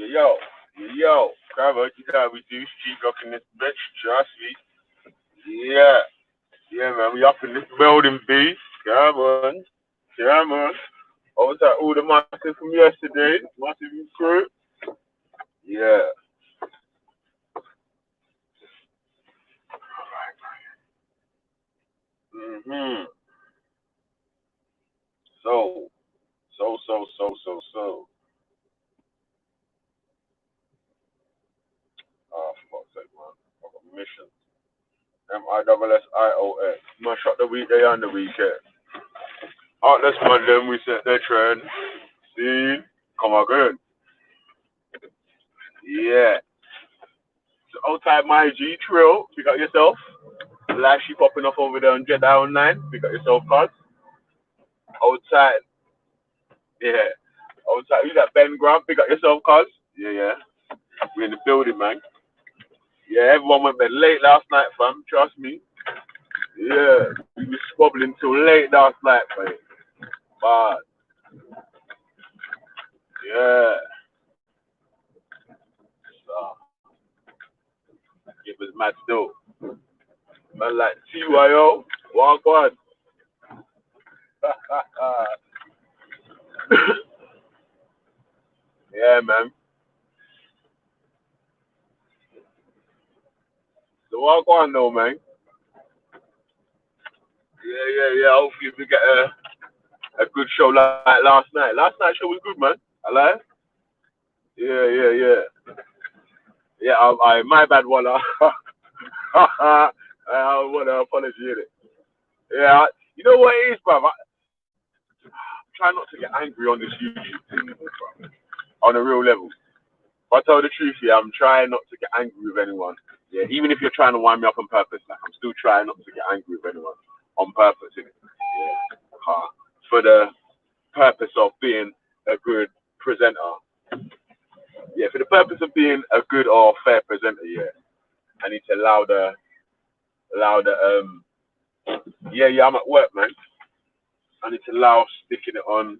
Yo, yo, Crabber, you know how we do street rock in this bitch, trust me. Yeah, yeah, man, we up in this building, B. Come on, come on. I was at all the massive from yesterday, massive crew. Yeah. Mm-hmm. So, so. Oh, fuck's sake, man. I got mission. MISSIOS. Mash up the weekday and the weekend. Heartless man, them we set their trend. See? Come again. Yeah. So outside my G Trill, pick up yourself. Lashy popping up over there on Jedi Online, pick up yourself, cuz. Outside, yeah. Outside, you got Ben Grant, pick up yourself, cuz. Yeah, yeah. We in the building, man. Yeah, everyone went bed late last night, fam. Trust me. Yeah, we was squabbling till late last night, mate. But yeah, so, it was mad still. Man, like TYO, walk on. Yeah, man. So walk on, though, man. Yeah. Hopefully we get a good show like last night. Last night's show was good, man. I like. Yeah. Yeah, my bad, Walla. I want to apologize. Yeah, you know what it is, bruv? I try not to get angry on this YouTube thing, bruv. On a real level. If I tell the truth, yeah, I'm trying not to get angry with anyone. Yeah, even if you're trying to wind me up on purpose, like I'm still trying not to get angry with anyone on purpose. Innit? Yeah, for the purpose of being a good presenter. Yeah, for the purpose of being a good or fair presenter. Yeah, I need to allow the yeah. I'm at work, man. I need to allow sticking it on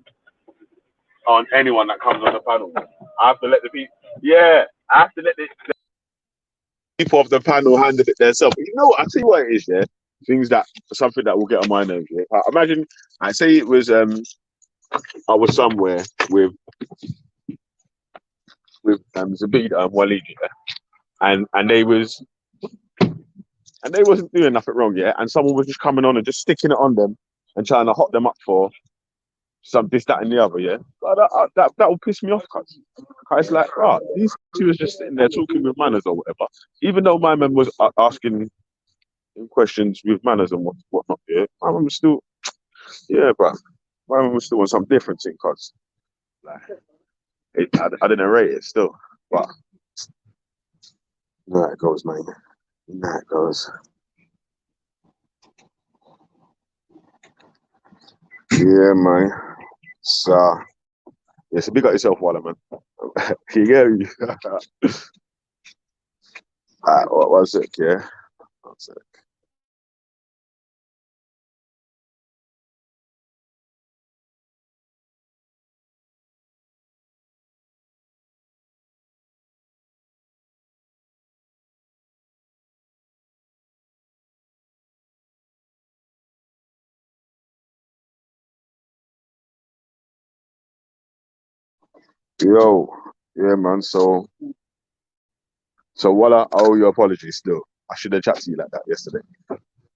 anyone that comes on the panel. I have to let the people. Yeah, I have to let the people of the panel handle it themselves. You know, I tell you what it is, yeah. Things that something that will get on my nerves. Yeah. Imagine, I say it was I was somewhere with Zabida and Walid, yeah, and they wasn't doing nothing wrong, yeah, and someone was just coming on and just sticking it on them and trying to hot them up for some this, that, and the other, yeah. But that will piss me off, cuz. It's like, right, these two was just sitting there talking with manners or whatever. Even though my man was asking questions with manners and whatnot, yeah, my man was still, yeah, bro. My man was still on some different thing, cuz. Like, I didn't rate it still, but there it goes, man. There it goes. Yeah, man. So, yeah, so big up yourself, Walla, man. You get me? What was it? Yeah. That's it. Yo, yeah, man. So Walla, I owe you apologies still. I should have chatted to you like that yesterday.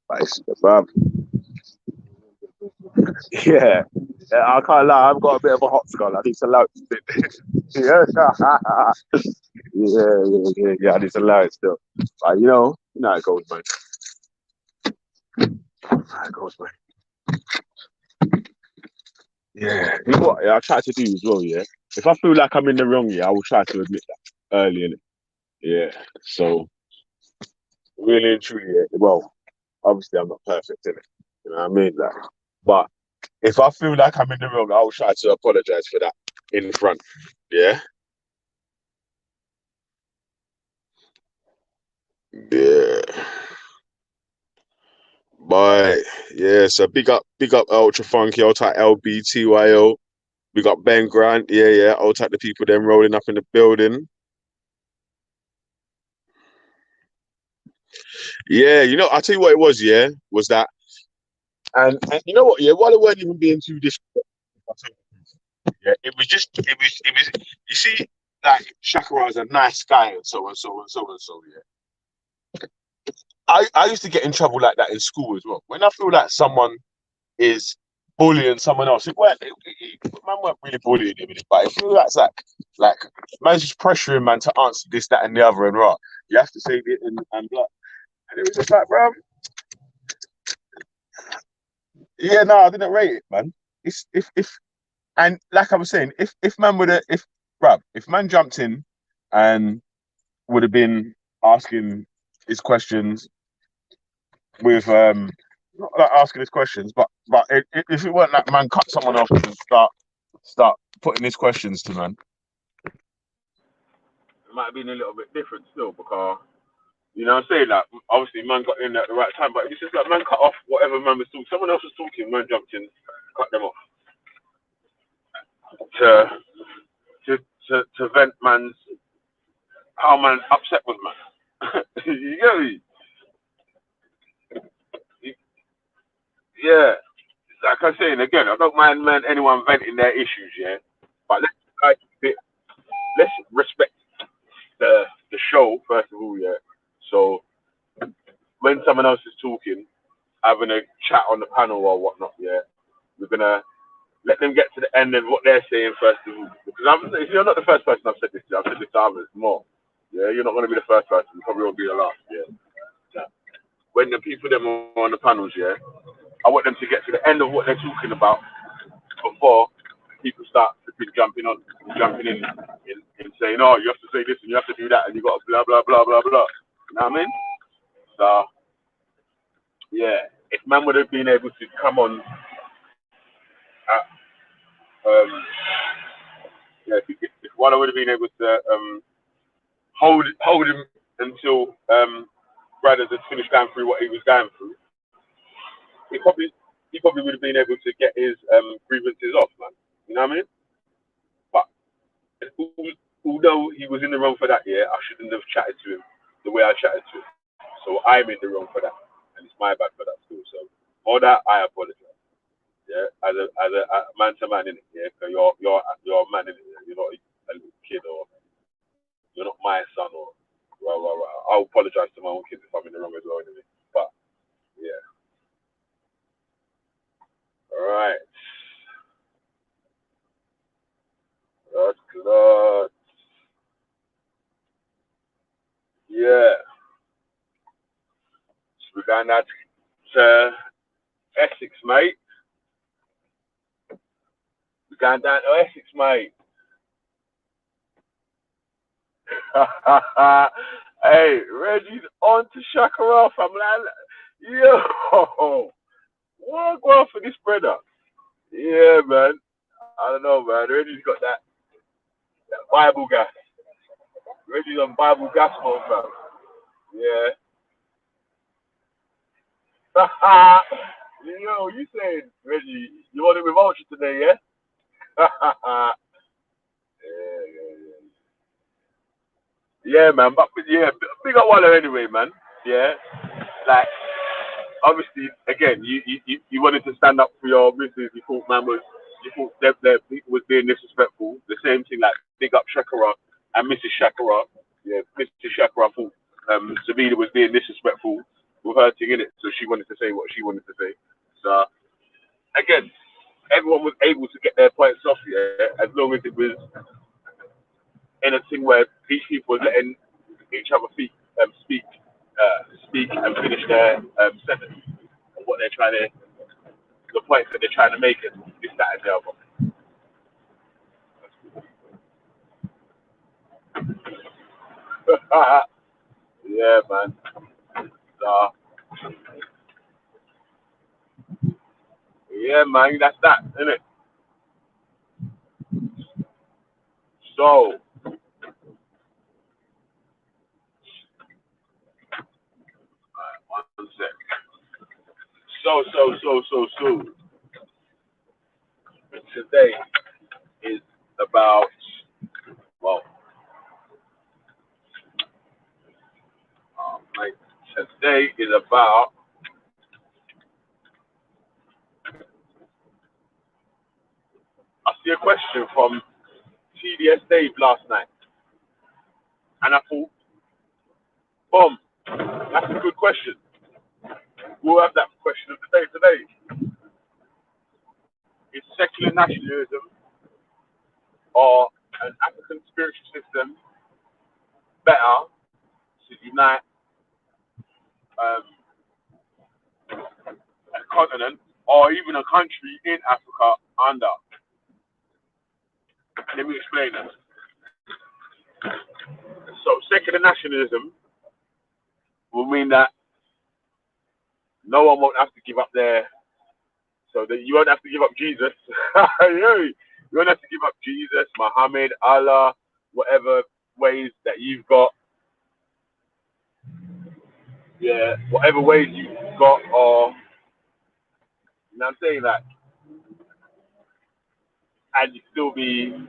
But yeah, I can't lie. I've got a bit of a hot skull. I need to allow it. Yeah, yeah. I need to allow it still. But you know how it goes, man. How it goes, man. Yeah. You know what? Yeah, I try to do as well. Yeah. If I feel like I'm in the wrong, yeah, I will try to admit that early in it. Yeah. So really and truly, yeah, well, obviously I'm not perfect in it. You know what I mean? Like, but if I feel like I'm in the wrong, I'll try to apologize for that in front. Yeah. Yeah. But yeah, so big up Ultra Funky, Ultra LBTYO. We got Ben Grant, yeah. All type of people then rolling up in the building. Yeah, I'll tell you what it was, yeah, was that, and you know what, yeah, while it weren't even being too disrespectful, yeah, it was, you see, like, Shakira is a nice guy and so and so and so and so, yeah. I used to get in trouble like that in school as well. When I feel like someone is bullying someone else, man weren't really bullying him, but I feel like man's just pressuring man to answer this, that, and the other, and right, you have to say it and blah. And it was just like, bro, yeah, no, I didn't rate it, man. It's if and like I was saying, if man would have if man jumped in and would have been asking his questions with not like asking his questions, but if it weren't like man cut someone off and start putting his questions to man. It might have been a little bit different still because you know what I'm saying? Like, obviously, man got in at the right time, but it's just like man cut off whatever man was talking. Someone else was talking, man jumped in, cut them off to to vent man's how man upset with man. You get me? Yeah. Like I'm saying again, I don't mind man anyone venting their issues, yeah. But let's like let's respect the show first of all, yeah. So when someone else is talking, having a chat on the panel or whatnot, yeah, we're gonna let them get to the end of what they're saying first of all. Because you're not the first person I've said this to. I've said this to others more. Yeah, you're not gonna be the first person. You probably won't be the last. Yeah. When the people them are on the panels, yeah, I want them to get to the end of what they're talking about before people start jumping in saying, oh, you have to say this and you have to do that and you got to blah blah blah blah blah. You know what I mean? So yeah, if man would have been able to come on, um, yeah, if Walla would have been able to hold him until Brothers had finished going through what he was going through, he probably he probably would have been able to get his grievances off, man. You know what I mean? But although he was in the wrong for that, yeah, I shouldn't have chatted to him the way I chatted to him. So I'm in the wrong for that, and it's my bad for that too. So for that, I apologize. Yeah, as a man to man in it, yeah, because you're a man in it. Yeah? You're not a little kid or you're not my son or rah. I'll apologize to my own kids if I'm in the wrong as well. Anyway. But yeah, all right. That's good. Yeah, so we're going out to Essex, mate. We're going down to Essex, mate. Hey, Reggie's on to Shakara. I'm like, yo, what go on for this brother? Yeah, man. I don't know, man. Reggie's got that Bible gas. Reggie's on Bible gas mode, man. Yeah. Yo, you saying, Reggie, you want it with Ultra today, yeah? Yeah, man. But yeah, big up Waller anyway, man. Yeah. Like, obviously, again, you wanted to stand up for your missus. You thought that people was being disrespectful. The same thing, like big up Shakira and Mrs. Shakira. Yeah, Mrs. Shakira thought Sabina was being disrespectful with her thing in it, so she wanted to say what she wanted to say. So again, everyone was able to get their points off, yeah, as long as it was in a thing where these people were letting each other speak and finish their sentence and what they're trying to, the points that they're trying to make, and this, that, and the other. Yeah, man. So, yeah, man. That's that, isn't it? So, one sec. So. Today. is about, well, mate, today is about, I see a question from TDS Dave last night, and I thought, boom, that's a good question. We'll have that question of the day today. Is secular nationalism or an African spiritual system better to unite a continent or even a country in Africa under? Let me explain that. So secular nationalism will mean that no one won't have to give up their, so that you won't have to give up Jesus. You won't have to give up Jesus, Muhammad, Allah, whatever ways that you've got. Yeah, whatever ways you've got, or, you know what I'm saying, like, and you still be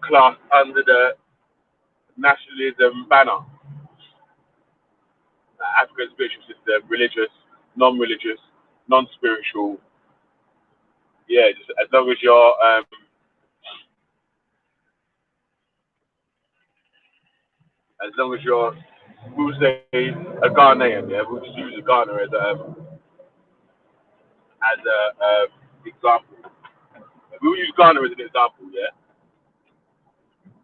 classed under the nationalism banner. African spiritual system, religious, non-religious, non-spiritual. Yeah, just as long as you're, we would say a Ghanaian, yeah, we'll just use a Ghana as a example. We'll use Ghana as an example, yeah,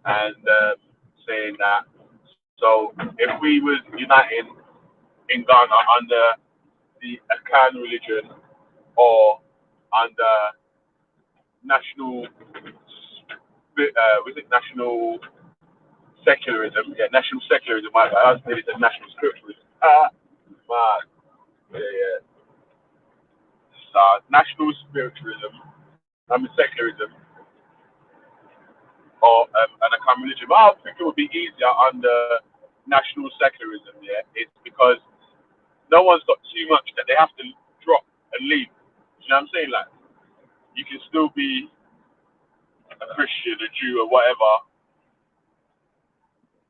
and saying that. So if we was uniting in Ghana under the Akan religion or under national, was it national secularism? Yeah, national secularism. I was nearly said national spiritualism. Man, yeah. So national spiritualism, I mean secularism, or an Akan religion. But I think it would be easier under national secularism. Yeah, it's because no one's got too much that they have to drop and leave. You know what I'm saying? Like, you can still be a Christian, a Jew, or whatever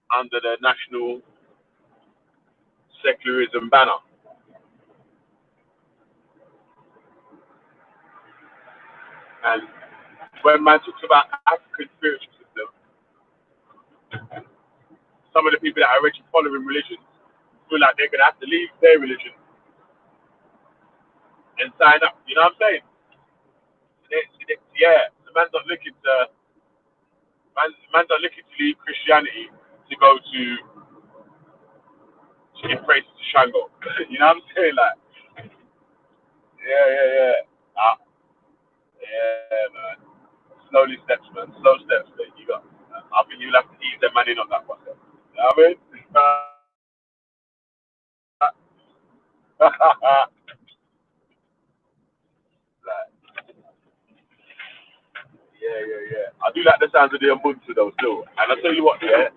under the national secularism banner. And when man talks about African spiritual system, some of the people that are already following religion feel like they're going to have to leave their religion and sign up. You know what I'm saying? Yeah, the man's not looking to man's not looking to leave Christianity to go to give praises to Shango. You know what I'm saying? Like, yeah. Yeah, man. Slowly steps, man. Slow steps, man. You got. I think you'll have to ease the man in on that one. You know what I mean? Like, yeah. I do like the sounds of the Ubuntu though, still. And I tell you what, yeah.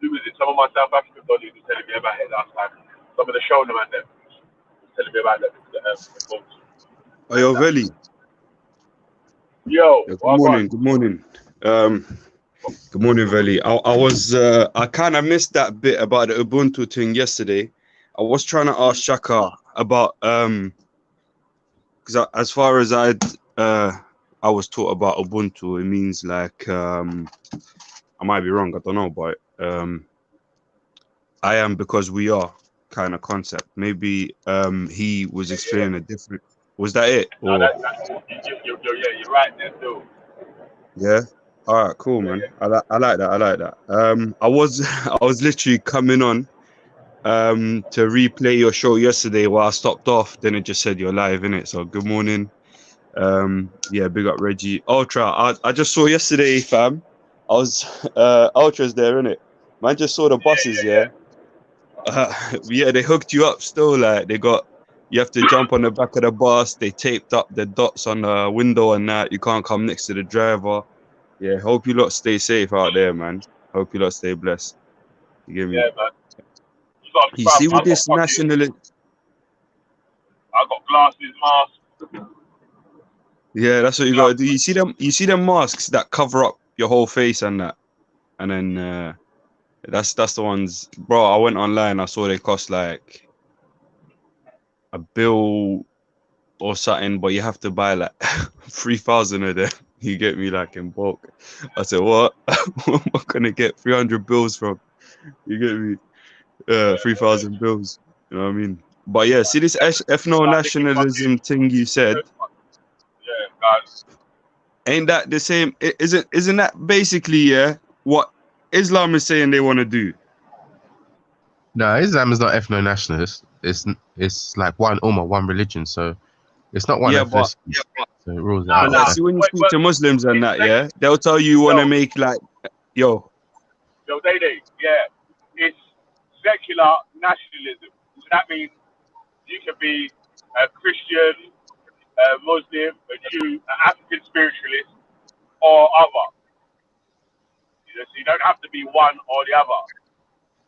Who was it? Some of my South African buddies were telling me about it last time. Some of the show man them was telling me about the Ubuntu. Oh, yo, Veli. Yo, Yeah, good well, morning. Good morning. Good morning, Veli. I kind of missed that bit about the Ubuntu thing yesterday. I was trying to ask Shaka about because as far as I was taught about Ubuntu, it means like I might be wrong. I don't know, but I am because we are kind of concept. Maybe he was explaining a different. Was that it? No, Or you're right there, too. yeah. All right, cool, man. I like that. I was literally coming on to replay your show yesterday while I stopped off. Then it just said you're live in it. So good morning. Yeah, big up Reggie. Ultra. I just saw yesterday, fam. I was Ultra's there, in it. Man, just saw the buses. Yeah. Yeah, they hooked you up still. Like you have to jump on the back of the bus. They taped up the dots on the window and that. You can't come next to the driver. Yeah, hope you lot stay safe out there, man. Hope you lot stay blessed. You get me? Yeah, man. You got, You bruv, see with this nationalist, I got glasses, mask. Yeah, that's what you gotta do. You see them. You see them masks that cover up your whole face and that, and then that's the ones, bro. I went online. I saw they cost like a bill or something, but you have to buy like 3,000 of them. You get me, like in bulk. I said, what? Where am I gonna get 300 bills from? You get me? 3,000 bills. You know what I mean? But yeah, see this ethno nationalism thing you said. Yeah, guys. Ain't that the same? Isn't that basically what Islam is saying they want to do? No, Islam is not ethno-nationalist. It's like one ummah, one religion. So it's not one Yeah, but ethnicity. So it rules it No, out. no. see when you Wait, speak to Muslims and that, yeah, they'll tell you want to make like, yo, Yo, they, yeah, it's secular nationalism. So that means you can be a Christian, a Muslim, a Jew, an African spiritualist, or other. You know, so you don't have to be one or the other.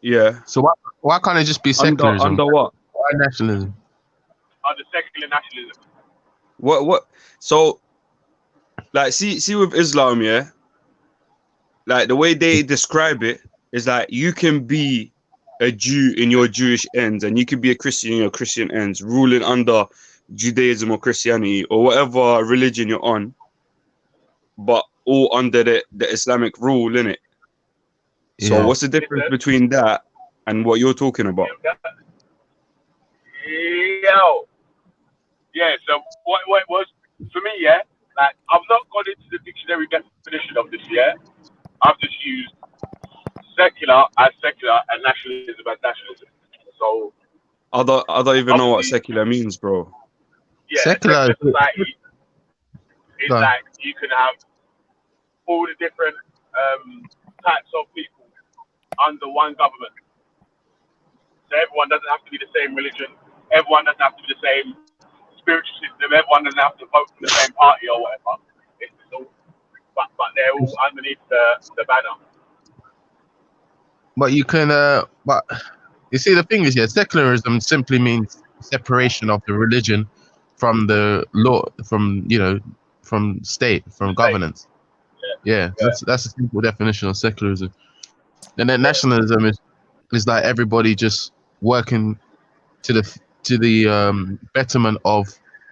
yeah, So why can't it just be secularism? under what? Why nationalism? Under secular nationalism. What? So like, see with Islam, yeah, like the way they describe it is like you can be a Jew in your Jewish ends, and you can be a Christian in your Christian ends, ruling under Judaism or Christianity or whatever religion you're on, but all under the Islamic rule, innit? So Yeah. what's the difference between that and what you're talking about? Yo. Yeah, so what was, for me, yeah, like, I've not gone into the dictionary definition of this, yeah. I've just used secular as secular and nationalism as nationalism. So, I don't even know what obviously, secular means, bro. yeah, Secular- a secular society is Go on. like you can have all the different types of people under one government. So everyone doesn't have to be the same religion. Everyone doesn't have to be the same spiritual system. Everyone doesn't have to vote for the same party or whatever. It's all, but they're all underneath the banner. But you can, but you see, the thing is, yeah, secularism simply means separation of the religion from the law, from from state, from governance. Yeah, that's a simple definition of secularism. And then nationalism is like everybody just working to the betterment of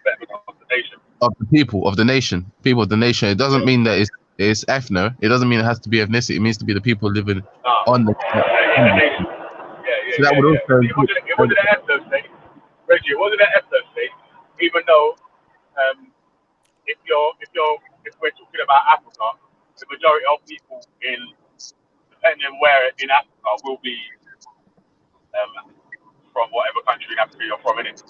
Betterment of the nation. the people of the nation, people of the nation. It doesn't mean that it's ethno. It doesn't mean it has to be ethnicity. It means to be the people living on the. In the nation. So that would also It wasn't an ethno state. Reggie, it wasn't an ethno state, even though if we're talking about Africa, the majority of people depending on where in Africa, will be from whatever country in Africa you're from, innit?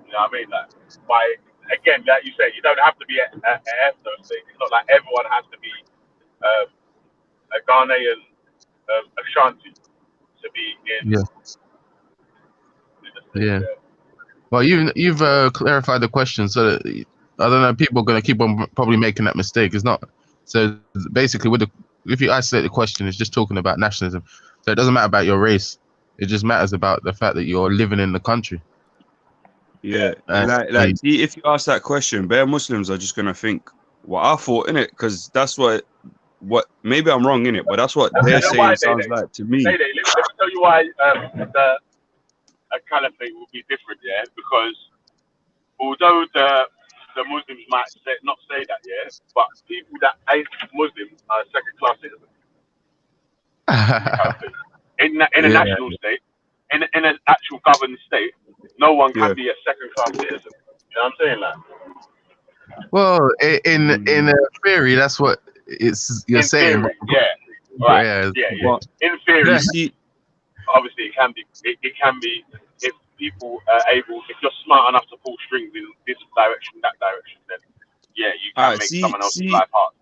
You know what I mean? Like, again, like you say, you don't have to be an ethno state. It's not like everyone has to be a Ghanaian Ashanti to be in. Yeah. Well, you've clarified the question, so that, I don't know. People are going to keep on probably making that mistake. It's not. So basically, if you isolate the question, it's just talking about nationalism. So it doesn't matter about your race. It just matters about the fact that you're living in the country. Yeah, like see, if you ask that question, bare Muslims are just gonna think what I thought in it, because that's what maybe I'm wrong in it, but that's what they're saying sounds like to me. Let me tell you why a caliphate will be different, yeah, because although the Muslims might not say that, yeah, but people that ain't Muslim are second class citizens. in a national state, in an actual governed state, no one can be a second class citizen. You know what I'm saying, like? Well, in theory, that's what you're saying. Theory, yeah, right. Yeah. In theory, obviously, it can be. It can be if people are able, if you're smart enough to pull strings in this direction, that direction, then yeah, you can make someone else's life hard.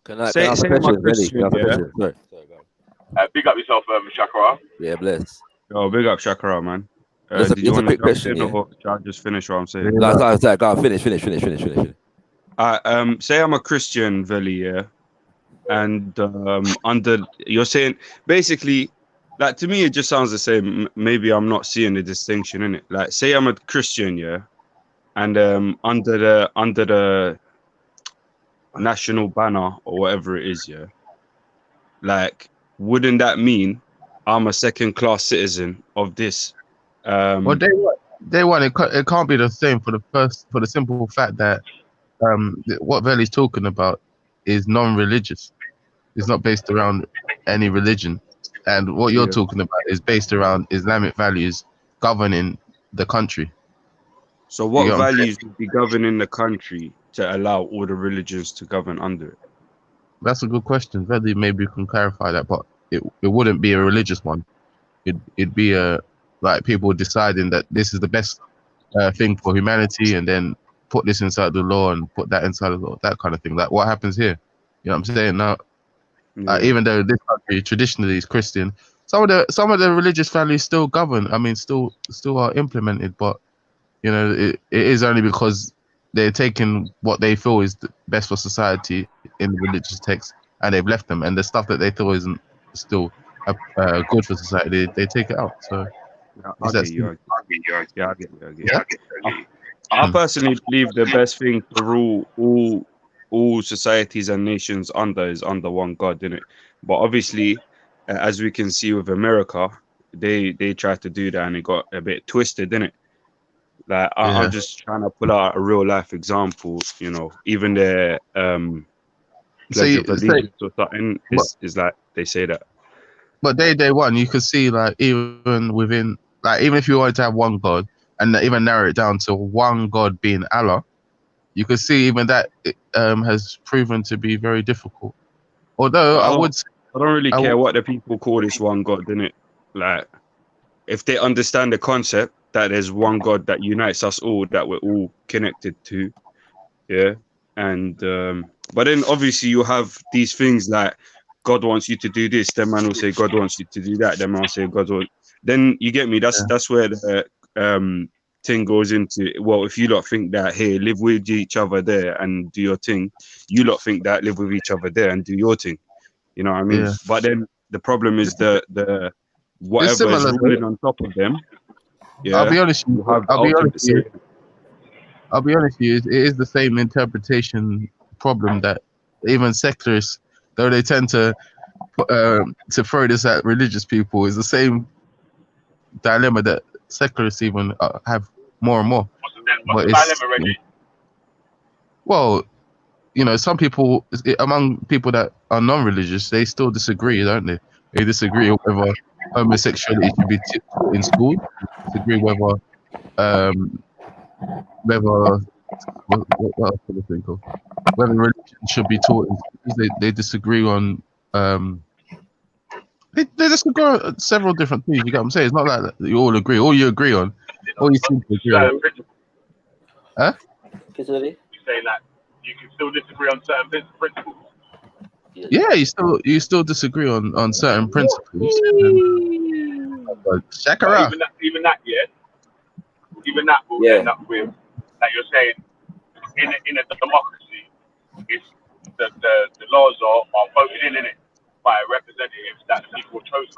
Can I ask a question, Reddy? Can I ask a question? Sorry, go. Big up yourself, Shakara. Yeah, bless. Oh, big up Shakara, man. It's a quick question, or shall I just finish what I'm saying? Go on, finish. Say I'm a Christian, Veli, yeah, and you're saying basically, like, to me it just sounds the same. Maybe I'm not seeing the distinction in it. Like, say I'm a Christian, yeah, and under the national banner or whatever it is, yeah, like, wouldn't that mean I'm a second-class citizen of this? Well, day one, it can't be the same for the simple fact that what Veli's talking about is non-religious. It's not based around any religion, and what you're Yeah. talking about is based around Islamic values governing the country. So You what get what I'm saying? values would be governing the country to allow all the religions to govern under it? That's a good question. Veli maybe can clarify that, but it wouldn't be a religious one. It'd be a like people deciding that this is the best thing for humanity, and then put this inside the law and put that inside the law, that kind of thing. Like what happens here. You know what I'm saying? Now, Yeah. even though this country traditionally is Christian, some of the religious values still govern. I mean, still are implemented, but you know, it is only because they're taking what they feel is the best for society in the religious text, and they've left them, and the stuff that they thought isn't still good for society, they take it out. So Yeah, it's I that get you. simple. Yeah, I get you. I get you. Yeah. I personally believe the best thing to rule all societies and nations under is under one God, innit? But obviously, as we can see with America, they tried to do that and it got a bit twisted, didn't it? Like Yeah. I'm just trying to pull out a real life example. You know, even their Pledge of Allegiance or something is like they say that. But day one, you could see like even within like even if you wanted to have one God and even narrow it down to one God being Allah, you could see even that has proven to be very difficult. Although But I would, I don't really I care would what the people call this one God, innit? Like, if they understand the concept that there's one God that unites us all, that we're all connected to, yeah. And but then obviously you have these things like God wants you to do this, then man will say God wants you to do that, then man will say God wants. Then you get me. That's where the thing goes into. Well, if you lot think that here, live with each other there and do your thing, you lot think that live with each other there and do your thing. You know what I mean? Yeah. But then the problem is the it's whatever is similar. ruling on top of them. Yeah, I'll be honest. you have the I'll be honest. ultimate say. I'll be honest with you. It is the same interpretation problem that even secularists, though they tend to throw this at religious people, is the same dilemma that secularists even have more and more. What's the dilemma, Reggie? Well, you know, some people among people that are non-religious, they still disagree, don't they? They disagree whether homosexuality should be taught in school. Disagree whether what else can I think of? Whether religion should be taught in schools. They disagree on they disagree on several different things. You get what I'm saying? It's not like that you all agree. All you agree on, all you seem to agree on. Huh? You're saying that you can still disagree on certain principles. Yeah, you still disagree on certain principles. Shakara. Even that, yeah. Even that will end up with that you're saying in a democracy, it's the laws are voted in it by representatives that people have chosen.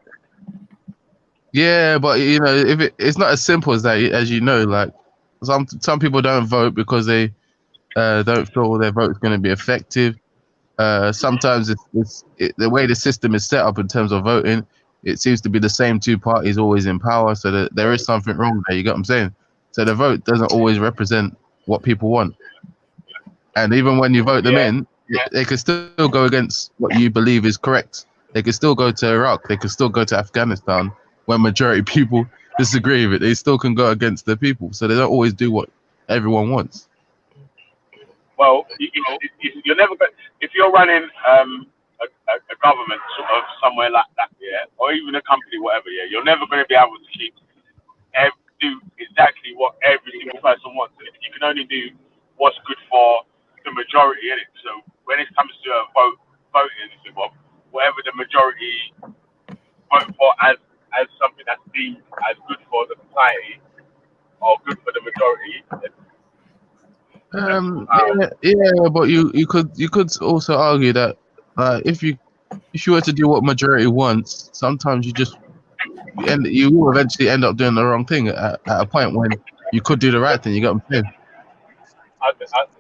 Yeah, but you know, if it's not as simple as that, as you know, like some people don't vote because they don't feel their vote's going to be effective. Sometimes the way the system is set up in terms of voting, it seems to be the same two parties always in power. So that there is something wrong there. You get what I'm saying? So the vote doesn't always represent what people want. And even when you vote them in, they can still go against what you believe is correct. They can still go to Iraq. They can still go to Afghanistan when majority of people disagree with it. They still can go against the people. So they don't always do what everyone wants. Well, you're never going. If you're running a government sort of somewhere like that, yeah, or even a company, whatever, yeah, you're never going to be able to do exactly what every single person wants. You can only do what's good for the majority in it. So when it comes to voting, well, whatever the majority vote for as something that's deemed as good for the society or good for the majority. Yeah, but you could also argue that if you were to do what majority wants, sometimes you will eventually end up doing the wrong thing at a point when you could do the right thing. You got what I'm saying?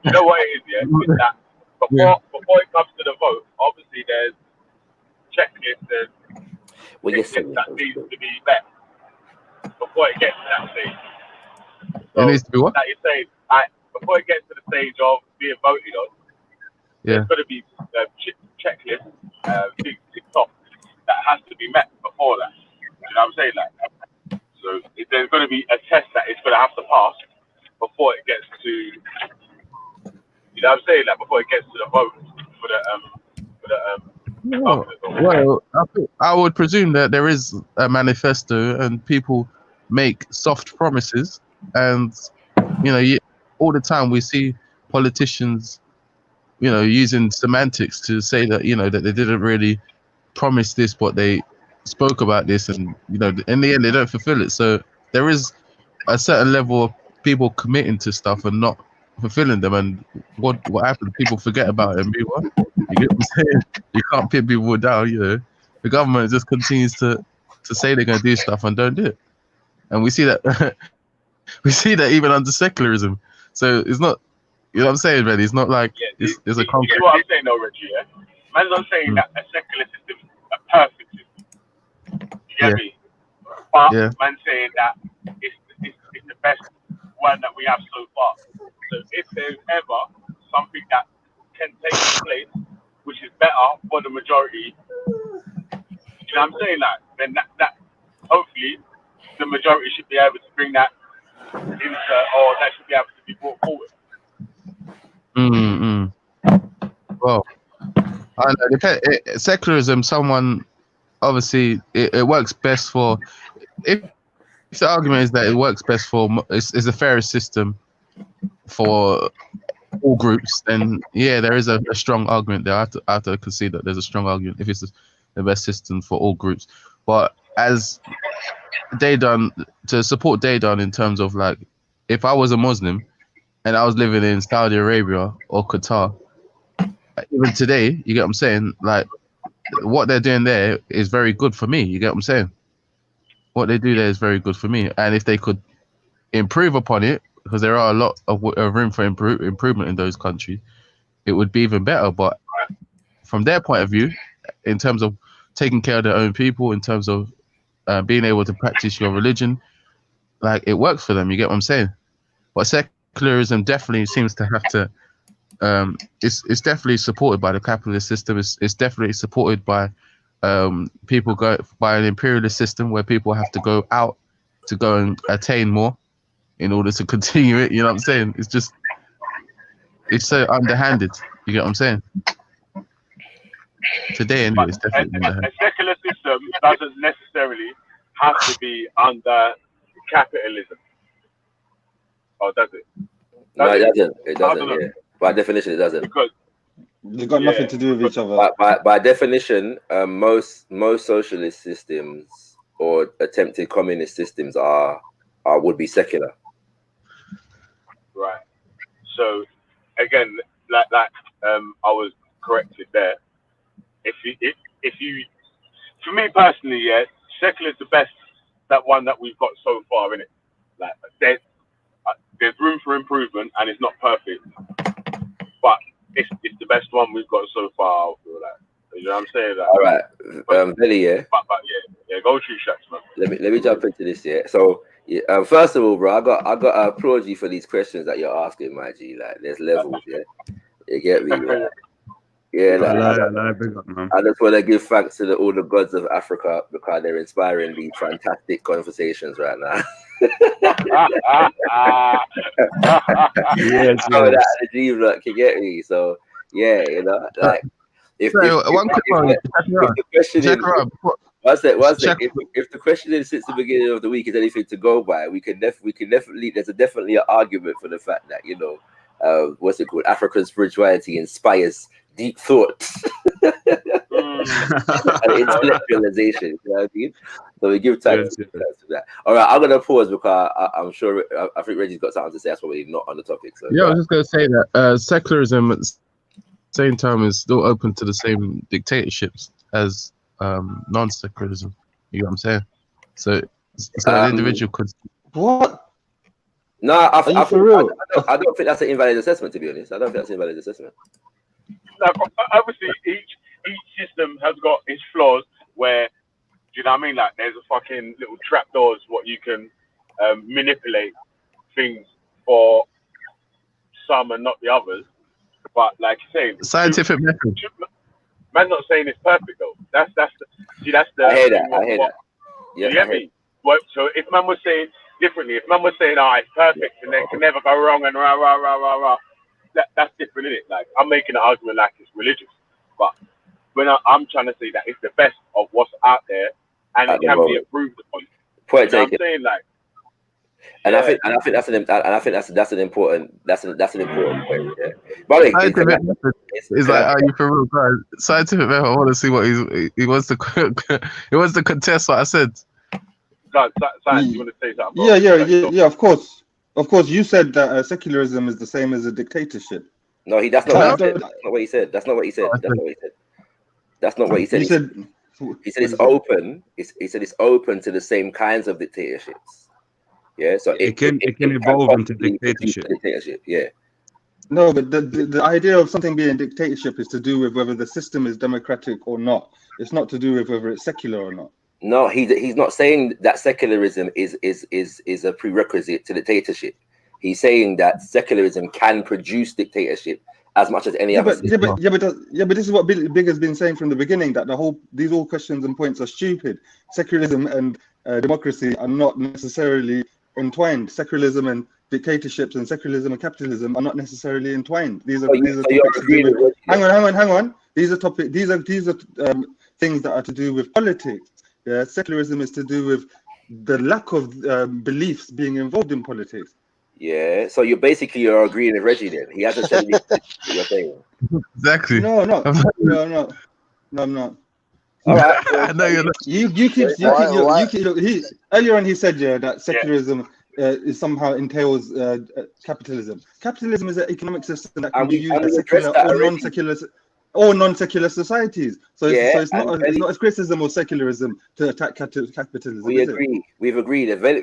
You know what it is, yeah? Is that before it comes to the vote, obviously there's checklists and Well, yes, checklists that needs to be met before it gets to that stage. So, It needs to be what? like you're saying, before it gets to the stage of being voted on, there's got to be checklists, ticked off that has to be met before that. You know what I'm saying? Like, so there's going to be a test that it's going to have to pass before it gets to, you know what I'm saying? Like before it gets to the vote for the Well, I would presume that there is a manifesto and people make soft promises, and all the time we see politicians, using semantics to say that that they didn't really promise this, but they spoke about this, and in the end they don't fulfill it. So there is a certain level of people committing to stuff and not fulfilling them, and what happens? People forget about it and move on. You get what I'm saying? You can't pin people down. The government just continues to say they're going to do stuff and don't do it, and we see that we see that even under secularism. So it's not, you know what I'm saying, Reddy? It's not like it's a conflict. You know what I'm saying, though, Reggie? Yeah, man's not saying that a secular system is a perfect system. You get me? But man's saying that it's the best one that we have so far. So if there's ever something that can take place, which is better for the majority, you know what I'm saying? Like, then that hopefully the majority should be able to bring that into, or that should be able to be brought forward. Well, I know, secularism, someone obviously it works best for, if the argument is that it works best for, it's a fairest system for all groups, then there is a strong argument there. I have to concede that there's a strong argument if it's the best system for all groups. But as Daydan, to support Daydan in terms of, like, if I was a Muslim and I was living in Saudi Arabia or Qatar, even today, you get what I'm saying? Like, what they're doing there is very good for me. You get what I'm saying? What they do there is very good for me. And if they could improve upon it, because there are a lot of room for improvement in those countries, it would be even better. But from their point of view, in terms of taking care of their own people, in terms of being able to practice your religion, like, it works for them. You get what I'm saying? But secularism definitely seems to have to. It's definitely supported by the capitalist system. It's definitely supported by people by an imperialist system where people have to go out to go and attain more in order to continue it. You know what I'm saying? It's so underhanded. You get what I'm saying? Today, anyway, it's definitely a secular system doesn't necessarily have to be under capitalism. Or does it? No, it doesn't. It doesn't. Yeah. By definition, it doesn't. Because they've got nothing to do with each other. By definition, most socialist systems or attempted communist systems would be secular. Right. So again, like I was corrected there. If you, for me personally, secular is the best one that we've got so far, innit? Like there's room for improvement, and it's not perfect, but it's the best one we've got so far. I feel like, you know what I'm saying? Like, all right, Billy, But go through shots, man. Let me jump into this. So first of all, bro, I got to applaud you for these questions that you're asking, my G. Like, there's levels, you get me? Like, I just want to give thanks to all the gods of Africa because they're inspiring these fantastic conversations right now. Yes. That energy, like, you get me? So like, if the question is since the beginning of the week is anything to go by, we can definitely there's definitely an argument for the fact that what's it called? African spirituality inspires deep thought and intellectualization. You know what I mean? So we give thanks to that. All right, I'm gonna pause because I'm sure I think Reggie's got something to say. That's probably not on the topic. So I was just gonna say that secularism at the same time is still open to the same dictatorships as non-secularism. You know what I'm saying? So an individual could. What? No, I don't think that's an invalid assessment. To be honest, I don't think that's an invalid assessment. like obviously each system has got its flaws. Where, do you know what I mean? Like there's a fucking little trapdoors what you can manipulate things for some and not the others. But like you say, Scientific method. man's not saying it's perfect though. That's the I hear that. I hear what, that. Yeah, you get me? What, so if man was saying differently, if man was saying, it's perfect and they can never go wrong and rah rah rah rah rah, that's different, isn't it? Like I'm making an argument like it's religious, but when I'm trying to say that it's the best of what's out there and At it the can be moment. improved upon. Point You know what taken. I'm saying? Like, And yeah. I think that's an important point. Yeah. By the way, Scientific method is like, are you for real, guys? Scientific method. I want to see what he wants to he wants to contest what I said. Science, you want to say something? Yeah. Of course. You said that secularism is the same as a dictatorship. No, that's not what he said. That's not what he said. That's not what he said. That's not what he said. You said. He said it's open. He said it's open to the same kinds of dictatorships. Yeah, so it can evolve into dictatorship. Yeah. No, but the idea of something being a dictatorship is to do with whether the system is democratic or not. It's not to do with whether it's secular or not. No, he's not saying that secularism is a prerequisite to dictatorship. He's saying that secularism can produce dictatorship as much as any other system. But this is what Big has been saying from the beginning, that these all questions and points are stupid. Secularism and democracy are not necessarily entwined. Secularism and dictatorships and secularism and capitalism are not necessarily entwined. These are topics to do with. Hang on. These are things that are to do with politics. Yeah, secularism is to do with the lack of beliefs being involved in politics. Yeah, so you're agreeing with Reggie then. He hasn't said anything what you're saying. Exactly. No, I'm not. All right. No, you're not. Earlier on he said that secularism is somehow entails capitalism. Capitalism is an economic system that can be used by secular or non-secular societies. So it's not a criticism of secularism to attack capitalism. We agree. We've agreed. So there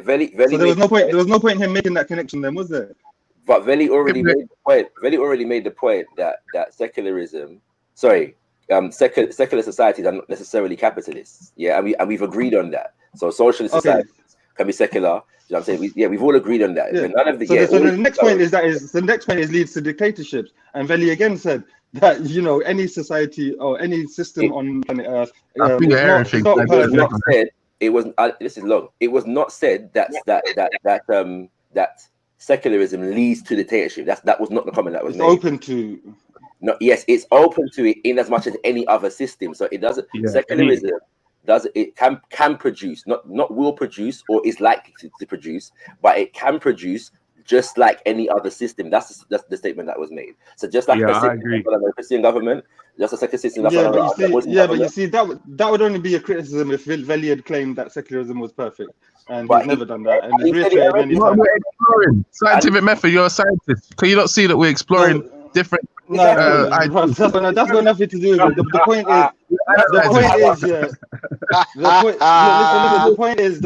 was no point. There was no point in him making that connection then, was there? But Veli already made the point. Veli already made the point that secularism, secular societies are not necessarily capitalists. Yeah, and we've agreed on that. So socialist societies can be secular. You know what I'm saying? We've all agreed on that. Yeah. But none of the, so the next point is leads to dictatorships. And Veli again said that any society or any system on planet Earth this is long. It was not said that secularism leads to dictatorship. That was not the comment that was made. Open to. No, yes, it's open to it in as much as any other system. So it doesn't. Secularism can produce, not will produce or is likely to produce, but it can produce just like any other system. That's the statement that was made. So just like a Christian government, just a second system. But you see that would only be a criticism if Veli had claimed that secularism was perfect, and he's never done that. And he's reiterated many times. We're exploring scientific method. You're a scientist. Can you not see that we're exploring different? That's got nothing to do with it. The point is,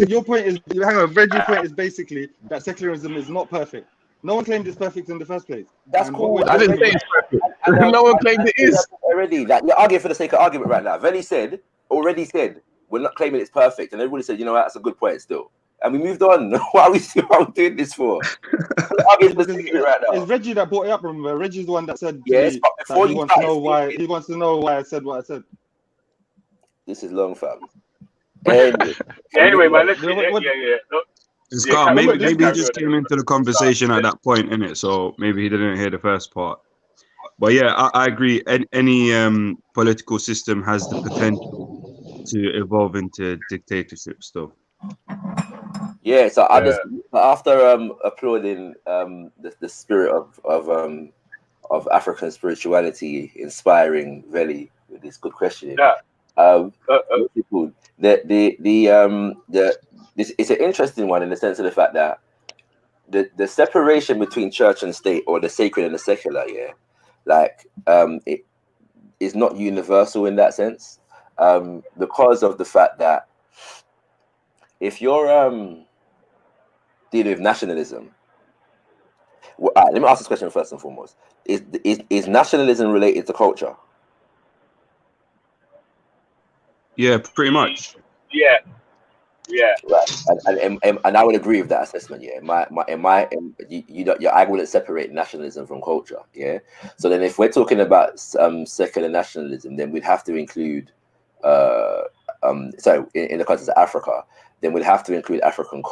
your point is, hang on, Reggie's point is basically that secularism is not perfect. No one claimed it's perfect in the first place. That's cool. I didn't say it's perfect. No one claimed it is. Already, like you're arguing for the sake of argument right now. Veli already said we're not claiming it's perfect, and everybody said, that's a good point still. And we moved on. What are we doing this for? It's Reggie that brought it up. Remember, Reggie's the one that said, yes, but before he wants to know why I said what I said. This is long, fam. Anyway, man, let's It's calm. Maybe he just came into the conversation at that point, innit? So maybe he didn't hear the first part. But yeah, I agree. Any political system has the potential to evolve into dictatorship stuff. Yeah, so after applauding the spirit of African spirituality, inspiring Veli with this good question. It's an interesting one in the sense of the fact that the separation between church and state, or the sacred and the secular, it is not universal in that sense, because of the fact that if you're dealing with nationalism, Well, all right, let me ask this question first and foremost. Is nationalism related to culture? Yeah, pretty much. Yeah, yeah. Right, and I would agree with that assessment. Yeah, I wouldn't separate nationalism from culture. Yeah, so then if we're talking about secular nationalism, then we'd have to include, so in the context of Africa, then we'd have to include African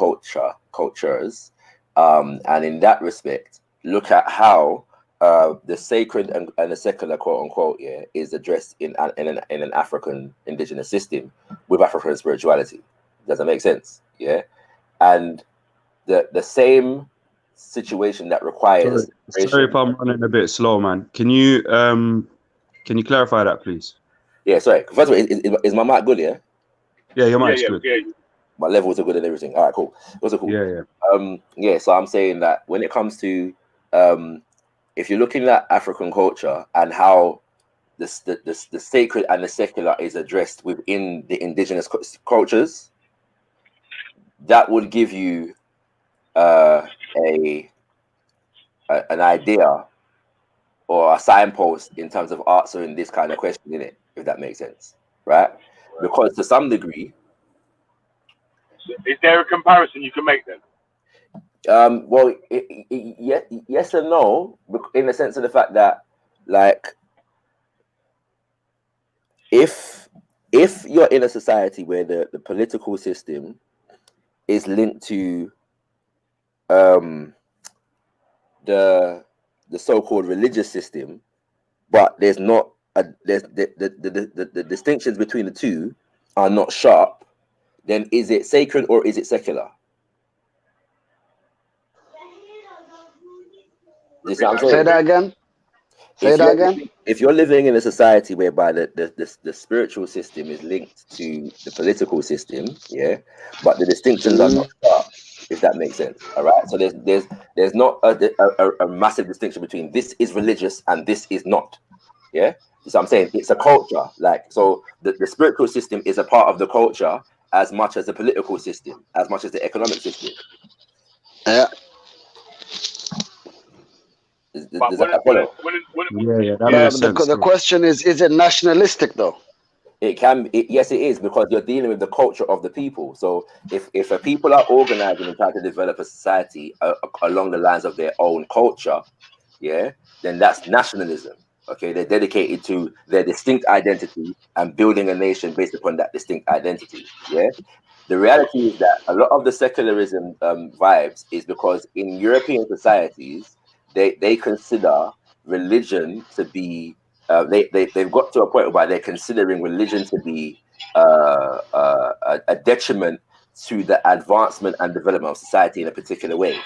cultures, and in that respect, look at how the sacred and the secular, quote unquote, yeah, is addressed in an African indigenous system with African spirituality. Does that make sense? Yeah. And the same situation that requires Sorry if I'm running a bit slow, man. Can you clarify that, please? Yeah, sorry. First of all, is my mic good? Yeah. Yeah, your Yeah, mic's yeah, good. yeah. My levels are good and everything. All right, cool. Those are cool. Yeah, yeah. Yeah. So I'm saying that when it comes to if you're looking at African culture and how the sacred and the secular is addressed within the indigenous cultures, that would give you an idea or a signpost in terms of answering this kind of question, in it, if that makes sense, right? Because to some degree, Is there a comparison you can make then? well, yes and no, in the sense of the fact that, like, if you're in a society where the political system is linked to the so-called religious system, but there's not there's the distinctions between the two are not sharp, then is it sacred or is it secular? You see what I'm saying? Say that again. If you're living in a society whereby the spiritual system is linked to the political system, yeah, but the distinctions are not sharp, if that makes sense. All right. So there's not a massive distinction between this is religious and this is not. Yeah. So I'm saying it's a culture. Like, so the spiritual system is a part of the culture as much as the political system, as much as the economic system. Yeah. But Does that follow? Yeah, that makes sense. The question is it nationalistic though? It can, yes, it is, because you're dealing with the culture of the people. So if a people are organizing and trying to develop a society along the lines of their own culture, yeah, then that's nationalism. Okay, they're dedicated to their distinct identity and building a nation based upon that distinct identity. Yeah, the reality is that a lot of the secularism vibes is because in European societies they consider religion to be they've got to a point where they're considering religion to be a detriment to the advancement and development of society in a particular way.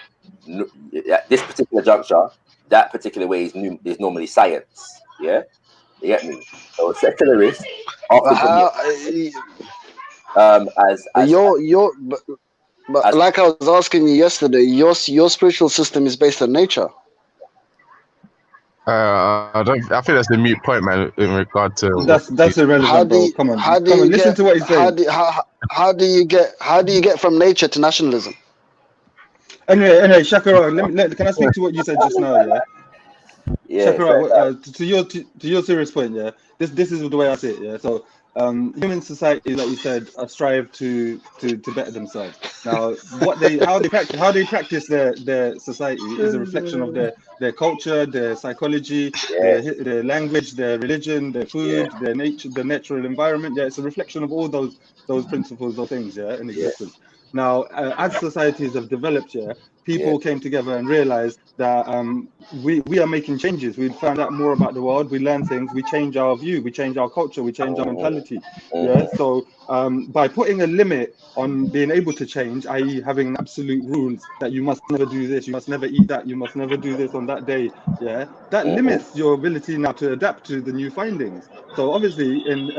At this particular juncture, that particular way is normally science. Yeah, you get me? So secularists often but like I was asking you yesterday, your spiritual system is based on nature. I think that's the mute point, man. In regard to that's irrelevant, bro. Come on, listen to what he's saying. How do you get from nature to nationalism? Anyway, Shakira, can I speak to what you said just now? Yeah. Yeah. Shakira, to your serious point, yeah. This is the way I see it, yeah. So, human society, like you said, strive to better themselves. Now, how they practice their society is a reflection of their culture, their psychology, their language, their religion, their food, their nature, the natural environment. Yeah, it's a reflection of all those principles or things, yeah, in existence. Now, as societies have developed, people came together and realized that we are making changes. We found out more about the world. We learn things. We change our view. We change our culture. We change our mentality. Yeah. So by putting a limit on being able to change, i.e., having absolute rules that you must never do this, you must never eat that, you must never do this on that day. Yeah, that limits your ability now to adapt to the new findings. So obviously, in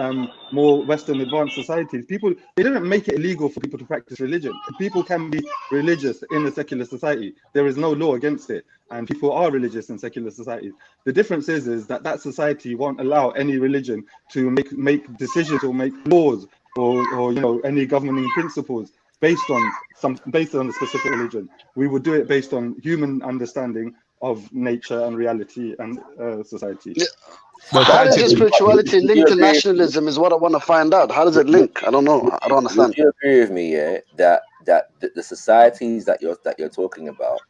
more Western advanced societies, they didn't make it illegal for people to practice religion. People can be religious in a secular society. There is no law against it, and people are religious in secular societies. The difference is that society won't allow any religion to make decisions or make laws or any governing principles based on a specific religion. We would do it based on human understanding, of nature and reality and society. Yeah. Well, How does your scientifically, spirituality Would you link to agree? nationalism? Is what I want to find out. How does it link? I don't know. I don't Would understand. you agree with me, yeah, that the societies that you're talking about,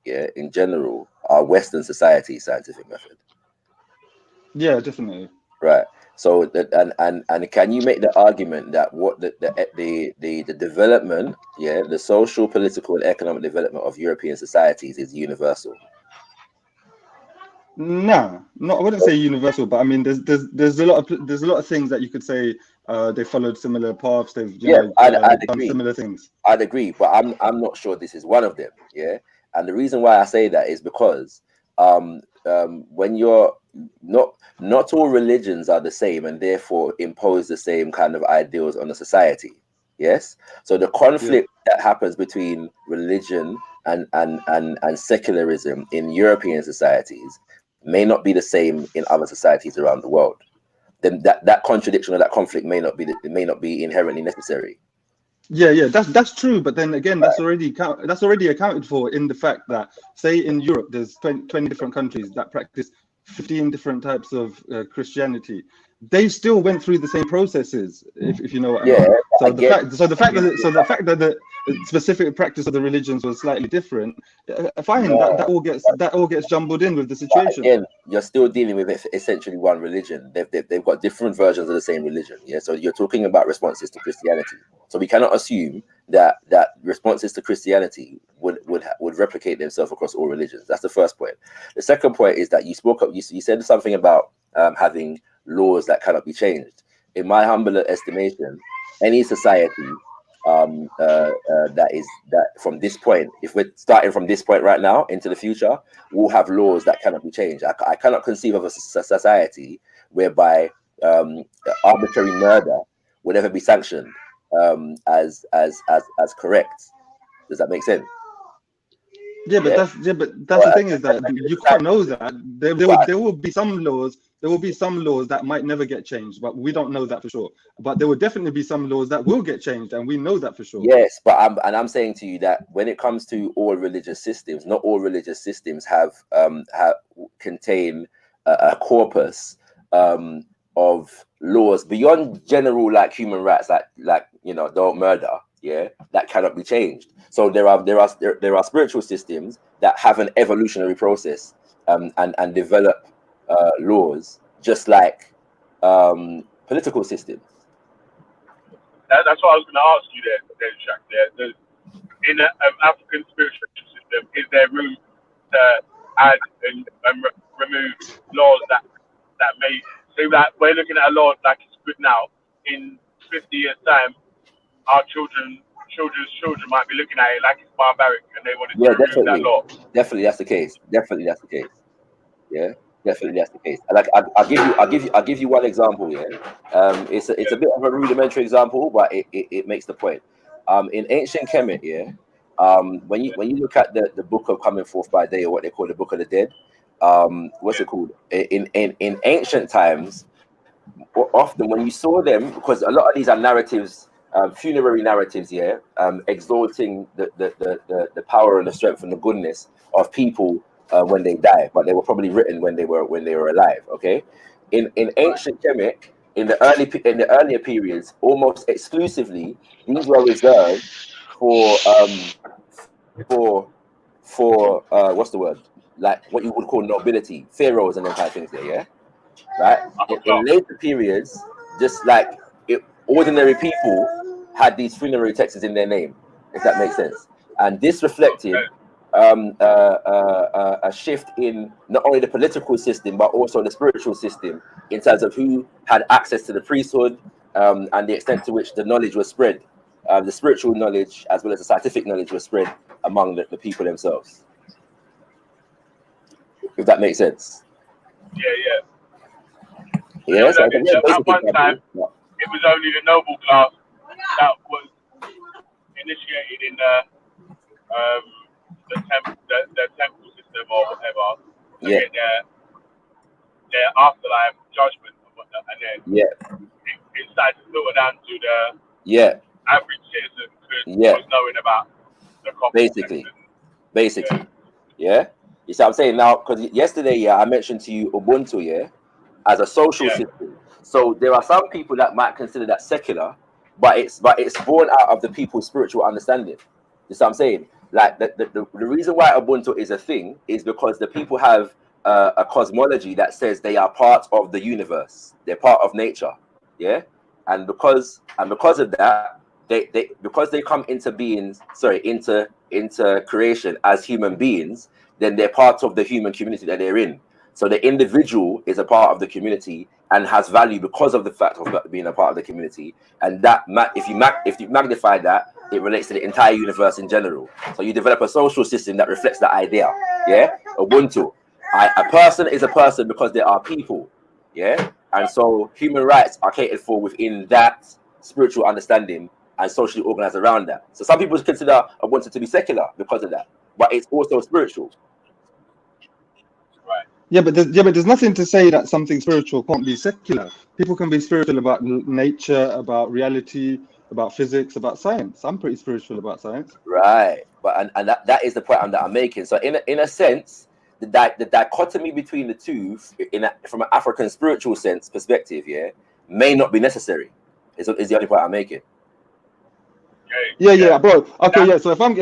yeah, in general, are Western society scientific method, Yeah, definitely. right? So that and can you make the argument that what the development, yeah, the social, political, and economic development of European societies is universal? Nah, I wouldn't say universal, but I mean, there's a lot of things that you could say they followed similar paths. They've Yeah, I'd done agree. similar things. I'd agree, but I'm not sure this is one of them. Yeah, and the reason why I say that is because when you're not all religions are the same and therefore impose the same kind of ideals on a society. Yes, so the conflict that happens between religion and secularism in European societies may not be the same in other societies around the world. Then that contradiction or that conflict may not be inherently necessary. Yeah, that's true. But then again, that's already accounted for in the fact that, say, in Europe, there's 20 different countries that practice 15 different types of Christianity. They still went through the same processes, if you know what I mean. So the fact that the specific practice of the religions was slightly different, fine. That all gets jumbled in with the situation. Again, you're still dealing with essentially one religion. They've got different versions of the same religion. Yeah, so you're talking about responses to Christianity. So we cannot assume that responses to Christianity would replicate themselves across all religions. That's the first point. The second point is that you said something about having laws that cannot be changed. In my humble estimation, any society that from this point, if we're starting from this point right now into the future, we'll have laws that cannot be changed. I cannot conceive of a society whereby arbitrary murder would ever be sanctioned as correct. Does that make sense? Yeah, but that's the thing is that you can't know that. There will be some laws. There will be some laws that might never get changed, but we don't know that for sure. But there will definitely be some laws that will get changed, and we know that for sure. Yes, but I'm saying to you that when it comes to all religious systems, not all religious systems have contain a corpus of laws beyond general like human rights, like don't murder. Yeah, that cannot be changed. So there are spiritual systems that have an evolutionary process and develop laws just like political systems. That's what I was going to ask you there, Shaq. In an African spiritual system, is there room to add and remove laws that may say that we're looking at a law like it's good now? In 50 years' time, our children's children might be looking at it like it's barbaric, and they want to remove that law. Definitely, that's the case. Yeah, definitely that's the case. I'll give you one example. Yeah, it's a bit of a rudimentary example, but it makes the point. In ancient Kemet, yeah, when you look at the book of coming forth by day, or what they call the book of the dead, what's it called? In ancient times, often when you saw them, because a lot of these are narratives, funerary narratives, yeah, exalting the power and the strength and the goodness of people when they die, but they were probably written when they were alive. Okay, in ancient Kemet, in the earlier periods, almost exclusively, these were reserved for what's the word? Like what you would call nobility, pharaohs and them kind of things there, yeah? Right? In later periods, just like ordinary people had these funerary texts in their name, if that makes sense. And this reflected a shift in not only the political system, but also the spiritual system in terms of who had access to the priesthood and the extent to which the knowledge was spread. The spiritual knowledge as well as the scientific knowledge was spread among the people themselves. If that makes sense. Yeah. Yes, at one time, it was only the noble class that was initiated in the temple system or whatever to get their afterlife judgment and whatnot, and then it started to filter down to the average citizen who was knowing about the complex. Basically, yeah. You see what I'm saying now? Because yesterday, yeah, I mentioned to you Ubuntu, yeah, as a social Yeah. system. So there are some people that might consider that secular, but it's born out of the people's spiritual understanding. You see what I'm saying? Like the reason why Ubuntu is a thing is because the people have a cosmology that says they are part of the universe. They're part of nature. Yeah, and because of that, they because they come into beings, sorry, into creation as human beings, then they're part of the human community that they're in. So the individual is a part of the community and has value because of the fact of being a part of the community. And that, if you magnify that, it relates to the entire universe in general. So you develop a social system that reflects that idea. Yeah, Ubuntu. A person is a person because there are people. Yeah, and so human rights are catered for within that spiritual understanding and socially organized around that. So some people consider Ubuntu to be secular because of that, but it's also spiritual. Right. Yeah, but there's nothing to say that something spiritual can't be secular. People can be spiritual about nature, about reality, about physics, about science. I'm pretty spiritual about science. Right, but and that is the point that I'm making. So in a sense, the dichotomy between the two, from an African spiritual sense perspective, yeah, may not be necessary. Is the only point I'm making. Okay. Yeah, bro. Okay, yeah. So if I'm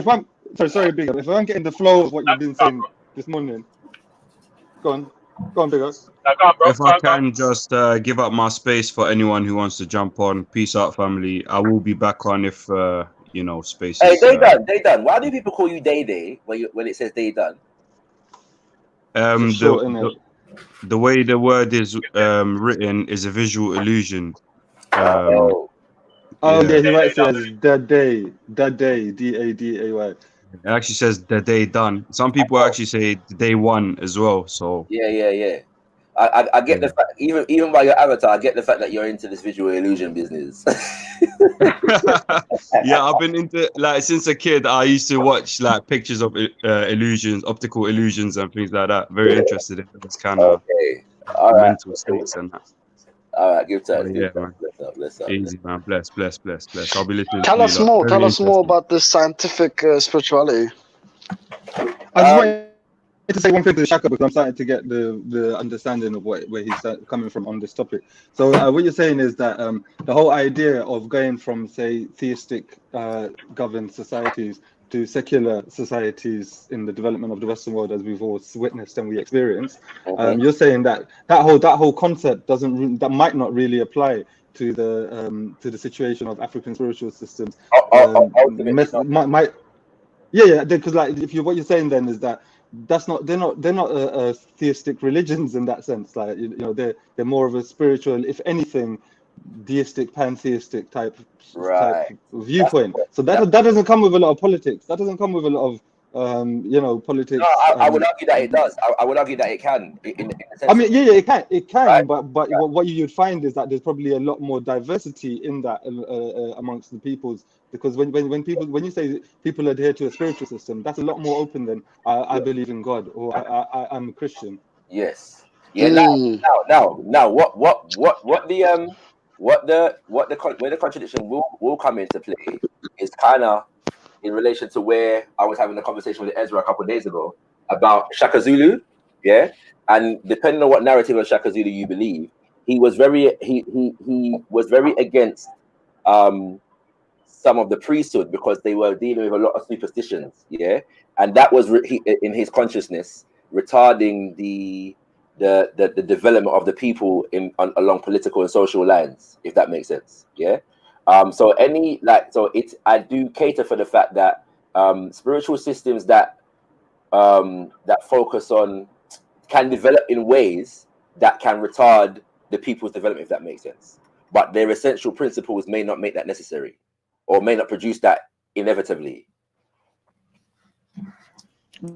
sorry, Big Up. If I'm getting the flow of what you've been saying this morning, go on, Big Up. Now, go on, bro. If Go I on, go on. can just give up my space for anyone who wants to jump on. Peace out, family. I will be back on if space Hey, is. they done. Why do people call you Day when it says they done? Just short, innit? The way the word is written is a visual illusion. Oh, Oh yeah, Yeah, he writes it as Daday, Daday. it actually says the day done. Some people actually say day one as well. So yeah. I get the fact, even by your avatar, I get the fact that you're into this visual illusion business. yeah, I've been into since a kid. I used to watch pictures of illusions, optical illusions, and things like that. Very interested in those kind of Okay, all right, mental states and that. all right. Give But time. yeah, man. Bless up. Easy, man. Bless. I'll be listening Tell to you. us more. Very Tell us more interesting. about this scientific spirituality. I just wanted to say one thing to Shaka because I'm starting to get the understanding of where he's coming from on this topic. So what you're saying is that the whole idea of going from, say, theistic governed societies to secular societies in the development of the Western world, as we've all witnessed and we experience, you're saying that whole concept that might not really apply to the situation of African spiritual systems. Yeah, because what you're saying then is that they're not theistic religions in that sense. Like they're more of a spiritual, if anything, deistic, pantheistic type viewpoint. So that doesn't come with a lot of politics. That doesn't come with a lot of politics. No, I would argue that it does. I would argue that it can. In the sense I mean, yeah, it can, right? but what you'd find is that there's probably a lot more diversity in that amongst the peoples, because when you say people adhere to a spiritual system, that's a lot more open than I believe in God or I'm a Christian. Yes. Yeah. Now, where the contradiction will come into play is kind of in relation to where I was having a conversation with Ezra a couple of days ago about Shaka Zulu, yeah, and depending on what narrative of Shaka Zulu you believe, he was very against some of the priesthood because they were dealing with a lot of superstitions, yeah, and that was in his consciousness retarding the development of the people along political and social lines, if that makes sense, yeah. So I do cater for the fact that spiritual systems that focus on can develop in ways that can retard the people's development, if that makes sense. But their essential principles may not make that necessary, or may not produce that inevitably.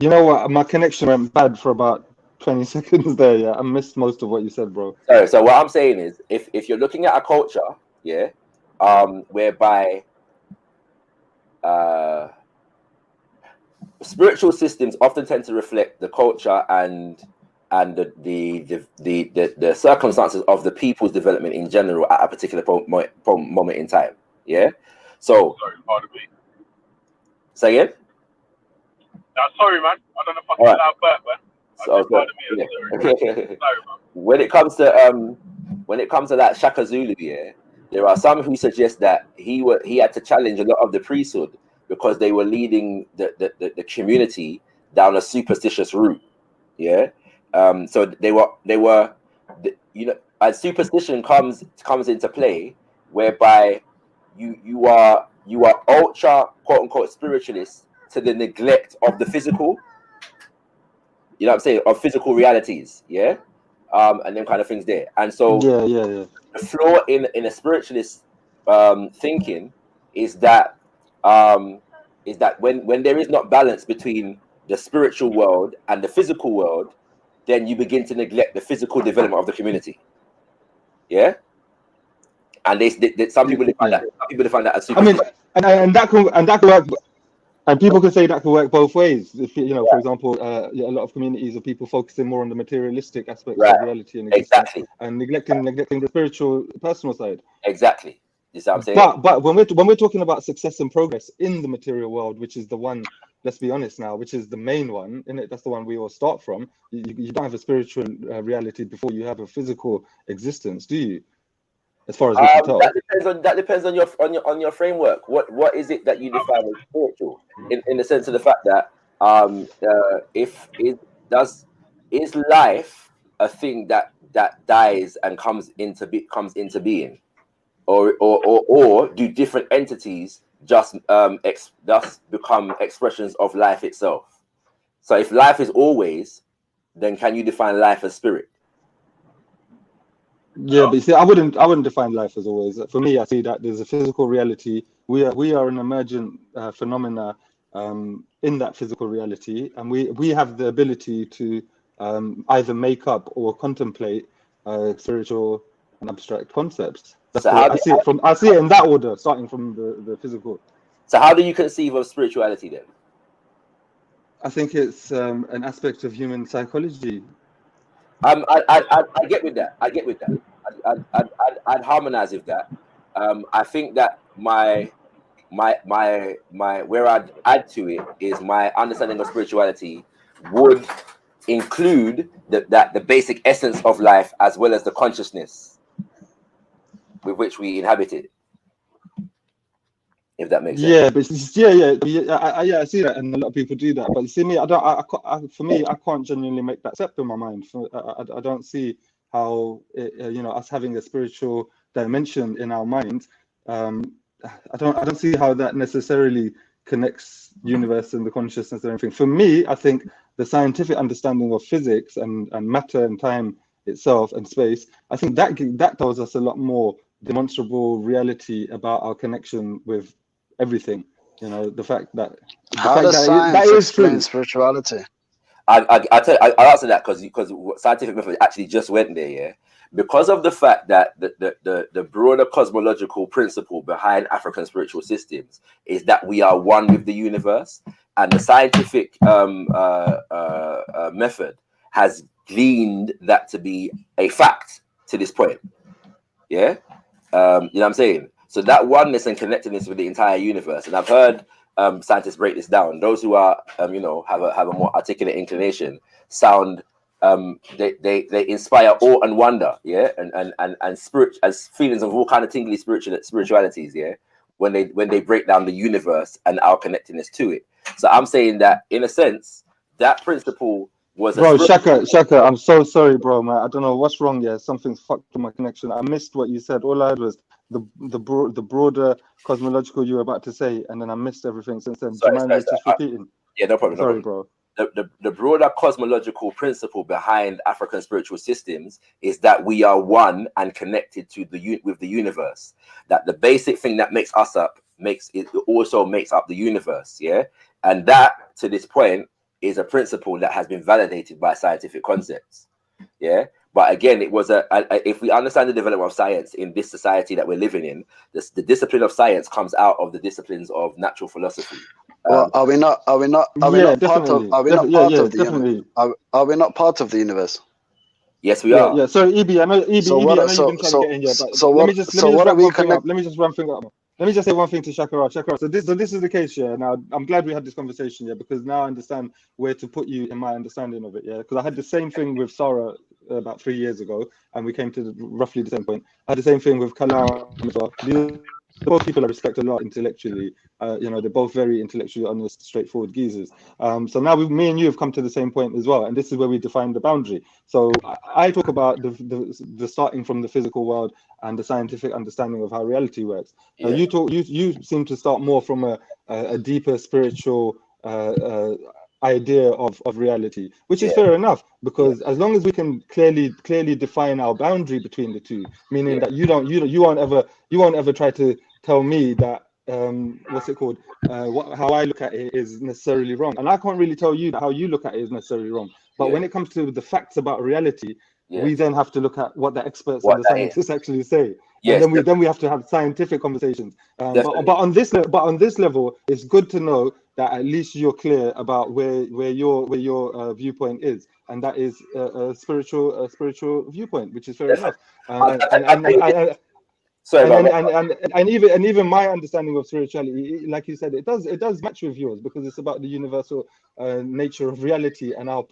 You know what? My connection went bad for about 20 seconds there. Yeah, I missed most of what you said, bro. So what I'm saying is, if you're looking at a culture, yeah, whereby spiritual systems often tend to reflect the culture and the circumstances of the people's development in general at a particular moment in time. Yeah. So Sorry, pardon me. say again. Sorry, man. I don't know if I All can right. allow burp, man. So, Pardon me. yeah. Sorry, man. when it comes to that Shaka Zulu, yeah, there are some who suggest that he had to challenge a lot of the priesthood because they were leading the community down a superstitious route. Yeah. So they were, you know, as superstition comes into play, whereby you are ultra quote unquote spiritualist to the neglect of the physical. You know what I'm saying? Of physical realities, yeah, and them kind of things there. And so Yeah. the flaw in a spiritualist thinking is that when there is not balance between the spiritual world and the physical world, then you begin to neglect the physical development of the community. Yeah, and some people define that. Some people define that as I mean, superstition. and that can work. And people can say that can work both ways. If you know, for example, a lot of communities of people focusing more on the materialistic aspects Right. of reality and existence, Exactly. and neglecting the spiritual, personal side. Exactly. You see what I'm saying? But when we're talking about success and progress in the material world, which is the one, let's be honest now, which is the main one, isn't it? That's the one we all start from. You don't have a spiritual reality before you have a physical existence, do you? As far as we can tell. That depends on your framework. What is it that you define as spiritual? In the sense of the fact that is life a thing that dies and comes into being, or do different entities just become expressions of life itself? So if life is always, then can you define life as spirit? Yeah, but you see, I wouldn't define life as always. For me, I see that there's a physical reality. We are an emergent phenomena in that physical reality, and we have the ability to either make up or contemplate spiritual and abstract concepts. That's So I see it in that order, starting from the physical. So how do you conceive of spirituality then? I think it's an aspect of human psychology. I get with that. I'd harmonize with that. I think that my where I'd add to it is my understanding of spirituality would include the basic essence of life as well as the consciousness with which we inhabit it. If that makes sense. Yeah, but I see that, and a lot of people do that. But you see, me, for me, I can't genuinely make that step in my mind. I don't see how us having a spiritual dimension in our minds. I don't see how that necessarily connects universe and the consciousness and everything. For me, I think the scientific understanding of physics and matter and time itself and space, I think that tells us a lot more demonstrable reality about our connection with everything. You know, the fact that science explain spirituality? I'll answer that because scientific method actually just went there, yeah. Because of the fact that the broader cosmological principle behind African spiritual systems is that we are one with the universe, and the scientific method has gleaned that to be a fact to this point. Yeah, you know what I'm saying? So that oneness and connectedness with the entire universe, and I've heard scientists break this down. Those who are have a more articulate inclination sound they inspire awe and wonder, yeah, and spirit as feelings of all kind of tingly spiritualities, yeah, when they break down the universe and our connectedness to it. So I'm saying that in a sense that principle was Shaka, I'm so sorry, bro, man. I don't know what's wrong. Yeah, something's fucked with my connection. I missed what you said. All I heard was the broader cosmological you were about to say, and then I missed everything since then. Do you mind just repeating? Yeah, no problem. Sorry, bro. The broader cosmological principle behind African spiritual systems is that we are one and connected with the universe. That the basic thing that makes us up also makes up the universe. Yeah, and that to this point is a principle that has been validated by scientific concepts. Yeah, but again, it was if we understand the development of science in this society that we're living in, the discipline of science comes out of the disciplines of natural philosophy. Well, are we not part of the universe? Yes, we are. So EB, I know you've been trying to get in here, but let me just wrap things up. Let me just say one thing to Shakara. Shakara, so this is the case, yeah. Now, I'm glad we had this conversation, yeah, because now I understand where to put you in my understanding of it, yeah. Because I had the same thing with Sarah about 3 years ago, and we came to roughly the same point. I had the same thing with Kalam as well. These are both people I respect a lot intellectually. You know, they're both very intellectually honest, straightforward geezers. So now me and you have come to the same point as well, and this is where we define the boundary. So I talk about the starting from the physical world and the scientific understanding of how reality works. Yeah. You seem to start more from a deeper spiritual idea of reality, which is fair enough, because as long as we can clearly define our boundary between the two, meaning that you won't ever try to tell me that what's it called, how I look at it is necessarily wrong, and I can't really tell you that how you look at it is necessarily wrong. But when it comes to the facts about reality, we then have to look at what the experts and the scientists actually say. Yes, And then we have to have scientific conversations. But on this level, it's good to know that at least you're clear about where your viewpoint is, and that is a spiritual viewpoint, which is fair enough. And even my understanding of spirituality, like you said, it does match with yours, because it's about the universal nature of reality and our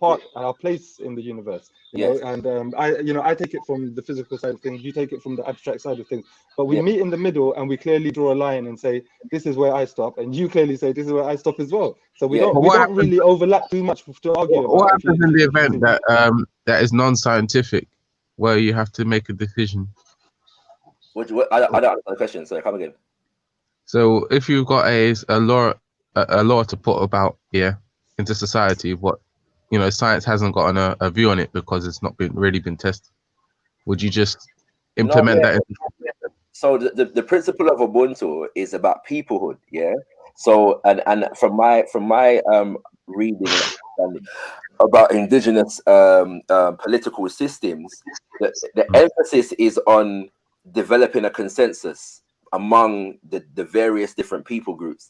place in the universe. You know, and I take it from the physical side of things, you take it from the abstract side of things, but we meet in the middle and we clearly draw a line and say this is where I stop, and you clearly say this is where I stop as well. So we don't really overlap too much to argue about. What happens in the event that that is non-scientific, where you have to make a decision? I don't understand the question, so come again. So if you've got a law to put about into society, what science hasn't gotten a view on it because it's not really been tested, would you just implement that? So the principle of Ubuntu is about peoplehood, yeah. So and from my reading about indigenous political systems, the emphasis is on developing a consensus among the various different people groups.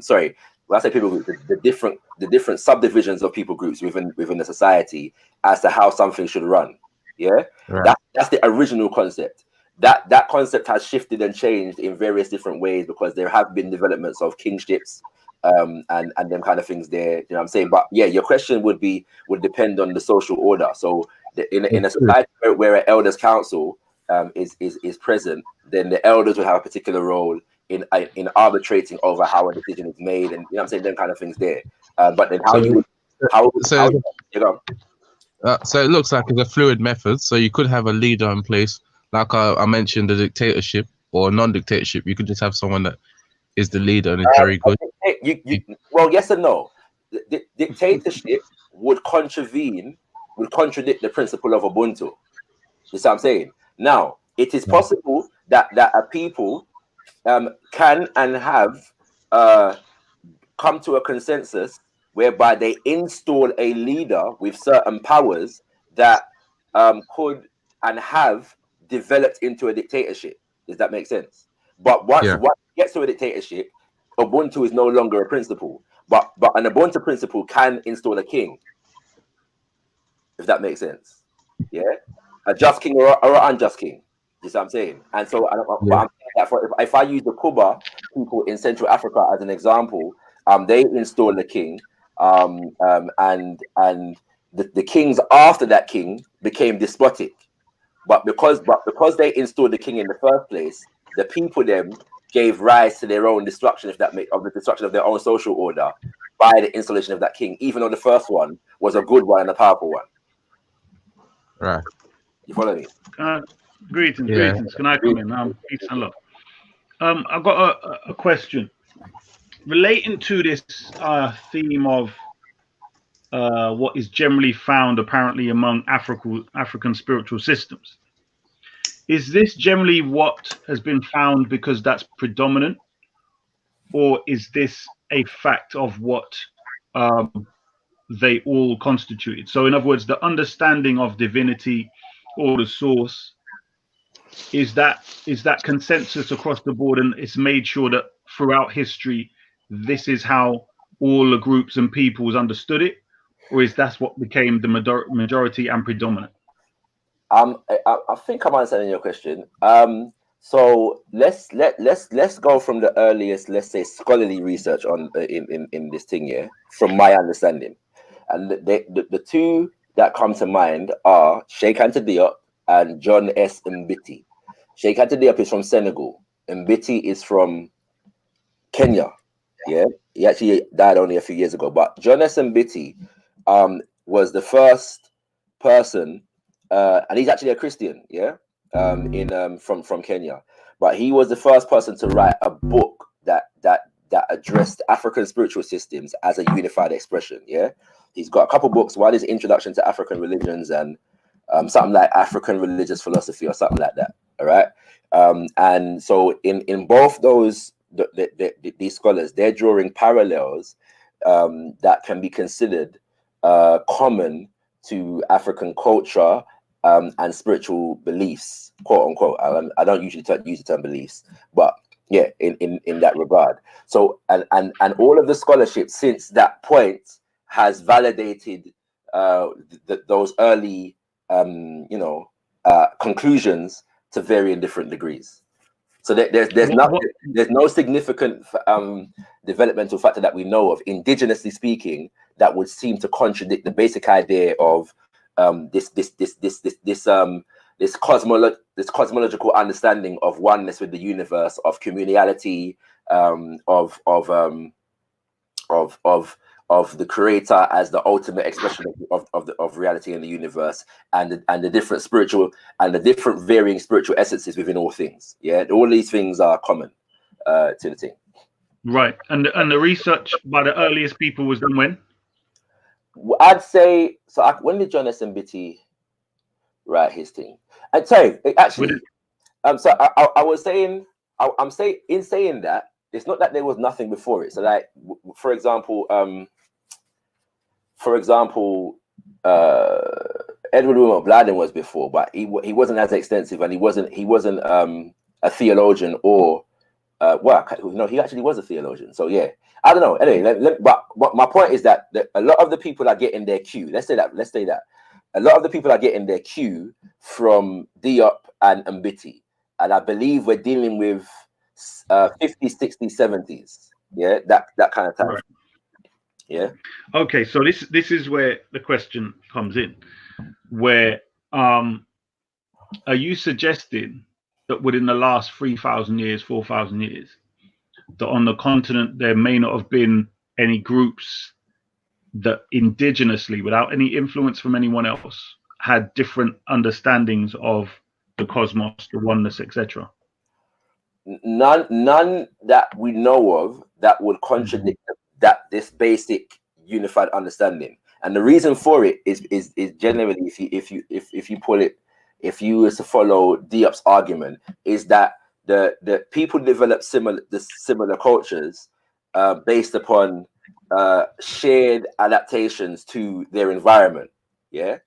Sorry, when I say people groups, the different subdivisions of people groups within the society as to how something should run. Yeah, right. That's the original concept. That concept has shifted and changed in various different ways because there have been developments of kingships and them kind of things there. You know what I'm saying? But yeah, your question would depend on the social order. So in a society where an elders council is present, then the elders will have a particular role in arbitrating over how a decision is made, and you know what I'm saying, them kind of things there. But then so it looks like it's a fluid method. So you could have a leader in place, like I mentioned, the dictatorship or non-dictatorship. You could just have someone that is the leader and is very good. Well, yes and no. The dictatorship would contradict the principle of Ubuntu. You see what I'm saying? Now, it is possible that a people can and have come to a consensus whereby they install a leader with certain powers that could and have developed into a dictatorship. Does that make sense? But once it gets to a dictatorship, Ubuntu is no longer a principle. But an Ubuntu principle can install a king, if that makes sense. Yeah, a just king or an unjust king. You see what I'm saying? And so, I'm saying that if I use the Kuba people in Central Africa as an example, they installed a king, and the kings after that king became despotic. But because they installed the king in the first place, the people then gave rise to their own destruction, of the destruction of their own social order by the installation of that king, even though the first one was a good one and a powerful one. Right. You follow me? Greetings. Can I come in? Peace and love. I've got a question relating to this theme of what is generally found apparently among African spiritual systems. Is this generally what has been found because that's predominant, or is this a fact of what they all constituted? So in other words, the understanding of divinity or the source, is that consensus across the board, and it's made sure that throughout history this is how all the groups and peoples understood it, or is that what became the majority and predominant? I think I'm understanding your question. So let's go from the earliest, let's say, scholarly research on in this thing here, from my understanding, and the two that come to mind are Sheikh Anta Diop and John S. Mbiti. Sheikh Anta Diop is from Senegal. Mbiti is from Kenya. Yeah, he actually died only a few years ago. But John S. Mbiti was the first person, and he's actually a Christian. Yeah, from Kenya, but he was the first person to write a book that addressed African spiritual systems as a unified expression. Yeah, he's got a couple books. One is Introduction to African Religions, and something like African Religious Philosophy or something like that. All right, and so in both those, these scholars, they're drawing parallels that can be considered common to African culture and spiritual beliefs, quote unquote. I don't usually use the term beliefs, but yeah, in that regard. So and all of the scholarship since that point has validated those early conclusions to varying different degrees. So there's no significant developmental factor that we know of, indigenously speaking, that would seem to contradict the basic idea of this cosmological understanding of oneness with the universe, of communality, of the creator as the ultimate expression of reality in the universe, and the different spiritual and the different varying spiritual essences within all things. Yeah, all these things are common to the thing. Right, and the research by the earliest people was done when? I'd say so. When did John S. Mbiti write his thing? I'd say actually. So I was saying, I'm saying that it's not that there was nothing before it. So like, for example, Edward Wilmot Bladden was before, but he wasn't as extensive, and he wasn't a theologian or he actually was a theologian. So yeah, I don't know. Anyway, but my point is that a lot of the people are getting their cue. Let's say that a lot of the people are getting their cue from Diop and Mbiti, and I believe we're dealing with 50s, 60s, 70s. Yeah, that kind of time. Right. Yeah. Okay, so this is where the question comes in, where are you suggesting that within the last 3,000 years, 4,000 years, that on the continent there may not have been any groups that indigenously, without any influence from anyone else, had different understandings of the cosmos, the oneness, etc.? None that we know of that would contradict this basic unified understanding. And the reason for it is generally, if you pull it, if you were to follow Diop's argument, is that the people develop similar cultures based upon shared adaptations to their environment. Yeah.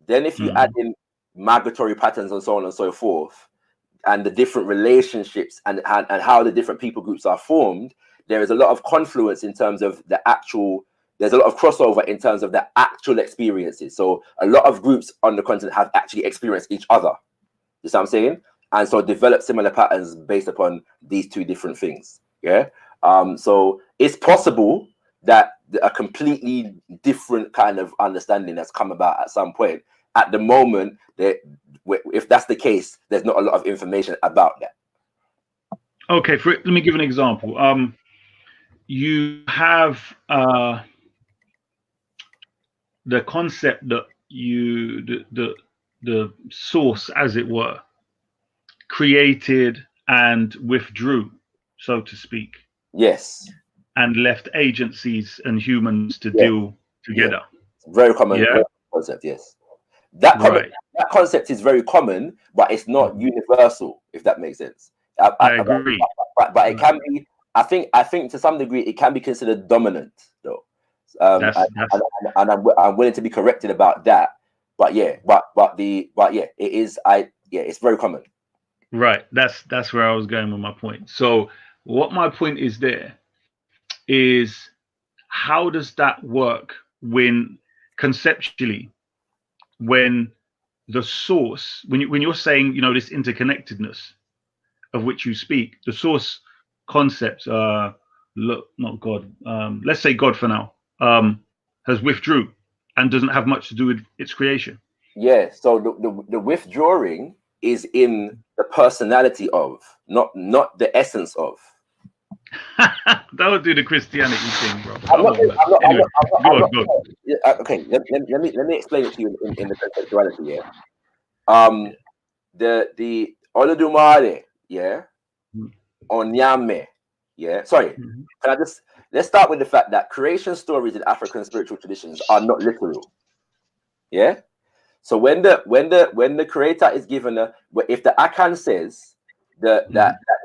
Then if you add in migratory patterns and so on and so forth, and the different relationships and how the different people groups are formed, there is a lot of confluence in terms of there's a lot of crossover in terms of the actual experiences. So a lot of groups on the continent have actually experienced each other. You see what I'm saying? And so develop similar patterns based upon these two different things. Yeah. So it's possible that a completely different kind of understanding has come about at some point. At the moment, if that's the case, there's not a lot of information about that. Okay, let me give an example. You have the concept that the source, as it were, created and withdrew, so to speak. Yes. And left agencies and humans to deal together. Yeah. Very common concept, yes. That concept is very common, but it's not universal, if that makes sense. I agree. But it can be, I think to some degree, it can be considered dominant, though. And I'm willing to be corrected about that. But yeah, it is. It's very common. Right. That's where I was going with my point. So what my point is there is, how does that work when conceptually, when the source, when you're saying, this interconnectedness, of which you speak, the source concept, look, not God, let's say God for now, has withdrew and doesn't have much to do with its creation. Yeah, so the withdrawing is in the personality of, not the essence of. Don't do the Christianity thing, bro. Okay, let me explain it to you in the conceptuality. The Olodumare, Onyame, sorry. Let's start with the fact that creation stories in African spiritual traditions are not literal. Yeah. So when the creator is given if the Akan says that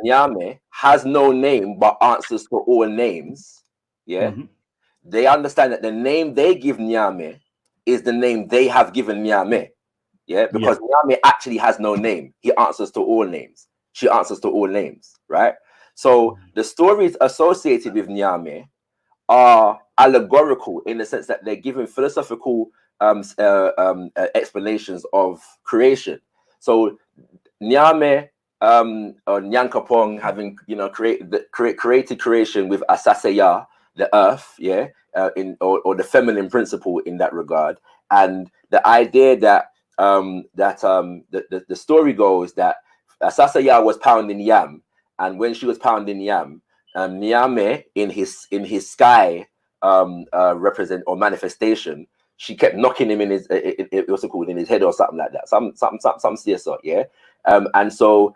Nyame has no name but answers to all names, they understand that the name they give Nyame is the name they have given Nyame. Because Nyame actually has no name. He answers to all names. She answers to all names, right? So the stories associated with Nyame are allegorical in the sense that they're given philosophical explanations of creation. So Nyame or Nyankopong having created creation with Asaseya, the earth, or the feminine principle in that regard, and the idea that the story goes that Asaseya was pounding yam, and when she was pounding yam, Nyame in his sky represent or manifestation, she kept knocking him in his what's it called, in his head or something like that, some CSO, and so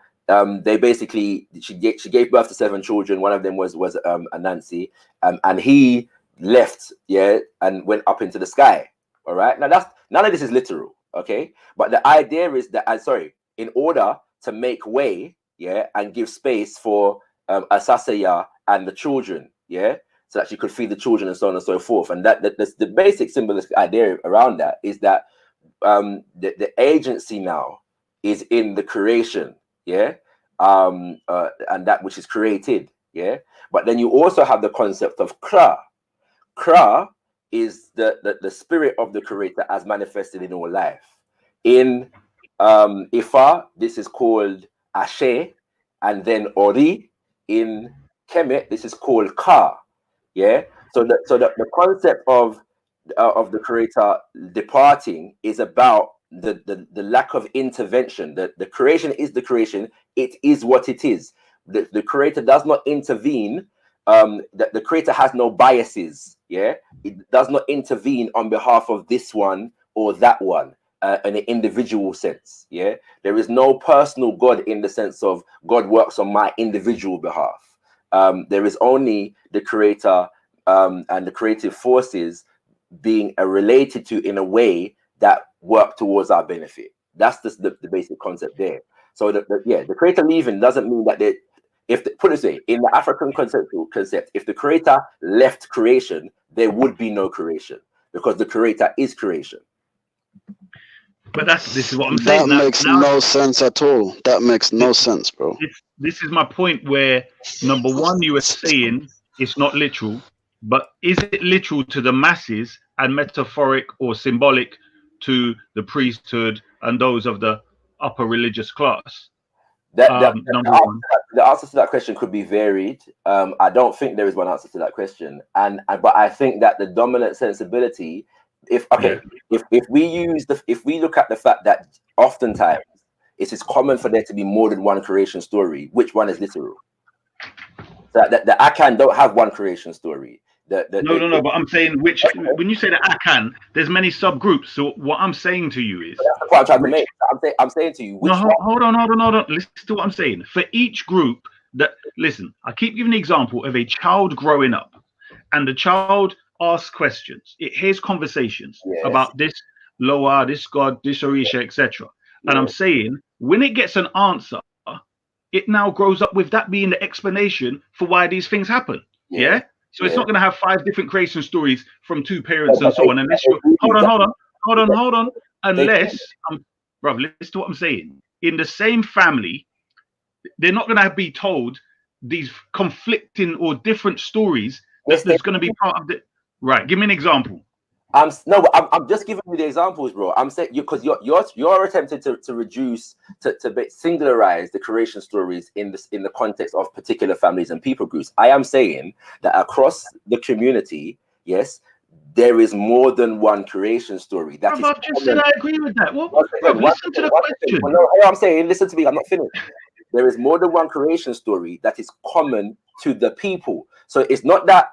they basically she gave birth to 7 children. One of them was Anansi, and he left and went up into the sky. All right, now that's none of this is literal, okay, but the idea is that in order to make way and give space for Asaseya and the children, so that she could feed the children and so on and so forth. And that the basic symbolistic idea around that is that the agency now is in the creation, and that which is created, But then you also have the concept of Kra. Kra is the spirit of the creator as manifested in all life. In Ifa, this is called Ashe, and then Ori. In Kemet, this is called Ka. So the concept of the creator departing is about the lack of intervention. The creation is the creation. It is what it is. The creator does not intervene. The creator has no biases. It does not intervene on behalf of this one or that one in an individual sense. There is no personal God in the sense of God works on my individual behalf. There is only the creator and the creative forces being related to in a way that work towards our benefit. That's the basic concept there. So the creator leaving doesn't mean that put it this way, in the African concept, if the creator left creation, there would be no creation because the creator is creation. But this is what I'm saying. That makes no sense at all. That makes no sense, bro. This is my point where, number one, you were saying it's not literal, but is it literal to the masses and metaphoric or symbolic to the priesthood and those of the upper religious class? The answer to that question could be varied. I don't think there is one answer to that question, but I think that the dominant sensibility, if we look at the fact that oftentimes it is common for there to be more than one creation story, which one is literal? So that the Akan don't have one creation story. No. But I'm saying when you say the Akan, there's many subgroups. So what I'm saying to you is, that's the point I'm trying to make. I'm saying to you, hold on. Listen to what I'm saying. For each group, listen, I keep giving the example of a child growing up, and the child asks questions. It hears conversations about this Loa, this God, this Orisha, etc. And I'm saying when it gets an answer, it now grows up with that being the explanation for why these things happen. So it's not going to have 5 different creation stories from 2 parents and so on. Unless you hold on. Unless, bro, listen to what I'm saying. In the same family, they're not going to be told these conflicting or different stories. That's going to be part of the. Right. Give me an example. I'm just giving you the examples, bro. I'm saying because you're attempting to reduce to singularize the creation stories in the context of particular families and people groups. I am saying that across the community, yes, there is more than one creation story. That is. I've just said I agree with that. Well, listen to the question. Well, no, I'm saying, listen to me. I'm not finished. There is more than one creation story that is common to the people. So it's not that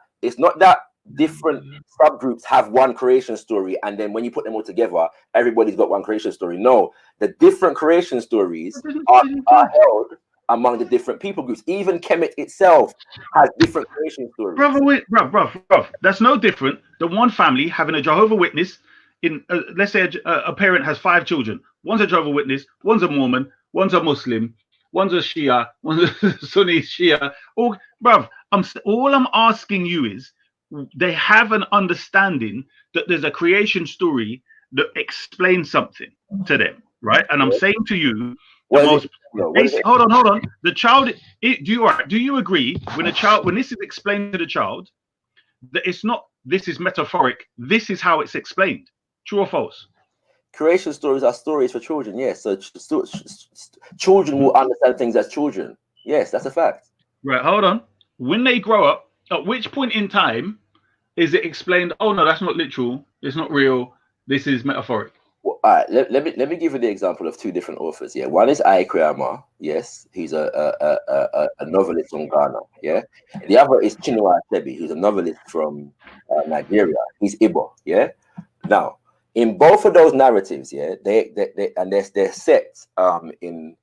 different subgroups have one creation story, and then when you put them all together, everybody's got one creation story. No, the different creation stories are held among the different people groups. Even Kemet itself has different creation stories. Bro, that's no different than one family having a Jehovah Witness. In let's say a parent has 5 children. One's a Jehovah Witness, one's a Mormon, one's a Muslim, one's a Shia, one's a Sunni Shia. All I'm asking you is, they have an understanding that there's a creation story that explains something to them, right? And I'm saying to you, hold on. The child, do you agree when this is explained to the child that it's not, this is metaphoric, this is how it's explained? True or false? Creation stories are stories for children, yes. So children will understand things as children. Yes, that's a fact. Right, hold on. When they grow up, at which point in time is it explained, oh no, that's not literal, it's not real, this is metaphoric? Well, all right, let me give you the example of 2 different authors. Yeah, one is Ayekriyama, yes, he's a novelist from Ghana. Yeah, the other is Chinua Achebe, who's a novelist from Nigeria. He's Igbo. Yeah, now in both of those narratives, yeah, they and they're set in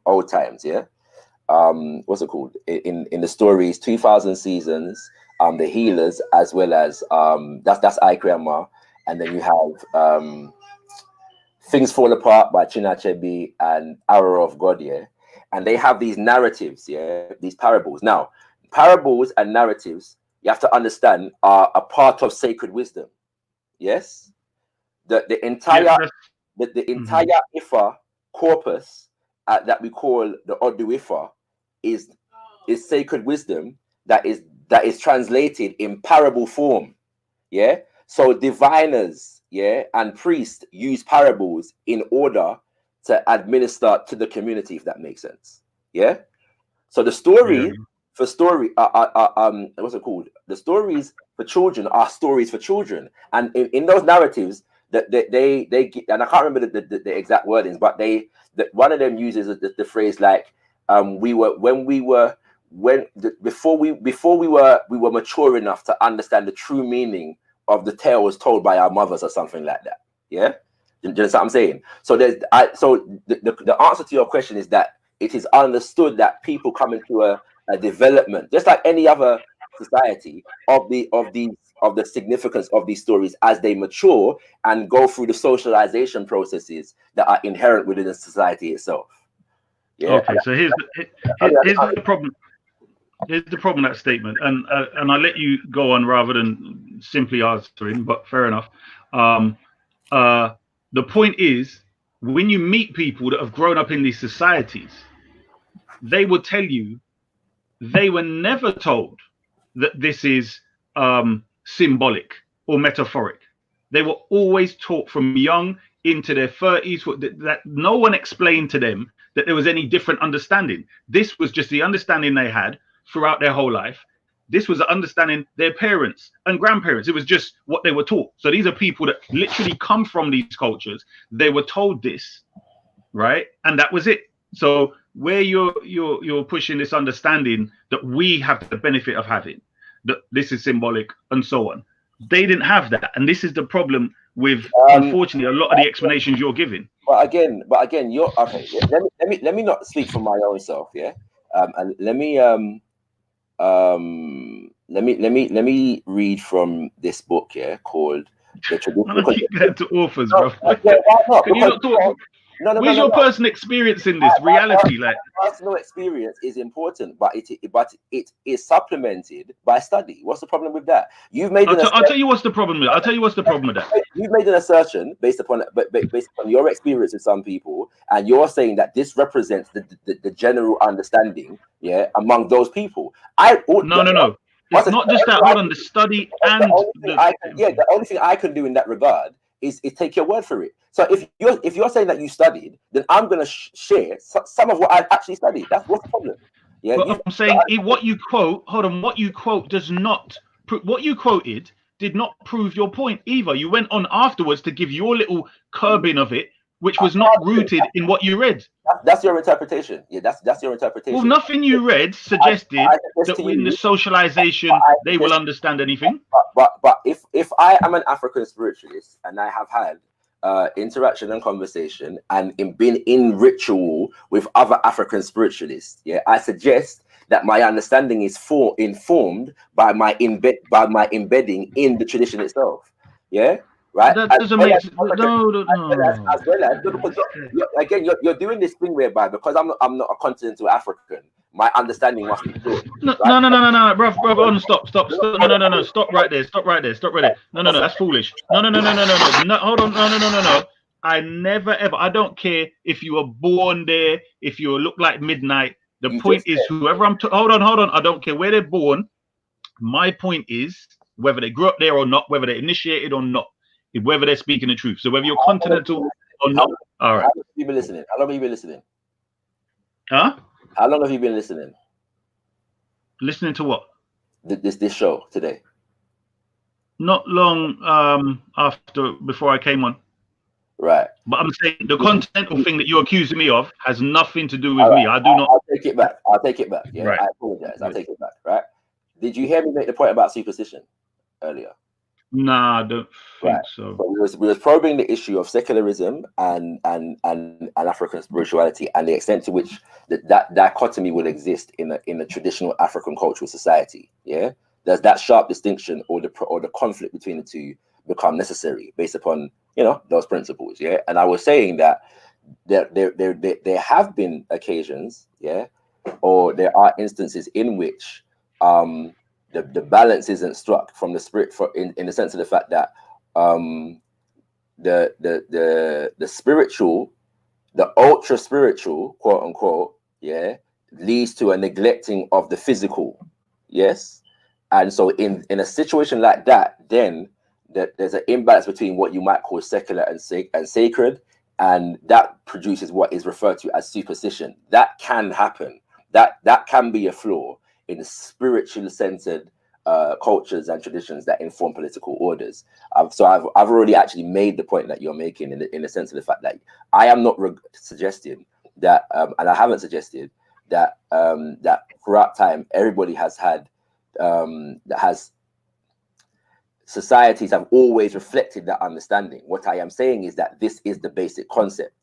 old times. Yeah, what's it called in the stories 2000 Seasons, the Healers, as well as that's Ayekriyama. And then you have Things Fall Apart by Chinua Achebe and Arrow of God, yeah? And they have these narratives, yeah? These parables. Now, parables and narratives, you have to understand, are a part of sacred wisdom. Yes? The entire Ifa corpus that we call the Odu Ifa is sacred wisdom that is translated in parable form. Yeah? So diviners, yeah, and priests use parables in order to administer to the community, if that makes sense. Yeah. So the stories what's it called? The stories for children are stories for children, and in those narratives that they and I can't remember the exact wordings, but one of them uses the phrase like before we were mature enough to understand the true meaning of the tales told by our mothers or something like that. Yeah, you understand what I'm saying? So the answer to your question is that it is understood that people come into a development, just like any other society, of the significance of these stories as they mature and go through the socialization processes that are inherent within the society itself. Yeah. Okay, so here's the problem. Here's the problem with that statement, and I'll let you go on rather than simply answering, but fair enough. The point is, when you meet people that have grown up in these societies, they will tell you they were never told that this is symbolic or metaphoric. They were always taught from young into their 30s that no one explained to them that there was any different understanding. This was just the understanding they had throughout their whole life. This was understanding their parents and grandparents. It was just what they were taught. So these are people that literally come from these cultures. They were told this, right? And that was it. So where you're pushing this understanding that we have the benefit of having, that this is symbolic and so on, they didn't have that, and this is the problem with unfortunately a lot of the explanations you're giving. But again, you're okay. Let me not speak for my own self, yeah. And let me read from this book, yeah, called The Traditional. I keep getting to authors, bro. Can you not talk? Where's your personal experience in this reality? Like, personal experience is important, but it is supplemented by study. What's the problem with that? You've made. I'll tell you what's the problem with it. I'll tell you what's the problem with that. You've made an assertion based upon your experience with some people, and you're saying that this represents the general understanding, yeah, among those people. No. it's not just that. Hold on, the study and the only thing I can do in that regard is take your word for it. So if you're saying that you studied, then I'm going to share some of what I've actually studied. That's what's the problem. Yeah, but I'm saying what you quote. Hold on, what you quote does not. What you quoted did not prove your point either. You went on afterwards to give your little curbing of it, which was not rooted in what you read. That's your interpretation. Yeah, that's your interpretation. Well, nothing you read suggested that in the socialization they will understand anything. But if I am an African spiritualist and I have had interaction and conversation and been in ritual with other African spiritualists, yeah, I suggest that my understanding is informed by my embedding in the tradition itself. Yeah. Right. That doesn't make sense. No. As well as because you're doing this thing whereby because I'm not a continental African, my understanding must be good. No, bro, stop. No, stop right there. No, that's foolish. No. Hold on, no. I never ever. I don't care if you were born there, if you look like midnight. The point is, whoever hold on. I don't care where they're born. My point is whether they grew up there or not, whether they're initiated or not, whether they're speaking the truth. So whether you're continental or not. All right. How long have you been listening? Huh? How long have you been listening? Listening to what? This show today. Not long before I came on. Right. But I'm saying the continental thing that you're accusing me of has nothing to do with me. I do not. I'll take it back. Yeah, right. I apologize. I'll take it back. Right. Did you hear me make the point about superstition earlier? Nah, I don't think so. But we was probing the issue of secularism and African spirituality and the extent to which that dichotomy will exist in a traditional African cultural society. Yeah, does that sharp distinction or the conflict between the two become necessary based upon those principles? Yeah, and I was saying that there have been occasions, yeah, or there are instances in which the balance isn't struck from the spirit in the sense of the fact that the spiritual, the ultra spiritual, quote unquote, yeah, leads to a neglecting of the physical. Yes. And so in a situation like that, then there's an imbalance between what you might call secular and sacred, and that produces what is referred to as superstition. That can happen. That can be a flaw in the spiritually centered cultures and traditions that inform political orders. So I've already actually made the point that you're making in the sense of the fact that I am not suggesting that, and I haven't suggested that that throughout time everybody has had societies have always reflected that understanding. What I am saying is that this is the basic concept.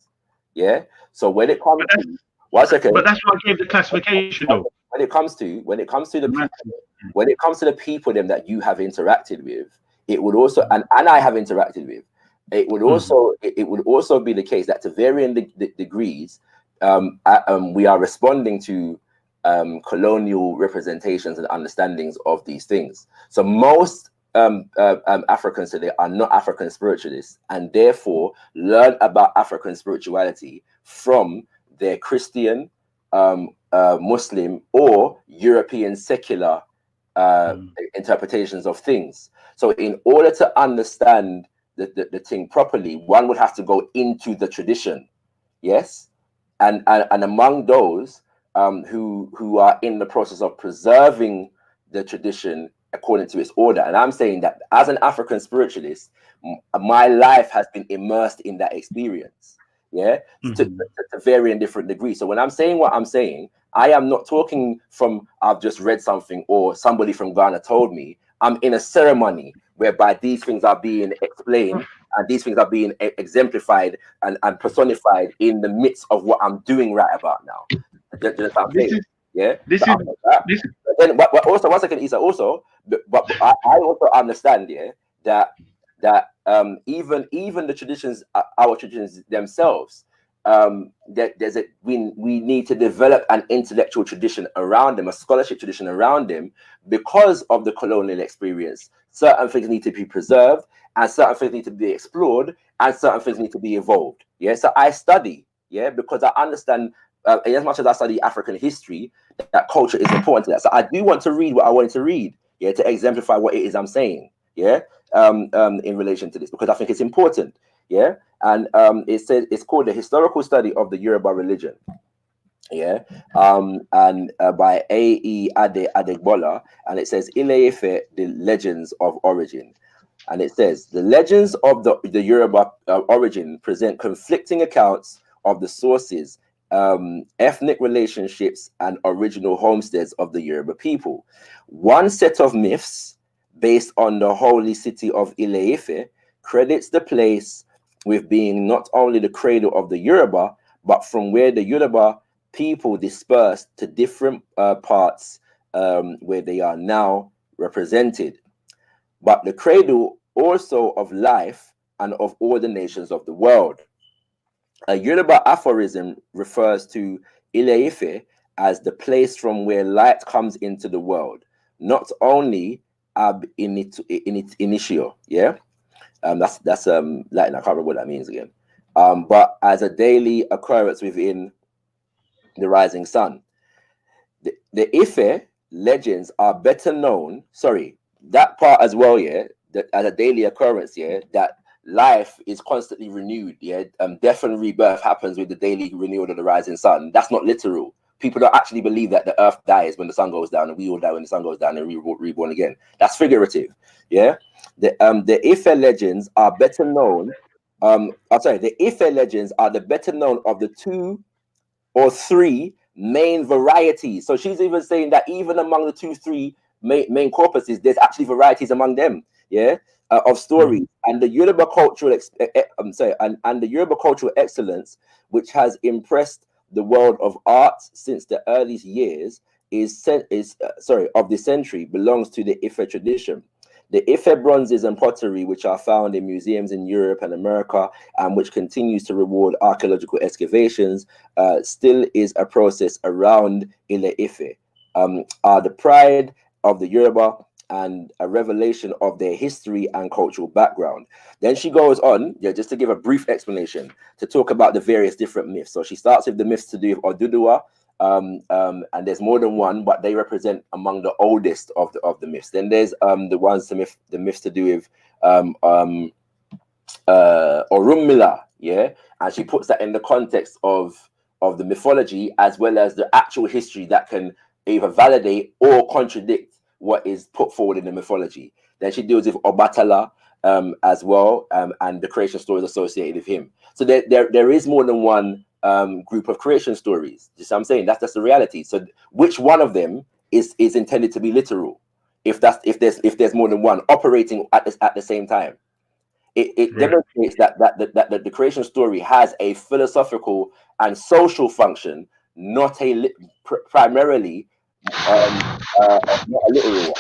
Yeah. So when it comes to 1 second. But that's why I gave the classification though. When it comes to the people them that you have interacted with, it would also and I have interacted with, it would also be the case that to varying degrees, we are responding to colonial representations and understandings of these things. So most Africans today are not African spiritualists, and therefore learn about African spirituality from their Christian, Muslim, or European secular interpretations of things. So in order to understand the thing properly, one would have to go into the tradition. Yes. And among those who are in the process of preserving the tradition according to its order. And I'm saying that as an African spiritualist, my life has been immersed in that experience. Yeah, to varying different degrees. So when I'm saying what I'm saying, I am not talking from I've just read something or somebody from Ghana told me. I'm in a ceremony whereby these things are being explained and these things are being exemplified and personified in the midst of what I'm doing right about now. Then also 1 second, Isa, also, but I also understand, yeah, that even the traditions, our traditions themselves, that we need to develop an intellectual tradition around them, a scholarship tradition around them, because of the colonial experience. Certain things need to be preserved, and certain things need to be explored, and certain things need to be evolved. Yeah, so I study, yeah, because I understand. As much as I study African history, that culture is important to that. So I do want to read what I wanted to read. yeah, to exemplify what it is I'm saying, yeah, in relation to this, because I think it's important, yeah. And it says it's called the Historical Study of the Yoruba Religion, yeah, and by A.E. Adegbola, and it says Ile-Ife, the Legends of Origin. And it says the legends of the Yoruba origin present conflicting accounts of the sources, ethnic relationships, and original homesteads of the Yoruba people. One set of myths, based on the holy city of Ile-Ife, credits the place with being not only the cradle of the Yoruba, but from where the Yoruba people dispersed to different parts where they are now represented, but the cradle also of life and of all the nations of the world. A Yoruba aphorism refers to Ile-Ife as the place from where light comes into the world, not only ab initio, yeah? That's Latin, I can't remember what that means again. But as a daily occurrence within the rising sun. The Ife legends are better known, sorry, that part as well, yeah, that as a daily occurrence, yeah, that life is constantly renewed, yeah, death and rebirth happens with the daily renewal of the rising sun. That's not literal. People don't actually believe that the earth dies when the sun goes down and we all die when the sun goes down and reborn again. That's figurative, yeah. The Ife legends are better known. The Ife legends are the better known of the 2 or 3 main varieties. So she's even saying that even among the 2-3 main corpuses, there's actually varieties among them, yeah, of stories. And the Yoruba cultural and the Yoruba cultural excellence, which has impressed the world of art since the earliest years, of the century, belongs to the Ife tradition. The Ife bronzes and pottery, which are found in museums in Europe and America, and which continues to reward archaeological excavations, still is a process around Ile-Ife, are the pride of the Yoruba and a revelation of their history and cultural background. Then she goes on, yeah, just to give a brief explanation, to talk about the various different myths. So she starts with the myths to do with Oduduwa, and there's more than one, but they represent among the oldest of the myths. Then there's the myths to do with Orunmila, yeah, and she puts that in the context of the mythology as well as the actual history that can either validate or contradict what is put forward in the mythology. Then she deals with Obatala as well, and the creation stories associated with him. So there is more than one group of creation stories. Just I'm saying that's the reality. So which one of them is intended to be literal? If there's more than one operating at the same time, it right. Demonstrates that the creation story has a philosophical and social function, not a primarily not a literal one.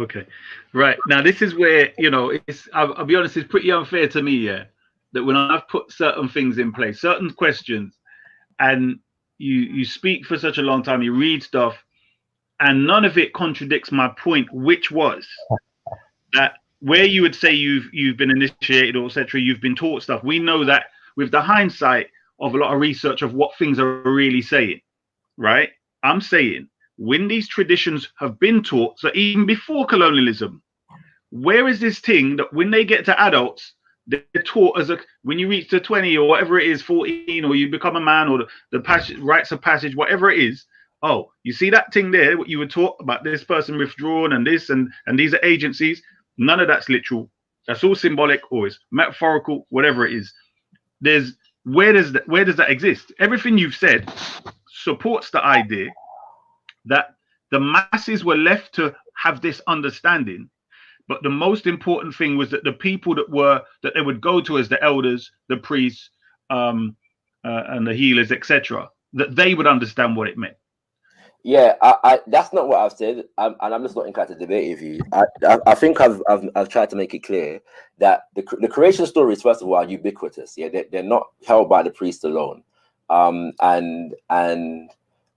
Okay, right now this is where I'll be honest, it's pretty unfair to me, yeah, that when I've put certain things in place, certain questions, and you speak for such a long time, you read stuff, and none of it contradicts my point, which was that where you would say you've been initiated or etc., you've been taught stuff. We know that with the hindsight of a lot of research of what things are really saying, right? I'm saying when these traditions have been taught, so even before colonialism, where is this thing that when they get to adults, they're taught as when you reach to 20 or whatever it is, 14, or you become a man, or the passage, rites of passage, whatever it is. Oh, you see that thing there, what you were taught about this person withdrawn and this and these are agencies. None of that's literal. That's all symbolic or it's metaphorical, whatever it is. Where does that exist? Everything you've said supports the idea that the masses were left to have this understanding. But the most important thing was that the people that they would go to as the elders, the priests, and the healers, etc., that they would understand what it meant. Yeah, I that's not what I've said, and I'm just not inclined to debate with you. I think I've tried to make it clear that the creation stories, first of all, are ubiquitous. Yeah, they're not held by the priest alone. What? What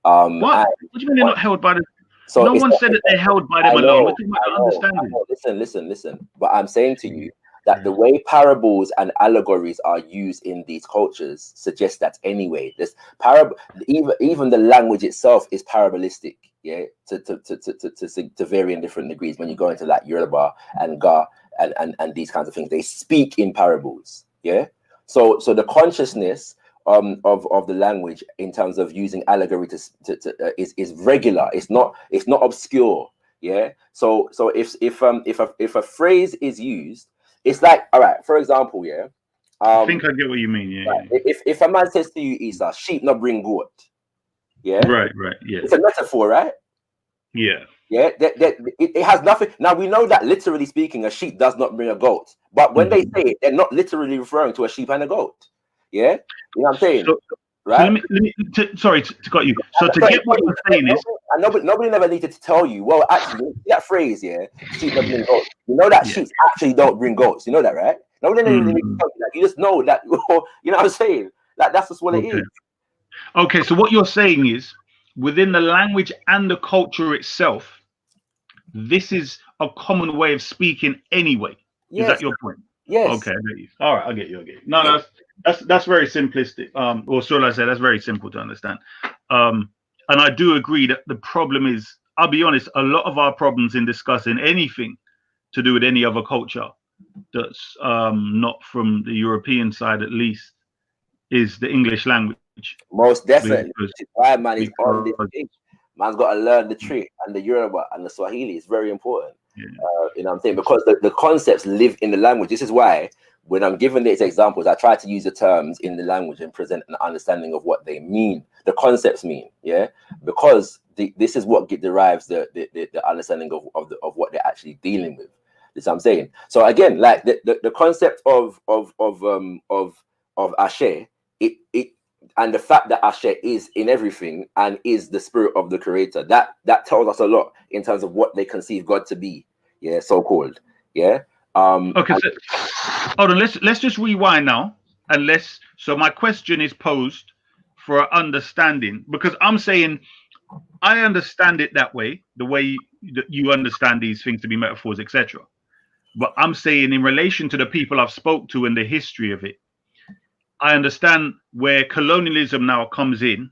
do you mean they're not held by the? So no one said that they're held by them alone. We're talking about understanding. Listen. But I'm saying to you that the way parables and allegories are used in these cultures suggests that anyway. This even the language itself is parabolistic. yeah, to varying different degrees. When you go into like Yoruba and Ga and these kinds of things, they speak in parables, yeah. So the consciousness of the language in terms of using allegory is regular. It's not obscure, yeah. So if a phrase is used, it's like, all right, for example, yeah. I think I get what you mean. Yeah. Right, if a man says to you, Isa, sheep not bring goat, yeah. Right. Yeah. It's a metaphor, right? Yeah. Yeah, it has nothing. Now we know that literally speaking, a sheep does not bring a goat. But when they say it, they're not literally referring to a sheep and a goat. Yeah, you know what I'm saying, so, right? So let me sorry to cut you. So to get what you're saying is, and nobody never needed to tell you. Well, actually, that phrase, yeah, sheep don't bring goats. You know that sheep actually don't bring goats. You know that, right? Nobody never needed to tell you that. You just know that. You know what I'm saying? Like that's just what it is. Okay, so what you're saying is, within the language and the culture itself, this is a common way of speaking anyway. Yes. Is that your point? Yes. Okay, I get you. All right, I get you. No, that's very simplistic. Or so I say that's very simple to understand. And I do agree that the problem is, I'll be honest, a lot of our problems in discussing anything to do with any other culture that's not from the European side, at least, is the English language. Most definitely. Why man is on this thing. Man's got to learn the trick, and the Yoruba and the Swahili is very important. Yeah. You know what I'm saying? Because the concepts live in the language. This is why when I'm giving these examples, I try to use the terms in the language and present an understanding of what they mean, the concepts mean, yeah? Because this is what derives the understanding of what they're actually dealing with. This is what I'm saying. So again, like the concept of Ashe, it and the fact that Ashe is in everything and is the spirit of the creator, that tells us a lot in terms of what they conceive God to be, yeah, so called, yeah. Okay, so hold on, let's just rewind now, and so my question is posed for understanding, because I'm saying I understand it that way, the way that you understand these things to be metaphors, etc. But I'm saying in relation to the people I've spoke to and the history of it, I understand where colonialism now comes in.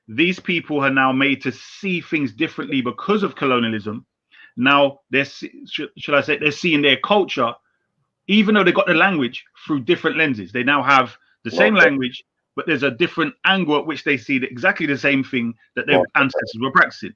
These people are now made to see things differently because of colonialism. Now should I say they're seeing their culture, even though they got the language, through different lenses. They now have the same language, but there's a different angle at which they see exactly the same thing that their ancestors were practicing.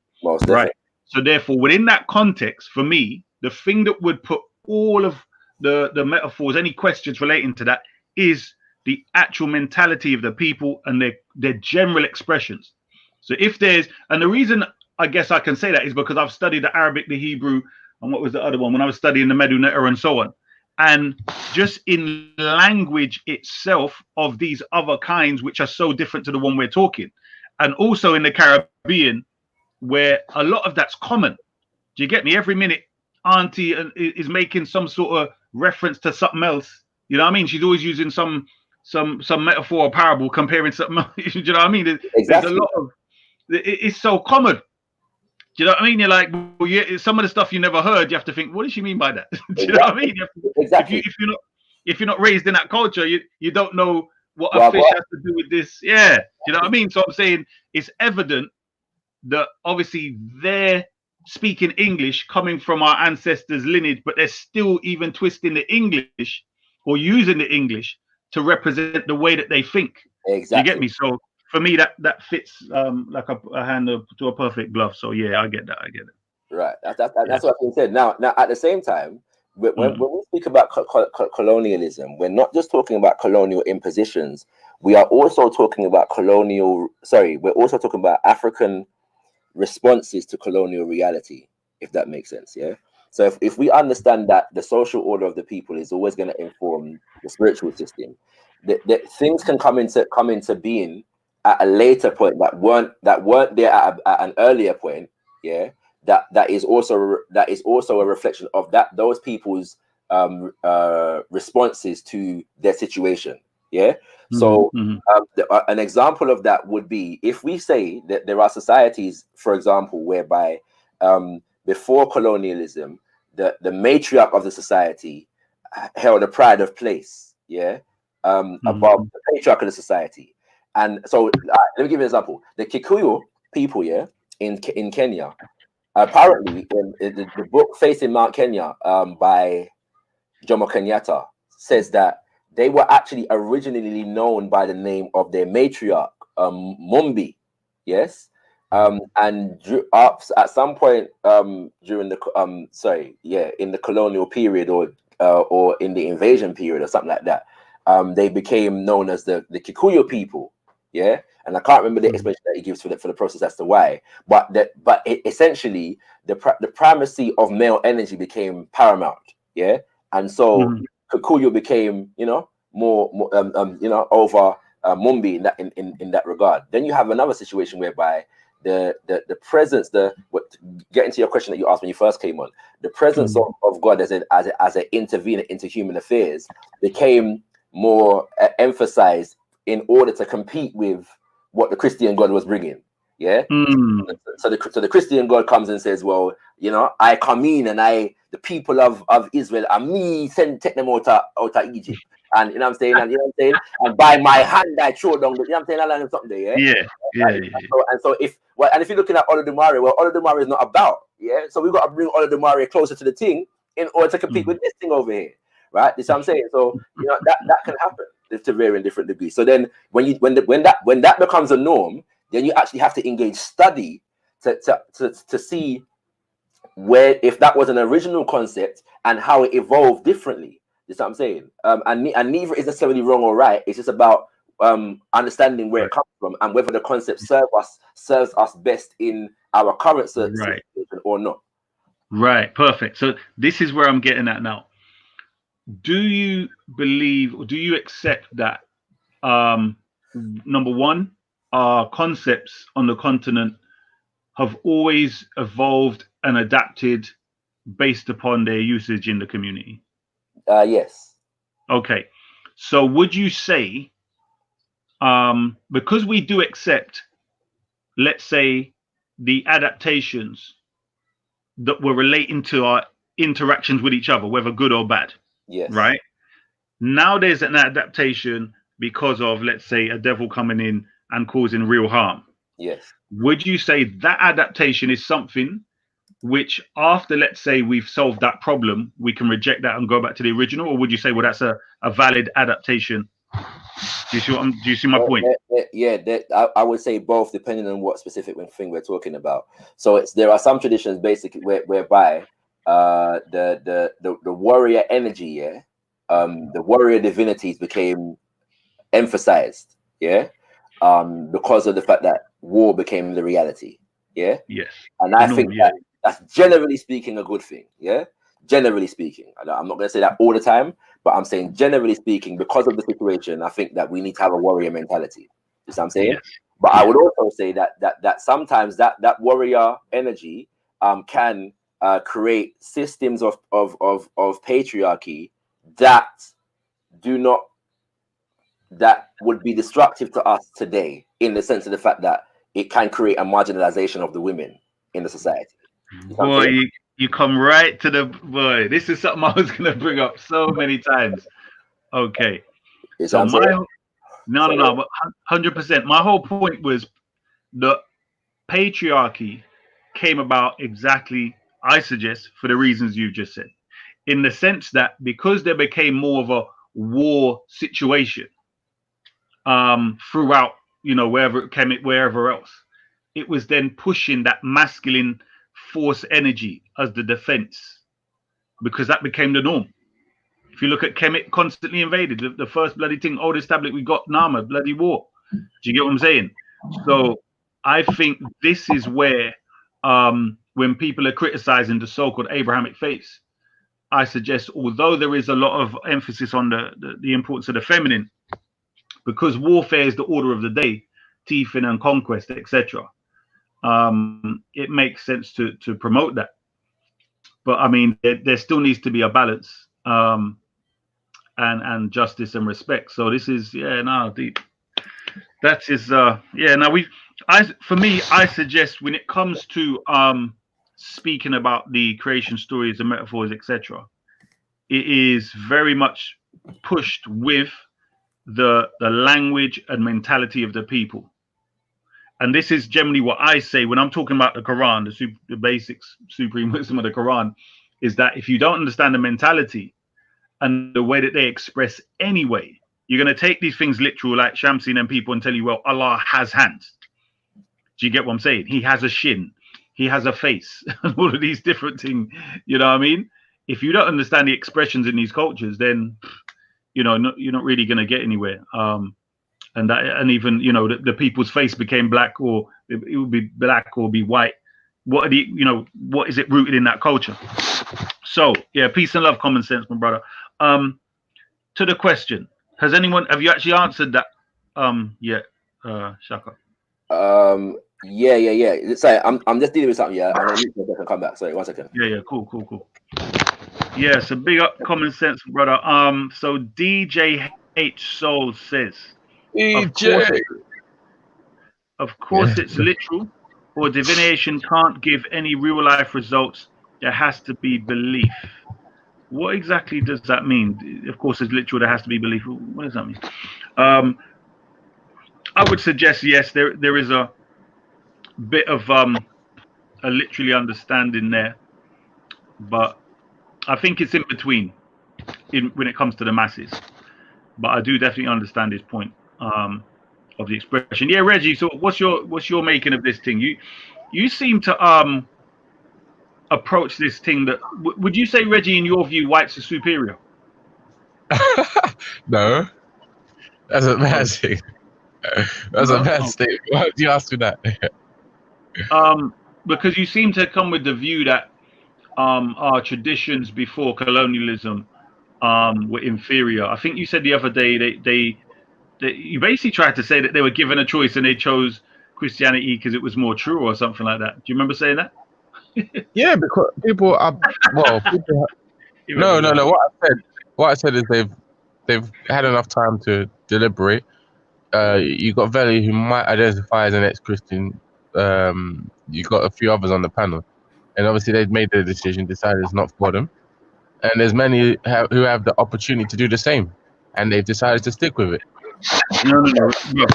Right. So therefore, within that context, for me, the thing that would put all of the metaphors, any questions relating to that, is the actual mentality of the people and their general expressions. So if there's, and the reason I guess I can say that is because I've studied the Arabic, the Hebrew, and what was the other one when I was studying the Medunetta and so on. And just in language itself of these other kinds, which are so different to the one we're talking, and also in the Caribbean, where a lot of that's common. Do you get me? Every minute, Auntie is making some sort of reference to something else. You know what I mean? She's always using some metaphor or parable comparing something else. Do you know what I mean? There's a lot of, it's so common. Do you know what I mean? You're like, well, yeah, some of the stuff you never heard, you have to think, what does she mean by that? Do you know what I mean? If you're not raised in that culture, you don't know what a fish has to do with this. Yeah. Do you know what I mean? So I'm saying it's evident that obviously they're speaking English coming from our ancestors' lineage, but they're still even twisting the English or using the English to represent the way that they think. Exactly. You get me? So for me, that fits like a hand to a perfect glove. So yeah, I get that. Right. That's what I said. Now at the same time, when we speak about colonialism, we're not just talking about colonial impositions. We are also talking about we're also talking about African responses to colonial reality, if that makes sense. Yeah. So if we understand that the social order of the people is always going to inform the spiritual system, that things can come into being at a later point that weren't there at an earlier point. Yeah. That is also a reflection of those people's responses to their situation. Yeah. So an example of that would be if we say that there are societies, for example, whereby before colonialism, the matriarch of the society held a pride of place, yeah, above the patriarch of the society. And so let me give you an example. The Kikuyu people, yeah, in Kenya. Apparently, the book Facing Mount Kenya by Jomo Kenyatta says that they were actually originally known by the name of their matriarch, Mumbi. Yes. And at some point during the in the colonial period or in the invasion period or something like that, they became known as the Kikuyu people. Yeah, and I can't remember the explanation that he gives for the process as to why, but essentially the primacy of male energy became paramount. Yeah, and so Kikuyu became more over Mumbi in that regard. Then you have another situation whereby the presence, getting to your question that you asked when you first came on, the presence of God as an intervener into human affairs became more emphasized in order to compete with what the Christian God was bringing. Yeah. So the Christian God comes and says, well, I come in and the people of Israel and me take them out of Egypt. And you know what I'm saying? And by my hand I throw down I'm saying? I learned something there, yeah? And so if you're looking at Olodumare, well, Olodumare is not about, yeah. So we've got to bring Olodumare closer to the thing in order to compete with this thing over here. Right? That's what I'm saying. So that can happen to varying different degrees. So then when that becomes a norm, then you actually have to engage study to see where, if that was an original concept and how it evolved differently. That's what I'm saying. And neither is necessarily wrong or right. It's just about understanding where it comes from and whether the concept serves us best in our current situation or not. Right. Perfect. So this is where I'm getting at now. Do you believe, or do you accept that number one, our concepts on the continent have always evolved and adapted based upon their usage in the community? Yes. Okay. So would you say, because we do accept, let's say, the adaptations that were relating to our interactions with each other, whether good or bad, yes, right? Now there's an adaptation because of, let's say, a devil coming in and causing real harm. Yes. Would you say that adaptation is something which, after, let's say, we've solved that problem, we can reject that and go back to the original? Or would you say, well, that's a valid adaptation? Do you see my point? I would say both, depending on what specific thing we're talking about. So there are some traditions basically whereby the warrior energy, the warrior divinities became emphasized, because of the fact that war became the reality, Yes. And I think that's generally speaking a good thing, generally speaking. I'm not going to say that all the time, but I'm saying generally speaking, because of the situation, I think that we need to have a warrior mentality. You know what I'm saying? Yes. But I would also say that sometimes that warrior energy can create systems of patriarchy that would be destructive to us today, in the sense of the fact that it can create a marginalization of the women in the society. Boy, you come right to the boy. This is something I was going to bring up so many times. Okay. So but 100%. My whole point was the patriarchy came about exactly, I suggest, for the reasons you just said, in the sense that because there became more of a war situation throughout, wherever else, it was then pushing that masculine force energy as the defense, because that became the norm. If you look at Kemet constantly invaded, the first bloody thing, oldest tablet we got, Nama, bloody war. Do you get what I'm saying? So I think this is where, when people are criticizing the so-called Abrahamic faiths, I suggest, although there is a lot of emphasis on the importance of the feminine, because warfare is the order of the day, thieving and conquest, etc., it makes sense to promote that. But I mean, there still needs to be a balance, and justice and respect. So this is that is for me, I suggest, when it comes to speaking about the creation stories and metaphors, etc., it is very much pushed with the language and mentality of the people. and this is generally what I say when I'm talking about the Quran, the basics, supreme wisdom of the Quran, is that if you don't understand the mentality and the way that they express anyway, you're going to take these things literal, like Shamsi and people, and tell you, well, Allah has hands. Do you get what I'm saying? He has a shin, he has a face, and all of these different things. You know what I mean? If you don't understand the expressions in these cultures, then you're not really going to get anywhere. And even the people's face became black, or it would be black or be white. What is it rooted in that culture? So yeah, peace and love, common sense, my brother. To the question, have you actually answered that yet, Shaka? Yeah. Sorry, I'm just dealing with something. Yeah, and then you can come back. Sorry, 1 second. Yeah, cool. Yeah, so big up common sense, brother. So DJ H Soul says, of course it's literal, or divination can't give any real life results. There has to be belief. What exactly does that mean? Of course it's literal, there has to be belief. What does that mean? I would suggest yes, there is a bit of a literally understanding there, but I think it's in between when it comes to the masses. But I do definitely understand his point of the expression. Yeah, Reggie. So what's your making of this thing? You seem to approach this thing that would you say, Reggie, in your view, whites are superior? No, that's a bad thing. That's a bad statement. Why do you ask me that? Because you seem to come with the view that our traditions before colonialism were inferior. I think you said the other day you basically tried to say that they were given a choice and they chose Christianity because it was more true or something like that. Do you remember saying that? Yeah, because people are no. What I said is they've had enough time to deliberate. You got Veli, who might identify as an ex-Christian. You got a few others on the panel, and obviously they've made their decision, decided it's not for them. And there's many who have the opportunity to do the same, and they've decided to stick with it. No,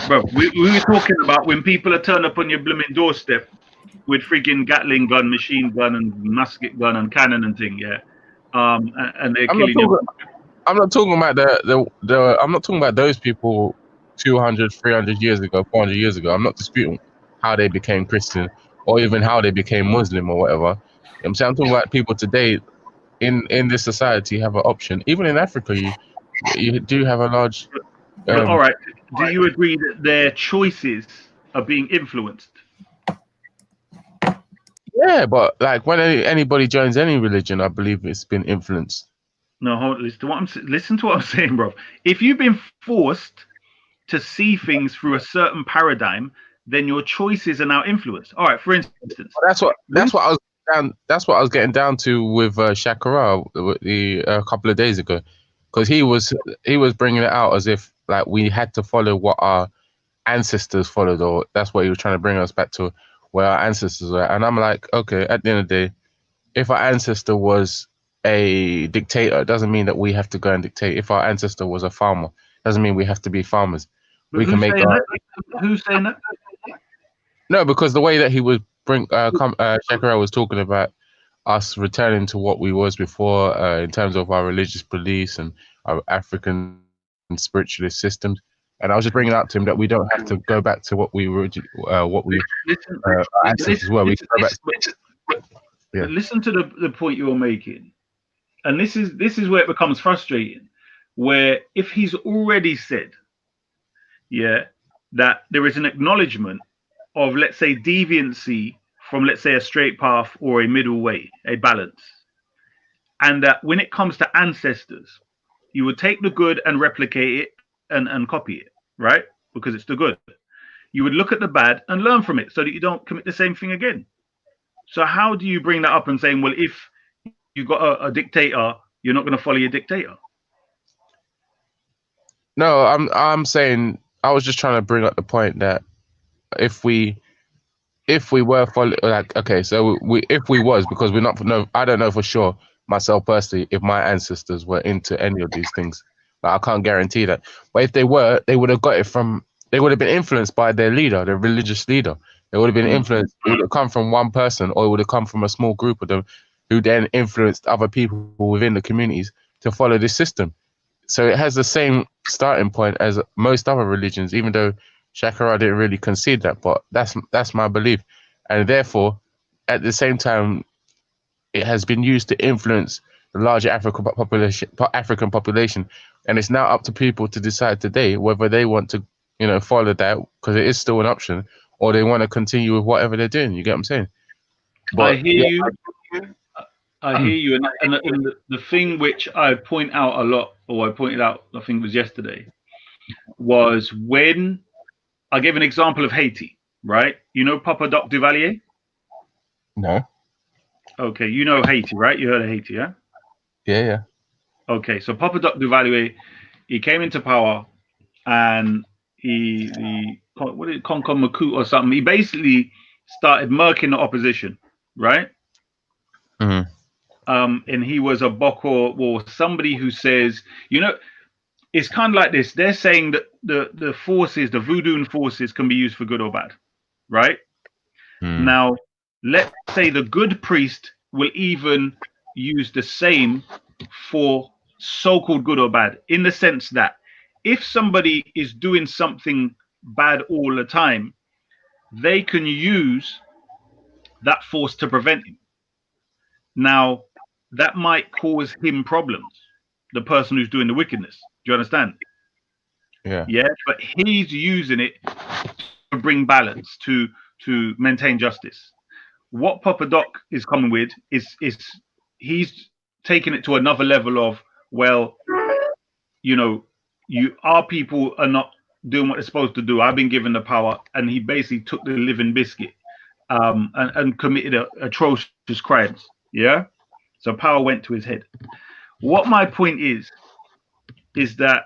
bro. We were talking about when people are turned up on your blooming doorstep with freaking Gatling gun, machine gun, and musket gun and cannon and thing, yeah. And they're killing you. I'm not talking about I'm not talking about those people 200, 300 years ago, 400 years ago. I'm not disputing how they became Christian or even how they became Muslim or whatever. I'm talking about people today in this society have an option. Even in Africa, you do have a large. All right. Do you agree that their choices are being influenced? Yeah, but like when anybody joins any religion, I believe it's been influenced. No, listen to what I'm saying, bro. If you've been forced to see things through a certain paradigm, then your choices are now influenced. All right, for instance, that's what I was getting down to with Shakara a couple of days ago, because he was bringing it out as if like we had to follow what our ancestors followed, or that's what he was trying to bring us back to where our ancestors were. And I'm like, okay, at the end of the day, if our ancestor was a dictator, it doesn't mean that we have to go and dictate. If our ancestor was a farmer, it doesn't mean we have to be farmers. We can make who's saying that? No, because the way that he would bring Shakira was talking about us returning to what we was before in terms of our religious beliefs and our African spiritualist systems. And I was just bringing up to him that we don't have to go back to what we were, ancestors were. We can go back. Yeah. Listen to the point you're making, and this is where it becomes frustrating. Where if he's already said, that there is an acknowledgement of, let's say, deviancy from, let's say, a straight path or a middle way, a balance, and that when it comes to ancestors, you would take the good and replicate it and copy it, right? Because it's the good. You would look at the bad and learn from it so that you don't commit the same thing again. So how do you bring that up and saying, well, if you got a dictator, you're not going to follow your dictator? No, I'm saying I was just trying to bring up the point that if we were following, like, okay, so if we was, because we're not, no, I don't know for sure myself personally if my ancestors were into any of these things. Like, I can't guarantee that, but if they were, they would have got it from they would have been influenced by their leader, their religious leader. They would have been influenced. It would have come from one person, or it would have come from a small group of them, who then influenced other people within the communities to follow this system. So it has the same starting point as most other religions, even though Shakara didn't really concede that. But that's my belief, and therefore, at the same time, it has been used to influence the larger African population, and it's now up to people to decide today whether they want to, follow that, because it is still an option, or they want to continue with whatever they're doing. You get what I'm saying? But I hear you. I hear you, and the thing which I point out a lot, or I pointed out, I think it was yesterday, was when I gave an example of Haiti, right? You know Papa Doc Duvalier? No. Okay, you know Haiti, right? You heard of Haiti, yeah? Yeah. Okay, so Papa Doc Duvalier, he came into power, and he what did Concom Makut or something? He basically started murking the opposition, right? Mm-hmm. And he was a Boko or somebody who says, it's kind of like this. They're saying that the forces, the voodoo forces, can be used for good or bad, right? Now, let's say the good priest will even use the same for so-called good or bad, in the sense that if somebody is doing something bad all the time, they can use that force to prevent him. Now, that might cause him problems, the person who's doing the wickedness. Do you understand? Yeah. Yeah, but he's using it to bring balance, to maintain justice. What Papa Doc is coming with is he's taking it to another level of, well, our people are not doing what they're supposed to do. I've been given the power, and he basically took the living biscuit, and committed atrocious crimes. Yeah, so power went to his head. What my point is that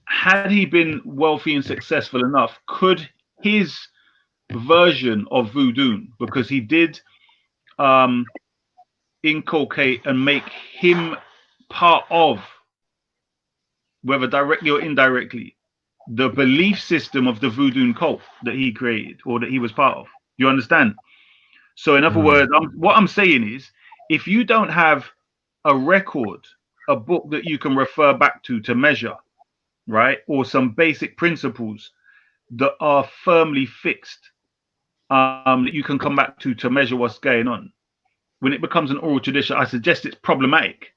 had he been wealthy and successful enough, could his version of voodoo, because he did inculcate and make him part of, whether directly or indirectly, the belief system of the voodoo cult that he created or that he was part of. You understand? So in other words, what I'm saying is, if you don't have a record, a book that you can refer back to measure, right, or some basic principles that are firmly fixed, that you can come back to measure what's going on, when it becomes an oral tradition, I suggest it's problematic.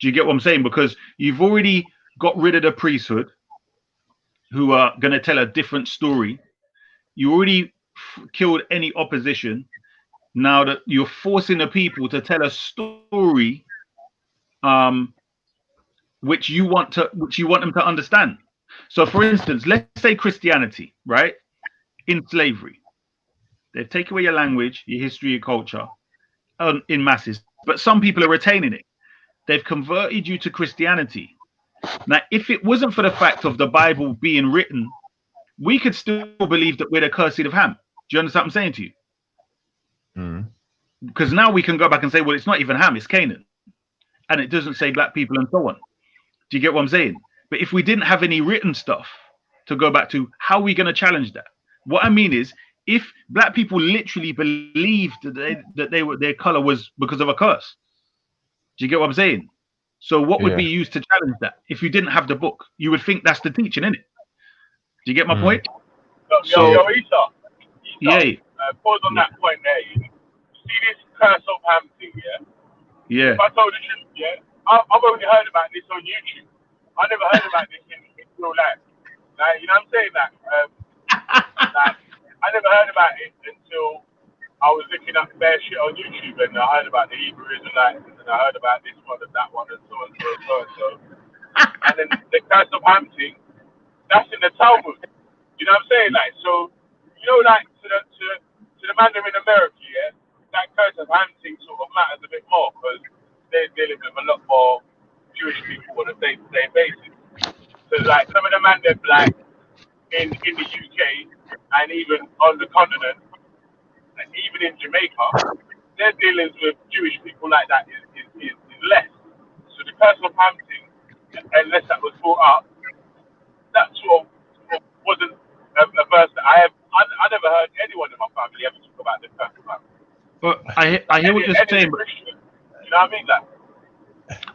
Do you get what I'm saying? Because you've already got rid of the priesthood, who are going to tell a different story. You already killed any opposition. Now that you're forcing the people to tell a story, which you want them to understand. So, for instance, let's say Christianity, right? In slavery, they've taken away your language, your history, your culture, in masses. But some people are retaining it. They've converted you to Christianity. Now, if it wasn't for the fact of the Bible being written, we could still believe that we're the cursed seed of Ham. Do you understand what I'm saying to you? Because now we can go back and say, well, it's not even Ham, it's Canaan. And it doesn't say black people and so on. Do you get what I'm saying? But if we didn't have any written stuff to go back to, how are we going to challenge that? What I mean is, if black people literally believed that their color was because of a curse, do you get what I'm saying? So what would be used to challenge that? If you didn't have the book, you would think that's the teaching, innit? Do you get my point? Yo, Issa. Yeah. Pause on that point there. You see this curse of Ham thing, yeah? Yeah. If I told the truth, yeah, I've only heard about this on YouTube. I never heard about this in real life. Like, you know what I'm saying? Like, I never heard about it until I was looking up bare shit on YouTube, and I heard about the Hebrew Israelites, and then I heard about this one and that one, and so on and so on and so on. So, and then the curse of Ham thing, that's in the Talmud. You know what I'm saying? Like, so, like to the man in America, yeah, that curse of Ham thing sort of matters a bit more, because they're dealing with a lot more Jewish people on a day-to-day basis. So, like, some of the man they're black in the UK and even on the continent, and even in Jamaica, their dealings with Jewish people like that is less. So the curse of Ham thing, unless that was brought up, that sort of wasn't a verse that I never heard anyone in my family ever talk about this curse of Ham. But I hear what you're saying, but Christian, you know what I mean? Like,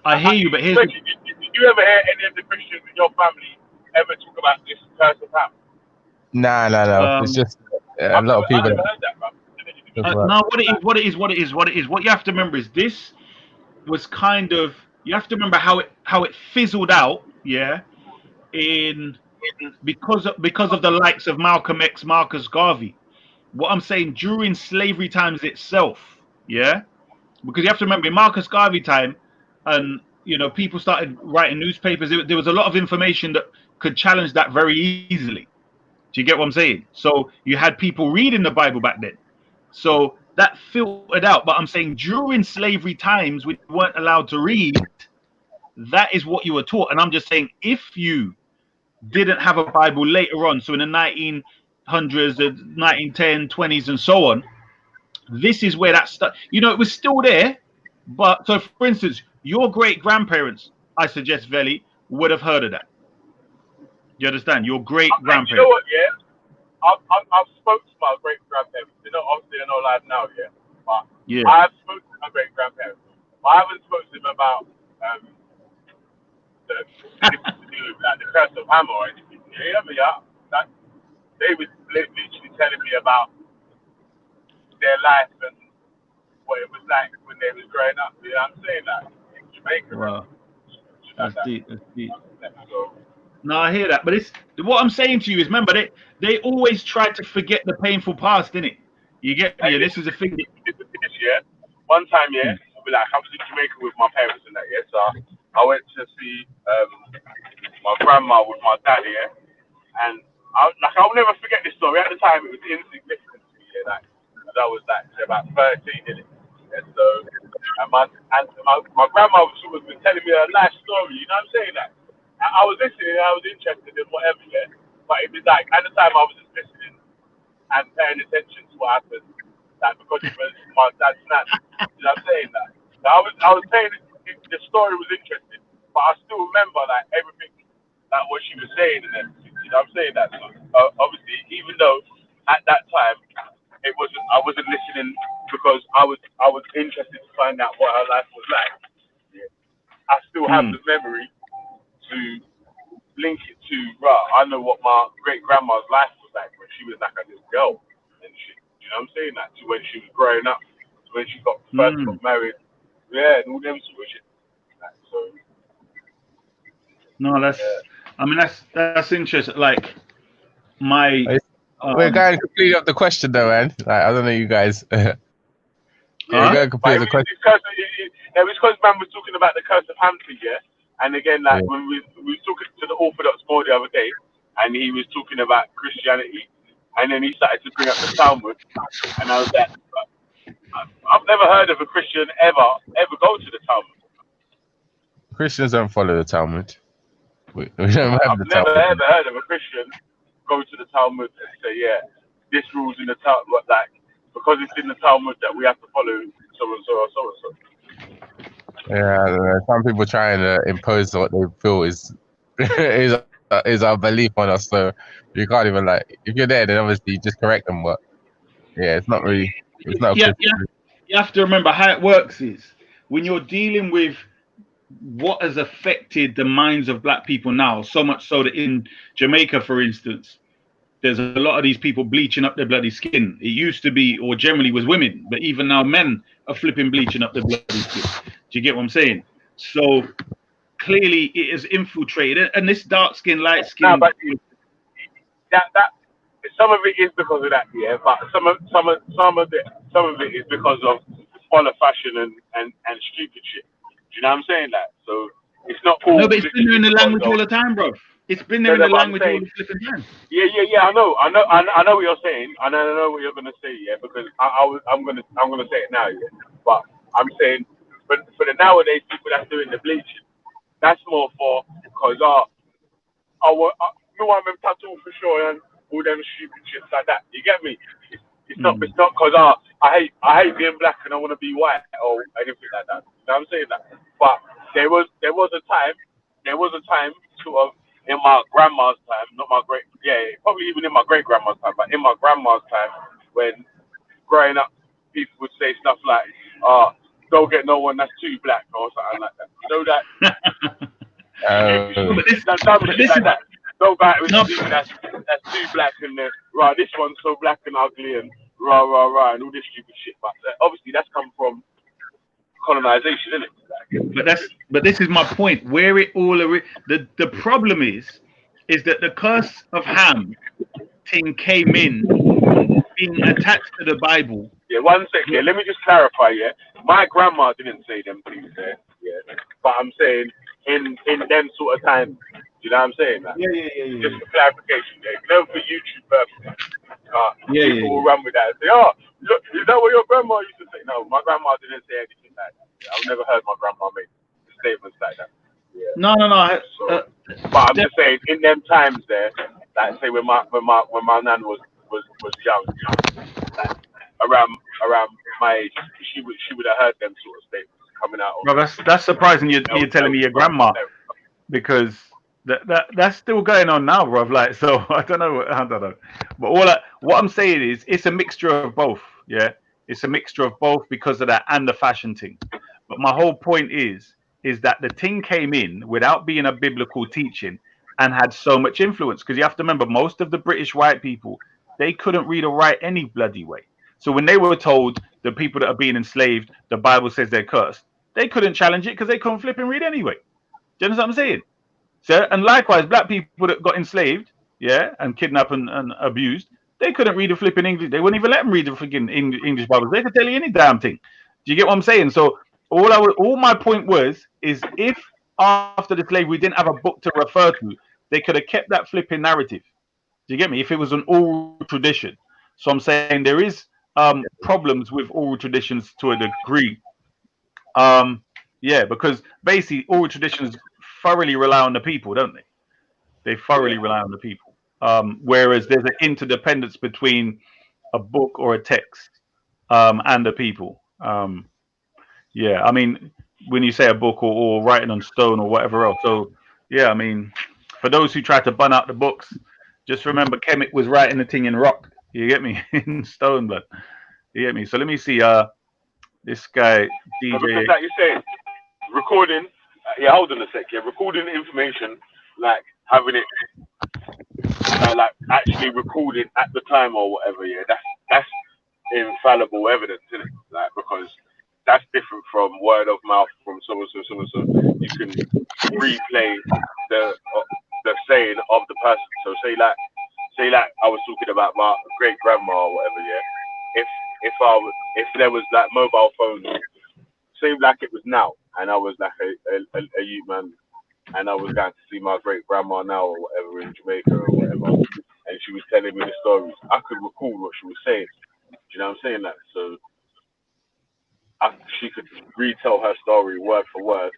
I hear you, but here's the, did you ever hear any of the Christians in your family ever talk about this curse of Ham? No. It's just a lot of people. I never heard that, bro. now what it is. What you have to remember is this was kind of, you have to remember how it fizzled out, yeah, because of the likes of Malcolm X, Marcus Garvey. What I'm saying, during slavery times itself, yeah, because you have to remember in Marcus Garvey time, and people started writing newspapers. There was a lot of information that could challenge that very easily. Do you get what I'm saying? So you had people reading the Bible back then. So that filtered out. But I'm saying during slavery times, we weren't allowed to read. That is what you were taught. And I'm just saying, if you didn't have a Bible later on, so in the 1900s, the 1910s, 20s, and so on, this is where that stuff, it was still there. But so, for instance, your great grandparents, I suggest, Veli, would have heard of that. You understand? Your great grandparents. You know what? Yeah, I've spoken to my great grandparents. Obviously they're not alive now, yeah. But yeah, I've spoken to my great grandparents. But I haven't spoken to them about the difference to do with the curse of Ham or anything. Yeah, but they was literally telling me about their life and what it was like when they was growing up. You know what I'm saying? That in Jamaica. wow, that's deep. That's deep. So, no, I hear that, but what I'm saying to you is, remember, they always try to forget the painful past, didn't it? You get me? This is a thing. Yeah. One time, yeah, I was in Jamaica with my parents and that, yeah. So I went to see my grandma with my dad, yeah, and I'll never forget this story. At the time, it was insignificant to me, yeah. That was about 13, innit? And so, my grandma was telling me a nice story. You know what I'm saying? That I was listening, I was interested in whatever, yeah. But it was like at the time I was just listening and paying attention to what happened, like because it was my dad's nan. You know what I'm saying? That so I was paying. The story was interesting, but I still remember like everything, like what she was saying and everything. You know what I'm saying? That so, obviously, even though at that time I wasn't listening because I was interested to find out what her life was like. Yeah. I still have the memory to link it to, I know what my great grandma's life was like when she was like a little girl and shit. You know what I'm saying? That to when she was growing up, to when she first got married, yeah, and all them sort of shit. Like, so. No, I mean that's interesting. Like my. We're going completely off the question though, man. Like, I don't know you guys. We're going completely the question. It was because man was talking about the curse of Ham, yeah. And again, like when we were talking to the Orthodox more the other day, and he was talking about Christianity, and then he started to bring up the Talmud, and I was like, I've never heard of a Christian ever go to the Talmud. Christians don't follow the Talmud. We don't have the Talmud. I've never ever heard of a Christian go to the Talmud and say, yeah, this rules in the Talmud, like because it's in the Talmud that we have to follow so and so or so and so. Yeah, I don't know. Some people trying to impose what they feel is our belief on us. So you can't even if you're there, then obviously you just correct them. But yeah, it's not really. It's not. You have to remember how it works is when you're dealing with what has affected the minds of black people now, so much so that in Jamaica, for instance, there's a lot of these people bleaching up their bloody skin. It used to be, or generally was women, but even now men are flipping bleaching up their bloody skin. Do you get what I'm saying? So clearly it is infiltrated, and this dark skin, light skin. No, but that some of it is because of that, yeah. But some of it is because of follow fashion and stupid shit. Do you know what I'm saying? That so it's not all. No, but it's been there in the language all the time, bro. It's been there in the language all the flipping time. Yeah. I know what you're saying. I know what you're gonna say, yeah. Because I'm gonna say it now, yeah. But I'm saying for the nowadays people that's doing the bleaching, that's more for because no, I'm in tattoo for sure and all them stupid shit like that. You get me? It's not because I hate being black and I want to be white or anything like that. You know what I'm saying? That, but there was a time sort of in my grandma's time, not my great, yeah, probably even in my great grandma's time, but in my grandma's time, when growing up, people would say stuff like, don't get no one that's too black or something like that. You know that? That dumb shit like that. Don't go out with people that's too black and right, this one's so black and ugly and rah and all this stupid shit. But obviously that's come from colonization, isn't it? But this is my point. Where it all the problem is that the curse of Ham thing came in being attached to the Bible. Yeah, one sec. Yeah, let me just clarify. Yeah, my grandma didn't say them things there. Yeah, but I'm saying in them sort of times. You know what I'm saying? Like, Yeah. Just for clarification, yeah. You know, for YouTube purposes, people will run with that and say, "Oh, look, is that what your grandma used to say?" No, my grandma didn't say anything like that. Yeah, I've never heard my grandma make statements like that. Yeah. No. So, but I'm just saying, in them times there, like say when my nan was young, like, around my age, she would have heard them sort of statements coming out. Bro, that's surprising. You're telling me your grandma, because that's still going on now, bro. Like, so I don't know. But what I'm saying is, it's a mixture of both. Yeah, it's a mixture of both because of that and the fashion thing. But my whole point is that the thing came in without being a biblical teaching and had so much influence. Because you have to remember, most of the British white people, they couldn't read or write any bloody way. So when they were told the people that are being enslaved, the Bible says they're cursed, they couldn't challenge it because they couldn't flip and read anyway. Do you understand what I'm saying? So, and likewise, black people that got enslaved, yeah, and kidnapped and abused, they couldn't read the flipping English. They wouldn't even let them read the freaking English Bibles. They could tell you any damn thing. Do you get what I'm saying? So all my point is if after the slavery we didn't have a book to refer to, they could have kept that flipping narrative. Do you get me? If it was an oral tradition. So I'm saying there is problems with oral traditions to a degree. Yeah, because basically oral traditions thoroughly rely on the people, don't they? They thoroughly rely on the people. Whereas there's an interdependence between a book or a text and the people. Yeah, I mean, when you say a book or writing on stone or whatever else. So, yeah, I mean, for those who try to bun out the books, just remember Kemet was writing the thing in rock. You get me? In stone, but you get me? So let me see. This guy, DJ. Because like you say, recording, hold on a sec, recording information, like having it, like actually recorded at the time or whatever, that's infallible evidence, isn't it? Like, because that's different from word of mouth from so and so. You can replay the saying of the person. So say like I was talking about my great grandma or whatever, if there was like mobile phones, seemed like it was now, and I was like a youth man, and I was going to see my great grandma now or whatever in Jamaica or whatever, and she was telling me the stories. I could recall what she was saying. Do you know what I'm saying? That so she could retell her story word for word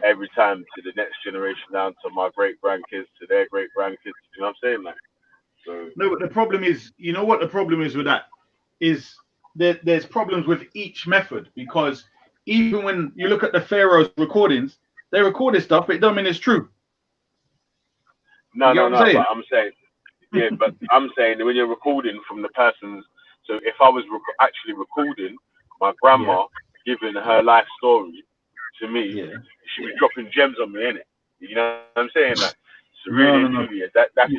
every time to the next generation, down to my great grandkids, to their great grandkids. Do you know what I'm saying? Like, so no, but the problem is, you know what the problem is with that is there's problems with each method, because even when you look at the Pharaoh's recordings, they recorded stuff, but it don't mean it's true. No, but I'm saying, but I'm saying when you're recording from the person's, so if I was actually recording my grandma giving her life story to me, she was dropping gems on me, innit? You know what I'm saying? Like, so really, truly, that's but do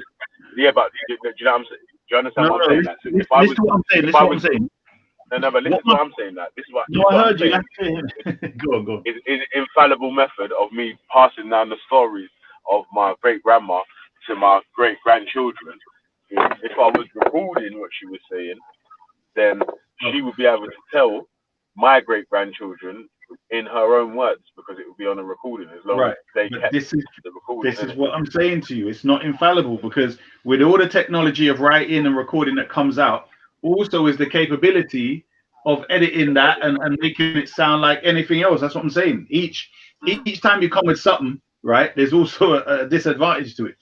you know what I'm saying? Do you understand what I'm saying? Like, so if I was, listen to what I'm saying. Listen to what I'm saying. No, but listen to what I'm saying. Like, this is what. No, I heard you. Go on. It's an infallible method of me passing down the stories of my great grandma to my great grandchildren. If I was recording what she was saying, then she would be able to tell my great grandchildren in her own words, because it would be on a recording as long as they kept the recording. This is what I'm saying to you. It's not infallible, because with all the technology of writing and recording that comes out, also is the capability of editing that and making it sound like anything else. That's what I'm saying. Each time you come with something, right, there's also a disadvantage to it.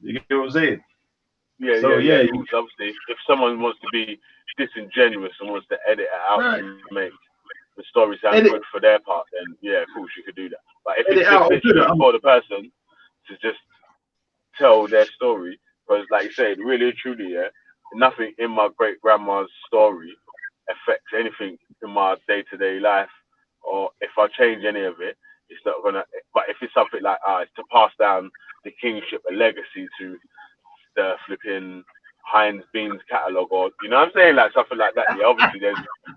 You get what I'm saying? Yeah, so, obviously, if someone wants to be disingenuous and wants to edit it out to make the story sound good for their part, then yeah, of course you could do that. But if it's just literally for the person to just tell their story. Because, like you said, really and truly, yeah, nothing in my great grandma's story affects anything in my day to day life. Or if I change any of it, it's not gonna. But if it's something like, it's to pass down the kingship, a legacy to the flipping Heinz Beans catalog, or you know what I'm saying, like something like that. Yeah, obviously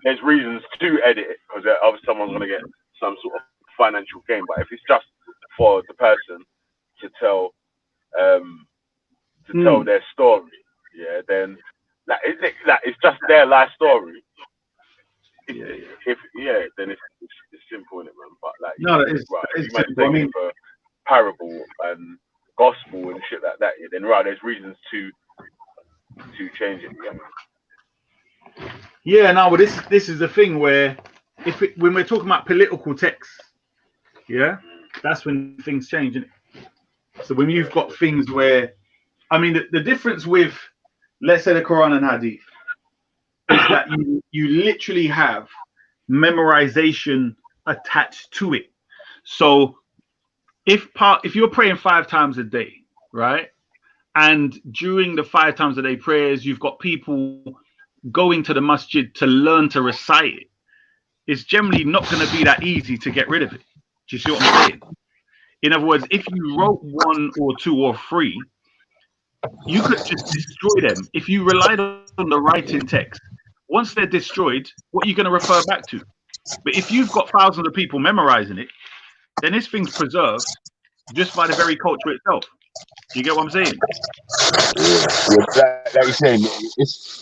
there's reasons to edit it because obviously someone's gonna get some sort of financial gain. But if it's just for the person to tell their story, yeah, then it's just their life story. Then it's simple in it, man. But like, No, if you might simple. I take mean, it for parable and gospel and shit like that, yeah, then there's reasons to change it. Yeah. Yeah, no, but this is the thing where when we're talking about political texts, yeah, that's when things change, isn't it? So when you've got things where, I mean, the difference with, let's say, the Quran and Hadith is that you literally have memorization attached to it. So if you're praying 5 times a day, right, and during the 5 times a day prayers, you've got people going to the masjid to learn to recite it, it's generally not going to be that easy to get rid of it. Do you see what I'm saying? In other words, if you wrote 1 or 2 or 3, you could just destroy them. If you relied on the writing text, once they're destroyed, what are you going to refer back to? But if you've got thousands of people memorizing it, then this thing's preserved just by the very culture itself. Do you get what I'm saying? Yeah, like you're saying,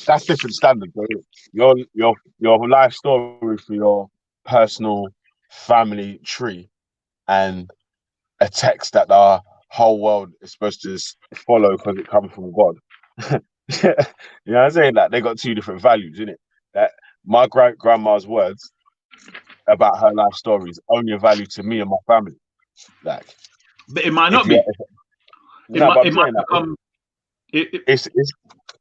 that's different standards. Bro. Your life story for your personal family tree, and a text that the whole world is supposed to follow because it comes from God. You know what I'm saying? Like they got 2 different values, innit? That my great grandma's words about her life stories only a value to me and my family. Like, but it might not be. It might become.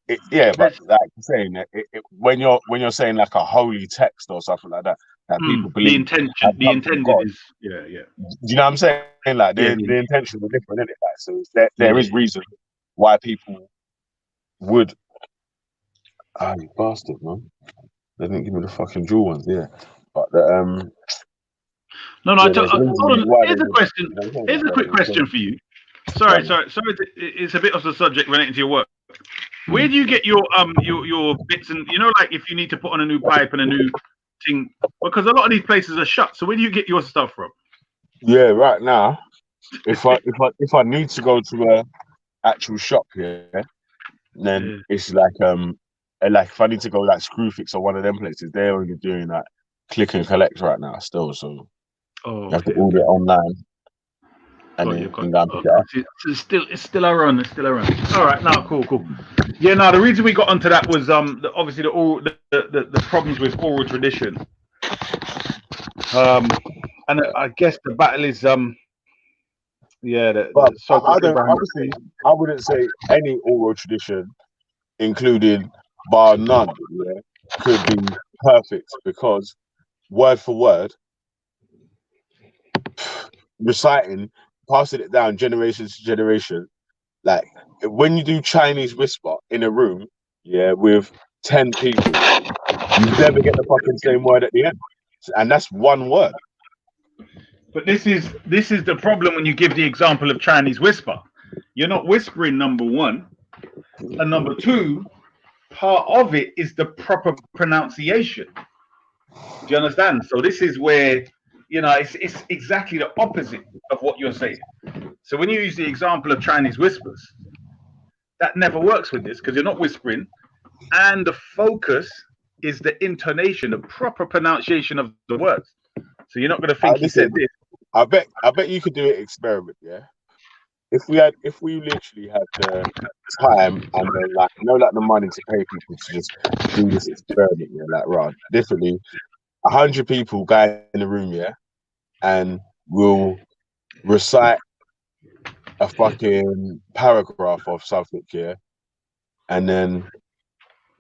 But like I'm saying, when you're saying like a holy text or something like that, that people believe the intended is Do you know what I'm saying? Like the intentions are different, isn't it? Like, so there is reason why people would. Ah, you bastard, man! They didn't give me the fucking jewel ones, yeah. But the No. Hold on. Here's a question. Here's a quick question for you. Sorry. It's a bit off the subject relating to your work. Where do you get your bits and like if you need to put on a new pipe and a new thing, because a lot of these places are shut. So where do you get your stuff from? Yeah, right now, if I need to go to a actual shop here, then it's like if I need to go like Screwfix or one of them places, they're only doing like click and collect right now still. So you have to order it online. And it's still a run. All right, now cool. Yeah, now the reason we got onto that was obviously the problems with oral tradition. And I guess the battle is I wouldn't say any oral tradition, including bar none, could be perfect, because word for word, reciting, passing it down generation to generation, like when you do Chinese whisper in a room, with 10 people, you never get the fucking same word at the end, and that's one word. But this is the problem when you give the example of Chinese whisper. You're not whispering, number one, and number two, part of it is the proper pronunciation. Do you understand? So this is where it's exactly the opposite of what you're saying. So when you use the example of Chinese whispers, that never works with this, because you're not whispering, and the focus is the intonation, the proper pronunciation of the words. So you're not going to think he said this. I bet you could do an experiment, yeah. If we literally had the time and the money to pay people to just do this experiment, differently, 100 people go in the room, and we'll recite a fucking paragraph of something, and then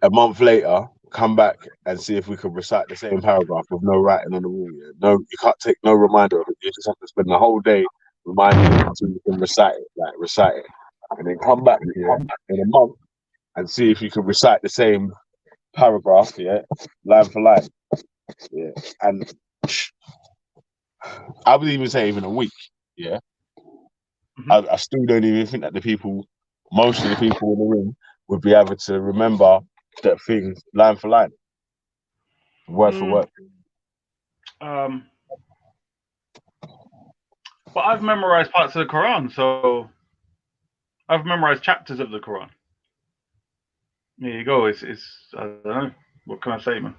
a month later come back and see if we could recite the same paragraph with no writing on the wall. No, you can't take no reminder of it. You just have to spend the whole day reminding you until you can recite it. and then come back here in a month and see if you can recite the same paragraph, yeah, line for line, yeah. And I would even say even a week, yeah. I still don't even think that most of the people in the room would be able to remember that thing line for line, word for word. But I've memorized parts of the Quran, so I've memorized chapters of the Quran. There you go. It's I don't know. What can I say, man?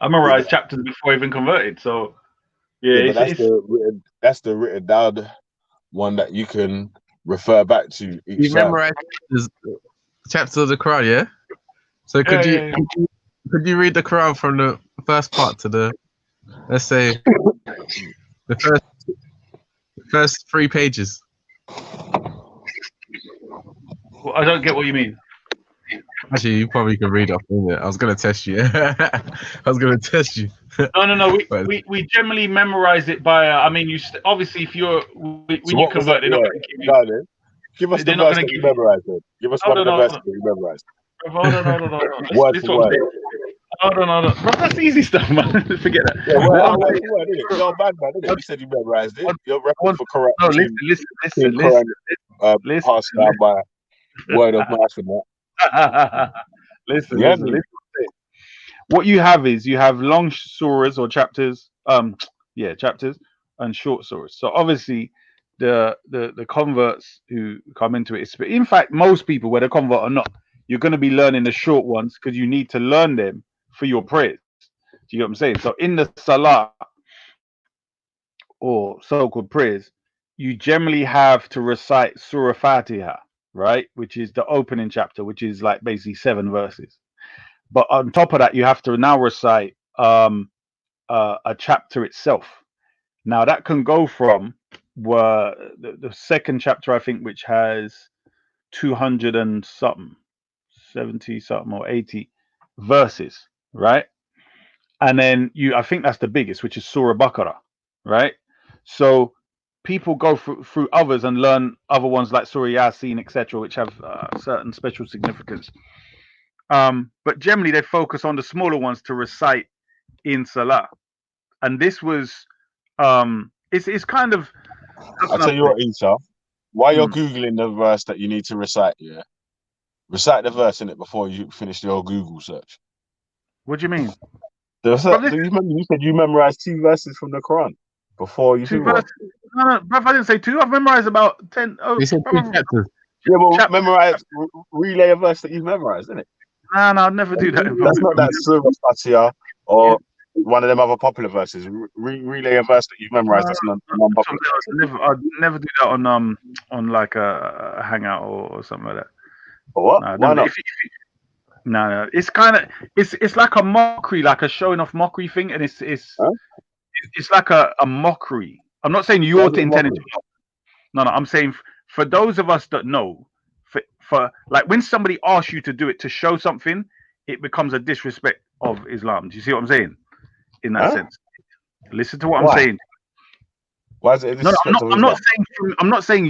I memorized chapters before I even converted. So but that's the written down one that you can refer back to each You time. memorize chapters of the Quran, yeah? So could you read the Quran from the first part to the, let's say, the first 3 pages? Well, I don't get what you mean. Actually, you probably can read off it. I was gonna test you. I was gonna test you. No. We generally memorize it by. I mean, obviously if you're when So you convert, they're not going to give you. Give us the verse that you memorized. Give us one of the verses that you memorized. Hold on. Word for word. Hold on. Bro, that's easy stuff, man. Forget that. Yeah, word for word, isn't it? You're a bad man, isn't it? You said you memorized it. Your record for correct. No, listen. Passed down by word of mouth and that. Listen. What you have is you have long surahs or chapters, chapters and short surahs. So obviously, the converts who come into it, in fact, most people, whether convert or not, you're going to be learning the short ones because you need to learn them for your prayers. Do you get what I'm saying? So in the salah or so-called prayers, you generally have to recite Surah Fatiha, right, which is the opening chapter, which is like basically 7 verses. But on top of that, you have to now recite a chapter itself. Now that can go from the second chapter, I think, which has 200 and something, 70 something or 80 verses, right? And then I think that's the biggest, which is Surah Baqarah, right? So people go through others and learn other ones like Surah Yasin, etc., which have certain special significance. But generally they focus on the smaller ones to recite in Salah. And this was it's kind of, I'll tell you what, Isa, while you're Googling the verse that you need to recite, yeah, recite the verse in it before you finish your Google search. What do you mean? You said you memorized 2 verses from the Quran before you 2 verses. No, bruv, I didn't say 2. I've memorized about 10. You said 2 chapters. Yeah, well, memorize, relay a verse that you've memorized, isn't it? No, I'll never do that. That's not that Surah Fatiha or one of them other popular verses. Relay a verse that you've memorized that's non-popular. I'd never do that on like a hangout or something like that. But what? Why not? No, it's kind of it's like a mockery, like a showing off mockery thing, and it's like a mockery. I'm not saying you're intended to mock. No, I'm saying for those of us that know, for like when somebody asks you to do it to show something, it becomes a disrespect of Islam. Do you see what I'm saying? In that sense, listen to what I'm saying. Why is it? No, I'm not saying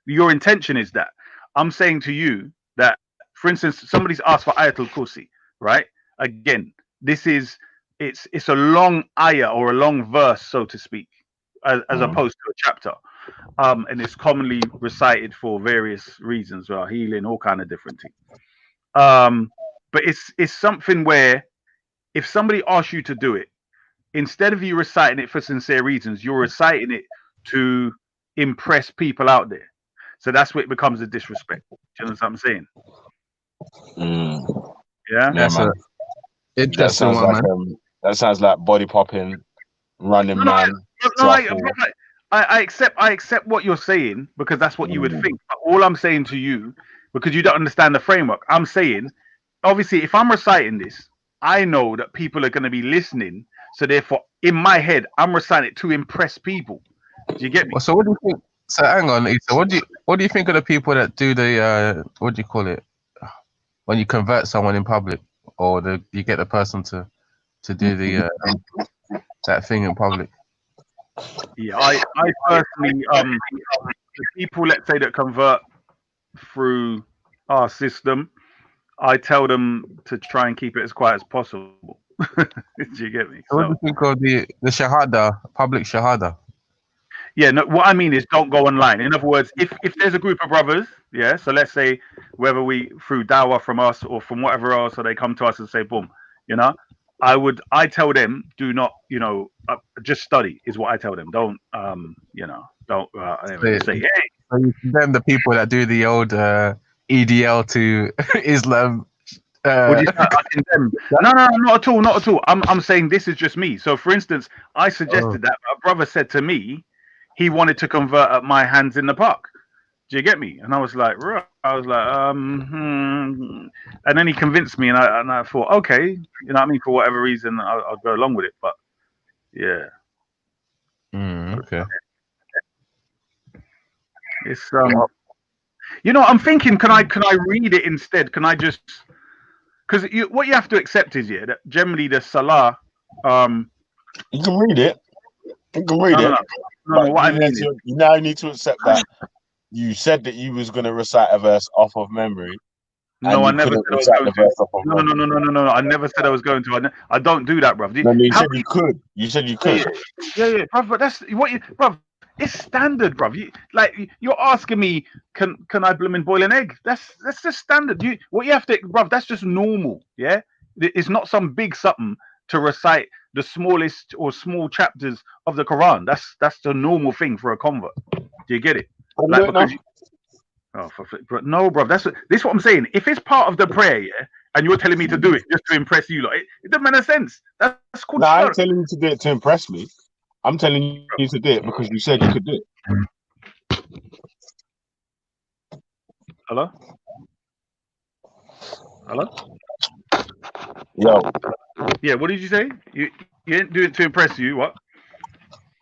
your intention is that. I'm saying to you that, for instance, somebody's asked for Ayatul Kursi, right? Again, it's a long ayah or a long verse, so to speak, as opposed to a chapter. And it's commonly recited for various reasons, healing, all kind of different things. But it's something where if somebody asks you to do it, instead of you reciting it for sincere reasons, you're reciting it to impress people out there. So that's where it becomes a disrespect. Do you understand what I'm saying? Yeah, man. Interesting one, man. That sounds like body popping, running man. I accept what you're saying because that's what you would think. But all I'm saying to you, because you don't understand the framework, I'm saying, obviously, if I'm reciting this, I know that people are going to be listening. So therefore, in my head, I'm reciting it to impress people. Do you get me? So what do you think? So hang on, Issa. What do you think of the people that do the what do you call it when you convert someone in public, or you get the person to do the that thing in public? Yeah, I personally the people, let's say, that convert through our system, I tell them to try and keep it as quiet as possible. Do you get me? So what do you So think of the shahada, public shahada? yeah, no, what I mean is don't go online. In other words, if there's a group of brothers, yeah, so let's say whether we through dawah from us or from whatever else, so they come to us and say, boom, you know, I tell them, do not, just study is what I tell them. Don't, don't So, just say, hey. so you condemn the people that do the old EDL to Islam. Would you say I condemn? No, not at all, not at all. I'm saying this is just me. So, for instance, I suggested that a brother said to me he wanted to convert at my hands in the park. Do you get me? And I was like, right. I was like, and then he convinced me, and I thought, okay, you know what I mean, for whatever reason, I'll go along with it. But yeah, Okay. it's I'm thinking, can I read it instead? Can I just because what you have to accept is that generally the salah, You can read it. You can read no, it. no. What I mean is, you now need to accept that you said that you was going to recite a verse off of memory. no, I never said I was going to. No. I never said I was going to. I don't do that, bruv. No, you said you could. You said you could. Yeah, bruv. But that's what bruv. It's standard, bruv. You're asking me, can I blooming boil an egg? That's just standard. What you have to, bruv. That's just normal. Yeah, it's not some big something to recite the smallest or small chapters of the Quran. That's the normal thing for a convert. Do you get it? No, bro. This is what I'm saying. If it's part of the prayer, yeah, and you're telling me to do it just to impress you, like it doesn't make sense. That's called. No, I'm telling you to do it to impress me. I'm telling you to do it because you said you could do it. Hello. Yo. Yeah. What did you say? You didn't do it to impress you. What?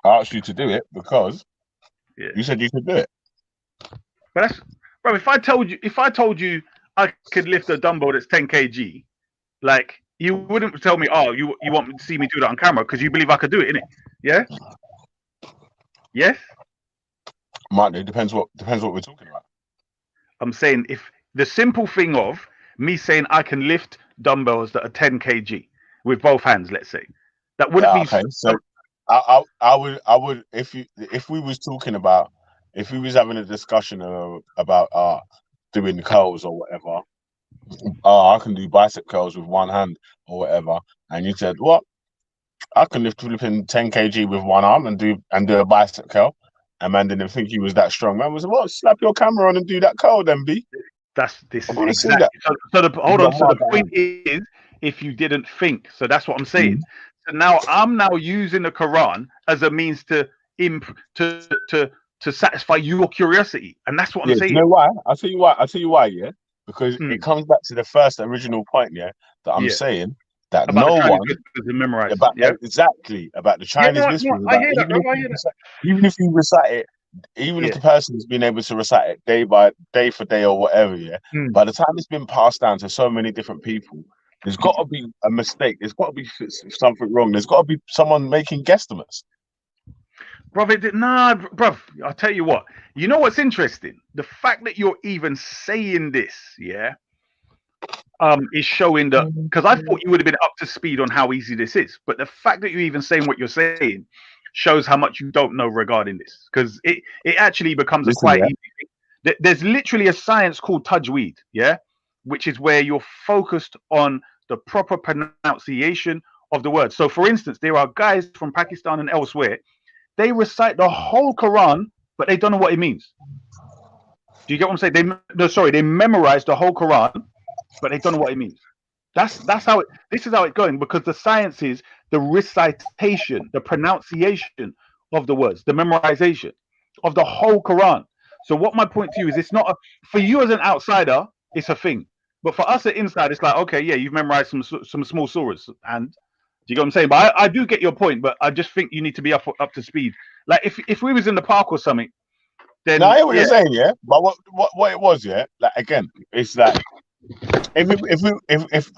I asked you to do it because you said you could do it. But that's, bro. If I told you I could lift a dumbbell that's 10 kg, like you wouldn't tell me, oh, you want me to see me do that on camera because you believe I could do it, innit? Yeah. Yes. Martin, it depends what we're talking about. I'm saying if the simple thing of me saying I can lift dumbbells that are 10 kg with both hands, let's say, that wouldn't be. Okay, so I would if we was talking about, if we was having a discussion about doing curls or whatever, I can do bicep curls with one hand or whatever, and you said what? I can lift flipping 10 kg with one arm and do a bicep curl. And man didn't think he was that strong. Man was like, "What? Slap your camera on and do that curl, then, B." This is exactly. So the point is, if you didn't think, so that's what I'm saying. So now I'm using the Quran as a means to satisfy your curiosity, and that's what I'm saying. You know why? I'll tell you why. Yeah, because it comes back to the first original point. Yeah, that I'm saying that about no one exactly about the Chinese whispers. Even if you recite it. Even if the person's been able to recite it day for day or whatever, by the time it's been passed down to so many different people, there's got to be a mistake. There's got to be something wrong. There's got to be someone making guesstimates. Bruv, I'll tell you what. You know what's interesting? The fact that you're even saying this, is showing that, because I thought you would have been up to speed on how easy this is, but the fact that you're even saying what you're saying shows how much you don't know regarding this, because it actually becomes quite easy thing. There's literally a science called tajweed, which is where you're focused on the proper pronunciation of the words. So, for instance, there are guys from Pakistan and elsewhere, they recite the whole Quran, but they don't know what it means. Do you get what I'm saying? They memorize the whole Quran, but they don't know what it means. That's how it. This is how it's going, because the science is the recitation, the pronunciation of the words, the memorization of the whole Quran. So what my point to you is, it's not for you as an outsider, it's a thing, but for us at inside, it's like, okay, yeah, you've memorized some small surahs, and do you get what I'm saying? But I do get your point, but I just think you need to be up to speed. Like if we was in the park or something, then I hear what you're saying, but what it was, like again, it's like. If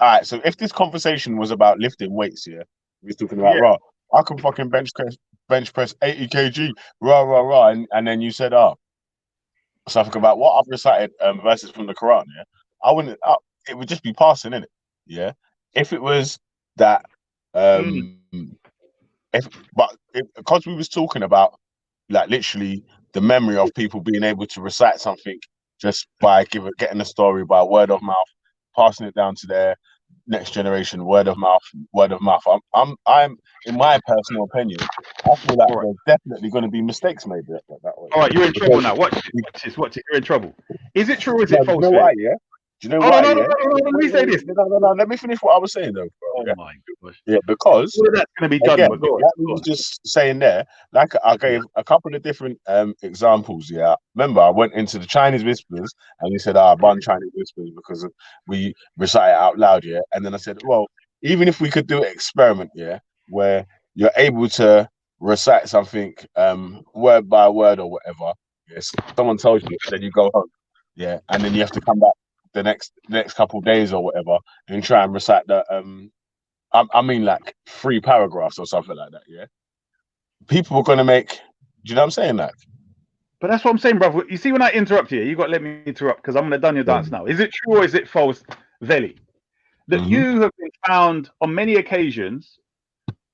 all right, so if this conversation was about lifting weights, we're talking about I can fucking bench press 80 kg, and then you said, something about what I've recited verses from the Quran, yeah, I wouldn't. It would just be passing, innit? Yeah. If it was that, because we was talking about like literally the memory of people being able to recite something just by getting a story by word of mouth, passing it down to their next generation, word of mouth, word of mouth. I'm in my personal opinion, I feel like there's definitely going to be mistakes made that way. All right, you're in trouble now. Watch this. You're in trouble. Is it true or is it false? You know why? Yeah. Do you know why? No, let me say this. No. Let me finish what I was saying though, bro. Oh Yeah? my gosh. Yeah, because all of that's going to be done. again, But go on, like we was just saying there, like I gave a couple of different examples. Yeah, remember I went into the Chinese whispers and you said, "Ah, ban Chinese whispers because we recite it out loud." Yeah, and then I said, "Well, even if we could do an experiment, yeah, where you're able to recite something word by word or whatever. Yes, someone tells you, then you go home. Yeah, and then you have to come back the next couple of days or whatever and try and recite the I mean like 3 paragraphs or something like that. Yeah, people are gonna make. Do you know what I'm saying? Like, but that's what I'm saying, brother. You see, when I interrupt you got to let me interrupt because I'm gonna done your dance now. Is it true or is it false, Veli, that you have been found on many occasions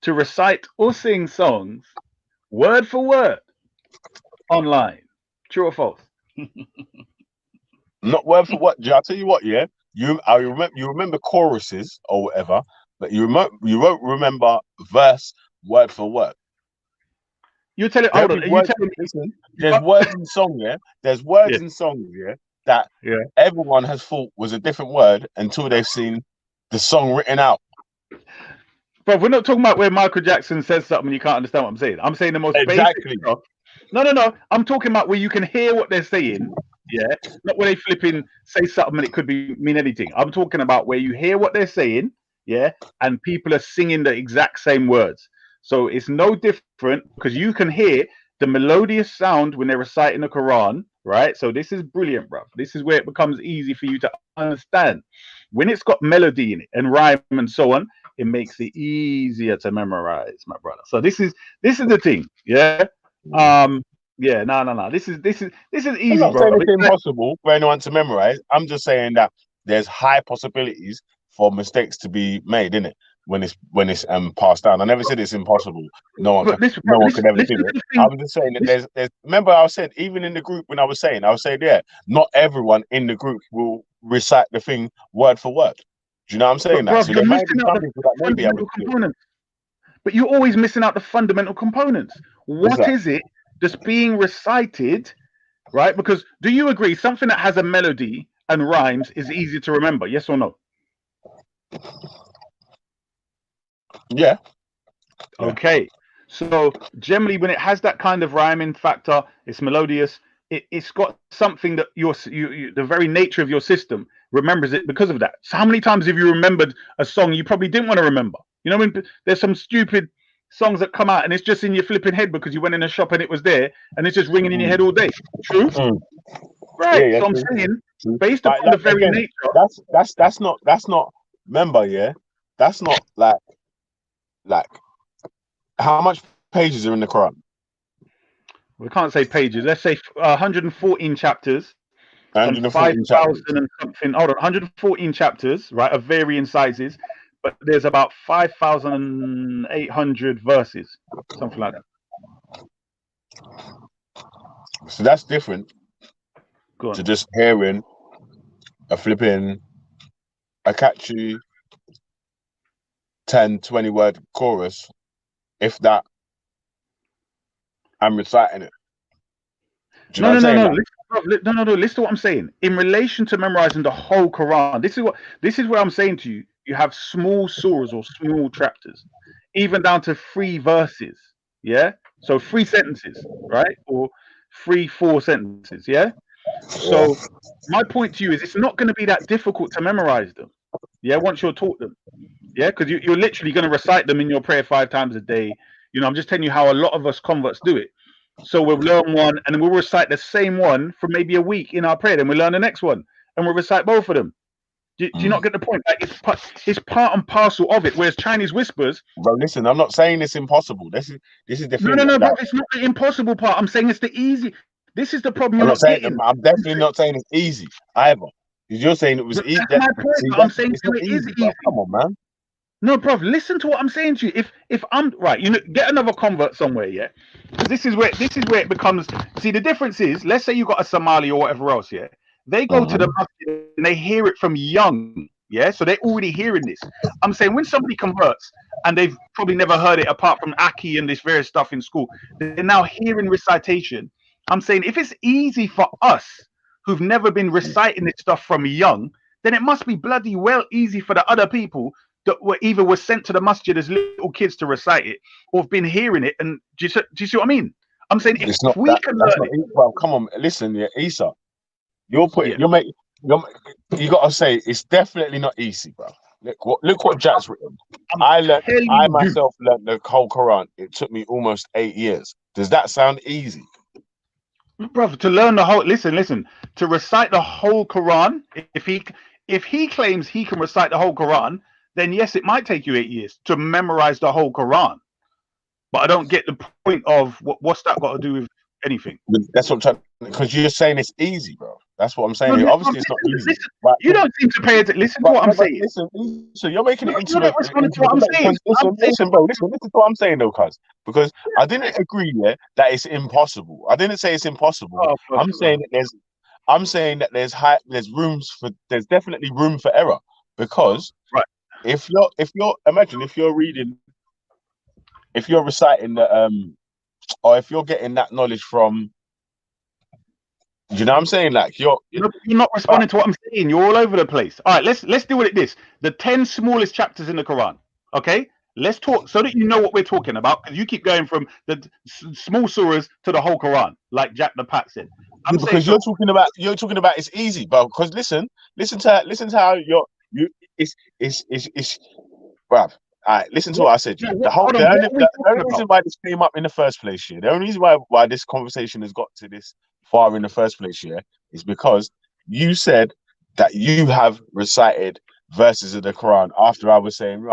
to recite or sing songs word for word online? True or false? Not word for word. I'll tell you what. Yeah, you remember choruses or whatever, but you won't remember verse word for word. You tell it. Hold on. Are you telling me? Listen, there's words in song. Yeah, there's words in songs. Yeah, that everyone has thought was a different word until they've seen the song written out. But we're not talking about where Michael Jackson says something and you can't understand what I'm saying. I'm saying the most basic stuff. No. I'm talking about where you can hear what they're saying. Yeah, not where they flipping say something and it could mean anything. I'm talking about where you hear what they're saying. Yeah, and people are singing the exact same words. So it's no different because you can hear the melodious sound when they're reciting the Quran, right? So this is brilliant, bro. This is where it becomes easy for you to understand. When it's got melody in it and rhyme and so on, it makes it easier to memorize, my brother. So this is the thing, yeah. Yeah, no. This is easy, I'm not bro. saying it's impossible for anyone to memorize. I'm just saying that there's high possibilities for mistakes to be made, innit? When it's passed down. I never said it's impossible. No one could ever do it. I was just saying that there's. Remember, I said even in the group when I was saying, not everyone in the group will recite the thing word for word. Do you know what I'm saying? Bro, so there might be some people that may be able to do it. But you're always missing out the fundamental components. What is it that's being recited, right? Because do you agree something that has a melody and rhymes is easy to remember? Yes or no? Yeah. Okay. So generally, when it has that kind of rhyming factor, it's melodious. It's got something that the very nature of your system remembers it because of that. So how many times have you remembered a song you probably didn't want to remember? You know, when there's some stupid songs that come out and it's just in your flipping head because you went in a shop and it was there and it's just ringing in your head all day. True? Right. Yeah, so I'm saying, based upon the very nature. That's not. Remember, yeah, that's not like how much pages are in the Quran? We can't say pages. Let's say 114 chapters. 114 and 5,000 and something. Hold on, 114 chapters, right, of varying sizes, but there's about 5,800 verses, something like that. So that's different to just hearing a catchy 10, 20 word chorus, if that, I'm reciting it. No. Listen to what I'm saying. In relation to memorizing the whole Quran, this is where I'm saying to you. You have small surahs or small chapters, even down to 3 verses. Yeah, so 3 sentences, right, or 4 sentences. Yeah. So my point to you is, it's not going to be that difficult to memorize them. Yeah, once you're taught them. Yeah, because you're literally going to recite them in your prayer 5 times a day. You know, I'm just telling you how a lot of us converts do it. So we'll learn one and then we'll recite the same one for maybe a week in our prayer. Then we'll learn the next one and we'll recite both of them. Do you not get the point? Like it's part and parcel of it. Whereas Chinese whispers. Bro, listen, I'm not saying it's impossible. This is the thing. No, bro, it's not the impossible part. I'm saying it's the easy. This is the problem I'm you're not not saying. getting. I'm definitely not saying it's easy either. Because you're saying it was easy. That's my point. See, But I'm saying it's to not you, it is easy, bro. easy. Come on, man. No, bro, listen to what I'm saying to you. If I'm right, get another convert somewhere, yeah. Because this is where it becomes. See, the difference is, let's say you got a Somali or whatever else, yeah. They go to the masjid and they hear it from young, yeah. So they're already hearing this. I'm saying when somebody converts and they've probably never heard it apart from Aki and this various stuff in school, they're now hearing recitation. I'm saying if it's easy for us who've never been reciting this stuff from young, then it must be bloody well easy for the other people that were sent to the masjid as little kids to recite it, or have been hearing it. And do you see what I mean? I'm saying if It's not we that. can That's learn not it, easy, bro. Come on, listen, yeah, Issa. You're putting. yeah. You're making. You gotta say it's definitely not easy, bro. Look what Jack's written. I'm I telling you, myself learned the whole Quran. It took me almost 8 years. Does that sound easy? brother, to learn the whole. Listen. To recite the whole Quran, if he claims he can recite the whole Quran, then yes, it might take you 8 years to memorize the whole Quran. But I don't get the point of what's that got to do with anything. That's what I'm trying. Because you're saying it's easy, bro. That's what I'm saying. No, Obviously, it's not easy. listen, But you don't seem to pay attention. Listen to But what I'm no, but saying. listen, so you're making it into You're not responding to what I'm debate. saying. Listen, bro, listen to what I'm saying though, cuz. Because I didn't agree that it's impossible. I didn't say it's impossible. Oh, I'm saying that there's definitely room for error. Because right. if you're reading, if you're reciting the or if you're getting that knowledge from, you know what I'm saying? Like you're not responding to what I'm saying. You're all over the place. All right, let's deal with it this. The 10 smallest chapters in the Quran. Okay? Let's talk so that you know what we're talking about, because you keep going from the small surahs to the whole Quran, like Jack the Pat said. I'm saying because you're talking about it's easy, but because listen to how it's bruv. All right, listen to what I said. Yeah. The only reason why this came up in the first place, yeah, the only reason why this conversation has got to this far in the first place, yeah, is because you said that you have recited verses of the Quran after I was saying,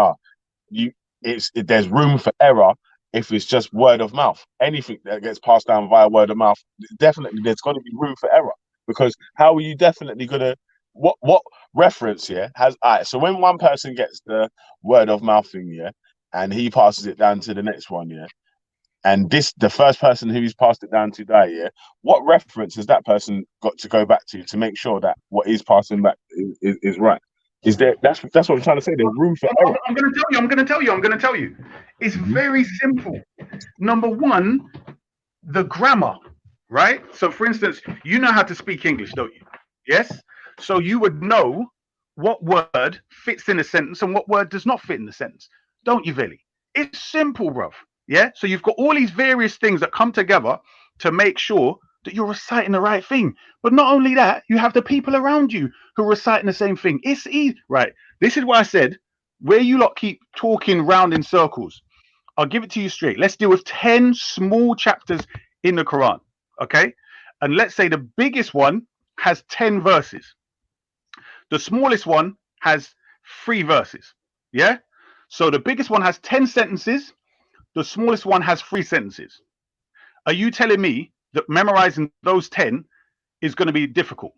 there's room for error if it's just word of mouth. Anything that gets passed down via word of mouth, definitely there's going to be room for error. Because how are you definitely gonna what reference has so when one person gets the word of mouth thing, and he passes it down to the next one, and the first person who he's passed it down to die, what reference has that person got to go back to make sure that what he's passing back is right? Is there? That's what I'm trying to say. There's room for error. I'm going to tell you. It's very simple. Number one, the grammar, right? So, for instance, you know how to speak English, don't you? Yes. So you would know what word fits in a sentence and what word does not fit in the sentence, don't you, Veli? It's simple, bruv. Yeah. So you've got all these various things that come together to make sure that you're reciting the right thing. But not only that, you have the people around you who are reciting the same thing. It's easy, right? This is why I said, where you lot keep talking round in circles, I'll give it to you straight. Let's deal with 10 small chapters in the Quran, okay? And let's say the biggest one has 10 verses. The smallest one has 3 verses, yeah? So the biggest one has 10 sentences. The smallest one has 3 sentences. Are you telling me that memorizing those 10 is going to be difficult?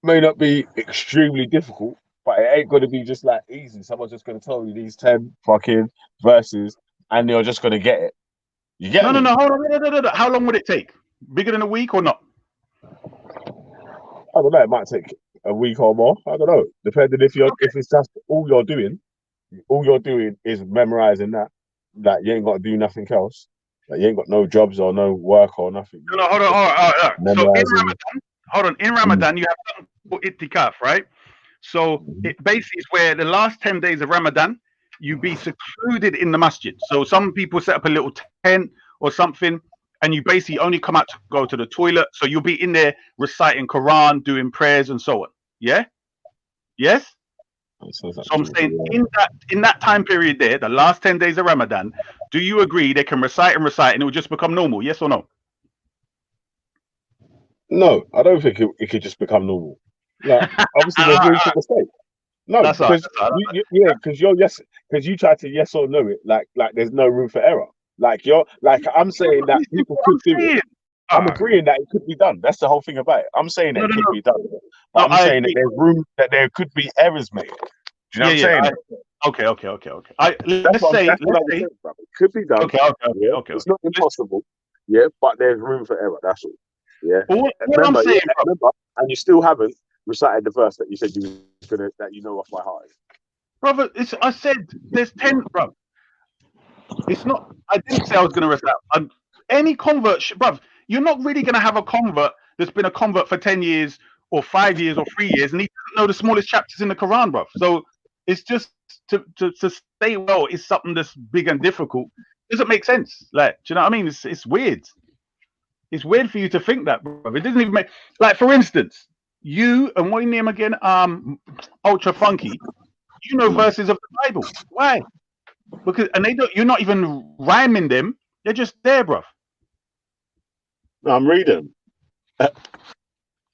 May not be extremely difficult, but it ain't going to be just like easy. Someone's just going to tell you these 10 fucking verses and you're just going to get it. You get me? No, hold on. No. How long would it take? Bigger than a week or not? I don't know. It might take a week or more. I don't know. Depending if it's just all you're doing is memorizing that. Like you ain't got to do nothing else. Like you ain't got no jobs or no work or nothing. No, hold on. All right. So in Ramadan, you have something called itikaf, right? So it basically is where the last 10 days of Ramadan, you be secluded in the masjid. So some people set up a little tent or something, and you basically only come out to go to the toilet. So you'll be in there reciting Quran, doing prayers and so on. Yeah? Yes? So I'm saying in that time period there, the last 10 days of Ramadan, do you agree they can recite and it will just become normal? Yes or no? No, I don't think it could just become normal. Like obviously there's room for mistake. No, because because you try to yes or no it like there's no room for error. Like I'm saying that people could do it. I'm Ah, agreeing that it could be done. That's the whole thing about it. I'm saying that no, it no, could no, be done, no. but I'm I saying that agree. there's room that there could be errors made. Do you know what I'm Yeah, saying? yeah. Okay. That's Let's say, what I was saying, brother. It could be done. Yeah, it's not Let's, impossible. Yeah, but there's room for error. That's all. Yeah. all I'm Remember, saying, bro, remember, and you still haven't recited the verse that you said you was gonna that you know off by heart. brother, I said there's 10, bro. It's not. I didn't say I was going to recite. Any convert, bruv, you're not really going to have a convert that's been a convert for 10 years or 5 years or 3 years, and he doesn't know the smallest chapters in the Quran, bruv. So it's just to stay well is something that's big and difficult. Doesn't make sense. Like, do you know what I mean? It's weird. It's weird for you to think that, bruv. It doesn't even make. Like, for instance, you and what your name again? Ultra Funky. You know verses of the Bible. Why? Because you're not even rhyming them. They're just there, bruv. No, I'm reading. No.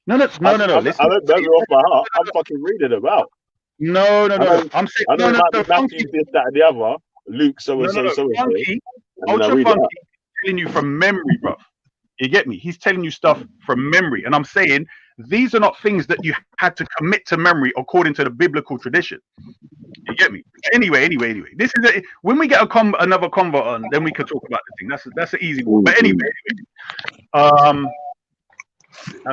Listen. I don't know off my heart. I'm fucking reading them out. No. I'm saying I know it might be Funky. Matthew, this, that, and the other. Luke, so and so. Funky, And Ultra Funky, telling you from memory, bruv. You get me? He's telling you stuff from memory, and I'm saying these are not things that you had to commit to memory according to the biblical tradition. You get me? Anyway. This is when we get another convert on, then we can talk about the thing. That's an easy one. But anyway. How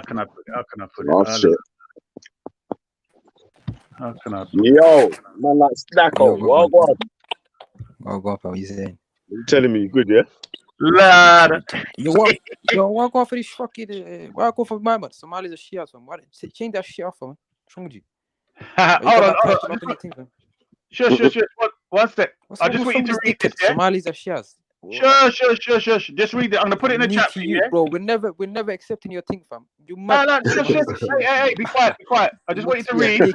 can I put it? Oh shit! How can I? Yo, man, like Snacko. What? Oh, go on, what you saying? You telling me you good, yeah? Lad. Yo, what go for this fucking? What go for my man? Somalis are Shias, man. What? Change that shit off, man. What's wrong with you? Hold on. Sure. What's that? I just want you to read this, yeah? Somalis are Shias. Sure. Just read it. I'm gonna put it in the chat for you, yeah? Bro. We're never accepting your thing, fam. You mad? No. Sure. Hey, be quiet. I just want you to read.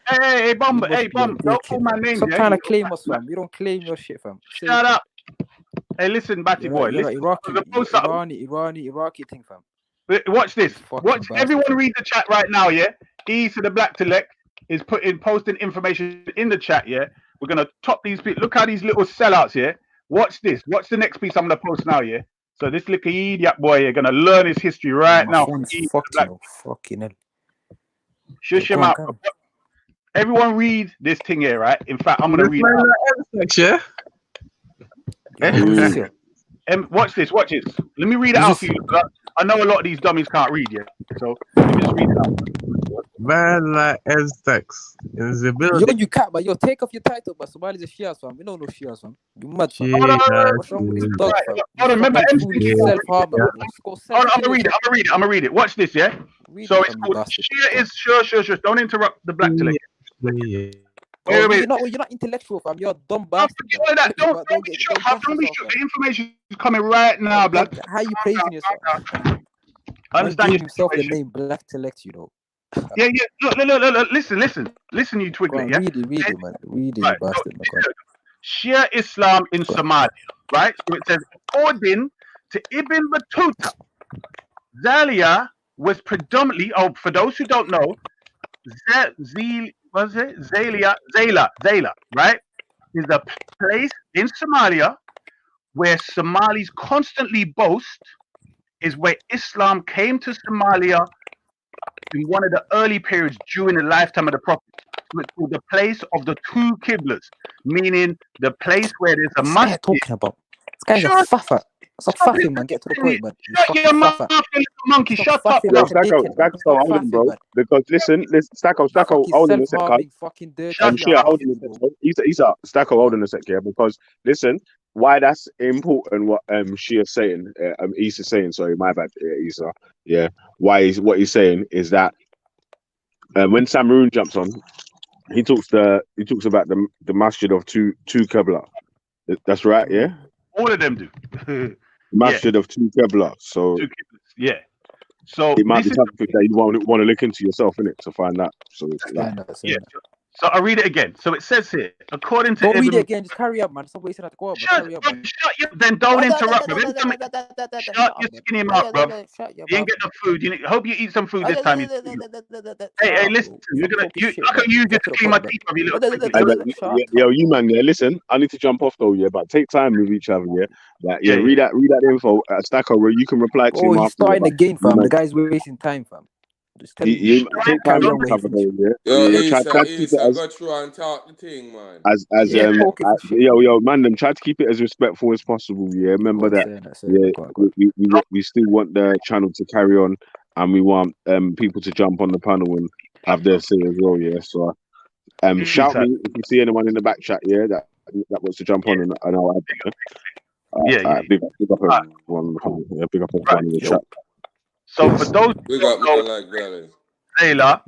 Hey, Bum. Don't call my name. Stop trying to claim us, fam. We don't claim your shit, fam. Shut up. Hey, listen, Batty boy. Listen. Iraqi thing, fam. Watch this. Everyone read the chat right now, yeah? E to the Black Telect is posting information in the chat, yeah? We're gonna top these people. Look how these little sellouts, yeah? Watch this. Watch the next piece I'm gonna post now, yeah? So this little idiot boy, you're gonna learn his history right now. Fucking hell. Shush him out. Everyone read this thing here, right? In fact, I'm gonna read it out. Watch this. Let me read it out for you. I know a lot of these dummies can't read yet, so let me just read it out. Man, like Aztecs is the building. Yo, you can't, but yo, take off your title, but Somali's a Shias, fam. We don't know Shias, fam. You mad, fam. What's wrong with this dog, fam? Hold on, remember self-harm, man. I'm gonna read it. Watch this, yeah? So it's called Shia is sure. Don't interrupt the Black Telect. Wait. You're not intellectual, fam. You're a dumb bastard. Don't the information is coming right now, Black. How you praising yourself? I understand himself the name Black Telect, you know. Yeah. Look. Listen, you twiglet. Yeah. Read it, man. Read it, you bastard. Shia Islam in Somalia, right? So it says, according to Ibn Battuta, Zalia was predominantly. Oh, for those who don't know, Zayla, right? Is a place in Somalia where Somalis constantly boast is where Islam came to Somalia in one of the early periods during the lifetime of the Prophet. It's called the place of the two Qiblas, meaning the place where there's a mosque. Talking about? This guy's a fuffer. Stop faffing, man. Get to the point, man. Shut your mouth, you monkey. Shut up, bro. Stacko, hold on, bro. Because listen, Stacko, hold on a sec, hold on a sec. Stacko, hold on a sec, yeah. Because listen, why that's important. What Shia's saying, Issa's saying. Sorry, my bad, Issa. Yeah. What he's saying is that when Samaroon jumps on, he talks about the masjid of two Qibla. That's right, yeah. All of them do. Masjid of two Qibla. So yeah. So it might be something that you want to look into yourself, innit, to find that. So it's like, yeah. So I read it again. So it says here, according to Don't read Ibn... it again. Just carry up, man. Stop wasting that to go up. Carry up, man. Shut your... Then don't interrupt, bro. Shut your skinny mouth, bro. You ain't get no food. I hope you eat some food this time. Hey, listen. You're gonna... I can use you to clean my teeth, you little... Yo, you man, yeah. Listen, I need to jump off though, yeah. But take time with each other, yeah. Like, yeah. Read that info at Stacker where you can reply to him. Oh, he's starting again, fam. The guy's wasting time, fam. Just tell him. Take time with each other, though, yeah. Try to keep it as... go through and talk the thing, man. Yo, man, them try to keep it as respectful as possible. Yeah, remember that. We still want the channel to carry on, and we want people to jump on the panel and have their say as well. Yeah, so shout me if you see anyone in the back chat. Yeah, that wants to jump on, and I'll add them. Big up everyone. Yeah, big up everyone in the chat. So for those we got more like that. Zayla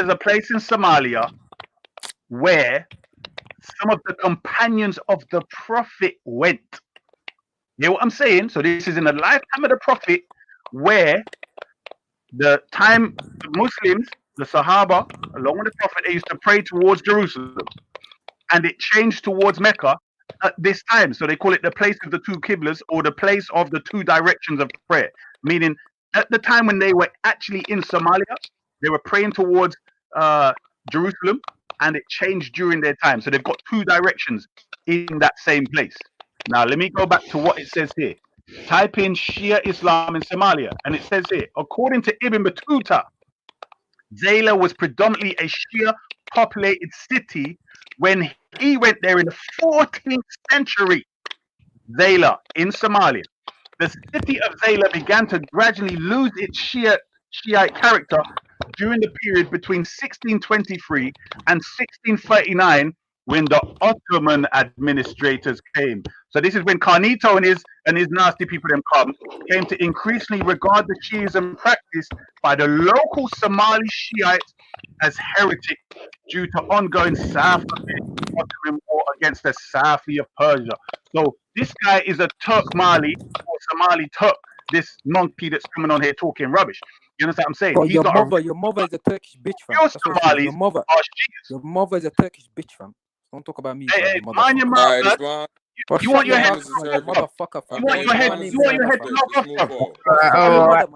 is a place in Somalia where some of the companions of the Prophet went. You know what I'm saying? So this is in the lifetime of the Prophet, where the Muslims, the Sahaba, along with the Prophet, they used to pray towards Jerusalem, and it changed towards Mecca at this time. So they call it the place of the two Qiblas, or the place of the two directions of prayer, meaning at the time when they were actually in Somalia, they were praying towards Jerusalem, and it changed during their time. So they've got two directions in that same place. Now, let me go back to what it says here. Type in Shia Islam in Somalia, and it says here, according to Ibn Battuta, Zayla was predominantly a Shia populated city when he went there in the 14th century. Zayla in Somalia. The city of Zayla began to gradually lose its Shiite character during the period between 1623 and 1639, when the Ottoman administrators came. So this is when Carnito and his nasty people came to increasingly regard the Shiism practiced by the local Somali Shiites as heretic due to ongoing Safavid Ottoman war against the Safi of Persia. So this guy is a Turk Mali or Somali Turk, this monkey that's coming on here talking rubbish. You understand what I'm saying? Bro, your mother is a Turkish bitch, fam. Your Somalis your mother is a Turkish bitch, fam. Don't talk about me. Hey, mind your mouth, man. You want your head, motherfucker, fam. You want your head to knock off, fam. Alright.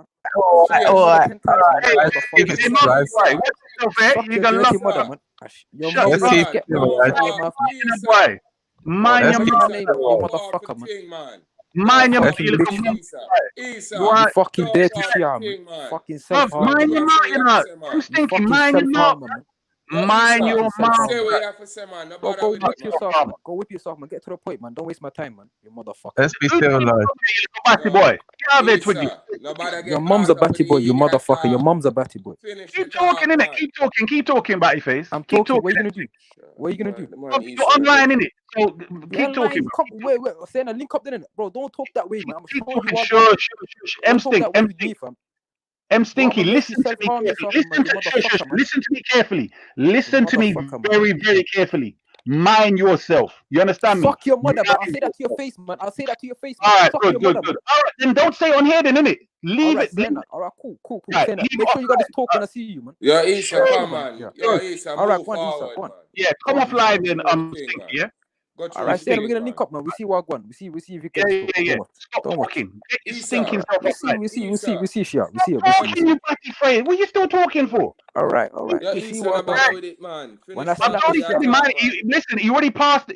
Mind your motherfucker, man. Mind your mouth, you fucking dirty Shia, man. Fucking self. Mind your mouth, you know. I'm thinking, mind your mouth, man. Mind your mouth. Go whip yourself, man. Go whip yourself, man. Get to the point, man. Don't waste my time, man. You motherfucker. Let's be still alive. Batty boy. Get out there, Twiggy. Your mom's a batty boy, you motherfucker. Your mom's a batty boy. Keep talking, innit? Keep talking, batty face. I'm talking. What are you gonna do? What are you gonna do? You're online, innit? So keep talking. Wait. Saying a link up, innit? Bro, don't talk that way, man. Keep talking. Sure. M Stinky, listen to me carefully. Listen to me very, very carefully. Mind yourself. You understand me? Fuck your mother, man. I'll say that to your face, man. I'll say that to your face. All right, good. All right, then don't say on here, then, innit? Leave it. All right, cool. Right, make sure you got this talk when I see you, man. Yeah, Isa, come on. Yeah, Isa, all right, go on. Yeah, come off live then, Stinky, yeah? All right, we're gonna link up, man. We see what going. We see if we can. Yeah. Stop talking. We see, Shia. We see it. Talking, you batty phrase. What are you still talking for? All right. Yeah, we see what with it, man. When I see listen, you already passed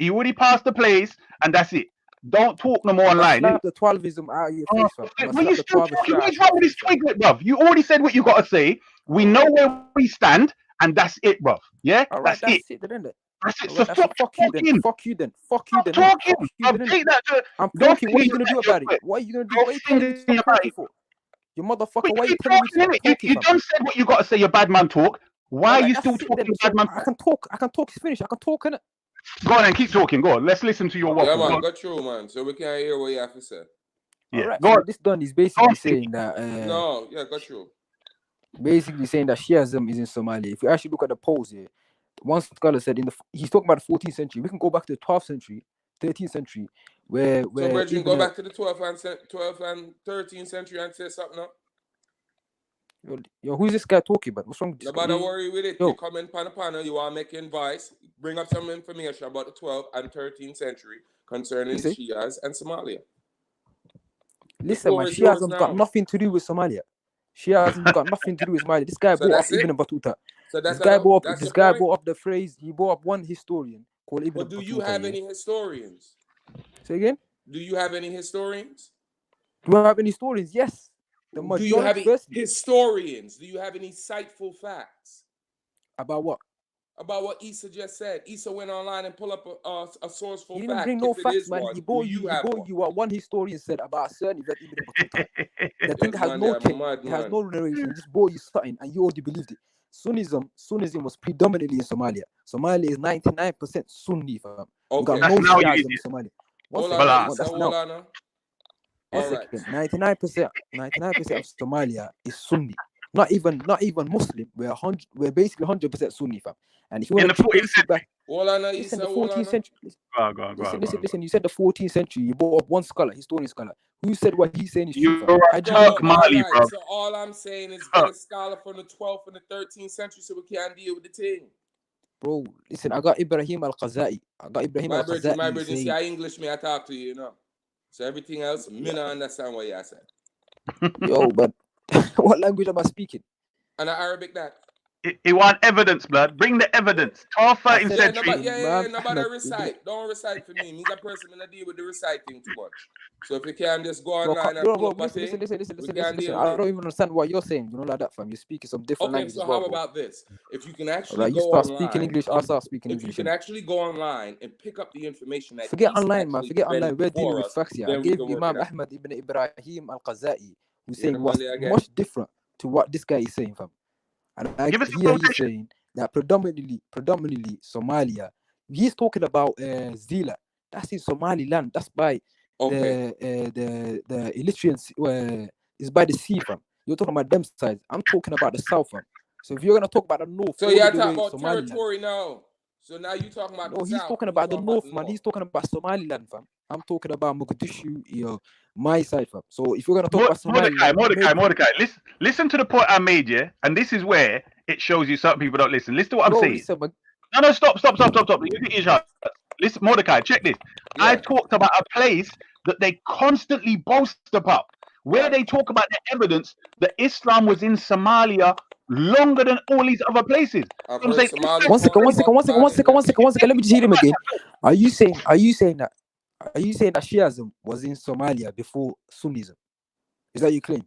the place, and that's it. Don't talk no more online. Slap the 12ism out of your face, fam. What are you still talking? What's wrong with this twiglet, bruv? You already said what you gotta say. We know where we stand, and that's it, bruv. Yeah, all right, that's it. Then. That's it. So stop talking. Fuck you then. Talking. I'm take that to. I'm talking. What are you gonna do about it? What are you gonna do? What are you telling me for? You motherfucker. Why are you telling me to talk? You done said what you gotta say. Your bad man talk. Why are you still talking bad man? I can talk. It's finished. I can talk, innit? Go on and keep talking. Go on. Let's listen to your work. Yeah, man. Go through, man. So we can hear what you have to say. Yeah. Right, so this done is basically saying that. Go through. Basically saying that Shiism is in Somalia. If you actually look at the polls here, one scholar said he's talking about the 14th century. We can go back to the 12th century, 13th century, where so you can go back to the 12th and 13th century and say something now? Yo, who's this guy talking about? What's wrong with this guy? Nobody worry with it. Yo. You come in on the panel, you are making advice, bring up some information about the 12th and 13th century concerning You see? Shias and Somalia. Listen, man, Shiaism's got nothing to do with Somalia. Shiaism's got nothing to do with Somalia. This guy So brought that's up it? Ibn Battuta. So This that's guy enough? brought up, That's this the guy point? brought up the phrase. He brought up one historian called Ibn But do you Battuta. have Yeah? any historians? Say again? Do you have any historians? Do I have any historians? Yes. The Do you have majority, firstly. historians? Do you have any insightful facts About what? about what Issa just said? Issa went online and pulled up a sourceful He didn't fact. bring no If it facts, is man. one, He do brought you you have one? what one historian said about a certain event Ibn Battuta. The thing Yes, has man, no they are chain. mad, It has man. no narration. He just brought you something and you already believed it. Sunnism was predominantly in Somalia. Somalia is 99% Sunni, fam. We got Okay. no That's now you Shias in idiot. Somalia. Hold One on, second. Voilà. Issa. That's Hold now. on. One All right. second. 99% of Somalia is Sunni. Not even Muslim. We're basically 100% Sunni, fam. And if you In want the to 14th trace it back, Hold on, listen, Issa. the Hold 14th on. century. Go on. Listen. You said the 14th century. You brought up one scholar, historian scholar, who said what he's saying is true, You're fam. a How do you So, believe Turk that? all Mali, right. bro. So all I'm saying is Turk. get a scholar from the 12th and the 13th century so we can deal with the thing. Bro, listen, I got Ibrahim al-Qazai. My bridge, see, saying, I English me, I talk to you, you know. So everything else, me not understand what you said. yo, but what language am I speaking? And Arabic that. He want evidence, blood. Bring the evidence. 12th, 13th Yeah, century. nobody recite. Don't recite for me. Me's a person and I deal with the reciting too much. So if you can just go online and pull up a thing, we can deal I with don't it. even understand what you're saying. You know, like that, fam. You're speaking some different Okay, language so as well, how bro. about this? If you can actually Alright, you go start online, speaking English, I'll start speaking if English. you can actually go online and pick up the information that Forget Issa online, man. actually Forget online. presented We're dealing for with us, facts here. I then we gave can work Imam it out. Ahmad ibn Ibrahim al-Qazai, who's Yeah, saying the what's Monday again. much different to what this guy is saying, fam. And Give us a here he's quotation. saying that predominantly Somalia. He's talking about Zila. That's in Somaliland. That's by Okay. the Eritrean is by the sea, fam. You're talking about them sides. I'm talking about the south, fam. So if you're gonna talk about the north, So all you're the talking way about Somaliland. territory now. So now you talking about No, the he's south. talking You about the talking north, the man. north. He's talking about Somaliland, fam. I'm talking about Mogadishu, my side, fam. So if you're gonna talk about Somaliland, Mordecai. Listen to the point I made, yeah? And this is where it shows you certain people don't listen. Listen to what I'm saying. Listen, man. No, stop. You get your shot. Listen, Mordecai, check this. Yeah. I talked about a place that they constantly boast about, where they talk about the evidence that Islam was in Somalia longer than all these other places. I've I'm heard saying, Somali One second. talk about that. Let me just hear him again. Are you saying that Shiism was in Somalia before Sunnism? Is that your claim?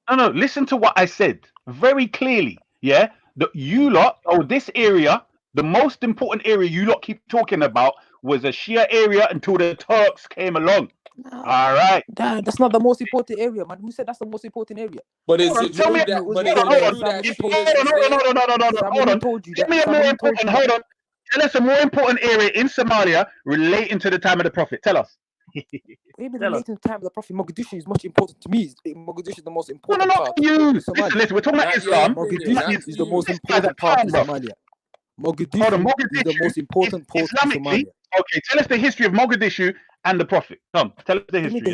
No, listen to what I said very clearly. Yeah, that you lot, this area, the most important area you lot keep talking about was a Shia area until the Turks came along. All right. That's not the most important area, man. Who said that's the most important area? But is it true that? But is it true that Shias is there? Hold on. Give me a more important. Hold on. Tell us a more important area in Somalia relating to the time of the Prophet. Tell us. Even relating to the time of the Prophet, Mogadishu is much important to me. Mogadishu is the most important No, part. you. Listen, we're talking about Islam. Mogadishu is the most important part of Somalia. Mogadishu is the most important part of Somalia. Okay, tell us the history of Mogadishu and the Prophet. Come, tell us the history.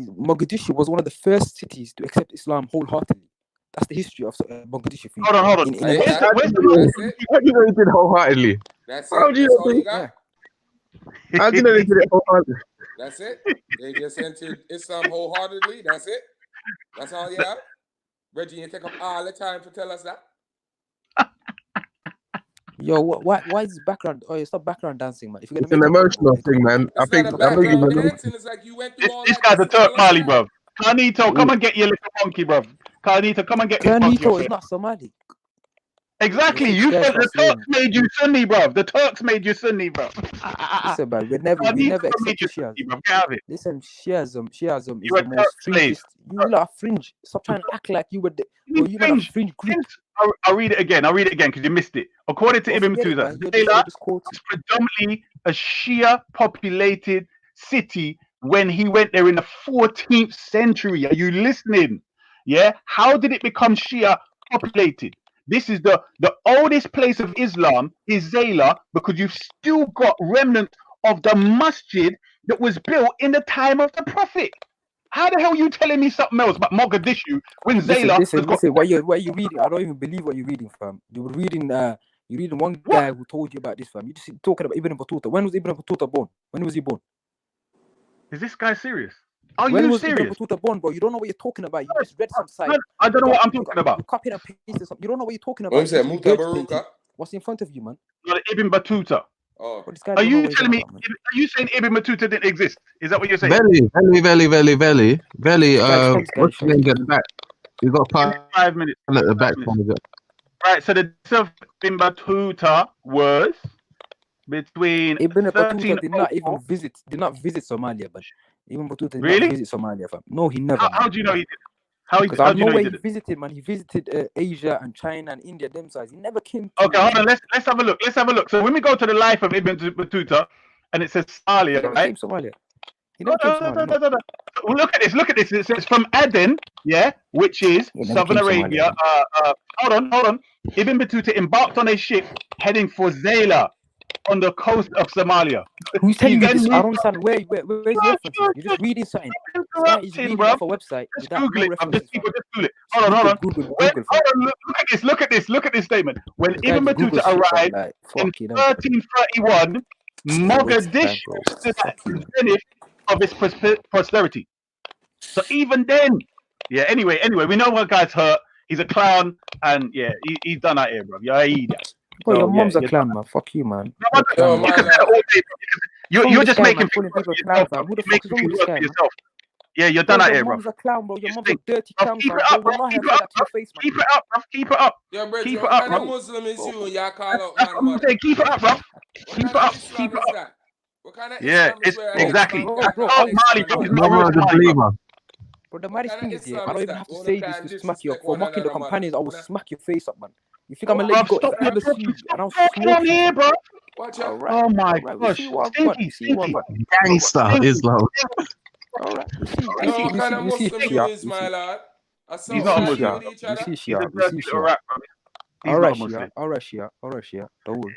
Mogadishu was one of the first cities to accept Islam wholeheartedly. That's the history of Mogadishu. Hold on. How do you know he did it wholeheartedly? That's How it. do you That's all know you got. How do you know he did it wholeheartedly? That's it. They just entered Islam wholeheartedly. That's it. That's all you have. Reggie, you take up all the time to tell us that. Yo, why is this background? Oh, stop background dancing, man. If you're It's an emotional thing, man. I think It's like you went through all this that. guy's a Turk Mali, bro. Carnito, come and get your little monkey, bro. Carnito, come and get this monkey. Carnito is not Somali. Exactly. You said the Turks made you Sunni, bro. The Turks made you Sunni, bro. Listen, man, we never accepted Shias. Listen, Shiism is the most fringest. You lot fringe. Stop trying to act like you were. You man a fringe group. I'll read it again because you missed it. According to Ibn Battuta, Zayla was predominantly a Shia populated city when he went there in the 14th century. Are you listening? Yeah. How did it become Shia populated? This is the oldest place of Islam is Zayla because you've still got remnants of the masjid that was built in the time of the Prophet. How the hell are you telling me something else about Mogadishu when Zayla has got... Listen. What you reading? I don't even believe what you're reading, fam. You're reading one guy who told you about this, fam. You just talking about Ibn Battuta. When was Ibn Battuta born? When was he born? Is this guy serious? Are when you was serious? Ibn Battuta born, bro? You don't know what you're talking about. You just read some site. I don't know what I'm talking about. You copied and pasted something. You don't know what you're talking about. What you say, Muta Baruka? What's in front of you, man? Not Ibn Battuta. Oh. Are you telling me? Are you saying Ibn Battuta didn't exist? Is that what you're saying? Veli. What's your name? Get the back. You got 5 minutes. At the back. Right. So the death of Ibn Battuta was between Ibn Battuta 1304. did not visit Somalia, but Ibn Battuta did Really? not visit Somalia, fam. No, he never. How do you know he did? Because I know where he visited, man. He visited Asia and China and India, them sides. He never came to... Okay, hold on. Let's have a look. So when we go to the life of Ibn Battuta, and it says Somalia, right? Somalia. He never came to Somalia. No. Look at this. It says from Aden, yeah, which is Southern Arabia. Hold on. Ibn Battuta embarked on a ship heading for Zayla on the coast of Somalia. Who's telling you this? I don't understand. Where's the reference? You're just reading something. He's reading off a website. Just Google it. Just Google it. Hold on. Look at this statement. When Ibn Battuta arrived in 1331, Mogadishu stood at the zenith of its prosperity. So even then, yeah. Anyway, we know what guy's hurt. He's a clown, and yeah, he's done out here, bro. Yeah, Bro, your mom's a clown, man. Fuck you, man. You're just making things work for yourself. Yeah, you're done out here, bro. Your mom's a clown, bro. Your mom's a dirty clown, Keep it up, bro. Keep it up. Yeah, bro. Keep it up, bro. Muslim is you, and y'all call out That's what I'm saying. Keep it up, bro. Keep it up. What kind of yeah, it's exactly. Bro, the maddest thing is here, I don't even have to say this to smack you up. For mocking the companions, I will smack your face up, man. You think I'm gonna let you go? If I ever see you, and I'll smoke you here, bro. Watch out. Oh my gosh. Gangster Islam. Alright. What kind of Muslim you is, my lad? He's not a Muslim. You see Shia. Alright, Shia. Don't worry.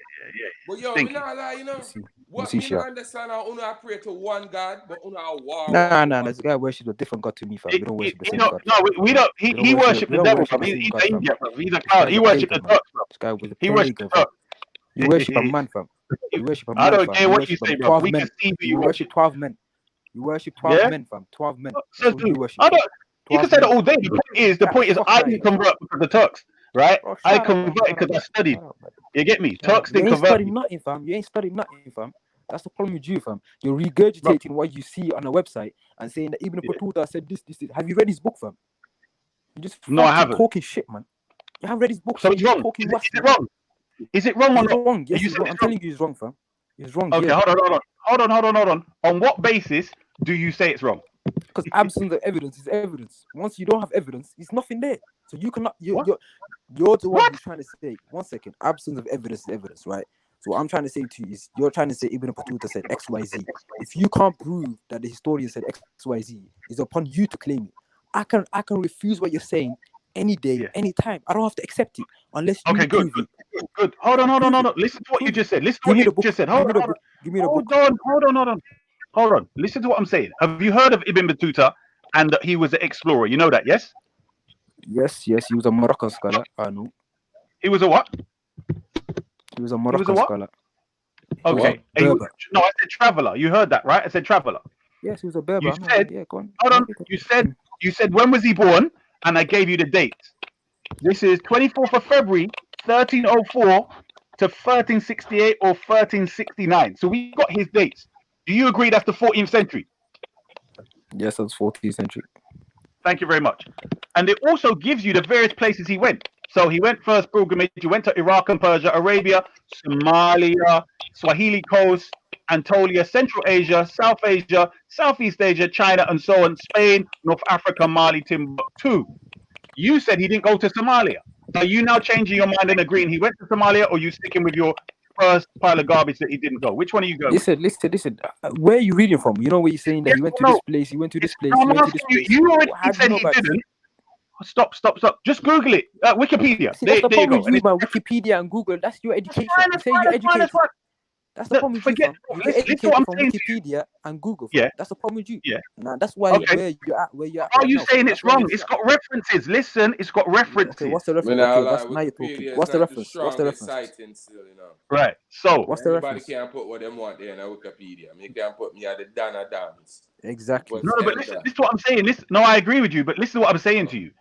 But yo, we not lie, you know. What me not understand how Una pray to one God, but Una a war. Nah. This guy worships a different God to me, fam. We don't worship the same God. No, we don't. He worships the devil, fam. He's an Indian, fam. He's a clown. He worships the Turks, fam. This guy was a He worships the Turks. You worship a man, fam. You worship a man. I don't care what you say, bro. We can see who you worship. 12 men. You worship 12 men, fam. 12 men. You can say that all day. The point is, I didn't convert because of the Turks, right? I converted because I studied. You get me? Turks didn't convert. You ain't studying nothing, fam. That's the problem with you, fam. You're regurgitating what you see on a website and saying that Ibn Battuta said this. Have you read his book, fam? You just I haven't. Talking shit, man. You haven't read his book. So it's wrong. Is it wrong? Is it wrong or not? Wrong. Yes, I'm telling you, it's wrong, fam. It's wrong. Okay, hold on. On what basis do you say it's wrong? Because absence of evidence is evidence. Once you don't have evidence, it's nothing there. So you cannot. You're the one who's trying to say. 1 second. Absence of evidence is evidence, right? So what I'm trying to say to you is, you're trying to say Ibn Battuta said X, Y, Z. If you can't prove that the historian said X, Y, Z, it's upon you to claim it. I can refuse what you're saying any day, any time. I don't have to accept it unless you prove it. Good. Hold on. Listen to what you just said. Hold on. Listen to what I'm saying. Have you heard of Ibn Battuta and that he was an explorer? You know that, yes? Yes. He was a Moroccan scholar. I know. He was a what? He was a Moroccan scholar. Okay. No, I said traveler. You heard that, right? I said traveler. Yes, he was a Berber. You said, go on. Hold on. You said when was he born? And I gave you the date. This is 24th of February, 1304 to 1368 or 1369. So we got his dates. Do you agree that's the 14th century? Yes, that's 14th century. Thank you very much. And it also gives you the various places he went. So he went first pilgrimage. He went to Iraq and Persia, Arabia, Somalia, Swahili Coast, Anatolia, Central Asia, South Asia, Southeast Asia, China, and so on, Spain, North Africa, Mali, Timbuktu. You said he didn't go to Somalia. Are you now changing your mind and agreeing he went to Somalia, or are you sticking with your first pile of garbage that he didn't go? Which one are you going? Listen. Where are you reading from? You know what you're saying that he went to this place, he went to this place, he went to this place. You already said he didn't. Stop. Just Google it. Wikipedia. See, that's the problem with you, man. Wikipedia and Google, that's your education. You say you're educated. That's the problem with you, Forget. fam. You get Listen what educated I'm from saying to you. Wikipedia and Google, Yeah. fam. That's the problem with you. Yeah. Nah, that's why Okay. where you're at Are right you now, saying fam. it's wrong? It's got references. Listen, it's got references. Okay, what's the reference? Now, Okay, like, now you're talking. Wikipedia is What's the not the reference? What's the strongest reference? citing still, you know. Right. So What's the Anybody reference? can put what they want there in a Wikipedia. You can put me at the Dana dance. Exactly. no, but listen, this is what I'm saying. No, I agree with you, but listen to what I'm saying to you.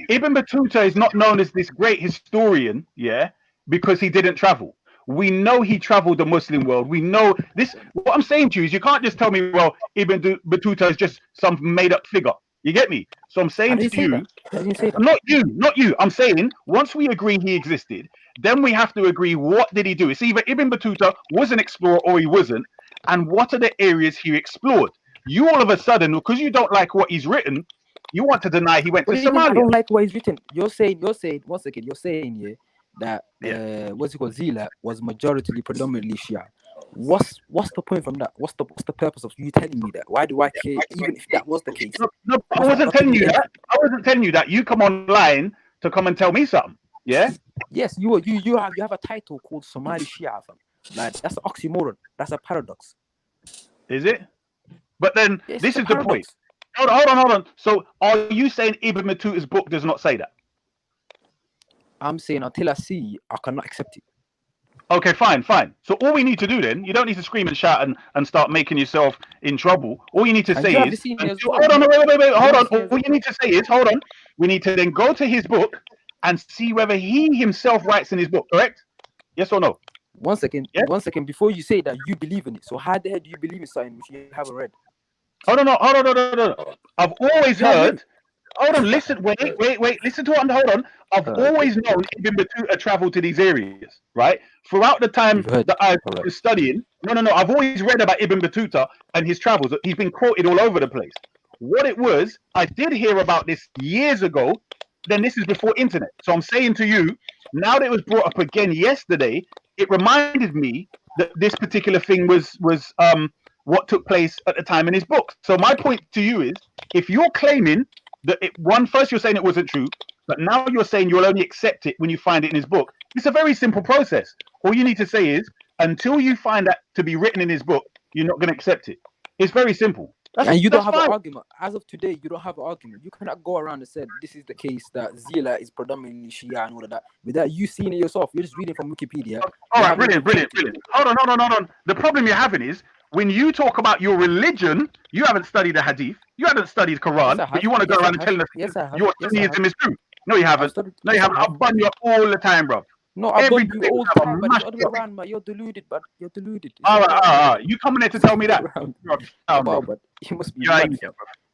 Ibn Battuta is not known as this great historian, yeah, because he didn't travel. We know he traveled the Muslim world. We know this. What I'm saying to you is you can't just tell me, well, Ibn Battuta is just some made up figure. You get me? So I'm I saying didn't to say you, that. I didn't say that. not you. I'm saying once we agree he existed, then we have to agree what did he do. It's either Ibn Battuta was an explorer or he wasn't, and what are the areas he explored. You all of a sudden, because you don't like what he's written, you want to deny he went What to do you mean I Somalia. don't like what he's written? You're saying once again, you're saying yeah that what's it called? Zila was majority predominantly Shia. What's the point from that? What's the purpose of you telling me that? Why do I care? Even if that was the case, No, I wasn't telling you that. I wasn't telling you that. You come online to come and tell me something. Yeah. Yes, you have a title called Somali Shia, fam. Like that's an oxymoron. That's a paradox. Is it? But then Yes, this is the point. Hold on. So are you saying Ibn Battuta's book does not say that? I'm saying until I see, I cannot accept it. Okay, fine. So all we need to do then, you don't need to scream and shout and start making yourself in trouble. All you need to say is, hold on, wait, hold on. All you need to say is, hold on. We need to then go to his book and see whether he himself writes in his book, correct? Yes or no? One second. Before you say that, you believe in it. So how the hell do you believe in something which you haven't read? Hold on. I've always heard. Hold on, listen, wait. Listen to what hold on. I've always known Ibn Battuta traveled to these areas, right? Throughout the time that I was studying. No. I've always read about Ibn Battuta and his travels. He's been quoted all over the place. What it was, I did hear about this years ago. Then this is before internet. So I'm saying to you, now that it was brought up again yesterday, it reminded me that this particular thing was what took place at the time in his book. So my point to you is, if you're claiming that first you're saying it wasn't true, but now you're saying you'll only accept it when you find it in his book. It's a very simple process. All you need to say is, until you find that to be written in his book, you're not going to accept it. It's very simple. And you don't have an argument. As of today, you don't have an argument. You cannot go around and say this is the case, that Zila is predominantly Shia and all of that. Without you seeing it yourself, you're just reading from Wikipedia. All right, brilliant. Hold on. The problem you're having is, when you talk about your religion, you haven't studied the Hadith, you haven't studied Quran, but you want to go around and tell us your Sunnism is true. No, you haven't. I'll bun you up all the time, bro. No, I bun you all the time, but it's other way around, man. You're deluded, but you're deluded. All right. You coming there to tell me that? But you must be mad.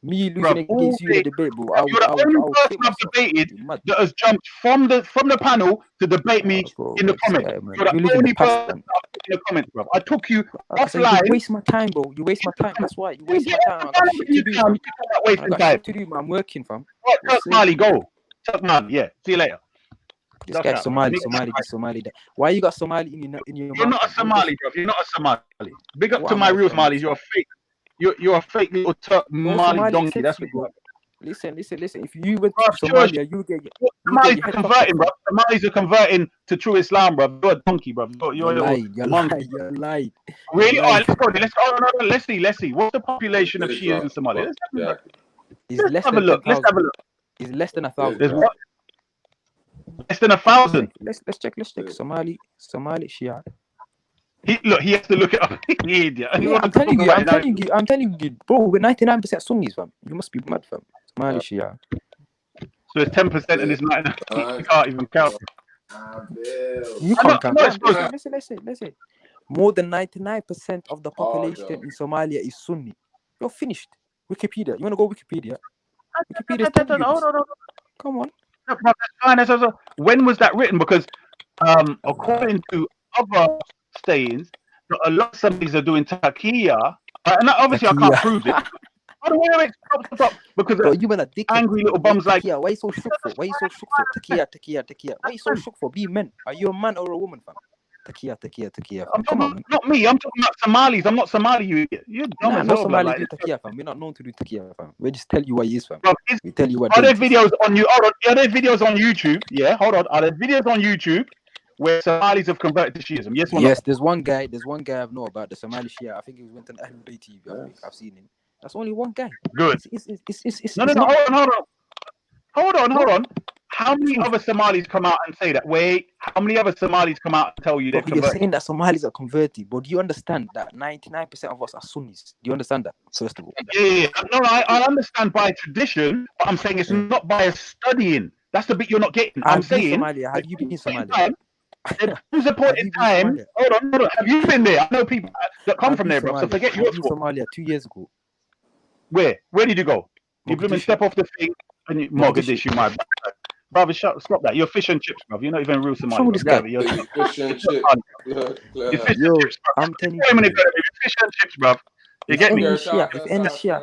Me losing against you in the debate, bro. You're the only person I've debated that has jumped from the panel to debate me in the comments. You're the only person in the comments, bro. I took you offline. You waste my time, bro. You waste my time. That's why you waste my time. I got shit to do, man. I'm working, fam. Chuck Mali, go. Chuck Mali, yeah. See you later. This guy's Somali. Why you got Somali in your You're not a Somali, bro. You're not a Somali. Big up to my real Somalis. You're a fake. You're a fake little Turk Mali donkey. That's what you are. Listen. If you went to Somalia, you get Somalis are converting, bro. Somalis are converting to true Islam, bro. You're a donkey, bro. You're lying. Really? All right, let's go. Let's see. What's the population of Shias in Somalia? Let's have a look. It's less than 1,000. There's what? Less than 1,000. Let's check. Somali Shia. He has to look it up. Idiot. Yeah, I'm telling you, bro. We're 99% Sunnis, fam. You must be mad, fam. Somali Shia. So it's 10% and it's 99%. You can't even count. You can't count. Listen. More than 99% of the population in Somalia is Sunni. You're finished. Wikipedia. You want to go Wikipedia? Come on. When was that written? Because according to other sayings, a lot of Sunnis are doing taqiyya, and obviously I can't prove it. Stop. Because you been a dick. Angry little bums like. Why you so shook for? Taqiyya. Why you so shook for? Be a man. Are you a man or a woman, fam? Taqiyya. Not me. I'm talking about Somalis. I'm not Somali. You're dumb as hell. Somali do taqiyya, fam. We're not known to do taqiyya, fam. We just tell you what it is, fam. We tell you what. Are there videos on you? Are there videos on YouTube? Yeah. Hold on. Are there videos on YouTube where Somalis have converted to Shiism? Yes or Yes, no? there's one guy I know about the Somali Shia. I think he went on Ahlul Bayt TV. I think I've seen him. That's only one guy. Good. It's No, not. Hold on. What? How many other Somalis come out and say that? Wait, how many other Somalis come out and tell you they're Bro, you're converted? saying that Somalis are converted, but do you understand that 99% of us are Sunnis? Do you understand that, first of all? Yeah. No, I understand by tradition, but I'm saying it's not by studying. That's the bit you're not getting. I'm saying. Somalia. Have you been in Somalia? There comes a point in time. Hold on. Have you been there? I know people that come from there, bro. So forget your sport. Somalia 2 years ago. Where did you go? You blew and step off the thing and you Mogadishu, my brother. Stop that. You're fish and chips, bro. You're not even real Somali. You're fish and chips. I'm telling you. Fish and chips, bro. You get me? If any Shia.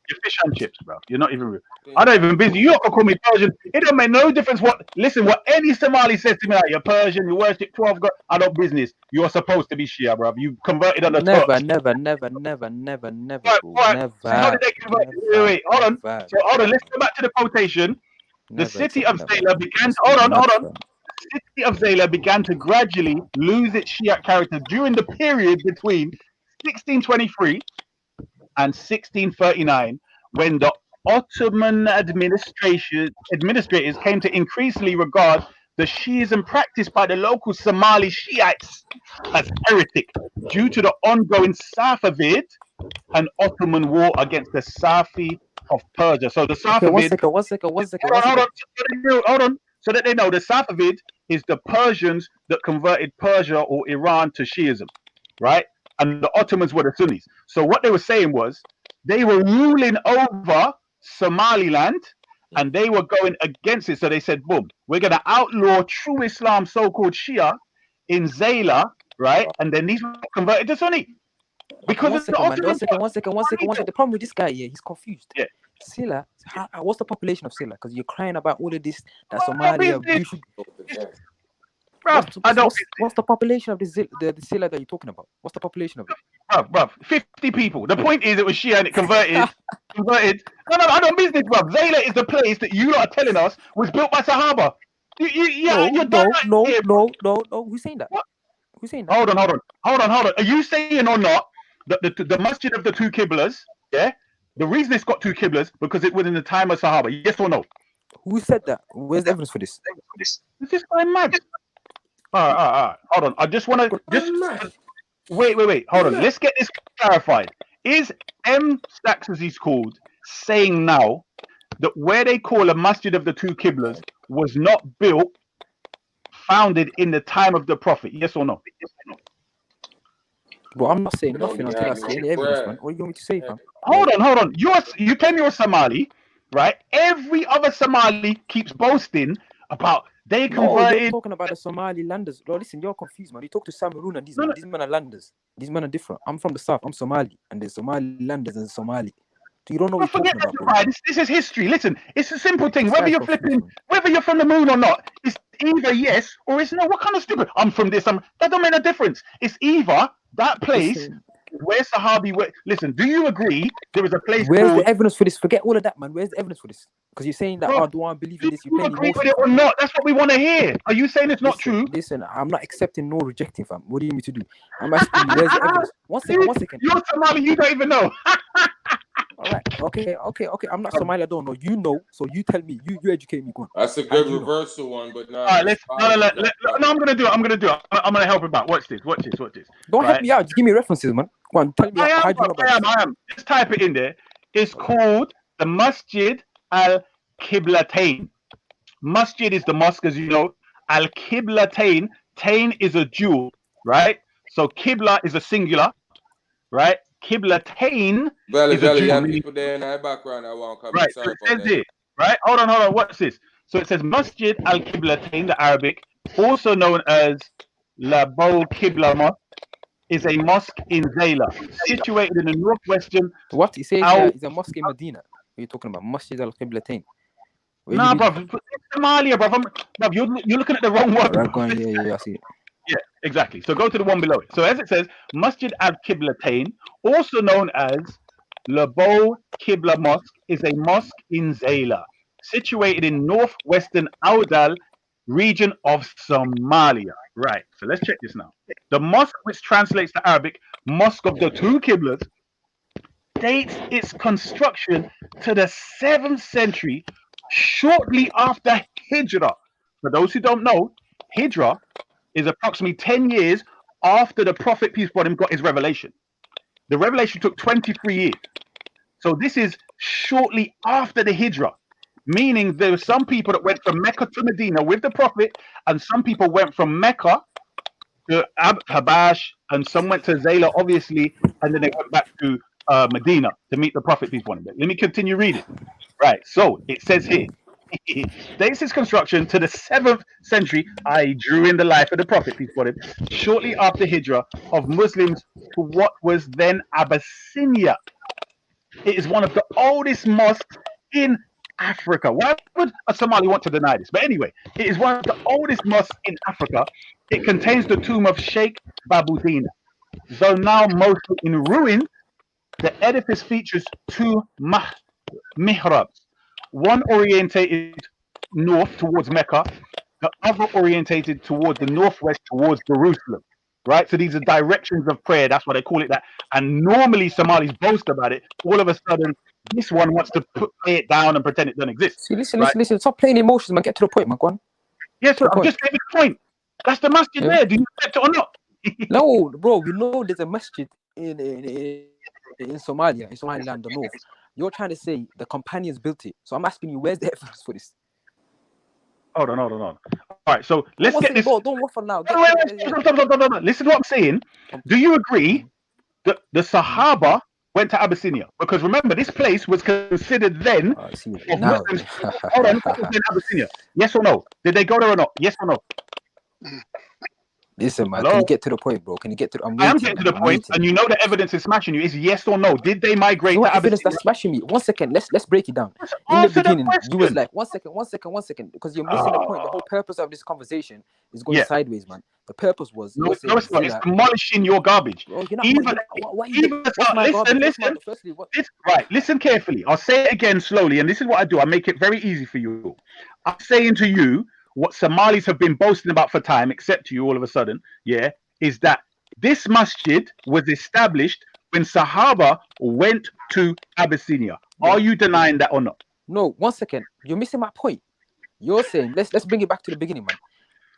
You're fish and chips, bro. You're not even real. I don't even busy. You not gonna call me Persian. It don't make no difference what any Somali says to me, like you're Persian, you worship 12 God. I don't business. You're supposed to be Shia, bro. You converted on the never. So how did they convert? Wait, hold on. So hold on, let's go back to the quotation. The city of Zayla began to hold on. The city of Zayla began to gradually lose its Shiite character during the period between 1623 and 1639, when the Ottoman administrators came to increasingly regard the Shiism practiced by the local Somali Shiites as heretic due to the ongoing Safavid and Ottoman war against the Safi of Persia. So the Safavid. Okay, one second. Hold on. So that they know, the Safavid is the Persians that converted Persia or Iran to Shiism, right? And the Ottomans were the Sunnis. So what they were saying was they were ruling over Somaliland and they were going against it. So they said, boom, we're going to outlaw true Islam, so-called Shia, in Zayla, right? And then these were converted to Sunni. Because one second. The problem with this guy here, he's confused. Yeah. Silla, what's the population of Silla? Because you're crying about all of this that Somalia. What's the population of the Silla that you're talking about? What's the population of it? Bruv, 50 people. The point is, it was Shia and it converted. No, I don't business, bruv. Zayla is the place that you lot are telling us was built by Sahaba. No. Who's saying that? What? Who's saying that? Hold on. Are you saying or not that the masjid of the two Qiblas, yeah? The reason it's got two Qiblas because it was in the time of Sahaba. Yes or no? Who said that? Where's the evidence for this? Is this guy mad? All right. Hold on. I just want to wait. Hold on. Let's get this clarified. Is M. Stacks, as he's called, saying now that where they call a masjid of the two Qiblas was not founded in the time of the Prophet? Yes or no? Well, I'm not saying nothing until I see any evidence, man. What do you want me to say, fam? Hold on. You claim you're Somali, right? Every other Somali keeps boasting about they converted. You're talking about the Somali landers. No, listen, you're confused, man. You talk to Samarun and these men are landers. These men are different. I'm from the south. I'm Somali, and there's Somali landers and Somali. So you don't know what you're talking about. This is history. Listen, it's a simple thing. Whether you're from the moon or not, it's either yes or it's no. What kind of stupid? I'm from this. That don't make a difference. It's either that place where Sahabi were. Listen, do you agree there is a place? Where's the evidence for this? Forget all of that, man. Where's the evidence for this? Because you're saying that I don't believe in this. You agree with it or not? That's what we want to hear. Are you saying it's not true? Listen, I'm not accepting nor rejecting, fam. What do you need me to do? I'm asking you, where's the evidence? One second. You're Somali. You don't even know. All right. Okay. I'm not Somali. I don't know. You know. So you tell me. You educate me. Go on. That's a good reversal one, but now. All right. No, I'm gonna do it. I'm gonna help him out. Watch this. Don't help me out. Just give me references, man. Go on. Tell me. I am. Just type it in there. It's called the Masjid Al-Qiblatain. Masjid is the mosque, as you know. Al-Qiblatain. Tain is a dual, right? So Qibla is a singular, right? Qiblatain is a dual. People there in the background that won't come. Right. So it says it. Right. Hold on. What's this? So it says Masjid Al-Qiblatain, the Arabic, also known as Labol Qibla Mosque, is a mosque in Zayla, situated in the northwestern. What he says is a mosque in Medina. What are you talking about? Masjid Al-Qiblatain. Nah, bro. It's Somalia, bro. You're looking at the wrong one. Right, yeah, I see it. Yeah, exactly. So go to the one below it. So as it says, Masjid Al-Qiblatain, also known as Labol Qibla Mosque, is a mosque in Zayla, situated in northwestern Audal region of Somalia. Right. So let's check this now. The mosque, which translates to Arabic, Mosque of the Two Qiblahs, dates its construction to the 7th century, shortly after Hijrah. For those who don't know, Hijrah is approximately 10 years after the Prophet, peace be upon him, got his revelation. The revelation took 23 years. So this is shortly after the Hijrah, meaning there were some people that went from Mecca to Medina with the Prophet, and some people went from Mecca to Habash, and some went to Zayla, obviously, and then they went back to Medina to meet the Prophet, peace be upon him. Let me continue reading. Right, so it says here, dates its construction to the 7th century. I drew in the life of the Prophet, peace be upon him, shortly after Hijrah of Muslims to what was then Abyssinia. It is one of the oldest mosques in Africa. Why would a Somali want to deny this? But anyway, it is one of the oldest mosques in Africa. It contains the tomb of Sheikh Babudina. Though now mostly in ruins, the edifice features two mihrabs, one orientated north towards Mecca, the other orientated towards the northwest towards Jerusalem. Right, so these are directions of prayer. That's why they call it that. And normally Somalis boast about it. All of a sudden, this one wants to play it down and pretend it doesn't exist. See, listen. Stop playing emotions, man. Get to the point, man. Go on. Yes, yeah, so I just gave a point. That's the masjid there. Do you accept it or not? No, bro. We know there's a masjid in Somalia, in Somaliland, the north. You're trying to say the companions built it. So I'm asking you, where's the evidence for this? Hold on. All right, so let's get this. Bro, don't waffle now. Stop. Listen to what I'm saying. Do you agree that the Sahaba went to Abyssinia? Because remember, this place was considered then of Muslims. Hold on, Abyssinia. Yes or no? Did they go there or not? Yes or no? Listen, man. Hello? Can you get to the point, bro? Can you get to? I am getting to the point, and you know the evidence is smashing you. Is yes or no? Did they migrate to evidence that's smashing me? 1 second. Let's break it down. In the beginning, you was like 1 second, because you're missing the point. The whole purpose of this conversation is going sideways, man. The purpose was no, it's not. It's demolishing your garbage. Bro, Listen carefully. I'll say it again slowly, and this is what I do. I make it very easy for you. I'm saying to you what Somalis have been boasting about for time, except to you all of a sudden, is that this masjid was established when Sahaba went to Abyssinia. Are you denying that or not? No, 1 second. You're missing my point. You're saying, let's bring it back to the beginning, man.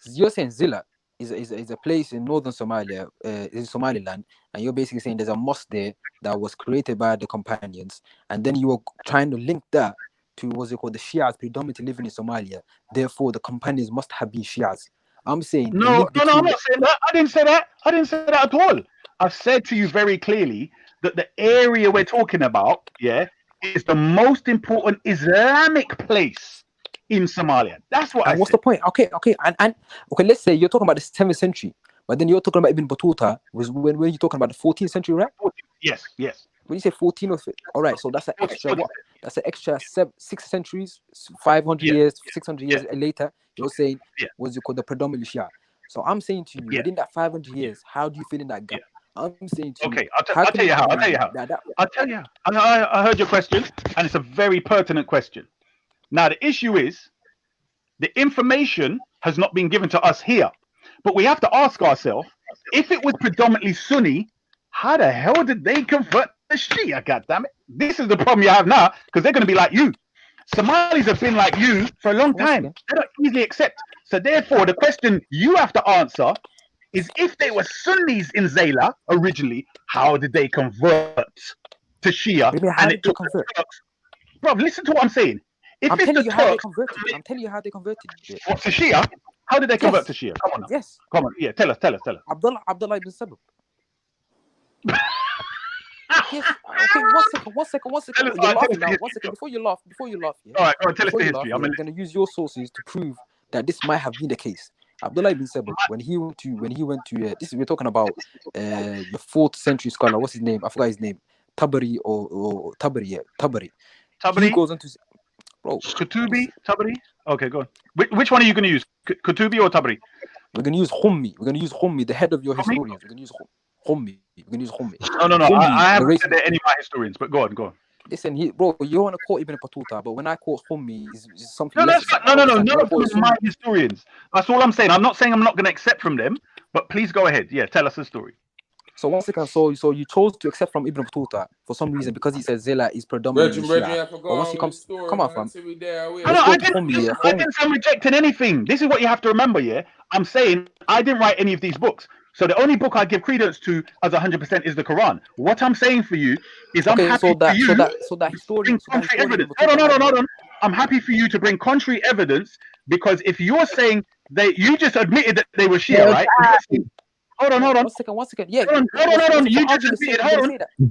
You're saying Zilla is a place in northern Somalia, in Somaliland, and you're basically saying there's a mosque there that was created by the companions, and then you were trying to link that to what's it called, the Shias predominantly living in Somalia. Therefore, the companions must have been Shias. I'm saying no, I'm not saying that. I didn't say that at all. I've said to you very clearly that the area we're talking about, is the most important Islamic place in Somalia. That's what I said. What's the point? Okay, and let's say you're talking about the 7th century, but then you're talking about Ibn Battuta. When you're talking about the 14th century, right? Yes. When you say 14 or 15, all right, so that's an extra what? That's an extra 6 centuries, 500 years, 600 years later. You're saying what's it called, the predominantly Shia. So I'm saying to you, within that 500 years, how do you fill in that gap? I'm saying to you, I'll tell you how. I heard your question, and it's a very pertinent question. Now the issue is, the information has not been given to us here, but we have to ask ourselves, if it was predominantly Sunni, how the hell did they convert the Shia? God damn it! This is the problem you have now, because they're going to be like you. Somalis have been like you for a long time. They don't easily accept. So therefore, the question you have to answer is, if they were Sunnis in Zayla originally, how did they convert to Shia? And it took convert. Bro, listen to what I'm saying. I'm telling you how they converted. What, to Shia? How did they convert to Shia? Come on now. Yes. Come on. Yeah, tell us. Abdullah ibn Sabah. Yes. Okay, 1 second. You're laughing now. 1 second. Before you laugh. All right, tell us the history. I'm going to use your sources to prove that this might have been the case. Abdullah ibn Sabah, when he went to this, we're talking about the 4th century scholar. What's his name? I forgot his name. Tabari or Tabari. He goes into Kutubi, Tabari. Okay, go on. Which one are you going to use? Kutubi or Tabari? We're going to use Khummi, the head of your historians. We're going to use Khummi. No. I haven't said any of my historians, but go on. Listen, bro, you want to quote Ibn Battuta, but when I quote Hummi, is something No, less. none of them are my historians. That's all I'm saying. I'm not saying I'm not going to accept from them, but please go ahead. Yeah, tell us the story. So once again, so you chose to accept from Ibn Battuta for some reason because he says Zilla is predominantly Shia. But once he comes, come on, fam. I didn't say I'm rejecting anything. This is what you have to remember, yeah? I'm saying I didn't write any of these books. So the only book I give credence to as 100% is the Quran. What I'm saying for you is I'm happy for you to bring contrary evidence. Hold on. I'm happy for you to bring contrary evidence because if you're saying you just admitted that they were Shia, right? Hold on. One second. Yeah. Hold on. You just admitted.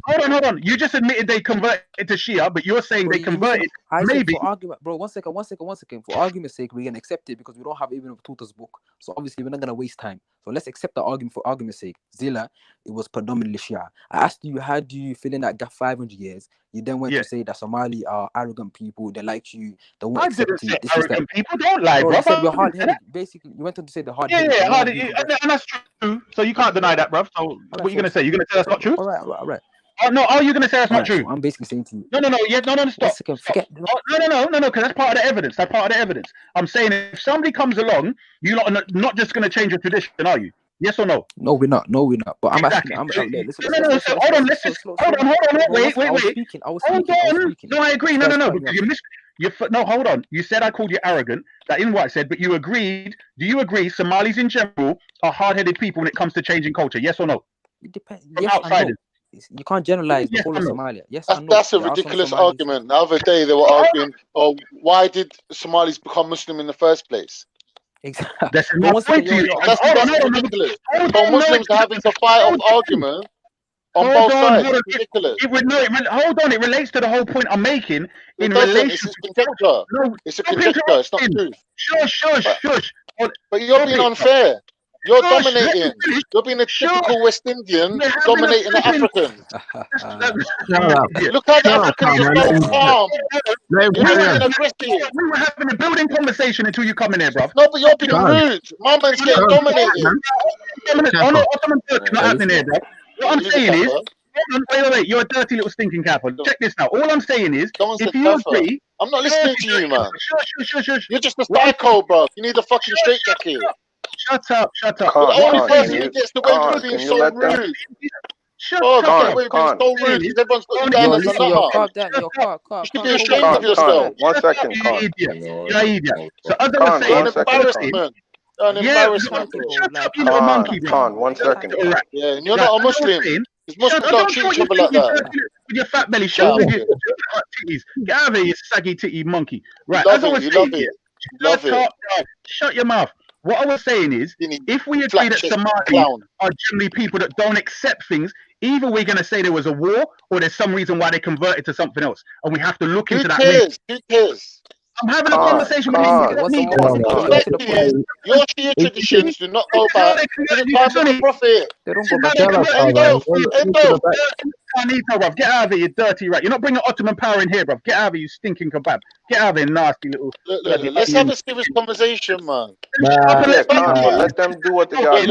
Hold on. You just admitted they converted to Shia, but you're saying they converted. Maybe. For argument, bro. One second. For argument's sake, we're gonna accept it because we don't have Ibn Battuta's book. So obviously we're not gonna waste time. So let's accept the argument for argument's sake. Zilla, it was predominantly Shia. I asked you, how do you fill in that gap 500 years? You then went to say that Somali are arrogant people. They like you. They won't accept you. Arrogant people don't lie, bro. You said we're hard-headed. Basically, you went on to say the hard-headed. Yeah, hard-headed, and that's true. So you can't deny that, bro. So what are you gonna say? You're gonna say that's not true? All right. Oh no, are you gonna say that's not true? So I'm basically saying to you. No, stop. Forget. No, because that's part of the evidence. I'm saying if somebody comes along, you're not just gonna change your tradition, are you? Yes or no? No, we're not. But I'm asking. Hold on. Wait. Hold on. No, I agree. No. No, hold on. You said I called you arrogant. That isn't what I said, but you agreed. Do you agree Somalis in general are hard-headed people when it comes to changing culture? Yes or no? It depends. Yes and no. You can't generalize the whole of Somalia. Yes and no. That's a ridiculous argument. The other day they were arguing, why did Somalis become Muslim in the first place? Exactly. That's ridiculous. So Muslims are having to fight off argument on both sides. It's ridiculous. Hold on. It relates to the whole point I'm making. It's conjecture. No, it's a conjecture. It's not truth. Shush. But you're being unfair. You're dominating. You're being a typical West Indian dominating the Africans. Look how the Africans are so calm. You're being aggressive. We were having a building conversation until you come in here, bro. No, but you're being rude. My man's getting dominated. Ottoman Turks not happening here, bro. What I'm saying is, wait. You're a dirty little stinking kappa. Check this now. All I'm saying is, if you agree, I'm not listening to you, man. Shush. You're just a psycho, bro. You need a fucking straitjacket. Shut up. The only person who gets the way of being so rude. Shut up. Being so rude because everyone's got you down as a nutter. You should be ashamed of yourself. 1 second, You're an idiot. So as I was saying, an embarrassment. Shut up, you little monkey. 1 second. Yeah, and you're not a Muslim. Because Muslims don't treat each other like that. With your fat belly, shut up with your titties. Get out of here, you saggy titty monkey. Right, as I was saying, shut your mouth. What I was saying is, if we agree that Somalis are generally people that don't accept things, either we're going to say there was a war or there's some reason why they converted to something else. And we have to look into that. Who cares? I'm having a conversation with you. Your Shia traditions do not go back to the time of the Prophet. They don't go back. Anita, bruv, get out of here, you dirty rat. You're not bringing Ottoman power in here, bruv. Get out of here, you stinking kebab. Get out of here, nasty little. Let's have a serious conversation, man. Let them do what they got.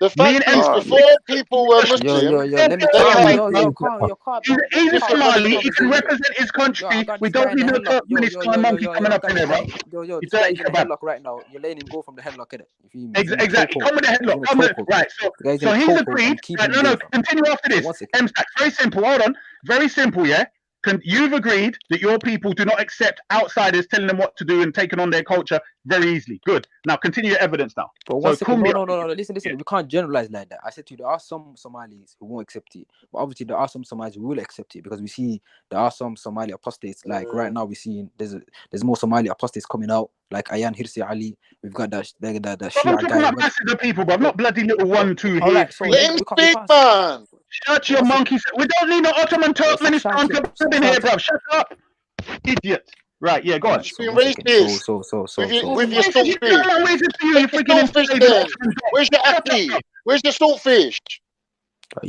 The fact is, before people were Muslim, he's a Somali. He can represent his country. We don't need no Turkmenistan monkey coming up in there, bro. You're in the headlock right now. You're letting him go from the headlock, innit? Exactly. Come with the headlock. Right. So he's agreed. No. Continue after this. Very simple. Hold on. Very simple. Yeah. You've agreed that your people do not accept outsiders telling them what to do and taking on their culture very easily. Good. Now continue your evidence now. But no. Listen. We can't generalize like that. I said to you, there are some Somalis who won't accept it, but obviously there are some Somalis who will accept it because we see there are some Somali apostates. Like right now, we're seeing there's more Somali apostates coming out. Like Ayan Hirsi Ali. We've got that Shia guy. I'm masses of people, but not bloody little 1, 2 here. Let him speak, man. Shut your monkey. We don't need no Ottoman Turkmenistan to in here, bro. Shut up, idiot. Right, yeah, go on. You've been racist. With your saltfish. Where's your apple? Where's your saltfish?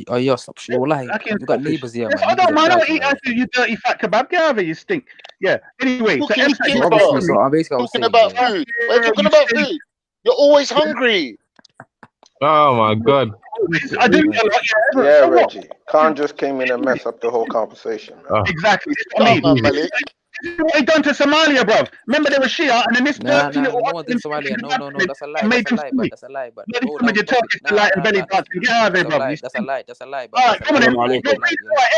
Oh, yeah, stop shit. You got neighbors here, man. I don't mind. I don't eat acid, you dirty fat kebab. Get out of here, you stink. Yeah. Anyway, talking about food. We're talking about food. You're always hungry. Oh my God. I do. Yeah, Reggie. Khan just came in and messed up the whole conversation, man. Exactly. I mean, Malik. this is what they done to Somalia, bruv. Remember they were Shia, and then this dirty little no one did Somalia. No, that's a lie. made That's a them lie, Sunni. but that's a lie, but Bloody bro, come with your Turkish delight and belly dancing. Get out of here, bruv. that's a lie. That's a lie, but All right, come on, then.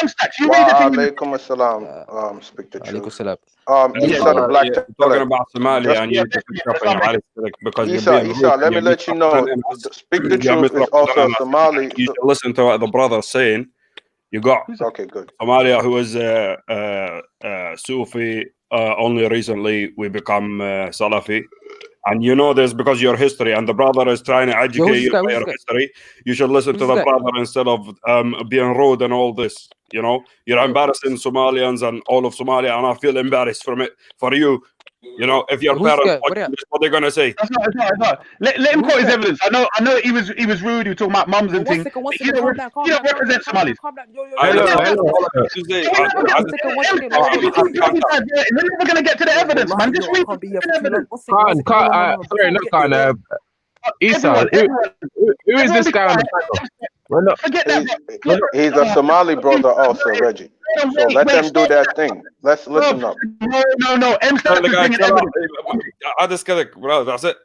M-Stacks, you read the thing. Wa alaikum assalam. Speak the truth. Isa Yeah, the black you're talking about Somalia and you just pick up on your because you're being rude. Isa, let me let you know. Speak the truth is also Somali. You should listen to what the brother's saying. You got okay, good. Somalia, who is Sufi. Only recently we become Salafi. And you know this because your history, and the brother is trying to educate you by your history. You should listen to the brother instead of being rude and all this. You know, you're embarrassing Somalians and all of Somalia, and I feel embarrassed from it for you. You know, if your parents watch this, what they're gonna say? That's not. Let him quote his evidence. I know he was rude. He was talking about mums and things. You don't represent Somalis. We're never gonna get to the evidence, man. Just read the evidence. Isa, who is this guy on the panel? Forget that. He's a Somali brother also, Reggie. So let them do their thing. Let's listen up. No. M-Stacks is bringing evidence. I just get it, bro. That's it.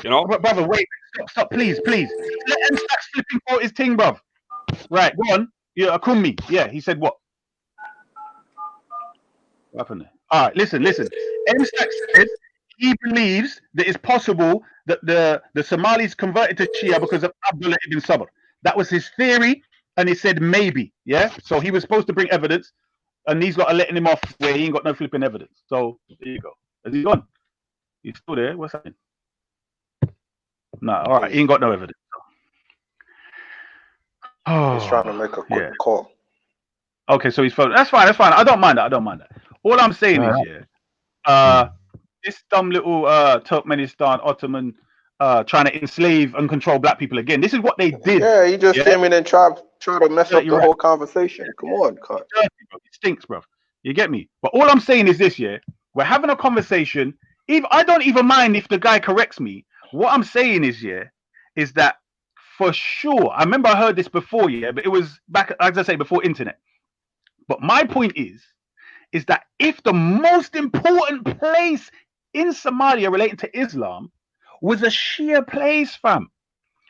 You know, brother. Wait, stop, please. Let M-Stacks flipping quote his thing, bruv. Right, go on. Yeah, Akumi. Yeah, he said what? What happened there? All right, listen. M-Stacks said he believes that it's possible that the Somalis converted to Shia because of Abdullah ibn Sabr. That was his theory, and he said maybe, yeah? So he was supposed to bring evidence, and these got letting him off where he ain't got no flipping evidence. So there you go. Has he gone? He's still there? What's happening? No, all right, he ain't got no evidence. He's trying to make a quick call. Okay, so he's phone. That's fine. I don't mind that. All I'm saying is, this dumb little Turkmenistan Ottoman trying to enslave and control black people again. This is what they did. Yeah, he just came in and tried to mess up the whole conversation. Come on, Cut. It stinks, bro. You get me? But all I'm saying is this, we're having a conversation. I don't even mind if the guy corrects me. What I'm saying is that for sure, I remember I heard this before, but it was back, as I say, before internet. But my point is that if the most important place in Somalia relating to Islam was a Shia place, fam,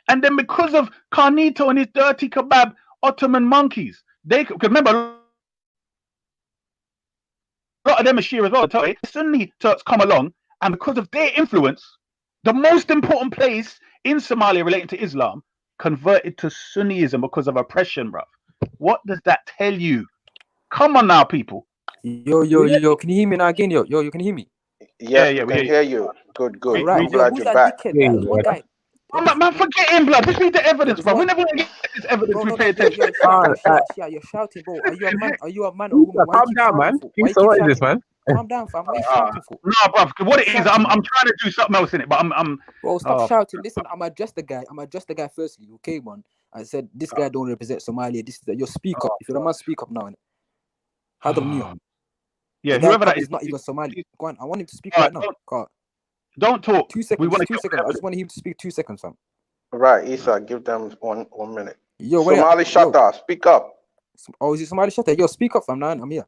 and then because of Carnito and his dirty kebab Ottoman monkeys, they could remember a lot of them are Shia as well. The Sunni Turks come along, and because of their influence, the most important place in Somalia relating to Islam converted to Sunniism because of oppression, bruv. What does that tell you? Come on now, people. Yo, can you hear me now again? Yo, you can hear me? Yes, we can hear you. Good. Right, I'm glad you're back. Man, forget him, blood. Just read the evidence, bro. We're never gonna get this evidence. We pay attention. You're shouting, bro. Are you a man or woman? Calm down, man. What is this, man? Calm down, fam. What are you shouting for? No, bro. What it is, I'm trying to do something else in it, but I'm. Bro, stop shouting. Listen, I'm address the guy. Firstly, okay, man. I said this guy don't represent Somalia. This is your speak up. If you're a man, speak up now. How do you? Yeah, whoever that is not even Somali. Go on. I want him to speak right now. Don't talk. 2 seconds. 2 seconds. I just want him to speak 2 seconds, fam. Right, Isa, give them one minute. Yo, Somali Shatta, speak up. Oh, is it Somali Shatta? Yo, speak up, fam. Now I'm here.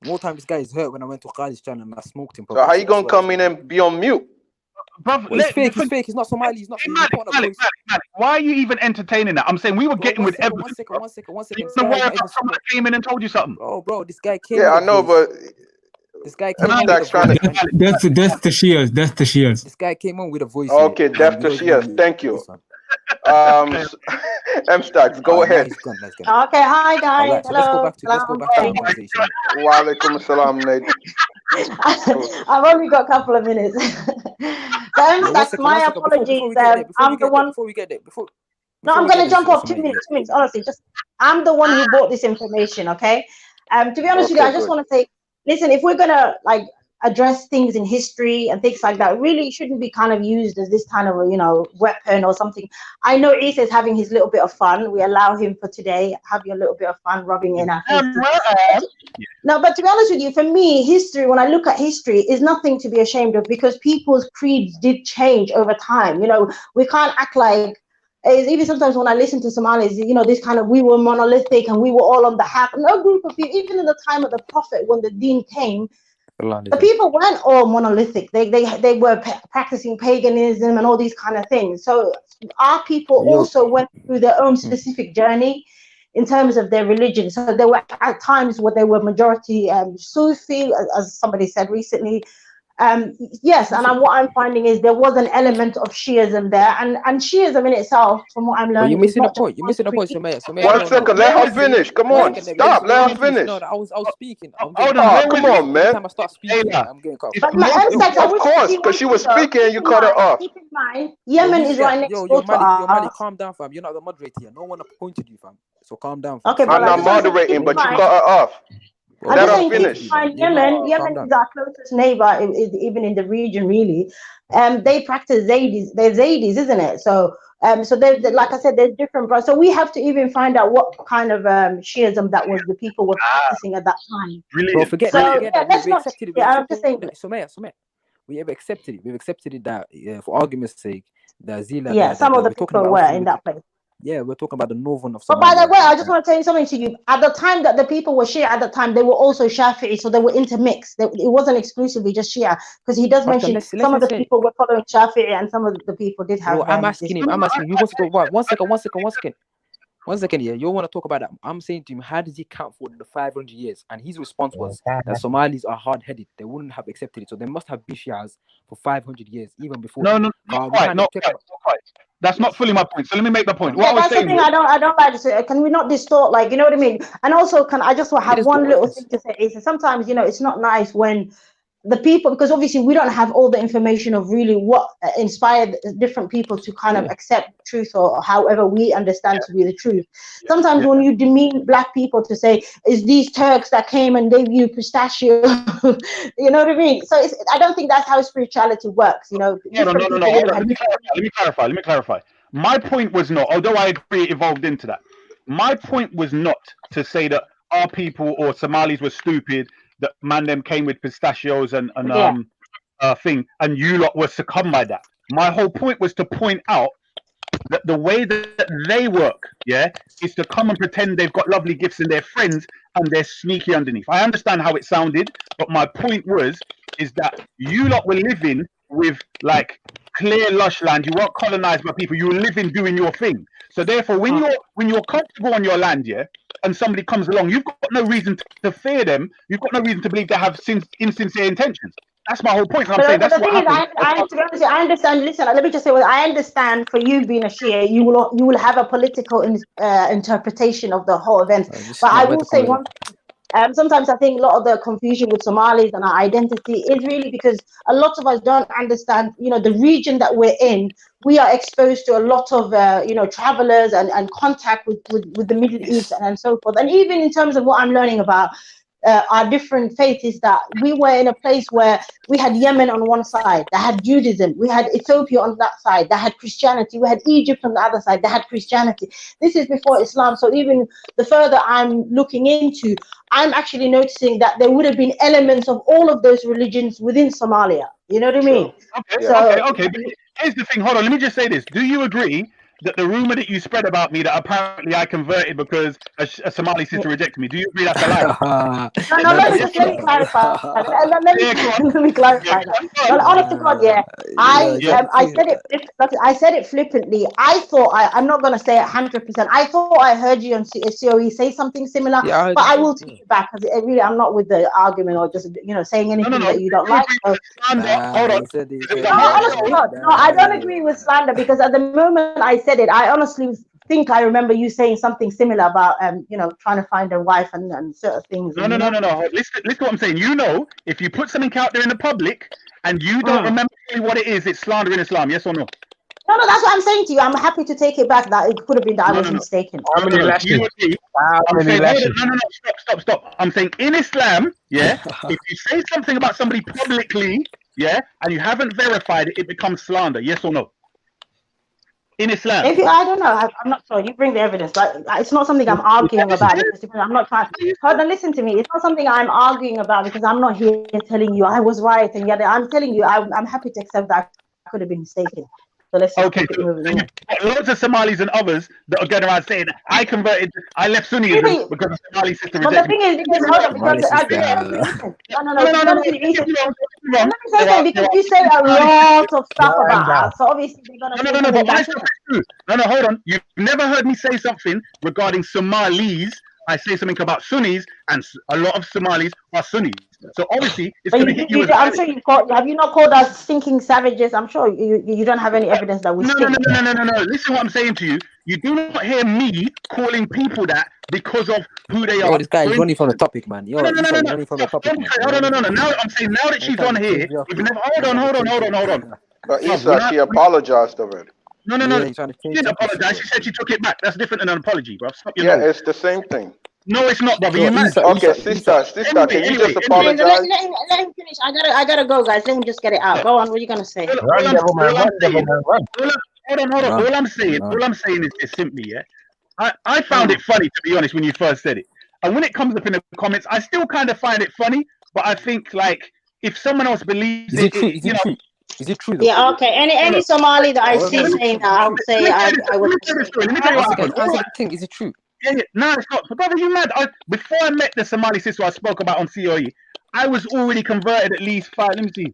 More time this guy is hurt when I went to Khalid's channel and I smoked him. So how you gonna come in and be on mute? Bruv, he's fake. He's not Somali. He's not. Malik, why are you even entertaining that? I'm saying we were getting with evidence. One second. You know where someone came in and told you something? Bro, this guy came. Yeah, I know, but this guy came on That's the Shias. This guy came on with a voice. Okay, that's the Shias. Thank you. M-Stacks, go ahead. Okay, hi guys. Right, so let's go back to the conversation. Wa alaikum assalam, Nate. I've only got a couple of minutes. So M-Stacks, my apologies. I'm the one. Before we get there, no, I'm going to jump off 2 minutes. 2 minutes. Honestly, I'm the one who brought this information. Okay. To be honest with you, I just want to say, listen, if we're gonna address things in history and things like that, really shouldn't be kind of used as this kind of a weapon or something. I know Issa's having his little bit of fun. We allow him for today. Have your little bit of fun rubbing in our faces. No, but to be honest with you, for me, history, when I look at history, is nothing to be ashamed of because people's creeds did change over time. You know, we can't act like, even sometimes when I listen to Somalis, you know, this kind of, we were monolithic and we were all on the haq. No group of people, even in the time of the Prophet, when the deen came, the people weren't all monolithic. They were practicing paganism and all these kind of things. So our people also went through their own specific journey in terms of their religion. So there were at times where they were majority Sufi, as somebody said recently. Yes, and what I'm finding is there was an element of Shiism there, and Shiism in itself, from what I'm learning, you're missing is the not point. You're missing the point, Sumaya. One second, let her finish. Come on, stop. Let her finish. No, I was speaking. Come on, man. Every time I start speaking, I'm getting cut off. But Of course, because she was speaking and you cut her off. Keep in mind, Yemen is right next door to Mali, us. calm down, fam. You're not the moderator here. No one appointed you, fam. So calm down, fam. Okay, I'm not moderating, but you cut her off. Let her finish. Yemen is our closest neighbor, even in the region, really. They practice Zaydis. They're Zaydis, isn't it? So, like I said, there's different. So we have to even find out what kind of Shiism that was the people were practicing at that time. Bro, forget so, that. Let's we not. Accepted it. I'm just saying. Sumaya. We have accepted it. We've accepted it that, for argument's sake, the Zila. Yeah, some of the people were in that place. Yeah, we're talking about the northern of Somalia. But by the way, I just want to tell you something to you. At the time that the people were Shia, at the time, they were also Shafi'i, so they were intermixed. It wasn't exclusively just Shia, because he does mention some of the people were following Shafi'i and some of the people did have... I'm asking him, who wants to talk about... One second here. You want to talk about that. I'm saying to him, how does he count for the 500 years? And his response was that Somalis are hard-headed. They wouldn't have accepted it, so they must have been Shias for 500 years, even before. No, not quite. That's not fully my point. So let me make the point. Yeah, that's the thing I don't like to say. Can we not distort, like, you know what I mean? And also, I just have one little thing to say is sometimes, you know, it's not nice when the people, because obviously we don't have all the information of really what inspired different people to kind of accept truth, or however we understand to be the truth. Sometimes when you demean black people to say, is these Turks that came and gave you pistachio, you know what I mean? So I don't think that's how spirituality works, you know. No. Let me clarify. My point was not, although I agree it evolved into that, my point was not to say that our people or Somalis were stupid, that man them came with pistachios and thing, and you lot were succumbed by that. My whole point was to point out that the way that they work, is to come and pretend they've got lovely gifts and they're friends and they're sneaky underneath. I understand how it sounded, but my point is that you lot were living with like clear lush land. You weren't colonized by people. You were living doing your thing. So therefore, when you're comfortable on your land, and somebody comes along, you've got no reason to fear them. You've got no reason to believe they have insincere intentions. That's my whole point. I'm saying that's what happened. To be honest, I understand. Listen, let me just say, I understand. For you being a Shia, you will have a political interpretation of the whole event. But I will say one. Sometimes I think a lot of the confusion with Somalis and our identity is really because a lot of us don't understand, you know, the region that we're in. We are exposed to a lot of, travelers and contact with the Middle East and so forth. And even in terms of what I'm learning about our different faiths, is that we were in a place where we had Yemen on one side that had Judaism, we had Ethiopia on that side that had Christianity, we had Egypt on the other side that had Christianity. This is before Islam. So even the further I'm looking into, I'm actually noticing that there would have been elements of all of those religions within Somalia. You know what I mean? Okay. Here's the thing. Hold on. Let me just say this. Do you agree that the rumor that you spread about me, that apparently I converted because a Somali sister rejected me, do you agree that's a lie? No, let me clarify. Let me clarify that. Well, honestly, God, I said it flippantly. I thought, I'm not going to say 100%. I thought I heard you on COE say something similar, but I will take it back, because really I'm not with the argument or just, saying anything that you don't like. So. Honestly, God, no, I don't agree with slander, because at the moment I said it, I honestly think I remember you saying something similar about trying to find a wife and certain things. No. Listen to what I'm saying. If you put something out there in the public and you don't remember what it is, it's slander in Islam. Yes or no? No, that's what I'm saying to you. I'm happy to take it back. That it could have been that I was mistaken. How many lashes? Stop. I'm saying in Islam, if you say something about somebody publicly, and you haven't verified it, it becomes slander. Yes or no? in Islam? If you, I don't know, I'm not sure. You bring the evidence, but it's not something I'm arguing about. Because I'm not trying. Hold on, listen to me. It's not something I'm arguing about because I'm not here telling you I was right and yet I'm telling you I'm happy to accept that I could have been mistaken. So let's just keep it moving. You've got loads of Somalis and others that are going around saying, I converted, I left Sunniism because the Somali sister But the rejected me. thing is, because hold on, because listen, no, to be honest with you, let me say something, because you say a lot of stuff about us, so obviously they're gonna say No, something but my that's stuff is true. No, hold on. You've never heard me say something regarding Somalis. I say something about Sunnis, and a lot of Somalis are Sunnis. So obviously, it's going to hit you as I'm sure you've called. Have you not called us stinking savages? I'm sure you don't have any evidence that we stink. No. Listen, what I'm saying to you. You do not hear me calling people that because of who they are. This guy is running from the topic, man. You're running from the topic, man. No. Now I'm saying now that she's on here, you've never. Hold on. But Issa, she apologized already. No. She didn't apologize. She said she took it back. That's different than an apology, bro. Stop your nose. It's the same thing. No, it's not, brother. You mad? Okay, sister, can you just apologize? Let him finish. I gotta go, guys. Let him just get it out. Go on. What are you gonna say? Hold on. All I'm saying is simply, I found it funny, to be honest, when you first said it. And when it comes up in the comments, I still kind of find it funny. But I think, like, if someone else believes it, you know. Is it true? Yeah, okay. Any Somali that I see saying that, I would say I would. Let me tell you what happened. Is it true? Yeah. No, it's not. But brother, you mad? Before I met the Somali sister I spoke about on COE, I was already converted at least 5. Let me see.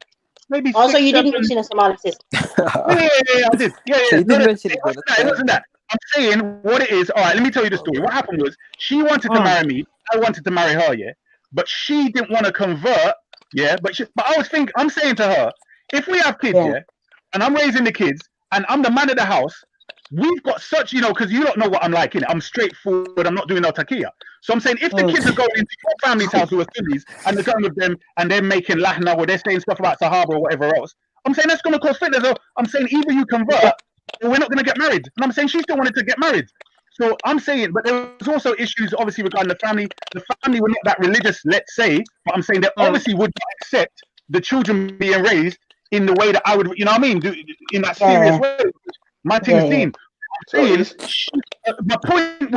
Maybe. Also, you didn't mention a Somali sister. Yeah, I did. Yeah. So you didn't mention it. It wasn't that. I'm saying what it is. All right, let me tell you the story. What happened was she wanted to marry me. I wanted to marry her. Yeah, but she didn't want to convert. Yeah, but I'm saying to her, if we have kids, and I'm raising the kids, and I'm the man of the house, we've got such, because you don't know what I'm like, innit? I'm straightforward. I'm not doing no takia. So I'm saying, if the kids are going into your family's house who are Sunnis, and they're going with them, and they're making lahna, or they're saying stuff about Sahaba or whatever else, I'm saying that's going to cause fitness. So I'm saying either you convert, or we're not going to get married. And I'm saying she still wanted to get married. So I'm saying, but there was also issues, obviously, regarding the family. The family were not that religious, let's say, but I'm saying they obviously would not accept the children being raised in the way that I would, you know what I mean, do in that serious way. My thing is seen. I'm saying, my point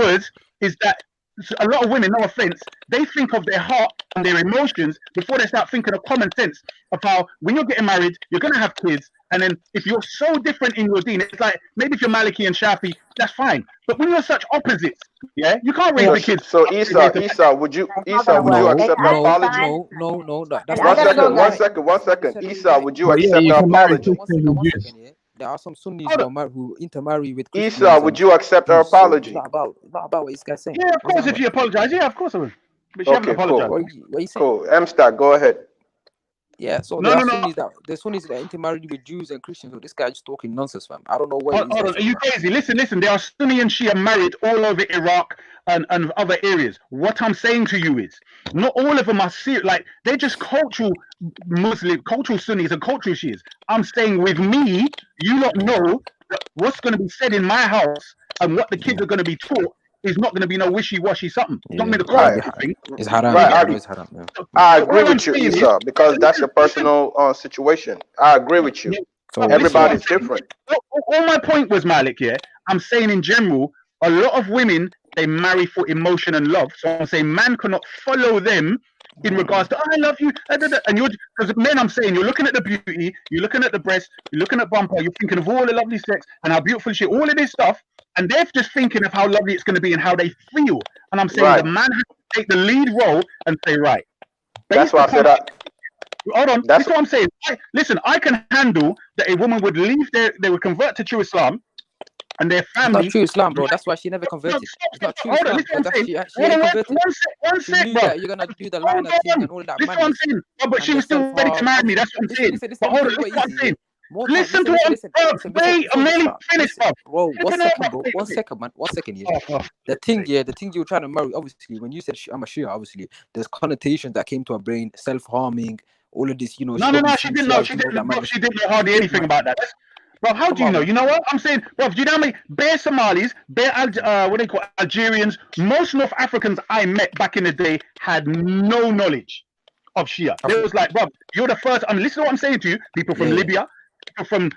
is that a lot of women, no offense, they think of their heart and their emotions before they start thinking of common sense of how when you're getting married, you're going to have kids. And then if you're so different in your deen, it's like, maybe if you're Maliki and Shafi, that's fine. But when you're such opposites, you can't raise the kids. So Issa, would you accept her apology? No. One second. Issa, would you accept her apology? There are some Sunnis who intermarry with Christians. Issa, would you accept her apology? It's not about what this guy's saying. Yeah, of course, if you apologize. Yeah, of course I would. But she haven't apologized. Cool. What are you saying? Cool. Mstar, go ahead. Yeah, so there's Sunnis that intermarry with Jews and Christians. So this guy's just talking nonsense, fam. I don't know what. Hold on, are you crazy? Listen. There are Sunni and Shia married all over Iraq and other areas. What I'm saying to you is, not all of them are serious. Like, they're just cultural Muslim, cultural Sunnis and cultural Shias. I'm saying with me, you don't know that what's going to be said in my house and what the kids are going to be taught is not going to be no wishy-washy something. It's not going to be the correct thing. It's haram. It's haram. I agree with you, Issa, because that's your personal situation. I agree with you. So everybody's different. All my point was, Malik, I'm saying in general, a lot of women, they marry for emotion and love. So I'm saying man cannot follow them in regards to, I love you. And because men, I'm saying, you're looking at the beauty, you're looking at the breast, you're looking at bumper, you're thinking of all the lovely sex and how beautiful she is, all of this stuff. And they're just thinking of how lovely it's going to be and how they feel. And I'm saying the man has to take the lead role and say, right. That's why I said that. Hold on. That's what I'm saying. Listen, I can handle that a woman would leave they would convert to true Islam and their family. It's not true Islam, bro. That's why she never converted. It's not true Islam. She never converted. One sec, bro. You're going to do the line thing and all that. This is what I'm saying. But she was still ready to marry me. That's what I'm saying. But hold on. Listen what I'm saying. Listen to what I'm saying. Wait, I'm nearly finished, bro. Bro, one second, man. 1 second, The thing you're trying to marry, obviously, when you said I'm a Shia, obviously, there's connotations that came to her brain, self-harming, all of this, No, she didn't know. She didn't know hardly anything about that. Bro, how do you know? You know what? I'm saying, bro, do you know how many bare Somalis, what they call Algerians, most North Africans I met back in the day had no knowledge of Shia. It was like, bro, you're the first. Listen to what I'm saying to you. People from Libya, people from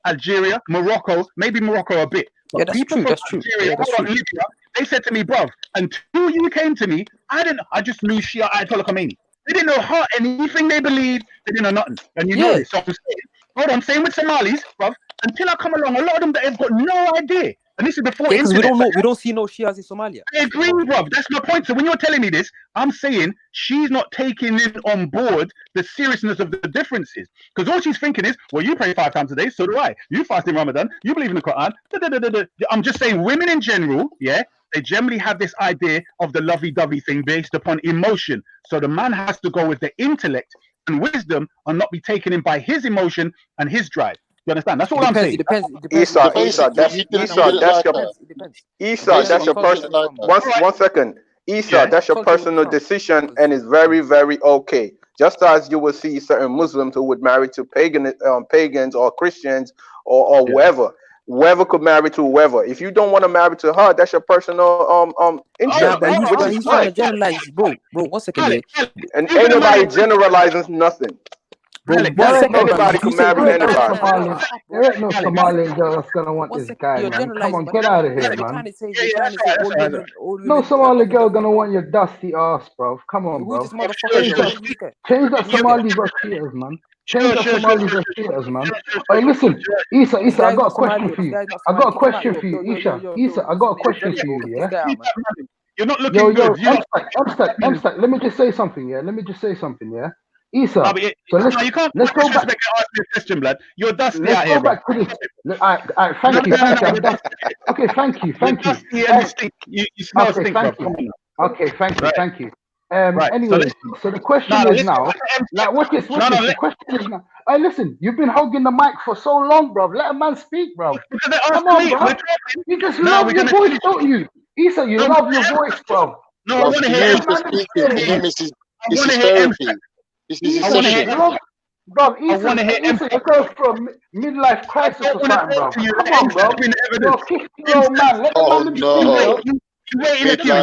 Algeria, Morocco, maybe Morocco a bit, but Yeah, that's people true. from That's true. Algeria, Yeah, that's hold on, true. Libya, they said to me, bruv, until you came to me, I just knew Shia Ayatollah Khomeini. They didn't know anything they believed. They didn't know nothing, and you know Yeah. this. So I'm saying, hold on, same with Somalis, bruv. Until I come along, a lot of them that have got no idea, and this is before Yeah, because we internet. don't know. We don't see no Shias in Somalia. I agree, bruv. That's my point. So when you're telling me this, I'm saying she's not taking in on board the seriousness of the differences. Because all she's thinking is, well, you pray 5 times a day, so do I. You fast in Ramadan, you believe in the Quran. I'm just saying women in general, yeah, they generally have this idea of the lovey-dovey thing based upon emotion. So the man has to go with the intellect and wisdom and not be taken in by his emotion and his drive. You understand? That's all I'm saying. It depends. Esau, that's your personal. One second, Esau, that's your personal decision, and it's very, very okay. Just as you will see certain Muslims who would marry to pagans or Christians or whoever could marry to whoever. If you don't want to marry to her, that's your personal interest. But he's trying to generalize, bro. 1 second, yeah. And ain't nobody generalizing nothing. Bro, anybody can marry anybody. There ain't no Somalian girl that's gonna want this guy, man. Come on, get out of here, man. No Somali girl gonna want your dusty ass, bro. Come on, bro. Change that Somalis or Shias, man. Change that Somalis or Shias, man. Hey, listen, Isa, I got a question for you. I got a question for you, Isa, I got a question for you, yeah? You're not looking good. Emstack, let me just say something, yeah? Isa, so you can't let's go back. Ask me a question, blood. You're dusty Let's out go here, back to this. Thank you. Okay, thank you. You smell stink, bro. Okay, thank you. Anyway, so the question is now, like, watch this. The question is now, hey, listen, you've been holding the mic for so long, bro. Let a man speak, bro. Come on, bro. You just love your voice, don't you? Isa, you love your voice, bro. No, I want to hear him. This is therapy. This is a session. Bro, Isa, you're going through a midlife crisis or something, bro. Come on, bro. You're a 50-year-old man. Let the man no. You wait in the queue.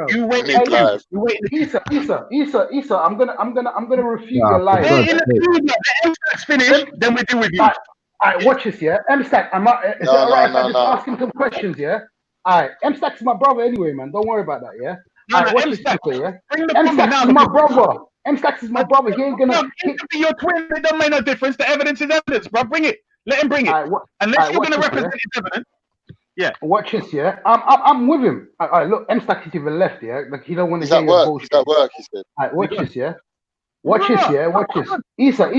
You wait in the queue. Isa, I'm gonna refute your lies. Wait in the queue. The M-Stack's finished, then we deal with you. Alright, watch this, yeah. M-Stack, is it alright if I just ask him some questions, yeah? Alright, M-Stack's my brother anyway, man. Don't worry about that, yeah? Alright, watch this, yeah? M-Stack's my brother. M-Stack's is my brother. He ain't gonna. It could be your twin. It don't make no difference. The evidence is evidence, bro. Bring it. Let him bring it. Unless you're gonna represent his evidence. Yeah. Watch this, yeah. I'm with him. Look, M-Stack is even left, yeah. Like he don't want to hear your bullshit. He's at work. He said. Alright, watch this, yeah. Watch this, yeah. Watch this. Isa.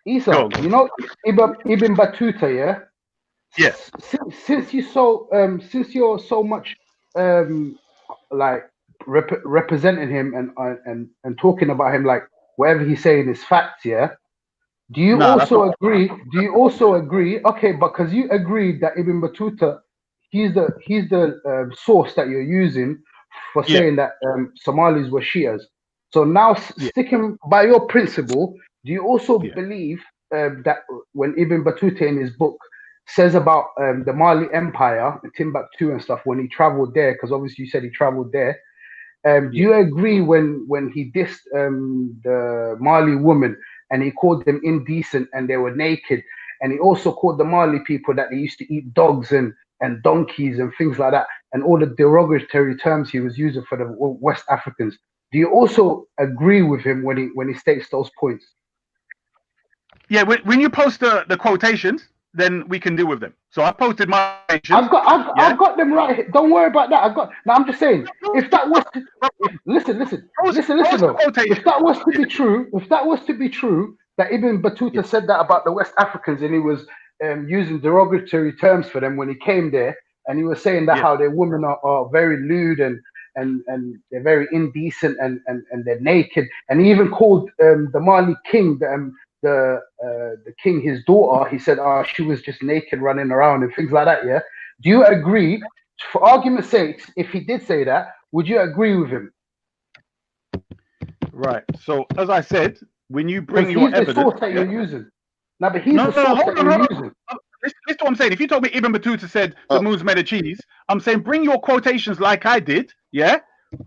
You know Ibn Battuta, yeah. Yes. Since you're so much like representing him and talking about him, like whatever he's saying is facts, yeah. Do you also agree? Okay, because you agreed that Ibn Battuta, he's the source that you're using for saying that Somalis were Shias. So now, sticking by your principle, do you also believe that when Ibn Battuta in his book says about the Mali Empire, Timbuktu and stuff, when he traveled there, because obviously you said he traveled there, do you agree when he dissed the Mali woman and he called them indecent and they were naked, and he also called the Mali people that they used to eat dogs and donkeys and things like that, and all the derogatory terms he was using for the West Africans? Do you also agree with him when he states those points? Yeah, when you post the quotations, then we can deal with them. So I posted my quotations. I've got them right here. Don't worry about that. Now I'm just saying, if that was to, listen though. If that was to be true, that Ibn Battuta said that about the West Africans, and he was using derogatory terms for them when he came there, and he was saying that how their women are very lewd and they're very indecent and they're naked, and he even called the Mali king the king his daughter. He said she was just naked running around and things like that. Yeah, do you agree? For argument's sake, if he did say that, would you agree with him? Right. So as I said, when you bring your evidence, he's the source that you're using. No, but he's the source that you're using. Listen to what I'm saying. If you told me Ibn Battuta said the moon's made of cheese, I'm saying bring your quotations like I did, yeah,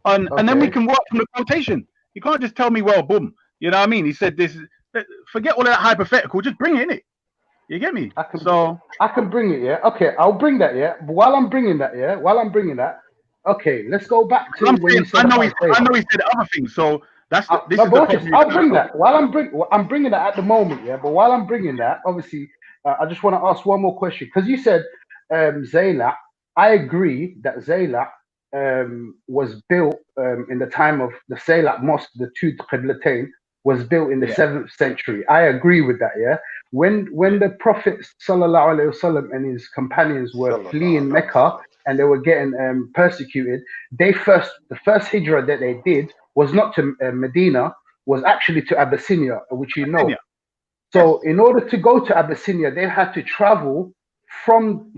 and then we can work from the quotation. You can't just tell me, well, boom. You know what I mean? He said this. Forget all of that hypothetical. Just bring it in it. You get me? I can bring it. Yeah. Okay, I'll bring that. Yeah. But while I'm bringing that, okay, let's go back to when you said. I know he said other things. So this no, is the problem. I'll bring that. I'm bringing that at the moment. Yeah. But while I'm bringing that, obviously, I just want to ask one more question because you said Zayla. I agree that Zayla was built in the time of the Zayla Mosque, the two Qiblatain, was built in the 7th century. I agree with that, yeah. When the Prophet Sallallahu Alaihi Wasallam and his companions were fleeing Mecca and they were getting persecuted, the first hijrah that they did was not to Medina, was actually to Abyssinia, which you know. So in order to go to Abyssinia, they had to travel from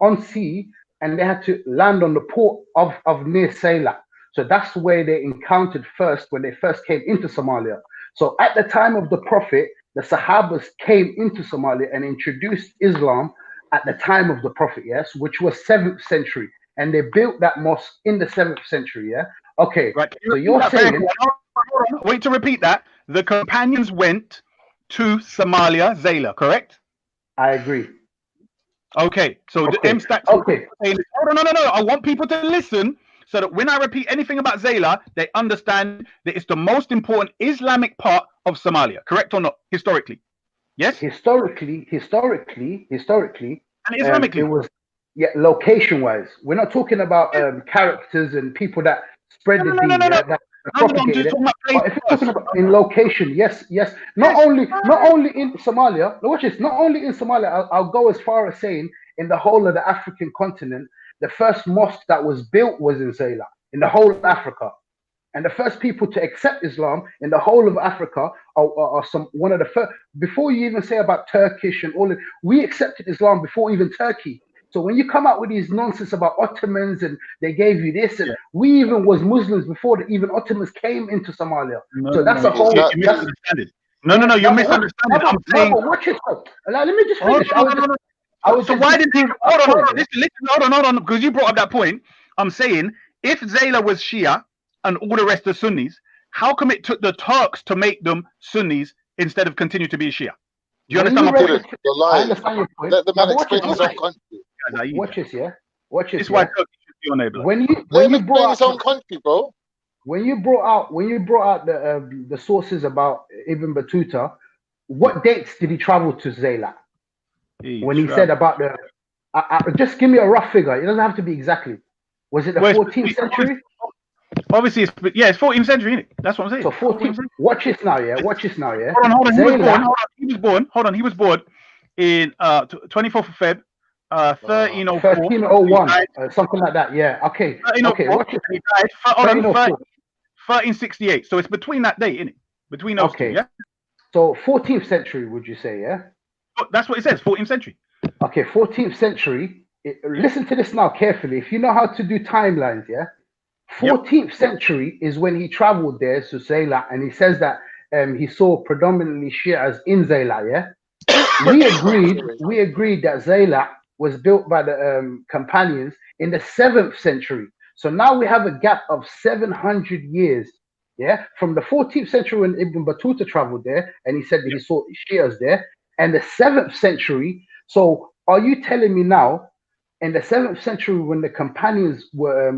on sea, and they had to land on the port of near Sayla. So that's where they encountered first when they first came into Somalia. So at the time of the Prophet, the Sahabas came into Somalia and introduced Islam at the time of the Prophet, yes, which was 7th century. And they built that mosque in the 7th century, yeah? Okay, right. So you're saying... Wait to repeat that. The companions went to Somalia, Zayla, correct? I agree. Okay, so the M-Stacks... Okay. Hold on, no. I want people to listen so that when I repeat anything about Zayla, they understand that it's the most important Islamic part of Somalia, correct or not, historically? Yes? Historically, and Islamically. It was, location-wise. We're not talking about characters and people that spread the deen. That propagated it. But if you're talking about in location, yes. Not only in Somalia. Watch this. Not only in Somalia. I'll go as far as saying in the whole of the African continent, the first mosque that was built was in Zayla, in the whole of Africa. And the first people to accept Islam in the whole of Africa are one of the first. Before you even say about Turkish and all, we accepted Islam before even Turkey. So when you come out with these nonsense about Ottomans and they gave you this, and we even was Muslims before even Ottomans came into Somalia. So that's a whole. You're misunderstanding. No, you're misunderstanding. I'm saying. Watch it. Let me just finish. So why did they? Hold on, because you brought up that point. I'm saying if Zayla was Shia and all the rest are Sunnis, how come it took the Turks to make them Sunnis instead of continue to be Shia? Do you understand my point? I understand your point. Let the man explain his own country. Watch this, yeah. Watch this. It's why Turkey should be your neighbor. When you brought his own country, bro. When you brought out the sources about Ibn Battuta, what dates did he travel to Zayla? When he said about the, just give me a rough figure. It doesn't have to be exactly. Was it the 14th century? Obviously, it's 14th century, isn't it? That's what I'm saying. So 14th. Watch this now, yeah. Hold on. He was born in 24th of Feb, 1304. 1301, something like that. Yeah. Okay. Watch it. He died 1368. So it's between that date, isn't it? Between those two, yeah. So 14th century, would you say? Yeah. That's what it says. 14th century. Okay, 14th century. Listen to this now carefully. If you know how to do timelines, yeah. 14th century is when he traveled there to Zayla, and he says that he saw predominantly Shias in Zayla. Yeah, we agreed that Zayla was built by the companions in the 7th century. So now we have a gap of 700 years. Yeah, from the 14th century when Ibn Battuta traveled there, and he said that he saw Shias there, and the 7th century. So are you telling me now? In the 7th century, when the companions were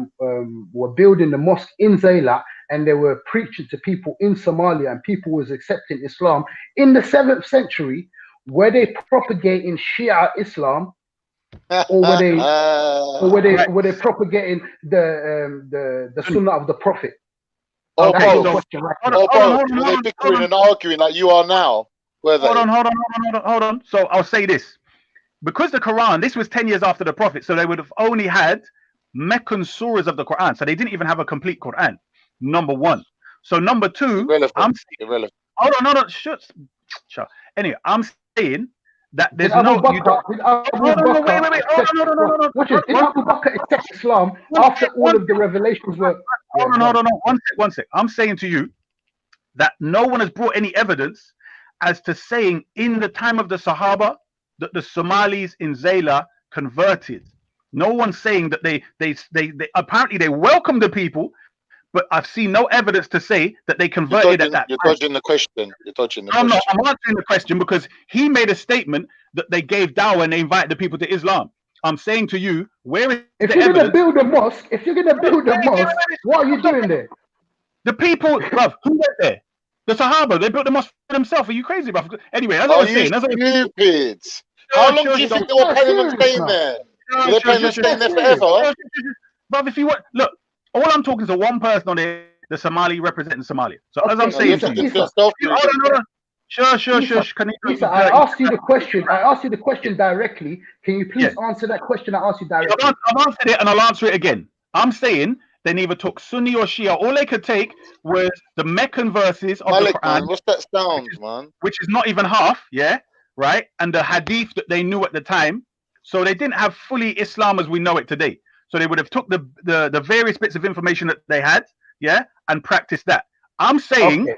building the mosque in Zayla and they were preaching to people in Somalia and people was accepting Islam, in the 7th century, were they propagating Shia Islam, or were they propagating the Sunnah of the Prophet? Were they bickering and arguing like you are now? Hold on. So I'll say this. Because the Quran, this was 10 years after the Prophet, so they would have only had Meccan surahs of the Quran. So they didn't even have a complete Quran, number one. So number two, irrelevant. Hold on. Shut. Anyway, I'm saying that there's Did no... Abu Bakr accept Islam after all of the revelations were... Hold on. One sec. I'm saying to you that no one has brought any evidence as to saying in the time of the Sahaba that the Somalis in Zayla converted. No one's saying that they apparently they welcomed the people, but I've seen no evidence to say that they You're converted at dodging, that you're time. dodging the question. You're dodging the I'm not. question. I'm answering the question because he made a statement that they gave dawah and they invited the people to Islam. I'm saying to you, where is If the you're gonna evidence? build a mosque, what are you doing there? The people, bruv, who went there? The Sahaba. They built the mosque for themselves. Are you crazy, bruv? Anyway, as I Are was you saying, stupid? How long do you think they were planning on staying there? Were they planning on staying there forever? Bruv, if you want, look, all I'm talking to one person on there, the Somali representing Somalia. So as I'm saying to you, hold on. Sure. Can you Isa, I asked you the question. I asked you the question directly. Can you please answer that question I asked you directly? I've answered it and I'll answer it again. I'm saying they neither took Sunni or Shia. All they could take was the Meccan verses of Malik, the Quran, man, what's that sound, man? which is not even half, right? And the hadith that they knew at the time. So they didn't have fully Islam as we know it today. So they would have took the various bits of information that they had, and practiced that. I'm saying,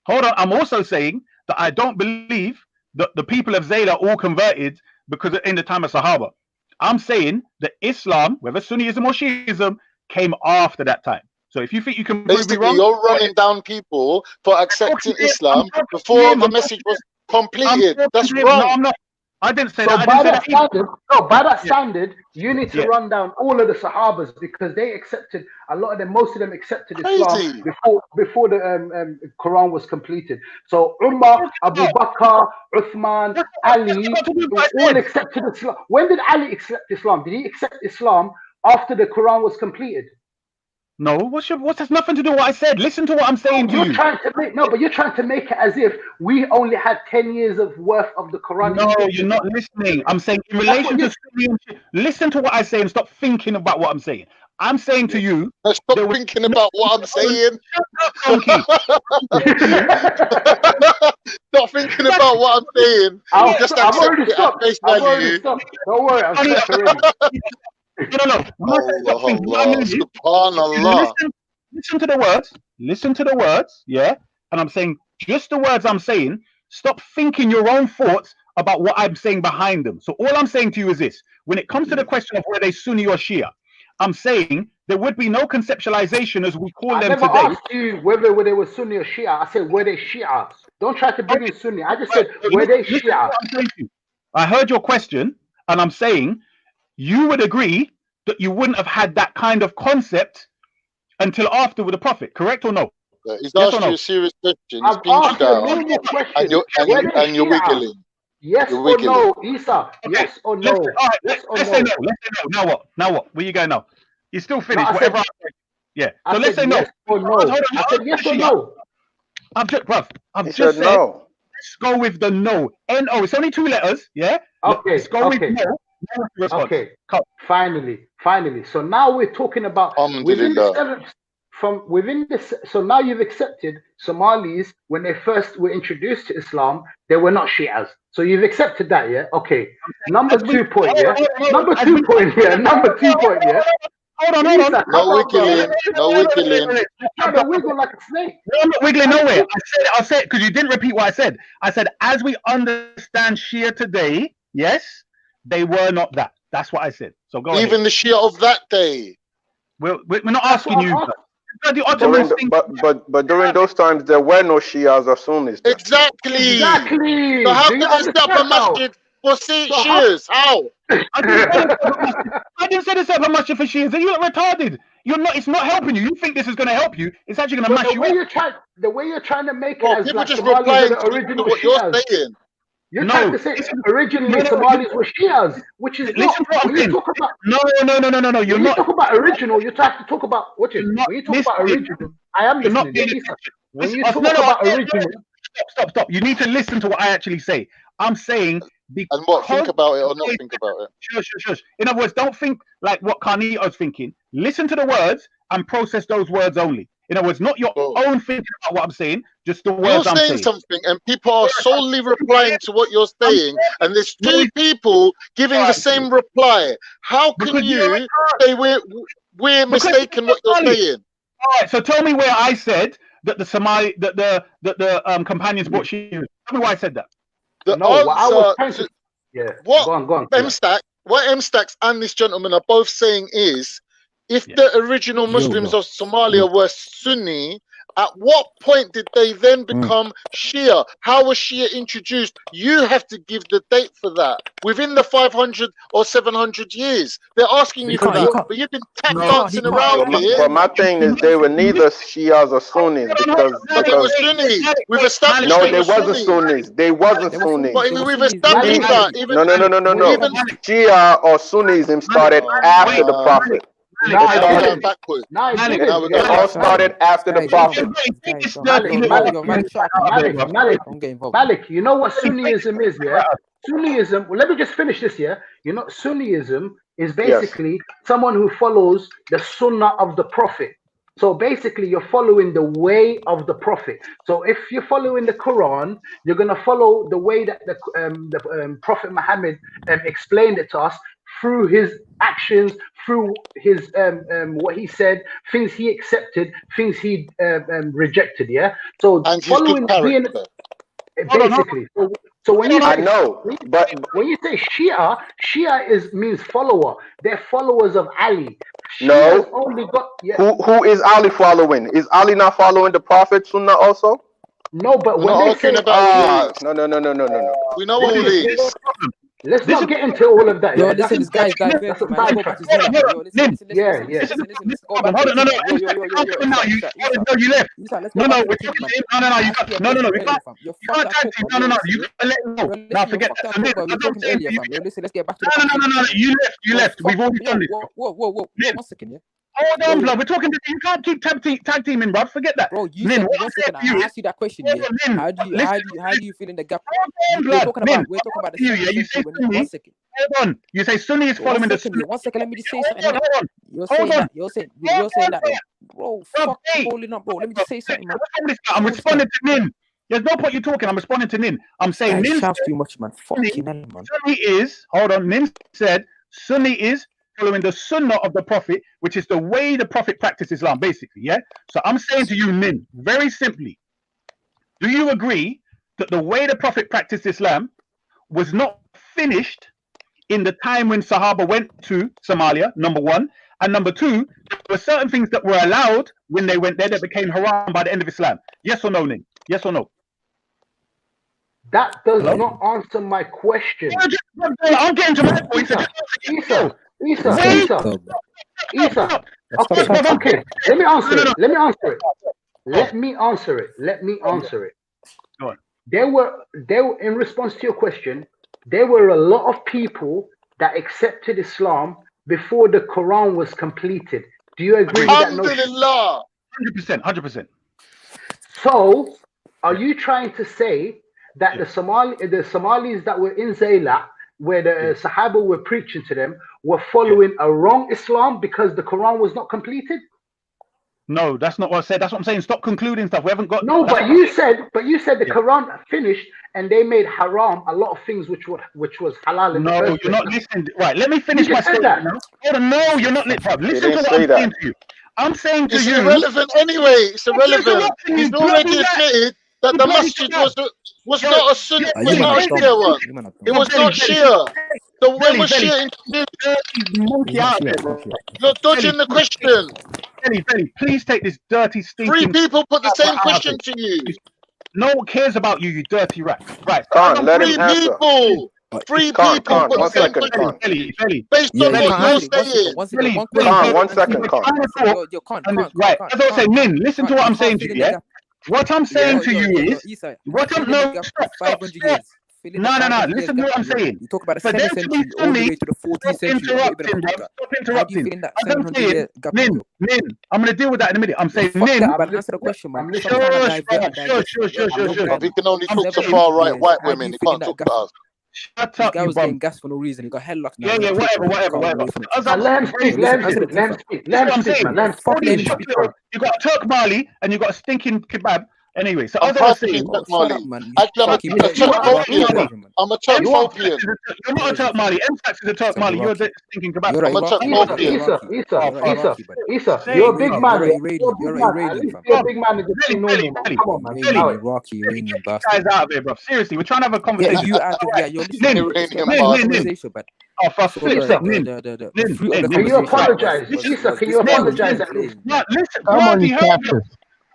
hold on, I'm also saying that I don't believe that the people of Zayla all converted because in the time of Sahaba. I'm saying that Islam, whether Sunniism or Shiism, came after that time. So if you think you can prove me Basically, wrong, you're running down people for accepting Islam before the message was completed. That's wrong. No, I'm not. I didn't say So that. by that standard, by that standard, you need to Yeah. run down all of the Sahabas because they accepted a lot of them. Most of them accepted Islam before the Quran was completed. So Umar, Abu Bakr, Uthman, Ali, all accepted Islam. When did Ali accept Islam? Did he accept Islam after the Quran was completed? No, what's has nothing to do with what I said? Listen to what I'm saying to you. But you're trying to make it as if we only had 10 years of worth of the Quran. No, you're not listening. I'm saying in relation to listen to what I say and stop thinking about what I'm saying. I'm saying to you, stop thinking about what I'm saying. Stop thinking about what I'm saying. Just I've accept already it at stopped. face I've already value. stopped. Don't worry, I'm stopped already. No. Subhanallah. Listen to the words. Listen to the words. Yeah. And I'm saying just the words I'm saying. Stop thinking your own thoughts about what I'm saying behind them. So all I'm saying to you is this: when it comes to the question of whether they Sunni or Shia, I'm saying there would be no conceptualization as we call them today. I never asked you whether they were Sunni or Shia. I said were they Shia. Don't try to bring in Sunni. I just said were they Shia. I heard your question, and I'm saying you would agree that you wouldn't have had that kind of concept until after with the Prophet, correct or no? He's asked you a serious question. He's pinned you down, and you're wiggling. Yes or no, Isa? Yes or no? Let's say no. Let's say no. Now what? Where you going now? You still finished whatever. So let's say no. Yes or no. I said yes or no. I've He just said said no. let's go with the no. N-O. It's only 2 letters. Yeah. Let's go with no. Okay. Finally. So now we're talking about within this. So now you've accepted Somalis when they first were introduced to Islam, they were not Shias. So you've accepted that, yeah? Okay. Number 2 point, yeah. Number 2 point, yeah. Hold on. No wiggling. Trying to wiggle like a snake. No, I'm not wiggling nowhere. I'll say it because you didn't repeat what I said. I said, as we understand Shia today, yes, they were not that. That's what I said. So go ahead. Even the Shia of that day. We're not asking you. But during those times, there were no Shias or Sunnis. Exactly. So how can you set up a masjid for Shias? How? I didn't say to set up a masjid for Shias. You're retarded. You're not. It's not helping you. You think this is going to help you? It's actually going to mash you up. The way you're trying to make it as people like just Somalis replying are the original to what Shias. you're saying. You're trying to say originally Somalis were Shias, which is not. When you talk about no. You're when not. you talk about original, you have to talk about when you talk about original. I am listening. When you talk about original, stop. You need to listen to what I actually say. I'm saying and what think about it or not think about it. Sure. In other words, don't think like what Carnito's thinking. Listen to the words and process those words only. In other words, not your own thinking about what I'm saying, just the words I'm saying. You're saying something and people are solely replying to what you're saying, and there's 2 people giving the same reply. How can you say we're mistaken what you're saying? All right, so tell me where I said that the Somali that the companions brought Shias. Tell me why I said that. The answer to what M-Stack and this gentleman are both saying is if the original Muslims of Somalia were Sunni, at what point did they then become Shia? How was Shia introduced? You have to give the date for that. Within the 500 or 700 years. They're asking you for that, but you've been tap dancing around here. But my thing is, they were neither Shias or Sunnis because But they were Sunni. We've established no, they they were wasn't Sunni. Sunnis. They wasn't Sunnis. But we've established that. Even, No. Even, Shia or Sunnism started after the Prophet. It all started after the Prophet. Malik, you know what Sunniism is, yeah? Sunniism, well, let me just finish this, yeah? You know, Sunniism is basically someone who follows the Sunnah of the Prophet. So basically, you're following the way of the Prophet. So if you're following the Quran, you're going to follow the way that the Prophet Muhammad explained it to us through his actions, through his what he said, things he accepted, things he rejected. Yeah. So and following being basically. So when you say, but when you say Shia means follower. They're followers of Ali. No. Only got, Who is Ali following? Is Ali not following the Prophet Sunnah also? No, but when they say no. We know all this. Let's not get into all of that. Yo, listen, this guy's diverting, man. Let's go back to Zilla. Yo, listen. Let's go back to No, you left. No, we can't. You can't tag team. No, you can't let him go. Now forget that. Listen, let's get back to the No, you left. We've already done this. Whoa. 1 second, yeah? Hold on, blood. We're talking to you. Can't keep tag teaming, bro. Forget that. Bro, you said 1 second. I asked you that question, yeah? How do you feel in the gap? We're talking about the you say Sunni. 1 second. Hold on. You say Sunni is following the Sunni. 1 second, let me just say something. Hold on. You're saying that. Bro, fuck holding up, bro. Let me just say something, man. I'm responding to Nin. There's no point you talking. I'm responding to Nin. I'm saying Nin shouts too much, man. Fucking hell, man. Sunni is, hold on, Nin said Sunni is following the Sunnah of the Prophet, which is the way the Prophet practiced Islam, basically, yeah? So I'm saying to you, Nin, very simply, do you agree that the way the Prophet practiced Islam was not finished in the time when Sahaba went to Somalia, number one, and number two, there were certain things that were allowed when they went there that became haram by the end of Islam? Yes or no, Nin? Yes or no? That does not answer my question. I'm getting to my point. Isa. Okay. Let me answer it. Let me answer it. Go on. There were in response to your question, there were a lot of people that accepted Islam before the Quran was completed. Do you agree with that notion? 100%. So, are you trying to say that the Somalis that were in Zayla, where the Sahaba were preaching to them, were following a wrong Islam because the Quran was not completed? No, that's not what I said. That's what I'm saying. Stop concluding stuff. We haven't got. No, but you said the Quran finished and they made haram a lot of things which was halal. No, you're not listening. Right, let me finish my statement now. Hold on, no, you're not listening. Listen to what I'm saying to you. I'm saying to you. It's irrelevant anyway. It's irrelevant. He's already admitted that the masjid was not a Sunni, was not a Shia one. It was not Shia. So when was Shia introduced? You're dodging the question. Belly, please take this dirty, stinking... 3 people put the same question to you. No one cares about you, you dirty rat. Right. Can't let him answer. 3 people put the same question. Based on what you're saying. 1 second, Right, as I say, Nin, listen to what I'm saying to you, yeah? What I'm saying to you is... No, listen to what I'm saying. You talk about the 7th century all the way to the 14th century. Stop interrupting. As I'm saying, Nin, I'm going to deal with that in a minute. I'm saying, Nin. Answer the question, man. Sure. He can only talk to far right white women. He can't talk to us. Shut up, guy was getting gas for no reason. He got headlocked now. Yeah, whatever. Let him speak. You got a Turk Mali and you got a stinking kebab, Anyway, so I'm as I was perfectly saying, Turk Shut Mali. up, man. Actually, I'm a Keep Turk Mopian. I'm a Turk Mopian. You're not a Turk Mali. MSAX is a Turk Mali. You're thinking about. I'm a Turk Mopian. Isa, Say, you're a big man. Iranian. You're You're a big man. At Iranian, least fam. be a big man and just be normal, man. Come on, man. Allow it. Iranian Get bastard. guys out of here, bro. Seriously, we're trying to have a Get conversation. you out of here. Yo, listen. Let's get back to the conversation, but Oh, for so Philip, the fruit of the Can you conversation apologize? Isa, can you apologize at least? Yeah, listen, Come on, bloody you hell. captures.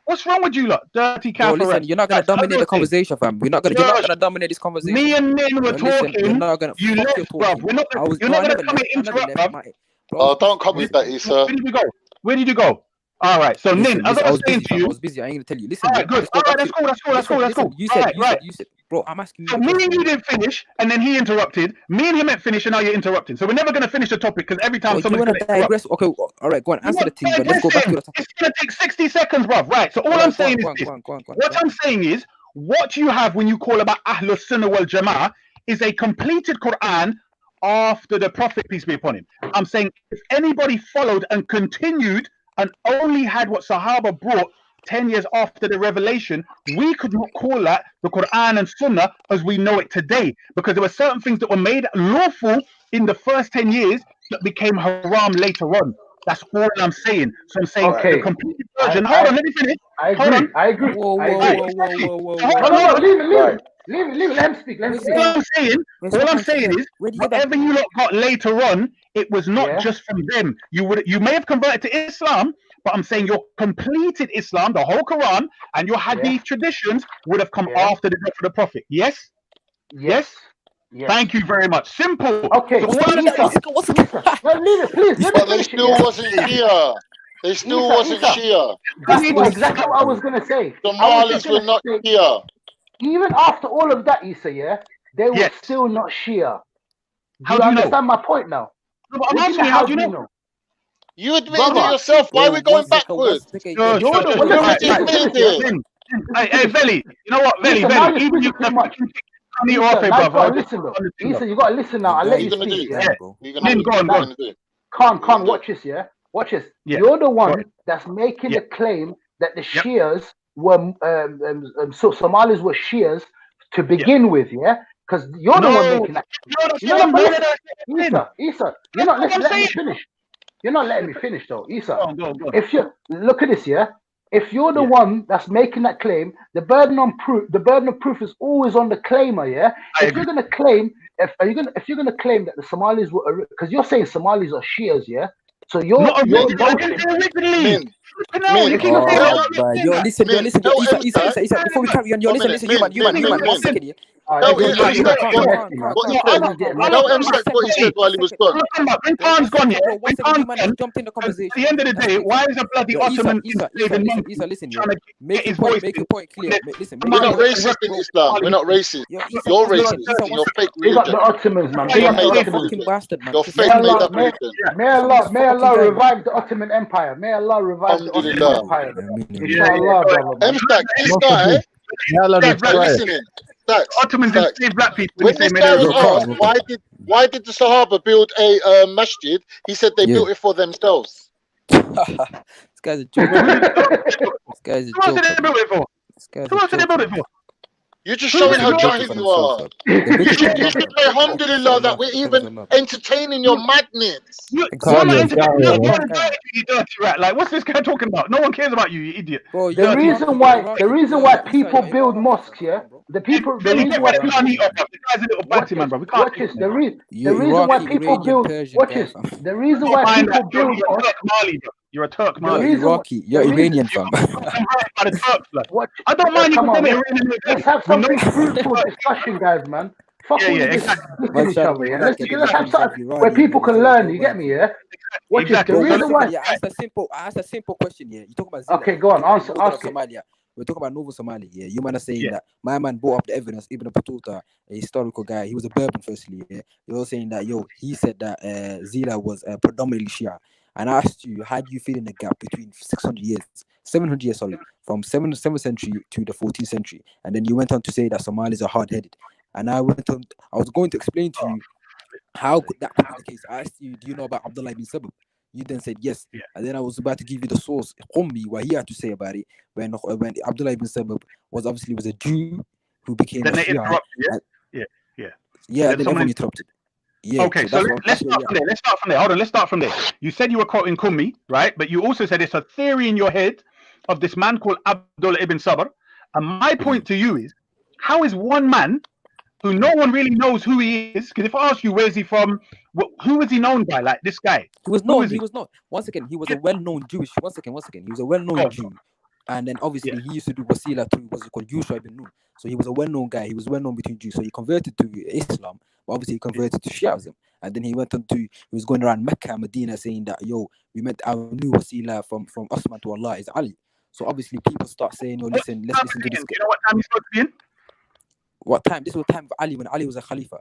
What's wrong with you lot? Dirty Bro, listen, Caffrey. you're not gonna dominate the conversation, fam. You're not gonna dominate this conversation. Me and Nin were Listen, talking. you're not gonna You fuck left, your bruv. talking. You're not gonna come and I never interrupt, left. bruv. Oh, don't come with that, Issa. Where did you go? Where did you go? All right. So Listen, Nin, as I was saying busy, to you, I was busy. I ain't gonna tell you. Listen, all right, good. All right, that's cool. That's cool. You said, bro. I'm asking you. So me and you didn't finish, and then he interrupted. Me and him ain't finished, and now you're interrupting. So we're never gonna finish the topic because every time you someone's wanna gonna digress? Okay, all right, go on. Answer the thing, but let's go back to the topic. It's gonna take 60 seconds, bruv. Right. So all I'm saying is this. What I'm saying is, what you have when you call about Ahlus Sunnah wal Jama'ah is a completed Quran after the Prophet, peace be upon him. I'm saying if anybody followed and continued and only had what Sahaba brought 10 years after the revelation, we could not call that the Quran and Sunnah as we know it today, because there were certain things that were made lawful in the first 10 years that became haram later on. That's all I'm saying. So I'm saying the completed version. Hold on, let me finish. I agree. Whoa. No, leave it. Let him speak. All I'm saying is, whatever you lot got later on, it was not just from them. You may have converted to Islam, but I'm saying your completed Islam, the whole Quran, and your Hadith traditions would have come after the death of the Prophet. Yes. Thank you very much. Simple. Okay. So leave it, please. But they still wasn't Shia. They still wasn't Shia. That's exactly what I was gonna say. The Malis were not Shia. Even after all of that, Issa, they were still not Shia. Do you understand my point now? No, but I'm asking you, how do you know? You admitted it yourself. Why are we going backwards? Hey, Veli, you know what, Veli, even you can you gotta listen now. I'll let you speak. Go on. Can't watch this, Watch this. You're the one that's making the claim that the Shias were so Somalis were Shias to begin with, because you're the one making that. Issa, you're not letting me finish. You're not letting me finish though, Issa. If you look at this, if you're the one that's making that claim, the burden of proof is always on the claimer, If you're gonna claim, if you're gonna claim that the Somalis were, because you're saying Somalis are Shias, so you're Yo, listen. Isa, before we carry on, listen, you man, 1 second, Tell MSAC what he said while he was gone. When Khan's gone, jumped in the conversation. At the end of the day, why is a bloody Ottoman Isa, listen, make your point clear. Listen, we're not racist in Islam. We're not racist. You're racist. You're fake religion. The Ottomans, man. You're fake made up religion. May Allah revive the Ottoman Empire. May Allah revive the Ottoman Empire. Inshallah, brother. MSAC, this guy, listening. Ottomans enslaved black people. When this guy was asked why did the Sahaba build a masjid, he said they built it for themselves. This guy's a joke. This guy's a joke. Who else did they build it for? You're just showing how jahil you are. You should say, alhamdulillah, that we're even entertaining your madness. You're not entertaining. You dirty rat. Like, what's this guy talking about? No one cares about you, you idiot. The reason why people build mosques, the reason why people the guy's a little batty man, bro. We can't. Watch this. The reason why people build. Watch this. The reason why people build mosques. You're a Turk, man. You're Iraqi. You're Iranian, fam. I don't mind you calling me Iranian. Let's have something fruitful discussion, guys, man. Fuck all this each other, Let's have something where people can learn. You get me, Watch this. The reason why. I asked a simple question, You talk about Zila. Okay, go on. Ask Somalia. We're talking about Northern Somalia, You man are saying that my man brought up the evidence, Ibn Battuta, a historical guy. He was a Berber, firstly, You're saying that, he said that Zila was predominantly Shia. And I asked you, how do you feel in the gap between 700 years, from 7th century to the 14th century? And then you went on to say that Somalis are hard-headed. And I was going to explain to you how that could be the case. I asked you, do you know about Abdullah ibn Sabah? You then said yes, and then I was about to give you the source, what he had to say about it when Abdullah ibn Sabab was a Jew who became Then a they Shia. interrupted, yeah. Yeah, Then then someone everyone interrupted. Yeah, Okay, so so that's let's start from there. Let's start from there. Hold on, let's start from there. You said you were quoting Kummi, right? But you also said it's a theory in your head of this man called Abdullah ibn Sabr. And my point to you is, how is one man who no one really knows who he is? Because if I ask you, where's he from? Who is he known by? Like this guy? He was known. He was not. Once again, he was a well-known Jewish. Once again, he was a well-known Jew. And then obviously he used to do wasila to what's it called Yusha ibn Nun. So he was a well-known guy. He was well-known between Jews. So he converted to Islam, but obviously he converted to Shiaism. And then he went on to, he was going around Mecca and Medina saying that, yo, we met our new wasila from Osman to Allah is Ali. So obviously people start saying, yo, listen, let's listen to this. Do you know what time he's supposed to be in? What time? This was the time of Ali, when Ali was a Khalifa.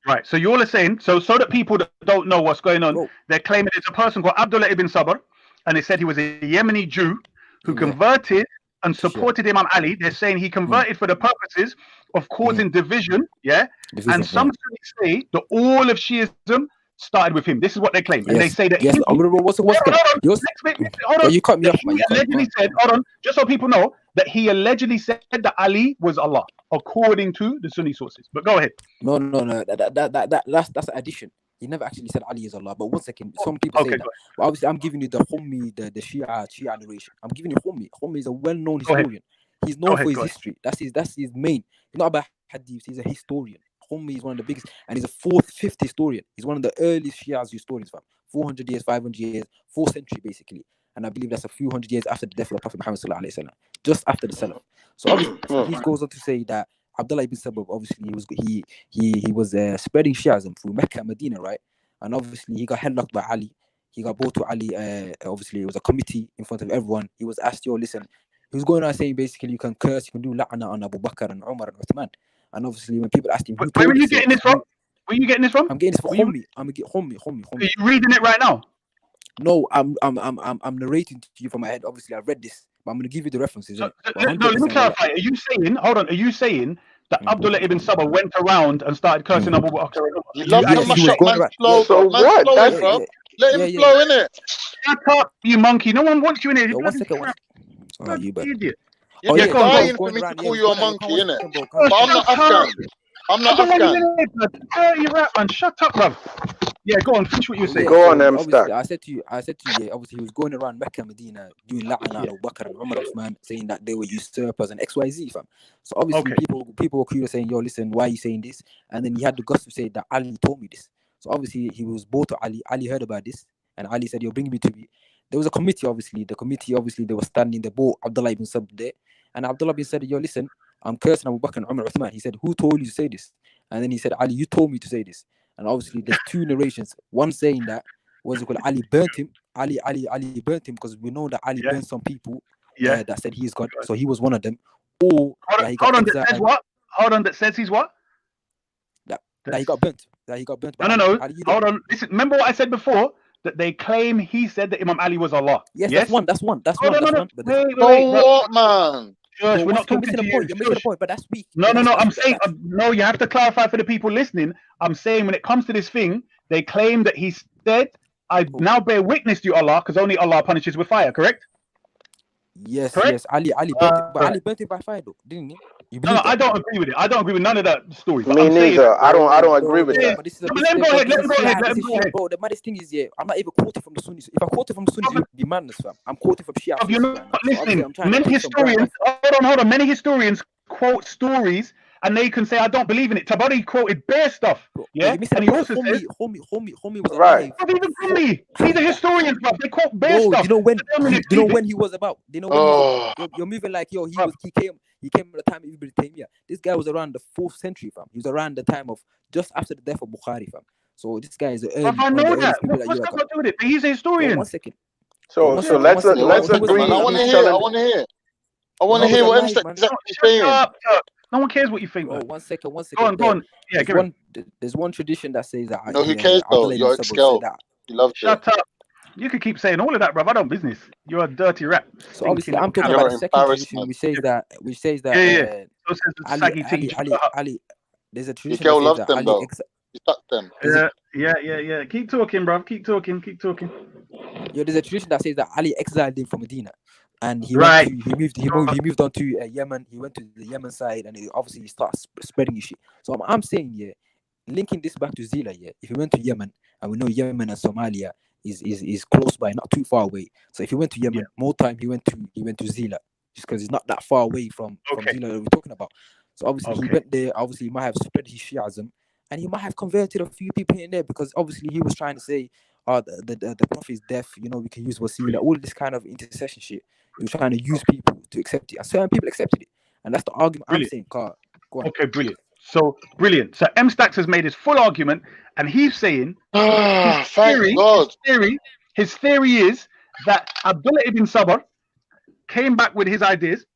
Right. So you all are saying, so that people that don't know what's going on, they're claiming it's a person called Abdullah ibn Sabr, and they said he was a Yemeni Jew who converted and supported Imam Ali. They're saying he converted for the purposes of causing division, and some say that all of Shiism started with him. This is what they claim. And they say that you cut me off, man. Allegedly said, hold on, just so people know, that he allegedly said that Ali was Allah, according to the Sunni sources. But go ahead. No. That's an addition. He never actually said Ali is Allah. But one second, some people say that. But obviously, I'm giving you the Hummi, the Shia narration. I'm giving you Hummi. Hummi is a well-known historian. He's known for his history. That's his main. He's not about hadith. He's a historian. Hummi is one of the biggest, and he's a 4th, 5th historian. He's one of the earliest Shia's historians, fam. 400 years, 500 years, 4th century, basically. And I believe that's a few hundred years after the death of the Prophet Muhammad sallallahu alaihi wasallam, just after the Salaf. So obviously, he goes on to say that Abdullah ibn Sabab, obviously, he was spreading Shiaism through Mecca and Medina, right? And obviously, he got headlocked by Ali. He got brought to Ali. Obviously, it was a committee in front of everyone. He was asked, yo, listen. He was going around saying, basically, you can curse, you can do la'na on Abu Bakr and Umar and Uthman. And obviously, when people asked him, where are you getting this from? Where are you getting this from? I'm getting this from Hummi. Are you reading it right now? No, I'm narrating to you from my head. Obviously, I read this, but I'm going to give you the references. Let me clarify. Are you saying, hold on, are you saying that Abdullah ibn Sabah went around and started cursing Abu Bakr? You love to mash up man's flow. So what? Let him flow, innit? Shut up, you monkey. No one wants you in here. One second. Oh, you better. Idiot. You're dying for me to call you a monkey, innit? But I'm not Afghan. I'm not Afghan. Shut up, bruv. Yeah, go on. Finish what you were saying. Go on, Stack. I said to you, yeah, obviously he was going around Mecca, Medina, doing la'ana Abu Bakr and Umar Uthman, saying that they were usurpers and XYZ, fam. So obviously people were curious, saying, yo, listen, why are you saying this? And then he had the guts to say that Ali told me this. So obviously he was brought to Ali. Ali heard about this, and Ali said, yo, bring me to me. There was a committee, obviously. The committee, obviously, they were standing. They brought Abdullah ibn Sabr there. And Abdullah ibn said, yo, listen, I'm cursing Abu Bakr and Umar Uthman. He said, who told you to say this? And then he said, Ali, you told me to say this. And obviously, there's two narrations. One saying that, Ali burnt him. Ali burnt him because we know that Ali burnt some people that said he is God. So he was one of them. Or hold on, that says what? Hold on, that says he's what? That he got burnt. That he got burnt. No. Hold on. Listen, remember what I said before? That they claim he said that Imam Ali was Allah. Yes? That's one. Wait, what, man? We're not talking to you. You're missing the point, but that's weak. No. I'm saying no. You have to clarify for the people listening. I'm saying when it comes to this thing, they claim that he said, "I now bear witness to you, Allah, because only Allah punishes with fire." Correct? Yes. Ali burnt it, but Ali burnt it by fire, though, didn't he? No, I don't agree with it. I don't agree with none of that story. Me neither. I don't agree with that. Let him go ahead. Bro, the maddest thing is, I'm not even quoting from the Sunnis. If I quoted from the Sunnis, it would be madness, fam. I'm quoting from Shia. You're not listening. Many historians, hold on. Many historians quote stories, and they can say, I don't believe in it. Tabari quoted bare stuff. Yeah? And he also says, Homie was right. Not even Homie. These are historians, bro. They quote bare stuff. Do you know when he was about? You're moving like, yo, he came at the time of Ibn Taymiyyah. This guy was around the 4th century, fam. He was around the time of just after the death of Bukhari, fam. So this guy is early. I know that. What's that got to do with it? But he's a historian. 1 second. So let's agree. I want to hear what M's exactly saying. No one cares what you think. Oh, 1 second. Go on. Yeah, there's one tradition that says that. No, who cares though? You're ex-girl. You love Shut up. You could keep saying all of that, bro. I don't business. You're a dirty rat. So obviously, I'm talking about the second tradition, which says that. Ali. There's a tradition. Your girl loves them though. You touch them. Yeah. Keep talking, bro. Keep talking. there's a tradition that says that Ali exiled him from Medina, and he moved on to Yemen. He went to the Yemen side, and obviously he starts spreading his shit. So I'm saying, yeah, linking this back to Zila, yeah, if he went to Yemen, and we know Yemen and Somalia is close by, not too far away. So if he went to Yemen, more time he went to Zila, just because it's not that far away from Zila that we're talking about. So obviously he went there. Obviously he might have spread his Shiism, and he might have converted a few people in there, because obviously he was trying to say, the Prophet is deaf, we can use wasila, all this kind of intercession shit. He was trying to use people to accept it, and certain people accepted it, and that's the argument I'm saying. Go on. Okay, brilliant. So brilliant. So M Stacks has made his full argument, and he's saying his theory is that Abdullah ibn Sabr came back with his ideas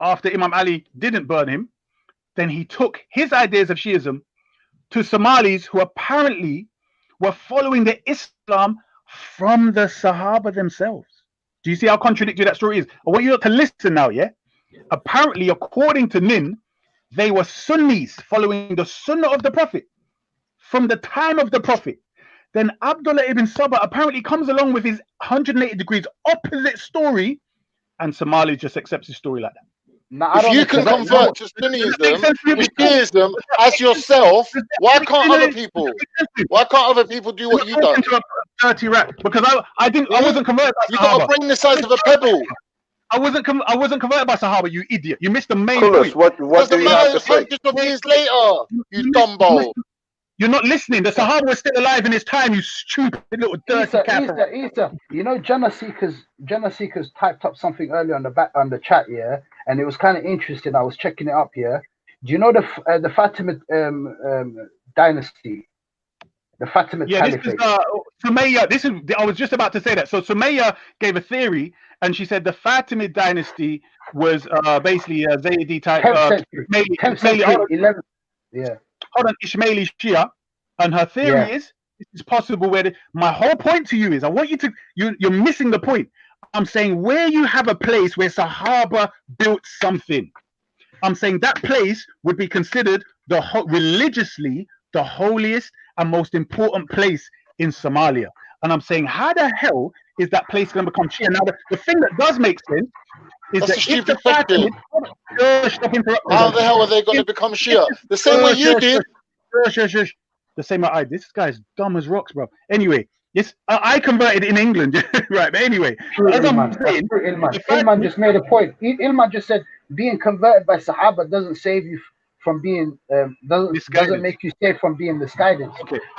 after Imam Ali didn't burn him. Then he took his ideas of Shiism to Somalis who apparently were following the Islam from the Sahaba themselves. Do you see how contradictory that story is? I want you to listen now, yeah? Apparently, according to Nin, they were Sunnis following the Sunnah of the Prophet from the time of the Prophet. Then Abdullah ibn Sabah apparently comes along with his 180 degrees opposite story, and Somali just accepts his story like that. If you can convert to Sunnism as yourself, why can't other people? Why can't other people do what you done? Dirty rat, because I wasn't converted by Sahaba. You got a brain the size of a pebble. I wasn't converted by Sahaba, you idiot. You missed the main point. What do you have to say? Hundreds of years later, you dumbo. You're not listening. The Sahaba was still alive in his time, you stupid little dirty cat. Isa, Jannah Seekers typed up something earlier on the chat, yeah, and it was kind of interesting. I was checking it up, yeah. Do you know the Fatimid dynasty? The Fatimid Caliphate. This is Sumayya. I was just about to say that. So Sumayya gave a theory, and she said the Fatimid dynasty was basically a Zaidi type. 10th century, 11th. Yeah. Hold on, Ismaili Shia, and her theory is it's possible. My whole point to you is, I want you to you're missing the point. I'm saying where you have a place where Sahaba built something, I'm saying that place would be considered religiously the holiest and most important place in Somalia. And I'm saying, how the hell is that place going to become Shia? Now, the thing that does make sense is that's a stupid question. How the hell are they going to become Shia? The same way you did. The same way I did. This guy's dumb as rocks, bro. Anyway, yes, I converted in England, right? But anyway, Ilman just made a point. Ilman just said being converted by Sahaba doesn't save you from being doesn't make you safe from being misguided,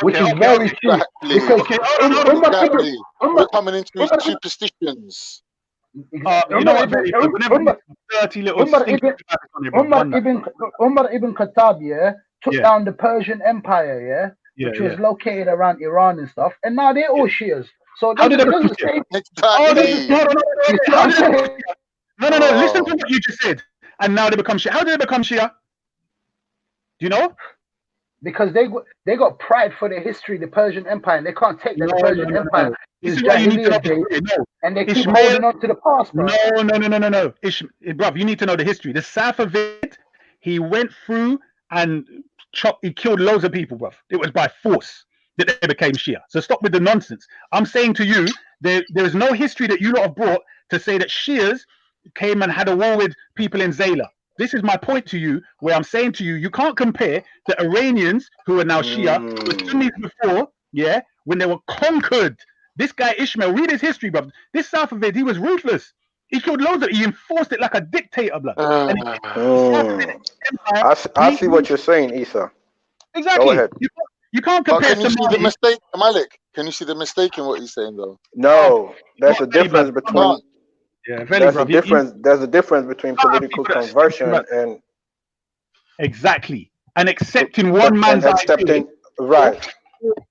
which is very true. Because we're coming into his superstitions. Umar ibn Khattab, took down the Persian Empire, which was located around Iran and stuff, and now they're all Shias. So how did No, listen to what you just said. And now they become Shia. How did they become Shia? Do you know? Because they got pride for their history, the Persian Empire, and they can't take the Persian Empire. This is why you need to know. And they keep holding on to the past, bro. No. Bruv, you need to know the history. The Safavid, he went through and he killed loads of people, bruv. It was by force that they became Shia. So stop with the nonsense. I'm saying to you, there is no history that you lot have brought to say that Shias came and had a war with people in Zayla. This is my point to you, where I'm saying to you, you can't compare the Iranians, who are now Shia, with Sunnis before, when they were conquered. This guy Ishmael, read his history, bro. This Safavid, he was ruthless. He killed loads of it. He enforced it like a dictator, blood. I see what you're saying, Isa. Exactly. Go ahead. You can't compare. Can you see the mistake, Malik? Can you see the mistake in what he's saying, though? No, there's a difference between. There's a difference between political conversion and exactly, and accepting one man's idea. Right.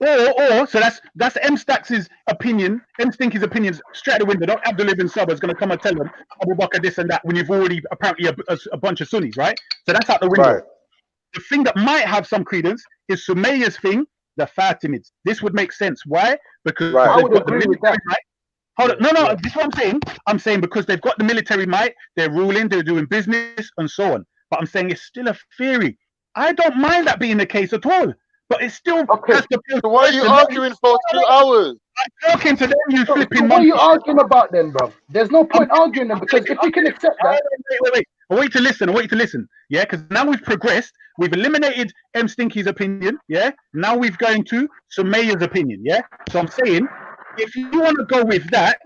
Or so that's M Stacks' opinion. M Stinky's opinions straight out the window. Not Abdullah ibn Sabah is going to come and tell them Abu Bakr this and that when you've already apparently a bunch of Sunnis, right? So that's out the window. Right. The thing that might have some credence is Sumayya's thing, the Fatimids. This would make sense. Why? Because I would agree with that. Hold on. No, this is what I'm saying. I'm saying because they've got the military might, they're ruling, they're doing business, and so on. But I'm saying it's still a theory. I don't mind that being the case at all. But it's still okay. So why are you arguing for 2 hours? I'm talking to them, you So flipping what are monkey. you arguing about then, bro? There's no point arguing them because if we can accept that. Wait. I want you to listen. Yeah, because now we've progressed. We've eliminated M. Stinky's opinion. Yeah. Now we've going to Sumayya's opinion. Yeah. So I'm saying, if you want to go with that,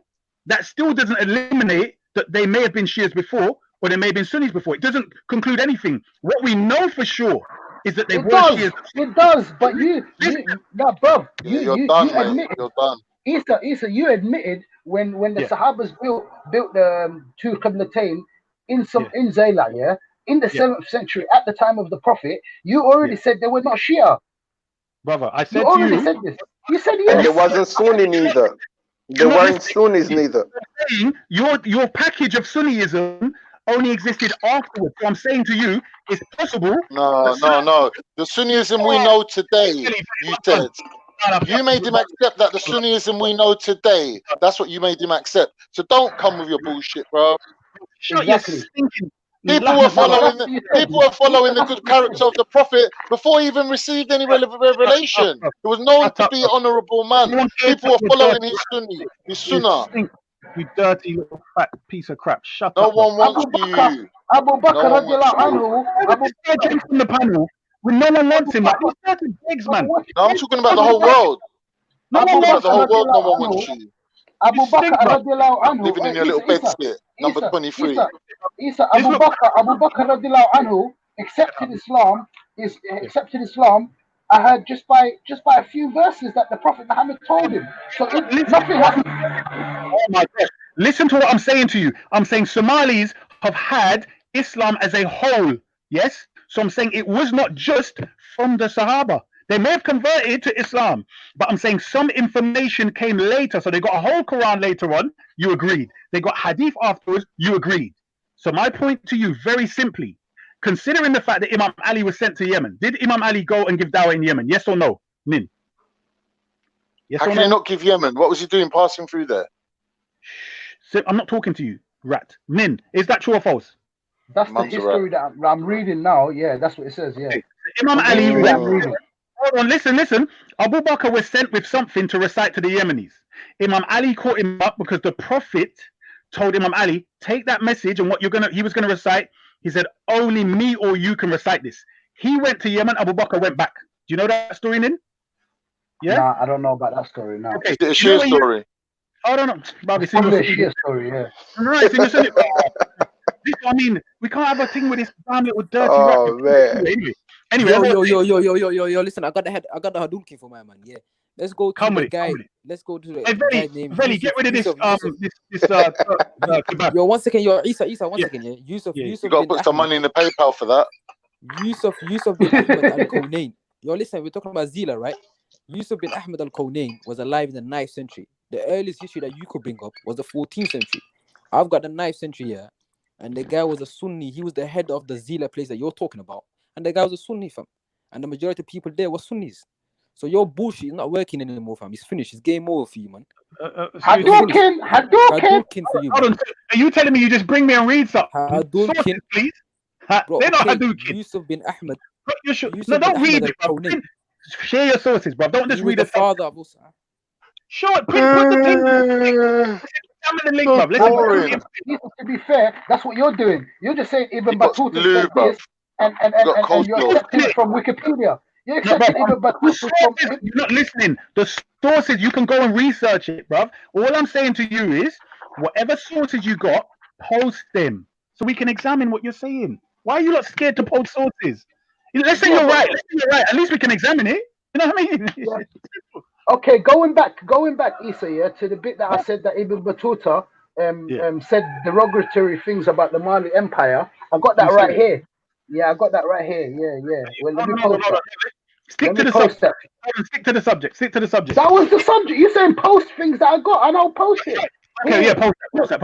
that still doesn't eliminate that they may have been Shias before or they may have been Sunnis before. It doesn't conclude anything. What we know for sure is that they were Shias. It does, but you bro, You're you done, mate. admitted. You're done. Isa, you admitted when the Sahabas built the two Qiblatain in Zayla, yeah, in the 7th century at the time of the Prophet, you already said they were not Shia. Brother, I You said already to you, said this. You said And yes. it wasn't Sunni neither. They weren't Sunnis neither. saying your package of Sunniism only existed afterwards. So I'm saying to you, it's possible. No. The Sunnism we know today, you said. You made him accept that the Sunnism we know today, that's what you made him accept. So don't come with your bullshit, bro. Exactly. People were following the good character of the Prophet before he even received any revelation. He was known to be an honourable man. People were following his sunnah. You dirty little fat piece of crap. Shut No up. one wants you. Abu Bakr No one wants you. From the panel, when no one wants him, like these dirty pigs, man. No, I'm talking about the whole world. No I'm one talking about wants the whole world. No one anhu. wants you. Abu Bakr radiallahu anhu. Living in your little bed sit, number 23. Isa, Abu Bakr radiallahu anhu accepted Islam. I heard just by a few verses that the Prophet Muhammad told him. So nothing happened. Oh my God! Listen to what I'm saying to you. I'm saying Somalis have had Islam as a whole. Yes. So I'm saying it was not just from the Sahaba. They may have converted to Islam, but I'm saying some information came later. So they got a whole Quran later on. You agreed. They got Hadith afterwards. You agreed. So my point to you, very simply, considering the fact that Imam Ali was sent to Yemen, did Imam Ali go and give dawah in Yemen? Yes or no? Nin? Yes How or can no? he not give Yemen? What was he doing passing through there? So I'm not talking to you, rat. Nin, is that true or false? That's the history that I'm reading now. Yeah, that's what it says. Yeah. Imam Ali. I'm reading. Hold on, listen. Abu Bakr was sent with something to recite to the Yemenis. Imam Ali caught him up because the Prophet told Imam Ali, take that message and what he was gonna recite. He said, only me or you can recite this. He went to Yemen, Abu Bakr went back. Do you know that story, Nin? Yeah? Nah, I don't know about that story now. Okay. It's a Shia story. I don't know. Bobby, it's probably a Shia story, yeah. Right, so listen, I mean, we can't have a thing with this damn little dirty Oh, man. Anyway, yo, listen, I got the Hadouken for my man, yeah. Let's go to the guy. Let's go to the guy named Veli, get rid of this yo, 1 second, yo, Isa, 1 second, yeah. Yusuf You got to put some money in the PayPal for that. Yusuf bin Ahmed al-Kawnain. Yo, listen, we're talking about Zila, right? Yusuf bin Ahmed al-Kawnain was alive in the 9th century. The earliest history that you could bring up was the 14th century. I've got the 9th century here, and the guy was a Sunni. He was the head of the Zila place that you're talking about, and the guy was a Sunni, fam. And the majority of people there were Sunnis. So your bullshit is not working anymore, fam. It's finished. It's game over for you, man. Hadouken for you. Hold on. Are you telling me you just bring me and read something? Hadouken, please. Bro, They're not okay, Hadouken. Yusuf bin Ahmed. No, don't read it, bro. Share your sources, bro. Don't just read the it. father of us. Sure, put the thing. The link, bro. To be fair, that's what you're doing. You're just saying Ibn Battuta said this, and you're accepting it from Wikipedia. You're accepting Ibn Battuta from. You're not listening. The sources, you can go and research it, bruv. All I'm saying to you is, whatever sources you got, post them so we can examine what you're saying. Why are you not scared to post sources? Let's say you're right. At least we can examine it. You know what I mean? Yeah. Okay, going back, Issa, yeah, to the bit that I said that Ibn Battuta said derogatory things about the Mali Empire. I got that right here. Yeah, I got that right here. Yeah. Well, let me post that. Stick to the subject. Stick to the subject. That was the subject. You're saying post things that I got, and I'll post it. Okay, yeah, post that.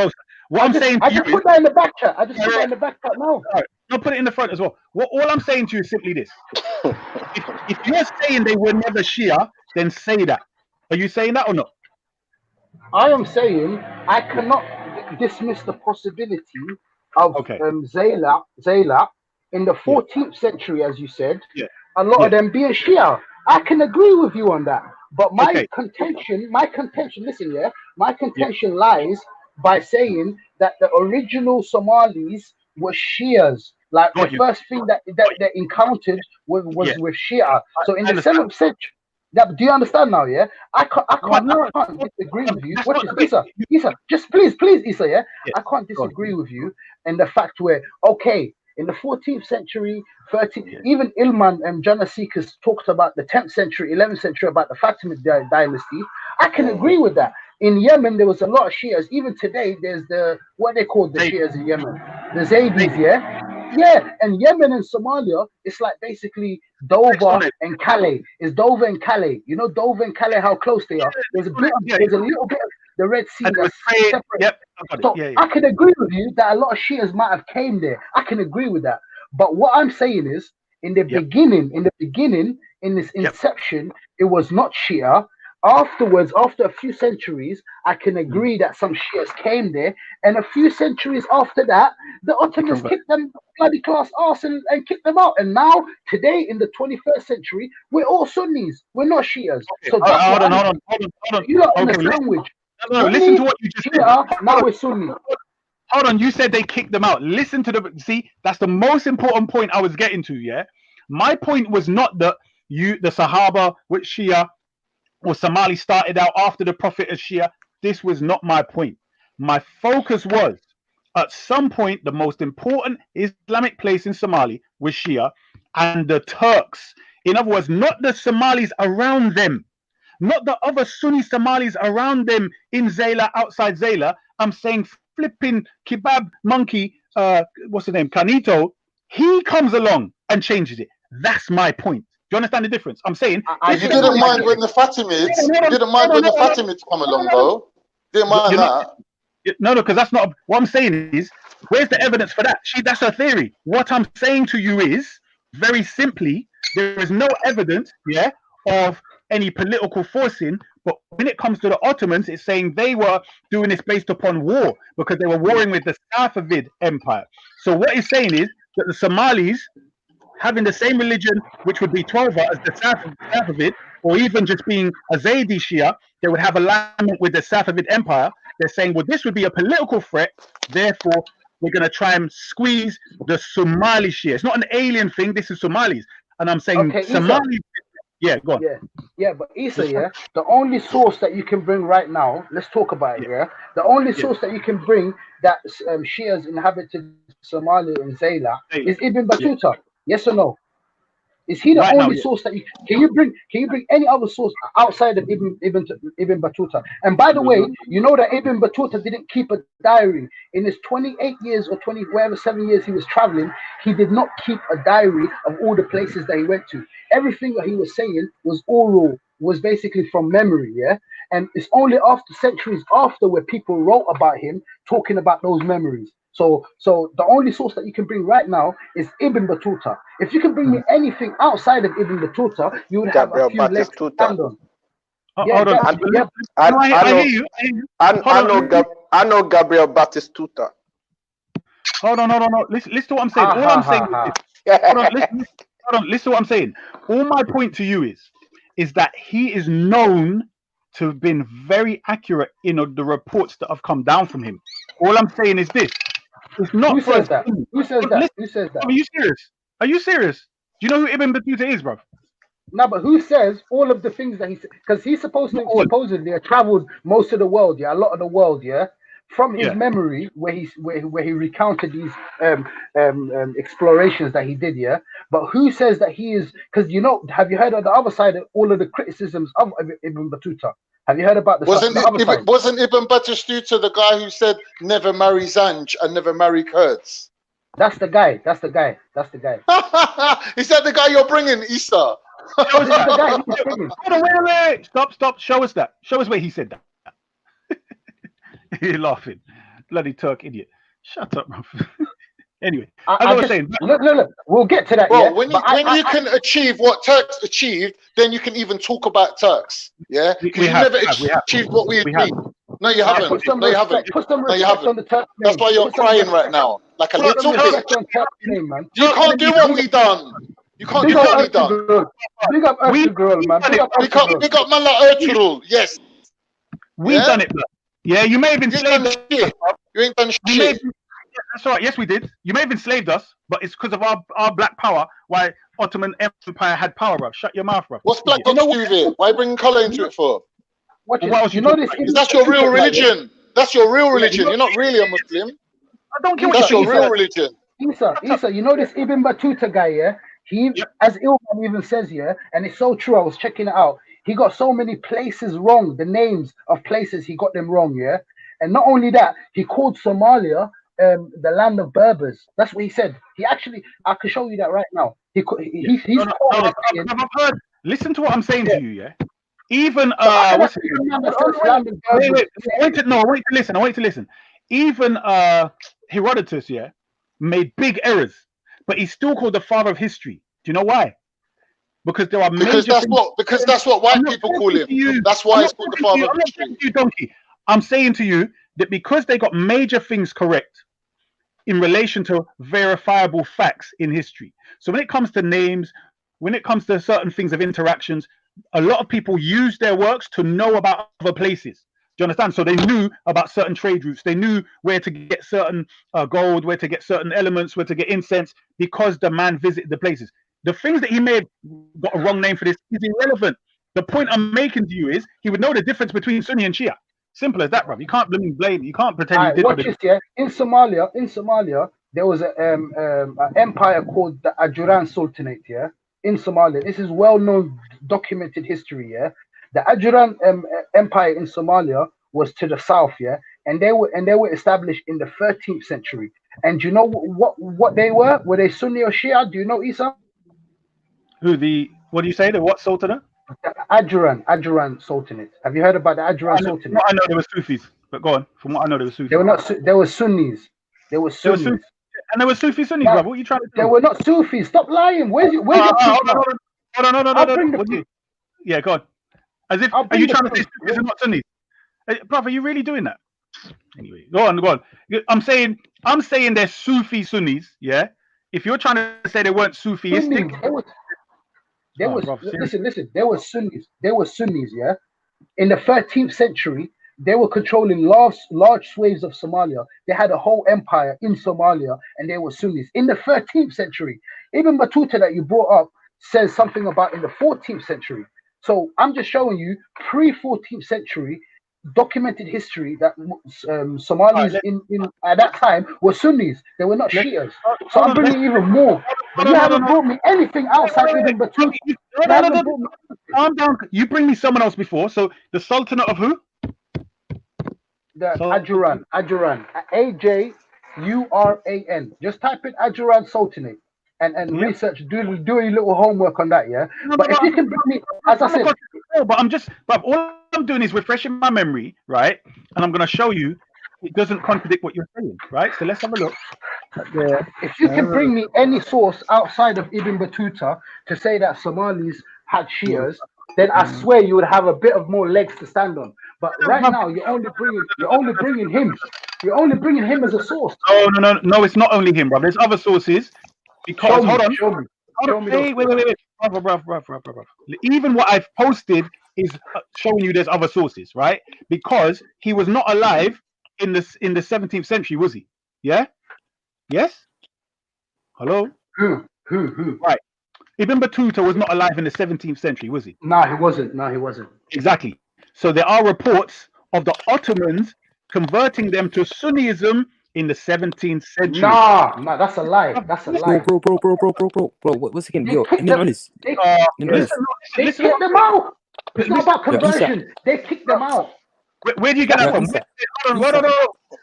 What I'm saying to you just put that in the back chat. I just put that in the back chat now. Right. I'll put it in the front as well. All I'm saying to you is simply this. if you're saying they were never Shia, then say that. Are you saying that or not? I am saying I cannot dismiss the possibility of Zayla in the 14th century, as you said. Yeah. A lot of them being Shia. I can agree with you on that. But my contention, listen, yeah, my contention lies by saying that the original Somalis were Shias. Like the first thing that they encountered was with Shia. So in the 7th century, do you understand now? Yeah, I can't disagree with you. Watch this, Isa, just please, Isa, yeah, I can't disagree with you in the fact where in the 14th century, 13th, even Ilman and Janasikas talks about the 10th century, 11th century about the Fatimid dynasty. I can agree with that. In Yemen, there was a lot of Shias. Even today, there's what they call the Shias in Yemen, the Zaydis, yeah. And Yemen and Somalia, it's like basically Dover and Calais. It's Dover and Calais. You know Dover and Calais, how close they are. There's a little bit of the Red Sea that's separate. So I can agree with you that a lot of Shias might have came there. I can agree with that. But what I'm saying is, in the beginning, in this inception, it was not Shia. Afterwards, after a few centuries, I can agree that some Shias came there, and a few centuries after that, the Ottomans kicked them bloody class arse and kicked them out. And now, today, in the 21st century, we're all Sunnis. We're not Shias. So that's hold on. You lot in the sandwich. No, listen to what you just said. Now we're Sunni. Hold on, you said they kicked them out. Listen to see, that's the most important point I was getting to, yeah? My point was not that the Sahaba with Shia or Somali started out after the Prophet as Shia. This was not my point. My focus was, at some point, the most important Islamic place in Somali was Shia, and the Turks. In other words, not the Somalis around them, not the other Sunni Somalis around them in Zayla, outside Zayla. I'm saying flipping kebab monkey, what's his name, Kanito, he comes along and changes it. That's my point. Do you understand the difference? I'm saying you didn't mind when the Fatimids come along, though. Didn't mind that. No, because that's not what I'm saying. Is where's the evidence for that? That's her theory. What I'm saying to you is very simply there is no evidence, of any political forcing. But when it comes to the Ottomans, it's saying they were doing this based upon war because they were warring with the Safavid Empire. So what it's saying is that the Somalis, having the same religion, which would be Twelver as the Safavid, or even just being a Zaydi Shia, they would have alignment with the Safavid Empire. They're saying, well, this would be a political threat, therefore we're going to try and squeeze the Somali Shia. It's not an alien thing, this is Somalis. And I'm saying Somalis... Yeah, go on. Yeah, but Issa, the only source that you can bring right now, let's talk about it, the only source that you can bring that Shias inhabited Somalia and Zayla is Ibn Battuta. Yes or no? Is he the only source that can you bring any other source outside of Ibn Battuta? And by the way, you know that Ibn Battuta didn't keep a diary in his 28 years or 7 years he was traveling. He did not keep a diary of all the places that he went to. Everything that he was saying was oral, was basically from memory, and it's only after centuries after where people wrote about him talking about those memories. So the only source that you can bring right now is Ibn Battuta. If you can bring me anything outside of Ibn Battuta, you would have a few legs to stand on. I know Gabriel Batistuta. Hold on. Listen to what I'm saying. All I'm saying is listen to what I'm saying. All my point to you is that he is known to have been very accurate in the reports that have come down from him. All I'm saying is this. It's not Who says that? Who says that? Who says that? Are you serious? Are you serious? Do you know who Ibn Battuta is, bro? No, but who says all of the things that he said? Because he's supposedly traveled most of the world, a lot of the world, from his memory where he recounted these explorations that he did, But who says that he is? Because have you heard on the other side of all of the criticisms of Ibn Battuta? Have you heard about the side? Wasn't Ibn Battuta the guy who said never marry Zanj and never marry Kurds? That's the guy. Is that the guy you're bringing, Issa? Wait. Stop. Show us that. Show us where he said that. You're laughing. Bloody Turk idiot. Shut up, bro. Anyway, as I was saying, look. We'll get to that. Well, when you can achieve what Turks achieved, then you can even talk about Turks. Yeah, because you never achieved what we achieved. No, you haven't. No, you haven't. That's why you're crying right now, like a little bit. You can't do what we done. You can't Big do up that, leader. Ertugrul. Big up Ertugrul, man. Big up Ertugrul. Big up man like Ertugrul. Yes. We've done it, blood. Yeah, you may have enslaved us. You ain't done shit. That's right. Yes, we did. You may have enslaved us, but it's because of our black power why Ottoman Empire had power, bro. Shut your mouth, bro. What's black got to do with it? Why bring colour into it for? What else you know this? Because that's your real religion. That's your real religion. You're not really a Muslim. I don't care what That's your real religion. Isa, you know this Ibn Battuta guy, yeah? He, as Ilman even says, yeah, and it's so true. I was checking it out. He got so many places wrong. The names of places he got them wrong, yeah. And not only that, he called Somalia the land of Berbers. That's what he said. He actually, I can show you that right now. He's I've heard. Listen to what I'm saying to you, yeah. Even what's it? Wait to listen. I want you to listen. Even Herodotus, yeah, made big errors, but he's still called the father of history. Do you know why? Because there are because that's what white people call him. That's why it's called the father of history. Donkey. I'm saying to you that because they got major things correct in relation to verifiable facts in history. So when it comes to names, when it comes to certain things of interactions, a lot of people use their works to know about other places. Do you understand? So they knew about certain trade routes. They knew where to get certain gold, where to get certain elements, where to get incense, because the man visited the places. The things that he may have got a wrong name for this is irrelevant. The point I'm making to you is he would know the difference between Sunni and Shia. Simple as that, bro. You can't blame. You can't pretend you did. Watch this, yeah. In Somalia, there was an empire called the Ajuran Sultanate, yeah. In Somalia, this is well-known, documented history, yeah. The Ajuran Empire in Somalia was to the south, yeah, and they were established in the 13th century. And do you know what they were? Were they Sunni or Shia? Do you know, Isa? What do you say? The what Sultanate? Ajuran Sultanate. Have you heard about the Ajuran Sultanate? I know there were Sufis, but go on. From what I know, there were Sufis. They were not. They were Sunnis. They were Sunnis. And there were Sunnis, brother. What are you trying to do? They were not Sufis. Stop lying. Where's your proof? Hold on. Yeah, go on. As if are you trying to say Sufis are not Sunnis? Brother, are you really doing that? Anyway, go on. I'm saying they're Sufi Sunnis. Yeah. If you're trying to say they weren't Sufistic. Listen. They were Sunnis. They were Sunnis. Yeah. In the 13th century, they were controlling large swathes of Somalia. They had a whole empire in Somalia, and they were Sunnis. In the 13th century, Ibn Battuta that you brought up says something about in the 14th century. So I'm just showing you pre-14th century documented history that Somalis in at that time were Sunnis. They were not Shias. So I'm bringing even more. But you haven't brought me anything outside Ibn Battuta. Calm down. You bring me someone else before. So the Sultanate of who? The Ajuran. Ajuran. Just type in Ajuran Sultanate and research. Do a little homework on that, yeah. But if you can bring me, as I said, but all I'm doing is refreshing my memory, right? And I'm going to show you it doesn't contradict what you're saying, right? So let's have a look. If you can bring me any source outside of Ibn Battuta to say that Somalis had Shias, then I swear you would have a bit of more legs to stand on. But right now, you're only bringing him. You're only bringing him as a source. No, it's not only him, bro. There's other sources. Because wait, brother. Even what I've posted is showing you there's other sources, right? Because he was not alive in the 17th century, was he? Yeah. Yes. Hello. Who? Right. Ibn Battuta was not alive in the 17th century, was he? No, he wasn't. Exactly. So there are reports of the Ottomans converting them to Sunnism in the 17th century. Nah, that's a lie. Bro. What's again? Yo, They kicked them out. It's not about conversion. They kicked them out. Where do you get that from? Hold on.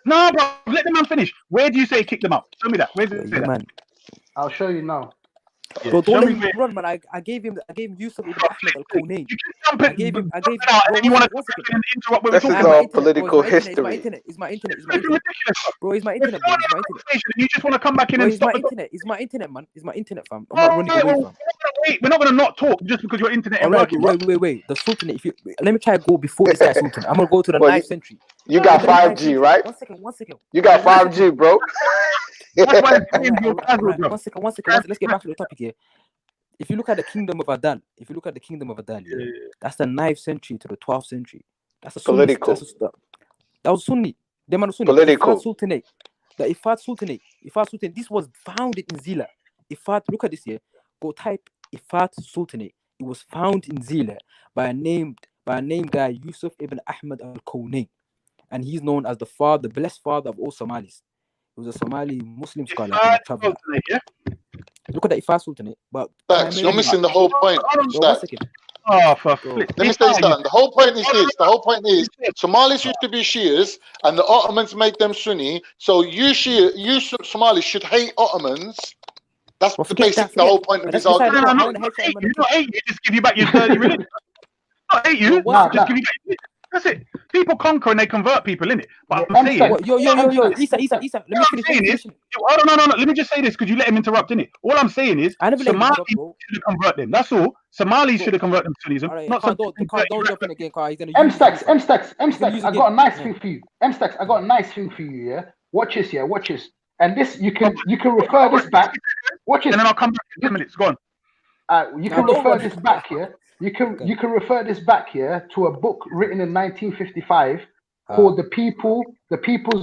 No, bro. Let the man finish. Where do you say kick them out? Show me that. Where's it say that? I'll show you now. Bro, don't let him run, man. I gave him Yusuf ibn Ahmed al-Kunayn. I gave him. This is all political history. It's my internet. Bro, it's my internet. You just want to come back in and stop. It's my internet, man. It's my internet, fam. I'm not running away, fam. Wait, we're not gonna not talk just because your internet ain't working. Wait. The Sultanate. Let me try to go before this guy's Sultanate. I'm gonna go to the 9th century. You got 5G, right? One second. You got 5G, bro. One second. Let's get back to the topic here. if you look at the kingdom of Adal, yeah, that's the 9th century to the 12th century. That's a Sunni, Political. that was Sunni. They man Sunni. Political. The Ifat Sultanate. This was founded in Zila. Ifat, look at this here. Go type Ifat Sultanate. It was found in Zila by a named guy, Yusuf ibn Ahmad al-Kawnayn. And he's known as the blessed father of all Somalis. He was a Somali Muslim scholar and a traveler. Yeah? Look at the Ifat Sultanate. But Stacks, you're missing the whole point. One second. Oh, for Let me say something. The whole point is this. The whole point is Somalis used to be Shias, and the Ottomans made them Sunni. So you Somalis should hate Ottomans. That's the whole point of his argument. No, not hate you. Just give you back your dirty religion. Not hate you. Just give you back your religion. That's it. People conquer and they convert people, innit? But I'm saying, Isa, let me finish. No. Let me just say this because you let him interrupt, innit? All I'm saying is, Somalis should have converted them. That's all. Somalis should have converted them to Sunnism. Not don't jump in again, Carl. M-Stacks, I got a nice thing for you. M-Stacks, I got a nice thing for you, yeah? Watch this. And this, you can refer this back. Watch this. And then I'll come back in 10 minutes. Go on. You can refer this back here. You can refer this back here to a book written in 1955 called The Peoples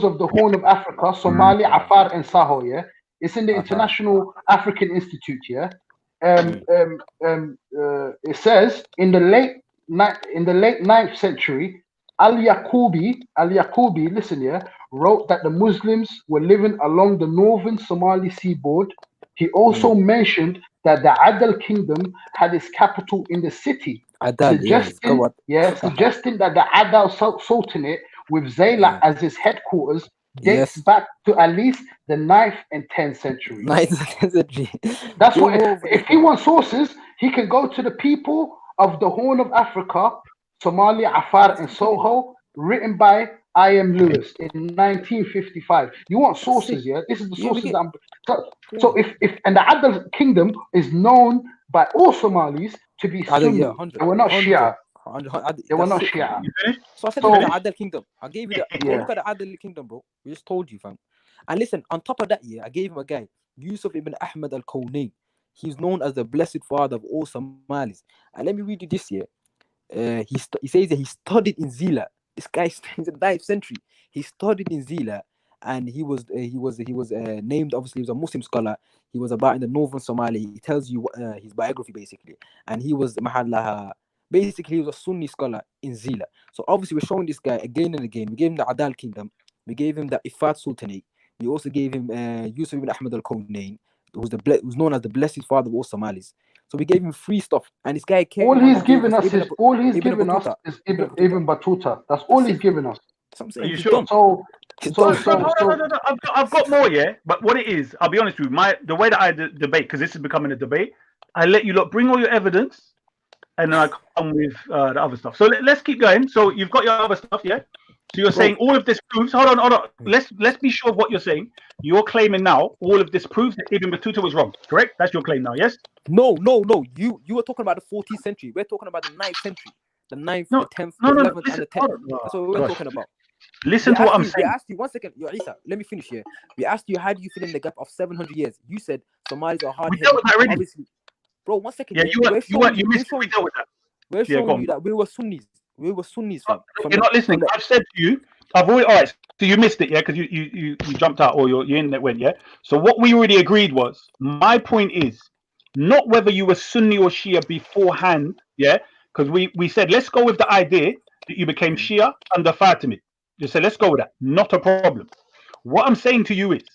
of the Horn of Africa, Somali, Afar, and Saho. Yeah, it's in the International African Institute. Yeah, it says in the late 9th century, Al-Yaqubi, listen here, wrote that the Muslims were living along the northern Somali seaboard. He also mentioned that the Adal kingdom had its capital in the city, suggesting that the Adal Sultanate with Zayla as its headquarters dates back to at least the 9th and 10th century. That's what. If he wants sources, he can go to the People of the Horn of Africa, Somalia, Afar, and Soho, written by I.M. Lewis in 1955. You want sources, yeah? This is the sources. So if and the Adal kingdom is known by all Somalis to be Sunni. They were not Shia. They were not Shia. So I said the Adal kingdom. I gave you that. Look at the Adal kingdom, bro. We just told you, fam. And listen, on top of that, I gave him a guy, Yusuf ibn Ahmad al-Kawnayn. He's known as the blessed father of all Somalis. And let me read you this here. He says that he studied in Zila. This guy in the 9th century. He studied in Zila, and he was named. Obviously, he was a Muslim scholar. He was about in the northern Somalia. He tells you his biography basically, and he was basically he was a Sunni scholar in Zila. So obviously, we're showing this guy again and again. We gave him the Adal kingdom. We gave him the Ifat Sultanate. We also gave him Yusuf ibn Ahmad al-Kawnayn, who's known as the blessed father of all Somalis. So we gave him free stuff, and this guy came. All he's given us is Ibn Battuta. That's all he's given us. Are you sure? I've got more, yeah. But what it is, I'll be honest with you. The way that I debate, because this is becoming a debate, I let you lot bring all your evidence, and then I come with the other stuff. So let's keep going. So you've got your other stuff, yeah. So you're saying all of this proves. Hold on. Let's be sure of what you're saying. You're claiming now all of this proves that Ibn Battuta was wrong. Correct? That's your claim now. Yes. No. You were talking about the 14th century. We're talking about the 9th century. The 9th, the 10th, the 11th, and the 10th. That's what we're talking about. Listen to what I'm saying. We asked you 1 second. Isa, let me finish here. We asked you how do you fill in the gap of 700 years. You said Somalis are hard. We dealt with that already. Obviously, bro. 1 second. Yeah, you missed. We dealt with that. We're showing you that we were Sunnis. We were Sunnis. You're not listening. I've said to you. All right. So you missed it, yeah, because you jumped out or your internet went, yeah. So what we already agreed was my point is not whether you were Sunni or Shia beforehand, yeah, because we said let's go with the idea that you became Shia under Fatimid. Just say let's go with that. Not a problem. What I'm saying to you is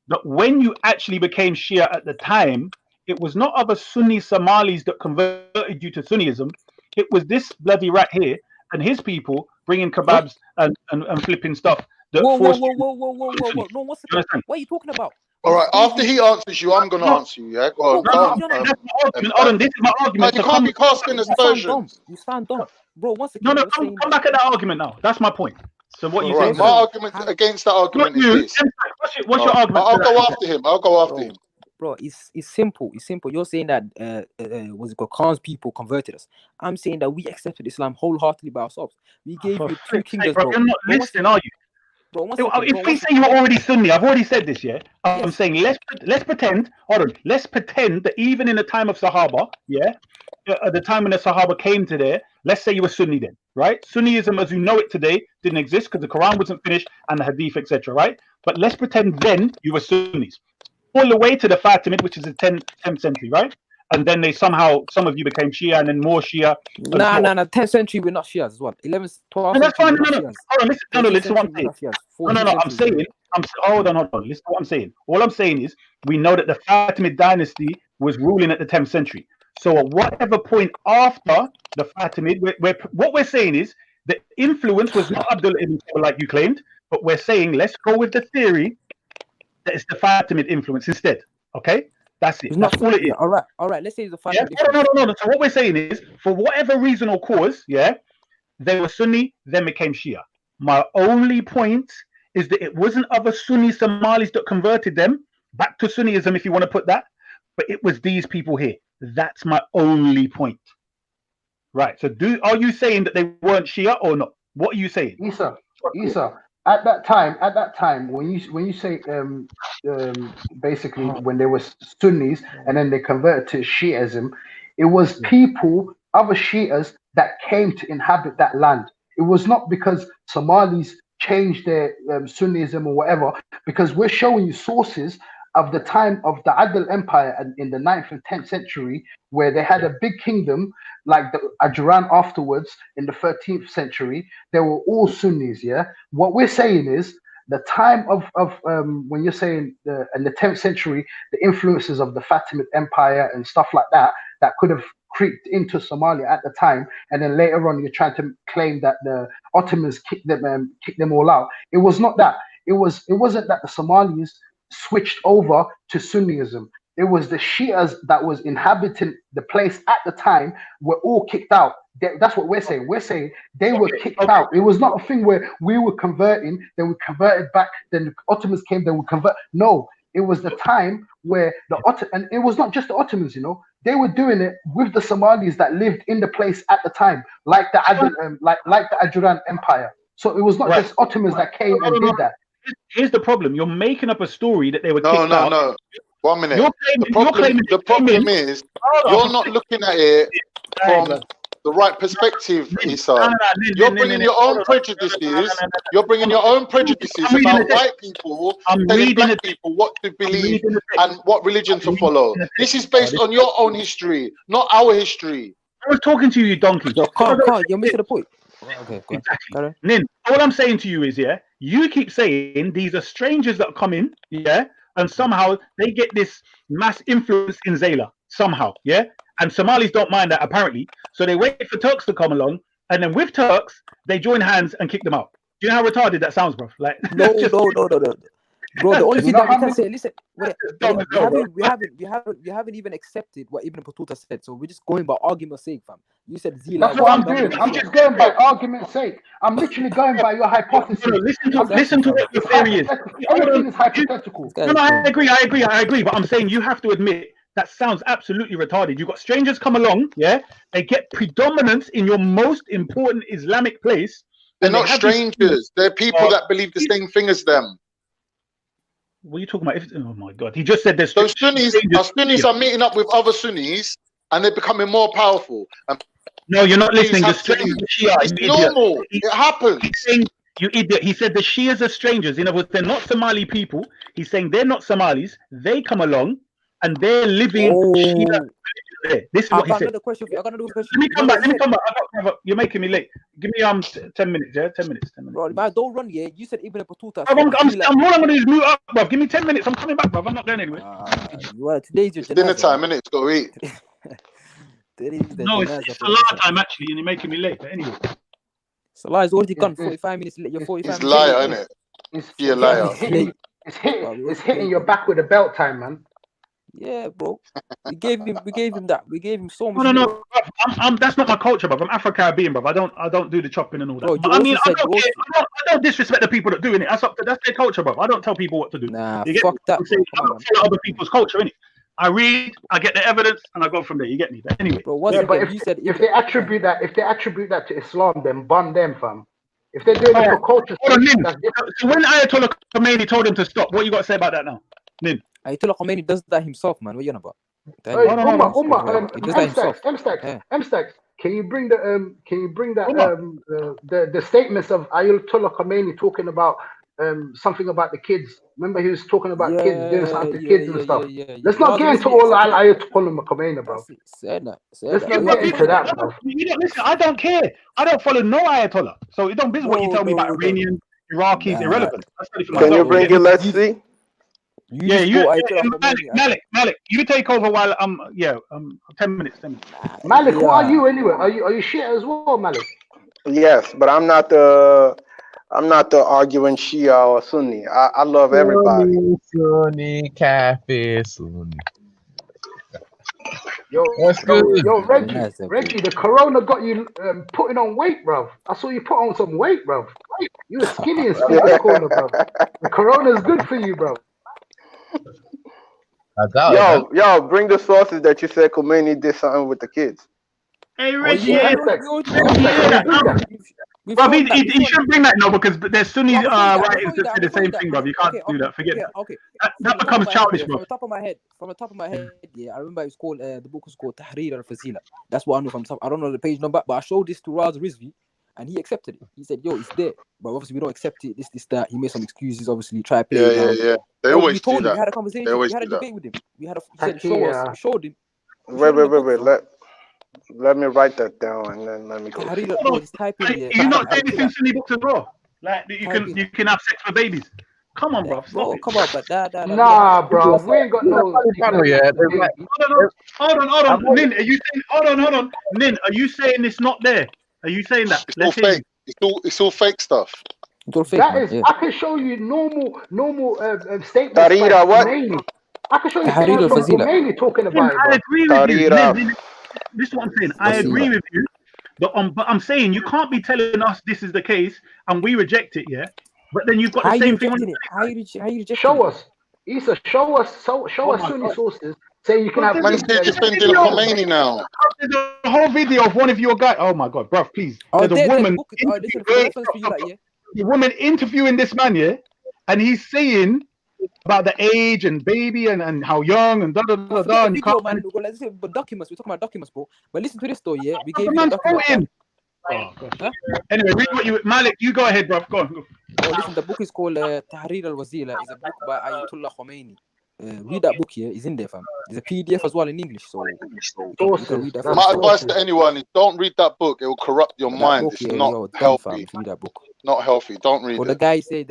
that when you actually became Shia at the time, it was not other Sunni Somalis that converted you to Sunnism. It was this bloody rat here and his people bringing kebabs and flipping stuff. Whoa. No, what are you talking about? All right, after he answers you, I'm going to answer you, yeah? Go on. This is my argument. You can't be casting aspersions. You stand dumb. Bro, once again. No, come back at that argument now. That's my point. So what you saying? My argument against that argument is this. What's your argument? I'll go after him. Bro, it's simple. It's simple. You're saying that Khan's people converted us. I'm saying that we accepted Islam wholeheartedly by ourselves. We gave you two kingdoms, bro. You're not listening, are you? If we say you're already Sunni, I've already said this, yeah. I'm saying let's pretend. Hold on. Let's pretend that even in the time of Sahaba, at the time when the Sahaba came to there, let's say you were Sunni then, right? Sunniism as you know it today didn't exist because the Quran wasn't finished and the Hadith, etc., right? But let's pretend then you were Sunnis, all the way to the Fatimid, which is the 10th century, right? And then some of you became Shia, and then more Shia. Nah. 10th century we're not Shias as well. 11th, 12th. And that's fine. No. Hold on, listen to what I'm saying. I'm saying. Hold on. Listen to what I'm saying. All I'm saying is we know that the Fatimid dynasty was ruling at the 10th century. So at whatever point after the Fatimid, what we're saying is the influence was not Abdullah ibn Taymiyyah like you claimed, but we're saying let's go with the theory that it's the Fatimid influence instead. Okay? That's it. That's all it is. All right. Let's say it's the Fatimid. No. So what we're saying is, for whatever reason or cause, they were Sunni, then became Shia. My only point is that it wasn't other Sunni Somalis that converted them back to Sunniism, if you want to put that, but it was these people here. That's my only point. Right. So are you saying that they weren't Shia or not? What are you saying? Isa, at that time, when you say basically when they were Sunnis and then they converted to Shiism, it was other Shias that came to inhabit that land. It was not because Somalis changed their Sunnism or whatever, because we're showing you sources of the time of the Adil Empire in the 9th and 10th century, where they had a big kingdom like the Ajran afterwards in the 13th century. They were all Sunnis, What we're saying is the time of when you're saying in the 10th century, the influences of the Fatimid Empire and stuff like that could have creeped into Somalia at the time, and then later on you're trying to claim that the Ottomans kicked them all out. It was not that. It wasn't that the Somalis switched over to Sunnism. It was the Shias that was inhabiting the place at the time were all kicked out. That's what we're saying. We're saying they were kicked out. It was not a thing where we were converting, then we converted back, then the Ottomans came, then we convert. No, it was the time where and it was not just the Ottomans, they were doing it with the Somalis that lived in the place at the time, like the Ajran Empire. So it was not just Ottomans that came and did that. Here's the problem. You're making up a story that they were kicked out. No. 1 minute. The problem is you're not looking at it from the right perspective, Isa. You're bringing your own prejudices. You're bringing your own prejudices about white people, telling black people what to believe and what religion to follow. This is based on your own history, not our history. I was talking to you, donkey. You're missing the point. Okay, exactly. Nin, all I'm saying to you is, you keep saying these are strangers that come in, and somehow they get this mass influence in Zayla, somehow, and Somalis don't mind that apparently, so they wait for Turks to come along, and then with Turks, they join hands and kick them out. Do you know how retarded that sounds, bro? Like, no. Bro, the only thing that we can say, listen, we haven't even accepted what Ibn Battuta said, so we're just going by argument's sake, fam. You said Zila. That's what I'm doing. I'm just going by argument's sake. I'm literally going by your hypothesis. Listen to what your theory is. Everything is hypothetical. No, I agree. But I'm saying you have to admit that sounds absolutely retarded. You've got strangers come along, they get predominance in your most important Islamic place. They're not strangers. They're people that believe the same thing as them. What are you talking about? Oh my God! He just said there's so Sunnis are meeting up with other Sunnis and they're becoming more powerful. No, you're not listening. The strangers are Shia. It's normal. It happens. You idiot. He said the Shias are strangers. In other words, they're not Somali people. He's saying they're not Somalis. They come along and they're living Shia. This is what he said. Let me come back. You're making me late. Give me 10 minutes. 10 minutes. Bro, man, don't run. You said Ibn Battuta. All I'm going to do is mute up, bro. Give me 10 minutes. I'm coming back, bro. I'm not going anywhere. Today's your dinner time, innit? It's got to eat. No, it's a lot of time actually, and you're making me late. But anyway, Salah's already gone 45 minutes late. You're 45 minutes. It's liar, isn't it? You're a liar. It's hitting your back with a belt time, man. Yeah, bro. We gave him that. We gave him so much. No. That's not my culture, bro. I'm Afro-Caribbean, bro. I don't do the chopping and all that. Bro, I don't disrespect the people that do it. That's their culture, bro. I don't tell people what to do. Nah, fuck that. I don't follow other people's culture, innit? I read, I get the evidence, and I go from there. You get me? But anyway. Bro, but if they attribute that to Islam, then ban them, fam. If they're doing it for culture, hold on, Nin. that's different. So when Ayatollah Khomeini told him to stop, what you got to say about that now, Nin? Ayatollah Khomeini does that himself, man. What you on about? Hey, Hold on. He does that himself. M-Stacks, can you bring the statements of Ayatollah Khomeini talking about something about the kids? Remember, he was talking about kids doing something to kids and stuff. Let's not get into all Ayatollah Khomeini, bro. Let's not get into that, bro. You don't listen. I don't care. I don't follow no Ayatollah. So it don't business what you tell me about Iranians, Iraqis, irrelevant. Can you bring it? Let's see. Malik, you take over while 10 minutes. Malik, what are you anyway? Are you Shia as well, Malik? Yes, but I'm not the arguing Shia or Sunni. I love everybody. Sunni, Kafir, Sunni. Yo, Reggie, the corona got you putting on weight, bro. I saw you put on some weight, bro. You were skinny and still in the corner, bro. The corona is good for you, bro. Yo, bring the sources that you said Khomeini did something with the kids. Hey, Reggie, he shouldn't bring that now because there's Sunni writings that say the same thing, bro. You can't do that. Forget it. Okay. That becomes childish, bro. From the top of my head, I remember it was called the book was called Tahrir al-Fazila. That's what I know from the top. I don't know the page number, but I showed this to Raz Rizvi, and he accepted it. He said, "Yo, it's there," but obviously we don't accept it. This, that. He made some excuses. Obviously, try to play it down. Yeah. They always do that. We had a conversation. We had a debate with him. He said, "Show us." We showed him. Wait. Let me write that down and then let me go. You not saying this in Sunni books as well? Like you can have sex for babies. Come on, bro. Come on, but nah, bro. We ain't got no. Hold on. Nin, are you saying? Hold on. Nin, are you saying it's not there? Are you saying that? It's all fake. It's all fake stuff. I can show you normal statements. Tarira, what? I can show you statements from Khomeini talking about it. I agree with you. This is what I'm saying. I agree with you. But I'm saying you can't be telling us this is the case and we reject it, yeah? But then you've got the same thing on it. How you reject Show us. Issa, show us Sunni sources saying you can have. Man said defending Khomeini now. There's a whole video of one of your guys. Oh my God, bro, please. There's a woman interviewing this man, yeah? And he's saying about the age and baby and how young and And you can't. But documents, we're talking about documents, bro. But listen to this though, yeah. We gave you the document. Oh, God. Anyway, read what you Malik. You go ahead, bro. Go on. Oh, listen, the book is called Tahrir al-Wazila. It's a book by Ayatollah Khomeini. Read that book here. It's in there, fam. There's a PDF as well in English. So you can read that. My advice to anyone is don't read that book. It will corrupt your mind. It's not healthy. Read that book. Not healthy. Don't read it. The guy says,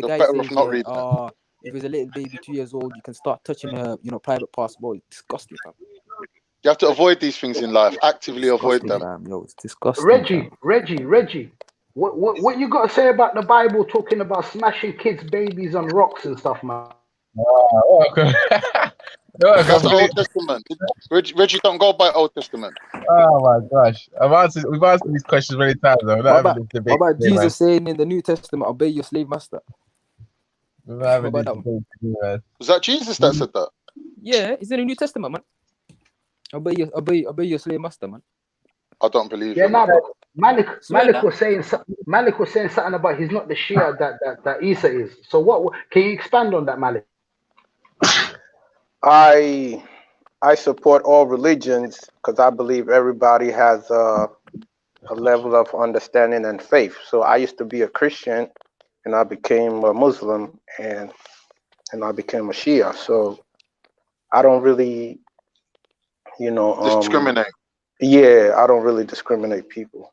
not read it. If it's a little baby 2 years old, you can start touching her, private parts. Boy, it's disgusting, fam. You have to avoid these things in life. Actively avoid them. Fam. Yo, it's disgusting. Reggie. What you got to say about the Bible talking about smashing kids' babies on rocks and stuff, man? Okay. That's the Old Testament. Reggie, don't go by Old Testament. Oh my gosh. We've answered these questions many times though. What about Jesus saying in the New Testament, obey your slave master? Was that Jesus that said that? Yeah, it's in the New Testament, man. Obey your slave master, man. I don't believe it. No, but Malik was saying something about he's not the Shia that Isa is. So what can you expand on that, Malik? I support all religions because I believe everybody has a level of understanding and faith. So I used to be a Christian and I became a Muslim and I became a Shia. So I don't really, discriminate. Yeah, I don't really discriminate people.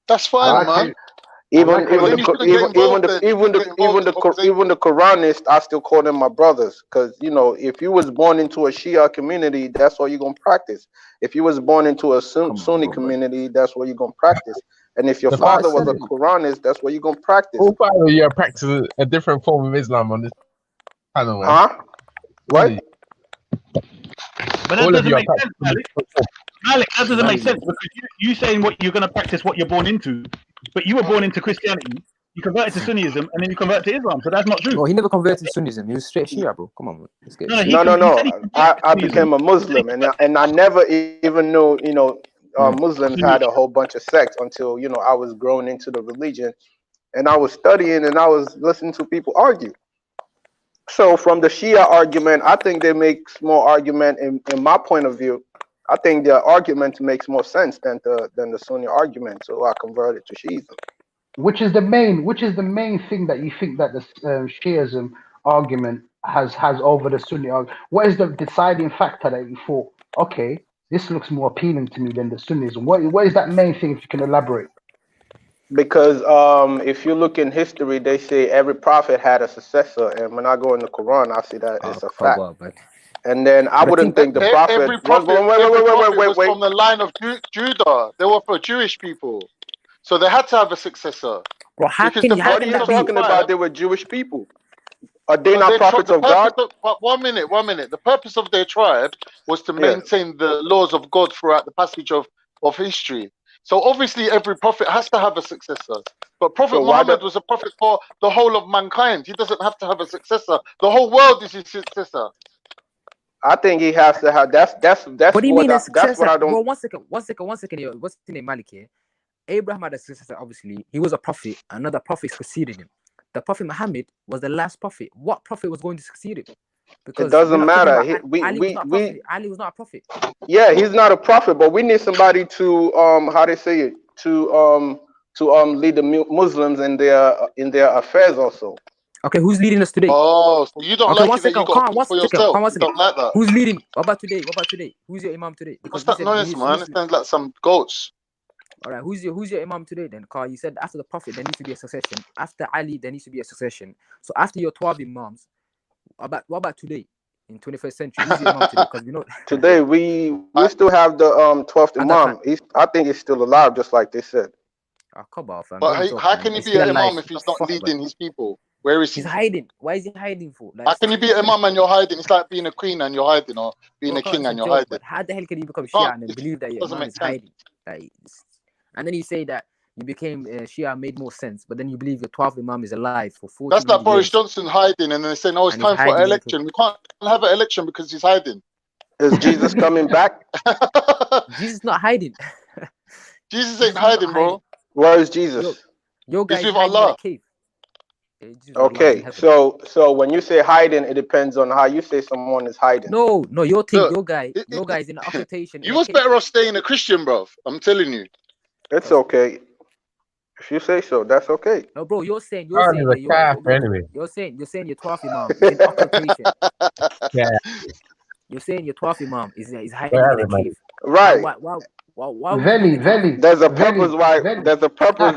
That's fine, man. Even the Quranists, I still call them my brothers, because if you was born into a Shia community, that's what you're gonna practice. If you was born into a Sunni community, that's what you're gonna practice. And if your father was a Quranist, that's what you're gonna practice. All father, you're practicing a different form of Islam on this panel. What? But that doesn't make sense, Malik. Malik, that doesn't make sense because you saying what you're gonna practice what you're born into. But you were born into Christianity, you converted to Sunnism, and then you converted to Islam. So that's not true. No, he never converted to Sunnism. He was straight Shia, bro. Come on, man. No. I became a Muslim, and I never even knew, Muslims had a whole bunch of sects until I was grown into the religion, and I was studying and I was listening to people argue. So from the Shia argument, I think they make small argument in my point of view. I think their argument makes more sense than the Sunni argument. So I converted to Shiism. Which is the main thing that you think that the Shiism argument has over the Sunni argument? What is the deciding factor that you thought, okay, this looks more appealing to me than the Sunnism? What is that main thing, if you can elaborate? Because if you look in history, they say every prophet had a successor, and when I go in the Quran, I see that it's a fact. And then I wouldn't think the prophet. Every prophet was from the line of Judah. They were for Jewish people, so they had to have a successor. Well, what are you talking about? They were Jewish people. Are they not prophets of God? But 1 minute. The purpose of their tribe was to maintain the laws of God throughout the passage of history. So obviously every prophet has to have a successor. But Prophet Muhammad was a prophet for the whole of mankind. He doesn't have to have a successor. The whole world is his successor. I think he has to have. That's What do you mean a successor? That's what I don't. Well, one second here. What's the name, Malik here? Abraham had a successor, obviously. He was a prophet. Another prophet succeeded him. The Prophet Muhammad was the last prophet. What prophet was going to succeed him? Because it doesn't matter. Ali was not a prophet. Yeah, he's not a prophet, but we need somebody to how they say it, to lead the Muslims in their affairs also. Okay, who's leading us today? Oh, so you don't like it that you got for yourself. You don't like that. Who's leading? What about today? Who's your imam today? What's that noise, man? It sounds like some goats. All right, who's your imam today then? Carl, you said after the prophet there needs to be a succession. After Ali there needs to be a succession. So after your 12 imams, what about today in 21st century? Who's your imam today? Because we know today we still have the 12th imam. I think he's still alive, just like they said. Oh, come on, fam. But how can he be an imam if he's not leading his people? Where is he? He's hiding. Why is he hiding for? How can you be an imam and you're hiding? It's like being a queen and you're hiding, or being a king and you're hiding. How the hell can you become Shia and then believe that your imam is hiding? And then you say that you became Shia made more sense, but then you believe your 12th imam is alive for 40 That's like years. Boris Johnson hiding, and then they say, no, it's time for an election. We can't have an election because he's hiding. Is Jesus coming back? Jesus not hiding. Jesus ain't hiding, bro. Where is Jesus? Your guy is with Allah. Okay, so when you say hiding, it depends on how you say someone is hiding. No, your guy is in occultation. You was better off staying a Christian, bro. I'm telling you. It's okay. If you say so, that's okay. No, bro, you're saying your 12th imam is in occultation. Yeah. You're saying your 12th imam is hiding in a cave. Right. Why Veli. There's a purpose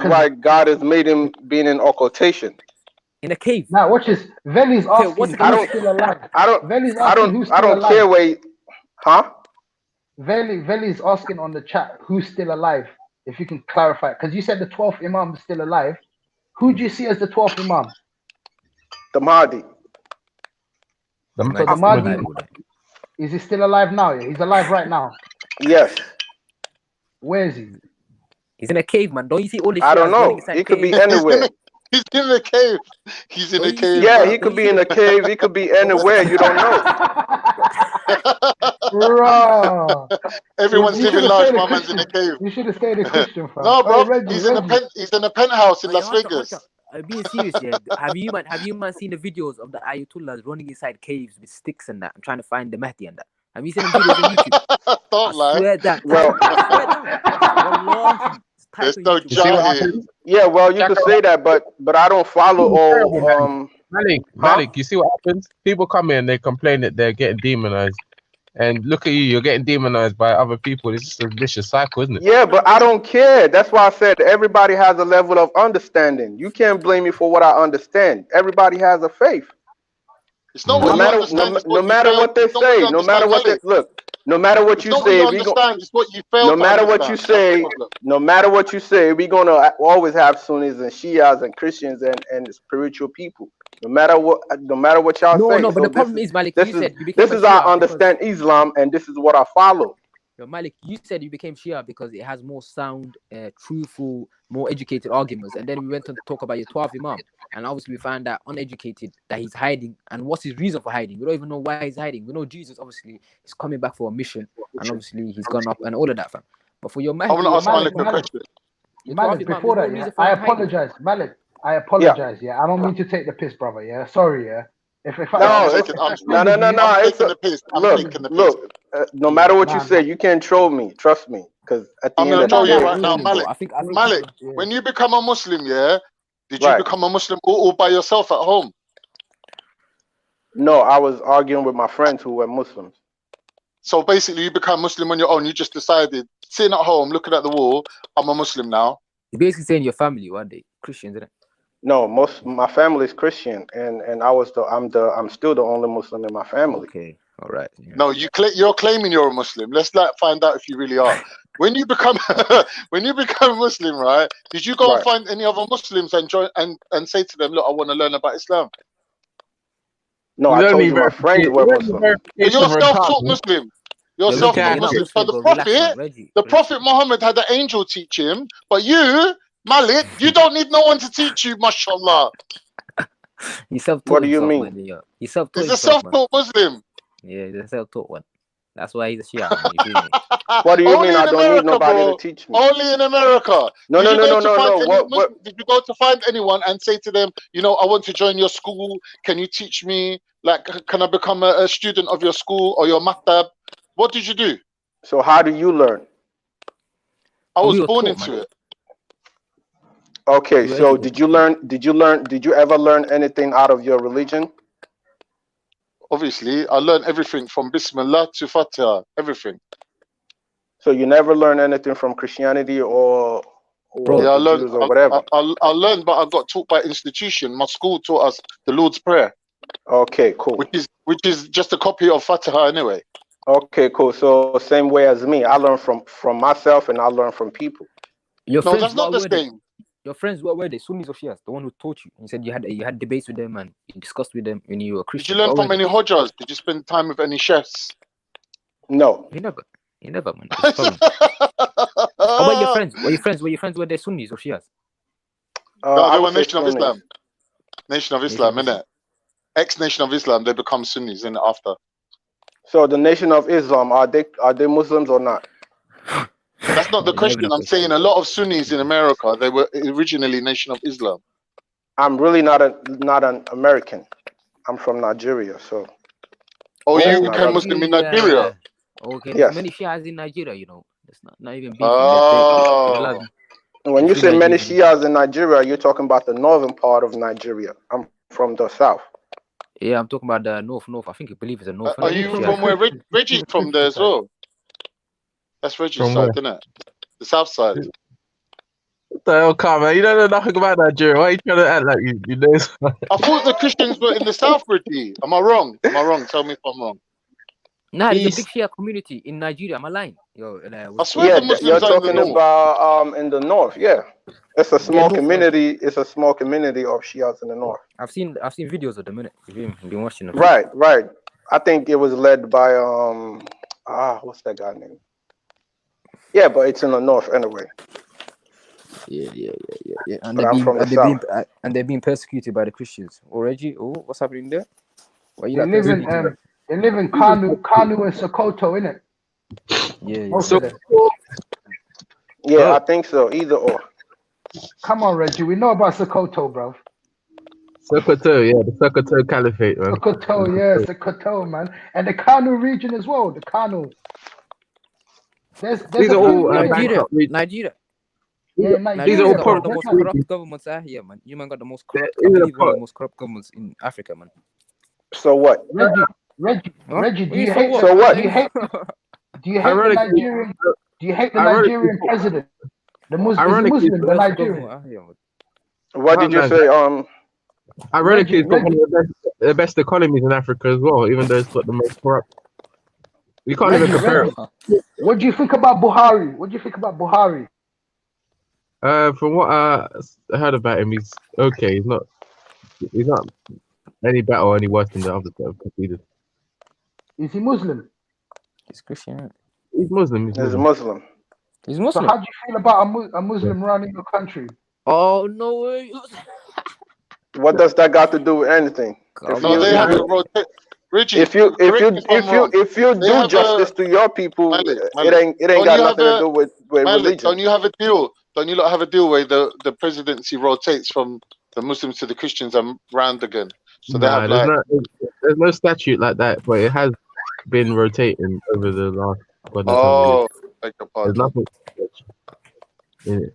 why God has made him being in occultation. In a cave. Now watch this. Veli's asking who's still alive. I don't care where Veli's asking on the chat who's still alive. If you can clarify, because you said the 12th imam is still alive. Who do you see as the 12th imam? The Mahdi. The Mahdi. Is he still alive now? Yeah? He's alive right now. Yes. Where is he? He's in a cave, man. Don't you see all this? I don't know. He could be anywhere. He's in a cave. He's in a cave. Yeah, he could be in a cave. He could be anywhere. You don't know. Bro. Everyone's living large. My man's in a cave. You should have stayed a Christian, fam. No, bro. He's in a penthouse in Las Vegas. I'm being serious, yeah. Have you seen the videos of the Ayatollahs running inside caves with sticks and that? I'm trying to find the Mahdi and that. Have you seen the videos on YouTube? Don't lie. Swear that. There's no job here. Yeah, well, you could say that, but I don't follow all. Malik, you see what happens? People come in, they complain that they're getting demonized. And look at you, you're getting demonized by other people. It's just a vicious cycle, isn't it? Yeah, but I don't care. That's why I said everybody has a level of understanding. You can't blame me for what I understand. Everybody has a faith. It's not no matter what they say, no matter what they look, no matter what you say, no matter what you say, no matter what you say, we're gonna always have Sunnis and Shias and Christians and spiritual people. No matter what y'all say. No, but the problem is, Malik, this is how I understand Islam, and this is what I follow. Yo, Malik, you said you became Shia because it has more sound, truthful, more educated arguments, and then we went on to talk about your 12th imam, and obviously we found that uneducated, that he's hiding, and what's his reason for hiding? We don't even know why he's hiding. We know Jesus obviously is coming back for a mission, and obviously he's gone up and all of that, fam. But for your Mahdi, I want to ask Malik a question. Malik, before that, I apologize, Malik. I apologize. Yeah, I don't mean to take the piss, brother. Yeah, sorry. Yeah, if I No, if it's I no, no, offended no, you, no. It's taking a the piss. I'm look, taking the piss. look. No yeah, matter what you nah, say, you can't troll me. Trust me, because at the I'm end gonna of the nah, tell you nah. day, right now, Listen, bro. Malik. I think Malik, yeah. when you become a Muslim, yeah, did you right? become a Muslim all by yourself at home? No, I was arguing with my friends who were Muslims. So basically, you become Muslim on your own. You just decided, sitting at home, looking at the wall, I'm a Muslim now. You're basically saying your family one day Christians, isn't it? No, my family is Christian, and I'm still the only Muslim in my family. Okay, all right. Yeah. No, you're claiming you're a Muslim. Let's find out if you really are. When you become a Muslim, right? Did you go and find any other Muslims and join and say to them, look, I want to learn about Islam? No, I told you my friends were Muslim. You're self-taught Muslim. You're Yeah, Reggie, self-taught you're not Muslim. So Muslim, the bro. Relax, man. Prophet, Reggie. the Prophet Muhammad had an angel teach him, but you, Malik, you don't need no one to teach you, mashallah. He self-taught What do you himself, mean? man. Yeah. He self-taught He's a himself, man. self-taught Muslim. Yeah, he's a self-taught one. That's why he's a Shia, man. You feel me? What do you Only mean? in I don't America, need nobody bro. to teach me. Only in America. No, Did no, you no, go no, to no, find no. any Muslim? Did you go to find anyone and say to them, you know, I want to join your school. Can you teach me? Like, can I become a student of your school or your maktab? What did you do? So how do you learn? I was We were born taught, into man. it. Okay, We were so educated. did you ever learn anything out of your religion? Obviously, I learned everything from Bismillah to Fatiha, everything. So you never learned anything from Christianity or Yeah, I the learned. Jews or whatever. I learned, but I got taught by institution. My school taught us the Lord's Prayer. Okay, cool. Which is just a copy of Fatiha anyway. Okay, cool. So same way as me, I learn from myself and I learn from people. Your No, friends, that's not the what were they? same. Your friends, what were they? Sunnis or Shias? The one who taught you. You said you had debates with them and you discussed with them when you were a Did Christian. you learn What from were they? any Hodjas? Did you spend time with any chefs? No. You never, man. It's a problem. How about your friends? Were your friends were they Sunnis or Shias? No, I they were would say Nation of Sunnis. Islam. Nation of Islam, innit? Ex-Nation of Islam, they become Sunnis in after. So the Nation of Islam, are they Muslims or not? That's not the question. I'm saying a lot of Sunnis in America, they were originally Nation of Islam. I'm really not an American. I'm from Nigeria, so. Oh, you That's became Muslim in Nigeria? Okay, Yes. there's many Shias in Nigeria, you know. It's not even beefing. Oh. When you say many Shias in Nigeria, you're talking about the northern part of Nigeria. I'm from the south. Yeah, I'm talking about the north. I think I believe it's the north. Are you from where Reggie's from there as well? That's Reggie's From side, where? isn't it? The south side. What the hell, Carl, man? You don't know nothing about Nigeria. Why are you trying to act like you know? I thought the Christians were in the south, Reggie. Am I wrong? Tell me if I'm wrong. Nah, there's a big Shia community in Nigeria. Am I lying? Yo, I swear the Muslims you're are talking in the north. about in the north. Yeah, it's a small community. It's a small community of Shias in the north. I've seen videos of them, innit? You've been watching them. Right. I think it was led by what's that guy name? Yeah, but it's in the north anyway. Yeah. And they're being persecuted by the Christians. Already? Oh, what's happening there? Why you They live in Kanu and Sokoto, innit? Yeah. Most of them. Yeah, I think so. Either or. Come on, Reggie. We know about Sokoto, bro. Sokoto, yeah, the Sokoto Caliphate, man. Sokoto, man. And the Kanu region as well, the Kanu. These are all Nigeria. Yeah, these are all got the most corrupt governments out here, man. You man got the most corrupt, the most corrupt governments in Africa, man. So what? Reggie, do you hate so what? Do you hate the Nigerian? Do you hate the Nigerian president? The Muslim, the Nigerian. What did you say? Ironically, it's got one of the best economies in Africa as well, even though it's got the most corrupt. You can't even compare it. What do you think about Buhari? From what I heard about him, he's okay. He's not any better or any worse than the others that have conceded. Is he Muslim? He's Christian. Right? He's Muslim. He's a Muslim. He's Muslim. So how do you feel about a Muslim running your country? Oh no way! What does that got to do with anything? They have to rotate. Reggie, if you do justice to your people, it ain't got nothing to do with religion. Don't you have a deal? Don't you not have a deal where the presidency rotates from the Muslims to the Christians and round again. So they have there's like there's no statute like that, but it has been rotating over the last God knows how many years. beg your There's pardon. nothing in it.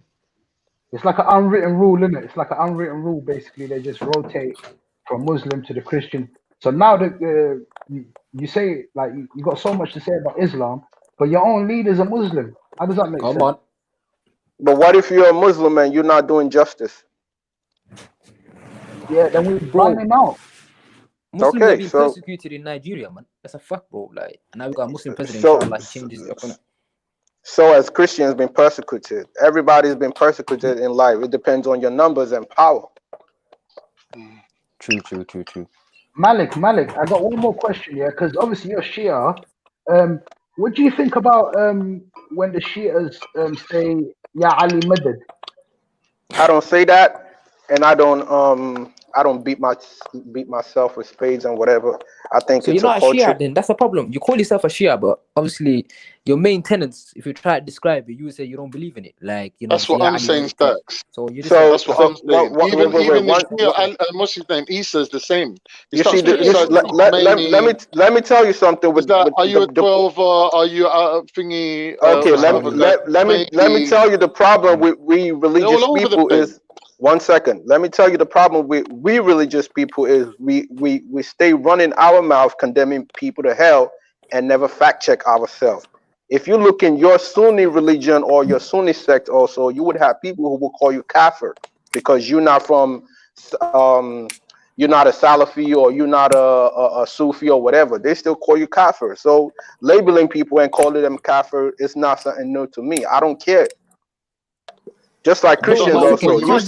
It's like an unwritten rule, isn't it? It's like an unwritten rule. Basically, they just rotate from Muslim to the Christian. So now that you say like you got so much to say about Islam, but your own leader's a Muslim. How does that make sense? Come on. But what if you're a Muslim and you're not doing justice? Yeah, then we ban him out. Muslims are Okay, being so persecuted in Nigeria, man. That's a fact, bro. Like, and now we got a Muslim president. so Inshallah, he changes it up on it. so as Christians been persecuted, everybody's been persecuted in life. It depends on your numbers and power. True. Malik, I got one more question, yeah, because obviously you're Shia. What do you think about when the Shias say Ya Ali Madad? I don't say that, and I don't beat myself with spades and whatever. I think So it's you're a not a culture. Shia, then that's the problem. You call yourself a Shia, but obviously your main tenets, if you try to describe it, you would say you don't believe in it. Like, you know, That's what Ya I'm Ali saying, Madad. Stacks. So you just That's what I'm saying. wait, Even the one, Shia, what's his name? Isa's the same. He you see, starts this, criticizing let me tell you something. Is that are you a 12 or are you a thingy? Okay, let me tell you the problem with we religious all over the people place. is 1 second. Let me tell you the problem with we religious people is we stay running our mouth condemning people to hell and never fact check ourselves. If you look in your Sunni religion or your Sunni sect also, you would have people who will call you kafir because you're not from you're not a Salafi or you're not a Sufi or whatever. They still call you kafir. So labeling people and calling them kafir is not something new to me. I don't care. Just like Christians also. You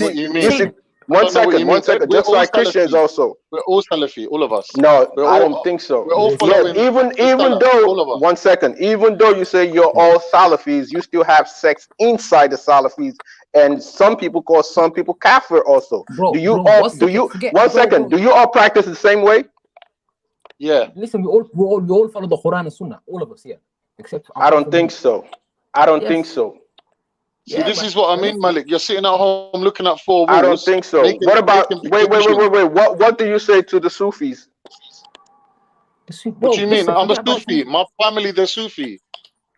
see, one second. Just like Christians also. We're all Salafi, all of us. No, I don't think so. We're all following. Even though 1 second, even though you say you're all Salafis, you still have sects inside the Salafis, and some people call some people kafir also. Do you all practice the same way? Yeah. Listen, we all follow the Quran and Sunnah, all of us here, except I don't think so. I don't think so. See, this is what I mean, Malik. You're sitting at home looking at four walls. I don't think so. What about wait? What do you say to the Sufis? What do you mean? I'm a Sufi. My family, they're Sufi.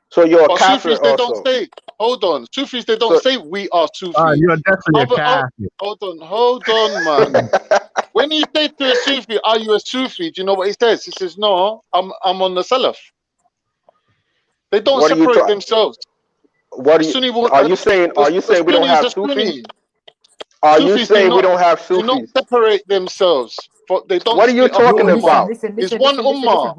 So you're a kafir Sufis, they don't say. Hold on. Sufis, they don't say we are Sufi. You're definitely a kafir. Hold on, man. When you say to a Sufi, are you a Sufi? Do you know what he says? He says, no, I'm on the Salaf. They don't separate themselves. What are you saying? Are you saying we don't have Sufis? Are you saying we don't have Sufis? Do not separate themselves. They don't. What are you talking about? It's one ummah.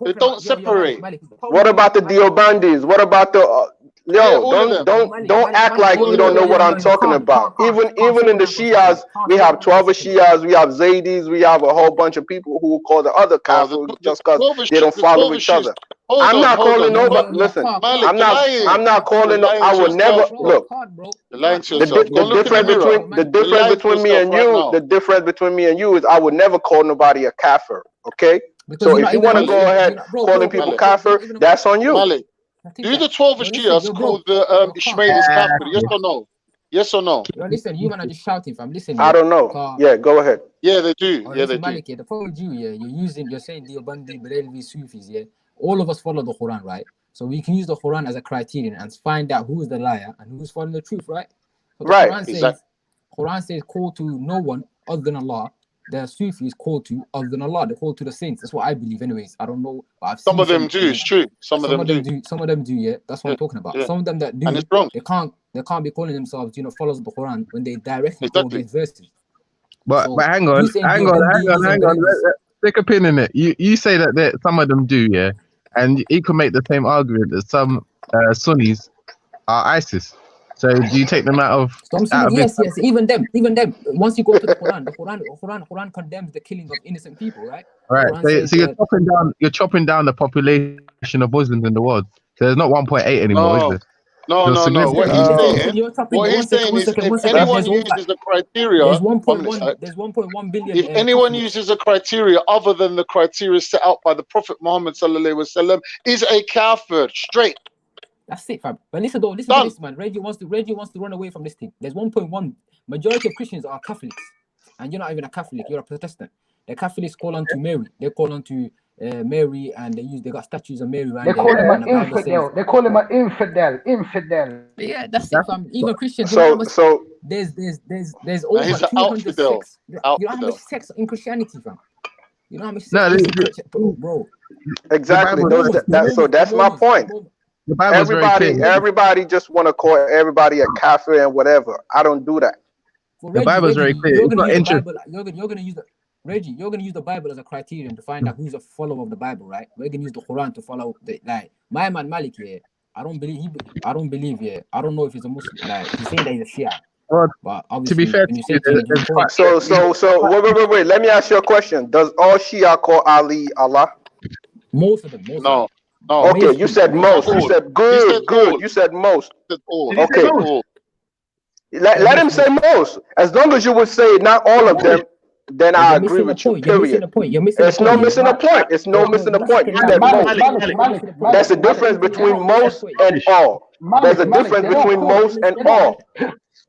They don't separate. What about the Deobandis? What about the don't act like you don't know what I'm talking about. Even in the Shias, we have 12 Shias, we have Zaydis, we have a whole bunch of people who call the other kafir just because they don't follow each other. I'm not calling nobody. Listen, I'm not calling. I will never look. The difference between me and you, the difference between me and you is I would never call nobody a kafir. Okay. So if you want to go ahead calling people kafir, that's on you. Do the 12 Shias call the Ishmaelis kafir? Yes or no? Yes or no? Listen, you man are just shouting, fam. Listen. I don't know. Yeah, go ahead. Yeah, they do. Yeah, they do. Malik, the problem with you, you're saying Deobandi, Barelvi, Sufis, yeah. All of us follow the Quran, right? So we can use the Quran as a criterion and find out who is the liar and who's following the truth, right? But the right. Quran says call to no one other than Allah. The Sufis call to other than Allah. They call to the saints. That's what I believe, anyways. I don't know, but I've seen some of them do. It's true. Some of them do. Some of them do. Yeah, that's what I'm talking about. Yeah. Some of them that do, and it's wrong. They can't be calling themselves, followers of the Quran when they directly go against verses. But hang on. Let's take a pin in it. You say that some of them do, yeah, and you can make the same argument that some Sunnis are ISIS. So do you take them out of? So I'm saying yes. Even them. Once you go to the Quran, the Quran condemns the killing of innocent people, right? Right. So you're chopping down the population of Muslims in the world. So there's not 1.8 anymore, is there? No. What he's saying is, if anyone uses the criteria, there's 1.1 billion. If anyone uses a criteria other than the criteria set out by the Prophet Muhammad sallallahu alaihi wasallam, is a kafir straight. That's it, fam. But listen to this, man. Reggie wants to run away from this thing. There's 1.1. Majority of Christians are Catholics. and you're not even a Catholic, you're a Protestant. The Catholics call on to Mary. They call on to Mary, and they got statues of Mary. They call him an infidel. They call him an infidel. Infidel. Yeah, that's it, fam. Even Christians. There's over he's an 200 sects. You know how much outfidel. sects in Christianity, fam? You know how much sects bro. Exactly. So that's my point. Everybody just want to call everybody a kafir and whatever. I don't do that. So The Bible's very clear. You're It's not interesting. gonna use Reggie, you're gonna use the Bible as a criterion to find out who's a follower of the Bible, right? We're gonna use the Quran to follow my man Malik here. I don't believe I don't know if he's a Muslim. Like he's saying that he's a Shia. But to be fair, wait. Let me ask you a question. Does all Shia call Ali Allah? Most of them. No. Okay, you said most. You said good. You said most. Okay. Let him say most. As long as you would say not all of them, then I agree with you. Period. It's no missing a point. It's no missing a point. You said most. There's a difference between most and all. There's a difference between most and all.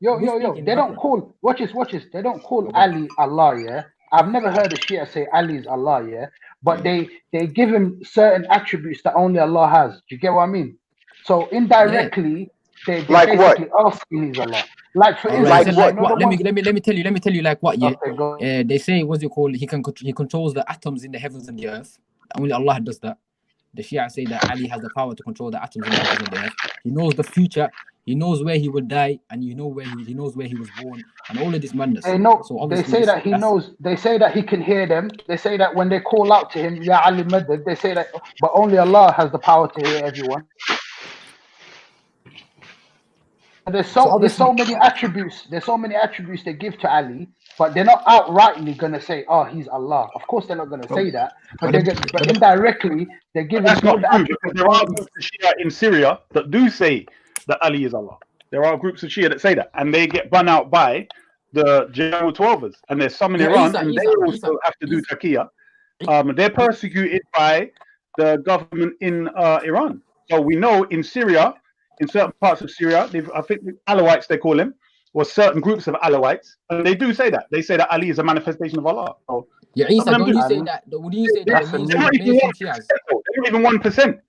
Yo. They don't call. Watch this. They don't call Ali Allah. Yeah. I've never heard a Shia say Ali is Allah. Yeah. But they give him certain attributes that only Allah has. Do you get what I mean? So indirectly, they like basically asking he's Allah. Like for instance, like what? Let me tell you like what? Yeah. Okay, they say what's it called? He controls the atoms in the heavens and the earth. Only Allah does that. The Shia say that Ali has the power to control the atoms in the heavens and the earth. He knows the future. He knows where he will die, and he knows where he was born, and all of this madness. They say that he knows. They say that he can hear them. They say that when they call out to him, Ya Ali Madad, they say that, but only Allah has the power to hear everyone. And there's so many attributes. There's so many attributes they give to Ali, but they're not outrightly gonna say, "Oh, he's Allah." Of course, they're not gonna say that, but indirectly they're giving. That's not true, because there are groups of Shia in Syria that do say that Ali is Allah. There are groups of Shia that say that, and they get run out by the General 12ers, and there's some in Iran, and they also have to do taqiyya. They're persecuted by the government in Iran. So we know in Syria, in certain parts of Syria, I think Alawites they call them, or certain groups of Alawites, and they do say that. They say that Ali is a manifestation of Allah. So, yeah, Isa, would you say that? Would you say that the mainstream Shias? They're not even 1%.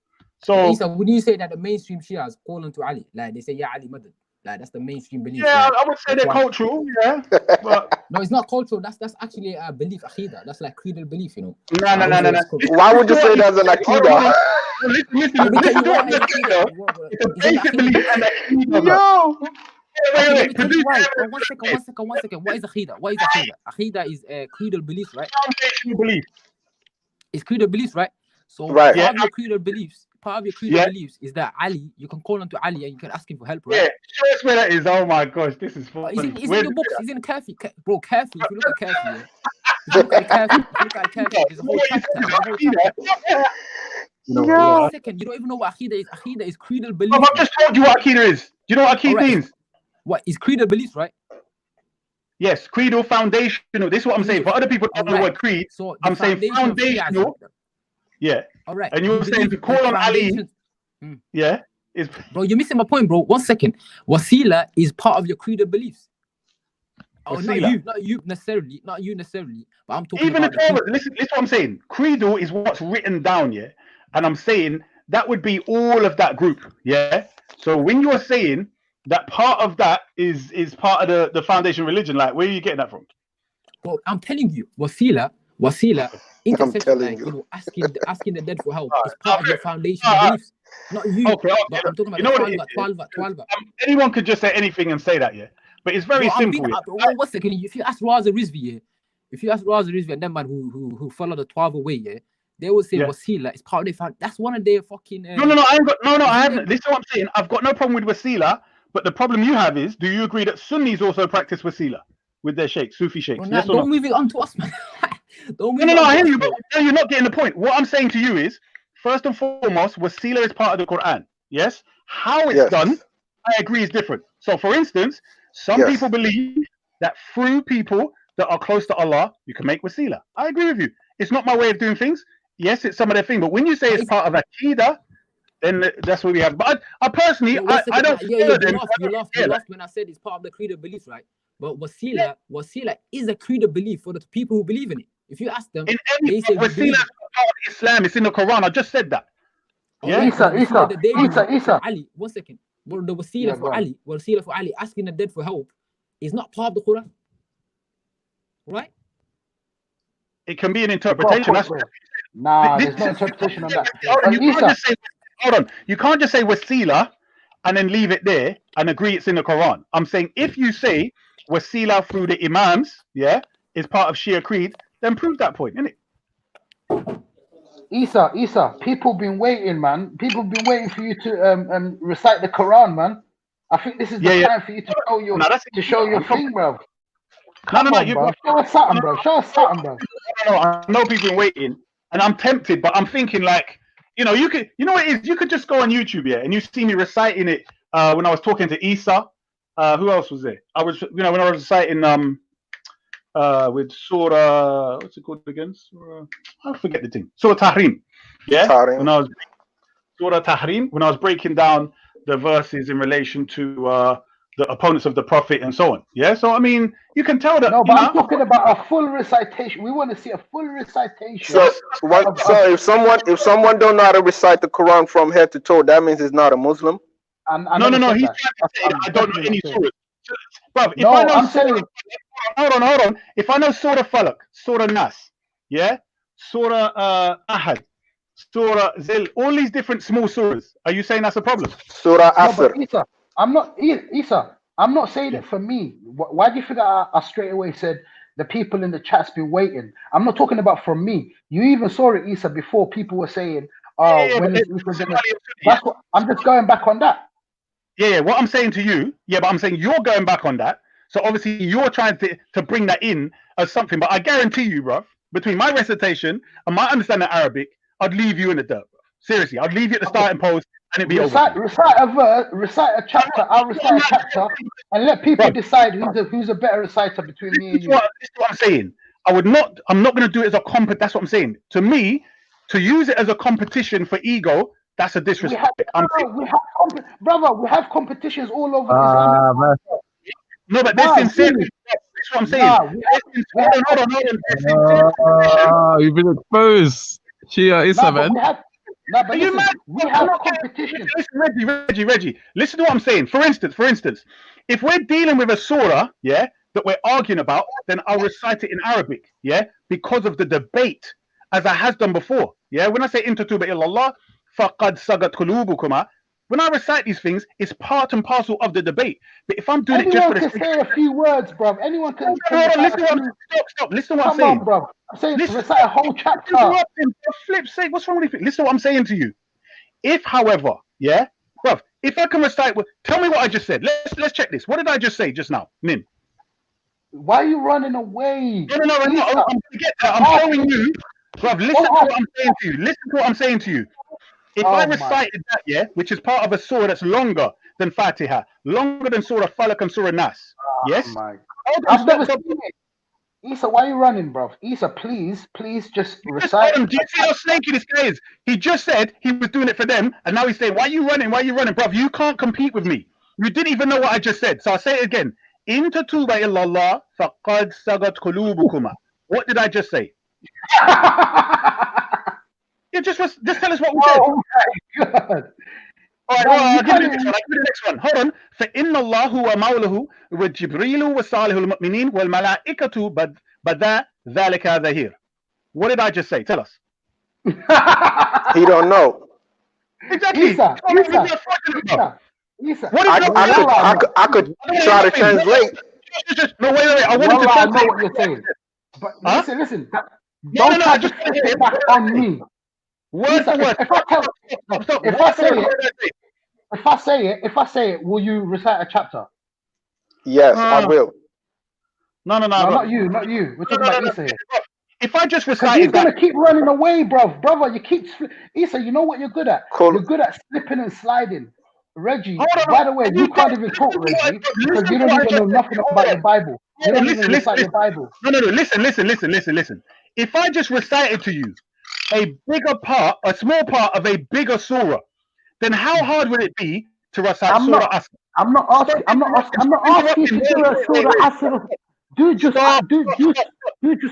So, Isa, would you say that the mainstream Shias call on to Ali? Like they say, "Ya Ali Madad." Like that's the mainstream belief. Yeah, I would say they're cultural. Yeah, but no, it's not cultural. That's actually a belief, akida. That's like creedal belief, you know. No. Why would you say that's an akida? It's a basic belief and akida. No. Wait. One second. What is akida? Akida is a creedal belief, right? Foundational belief. It's creedal beliefs, right? So right. Part of your creedal beliefs is that Ali, you can call on to Ali and you can ask him for help, right? Yeah, show us where that is. Oh my gosh, this is funny. It's in your books. It's in Kafi. Bro, Kafi. If you look at Kafi, if you look at Kafi, there's a whole chapter. One second, you don't even know what akida is. Akida is creedal belief. I've just told you what akida is. Do you know what akida means? What is creedal beliefs, right? Yes, creedal, foundational. This is what I'm saying. For other people that have the word creed, so I'm saying foundational. Yeah. All right. And you were saying to call on Ali. Yeah. Bro, you're missing my point, bro. 1 second. Wasila is part of your creedal beliefs. Oh, not you necessarily. But I'm talking even about listen what I'm saying. Creedal is what's written down, yeah. And I'm saying that would be all of that group, yeah. So when you're saying that part of that is part of the foundation religion, like where are you getting that from? Bro, I'm telling you, wasila, intercession, like you know, asking the dead for help is part of your foundation beliefs. Not you. Okay. But I'm talking about 12. Anyone could just say anything and say that, yeah. But it's very simple. One second, if you ask Raza Rizvi, and them man who follow the 12 away, yeah, they will say wasila is part of their foundation. That's one of their fucking. I haven't. This is what I'm saying. I've got no problem with wasila, but the problem you have is, do you agree that Sunnis also practice wasila with their sheikhs, Sufi sheikhs? Yes or no? Don't move it on to us, man. I hear you, but you're not getting the point. What I'm saying to you is, first and foremost, wasila is part of the Quran. Yes? How it's done, I agree, is different. So, for instance, some people believe that through people that are close to Allah, you can make wasila. I agree with you. It's not my way of doing things. Yes, it's some of their thing. But when you say it's part of Aqidah, then that's what we have. But I personally, I don't follow them. You laughed when I said it's part of the creedal beliefs, right? But wasila is a creed of belief for the people who believe in it. If you ask them, in they say wasila is part of Islam. It's in the Quran. I just said that. Yeah. Isa. Ali, 1 second. But the wasila for Ali, asking the dead for help, is not part of the Quran. Right? It can be an interpretation. There's no interpretation on that. Hold on. You can't just say wasila and then leave it there and agree it's in the Quran. I'm saying if you say wasila through the imams, is part of Shia creed, then prove that point, innit? Isa, people been waiting, man. People been waiting for you to recite the Quran, man. I think this is the time for you to show your thing, bro. Come on, bro. Show us something, bro. I know people been waiting, and I'm tempted, but I'm thinking like, you know what it is? You could just go on YouTube, and you see me reciting it when I was talking to Isa. Who else was there? I was, when I was reciting with Surah, what's it called again? I forget the thing. Surah Tahrim. Yeah. Tahrim. When I was Surah Tahrim, when I was breaking down the verses in relation to the opponents of the Prophet and so on. Yeah. So I mean, you can tell that. No, but I'm talking about a full recitation. We want to see a full recitation. So if someone don't know how to recite the Quran from head to toe, that means he's not a Muslim. No. He's trying to say that I don't know any surah. Bruv, if I know hold on. If I know Surah Falaq, Surah Nas, Surah Ahad, Surah Zil, all these different small surahs, are you saying that's a problem? Surah Asr. Isa, I'm not saying it for me. Why do you think I straight away said the people in the chat's been waiting? I'm not talking about from me. You even saw it, Isa, before people were saying, when is Isa gonna... That's what I'm just going back on that. Yeah, what I'm saying to you, but I'm saying you're going back on that. So obviously you're trying to bring that in as something, but I guarantee you, bruv, between my recitation and my understanding of Arabic, I'd leave you in the dirt, bruv. Seriously, I'd leave you at the starting post and it'd be over. Recite a verse, recite a chapter, I'll recite a chapter, and let people decide who's a better reciter between me and you. This is what I'm saying. I'm not going to do it as a that's what I'm saying. To me, to use it as a competition for ego, that's a disrespect. We have competitions all over Islam. No, but they're sincere. That's what I'm saying. Hold on. You've been exposed. Shia Isa, man. We have competition. Listen, Reggie. Listen to what I'm saying. For instance, if we're dealing with a surah, that we're arguing about, then I'll recite it in Arabic, because of the debate, as I has done before. When I say intatuba illallah, faqad sagat qulubukuma, when I recite these things, it's part and parcel of the debate. But if I'm doing it just for the sake, say a few words, bro. Anyone can. Stop. Listen to what I'm saying, bro. I'm saying recite a whole chapter. For flip's sake, what's wrong with you? Listen to what I'm saying to you. If, however, bro, if I can recite, tell me what I just said. Let's check this. What did I just say just now, Nin? Why are you running away? No. I'm gonna get that. I'm showing you, bro. Listen to what I'm saying to you. Listen to what I'm saying to you. If I recited that, which is part of a surah that's longer than Fatiha, longer than Surah Falaq and Surah Nas, I've never seen it. Isa, why are you running, bro? Isa, please just recite. Do you see how snaky this guy is? He just said he was doing it for them, and now he's saying, why are you running, bro? You can't compete with me. You didn't even know what I just said, so I'll say it again. In tatuba illallah, faqad sagat qulubukuma. What did I just say? Just tell us what we said. Oh my God. All right, I'll give you the next one. Hold on. فَإِنَّ اللَّهُ وَمَوْلَهُ وَجِبْرِيلُ وَصَالِحُ الْمُؤْمِنِينَ وَالْمَلَائِكَةُ بَدَّا ذَلِكَ ظَهِيرٌ. What did I just say? Tell us. He don't know. Exactly. Isa. I could try to translate. No, wait. I wanted to I know what you're saying. But listen. Don't try to flip it back on me. Word for word. If I say it, will you recite a chapter? Yes, I will. No, not you. We're talking about Isa here. If I just recite, he's gonna keep running away, brother. You keep Isa. You know what you're good at? Cool. You're good at slipping and sliding. Reggie, by the way, you can't even talk, Reggie, because you don't even know nothing about your Bible. You don't even recite your Bible. No. Listen. If I just recited to you a small part of a bigger surah, then how hard would it be to recite Surah Asr. I'm not asking you to do a Surah Asr. Do just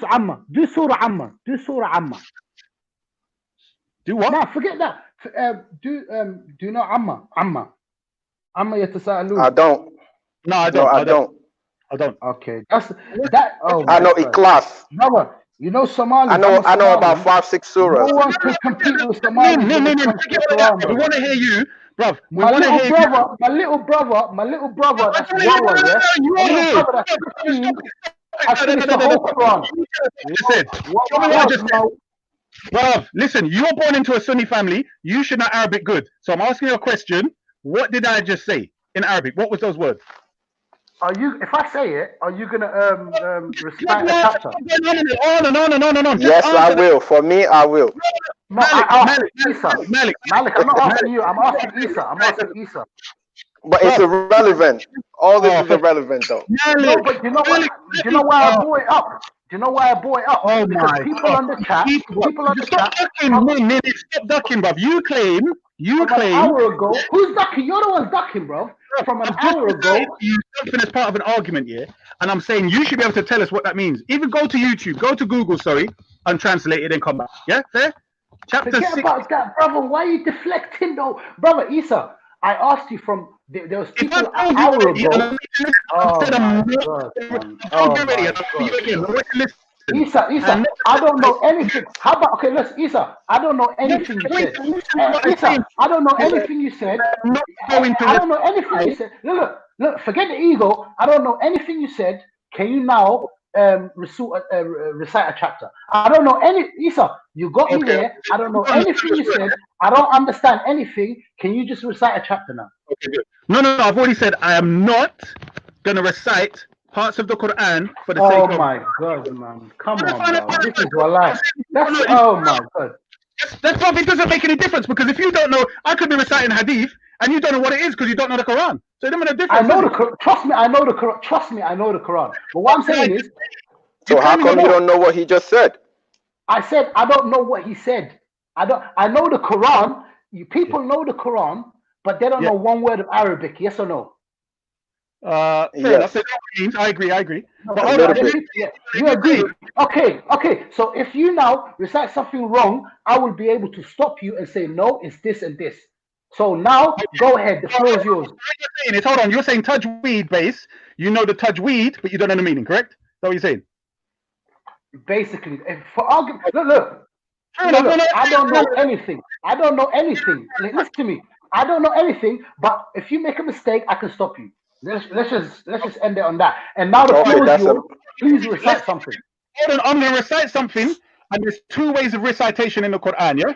Amma. Do Surah Amma. Do Surah Amma. Do what? No, forget that. Do you know Amma? Amma yatasaalun. I don't. No, I No, don't. I don't. I don't. Okay, that's that. Oh, I know my God. Ikhlas. Brother, you know Somali. I know about 5-6 surahs. No one can compete with Somali. No. We want to hear you, bruv. We want to hear you. My little brother. That's Wawa, yeah. My little brother that's 15. I finished the whole Quran. Listen, tell me what I just said. Bruv, listen, you were born into a Sunni family. You should know Arabic good. So I'm asking you a question. What did I just say in Arabic? What was those words? Are you? If I say it, are you gonna recite a chapter? No. Yes, I will. For me, I will. No, Malik. I'm not asking you. I'm asking Isa. But it's irrelevant. All this is irrelevant, though. No, but you know what? Do you know why I brought it up? Oh because my people God. on the chat, Stop ducking, bruv. You claim. An hour ago. Who's ducking? You're the one ducking, bro. From an hour ago. Something as part of an argument, yeah. And I'm saying you should be able to tell us what that means. Even go to YouTube, go to Google, and translate it and come back. Yeah, fair. Chapter Forget 6. about that, brother. Why are you deflecting, though, brother Isa? I asked you from there was people an hour ago. Oh my God, man. Oh my God. Isa, I don't know anything. How about Isa? I don't know anything you said. Isa, I don't know anything you said. I don't know anything you said. Look, forget the ego. I don't know anything you said. Can you now recite a chapter? I don't know Isa, you got me there. I don't know anything you said. I don't understand anything. Can you just recite a chapter now? Okay, good. No. I've already said I am not gonna recite parts of the Quran for the sake of. Oh my God, man! Come on, bro. This is your life. Oh my God. That probably doesn't make any difference because if you don't know, I could be reciting Hadith and you don't know what it is because you don't know the Quran. So it doesn't make a difference. I know the Quran. Trust me, I know the Quran. Trust me, I know the Quran. But what I'm saying is, so how come you don't know what he just said? I said I don't know what he said. I know the Quran. People know the Quran, but they don't know one word of Arabic. Yes or no? Fair enough. I agree. No, but you agree. Okay. So if you now recite something wrong, I will be able to stop you and say, no, it's this and this. So now, go ahead. The floor is yours. Hold on. You're saying tajweed base. You know the tajweed, but you don't know the meaning, correct? Is that what you're saying? Basically, for argument, look. I don't know anything. Listen to me. I don't know anything, but if you make a mistake, I can stop you. Let's just end it on that. And now the floor is yours. Please recite something. Hold on, I'm going to recite something, and there's two ways of recitation in the Quran, yeah?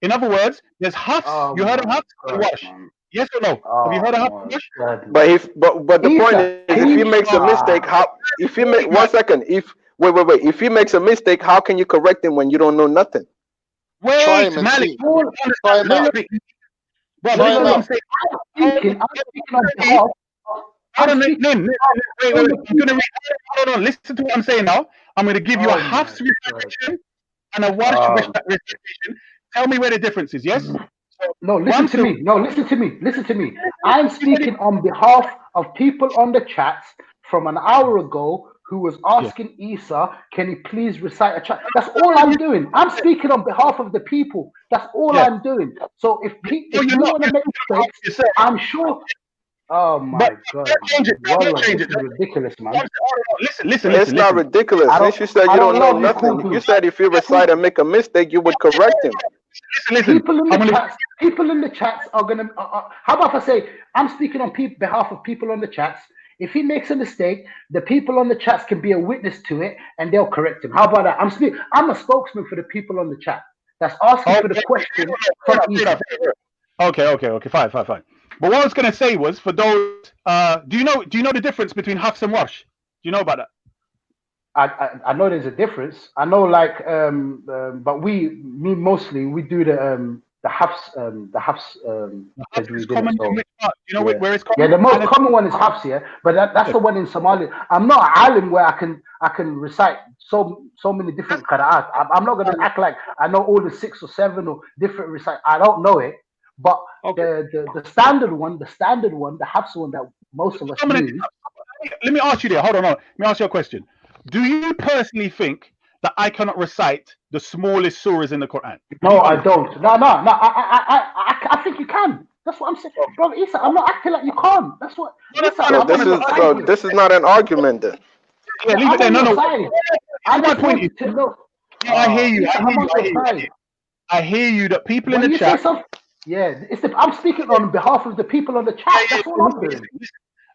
In other words, there's hafs. You heard of hafs and wash? Yes or no? Have you heard of hafs and wash? But the point is, if he makes a mistake, if he makes a mistake, how can you correct him when you don't know nothing? Wait, Malik. Hold on, listen to what I'm saying now. I'm going to give you a hafs recitation and a wash recitation. Tell me where the difference is, yes? No, listen to me. I'm speaking on behalf of people on the chats from an hour ago who was asking Isa, can he please recite a chapter? That's all I'm doing. I'm speaking on behalf of the people. That's all I'm doing. So if you want to make mistakes, I'm sure. Oh my God! This is ridiculous, man. Listen. It's not ridiculous. Since you said you don't know nothing, you said if you recite and make a mistake, you would correct him. Listen. People in the chats are gonna. How about if I say I'm speaking on behalf of people on the chats? If he makes a mistake, the people on the chats can be a witness to it, and they'll correct him. How about that? I'm a spokesman for the people on the chat that's asking for the question from Isa. Okay. Fine. But what I was going to say was, for those, do you know the difference between hafs and wash? Do you know about that? I know there's a difference. I know, but me mostly we do the hafs. Common. So, you know where it's common? Yeah, the most common one is hafs. Yeah, but that's the one in Somalia. I'm not an alim where I can recite so many different qira'at. I'm not going to act like I know all the 6 or 7 or different recite. I don't know it. But the standard one, the Hafs one that most of us use. Let me ask you there. Hold on. Let me ask you a question. Do you personally think that I cannot recite the smallest surahs in the Quran? No, I don't. No. I think you can. That's what I'm saying, bro. Isa, I'm not acting like you can't. That's what. So this is not an argument then. Yeah, leave it there. No. My point is, I hear you. I hear you that people in the chat. I'm speaking on behalf of the people on the chat. That's all I'm doing.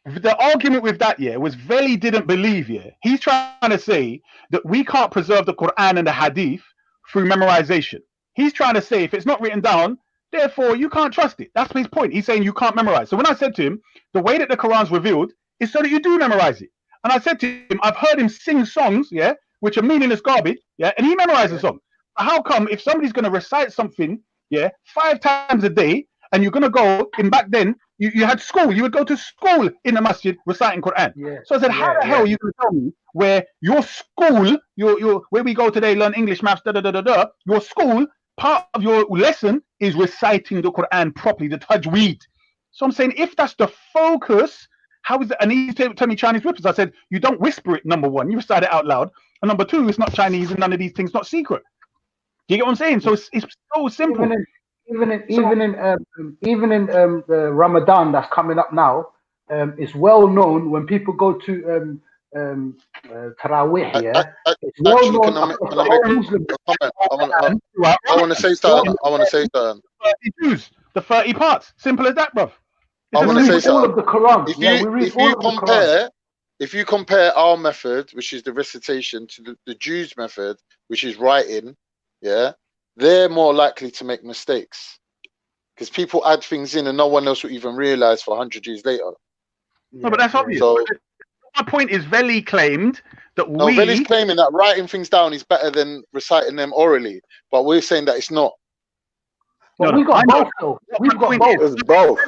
The argument with that, was Veli didn't believe, He's trying to say that we can't preserve the Quran and the Hadith through memorization. He's trying to say if it's not written down, therefore you can't trust it. That's his point. He's saying you can't memorize. So when I said to him, the way that the Quran's revealed is so that you do memorize it. And I said to him, I've heard him sing songs, which are meaningless garbage, and he memorized the song. How come if somebody's going to recite something, 5 times a day, and you're going to go, in back then, you had school, you would go to school in the masjid reciting Quran. So I said, how the hell are you going to tell me where your school, where we go today, learn English, maths, your school, part of your lesson is reciting the Quran properly, the tajweed. So I'm saying, if that's the focus, how is it? And he tell me Chinese whispers. I said, you don't whisper it, number one, you recite it out loud. And number two, it's not Chinese and none of these things not secret. Do you get what I'm saying? So it's so simple. Even in the Ramadan that's coming up now, it's well known when people go to Taraweeh. It's well known. I want to say something. The 30 parts. Simple as that, bruv. I want to say something. All of the Quran. If you compare our method, which is the recitation, to the Jews' method, which is writing, they're more likely to make mistakes because people add things in and no one else will even realize for 100 years later. No, but that's obvious. So, my point is, Veli claimed that Veli's claiming that writing things down is better than reciting them orally, but we're saying that it's not. But we've got both, though. We've got both. It's both.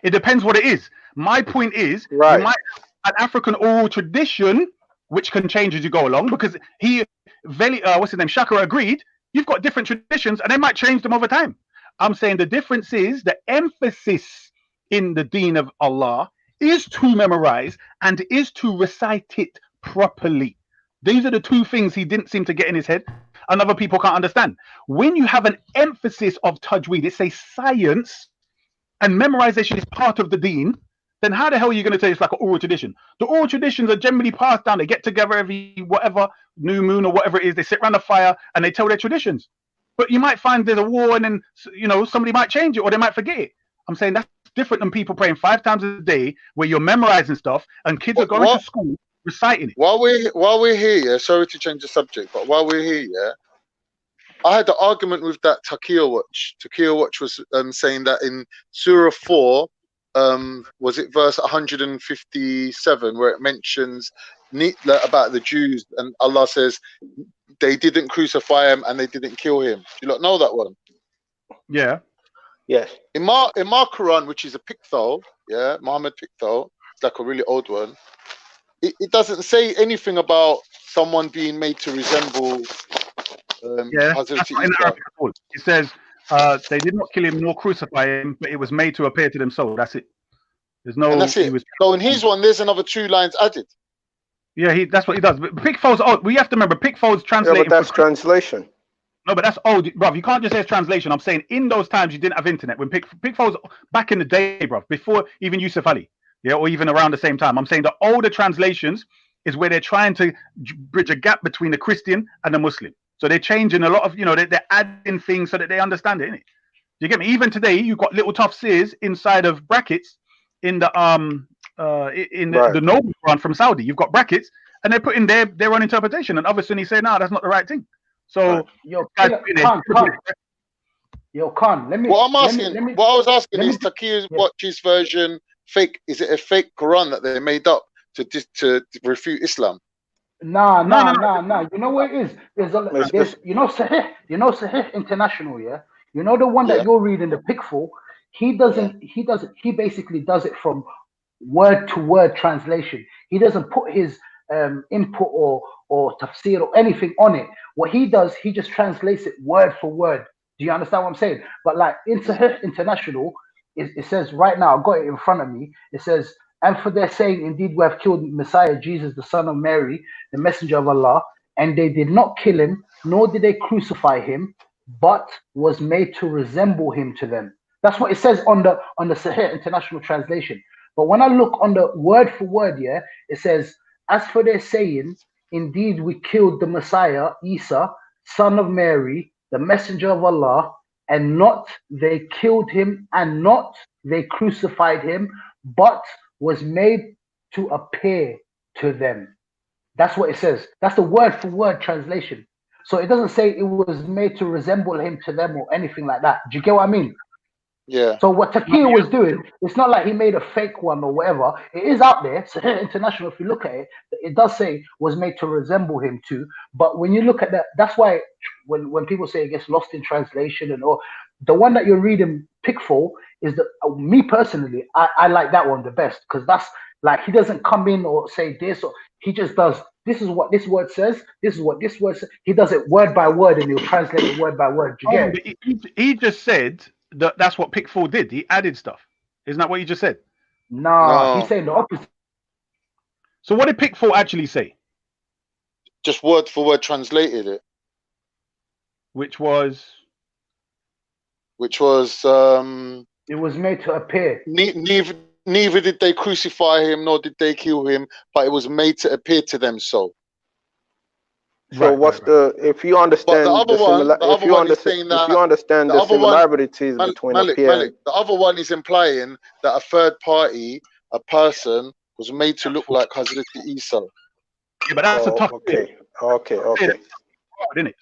It depends what it is. My point is, you might have an African oral tradition which can change as you go along because what's his name, Shakara agreed. You've got different traditions and they might change them over time. I'm saying the difference is the emphasis in the deen of Allah is to memorize and is to recite it properly. These are the two things he didn't seem to get in his head and other people can't understand. When you have an emphasis of tajweed, it's a science and memorization is part of the deen, then how the hell are you going to say it's like an oral tradition? The oral traditions are generally passed down. They get together every whatever, new moon or whatever it is. They sit around the fire and they tell their traditions. But you might find there's a war and then, somebody might change it or they might forget it. I'm saying that's different than people praying 5 times a day where you're memorizing stuff and kids are going to school reciting it. While we're here, sorry to change the subject, but while we're here, I had the argument with that Taqiyya Watch. Taqiyya Watch was saying that in Surah 4, was it verse 157 where it mentions about the Jews and Allah says they didn't crucify him and they didn't kill him. Do you not know that one? Yeah. Yes. In my Quran, which is a pictole, Muhammad pictole, it's like a really old one. It doesn't say anything about someone being made to resemble Hazrat Isa. It says they did not kill him nor crucify him, but it was made to appear to them so. That's it. There's no. And that's it. So in his one, there's another 2 lines added. Yeah, that's what he does. But Pickfold's old. We have to remember Pickfold's translating. Yeah, but that's translation. No, but that's old, bruv. You can't just say it's translation. I'm saying in those times you didn't have internet. When Pickfold's back in the day, bruv, before even Yusuf Ali, or even around the same time. I'm saying the older translations is where they're trying to bridge a gap between the Christian and the Muslim. So they're changing a lot of, they're adding things so that they understand it, innit? Do you get me? Even today, you've got little tafsirs inside of brackets in the the Noble Quran from Saudi. You've got brackets, and they're putting their own interpretation. And other Sunnis say, no, that's not the right thing. So, Khan, let me. What I was asking is Taqiyya Watch's version fake? Is it a fake Quran that they made up to refute Islam? Nah. You know what it is? There's Sahih International, You know the one that you're reading, the Pickful. He basically does it from word to word translation. He doesn't put his input or tafsir or anything on it. What he does, he just translates it word for word. Do you understand what I'm saying? But like in Sahih International, it says right now, I've got it in front of me. It says, and for their saying, indeed, we have killed Messiah Jesus, the son of Mary, the messenger of Allah, and they did not kill him, nor did they crucify him, but was made to resemble him to them. That's what it says on the Sahih International translation. But when I look on the word for word, yeah, it says, as for their saying, indeed we killed the Messiah, Isa, son of Mary, the messenger of Allah, and not they killed him, and not they crucified him, but was made to appear to them. That's what it says. That's the word for word translation. So it doesn't say it was made to resemble him to them or anything like that. Do you get what I mean? Yeah. So what Taqiyya was doing, it's not like he made a fake one or whatever. It is out there. So International, if you look at it, it does say was made to resemble him too. But when you look at that, that's why when people say it gets lost in translation and all, the one that you're reading Pickfall is the me personally, I like that one the best, because that's like he doesn't come in or say this, or he just does this is what this word says, this is what this word says. He does it word by word and he'll translate it word by word. Do you get it? He just said that's what Pickfall did. He added stuff. Isn't that what you just said? No, he's saying the opposite. So what did Pickfall actually say? Just word for word translated it. Which was it was made to appear. Neither did they crucify him nor did they kill him, but it was made to appear to them so. So if you understand the similarities between Malik, the other one is implying that a third party, a person, was made to look like Hazrat Isa. Yeah, but that's a tough okay.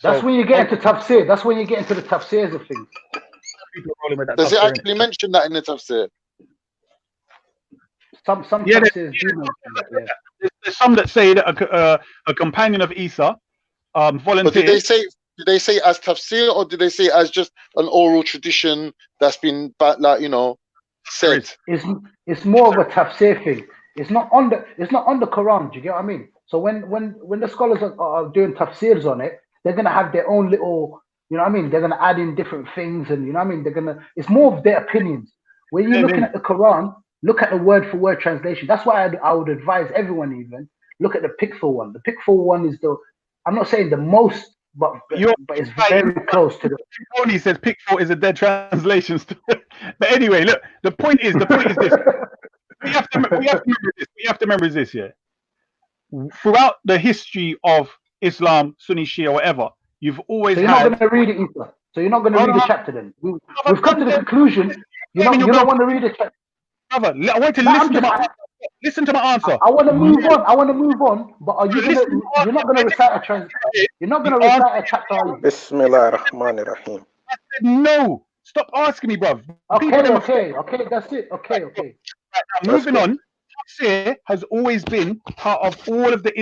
That's when you get into tafsir. That's when you get into the tafsirs of things. Does it actually mention that in the tafsir? Some tafsirs do mention that. Yeah. There's some that say that a companion of Isa volunteered. But did they say as tafsir, or did they say as just an oral tradition that's been said? It's more of a tafsir thing. It's not on the Quran. Do you get what I mean? So when the scholars are doing tafsirs on it, they're gonna have their own little, you know what I mean? They're gonna add in different things, and you know what I mean? It's more of their opinions. When you're looking at the Quran, look at the word for word translation. That's why I would advise everyone even look at the Pickfall one. The Pickfall one is I'm not saying the most, but it's very close to the. Only says Pickfall is a dead translation. But anyway, look. The point is this. We have to remember this. Yeah. Throughout the history of Islam, Sunni, Shia, whatever, you've always. So you're not going to read it, Isa. So you're not going to read the chapter then. We've come to the conclusion. You don't want to read the chapter. Brother, I want to listen to my answer. I want to move on. But are you gonna? You're not going to recite a You're not going to recite a chapter, are you? Bismillah ar-Rahman ar-Rahim. I said no. Stop asking me, bruv. Okay. That's it. Okay. Right, now, moving on. Tafsir has always been part of all of the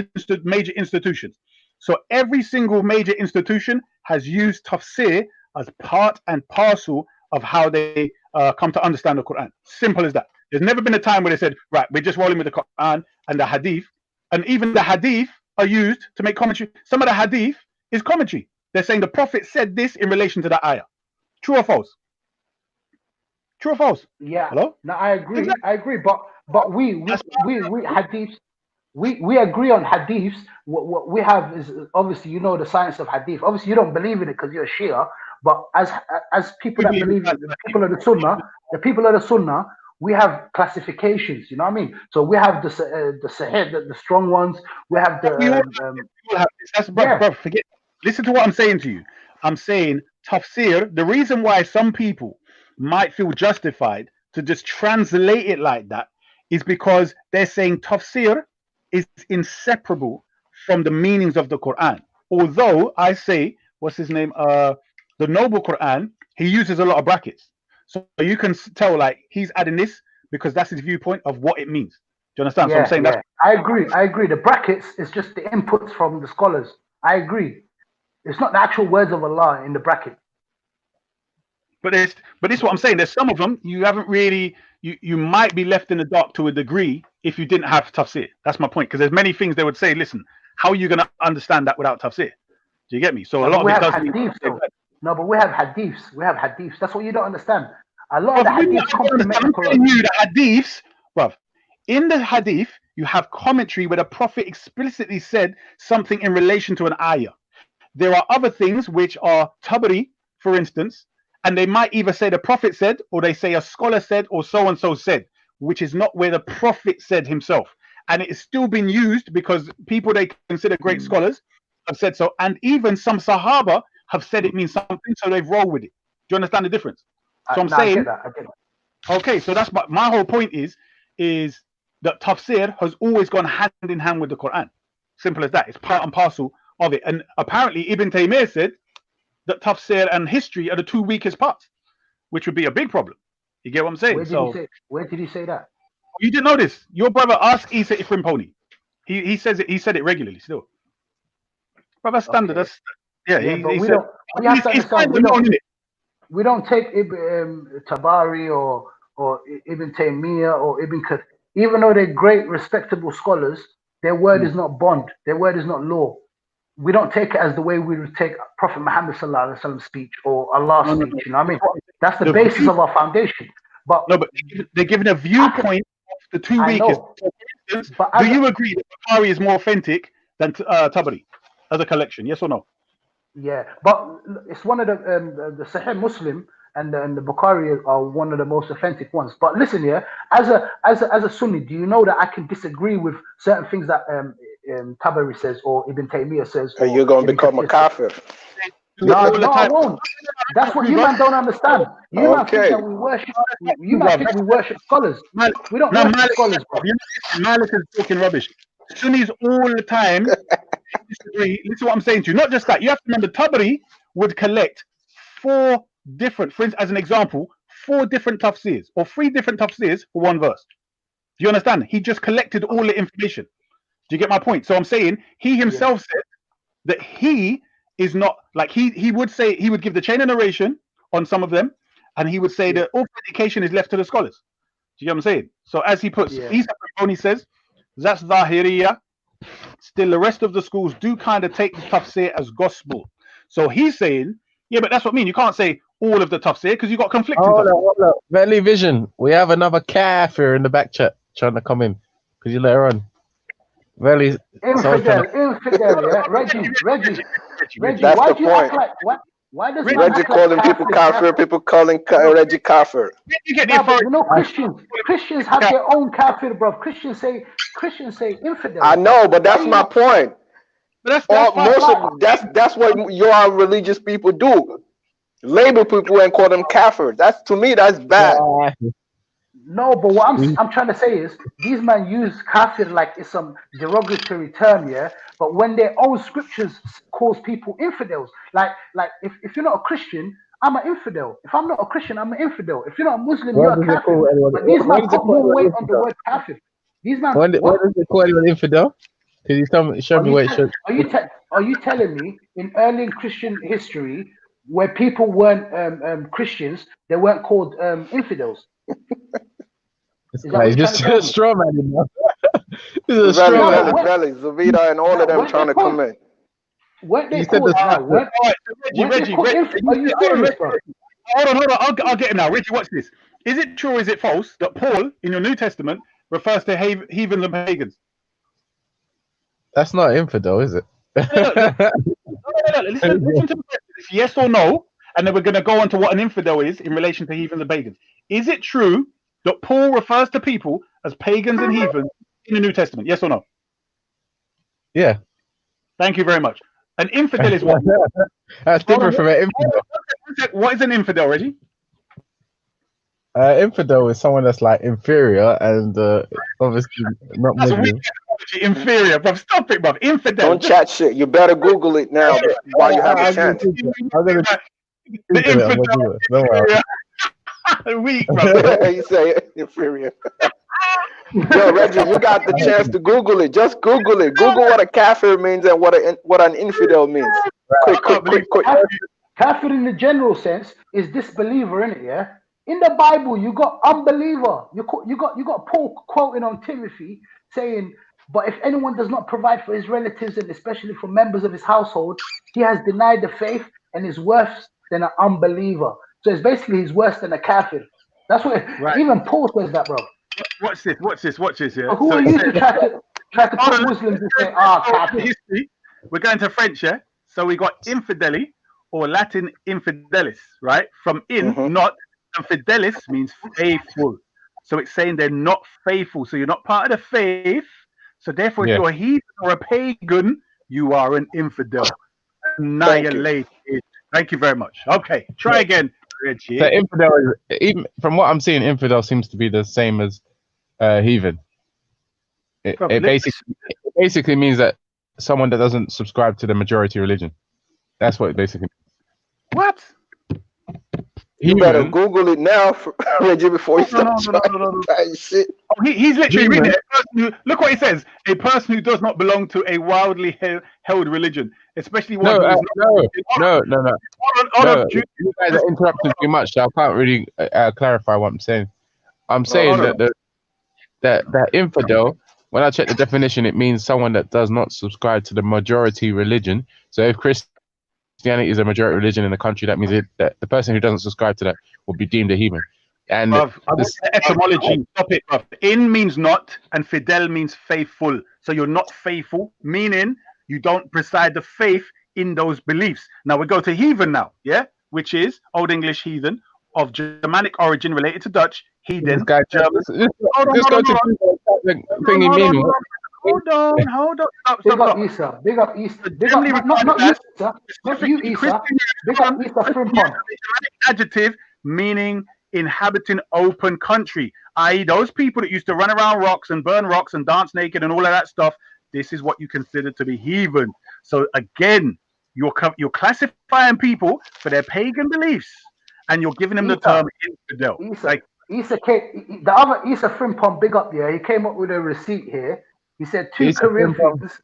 major institutions. So every single major institution has used tafsir as part and parcel of how they come to understand the Quran. Simple as that. There's never been a time where they said, right, we're just rolling with the Quran and the hadith. And even the hadith are used to make commentary. Some of the hadith is commentary. They're saying the Prophet said this in relation to that ayah. True or false? True or false? Yeah. Hello? No, I agree. Exactly. I agree. But we hadiths. We agree on hadiths. What we have is obviously the science of hadith. Obviously you don't believe in it because you're a Shia. But as people that believe in it, the people of the Sunnah, we have classifications. You know what I mean? So we have the Sahih, the strong ones. We have the. Bro, forget. Listen to what I'm saying to you. I'm saying tafsir. The reason why some people might feel justified to just translate it like that is because they're saying tafsir is inseparable from the meanings of the Quran. Although I say, what's his name? The Noble Quran, he uses a lot of brackets. So you can tell like he's adding this because that's his viewpoint of what it means. Do you understand? Yeah, so I'm saying that's I agree. The brackets is just the inputs from the scholars. I agree. It's not the actual words of Allah in the bracket. But this is what I'm saying. There's some of them you haven't really. You might be left in the dark to a degree if you didn't have tafsir. That's my point. Because there's many things they would say. Listen, how are you going to understand that without tafsir? Do you get me? So a lot of it does. No, but we have hadiths. We have hadiths. That's what you don't understand. A lot of the Bruv, hadiths complement the I'm Quran. telling you the hadiths, bruv. In the hadith, you have commentary where the Prophet explicitly said something in relation to an ayah. There are other things which are tabari, for instance, and they might either say the Prophet said, or they say a scholar said, or so and so said, which is not where the Prophet said himself. And it is still been used because people they consider great scholars have said so, and even some Sahaba have said it means something, so they've rolled with it. Do you understand the difference? So I'm No, I saying, get that. I get that. okay, so that's my whole point is that tafsir has always gone hand in hand with the Quran. Simple as that. It's part and parcel of it. And apparently Ibn Taymiyyah said that tafsir and history are the two weakest parts, which would be a big problem. You get what I'm saying? Where did he say that? You didn't know this. Your brother asked Isa Ifrimponi. He says it. He said it regularly still. Brother, standard. Okay. That's he we said. don't. We have to understand. We don't take Tabari or Ibn Taymiyyah or Ibn Kathir, even though they're great, respectable scholars. Their word is not bond. Their word is not law. We don't take it as the way we would take Prophet Muhammad sallallahu alaihi wasallam speech or Allah's speech. You know what I mean? That's the basis of our foundation. But they're giving a viewpoint of the two weakest. So, do you agree that Bukhari is more authentic than Tabari as a collection? Yes or no? Yeah, but it's one of the Sahih Muslim and the Bukhari are one of the most authentic ones. But listen here, as a Sunni, do you know that I can disagree with certain things that Tabari says or Ibn Taymiyyah says? Or you're gonna become a kafir. No, I won't. That's what you man don't understand. You man think that we worship. You man think we worship scholars. We don't worship scholars, bro. Malik is talking rubbish. Sunnis all the time disagree. Listen to what I'm saying to you. Not just that. You have to remember, Tabari would collect four different, for instance, as an example, 4 different tafsirs or 3 different tafsirs for one verse. Do you understand? He just collected all the information. Do you get my point? So I'm saying he himself said that he is not like he would say he would give the chain of narration on some of them, and he would say that authentication is left to the scholars. Do you get what I'm saying? So as he puts, he says that's Zahiriya. Still, the rest of the schools do kind of take the tafsir as gospel. So he's saying, yeah, but that's what I mean. You can't say all of the tafsir because you got conflicting. Hold up. Valley Vision. We have another kafir in the back chat trying to come in. Could you let her on? Valley. Infidel, yeah. Reggie. That's Why the do you point. act like why does Reggie calling people kafir, people calling Reggie kafir. No, Christians have their own kafir, bro. Christians say infidel. I know, but that's my point. That's what your religious people do. Label people and call them kafir. That's, to me, that's bad. No, but what I'm trying to say is these men use kafir like it's some derogatory term, yeah. But when their own scriptures calls people infidels, like if you're not a Christian, I'm an infidel. If I'm not a Christian, I'm an infidel. If you're not a Muslim, you're a kafir. But these men put more weight on the word kafir. These men. When does it call you an infidel? Can you show me where it should? Are you telling me in early Christian history, where people weren't Christians, they weren't called infidels? He's just a straw man, you know. He's a straw man. Zavida and all of them trying to come in. What they called Reggie, are you serious, bro? Hold on. I'll get him now. Reggie, watch this. Is it true or is it false that Paul in your New Testament refers to heathens and pagans? That's not infidel, is it? No. Listen to the question. It's yes or no, and then we're going to go on to what an infidel is in relation to heathens and pagans. Is it true that Paul refers to people as pagans and heathens in the New Testament? Yes or no? Yeah. Thank you very much. An infidel is what? That's different from an infidel. What is an infidel, Reggie? Infidel is someone that's like inferior and obviously not Muslim. Inferior, bro. Stop it, bro. Infidel. Don't chat shit. You better Google it now while you have a chance. The infidel. Don't worry. Weak, bro. You say inferior. Yo, Reggie, you got the chance to Google it. Just Google it. Google what a kafir means and what an infidel means. Quick. Kafir in the general sense is disbeliever, isn't it? Yeah. In the Bible, you got unbeliever. You got Paul quoting on Timothy saying, "But if anyone does not provide for his relatives and especially for members of his household, he has denied the faith and is worse than an unbeliever. So it's basically he's worse than a kafir. That's what even Paul says that, bro. Watch this. Yeah. So who are you to try to put Muslims and say, kafir? History. We're going to French, yeah. So we got infideli or Latin infidelis, right? From not, and fidelis means faithful. So it's saying they're not faithful. So you're not part of the faith. So therefore, if you're a heathen or a pagan, you are an infidel. Annihilated. Thank you very much. Okay, try again, Reggie. So infidel is, even from what I'm seeing, infidel seems to be the same as heathen. It basically means that someone that doesn't subscribe to the majority religion. That's what it basically means. What? You better Google it now, Reggie, before you start trying shit. Oh, he's literally reading it. Look what he says. A person who does not belong to a wildly held religion, especially one No. You guys are interrupting too much, so I can't really clarify what I'm saying. I'm saying that infidel, when I check the definition, it means someone that does not subscribe to the majority religion. So if Christianity is a majority religion in the country, that means that the person who doesn't subscribe to that will be deemed a heathen. And I want the etymology. Stop it, bruv. In means not, and fidel means faithful. So you're not faithful, meaning you don't preside the faith in those beliefs. Now we go to heathen now, yeah, which is Old English heathen of Germanic origin related to Dutch heathen. German. Hold on. Stop. Big up Easter. Not you, Easter. Not you, Easter. Big up Easter Frimpong. Adjective meaning inhabiting open country, i.e. those people that used to run around rocks and burn rocks and dance naked and all of that stuff. This is what you consider to be heathen. So again, you're classifying people for their pagan beliefs, and you're giving them the term infidel. The other Issa Frimpong, big up, yeah. He came up with a receipt here. He said 2 Corinthians.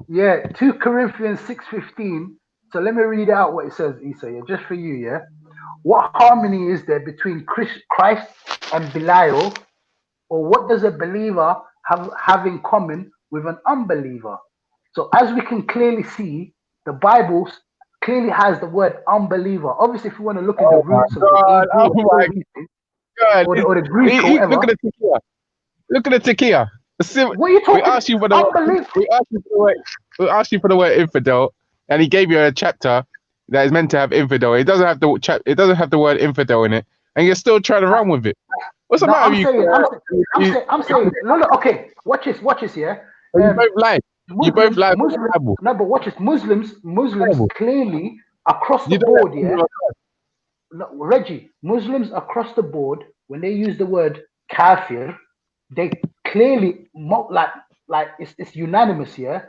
Yeah, 2 Corinthians 6:15. So let me read out what it says, Issa, yeah, just for you, yeah. What harmony is there between Christ and Belial, or what does a believer have in common with an unbeliever? So as we can clearly see, the Bible clearly has the word unbeliever. Obviously, if you want to look at the roots of the Hebrew or the Greek or whatever. Look at the Takia. What are you talking? We asked you for the word infidel, and he gave you a chapter that is meant to have infidel. It doesn't have the word infidel in it, and you're still trying to run with it. What's the matter with you? I'm saying, no, okay. Watch this, yeah. You both lied. You both lied. No, but watch this. Muslims clearly across the board, yeah. No, Reggie, Muslims across the board, when they use the word kafir, they clearly like it's unanimous, yeah.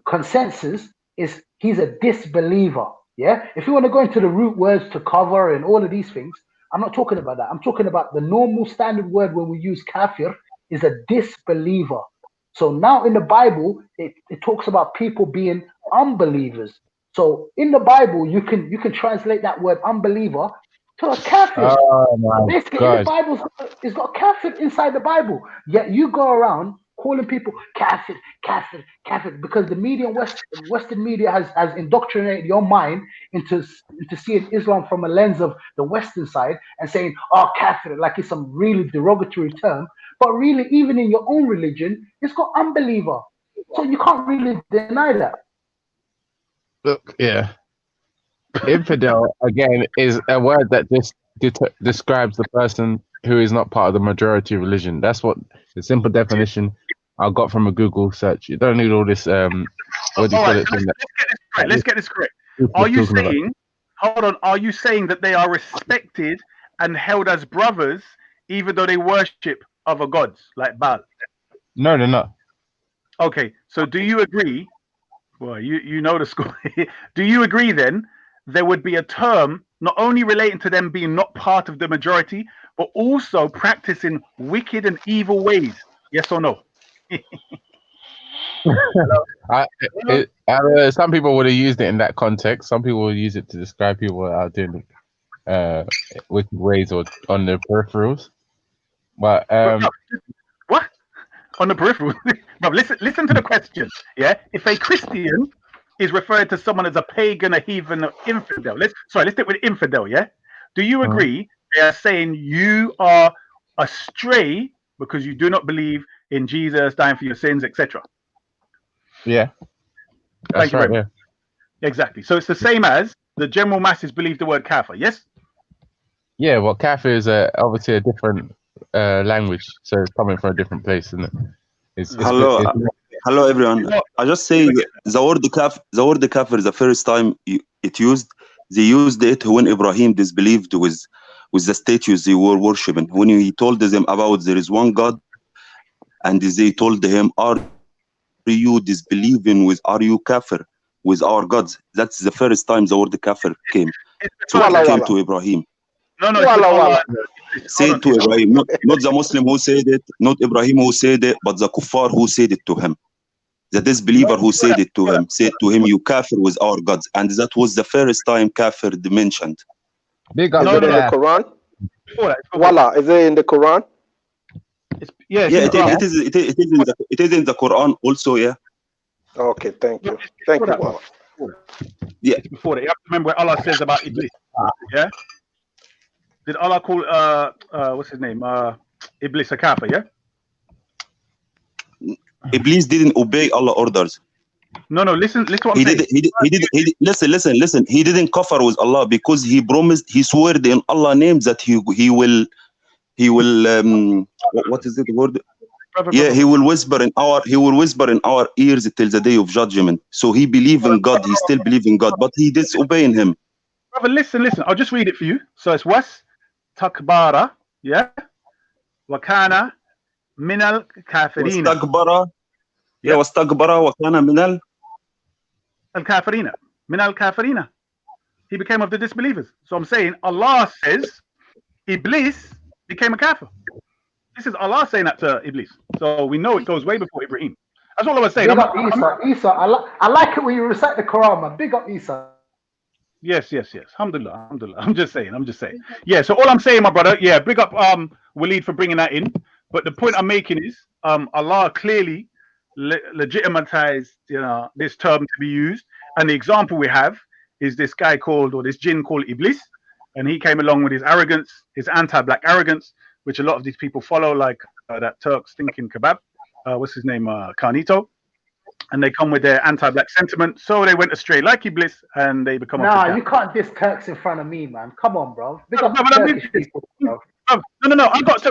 Consensus is he's a disbeliever, yeah. If you want to go into the root words to cover and all of these things, I'm not talking about that. I'm talking about the normal standard word when we use kafir is a disbeliever. So now in the Bible, it talks about people being unbelievers. So in the Bible, you can translate that word unbeliever to a kafir. Oh my Basically, God. in the Bible, it's got kafir inside the Bible. Yet you go around calling people kafir, because the media, Western media has indoctrinated your mind into seeing Islam from a lens of the Western side and saying, oh, kafir, like it's some really derogatory term. But really, even in your own religion, it's got unbeliever. So you can't really deny that. Look, yeah. Infidel, again, is a word that describes the person who is not part of the majority religion. That's what the simple definition I got from a Google search. You don't need all this. What do you call it? Let's get this correct. Are you saying? Hold on. Are you saying that they are respected and held as brothers, even though they worship other gods like Baal? No, they're not. Okay. So do you agree? Well, you know the score. Do you agree then? There would be a term not only relating to them being not part of the majority, but also practicing wicked and evil ways. Yes or no? Some people would have used it in that context. Some people would use it to describe people that are doing wicked ways or on the peripherals. But what? On the peripheral? But listen to the question. Yeah, if a Christian is referring to someone as a pagan, a heathen, or infidel. Let's stick with infidel, yeah? Do you agree they are saying you are astray because you do not believe in Jesus dying for your sins, etc.? Yeah. Thank you right, very much. Exactly. So it's the same as the general masses believe the word kafir, yes? Yeah, well, kafir is obviously a different language, so it's coming from a different place, isn't it? Hello, everyone. I just say the word kafir, the first time it used, they used it when Ibrahim disbelieved with the statues they were worshiping. When he told them about there is one God, and they told him, "Are you disbelieving with? Are you kafir with our gods?" That's the first time the word kafir came. So it came to Ibrahim. No, it's with Allah. Said to Ibrahim, not the Muslim who said it, not Ibrahim who said it, but the kuffar who said it to him. The disbeliever who said it to him, said to him, "You kafir with our gods." And that was the first time kafir mentioned. Is it in the Quran? Wallah, is it in the Quran? Yeah, it is in the Quran also, yeah. Okay, thank you. Thank you, Wallah. Yeah. It's before that. You have to remember what Allah says about Iblis. Yeah? Did Allah call what's his name? Iblis a kafir, yeah? Iblis didn't obey Allah's orders. No, listen what I'm saying. Listen. He didn't kafir with Allah because he promised, he swore in Allah's name that he will what is it word? Yeah, he will whisper in our ears till the day of judgment. So he believed in God, he still believes in God, but he disobeying him. Brother, listen. I'll just read it for you. So it's was takbara, yeah? Wakana minal kafirina. واستكبر وكان من الكافرين من الكافرين. He became of the disbelievers. So I'm saying Allah says Iblis became a kafir. This is Allah saying that to Iblis. So we know it goes way before Ibrahim. That's all I was saying. Big up Isa. I like it when you recite the Quran, man. Big up Isa. Yes. Alhamdulillah. I'm just saying. Yeah, so all I'm saying, my brother, yeah, big up Waleed for bringing that in. But the point I'm making is Allah clearly legitimatized this term to be used. And the example we have is this guy this jinn called Iblis. And he came along with his arrogance, his anti-black arrogance, which a lot of these people follow, like that Turk stinking kebab. What's his name? Carnito. And they come with their anti-black sentiment. So they went astray like Iblis and they become Nah, you can't diss Turks in front of me, man. Come on, bro. Big up the Turkish people, bro. No. I've got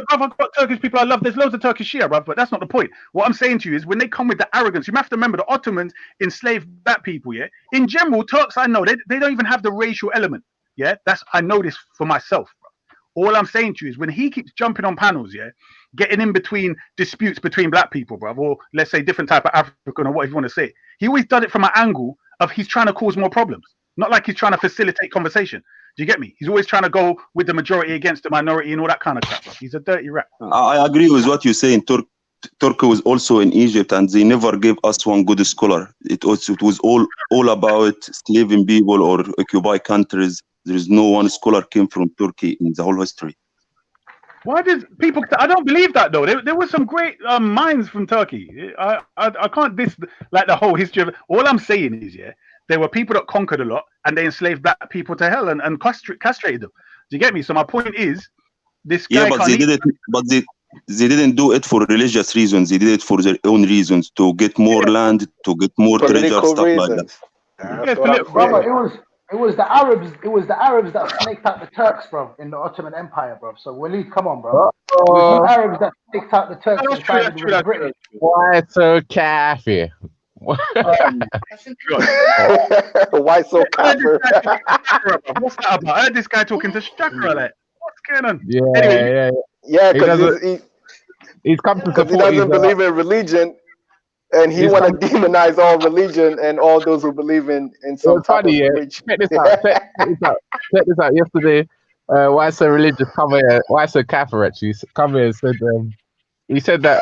Turkish people I love. There's loads of Turkish Shia, bro, but that's not the point. What I'm saying to you is when they come with the arrogance, you have to remember the Ottomans enslaved black people, yeah? In general, Turks, I know, they don't even have the racial element, yeah? I know this for myself, bro. All I'm saying to you is when he keeps jumping on panels, yeah, getting in between disputes between black people, bro, or let's say different type of African or whatever you want to say, he always does it from an angle of he's trying to cause more problems. Not like he's trying to facilitate conversation. Do you get me? He's always trying to go with the majority against the minority and all that kind of crap. Bro. He's a dirty rat. I agree with what you're saying. Turkey was also in Egypt, and they never gave us one good scholar. It was all about enslaving people or occupy countries. There is no one scholar came from Turkey in the whole history. Why did people? I don't believe that though. There were some great minds from Turkey. I can't diss like the whole history of. All I'm saying is, yeah, there were people that conquered a lot and they enslaved black people to hell and castrated them. Do you get me? So my point is, this guy. Yeah, but they didn't do it for religious reasons. They did it for their own reasons to get more land, to get more treasure, stuff reasons. like that. Brother, it was the Arabs. It was the Arabs that snaked out the Turks, bro, in the Ottoman Empire, bro. So Waleed, come on, bro. It was the Arabs that snaked out the Turks and sided with the British. Why so kafir? Why so kafir? What's that about? I heard this guy talking to Shakra. Like, what's going on? Yeah, because he's come to support. He doesn't believe in religion. And he want to demonize all religion and all those who believe in some type of religion. Check this out. Yesterday, why so religious? Come here. Why so kafir? Actually, come here and said. He said that.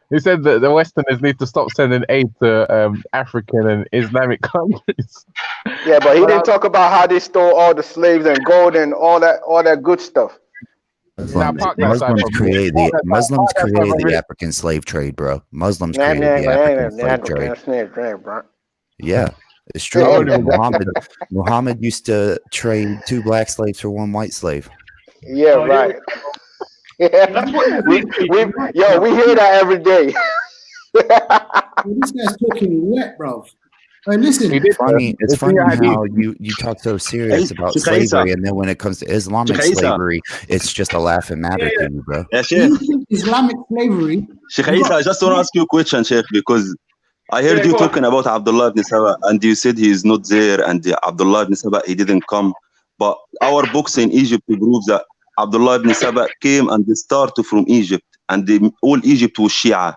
He said that the Westerners need to stop sending aid to African and Islamic countries. Yeah, but he didn't talk about how they stole all the slaves and gold and all that good stuff. Muslims created the African slave trade, bro. Muslims created the African slave trade. Yeah, it's true. Muhammad used to trade 2 black slaves for 1 white slave. Yeah, right. That's what we hear that every day. This guy's talking wet, bro. Listen, It's funny how you talk so serious about slavery, and then when it comes to Islamic slavery, it's just a laughing matter to you, bro. you think Islamic slavery? Sheikh Isa, I just want to ask you a question, Sheikh, because I heard you talking about Abdullah ibn Saba, and you said he is not there, and Abdullah ibn Saba, he didn't come. But our books in Egypt prove that Abdullah ibn Saba came and they started from Egypt, and all Egypt was Shia.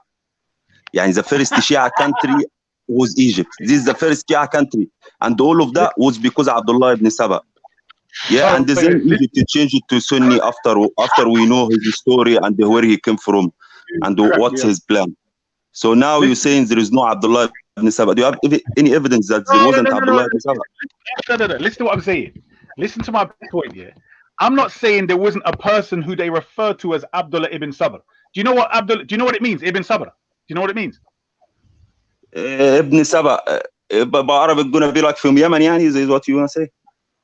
Yeah, the first Shia country was Egypt. This is the first Shia country, and all of that was because of Abdullah ibn Saba. Yeah, and then Egypt changed it to Sunni after we know his story and where he came from and what's his plan. So now you're saying there is no Abdullah ibn Saba. Do you have any evidence that there wasn't Abdullah ibn Saba? No. Listen to what I'm saying. Listen to my point here. I'm not saying there wasn't a person who they refer to as Abdullah ibn Sabr. Do you know what it means? Ibn Sabr. Do you know what it means? Ibn Saba. But Arabic gonna be like from Yemen, yani, is what you wanna say?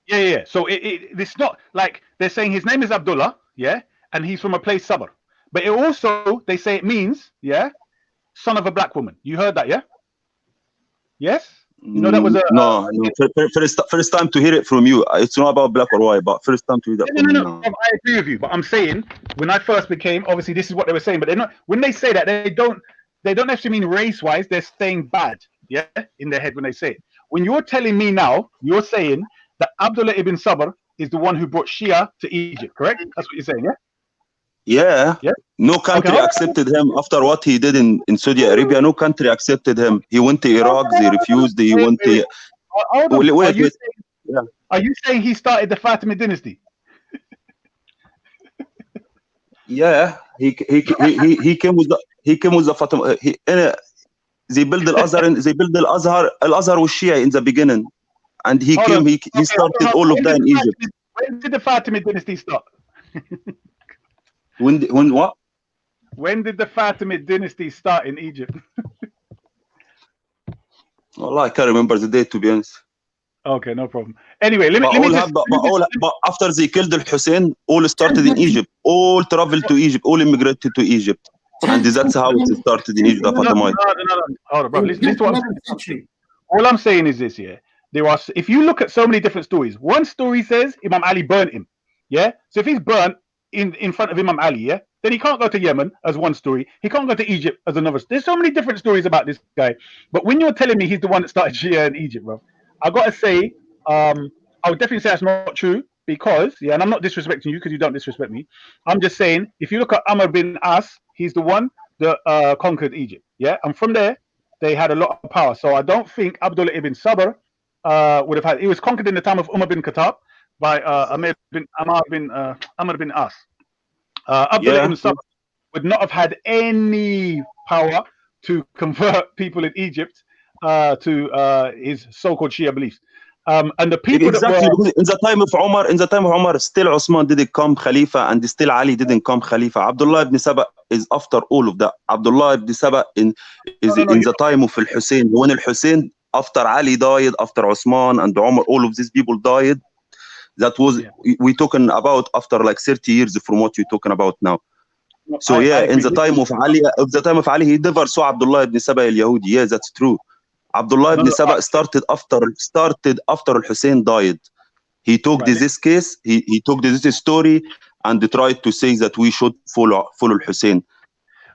Yeah. So it's not like they're saying his name is Abdullah, yeah, and he's from a place Sabr. But it also they say it means, yeah, son of a black woman. You heard that, yeah? Yes. You know that was a no. First time to hear it from you. It's not about black or white, but first time to hear that from you. No. I agree with you, but I'm saying when I first became, obviously this is what they were saying, but they're not. When they say that, they don't necessarily mean race-wise. They're saying bad, yeah, in their head when they say it. When you're telling me now, you're saying that Abdullah ibn Sabr is the one who brought Shia to Egypt, correct? That's what you're saying, yeah? Yeah. No country accepted him after what he did in Saudi Arabia. No country accepted him. He went to Iraq. They refused. He went to. Wait. Are you saying he started the Fatimid dynasty? Yeah, he came with the Fatima. They built the Azhar. Al-Azhar was Shia in the beginning, and he started all of that in Egypt. When did the Fatimid dynasty start? When what? When did the Fatimid dynasty start in Egypt? Well, I can't remember the date, to be honest. Okay, no problem. Anyway, but after they killed Al-Hussein, all started in Egypt. All traveled to Egypt. All immigrated to Egypt, and that's how it started in Egypt. No. Hold on, bro. Listen to what I'm saying. All I'm saying is this: yeah, if you look at so many different stories, one story says Imam Ali burnt him. Yeah, so if he's burnt in front of Imam Ali, yeah, then he can't go to Yemen as one story. He can't go to Egypt as another. There's so many different stories about this guy. But when you're telling me he's the one that started Shia in Egypt, bro, I gotta say, I would definitely say that's not true because, yeah, and I'm not disrespecting you because you don't disrespect me. I'm just saying, if you look at Amr bin As, he's the one that conquered Egypt, yeah, and from there they had a lot of power. So I don't think Abdullah ibn Sabr would have had. He was conquered in the time of Umar bin Khattab by Amr bin As. Abdullah ibn Sabr would not have had any power to convert people in Egypt to his so-called Shia beliefs. And the people in the time of Umar, still Osman didn't come Khalifa, and still Ali didn't come Khalifa. Abdullah ibn Saba is after all of that. Abdullah ibn Saba is in the time of Al-Hussein. When Al-Hussein, after Ali died, after Osman and Umar, all of these people died. That was we talking about after like 30 years from what you're talking about now. So in the time of Ali, he never saw Abdullah ibn Saba al-Yahudi. Yeah, that's true. Abdullah ibn Saba started after Al-Hussein died. He took this case, he took this story, and tried to say that we should follow Al-Hussein.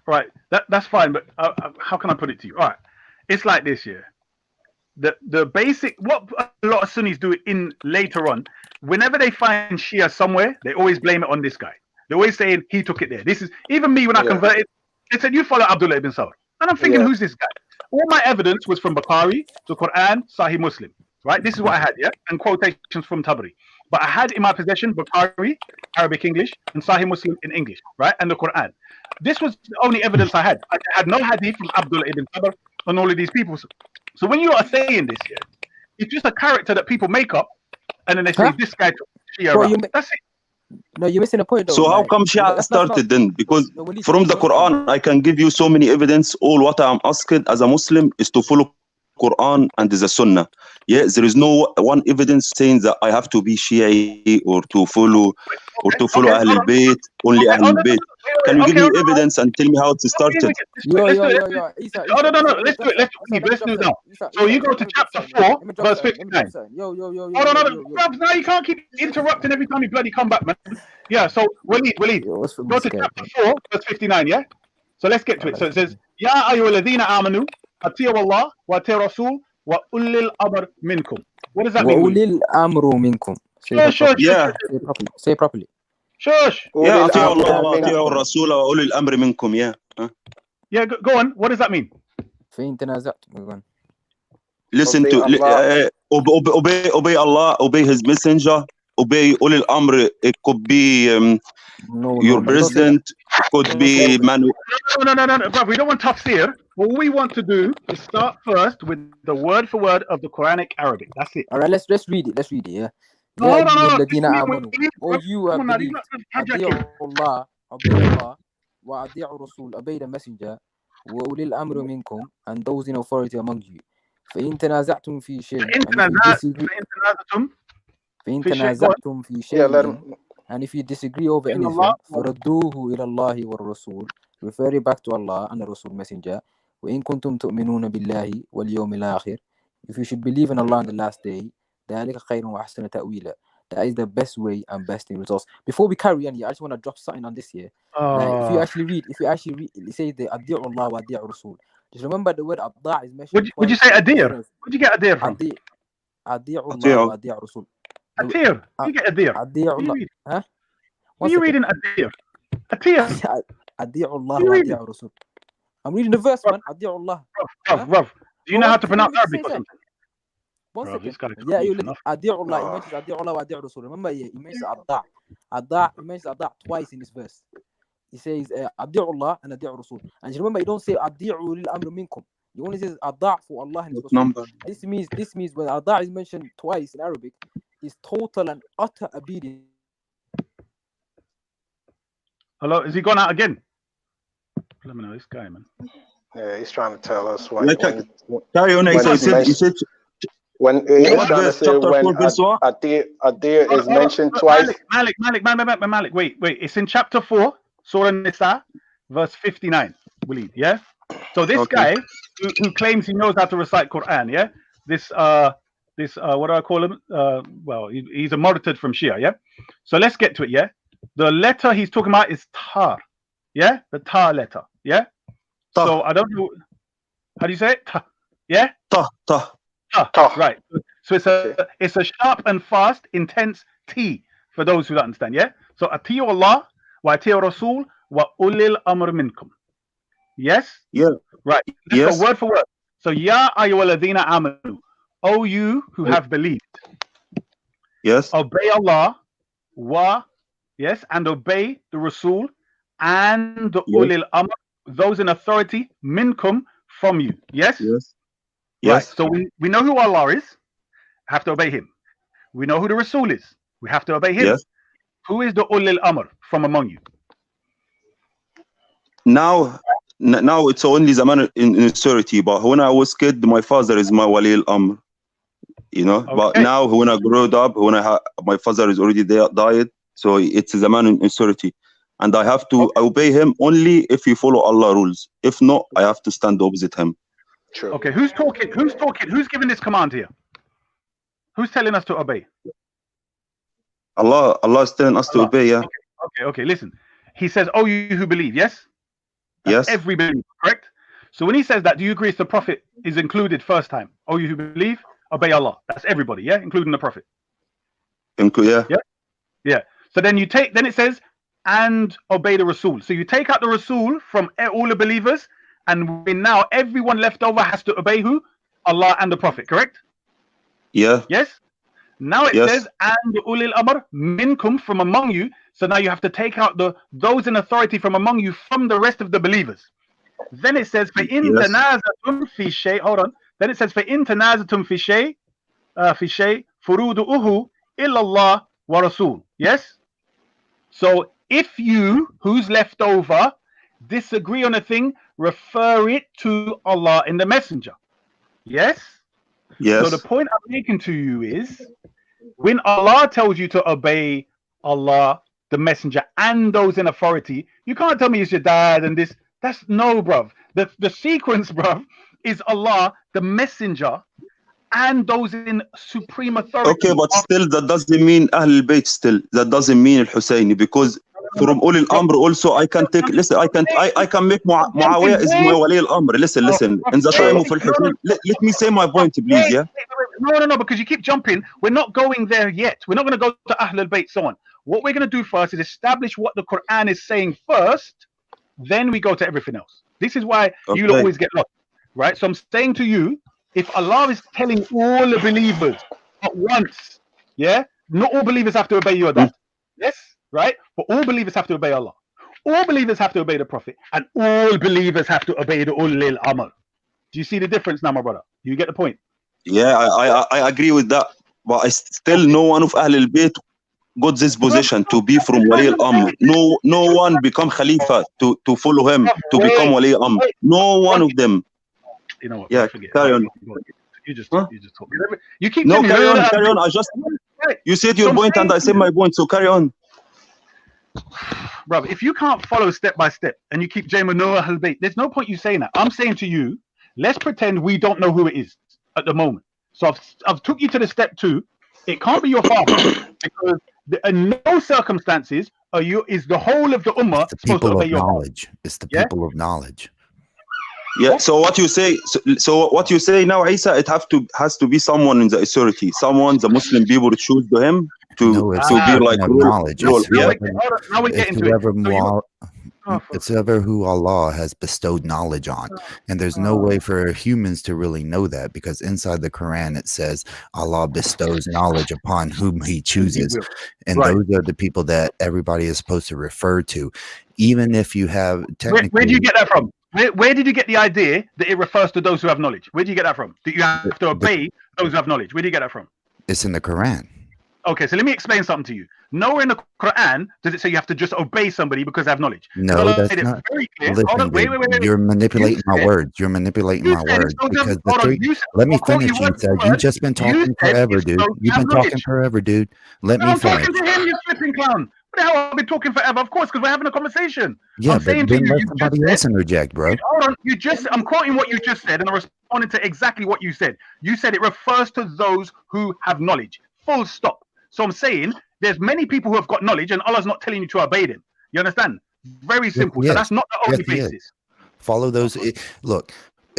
Right, that's fine, but how can I put it to you? All right, it's like this, yeah. The basic, what a lot of Sunnis do in later on, whenever they find Shia somewhere, they always blame it on this guy. They're always saying he took it there. This is even me when I converted. They said you follow Abdullah ibn Saba, and I'm thinking, who's this guy? All my evidence was from Bukhari, the Quran, Sahih Muslim. Right, this is what I had, yeah, and quotations from Tabari. But I had in my possession Bukhari, Arabic English, and Sahih Muslim in English, right, and the Quran. This was the only evidence I had. I had no hadith from Abdullah ibn Saba on all of these people. So when you are saying this, yeah, it's just a character that people make up, and then they say this guy took Shia. That's it. No, you're missing a point though. So how Like, come Shia started then? Because from the Quran, I can give you so many evidence. All what I'm asking as a Muslim is to follow Quran and the Sunnah. Yeah, there is no one evidence saying that I have to be Shia or to follow Ahl al-Bayt, only Ahl al-Bayt. Can you give me evidence and tell me how it started? Yo. Oh, no. Let's do it. Let's do it now. So you go to chapter 4, verse 59. Yo. Oh, no. Bruv, now you can't keep interrupting every time you bloody come back, man. Yeah, so Walid, go to chapter 4, verse 59, yeah? So let's get to it. So it says, Ya ayyuhalladhina amanu, atiyu Allah, wa atiyu Rasul, wa ulil amr minkum. What does that mean, Walid? وَأُولِي الْأَمْرُ مِنْكُمْ. Say it properly. Shush. Yeah, atiyu Allah wa atiyu Rasul wa ulil amr minkum, yeah. Yeah, go on. What does that mean? فإن تنازعتم. Listen to obey Allah, obey His Messenger, obey ulil amr. It could be your president, it could be Manu. No, bro. We don't want tafsir. What we want to do is start first with the word for word of the Quranic Arabic. That's it. All right, let's read it. Yeah. No. الذين آمنوا. Oh, you have believed. أطيعوا الله, obey Allah, وأطيعوا الرسول, obey the messenger, وأولي الأمر منكم, and those in authority among you. فإن تنازعتم في شيء. فإن تنازعتم في شيء. And if you disagree over anything, فردوه إلى الله والرسول. Refer it back to Allah and the Rasul messenger. وإن كنتم تؤمنون بالله واليوم الآخر. If you should believe in Allah on the last day, ذلك خير وأحسن تأويلا. That is the best way and best in results. Before we carry on, I just want to drop something on this here. Like, if you actually read, it says the أطيعوا الله وأطيعوا الرسول. Just remember the word أطاع is mentioned. Would you say adir? Where'd you get adir from? أطيعوا الله وأطيعوا الرسول. Adir. You get adir. أطيعوا الله. Huh? What are you reading adir? Adir. أطيعوا الله وأطيعوا الرسول. I'm reading the verse, man. أطيعوا الله. Rough. Do you know how to pronounce Arabic or something? One Bro, second. Yeah, you أطيعوا الله. He mentions أطيعوا الله وأطيعوا الرسول. Remember, he mentions أطاع. He mentions أطاع twice in this verse. He says أطيعوا الله and أطيعوا الرسول. And you remember, you don't say أطيعوا للأمر منكم. You only says أطاع for Allah and His Rasul. This means when أطاع is mentioned twice in Arabic, is total and utter obedience. Hello, is he gone out again? Let me know this guy, man. Yeah, he's trying to tell us when he's trying to say when Adir is mentioned twice. Malik, wait. It's in chapter 4, Surah Nisa, verse 59. Walid, yeah? So this guy who claims he knows how to recite Quran, yeah? This what do I call him? Well, he's a murtad from Shia, yeah? So let's get to it, yeah? The letter he's talking about is tar, yeah? The tar letter, yeah? So I don't know, how do you say it? Ta, yeah? Ta. Right. So it's a sharp and fast, intense T for those who don't understand, yeah? So atiyu Allah wa atiyu Rasul wa ulil amr minkum. Yes? Yeah. Right. Let's go word for word. So ya ayyuhalladhina amanu. O you who have believed. Yes. Obey Allah and obey the Rasul and the ulil amr, those in authority, minkum, from you. Yes? Right. So we know who Allah is, have to obey Him. We know who the Rasul is, we have to obey Him. Yes. Who is the ulil amr from among you? Now it's only the man in authority, but when I was kid, my father is my wali al-amr. You know, but now when I grew up, my father is already died, so it's the man in authority, and I have to obey him only if he follow Allah rules. If not, I have to stand opposite him. True. Okay, who's talking? Who's giving this command here? Who's telling us to obey? Allah is telling us to obey. Yeah. Okay. Listen, He says, "Oh, you who believe." Yes. Yes. Every believer, correct? So when He says that, do you agree the Prophet is included first time? Oh, you who believe. Obey Allah. That's everybody, yeah, including the Prophet. Yeah. So then then it says, and obey the Rasul. So you take out the Rasul from all the believers, and now everyone left over has to obey who? Allah and the Prophet, correct? Yeah. Yes. Now it says, and ulil amr minkum, from among you. So now you have to take out those in authority from among you from the rest of the believers. Then it says, فَإِن تَنَازَعْتُمْ فِي شَيْءٍ. Hold on. Then it says, فَإِن تَنَازَعْتُمْ فِي شَيْءٍ فُرُودُهُ إِلَّا اللَّهِ وَرَسُولُهُ. Yes? So if you, who's left over, disagree on a thing, refer it to Allah and the Messenger. Yes? So the Yes. point I'm making to you is, when Allah tells you to obey Allah, the Messenger, and those in authority, you can't tell me it's your dad and this. That's no, bruv. The sequence, bruv, is Allah, the Messenger, and those in supreme authority. Okay, but still that doesn't mean Ahl al-Bayt still. That doesn't mean al-Husayni, because from Ul al-Amr also I can take, listen, I can make Muawiyah is my Wali al-Amr. Listen. In the time of al-Hussein, let me say my point, please, yeah? No, because you keep jumping. We're not going there yet. We're not going to go to Ahl al-Bayt, so on. What we're going to do first is establish what the Quran is saying first, then we go to everything else. This is why you'll always get lost, right? So I'm saying to you, if Allah is telling all the believers at once, yeah, not all believers have to obey your dad, yes, right? But all believers have to obey Allah. All believers have to obey the Prophet, and all believers have to obey the Ulil Amr. Do you see the difference now, my brother? Do you get the point? Yeah, I agree with that, but I still no one of Ahl al-Bayt got this position to be from Wali al-Amr. No one become Khalifa to follow him, to become Wali al-Amr. No one of them. You know what? Yeah, carry on. You just talk. You keep carry on. I just you said your point and I said my point, so carry on. Bro, if you can't follow step by step and you keep Jayma Noah Al-Bayt, there's no point you saying that. I'm saying to you, let's pretend we don't know who it is at the moment. So I've took you to the step 2. It can't be your father because in no circumstances is the whole of the ummah supposed to obey your knowledge. It's the people of knowledge. Yeah. So what you say? So what you say now, Isa? It has to be someone in the authority, someone the Muslim people choose to him to be like knowledge. Yeah. It's ever who Allah has bestowed knowledge on, and there's no way for humans to really know that, because inside the Quran it says Allah bestows knowledge upon whom He chooses, and those are the people that everybody is supposed to refer to, even if you have technically. Where do you get that from? Where did you get the idea that it refers to those who have knowledge? Where do you get that from? That you have to obey those who have knowledge? Where do you get that from? It's in the Quran. Okay, so let me explain something to you. Nowhere in the Quran does it say you have to just obey somebody because they have knowledge. No, that's not. Listen, wait. You're manipulating my words. You're manipulating my words. Because let me finish, Isa. You've just been talking forever, dude. You've been talking forever, dude. Let me finish. I'm talking to him, you flipping clown. What the hell? I've been talking forever, of course, because we're having a conversation. Yeah, I'm but saying then to you, let somebody else interject, bro. Hold on, I'm quoting what you just said, and I'm responding to exactly what you said. You said it refers to those who have knowledge. Full stop. So I'm saying there's many people who have got knowledge, and Allah's not telling you to obey them. You understand? Very simple. Yes, so that's not the only basis. Follow those. Look,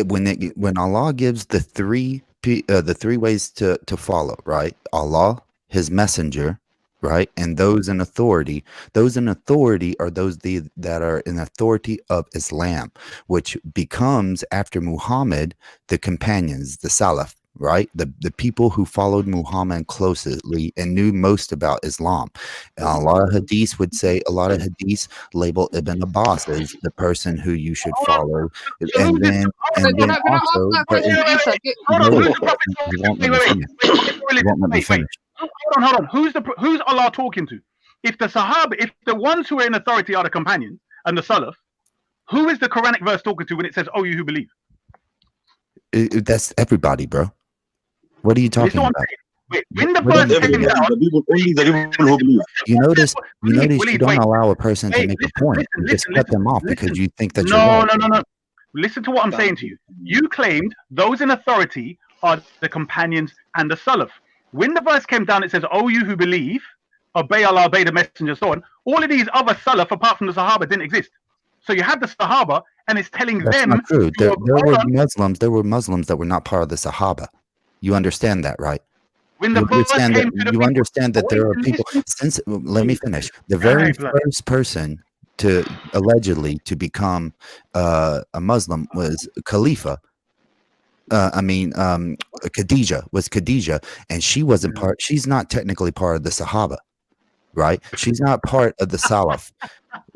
when Allah gives the three ways to follow, right? Allah, His Messenger, right, and those in authority. Those in authority are those that are in authority of Islam, which becomes after Muhammad the companions, the Salaf. Right, the people who followed Muhammad closely and knew most about Islam. And a lot of hadiths would say, a lot of hadiths label Ibn Abbas as the person who you should follow, and then also, Hold on. Who's Allah talking to? If the Sahaba, if the ones who are in authority are the companions and the Salaf, who is the Quranic verse talking to when it says, "Oh, you who believe"? That's everybody, bro. What are you talking about? Wait, when the verse came down, only the people who believe. You notice you don't allow a person to make a point. You just cut them off because you think that you're right. No. Listen to what I'm saying to you. You claimed those in authority are the companions and the Salaf. When the verse came down, it says, "Oh, you who believe, obey Allah, obey the messenger," so on. All of these other Salaf, apart from the Sahaba, didn't exist. So you had the Sahaba, and it's telling That's them. Not true. There were Muslims. There were Muslims that were not part of the Sahaba. You understand that, right? When the you understand that there are people. Let me finish. The very first person to allegedly to become a Muslim was Khalifa. Khadija, and she wasn't part. She's not technically part of the Sahaba. right? She's not part of the Salaf.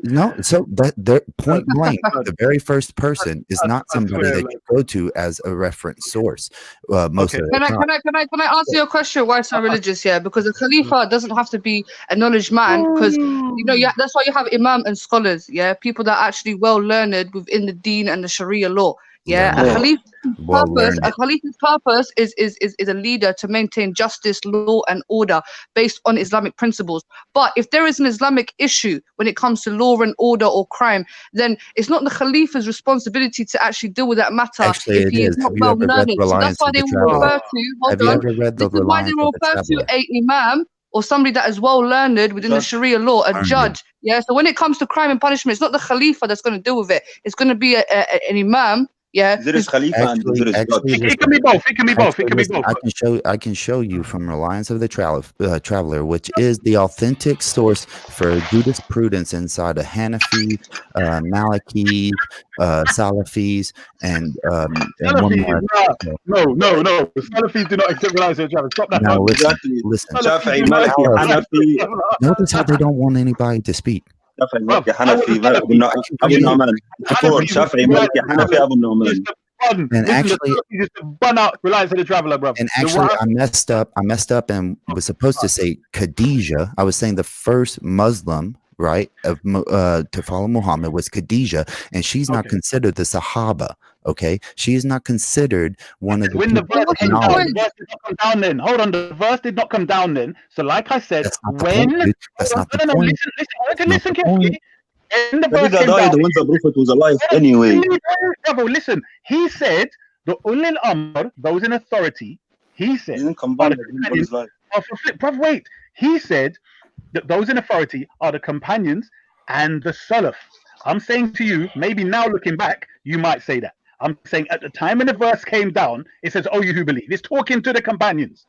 No, so that point blank, the very first person is not somebody that you go to as a reference source most of the time. Can I answer your question? Why so religious? Yeah, because a Khalifa doesn't have to be a knowledge man, because that's why you have imam and scholars. Yeah, people that are actually well learned within the Deen and the Sharia law. Yeah, a Khalifa's purpose is a leader to maintain justice, law, and order based on Islamic principles. But if there is an Islamic issue when it comes to law and order or crime, then it's not the Khalifa's responsibility to actually deal with that matter. Actually, if he is not well learned. So that's why they will refer to. This is why they will refer to a imam or somebody that is well learned within the Sharia law, a judge. Yeah. So when it comes to crime and punishment, it's not the Khalifa that's going to deal with it. It's going to be an imam. Yeah, there is Khalifa and there is God. It can be both. It can be both. It can be both. I can show you from Reliance of the Traveler, which is the authentic source for jurisprudence inside of Hanafi, Maliki, Salafis, and one more. No. The Salafis do not accept Reliance of the Traveler. Stop that. No, listen. Shafi'i, Maliki, Hanafi. Notice how they don't want anybody to speak. And actually, bun out Reliance of the Traveler, bro. And actually, I messed up and was supposed to say Khadijah. I was saying the first Muslim, right, to follow Muhammad was Khadijah, and she's not considered the Sahaba. Okay, she is not considered one of the. When the verse came down, the verse did not come down then. Hold on, the verse did not come down then. So, like I said, when that's not the point. Listen carefully. When the verse came down, the Prophet was alive anyway. Bravo, listen. He said the ulil amr, those in authority. He said, wait. He said that those in authority are the companions and the salaf. I'm saying to you, maybe now looking back, you might say that. I'm saying at the time when the verse came down, it says, "Oh, you who believe." It's talking to the companions.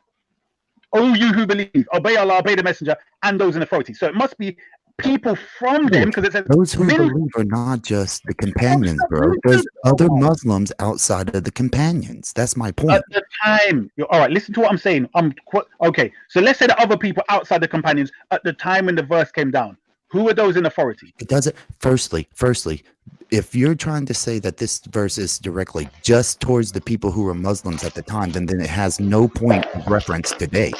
"Oh, you who believe, obey Allah, obey the messenger, and those in authority." So it must be people from them, because it says those who believe are not just the companions, bro. There's other Muslims outside of the companions. That's my point. At the time, all right. Listen to what I'm saying. Okay. So let's say that other people outside the companions at the time when the verse came down. Who are those in authority? It doesn't. Firstly, if you're trying to say that this verse is directly just towards the people who were Muslims at the time, then it has no point of reference today,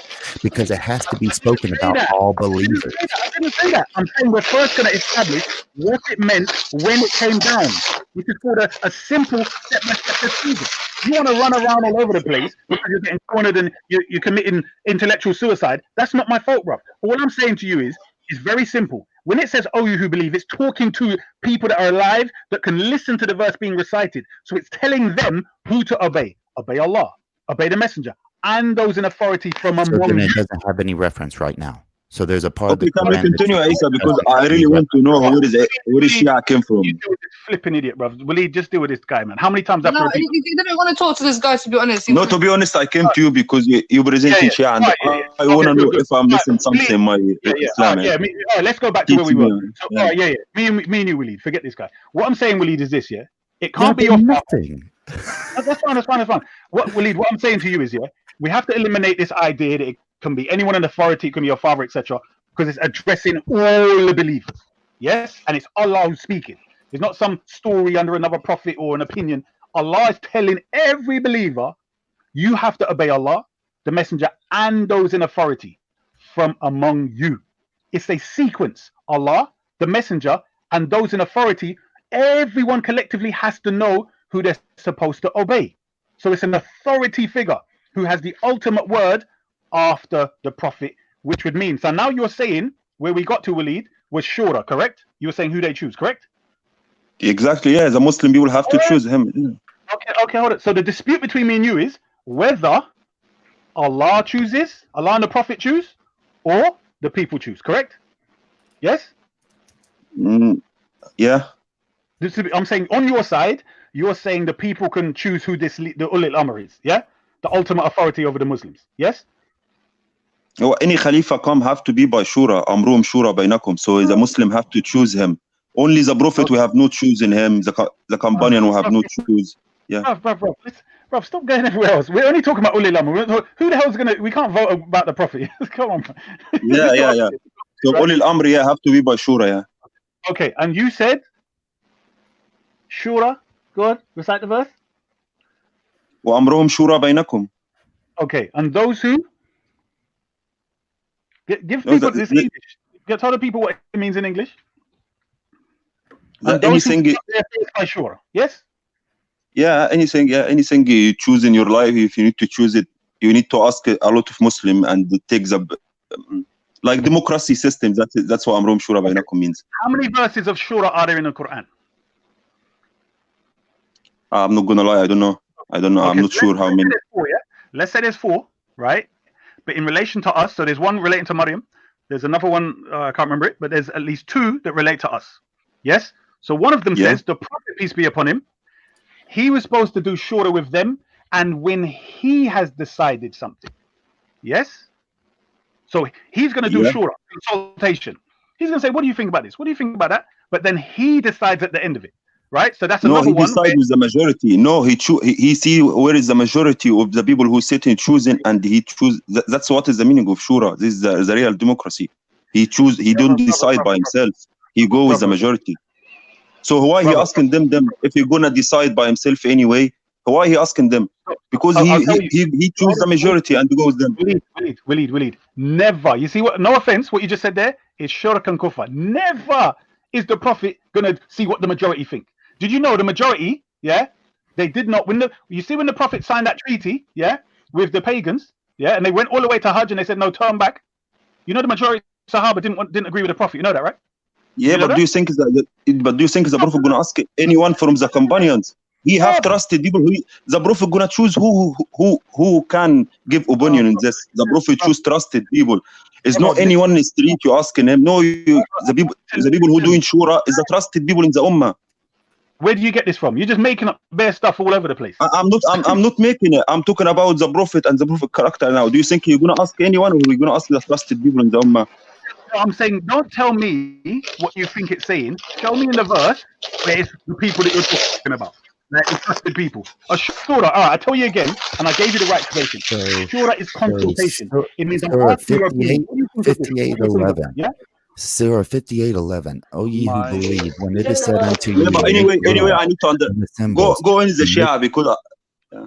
because it has to be spoken about all believers. I didn't say that. I'm saying we're first going to establish what it meant when it came down, which is called a simple step-by-step procedure. You want to run around all over the place because you're getting cornered and you're committing intellectual suicide. That's not my fault, bro. But what I'm saying to you is very simple. When it says, "Oh, you who believe," it's talking to people that are alive that can listen to the verse being recited. So it's telling them who to obey. Obey Allah, obey the messenger, and those in authority from among you. So then it doesn't have any reference right now. So there's a part of the Quran. Can we continue, Isa? Because I really want to know where is Shia came from. You deal with this flipping idiot, bro. Will he just deal with this guy, man? How many times after? No, he didn't want to talk to this guy, to be honest. No, to be honest, I came to you because you presenting Shia, and I want to know if I'm missing something in my Islam. Let's go back to where we were. So, me and you, Waleed. Forget this guy. What I'm saying, Waleed, is this, yeah? It can't be your nothing. That's fine. Waleed, what I'm saying to you is, we have to eliminate this idea that it can be anyone in authority, it can be your father, etc., because it's addressing all the believers. Yes, and it's Allah who's speaking. It's not some story under another prophet or an opinion. Allah is telling every believer, you have to obey Allah, the messenger, and those in authority from among you. It's a sequence. Allah, the messenger, and those in authority. Everyone collectively has to know who they're supposed to obey. So it's an authority figure who has the ultimate word after the prophet, which would mean. So now you're saying where we got to, Waleed, was shura, correct? You were saying who they choose, correct? Exactly, yeah. The Muslim people have to choose him. Okay, hold it. So the dispute between me and you is whether Allah chooses, Allah and the prophet choose, or the people choose, correct? Yes? Yeah. I'm saying on your side, you're saying the people can choose who the ulil amr is, yeah? The ultimate authority over the Muslims, yes? Any Khalifa have to be by Shura, Amrum Shura Bainakum. So the Muslim have to choose him. Only the Prophet will have no choose in him. The companion will have no choose. Yeah. Bro, stop going everywhere else. We're only talking about ulil amr. Who the hell's gonna? We can't vote about the Prophet. Come on. Yeah. So Uli al-Amr, yeah, have to be by Shura, yeah. Okay, and you said Shura. Go on, recite the verse. وأمرهم شورى بينكم. Okay, and those who give people this English. Tell the people what it means in English. And those who put their faith by Shura. Yes. Yeah, anything you choose in your life, if you need to choose it, you need to ask a lot of Muslim and take the like democracy system. That's what Amrum Shura Bainakum means. How many verses of Shura are there in the Quran? I'm not gonna lie, I don't know. Okay, I'm not sure how many. Let's say there's 4, right? But in relation to us, so there's one relating to Maryam. There's another one, I can't remember it, but there's at least 2 that relate to us. Yes. So one of them says the Prophet, peace be upon him, he was supposed to do shura with them, and when he has decided something. Yes? So he's going to do shura, consultation. He's going to say, what do you think about this? What do you think about that? But then he decides at the end of it, right? So that's another one. No, he decides with the majority. No, he see where is the majority of the people who sit in choosing, and he choose. That's what is the meaning of shura. This is the real democracy. He choose. He don't decide by himself. He go with the majority. So why he asking them if he's gonna decide by himself anyway? Why he asking them? Because he choose the majority and goes them. Waleed. Never. You see what? No offense, what you just said there is shirk and kufr. Never is the Prophet gonna see what the majority think. Did you know the majority? Yeah, they did not. When the Prophet signed that treaty, yeah, with the pagans, yeah, and they went all the way to Hajj and they said no, turn back. You know the majority of Sahaba didn't agree with the Prophet. You know that, right? Yeah, but do you think the Prophet gonna ask anyone from the companions? He have trusted people. The Prophet gonna choose who can give opinion in this. The Prophet choose trusted people. It's not anyone in the street you asking him. No, the people who doing shura is the trusted people in the ummah. Where do you get this from? You're just making up bare stuff all over the place. I'm not making it. I'm talking about the Prophet and the Prophet character now. Do you think you're gonna ask anyone, or you're gonna ask the trusted people in the ummah? I'm saying, don't tell me what you think it's saying. Tell me in the verse where it's the people that you're talking about. Like the trusted people. Shura, all right, I tell you again, and I gave you the right explanation. Shura is consultation. It means Surah 58:11. Yeah? Surah 58:11. O ye who believe, when it is said unto you. Yeah, but anyway, I need to understand. Go in the Shia because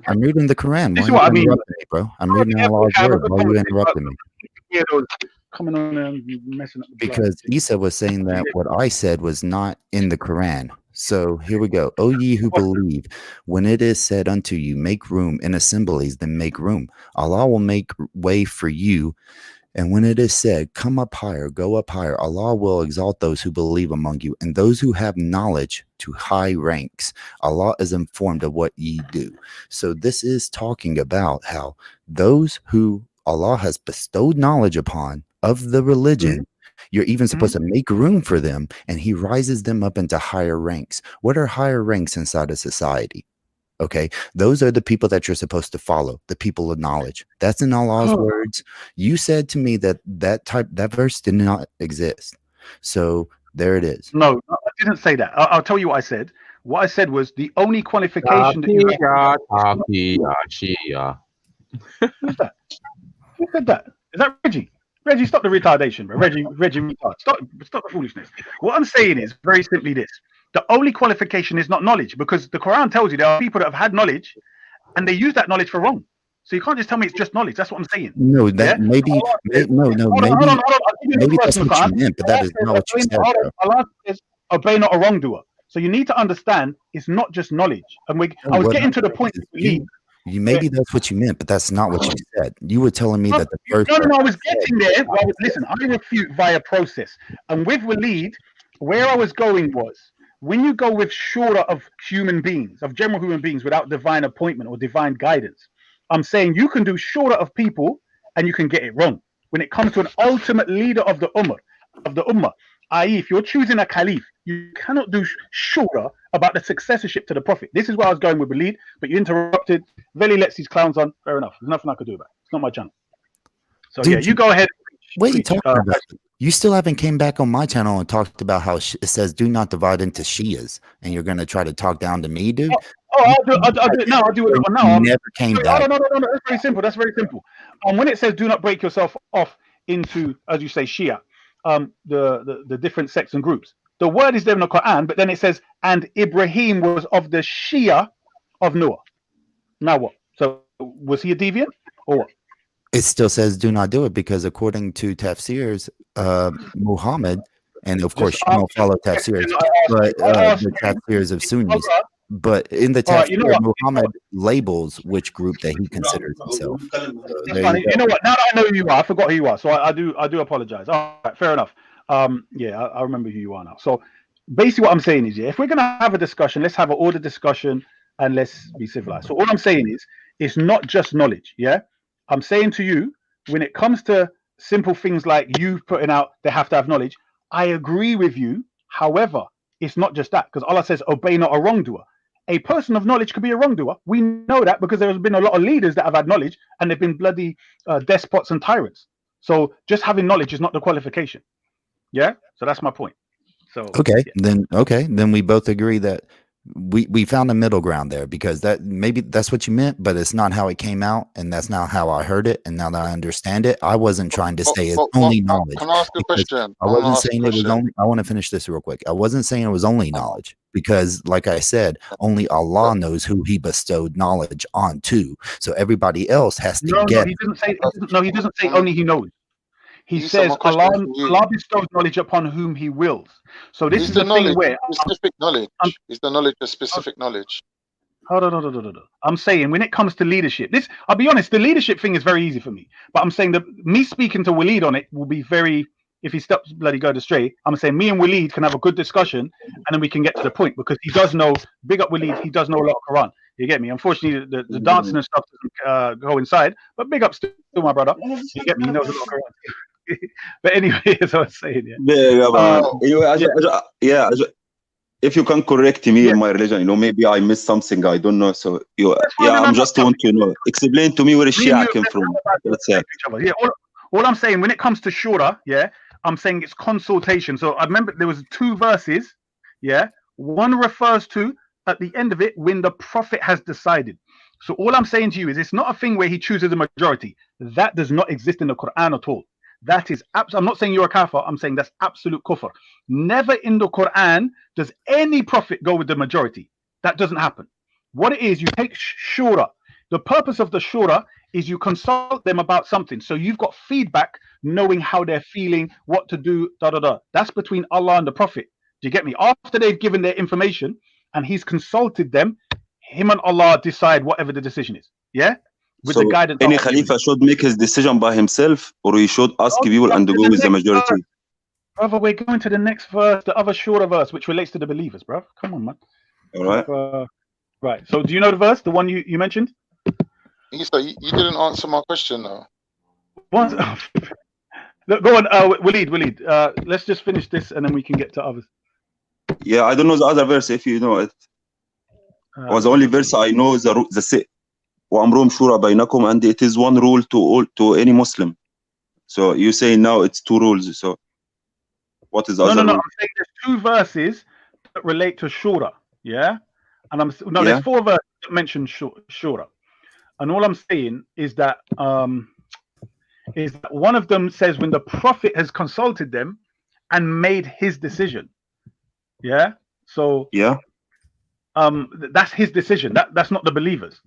I'm reading the Quran. This is what I mean, bro. I'm reading Allah's word. Why are you interrupting me? Coming on and messing up the because Isa was saying that what I said was not in the Quran. So here we go. O ye who believe, when it is said unto you, make room in assemblies, then make room. Allah will make way for you. And when it is said, come up higher, go up higher, Allah will exalt those who believe among you, and those who have knowledge to high ranks. Allah is informed of what ye do. So this is talking about how those who Allah has bestowed knowledge upon of the religion, you're even supposed to make room for them, and he rises them up into higher ranks. What are higher ranks inside of society? Okay, those are the people that you're supposed to follow, the people of knowledge. That's in Allah's words. You said to me that verse did not exist. So there it is. No, I didn't say that. I'll tell you what I said. What I said was the only qualification that you Who's that? Who said that? Is that Reggie? Reggie, stop the retardation, bro. Reggie, retard. Stop the foolishness. What I'm saying is very simply this. The only qualification is not knowledge, because the Quran tells you there are people that have had knowledge and they use that knowledge for wrong. So you can't just tell me it's just knowledge. That's what I'm saying. No, that maybe that's what you meant, but that is not what you said. Allah says, obey not a wrongdoer. So you need to understand it's not just knowledge. And I was getting to the point. Maybe that's what you meant, but that's not what you said. You were telling me that the first. No, I was getting there. Listen, I refute via process. And with Waleed, where I was going was, when you go with shura of human beings, of general human beings without divine appointment or divine guidance, I'm saying you can do shura of people and you can get it wrong. When it comes to an ultimate leader of the ummah, i.e. if you're choosing a caliph, you cannot do shura about the successorship to the Prophet. This is where I was going with Waleed, but you interrupted. Veli lets these clowns on. Fair enough. There's nothing I could do about it. It's not my channel. So dude, you go ahead. What are you talking about? You still haven't came back on my channel and talked about how it says do not divide into Shias, and you're going to try to talk down to me, dude? I'll do it now. I'll do it now. Never came back. No. That's very simple. When it says do not break yourself off into, as you say, Shia, the different sects and groups. The word is there in the Quran, but then it says, and Ibrahim was of the Shia of Noah. Now what? So was he a deviant or what? It still says do not do it because according to tafsirs, Muhammad, and of course you don't follow tafsirs, but the tafsirs of Sunnis. But in the tafsir, Muhammad labels which group that he considers himself. You know what? Now that I know who you are, I forgot who you are, so I do apologize. All right, fair enough. Yeah, I remember who you are now. So basically, what I'm saying is, yeah, if we're gonna have a discussion, let's have an ordered discussion and let's be civilized. So all I'm saying is, it's not just knowledge. Yeah, I'm saying to you, when it comes to simple things like you putting out, they have to have knowledge. I agree with you. However, it's not just that, because Allah says, "Obey not a wrongdoer." A person of knowledge could be a wrongdoer. We know that because there's been a lot of leaders that have had knowledge and they've been bloody despots and tyrants. So just having knowledge is not the qualification. Yeah. So that's my point. So okay, then we both agree that we found a middle ground there, because that maybe that's what you meant, but it's not how it came out, and that's not how I heard it. And now that I understand it, I wasn't trying to say it's only knowledge. Can I ask a question? I wasn't saying it was only. I want to finish this real quick. I wasn't saying it was only knowledge, because, like I said, only Allah knows who He bestowed knowledge onto. So everybody else has to get. No, he doesn't say only He knows. He says Allah bestows knowledge upon whom He wills. So this is the thing where specific knowledge is the knowledge of specific knowledge. Hold on. I'm saying when it comes to leadership, I'll be honest, the leadership thing is very easy for me. But I'm saying that me speaking to Waleed on it will be very, if he stops bloody go astray, I'm saying me and Waleed can have a good discussion and then we can get to the point, because he does know, big up Waleed, he does know a lot of Quran. You get me? Unfortunately, the dancing and stuff doesn't go inside, but big up still, my brother. You get me? He knows a lot of Quran. But anyway, as I was saying, if you can correct me in my religion, maybe I missed something, I don't know. So I'm just want to know. Explain to me where Shia came from. Yeah, all I'm saying when it comes to shura, I'm saying it's consultation. So I remember there was 2 verses, one refers to at the end of it when the prophet has decided. So all I'm saying to you is it's not a thing where he chooses a majority. That does not exist in the Quran at all. That is I'm not saying you're a kafir. I'm saying that's absolute kufr. Never in the Quran does any prophet go with the majority. That doesn't happen. What it is, you take shura. The purpose of the shura is you consult them about something. So you've got feedback, knowing how they're feeling, what to do, That's between Allah and the prophet. Do you get me? After they've given their information and he's consulted them, him and Allah decide whatever the decision is. Yeah? With the guidance. Any Khalifa should make his decision by himself, or he should ask people and go with the majority. Brother, we're going to the next verse, the other shorter verse, which relates to the believers, bro. Come on, man. All right. Right. So do you know the verse, the one you mentioned? Isa, you didn't answer my question though. Look, go on, Waleed. Let's just finish this and then we can get to others. Yeah, I don't know the other verse if you know it. Was the only verse I know the وَأَمْرُهُمْ شُورَى بَيْنَكُمْ, and it is one rule to any Muslim. So you say now it's 2 rules. So what is the other rule? I'm saying there's 2 verses that relate to shura. Yeah, and there's 4 verses that mention shura. And all I'm saying is that one of them says when the prophet has consulted them and made his decision. Yeah. So that's his decision. That's not the believers.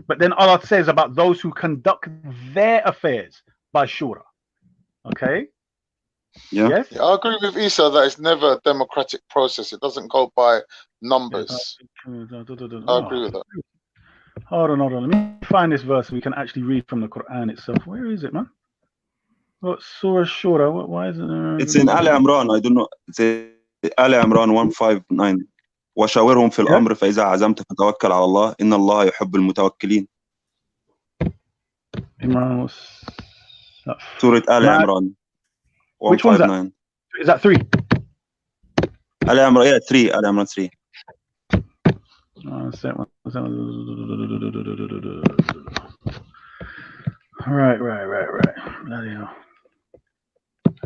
But then Allah says about those who conduct their affairs by shura. Okay. Yeah, I agree with Isa that it's never a democratic process. It doesn't go by numbers. I agree with that. Hold on. Let me find this verse we can actually read from the Quran itself. Where is it, man? What Surah Shura? Why is it? It's in Ali Imran. I don't know. It's Ali Imran 159. وشاورهم في الأمر فإذا عزمت فتوكل على الله إن الله يحب المتوكلين. Surah Ali Imran. Which one is that? Is that 3? Ali Imran, 3. Ali Imran 3. Right.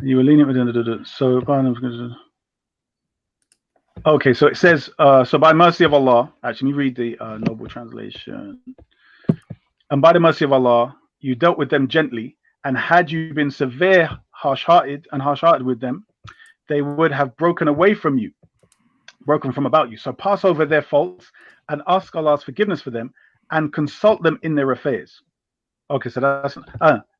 You were lenient with so okay, so it says, so by mercy of Allah, actually, let me read the Noble Translation. And by the mercy of Allah, you dealt with them gently, and had you been severe harsh-hearted with them, they would have broken away from you, broken from about you. So pass over their faults and ask Allah's forgiveness for them and consult them in their affairs. Okay, so that's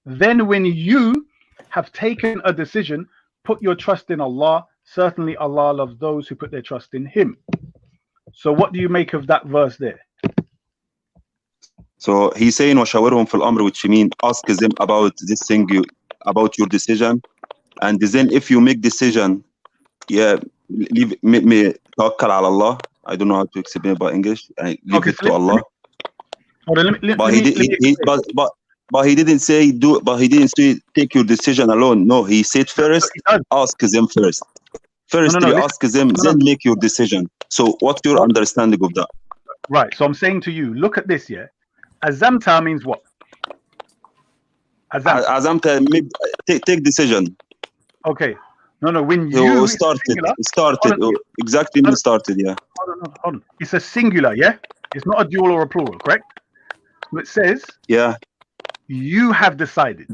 then when you have taken a decision, put your trust in Allah. Certainly Allah loves those who put their trust in Him. So what do you make of that verse there? So he's saying وَشَاوِرْهُمْ فِي الْأَمْرِ, which means ask them about this thing, about your decision, and then if you make decision, leave me tawakkal ala Allah. I don't know how to explain by English. Leave it to Allah. But he didn't say do. But he didn't say take your decision alone. No, he said first ask them first. Firstly, ask them, then make your decision. So, what's your understanding of that? Right. So I'm saying to you, look at this. Yeah, azamta means what? Azamta, take decision. Okay. No. When you started, exactly. Yeah. Hold on. It's a singular. Yeah. It's not a dual or a plural. Correct. So it says. Yeah. You have decided.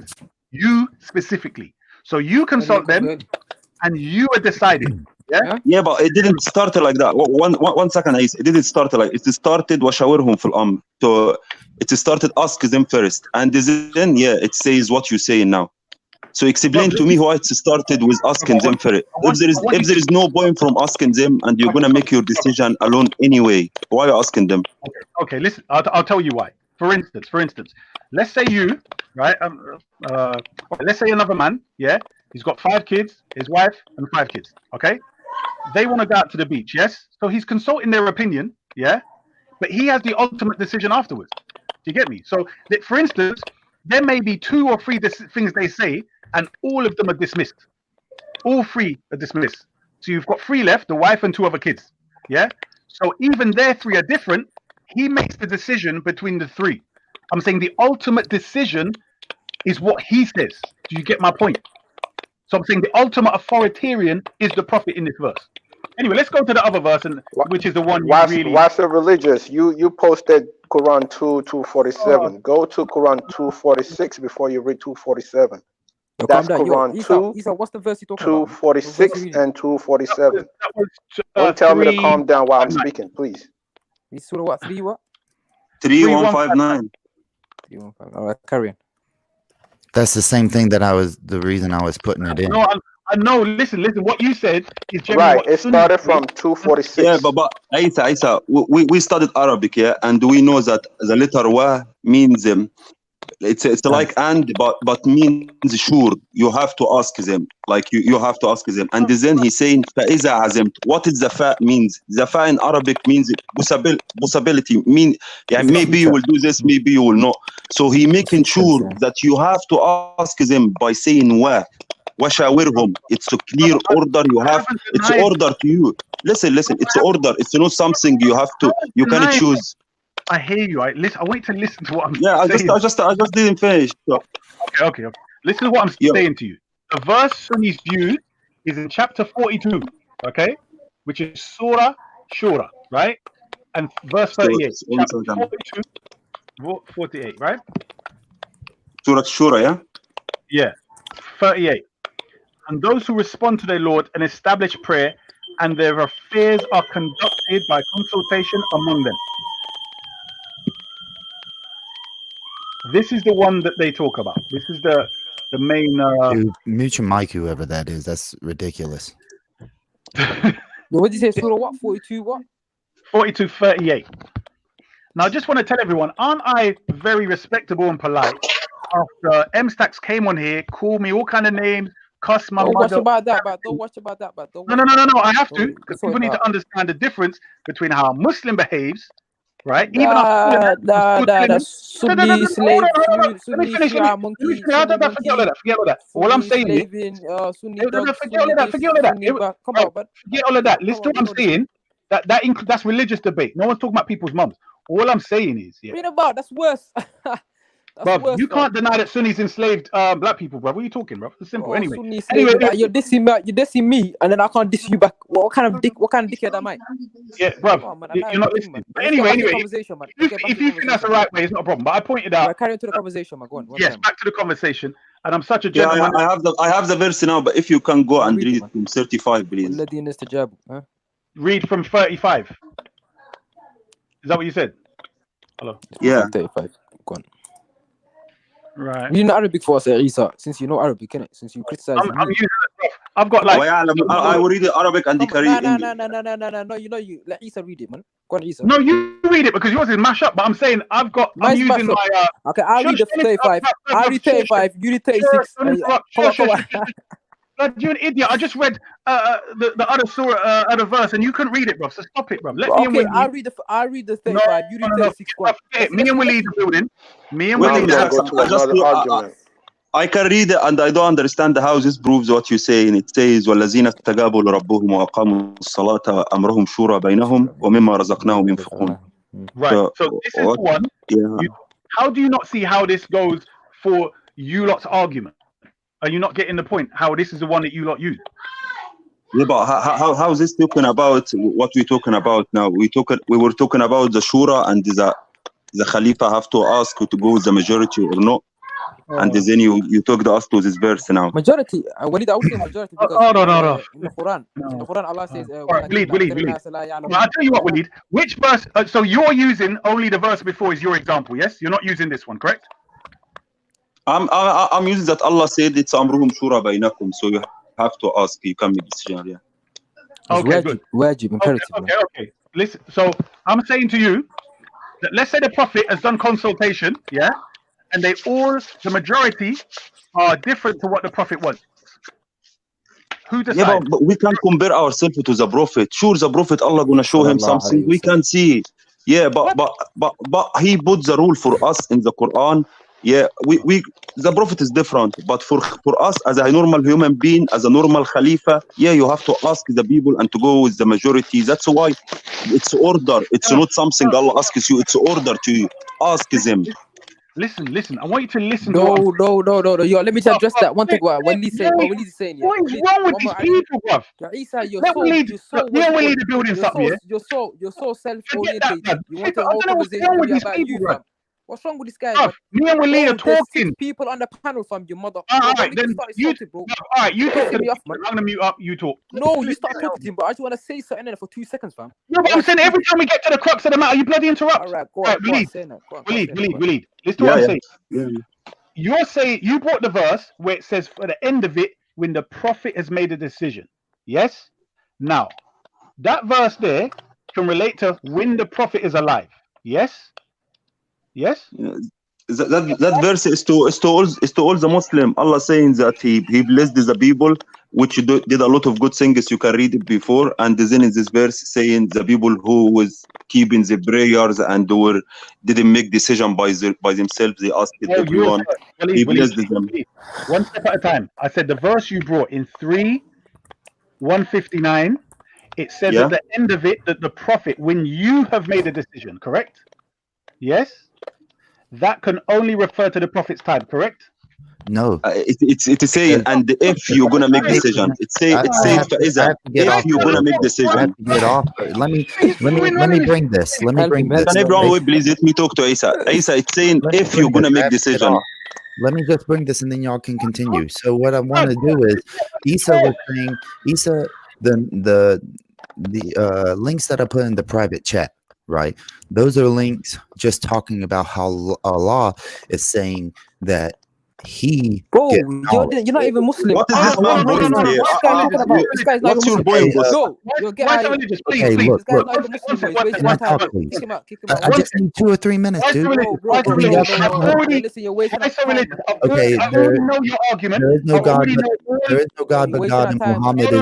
You specifically. So you consult them, and you are deciding. Yeah. Yeah, but it didn't start like that. One second, Ais. It didn't start like it started. وَشَاوِرْهُمْ فِي الْأَمْرِ. So it started ask them first, and then it says what you're saying now. So explain to me why it started with asking them first. If there is no point from asking them, and you're gonna make your decision alone anyway, why are you asking them? Okay. Listen, I'll tell you why. For instance, let's say you, right? Let's say another man, yeah, he's got 5 kids, his wife, and 5 kids. Okay, they want to go out to the beach, yes. So he's consulting their opinion, yeah, but he has the ultimate decision afterwards. Do you get me? So, for instance, there may be 2 or 3 things they say, and all of them are dismissed. All 3 are dismissed. So you've got 3 left: the wife and 2 other kids. Yeah. So even their 3 are different. He makes the decision between the 3. I'm saying the ultimate decision is what he says. Do you get my point? So I'm saying the ultimate authoritarian is the prophet in this verse. Anyway, let's go to the other verse, which is the one you really. Why so religious? You posted Quran 2:47. Go to Quran 2:46 before you read 2:47. That's Quran 2. What's the verse you talking about? 2:46 and 2:47. Don't tell me to calm down while I'm speaking, please. You saw what? 3 what? 3159. 315. All right, carry on. That's the same thing that the reason I was putting it in. No, I know. Listen. What you said is right. It started from 2:46. Yeah, but Isa, we studied Arabic, yeah, and we know that the letter wa means it's like and, but means sure. You have to ask them, like you have to ask them, and then he's saying فإذا عزمت. What is the fa means? The fa in Arabic means possibility. Maybe you will do this, maybe you will not. So he making sure that you have to ask them by saying wa. وَشَاوِرْهُمْ. It's a clear order. It's order to you. Listen. It's order. It's not something you have to. You can choose. I hear you. I wait to listen to what I'm saying. I just didn't finish. So. Okay. Listen to what I'm saying to you. The verse Sunnis use is in chapter 42, okay, which is Surah Shura, right? And verse 38. Chapter 42, 48, right? Surah Shura, yeah? Yeah, 38. And those who respond to their Lord and establish prayer, and their affairs are conducted by consultation among them. This is the one that they talk about. This is the main. Dude, mute your mic, whoever that is. That's ridiculous. What did you say? Surah what? 42 what? 42:38. Now, I just want to tell everyone, aren't I very respectable and polite? After M-Stacks came on here, called me all kind of names, cussed my mother. Don't watch about that. No. I have to, because people need to understand the difference between how a Muslim behaves. Right? Even that's Sunni slave, Sunni Shia monkey. Forget all that. All I'm saying is, forget all of that. Forget all of that. Listen to what I'm saying. That's religious debate. No one's talking about people's mums. All I'm saying is, that's worse. Bruv, you can't deny that Sunnis enslaved black people, bro. What are you talking, bro? It's simple. Anyway, you're dissing me, and then I can't diss you back. What kind of dickhead am I? Yeah, bro. You're not listening. But anyway, if you think that's the right way, it's not a problem. But I pointed out. Carry on to the conversation, man. Go on. Yes, back to the conversation. and I'm such a Yeah, gentleman. I have the verse now, but if you can go and read it from 35, please. Read from 35. Is that what you said? Hello. Yeah. 35. Go on. Right. Read in Arabic for us, Isa, since you know Arabic, innit? Since you criticize me. I'm using it. I've got like. I will read the Arabic and the Korean English. No. You let Isa read it, man. Go on, Isa. No, you read it because yours is mash up. But I'm saying I'm using my. Okay, I'll read the 35. I'll read 35. You read 36. Come on. You're an idiot. I just read the other surah, other verse, and you couldn't read it, bro. So stop it, bro. Let me and Willie. I'll read the 35. You read 36. Me and Willie the building. Me and Now Willie. I'm going to go to another argument. I can read it and I don't understand how this proves what you say. And it says والذين استجابوا لربهم وأقاموا الصلاة أمرهم شورى بينهم ومما رزقناهم ينفقون. Right. So this is the one. Yeah. How do you not see how this goes for you lot's argument? Are you not getting the point? How this is the one that you lot use? Yeah, but how is this talking about what we're talking about now? We were talking about the shura and the Khalifa have to ask to go with the majority or not. And then you took us to this verse now. Majority. Walid, I would say majority because no. In the Quran, Allah says. Walid. I'll tell you what, Walid. Which verse? So you're using only the verse before is your example, yes? You're not using this one, correct? I'm using that Allah said it's amruhum shura bainakum, so you have to ask. You can make decision. Yeah. Okay, good. Wajib, imperative. Okay. Listen. So I'm saying to you that let's say the Prophet has done consultation, yeah. And the majority are different to what the Prophet wants. Who decides? Yeah, but we can't compare ourselves to the Prophet. Sure, the Prophet, Allah gonna show him something we can see. Yeah, but he put the rule for us in the Quran. Yeah, the Prophet is different, but for us as a normal human being, as a normal Khalifa, yeah, you have to ask the people and to go with the majority. That's why it's order. It's not something Allah asks you. It's order to ask them. Listen. I want you to listen. No. Yo, let me just address that one thing. What He's saying. What is wrong with these people, bruv? Isa, you're so self-oriented. You want the whole conversation to be about you, fam. What's wrong with this guy? Me and Willie are talking. People on the panel, fam. Your mother. Alright, then you talk. I'm gonna mute up. You talk. No, you start talking to him, but I just want to say something in there for 2 seconds, fam. No, but I'm saying every time we get to the crux of the matter, you bloody interrupt. All right, go on. Walid. Listen to what I'm saying. Yeah. You're saying you brought the verse where it says for the end of it when the Prophet has made a decision. Yes. Now, that verse there can relate to when the Prophet is alive. Yes. Yes. That verse is to all the Muslim. Allah saying that he blessed the people which did a lot of good things. You can read it before, and then in this verse saying the people who was keeping the prayers and didn't make decision by themselves. They asked everyone. He blessed them. One step at a time. I said the verse you brought in 3:159. It says at the end of it that the Prophet, when you have made a decision, correct? Yes. That can only refer to the Prophet's time, correct? No. It's saying, and if you're gonna make decision, it's saying if you're gonna make decision. Get off. Let me bring this. Let me bring this. Can everyone please let me talk to Isa? Isa, it's saying if you're gonna make decision. Let me just bring this and then y'all can continue. So what I want to do is Isa was saying the links that I put in the private chat, right? Those are links just talking about how Allah is saying that he. Bro, you're not even Muslim. What is this man doing here? What's your point? Okay, look. I just need 2 or 3 minutes, dude. Listen, you're wasting time. Okay, there is no God but God, and Muhammad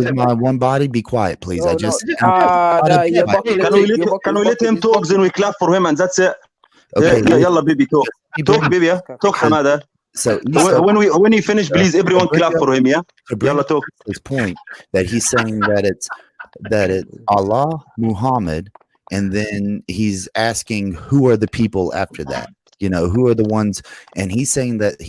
is my one body. Be quiet, please. I just can we let him talk, then we clap for him, and that's it. Okay, yalla baby, talk baby, talk Hamada. So when he finish, please everyone clap for him, yeah. Yalla talk. His point that he's saying that it's Allah, Muhammad, and then he's asking who are the people after that. You know, who are the ones, and he's saying that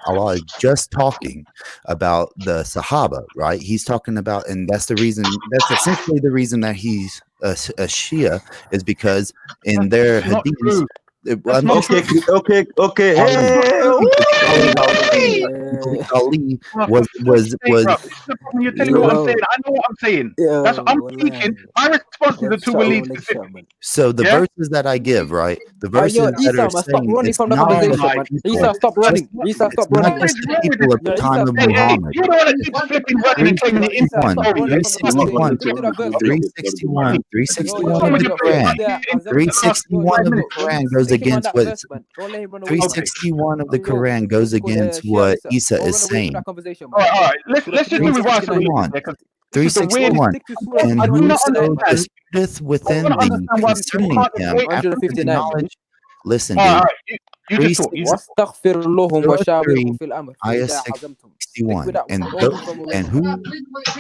Allah is just talking about the Sahaba, right? He's talking about, and that's essentially the reason that he's a Shia, is because in their hadiths, Okay. Ali was You're telling me what I'm saying. I know what I'm saying. That's what I'm speaking. My response to the two Waleeds specifically. So the verses that I give, right? The verses Yo, that Isa, are man, stop saying running it's from the not conversation, just man. people. Isa, stop running. Isa, It's stop not running. just the people of the time of Hey, Muhammad. you're the one that keeps flipping running and claiming it is. 361, 361, 361 of the Quran. 361 of the Quran goes against what 361 of the Quran goes against what Isa is saying. All right. Let's just do with what 361. And whoso disputeth within thee concerning him after the knowledge. Listen, dude. You just talk. Surah 3, ayah 61. And whoso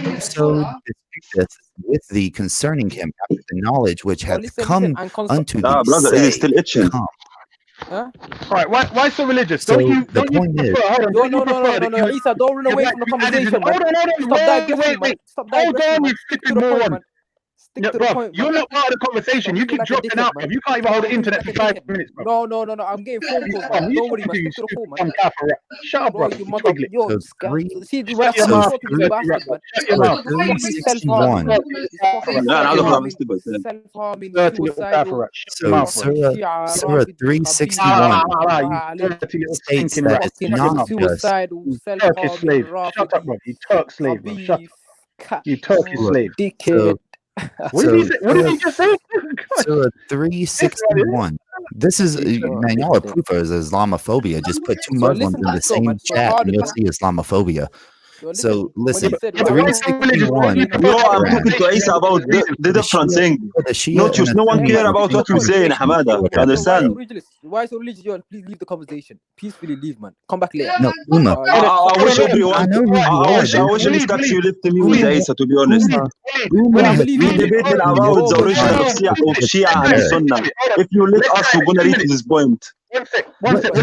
disputeth with thee concerning him after the knowledge which hath come unto thee, brother, it is still itching. come. All right, why so religious? So don't the you point is, No, Isa, don't run away from the conversation, man. Stop digressing, man. Stop digressing, man. Stick to the point, man. Stick to the point, man. You're not part of the conversation. You keep dropping out, man. You can't even hold the internet for 5 minutes, bro. No. I'm getting phone calls, man. Don't worry, man. Stick to the point, man. Shut up, bro. You mother. Yo, see the right your mouth. you bastard, man. Self-harming. Self-harming, suicidal. So Surah 361 states that it's not just Turkish slave. Shut up, bro. You Turk slave, bro. Shut up. You Turkish slave. Dickhead. What did he just say? Surah 361. This is, man, y'all are proof of Islamophobia. Just put two Muslims in the same chat and you'll see Islamophobia. So listen, 361. Yo, I'm talking to Isa about the different thing. No one care about what you're saying, Hamada. Understand? Why so religious? Yo, please leave the conversation. Peacefully leave, man. Come back later. No, Uma. I wish everyone. I wish you lived me with Isa, to be honest. We debated about the origin of Shia and Sunnah. If you let us, we're gonna reach this point. One sec. The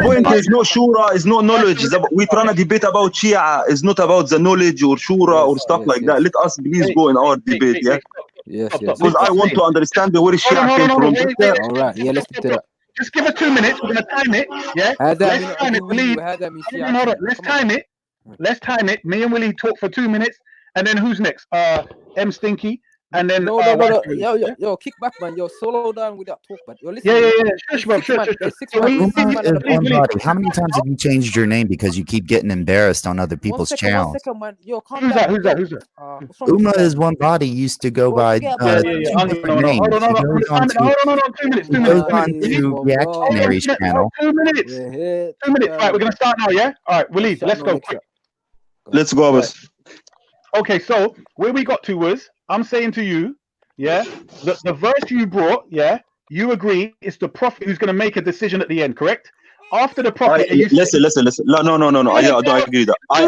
point is no shura, is no knowledge. We're trying to debate about Shia. It's not about the knowledge or shura or stuff like that. Let us please go in our debate, yeah? Yes. Because I want to understand where Shia came from. All right, yeah, let's get to that. Just give us 2 minutes. We're gonna time it, yeah? Let's time it, Willie. Hold on. Let's time it. Me and Willie talk for 2 minutes, and then who's next? M Stinky. And then no. Yo, kick back, man. Yo, slow down with that talk, man. Yo, listen. Yeah. Shush, bro. How many times have you changed your name because you keep getting embarrassed on other people's channels? 1 second, man. Yo, calm down. Who's that? Uma is one body used to go by two different names. Hold on. 2 minutes. He goes on to Reactionary's channel. 2 minutes. 2 minutes. Right, we're gonna start now, yeah? All right, we'll leave. Let's go. Let's go, boss. Okay, so where we got to was, I'm saying to you, yeah, the verse you brought, yeah, you agree it's the prophet who's going to make a decision at the end, correct? After the prophet. Listen. No. I don't agree that. I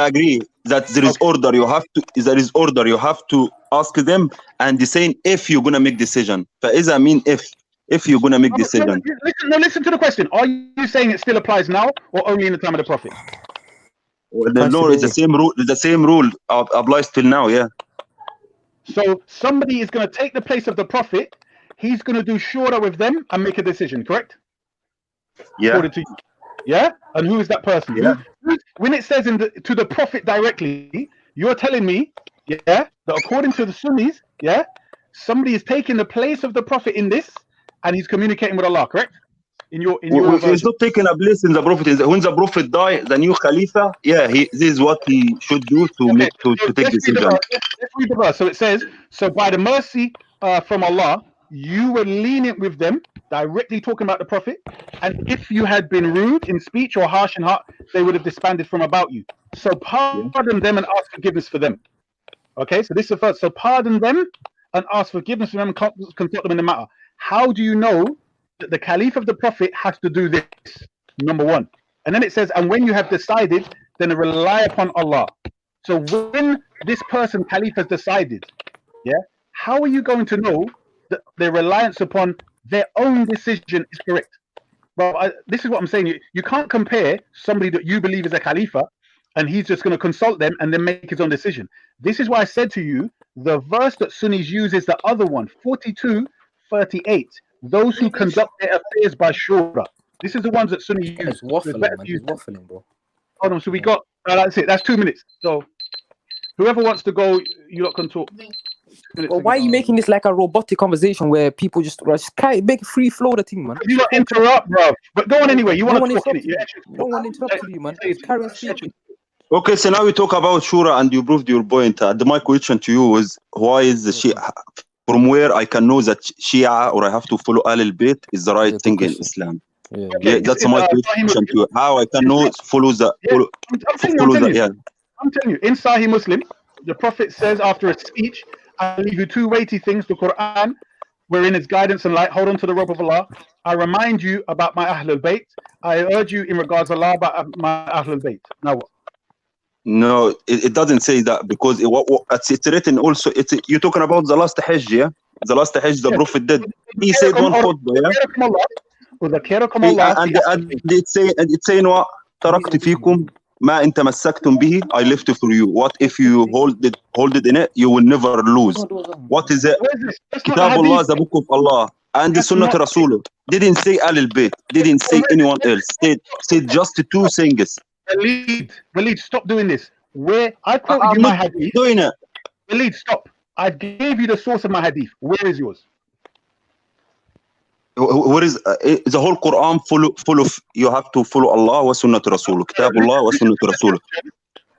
agree that there is order. There is order. You have to ask them, and they're saying if you're going to make decision. فإذا mean if you're going to make decision. Listen to the question. Are you saying it still applies now or only in the time of the prophet? The law is the same rule. The same rule applies till now. Yeah. So somebody is going to take the place of the prophet. He's going to do shura with them and make a decision. Correct? Yeah. According to you. Yeah. And who is that person? Yeah. When it says to the prophet directly, you're telling me, yeah, that according to the Sunnis, yeah, somebody is taking the place of the prophet in this, and he's communicating with Allah. Correct? He's not taking a place in the prophet. When the prophet dies, the new Khalifa, this is what he should do to take decision. Let's read the verse. So it says, so by the mercy from Allah, you were lenient with them, directly talking about the prophet, and if you had been rude in speech or harsh in heart, they would have disbanded from about you. So pardon them and ask forgiveness for them. Okay, so this is the first. So pardon them and ask forgiveness for them and consult them in the matter. How do you know that the Caliph of the Prophet has to do this? Number one. And then it says, and when you have decided, then rely upon Allah. So when this person, Caliph, has decided, yeah, how are you going to know that their reliance upon their own decision is correct? Well, this is what I'm saying. You can't compare somebody that you believe is a Khalifa and he's just going to consult them and then make his own decision. This is why I said to you, the verse that Sunnis use is the other one, 42, 38. Those who conduct their affairs by shura. This is the ones that Sunni use. It's waffling, man. He's waffling, bro. Hold on, so we got, that's it. That's 2 minutes. So whoever wants to go, you lot can talk. Well, why are you making this like a robotic conversation where people just make free flow the thing, man? You not interrupt, bro. But go on anyway. You want to talk in it? No one interrupted you, man. Just carry on speaking. Okay, so now we talk about Shura and you proved your point. My question to you is, why is the Shia, from where I can know that Shia or I have to follow Ahl al-Bayt is the right thing in Islam? Yeah, that's my question to you. How I can know follow the I'm telling you, in Sahih Muslim, the Prophet says after a speech, I leave you 2 weighty things, the Quran, wherein its guidance and light, hold on to the rope of Allah. I remind you about my Ahl al-Bayt. I urge you in regards to Allah about my Ahl al-Bayt. Now what? No, it doesn't say that because it's written also. You're talking about the last Hajj, yeah? The last Hajj the Prophet did. He said one khutbah, yeah? And it's saying what? تركت فيكم ما إن تمسكتم به, I left it for you. What if you hold it in it, you will never lose. What is it? Kitabullah, the book of Allah, and the Sunnah Rasul. Didn't say Ahl al-Bayt, didn't say anyone else. Said just 2 things. Walid, stop doing this. Where I quoted you my hadith. Doing it. Walid, stop. I gave you the source of my hadith. Where is yours? Where is the whole Quran full of you have to follow Allah wa Sunnat Rasul, Kitabullah wa Sunnat Rasul.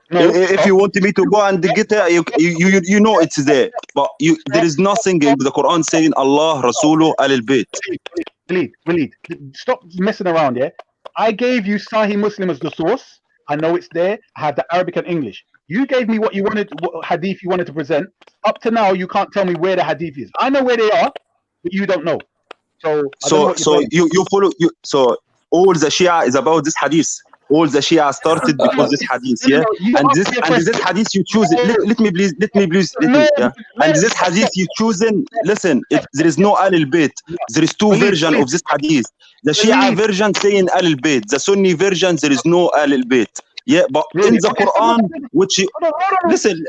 If you want me to go and get it, you know it's there, but there is nothing in the Quran saying Allah, Rasulu, Ahl al-Bayt. Walid, stop messing around, yeah? I gave you Sahih Muslim as the source. I know it's there. I have the Arabic and English. You gave me what hadith you wanted to present. Up to now, you can't tell me where the hadith is. I know where they are, but you don't know. So you follow. So all the Shia is about this hadith. All the Shia started because this hadith, yeah. And this hadith you choose. Let me please. Yeah. And this hadith you chosen. Listen, there is no Ahl al-Bayt. There is 2 versions of this hadith. The Shia version saying Ahl al-Bayt. The Sunni version there is no Ahl al-Bayt. Yeah, but in the Quran, which listen,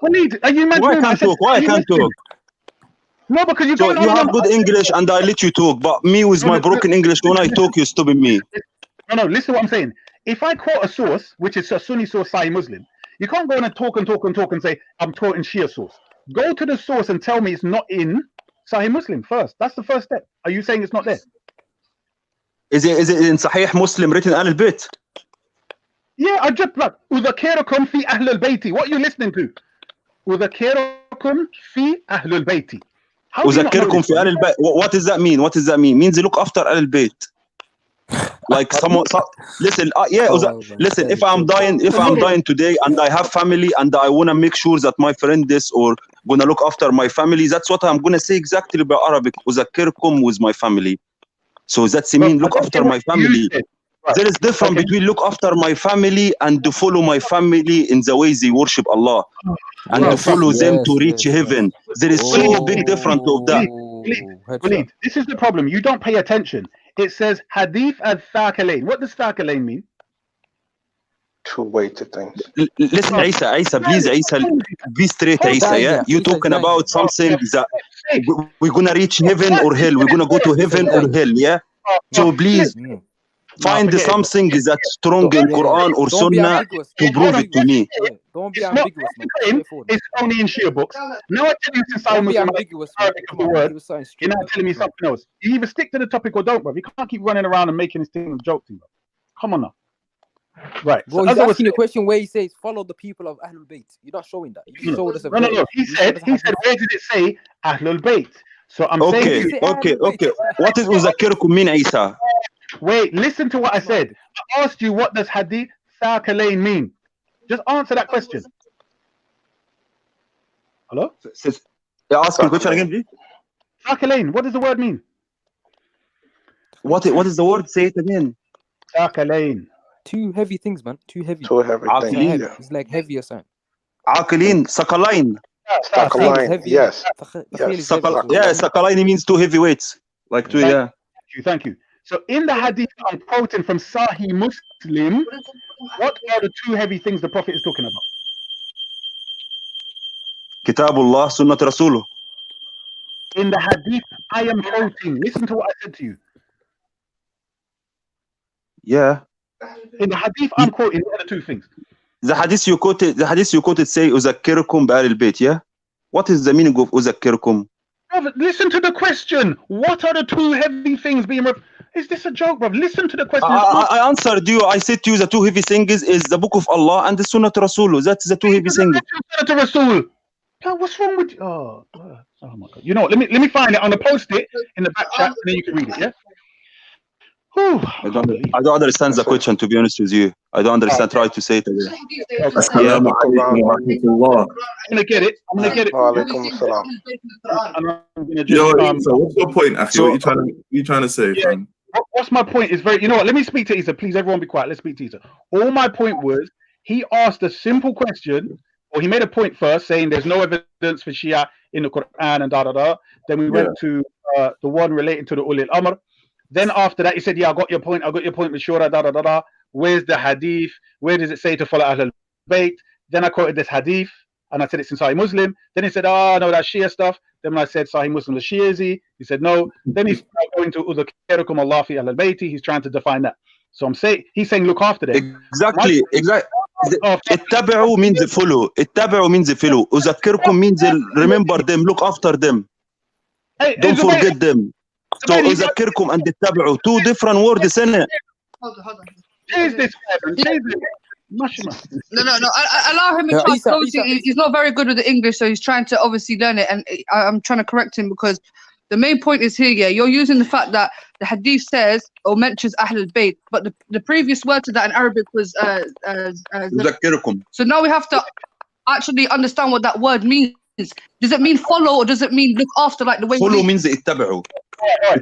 Walid, are you why can't talk? Why I can't talk? No, because you have good English and I let you talk, but me with my broken English, when I talk, you're stopping me. No, listen to what I'm saying. If I quote a source, which is a Sunni source, Sahih Muslim, you can't go on and talk and say, I'm quoting Shia source. Go to the source and tell me it's not in Sahih Muslim first. That's the first step. Are you saying it's not there? Is it in Sahih Muslim written Ahl al-Bayt? Yeah, I just like Udhakirukum fi Ahl al-Bayti. What are you listening to? Udhakirukum fi Ahl al-Bayti. Udhakirukum fi Ahl al-Bayt. What does that mean? What does that mean? Means they look after Ahl al-Bayt. Like someone, listen, listen. If I'm dying today, and I have family, and I wanna make sure that my friend is or gonna look after my family, that's what I'm gonna say exactly by Arabic. Udhakirukum with my family. So that's mean look after my family. There is difference between look after my family and to follow my family in the way they worship Allah and to follow them to reach heaven. There is so big difference of that. Walid, this is the problem. You don't pay attention. It says Hadith al-Thaqalain. What does Thaqalain mean? 2 weighted things. Listen, Isa, please, Isa, be straight, Isa. Yeah, you talking about something that we're gonna reach heaven or hell. We're gonna go to heaven or hell. Yeah. So please find something that's strong in Quran or Sunnah to prove it to me. Don't be ambiguous, man. It's only in Shia books. Now I tell you since I'm ambiguous of the word, you're now telling me something else. You either stick to the topic or don't, bro. You can't keep running around and making this thing a joke thing, bro. Come on now. Right. Well, he's asking a question where he says, follow the people of Ahlul Bayt. You're not showing that. You showed us a No. He said, where did it say Ahlul Bayt? So I'm saying. Okay. What is Udhakirukum mean, Isa? Wait, listen to what I said. I asked you, what does Hadith Thaqalain mean? Just answer that question. Hello? Ask me a question again, please. Thaqalain, what does the word mean? What is the word? Say it again. Thaqalain. 2 heavy things, man. 2 heavy. 2 heavy things. Yeah. It's like heavier sign. Aqilin, Sakalain. Sakalain, yes. Yeah, Sakalain means 2 heavyweights. Like 2, yeah. Thank you. So in the hadith I'm quoting from Sahih Muslim, what are the 2 heavy things the Prophet is talking about? Kitabullah, Sunnat Rasul. In the hadith I am quoting, listen to what I said to you. Yeah. In the hadith I'm quoting, what are the two things? The hadith you quoted say أذكركم بآل البيت, yeah? What is the meaning of أذكركم? Brother, listen to the question. What are the two heavy things being Is this a joke, brother? Listen to the question. I answered you. I said to you the two heavy things is the book of Allah and the Sunnah to Rasul. That's the two heavy things. Sunnah to Rasul. God, what's wrong with you? Oh my God. You know what? Let me find it. I'm gonna post it in the back chat and then you can read it, yeah? Whew, I don't understand the question, to be honest with you. I don't understand. Try to say it again. Yeah, I'm gonna get it. I'm gonna get it. So what's your point, Afi? What you trying to say, fam? What's my point? Is very. You know what? Let me speak to Isa. Please, everyone, be quiet. Let's speak to Isa. All my point was he asked a simple question, or he made a point first, saying there's no evidence for Shia in the Quran and da da da. Then we went to the one relating to the Ulil Amr. Then after that, he said, "Yeah, I got your point. I got your point with Shura, da da da da. Where's the hadith? Where does it say to follow Ahlul Bayt?" Then I quoted this hadith, and I said it's in Sahih Muslim. Then he said, "Oh no, that's Shia stuff." Then when I said Sahih Muslim, the Shiazi, he said no. Then he's going to Udhakirakum Allah fi Ahlul Bayti. He's trying to define that. So he's saying look after them. Exactly. اتبعوا means follow. اتبعوا means follow. أذكركم means remember them, look after them. Don't forget them. So أذكركم and اتبعوا, two different words, isn't it? Hold on. Change this. No. Allow him a chance. Obviously, he's not very good with the English, so he's trying to obviously learn it. And I'm trying to correct him because the main point is here. Yeah, you're using the fact that the hadith says or mentions Ahlul Bayt, but the previous word to that in Arabic was أذكركم. So now we have to actually understand what that word means. Does it mean follow or does it mean look after, like the way follow means اتبعوا.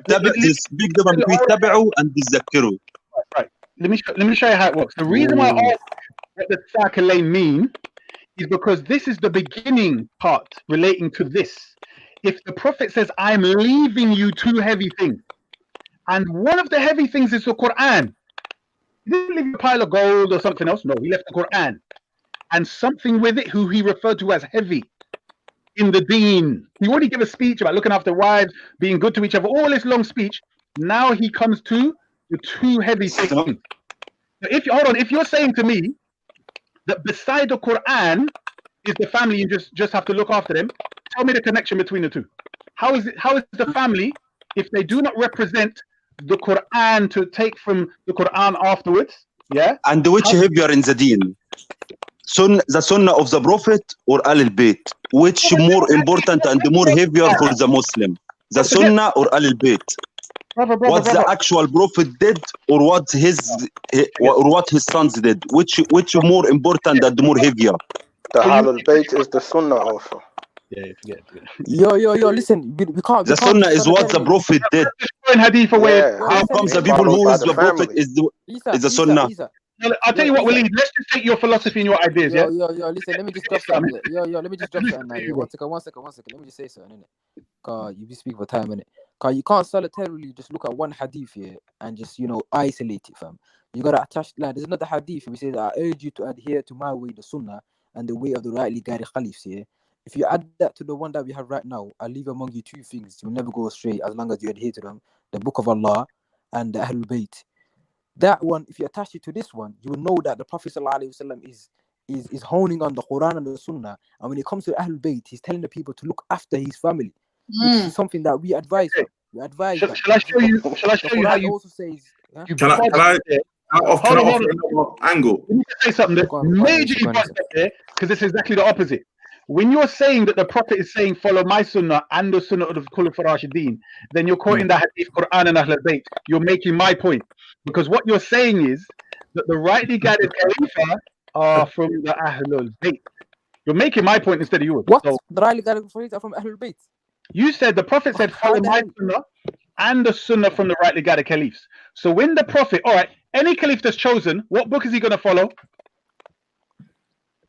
There's big difference between اتبعوا and تذكروا. Right. Let me show you how it works. The reason why I asked what the Thaqalain mean is because this is the beginning part relating to this. If the Prophet says, "I'm leaving you two heavy things," and one of the heavy things is the Quran. He didn't leave a pile of gold or something else. No, he left the Quran and something with it who he referred to as heavy in the deen. He already gave a speech about looking after wives, being good to each other, all this long speech. Now he comes to the two heavy things. If you're saying to me that beside the Quran is the family, you just have to look after them, tell me the connection between the two. How is the family, if they do not represent the Quran to take from the Quran afterwards, yeah? And which heavier in the deen? The Sunnah of the Prophet or Ahlul Bayt? Which more important and more heavier for the Muslim? The Sunnah or Ahlul Bayt? What the actual Prophet did or what his sons did? Which more important and more heavier? The Ahlul Bayt is the Sunnah also. Yeah, forget. Yo, listen, we can't. The Sunnah is what the Prophet did. How comes the people who is the Prophet is the Sunnah? I'll tell you what, Waleed, let's just take your philosophy and your ideas, yeah? Yo, listen, let me just drop something. Yo, let me just drop something now. One second. Let me just say something, innit? Cause you be speaking for time, innit? Cause you can't solitarily just look at one hadith here and just, isolate it, fam. You gotta attach, like, there's another hadith we say that I urge you to adhere to my way, the Sunnah, and the way of the rightly guided Khalifs here. If you add that to the one that we have right now, I'll leave among you two things. You'll never go astray as long as you adhere to them: the Book of Allah and the Ahlul Bayt. That one, if you attach it to this one, you will know that the Prophet ﷺ is honing on the Quran and the Sunnah. And when it comes to Ahlul Bayt, he's telling the people to look after his family, which is something that we advise. We advise. Shall I show you how you also says? Huh? Can I offer another angle? Let me say something that majorly bugs there, because it's exactly the opposite. When you're saying that the Prophet is saying follow my Sunnah and the Sunnah of the Khulafa Rashideen, then you're quoting the Hadith, Quran and Ahlul Bayt. You're making my point. Because what you're saying is that the rightly guided Khalifa are from the Ahlul Bayt. You're making my point instead of yours. What? So, the rightly guided Khalifa are from Ahlul Bayt? You said the Prophet said follow my Sunnah and the Sunnah from the rightly guided Caliphs. So when the Prophet, all right, any Caliph that's chosen, what book is he going to follow?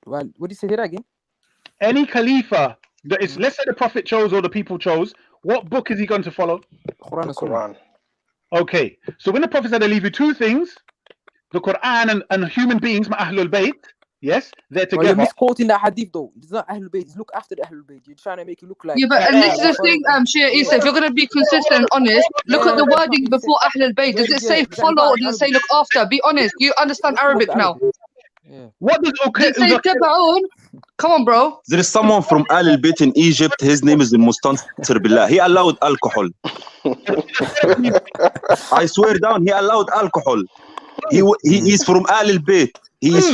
Well, what do you say that again? Any Khalifa that is, let's say the Prophet chose or the people chose, what book is he going to follow? Quran. Okay, so when the Prophet said, I leave you two things, the Quran and human beings, Ahlul Bayt, yes, they're Bro, you're together. misquoting that hadith though. It's not Ahlul Bayt. It's look after the Ahlul Bayt. You're trying to make it look like. Yeah, but and this is the thing, Shia Yeah. Isa. If you're gonna be consistent and honest, look at the wording before Ahlul Bayt. Does it say follow or does it say look after? Be honest. Do you understand Arabic now? What does Does it say tabaun? Come on, bro. There is someone from Al Bayt in Egypt. His name is Mustansir Billah. He allowed alcohol. I swear down, he allowed alcohol. He's from Al Bayt. He's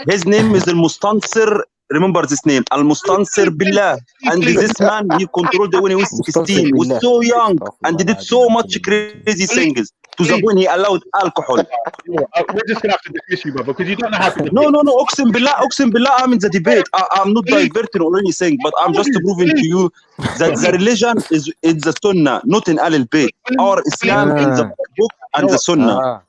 his name is Mustansir. Remember this name, Al Mustansir Billah. And this man, he controlled it when he was 16. He was so young and he did so much crazy things. To the point he allowed alcohol. We're just gonna have to dismiss you, brother, because you don't know how to. No. Oxen Billah, I'm in the debate. I'm not diverting or anything, but I'm just proving to you that the religion is in the Sunnah, not in Al Bayt. Our Islam in the book and the Sunnah.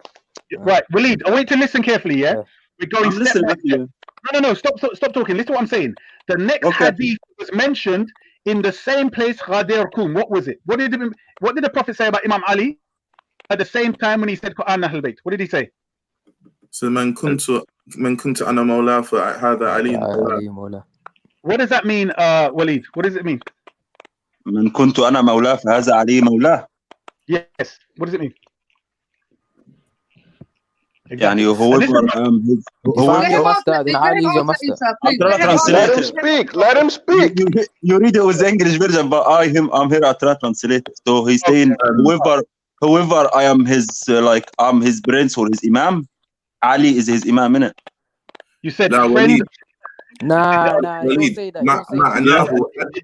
Right, Waleed, I want you to listen carefully. Yeah, we're going step by step. No. Stop talking. Listen to what I'm saying. The next hadith was mentioned in the same place, Ghadir Kum. What was it? What did the Prophet say about Imam Ali at the same time when he said Quran Ahl Bayt? What did he say? So man kuntu ana mawla fa hadha Ali mawla. What does that mean, Waleed? What does it mean? Man kuntu ana mawla fa hadha Ali mawla. Yes. What does it mean? يعني whoever Let him speak. Let him speak. You read it with the English version, but I'm here to translate it. So he's saying whoever I am his I'm his prince or his imam, Ali is his imam, innit? You said friend. Nah, don't say that.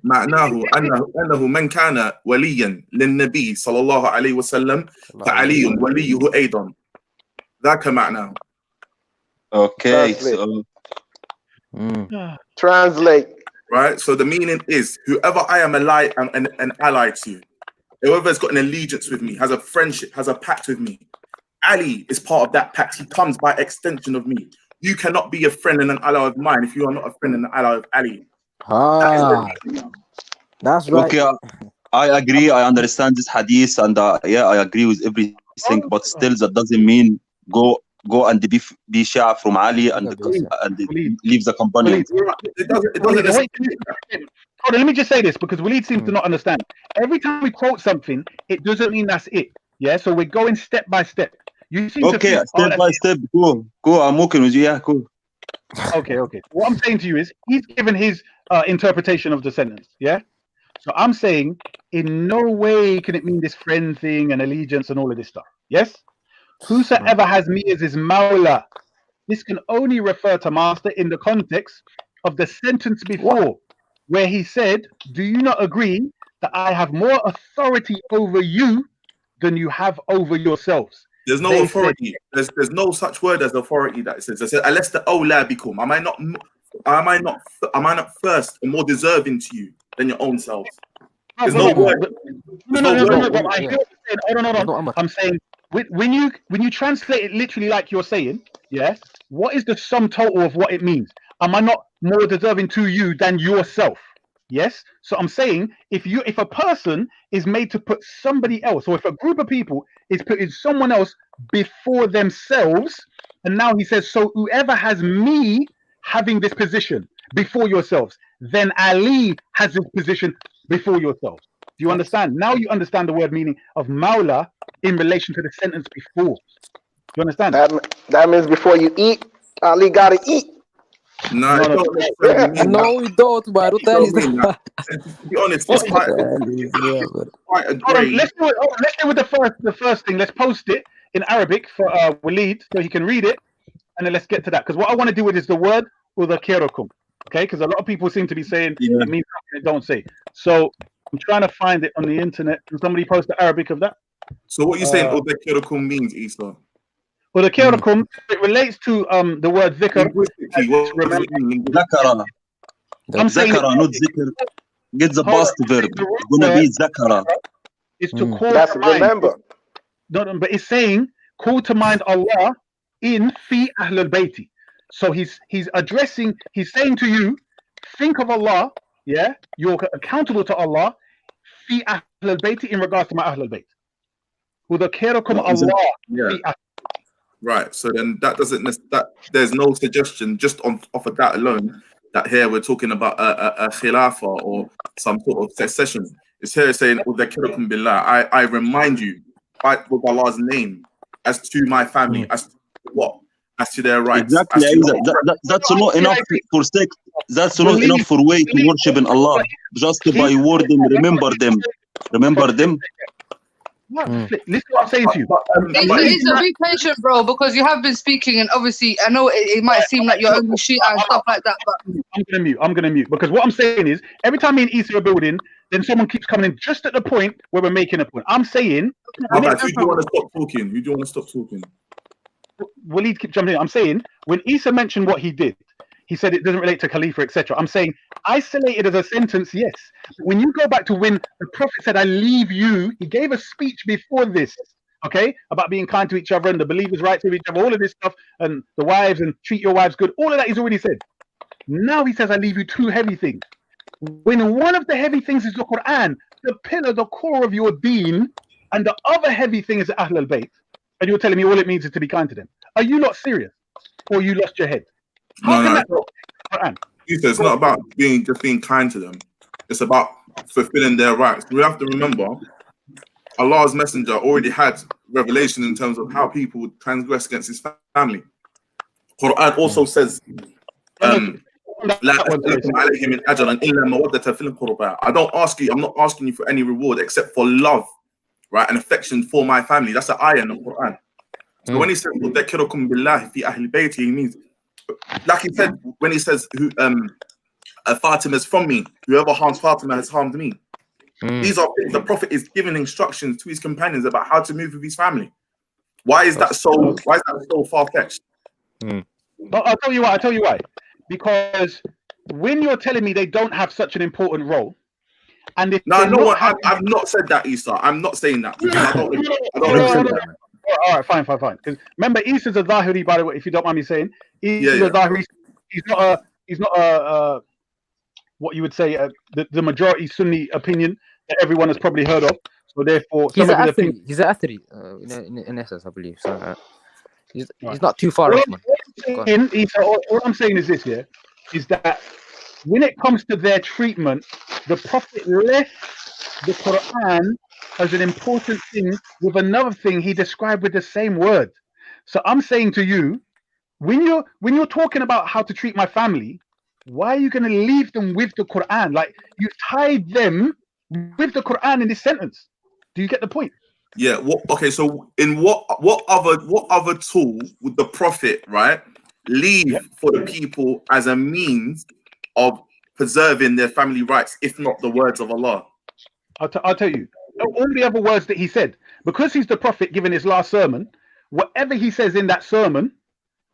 معناه أنه من كان وليا للنبي صلى الله عليه وسلم فعلي وليه أيضا. ذاك معناه. Okay, Translate. Right, so the meaning is whoever I am an ally to, whoever's got an allegiance with me, has a friendship, has a pact with me. Ali is part of that pact. He comes by extension of me. You cannot be a friend and an ally of mine if you are not a friend and an ally of Ali. That's right. Okay, I agree. I understand this hadith, and I agree with everything. But still, that doesn't mean go and be Shia from Ali and leave the company. Hold on, let me just say this because Waleed seems to not understand. Every time we quote something, it doesn't mean that's it. Yeah, so we're going step by step. You seem to think, step by step. Go. I'm working with you. Yeah, cool. Okay. What I'm saying to you is he's given his interpretation of the sentence. Yeah. So I'm saying in no way can it mean this friend thing and allegiance and all of this stuff. Yes. Whosoever has me as his mawla, this can only refer to master in the context of the sentence before, where he said, "Do you not agree that I have more authority over you than you have over yourselves?" There's no authority. There's no such word as authority that it says. I said, unless the awla bikum. Am I not first and more deserving to you than your own selves? There's no word. No. I'm saying when you translate it literally like you're saying, yeah, what is the sum total of what it means? Am I not more deserving to you than yourself? Yes. So I'm saying if a person is made to put somebody else, or if a group of people is putting someone else before themselves, and now he says, so whoever has me having this position before yourselves, then Ali has this position before yourselves. Do you understand? Now you understand the word meaning of Mawla in relation to the sentence before. You understand? That means before you eat, Ali gotta eat. No, we don't, but to be honest, it's quite a great. Let's do with the first thing. Let's post it in Arabic for Waleed so he can read it, and then let's get to that. Because what I want to do with is the word udhakirukum. Okay, because a lot of people seem to be saying it means something it don't say. So I'm trying to find it on the internet. Can somebody post the Arabic of that? So what you're saying udhakirukum means, Isa? Udhakirukum, it relates to the word dhikr. Zakara. Zakara, not zikr. Get the past verb. It's gonna be zakara. It's to call to mind. Remember. No, but it's saying call to mind Allah in fi ahlul bayti. So he's saying to you, think of Allah, yeah, you're accountable to Allah fi ahlul bayti in regards to my ahlul bayt. Udhakirukum Allah. Right. So then that doesn't that there's no suggestion just off of that alone that here we're talking about a khilafah or some sort of succession. It's here saying "Udhakirukum billah." I remind you with Allah's name as to my family, as to what, as to their rights. Exactly. That's not enough for sect. That's not enough for way to worship in Allah. Just by wording, remember them. Remember them. Listen to what I'm saying to you. Issa, be patient, bro, because you have been speaking, and obviously, I know it might seem like you're only Shia and stuff like that, but I'm gonna mute because what I'm saying is every time me and Issa are building, then someone keeps coming in just at the point where we're making a point. I'm saying, who do you want to stop talking? Who do you want to stop talking? Waleed keep jumping in. I'm saying when Issa mentioned what he did, he said it doesn't relate to Khalifa, etc. I'm saying isolated as a sentence, yes. When you go back to when the Prophet said, "I leave you," he gave a speech before this, okay, about being kind to each other and the believers' rights to each other, all of this stuff, and the wives and treat your wives good. All of that he's already said. Now he says, "I leave you two heavy things." When one of the heavy things is the Quran, the pillar, the core of your deen, and the other heavy thing is Ahl al-Bayt, and you're telling me all it means is to be kind to them. Are you not serious? Or you lost your head? No. It's not about being kind to them. It's about fulfilling their rights. We have to remember, Allah's messenger already had revelation in terms of how people would transgress against his family. Quran also says, I don't ask you, I'm not asking you for any reward except for love, right, and affection for my family. That's an ayah in the Quran. So when he says "Udhakirukum billahi fi ahli bayti," he means, like he said, when he says Fatima is from me, whoever harms Fatima has harmed me. These are things the Prophet is giving instructions to his companions about how to move with his family. Why is that so far-fetched? But I'll tell you why. Because when you're telling me they don't have such an important role, and if I've not said that, Issa. I'm not saying that. All right, fine. Because remember, Issa's a Zahiri, by the way. If you don't mind me saying, Issa's a Zahiri. He's not a what you would say the majority Sunni opinion that everyone has probably heard of. So therefore, he's an Athari, in essence, I believe. So he's not too far off, man. All I'm saying is this: is that when it comes to their treatment, the Prophet left the Quran as an important thing with another thing he described with the same word. So I'm saying to you, when you're talking about how to treat my family, why are you going to leave them with the Quran? Like, you tied them with the Quran in this sentence. Do you get the point? Yeah. Okay. So in what other tool would the Prophet, right, leave for the people as a means of preserving their family rights, if not the words of Allah? I'll tell you. All the other words that he said, because he's the Prophet giving his last sermon, whatever he says in that sermon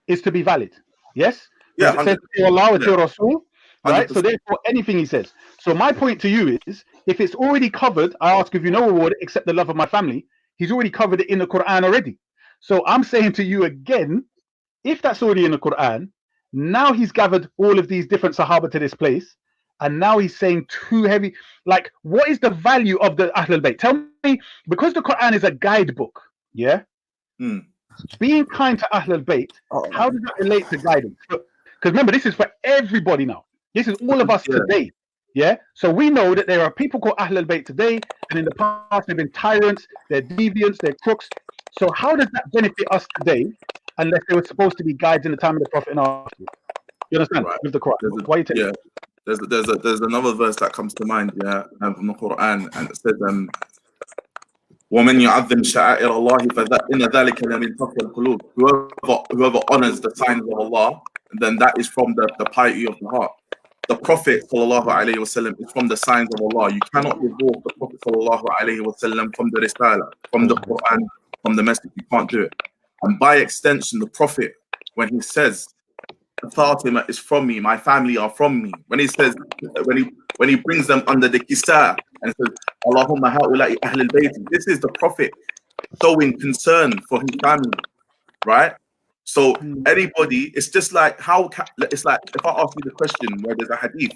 is to be valid. Yes? Yeah. It says to Allah or to Rasul, right? 100%. So therefore, anything he says. So my point to you is, if it's already covered, I ask if you no reward except the love of my family. He's already covered it in the Quran already. So I'm saying to you again, if that's already in the Quran, now he's gathered all of these different Sahaba to this place, and now he's saying too heavy. Like, what is the value of the Ahlul Bayt? Tell me, because the Quran is a guidebook, yeah? Being kind to Ahlul Bayt, how does that relate to guidance? Because remember, this is for everybody now. This is all of us today, yeah? So we know that there are people called Ahlul Bayt today, and in the past they've been tyrants, they're deviants, they're crooks. So how does that benefit us today, unless they were supposed to be guides in the time of the Prophet and after? You understand? Right. With the Quran. Why you take it? There's another verse that comes to mind, from the Quran, and it says, وَمَنْ يُعَظِّمْ شَعَائِرَ اللَّهِ فَإِنَّ ذَلِكَ لَمِنْ تَقْوَى الْقُلُوبِ. Whoever honors the signs of Allah, then that is from the piety of the heart. The Prophet ﷺ is from the signs of Allah. You cannot divorce the Prophet ﷺ from the Risala, from the Quran, from the message. You can't do it. And by extension, the Prophet, when he says, Fatima is from me, my family are from me. When he says, when he brings them under the kisa and says, Allahumma ha'ula'i ahlul bayt, this is the Prophet showing concern for his family, right? So anybody, it's just like it's like if I ask you the question where there's a hadith,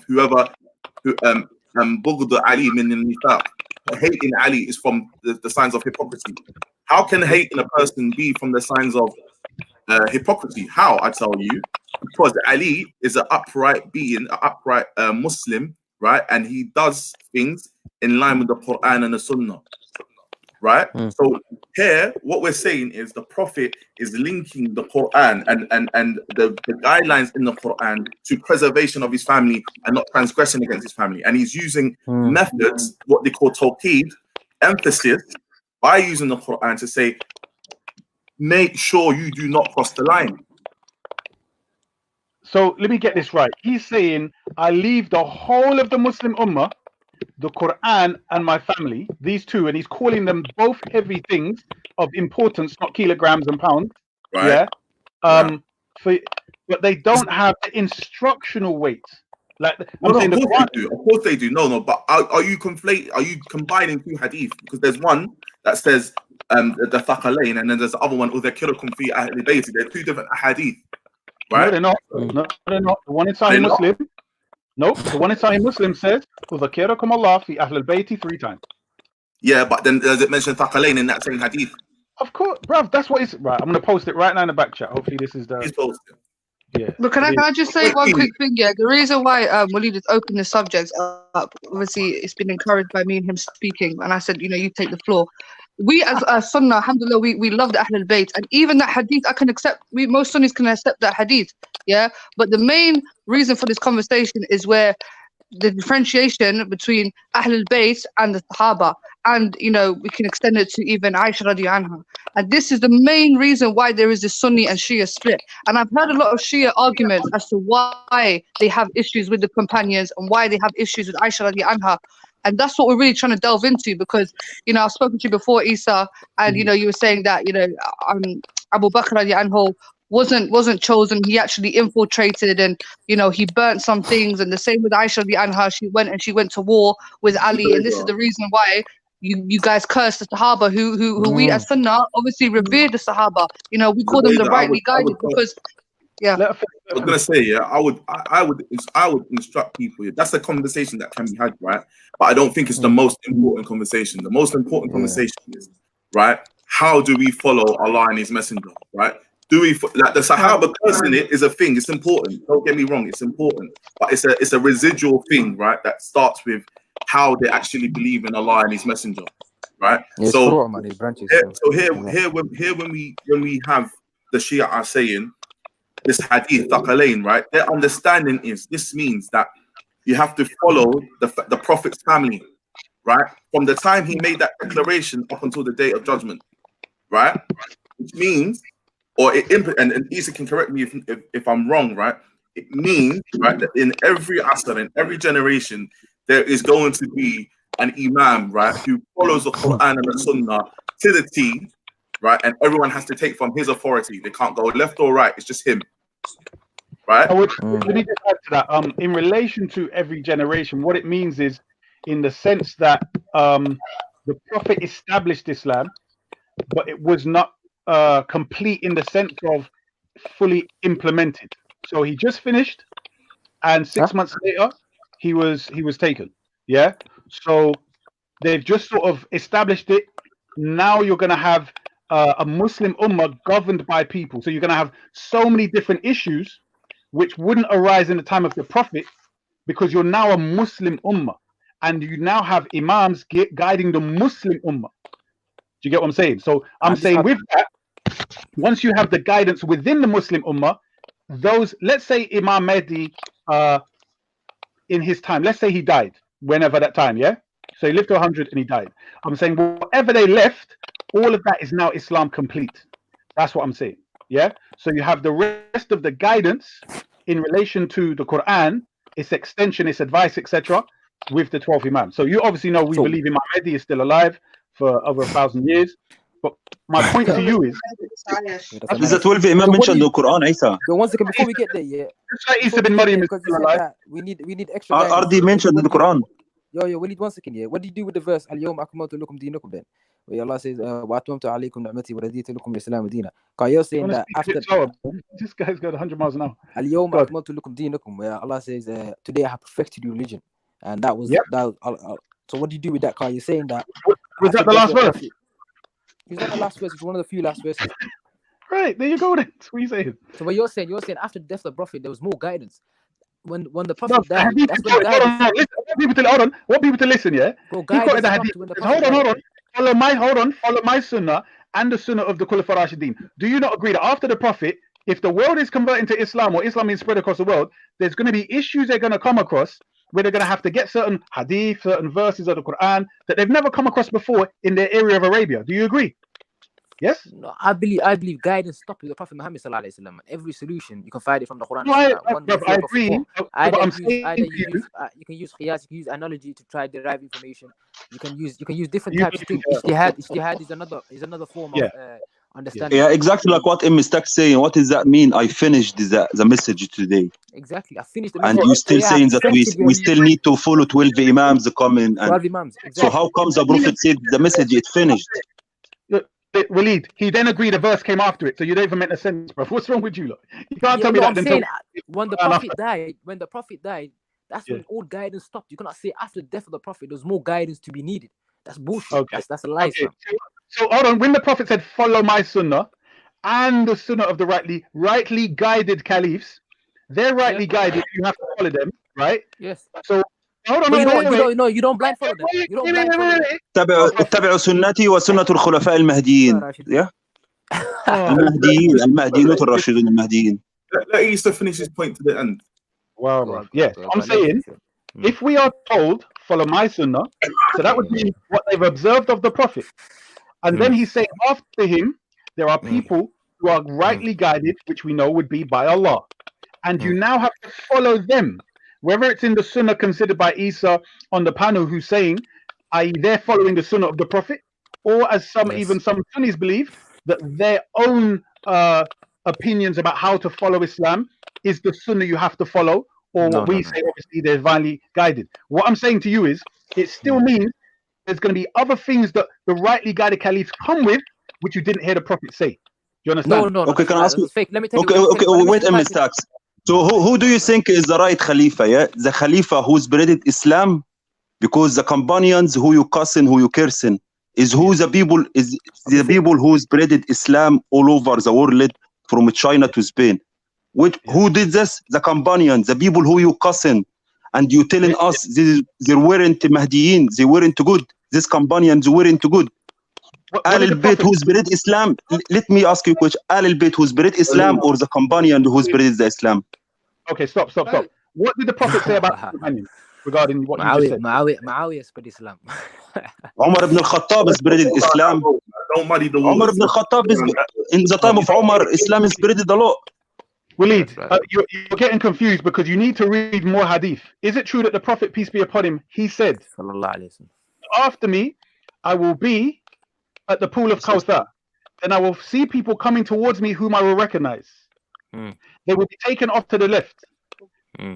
bughd Ali min al-nifaq, hating Ali is from the signs of hypocrisy. How can hating a person be from the signs of hypocrisy. How? I tell you, because Ali is an upright being, an upright Muslim, right? And he does things in line with the Quran and the Sunnah, right? So here, what we're saying is the Prophet is linking the Quran and the guidelines in the Quran to preservation of his family and not transgression against his family. And he's using methods, what they call tawqeed, emphasis, by using the Quran to say, make sure you do not cross the line. So let me get this right. He's saying, I leave the whole of the Muslim Ummah, the Quran and my family, these two, and he's calling them both heavy things of importance, not kilograms and pounds. Right. Yeah. But they don't have the instructional weight. Like of course they do. Of course they do. No. But are you combining two hadith? Because there's one that says the thaqalain, and then there's the other one, udhakirukum fi ahli bayti. They're two different hadith, right? No, they're not. No, they're not. The one in Sahih Muslim. No, the one in Sahih Muslim says udhakirukum Allah fi ahli bayti 3 times. Yeah, but then does it mention thaqalain in that same hadith? Of course, bruv. That's what it's right. I'm gonna post it right now in the back chat. Hopefully, this is the. He's posted. Yeah. But can I just say one quick thing? Yeah, the reason why Waleed has opened the subject up, obviously, it's been encouraged by me and him speaking, and I said, you take the floor. We as Sunnah, alhamdulillah, we love the Ahlul Bayt, and even that hadith, I can accept. Most Sunnis can accept that hadith, yeah. But the main reason for this conversation is where the differentiation between Ahlul Bayt and the Sahaba, and we can extend it to even Aisha radiallahu anha. And this is the main reason why there is this Sunni and Shia split. And I've heard a lot of Shia arguments as to why they have issues with the companions and why they have issues with Aisha radiallahu anha. And that's what we're really trying to delve into, because I've spoken to you before, Isa, and you were saying that Abu Bakr radiallahu anhu wasn't chosen. He actually infiltrated, and he burnt some things. And the same with Aisha anha, she went to war with Ali, and this is the reason why you guys curse the Sahaba, who we as Sunnah obviously revere the Sahaba. We call them the rightly guided, because I was gonna say, I would instruct people. That's a conversation that can be had, right? But I don't think it's the most important conversation. The most important conversation is, right, how do we follow Allah and His Messenger, right? Do we like the Sahaba cursing it is a thing? It's important. Don't get me wrong, it's important, but it's a residual thing, right? That starts with how they actually believe in Allah and His Messenger, right? Yeah, so here when we have the Shia are saying this hadith thaqalain, right? Their understanding is this means that you have to follow the Prophet's family, right? From the time he made that declaration up until the day of judgment, right? Which means, and Isa can correct me if I'm wrong, right? It means, right, that in every asr, in every generation, there is going to be an imam, right, who follows the Quran and the Sunnah to the T, right? And everyone has to take from his authority. They can't go left or right. It's just him, right? Let me just add to that. In relation to every generation, what it means is, in the sense that the Prophet established Islam, but it was not complete in the sense of fully implemented. So he just finished, and 6 months later, he was taken. Yeah. So they've just sort of established it. Now you're going to have a Muslim ummah governed by people. So you're going to have so many different issues which wouldn't arise in the time of the Prophet, because you're now a Muslim ummah, and you now have imams guiding the Muslim ummah. Do you get what I'm saying? So I'm saying with that, once you have the guidance within the Muslim ummah, those, let's say Imam Mahdi, in his time, let's say he died whenever that time, yeah? So he lived to 100 and he died. I'm saying whatever they left, all of that is now Islam complete. That's what I'm saying, yeah? So you have the rest of the guidance in relation to the Quran, its extension, its advice, etc., with the 12 Imams. So you obviously know we believe Imam Mahdi is still alive for over 1,000 years. But my point to you is the 12 Imam mentioned the Quran, Isa. So one second before we get there, yeah. Isa bin Maryam is still alive. We need extra. Are they mentioned in the Quran? Yo, we need 1 second, yeah. What do you do with the verse Al-Yawma akmaltu lakum dinakum then? Where Allah says wa atmamtu alaykum ni'mati wa raditu lakum al-Islam dinan. Because you're saying that after this guy's got 100 miles an hour. Al-Yawma akmaltu lakum dinakum, where Allah says today I have perfected your religion, and that was so what do you do with that? Because you're saying that was that the last verse? It's not the last verse. It's one of the few last verses. Right, there you go. That's what you're saying. So what you're saying after the death of the prophet, there was more guidance. When the No, prophet the died, hadith that's is when quoted. guidance. Listen, I want people to listen. Yeah, Bro, he quoted guidance the stopped hadith. when the He says, prophet hold on. died. Follow my sunnah and the sunnah of the Khulafa Rashidin. Do you not agree that after the prophet, if the world is converting to Islam or Islam is spread across the world, there's going to be issues they're going to come across where they're going to have to get certain hadith, certain verses of the Quran that they've never come across before in their area of Arabia. Do you agree? Yes. No, I believe guidance stopped with the Prophet Muhammad sallallahu alaihi wasallam. Every solution you can find it from the Quran. No, I agree. Either But I'm use, saying you can use qiyas, you can use analogy to try derive information. You can use different types of things. Ijtihad is another form of understanding. Yeah, exactly like what Mistak saying. What does that mean? I finished the message today. Exactly, I finished the And message. you still saying that we still need to follow 12 imams coming. 12 imams. Exactly. So how comes the Prophet said the message is finished? Walid, he then agreed a verse came after it, so you don't even make a sense, bro. What's wrong with you, lot? You can't tell me that. I'm saying when the prophet died, that's when all guidance stopped. You cannot say after the death of the prophet there's more guidance to be needed. That's bullshit. Okay. That's a lie. Okay. So hold on. When the prophet said, "Follow my sunnah," and the sunnah of the rightly guided caliphs, they're rightly guided. You have to follow them, right? Yes. So hold on. No, you don't blind follow them. You don't blind follow them. اتبعوا سنتي وسنة الخلفاء المهديين. Yeah. المهديين الراشدين المهديين. Let Easter finish his point to the end. Wow, bro. Yes, I'm saying if we are told follow my sunnah, so that would be what they've observed of the prophet, and then he's saying after him there are people who are rightly guided, which we know would be by Allah, and you now have to follow them, whether it's in the sunnah considered by Isa on the panel who's saying, i.e. they're following the sunnah of the prophet, or as even some Sunnis believe that their own opinions about how to follow Islam is the sunnah you have to follow, or what we say obviously they're divinely guided. What I'm saying to you is it still means there's going to be other things that the rightly guided caliphs come with which you didn't hear the prophet say. Do you understand? No. Okay, can I ask you? Fake. Let me tell okay, you. Wait a minute, Tax. So who do you think is the right Khalifa? Yeah, the Khalifa who spreaded Islam, because the companions who you cussing, who you cursing, is the people who spreaded Islam all over the world from China to Spain. Who did this? The companions, the people who you cussing, and you telling us they weren't Mahdiyin, they weren't good. These companions weren't good. Al Bayt who spread Islam. Let me ask you a question. Al Bayt who spread Islam or the companion who spread the Islam? Okay, stop. What did the prophet say about the companions regarding what you just said? Muawiyah spread Islam. Umar ibn al-Khattab spread Islam. Don't muddy the Umar ibn al-Khattab in the time of Umar, Islam spread a lot. Walid, you're getting confused because you need to read more hadith. Is it true that the Prophet, peace be upon him, he said, after me, I will be at the pool of Kawthar, and I will see people coming towards me whom I will recognize. They will be taken off to the left.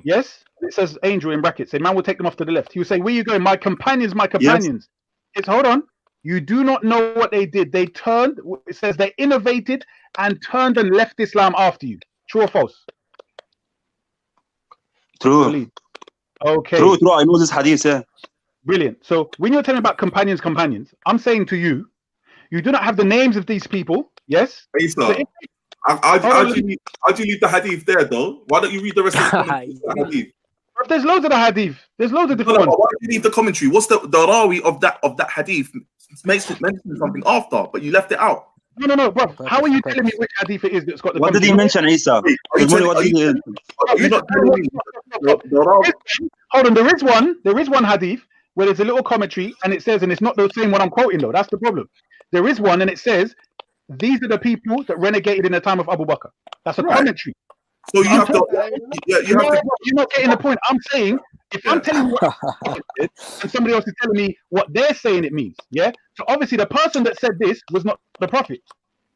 Yes? It says angel in brackets. A man will take them off to the left. He will say, where are you going? My companions, my companions. Yes. It's, hold on. You do not know what they did. They turned, it says they innovated and turned and left Islam after you. True or false? True. Okay. True. I know this hadith. Yeah. Brilliant. So when you're telling about companions, I'm saying to you, you do not have the names of these people. Yes. So how do you leave the hadith there though? Why don't you read the rest of the hadith? There's loads of the hadith. There's loads of different ones. Why do you leave the commentary? What's the rawi of that hadith? Mentioning something after, but you left it out. No, bro. How are you telling me which hadith it is that's got the? What did he mention, Isa? You're not telling me. Hold on. There is one hadith where there's a little commentary, and it says, and it's not the same one I'm quoting though. That's the problem. There is one, and it says, these are the people that renegated in the time of Abu Bakr. That's a commentary. So you have to. You're not getting the point. I'm saying if I'm telling you what and somebody else is telling me what they're saying it means, yeah. So obviously the person that said this was not the prophet.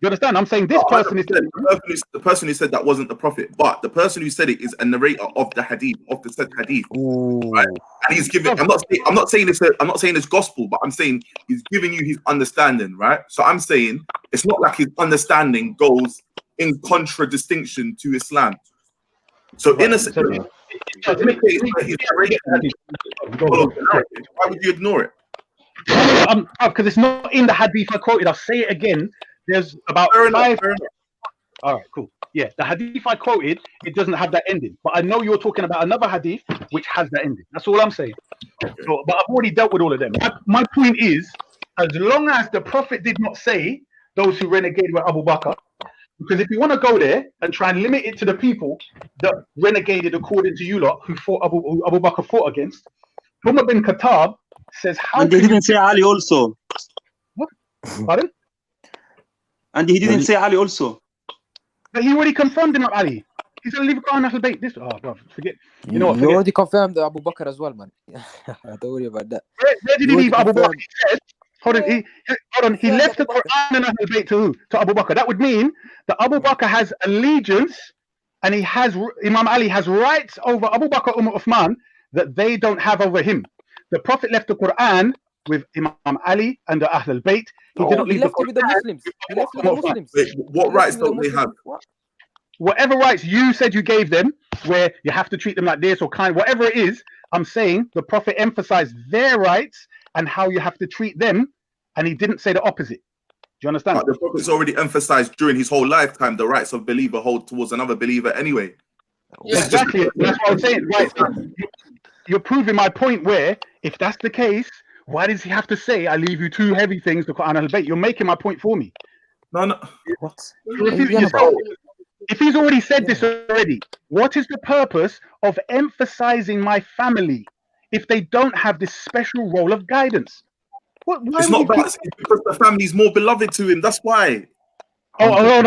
You understand? I'm saying this person is the person who said that wasn't the prophet, but the person who said it is a narrator of the hadith, of the said hadith. Right? And he's giving. I'm not saying it's gospel, but I'm saying he's giving you his understanding, right? So I'm saying it's not like his understanding goes in contradistinction to Islam. So in a sense, why would you ignore it? Because it's not in the hadith I quoted. I'll say it again. There's about five. All right, cool. Yeah, the hadith I quoted, it doesn't have that ending. But I know you're talking about another hadith which has that ending. That's all I'm saying. So, but I've already dealt with all of them. My point is, as long as the Prophet did not say those who renegated with Abu Bakr, because if you want to go there and try and limit it to the people that renegated according to you lot, who Abu Bakr fought against, Umar bin Khattab says, how And they can didn't you... say Ali also. What? Pardon? And he didn't say Ali also. But he already confirmed him, Ali. He said, leave Quran Ahl Bayt. This, oh, bro, forget. You know what? You already confirmed Abu Bakr as well, man. Don't worry about that. Where did he leave Abu Bakr? He said, hold on. He left the Quran and Ahl Bayt to who? To Abu Bakr. That would mean that Abu Bakr has allegiance and he has, Imam Ali has rights over Abu Bakr, Uthman that they don't have over him. The Prophet left the Quran with Imam Ali and the Ahl Bayt. He did not leave left it with the Muslims. He left it with the Muslims. Wait, what rights don't they have? Whatever rights you said you gave them, where you have to treat them like this or kind, whatever it is, I'm saying the Prophet emphasized their rights and how you have to treat them, and he didn't say the opposite. Do you understand? But the Prophet's already emphasized during his whole lifetime the rights of believer hold towards another believer anyway. Exactly. That's what I'm saying. Right. You're proving my point where, if that's the case, why does he have to say, I leave you two heavy things to Quran al-Bayt? You're making my point for me. No. What? If he's already said this already, what is the purpose of emphasizing my family if they don't have this special role of guidance? It's not that. It's because the family's more beloved to him. That's why. Hold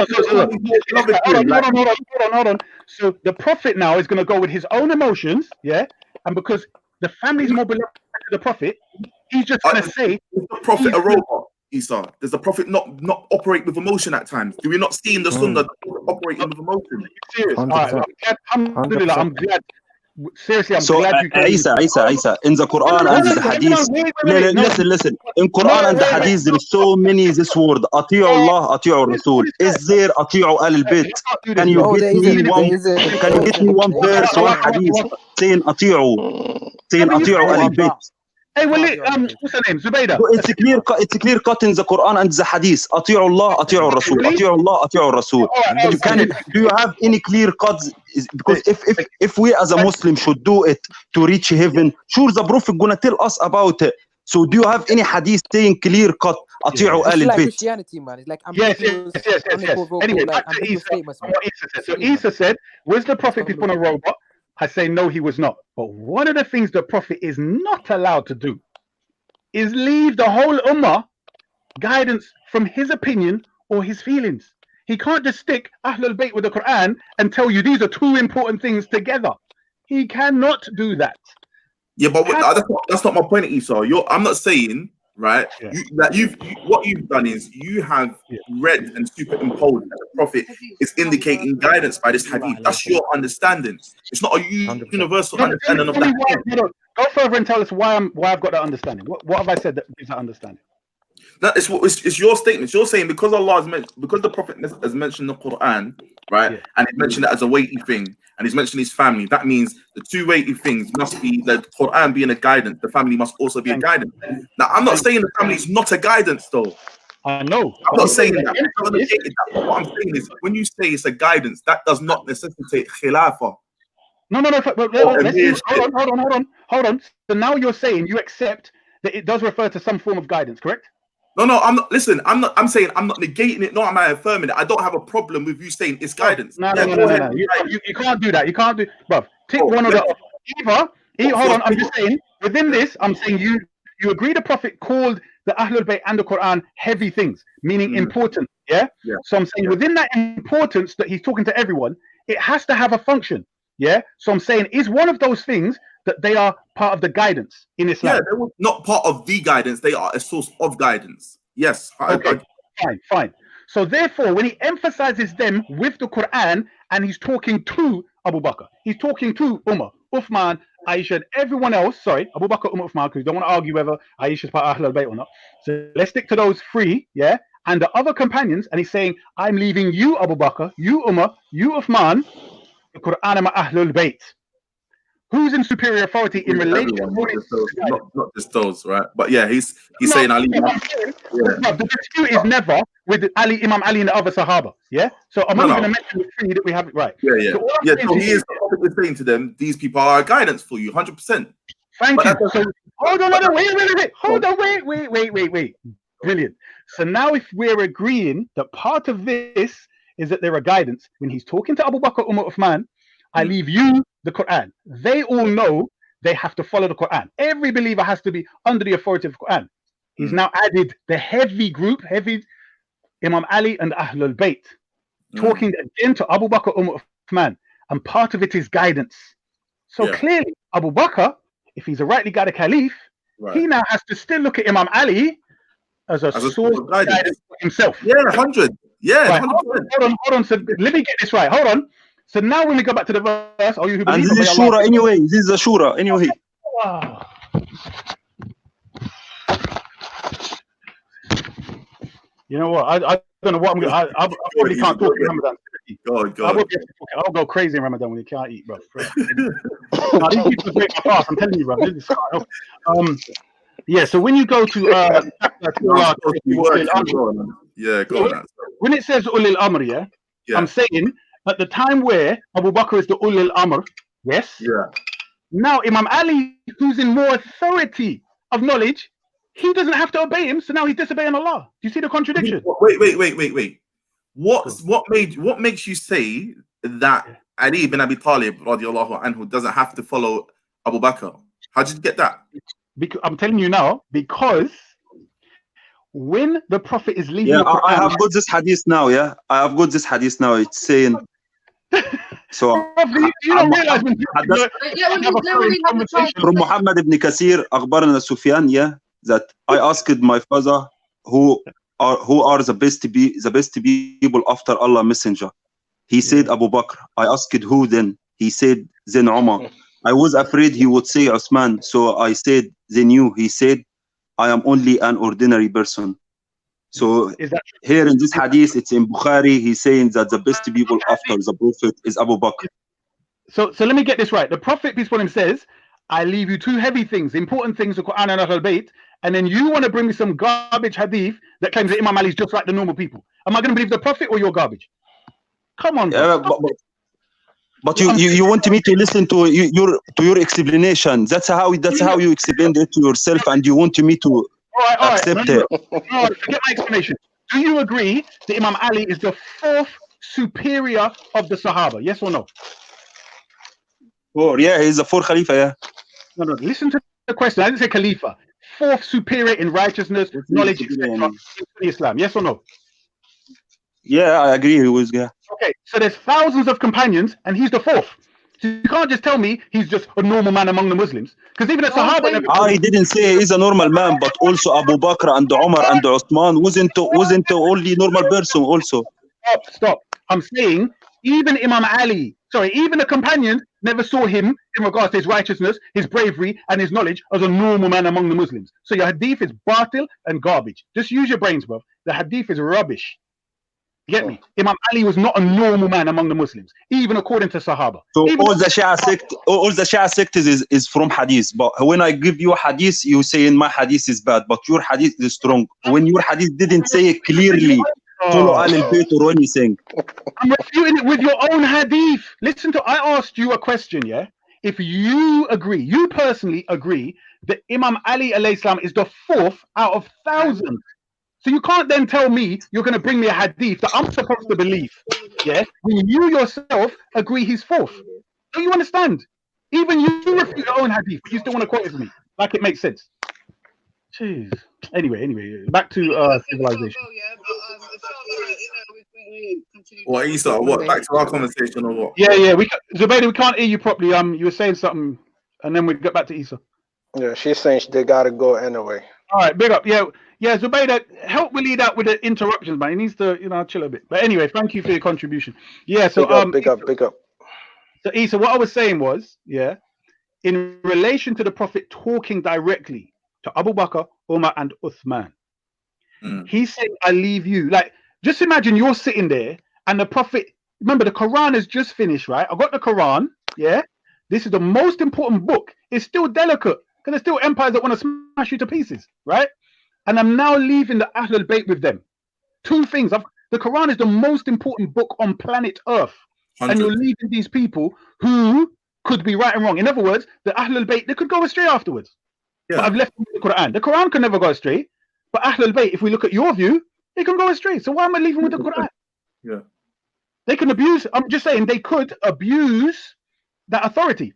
on. So the Prophet now is going to go with his own emotions, yeah? And because the family's more beloved to the Prophet, he's just going to say... Is the Prophet a robot, Isa? Does the Prophet not operate with emotion at times? Do we not see in the Sunnah operating with emotion? Serious? All right, Alhamdulillah, I'm glad. Seriously, I'm glad you came. Isa, in the Quran and the Hadith, listen. In Quran and the Hadith, there is so many this word. Ati'u Allah, ati'u Rasul. Is there ati'u al-Bayt? Can you get me one verse, one Hadith saying ati'u al-Bayt? Hey, what's her name? Zubaydah. It's clear cut in the Quran and the Hadith. Ati'u Allah, ati'u Rasul. Ati'u Allah, ati'u Rasul. Do you have any clear cuts? Because if we as a Muslim should do it to reach heaven, sure the Prophet gonna tell us about it. So do you have any Hadith saying clear cut? Ati'u It's like al-Bayt. Christianity, man. It's like Yes. Anyway, back to Isa. So Isa said, was the Prophet before a robot? I say no, he was not. But one of the things the Prophet is not allowed to do is leave the whole Ummah guidance from his opinion or his feelings. He can't just stick Ahlul Bayt with the Quran and tell you these are two important things together. He cannot do that. Yeah, but that's not my point, Isa. I'm not saying, right, what you've done is you have read and superimposed that the Prophet is indicating guidance by this hadith. That's your understanding. It's not a universal understanding of that. Go further and tell us why I've got that understanding. What have I said that gives that understanding? It's your statements. You're saying because because the Prophet has mentioned the Quran, right, and he mentioned it as a weighty thing, and he's mentioned his family. That means the two weighty things must be the Quran being a guidance. The family must also be a guidance. Now, I'm not saying the family is not a guidance, though. I know. I'm not saying that. What I'm saying is, when you say it's a guidance, that does not necessitate khilafah. No. Hold on. So now you're saying you accept that it does refer to some form of guidance, correct? No, I'm not. Listen, I'm saying I'm not negating it, nor am I affirming it. I don't have a problem with you saying it's guidance. No. You can't do that. You can't do, bro. Take one of the hold on. I'm just saying within this. I'm saying you agree the Prophet called the Ahlul Bayt and the Quran heavy things, meaning important. Yeah. So I'm saying within that importance that he's talking to everyone, it has to have a function. Yeah. So I'm saying is one of those things that they are part of the guidance in Islam. Yeah, they're not part of the guidance. They are a source of guidance. Yes. Okay. Fine. So therefore, when he emphasizes them with the Quran and he's talking to Abu Bakr, he's talking to Umar, Uthman, Aisha, and everyone else. Sorry, Abu Bakr, Umar, Uthman, because we don't want to argue whether Aisha's part of Ahlul Bayt or not. So let's stick to those three, yeah? And the other companions, and he's saying, I'm leaving you, Abu Bakr, you, Umar, you, Uthman, the Quran and Ahlul Bayt. Who's in superior authority in relation to everyone, not just those, right? But yeah, he's saying Ali. The dispute is never with Ali, Imam Ali, and the other Sahaba. Yeah. So I'm only going to mention the three that we have. Right. Yeah. So So he is saying to them, these people are guidance for you, 100%. Thank you. So hold on, wait. Hold on, wait. Brilliant. So now, if we're agreeing that part of this is that there are guidance, when he's talking to Abu Bakr, Umar, Uthman, I leave you the Quran. They all know they have to follow the Quran. Every believer has to be under the authority of the Quran. He's now added the heavy Imam Ali and Ahlul Bayt, talking again to Abu Bakr, Umar, Uthman, and part of it is guidance. So clearly, Abu Bakr, if he's a rightly guided caliph, he now has to still look at Imam Ali as a source of guidance for himself. Yeah, 100. Yeah, right, 100%. Hold on. So let me get this right. Hold on. So now when we go back to the verse, are you who believe? And this is Shura anyway. This is a Shura anyway. Wow. You know what? I don't know what I'm going to... I probably can't talk in Ramadan. I'll go crazy in Ramadan when you can't eat, bro. Now, these people break my fast. I'm telling you, bro. This is yeah, so when you go to when it says Ulil Amr, yeah, I'm saying at the time where Abu Bakr is the Ulil Amr, yes? Yeah. Now Imam Ali, who's in more authority of knowledge, he doesn't have to obey him, so now he's disobeying Allah. Do you see the contradiction? Wait. What makes you say that Ali ibn Abi Talib radiallahu anhu doesn't have to follow Abu Bakr? How did you get that? Because I'm telling you now, because when the Prophet is leaving, I have got this hadith now. Yeah, I have got this hadith now. It's saying. So you don't realize from Muhammad ibn Kasir, أخبرنا سفيان, that I asked my father who are the best people after Allah Messenger. He said Abu Bakr. I asked who then? He said then Umar. I was afraid he would say Osman, so I said then you. He said I am only an ordinary person. So here in this hadith, it's in Bukhari. He's saying that the best people after the Prophet is Abu Bakr. So let me get this right. The Prophet, peace upon him, says, I leave you two heavy things, important things, the Quran and Ahlul Bayt, and then you want to bring me some garbage hadith that claims that Imam Ali is just like the normal people. Am I going to believe the Prophet or your garbage? Come on, but you want me to listen to your explanation. That's how you explained it to yourself, and you want me to accept it. No, forget my explanation. Do you agree that Imam Ali is the fourth superior of the Sahaba? Yes or no? Oh, yeah, he's the fourth Khalifa, yeah. No, listen to the question. I didn't say Khalifa. Fourth superior in righteousness, knowledge, etc. in Islam. Yes or no? Yeah, I agree. He was, yeah. Okay, so there's thousands of companions, and he's the fourth. So you can't just tell me he's just a normal man among the Muslims, because even the Sahaba. I didn't say he's a normal man, but also Abu Bakr and Umar and Uthman wasn't only normal person also. Stop. I'm saying even Imam Ali, even the companions never saw him in regards to his righteousness, his bravery, and his knowledge as a normal man among the Muslims. So your hadith is batil and garbage. Just use your brains, bro. The hadith is rubbish. Get me? Imam Ali was not a normal man among the Muslims, even according to Sahaba. So all the Shia sect is from hadith. But when I give you a hadith, you saying my hadith is bad, but your hadith is strong. When your hadith didn't say it clearly, follow Ahlul Bayt or anything. I'm refuting it with your own hadith. Listen to, I asked you a question, yeah? If you personally agree that Imam Ali alayhi salam is the fourth out of thousands. So you can't then tell me you're going to bring me a hadith that I'm supposed to believe, yeah? When you yourself agree he's fourth. Do you understand? Even you refute your own hadith, but you still want to quote it for me, like it makes sense. Jeez. Anyway, back to civilization. What, Isa? What? Back to our conversation or what? Yeah. Zubaydah, we can't hear you properly. You were saying something, and then we get back to Isa. Yeah, she's saying they gotta go anyway. All right, big up. Yeah, Zubaydah, help Waleed out with the interruptions, man. He needs to, chill a bit. But anyway, thank you for your contribution. Yeah, so big up. So Isa, what I was saying was, yeah, in relation to the Prophet talking directly to Abu Bakr, Umar, and Uthman, he said, "I leave you." Like, just imagine you're sitting there, and the Prophet. Remember, the Quran has just finished, right? I got the Quran, yeah. this is the most important book, it's still delicate because there's still empires that want to smash you to pieces, right? And I'm now leaving the Ahlul Bayt with them. Two things. The Quran is the most important book on planet Earth. 100. And you're leaving these people who could be right and wrong. In other words, the Ahlul Bayt, they could go astray afterwards. Yeah. But I've left them with the Quran. The Quran can never go astray. But Ahlul Bayt, if we look at your view, they can go astray. So why am I leaving with the Quran? Yeah. They can abuse, I'm just saying, they could abuse that authority.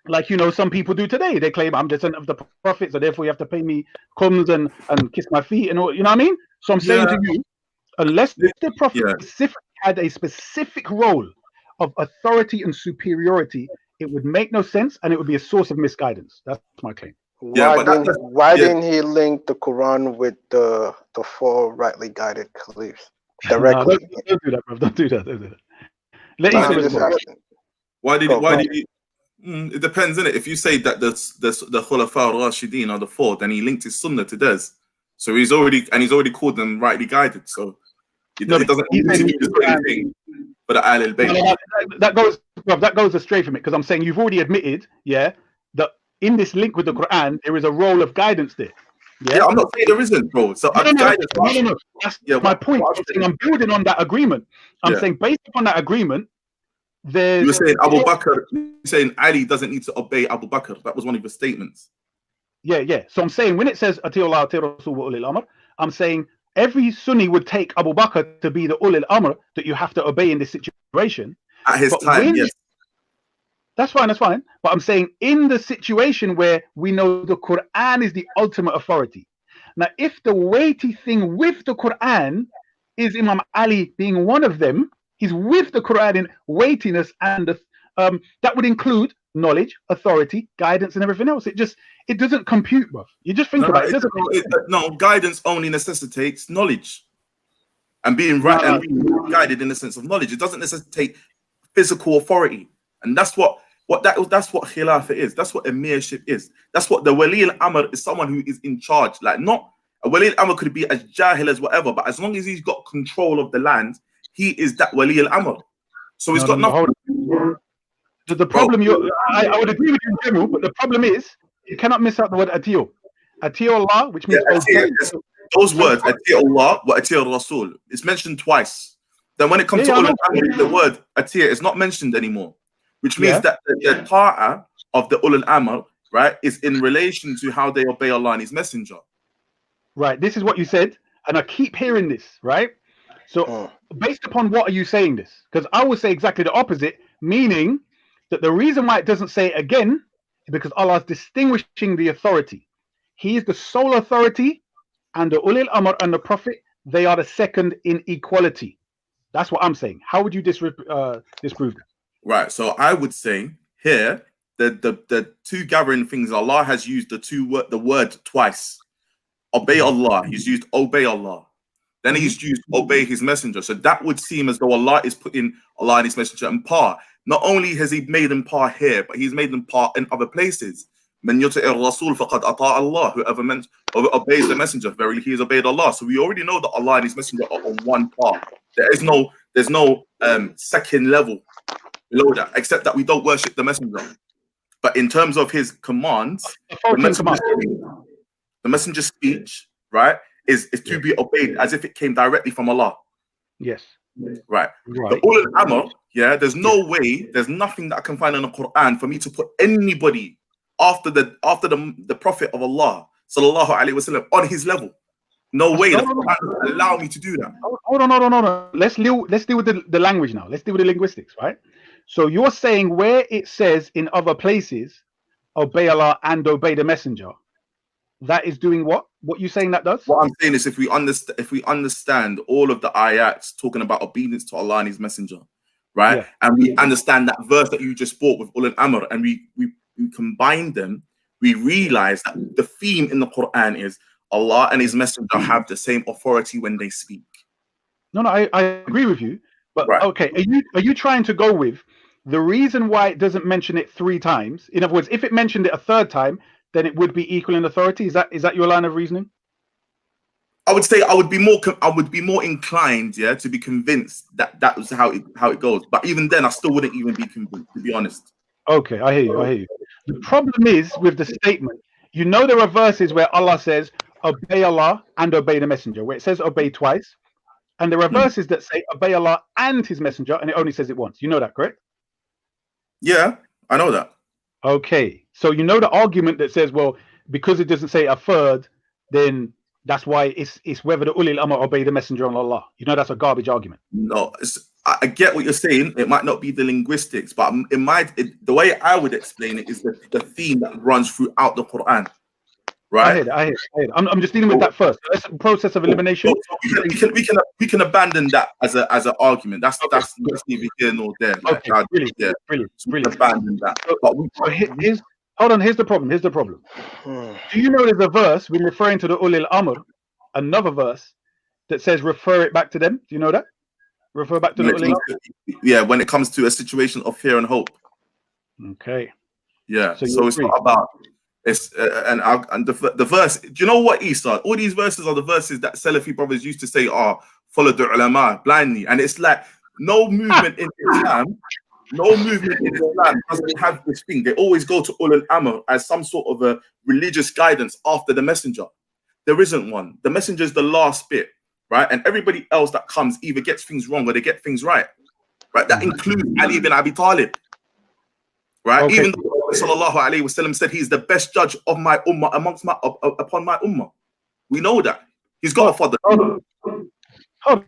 Like, you know, some people do today. They claim I'm descendant of the Prophet, so therefore you have to pay me crumbs and kiss my feet and all, you know what I mean? So I'm saying to you, unless the Prophet specifically had a specific role of authority and superiority, it would make no sense and it would be a source of misguidance. That's my claim. Why didn't he link the Quran with the four rightly guided caliphs directly? No, don't do that, bro. Don't do that. Don't do that. Let No, Isa I'm just respond. asking. Why did he? It depends, innit? If you say that the Khulafa al-Rashidin are the four, then he linked his Sunnah to theirs. So he's already called them rightly guided. So it doesn't need to do anything for the Ahlul Bayt. That goes astray from it because I'm saying you've already admitted, that in this link with the Quran there is a role of guidance there. Yeah, I'm not saying there isn't, bro. So no. That's my point. I'm building on that agreement. I'm saying based upon that agreement, there's. You were saying Abu Bakr. You're saying Ali doesn't need to obey Abu Bakr. That was one of your statements. Yeah. So I'm saying when it says Ati Allah, Ati Rasul wa Ulil Amr, I'm saying every Sunni would take Abu Bakr to be the Ulil Amr that you have to obey in this situation. At his time, yes. That's fine. But I'm saying in the situation where we know the Quran is the ultimate authority. Now, if the weighty thing with the Quran is Imam Ali being one of them, he's with the Quran in weightiness, and that would include knowledge, authority, guidance, and everything else. It doesn't compute, bro. You just think about it. No, guidance only necessitates knowledge, and being right and being guided in the sense of knowledge. It doesn't necessitate physical authority, and that's what Khilafah is. That's what Emirship is. That's what the Wali al-Amr is. Someone who is in charge. Like, not a Wali al-Amr could be as jahil as whatever, but as long as he's got control of the land, he is that Wali al-Amr. So he's got nothing. The problem, I would agree with you in general, but the problem is you cannot miss out the word Atiyo. Atiyo Allah, which means those words, Atiyo Allah wa Atiyo Rasul, it's mentioned twice. Then when it comes to Ulul Amr, the word Atiya is not mentioned anymore, which means that the ta'a of the Ulul Amr, right, is in relation to how they obey Allah and His Messenger. Right. This is what you said, and I keep hearing this, right? So based upon what are you saying this? Because I would say exactly the opposite, meaning that the reason why it doesn't say it again is because Allah is distinguishing the authority. He is the sole authority, and the Ulil Amr and the Prophet, they are the second in equality. That's what I'm saying. How would you disprove that? Right. So I would say here the two gathering things, Allah has used the word twice. Obey Allah. He's used obey Allah. Then he's used obey His Messenger. So that would seem as though Allah is putting Allah and His Messenger in par. Not only has He made them par here, but He's made them par in other places. Man yuti'ir Rasul faqad ata Allah. Whoever obeys the Messenger, verily he has obeyed Allah. So we already know that Allah and His Messenger are on one par. There's no second level below that, except that we don't worship the Messenger. But in terms of his commands, the messenger's speech, right, is to be obeyed as if it came directly from Allah. Yes. Right. The Ulul Amr, there's no way, there's nothing that I can find in the Quran for me to put anybody after the Prophet of Allah, sallallahu alaihi wasallam, on his level. No way the Quran doesn't allow me to do that. Hold on. Let's deal with the language now. Let's deal with the linguistics, right? So you're saying where it says in other places, obey Allah and obey the Messenger, that is doing what? What you saying that does? What I'm saying is if we understand all of the ayats talking about obedience to Allah and His Messenger, right? Yeah. And we understand that verse that you just brought with Ulul Amr, and we combine them, we realize that the theme in the Quran is Allah and His Messenger have the same authority when they speak. No, I agree with you. But okay, are you trying to go with the reason why it doesn't mention it 3 times? In other words, if it mentioned it a 3rd time, then it would be equal in authority. Is that your line of reasoning? I would say I would be more inclined, to be convinced that was how it goes. But even then, I still wouldn't even be convinced, to be honest. Okay, I hear you. I hear you. The problem is with the statement. You know, there are verses where Allah says, "Obey Allah and obey the Messenger," where it says "obey" twice, and there are verses that say "obey Allah and His Messenger," and it only says it once. You know that, correct? Yeah, I know that. Okay, so you know the argument that says, well, because it doesn't say a third, then that's why it's whether the ulil amr obey the Messenger of Allah. You know that's a garbage argument. No, I get what you're saying. It might not be the linguistics, but the way I would explain it is the theme that runs throughout the Quran, right? I hear it. I'm just dealing with that first. That's a process of elimination. So we can abandon that as an argument. That's neither here nor there. Like, okay, brilliant. Abandon that. Here's the problem. Do you know there's a verse when referring to the ulil amr, another verse that says refer it back to them? Do you know that? Refer back to the ulil amr? Yeah, when it comes to a situation of fear and hope. Okay. Yeah. So it's not about it's and the verse. Do you know what, Isa? All these verses are the verses that Salafi brothers used to say are follow the ulama blindly, and it's like no movement in Islam. No movement in Islam doesn't have this thing. They always go to ulul amr as some sort of a religious guidance after the messenger. There isn't one. The messenger is the last bit, right? And everybody else that comes either gets things wrong or they get things right, right? That includes Ali bin Abi Talib, right? Okay. Even though Sallallahu Alaihi Wasallam said he's the best judge of my ummah upon my ummah. We know that. He's got a father. Hold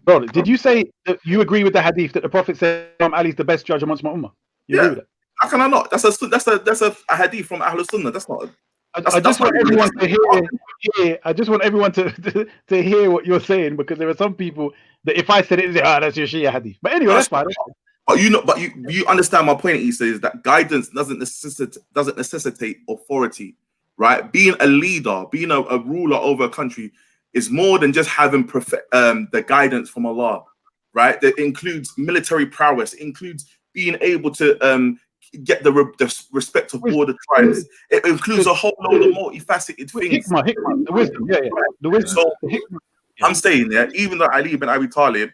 on. Did you say that you agree with the hadith that the Prophet said Ali is the best judge amongst my ummah? You agree with that? How can I not? That's a hadith from Ahlul Sunnah. That's not. I just want everyone to hear. I just want everyone to hear what you're saying, because there are some people that if I said it, they say, that's your Shia hadith. But anyway, that's fine. But you understand my point. He says that guidance doesn't necessitate authority, right? Being a leader, being a ruler over a country is more than just having the guidance from Allah, right? That includes military prowess, includes being able to get the respect of all the tribes. It includes a whole load of multifaceted things. Hikmah, the wisdom, the wisdom. So I'm saying, even though Ali bin Abi Talib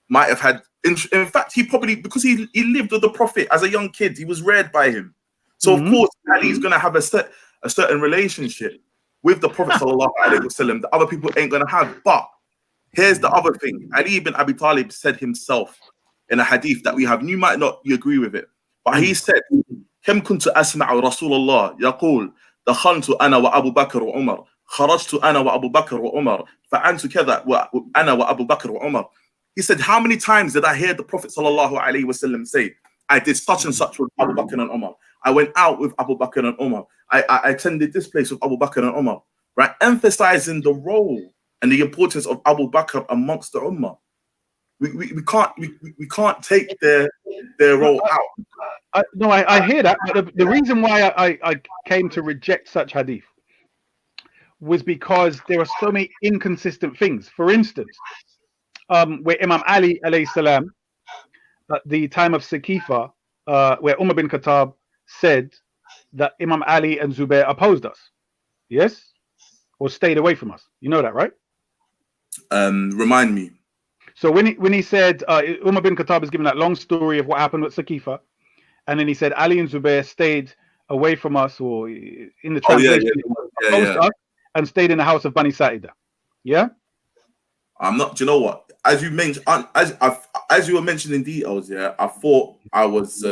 might have had, in fact, he probably, because he lived with the Prophet as a young kid, he was reared by him. So of course, Ali's going to have a certain relationship with the Prophet Sallallahu Alaihi Wasallam that other people ain't going to have. But here's the other thing. Ali bin Abi Talib said himself in a hadith that we have, and you might not agree with it, but he said, كم كنت أسمع رسول الله يقول دخلت أنا وأبو بكر وعمر خرجت أنا وأبو بكر وعمر فعلت كذا وأنا وأبو بكر وعمر. He said, how many times did I hear the Prophet Sallallahu Alaihi Wasallam say, I did such and such with Abu Bakr and Umar. I went out with Abu Bakr and Umar. I attended this place with Abu Bakr and Umar. Right? Emphasizing the role and the importance of Abu Bakr amongst the Ummah. We can't take their role out. I hear that. But the reason why I came to reject such hadith was because there are so many inconsistent things. For instance, where Imam Ali alayhi salam, at the time of Saqifa, where Umar bin Khattab said that Imam Ali and Zubair opposed us, yes, or stayed away from us. You know that, right? Remind me. So when he said Umar bin Khattab is giving that long story of what happened with Saqifa, and then he said Ali and Zubair stayed away from us, or in the translation, opposed us and stayed in the house of Bani Sa'ida. Yeah. I'm not. Do you know what? As you mentioned, as you were mentioning details, I thought I was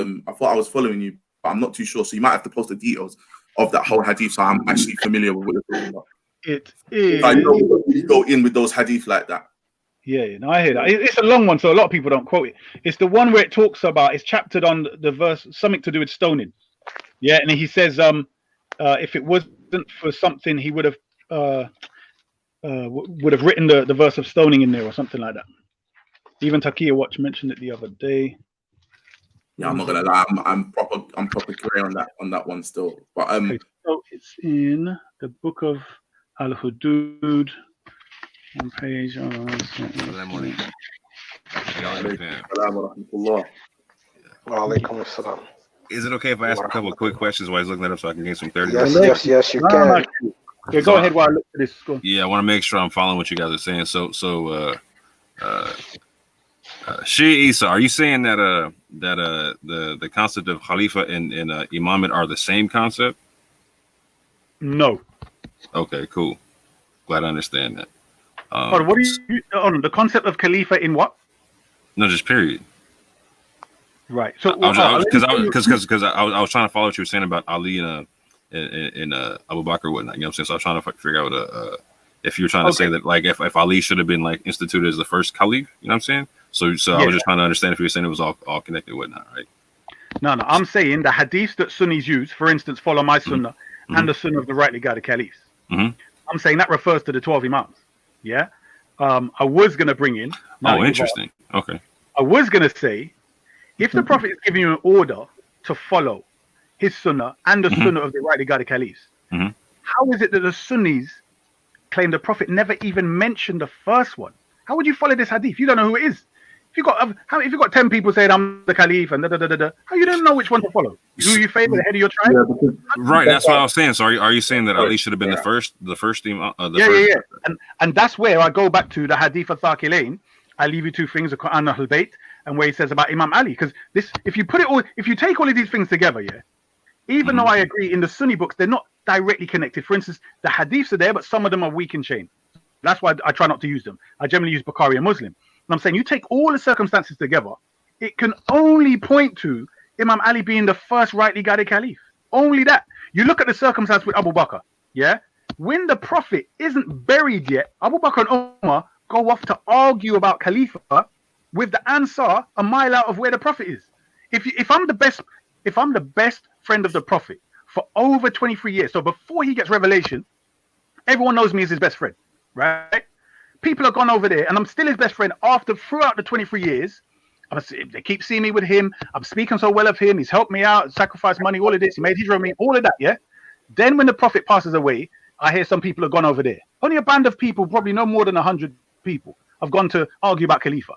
following you, but I'm not too sure. So you might have to post the details of that whole hadith, so I'm actually familiar with what you're talking about. It is. I know you go in with those hadith like that. Yeah, no, I hear that. It's a long one, so a lot of people don't quote it. It's the one where it talks about, it's chaptered on the verse, something to do with stoning. Yeah, and he says, if it wasn't for something, he would have written the verse of stoning in there or something like that. Even Takia Watch mentioned it the other day. Yeah, I'm not gonna lie, I'm proper clear on that one still. But okay, so it's in the book of Al Hudud on page. Is it okay if I ask a couple of quick questions while he's looking that up so I can gain some clarity? Yes, you can. Yeah, go ahead while I look at this. Yeah, I want to make sure I'm following what you guys are saying. So Isa, are you saying that the concept of Khalifa and Imamate are the same concept? No. Okay, cool. Glad I understand that. What do you on the concept of Khalifa in what? No, just period. Right. So because I was trying to follow what you were saying about Ali and Abu Bakr and whatnot. You know what I'm saying? So I was trying to figure out if you were trying to say that like if Ali should have been like instituted as the first caliph. You know what I'm saying? So I was just trying to understand if you were saying it was all connected and whatnot, right? No. I'm saying the hadiths that Sunnis use, for instance, follow my sunnah and the sunnah of the rightly guided caliphs. Mm-hmm. I'm saying that refers to the 12 imams. Yeah. I was going to bring in. Interesting. Okay. I was going to say, if the Prophet is giving you an order to follow his sunnah and the sunnah of the rightly guided caliphs, how is it that the Sunnis claim the Prophet never even mentioned the first one? How would you follow this hadith? You don't know who it is. If you got 10 people saying I'm the caliph and how you don't know which one to follow? Who you favor, the head of your tribe? Yeah, right, that's what I was saying. So are you saying that Ali should have been the first imam? Yeah. And that's where I go back to the hadith of Thaqilain. I leave you two things, the Quran and Al-Bayt, and where he says about Imam Ali. Because if you take all of these things together, even though I agree in the Sunni books, they're not directly connected. For instance, the hadiths are there, but some of them are weak in chain. That's why I try not to use them. I generally use Bukhari and Muslim. And I'm saying you take all the circumstances together, it can only point to Imam Ali being the first rightly guided caliph. Only that. You look at the circumstance with Abu Bakr, when the Prophet isn't buried yet, Abu Bakr and Umar go off to argue about Khalifa with the Ansar a mile out of where the Prophet is. If I'm the best friend of the Prophet for over 23 years, so before he gets revelation, everyone knows me as his best friend, right? People have gone over there, and I'm still his best friend throughout the 23 years. They keep seeing me with him. I'm speaking so well of him. He's helped me out, sacrificed money, all of this. He made hijrah with me, all of that, yeah? Then when the Prophet passes away, I hear some people have gone over there. Only a band of people, probably no more than 100 people, have gone to argue about Khalifa.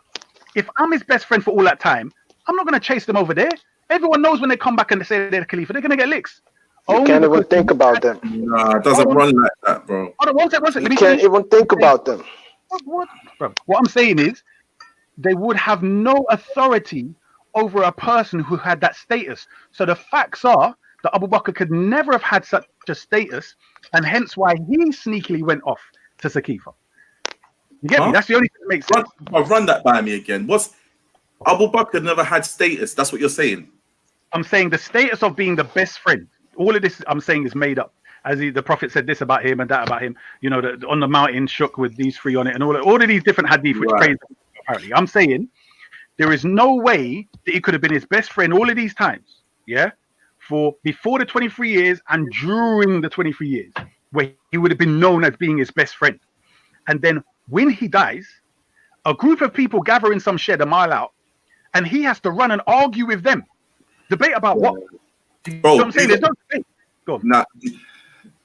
If I'm his best friend for all that time, I'm not going to chase them over there. Everyone knows when they come back and they say they're Khalifa, they're going to get licks. You can't even think about them. Nah, it doesn't run like that, bro. One second. You can't even think about them. What I'm saying is, they would have no authority over a person who had that status. So the facts are that Abu Bakr could never have had such a status, and hence why he sneakily went off to Saqifa. You get me? That's the only thing that makes sense. Run that by me again. What's Abu Bakr never had status? That's what you're saying. I'm saying the status of being the best friend. All of this I'm saying is made up. As the Prophet said this about him and that about him. You know, on the mountain shook with these three on it, and all of these different hadith which praise him, apparently. I'm saying there is no way that he could have been his best friend all of these times. For before the 23 years and during the 23 years, where he would have been known as being his best friend. And then when he dies, a group of people gather in some shed a mile out, and he has to run and argue with them. Debate about what? You know what I'm saying? There's no debate. Go on. Nah,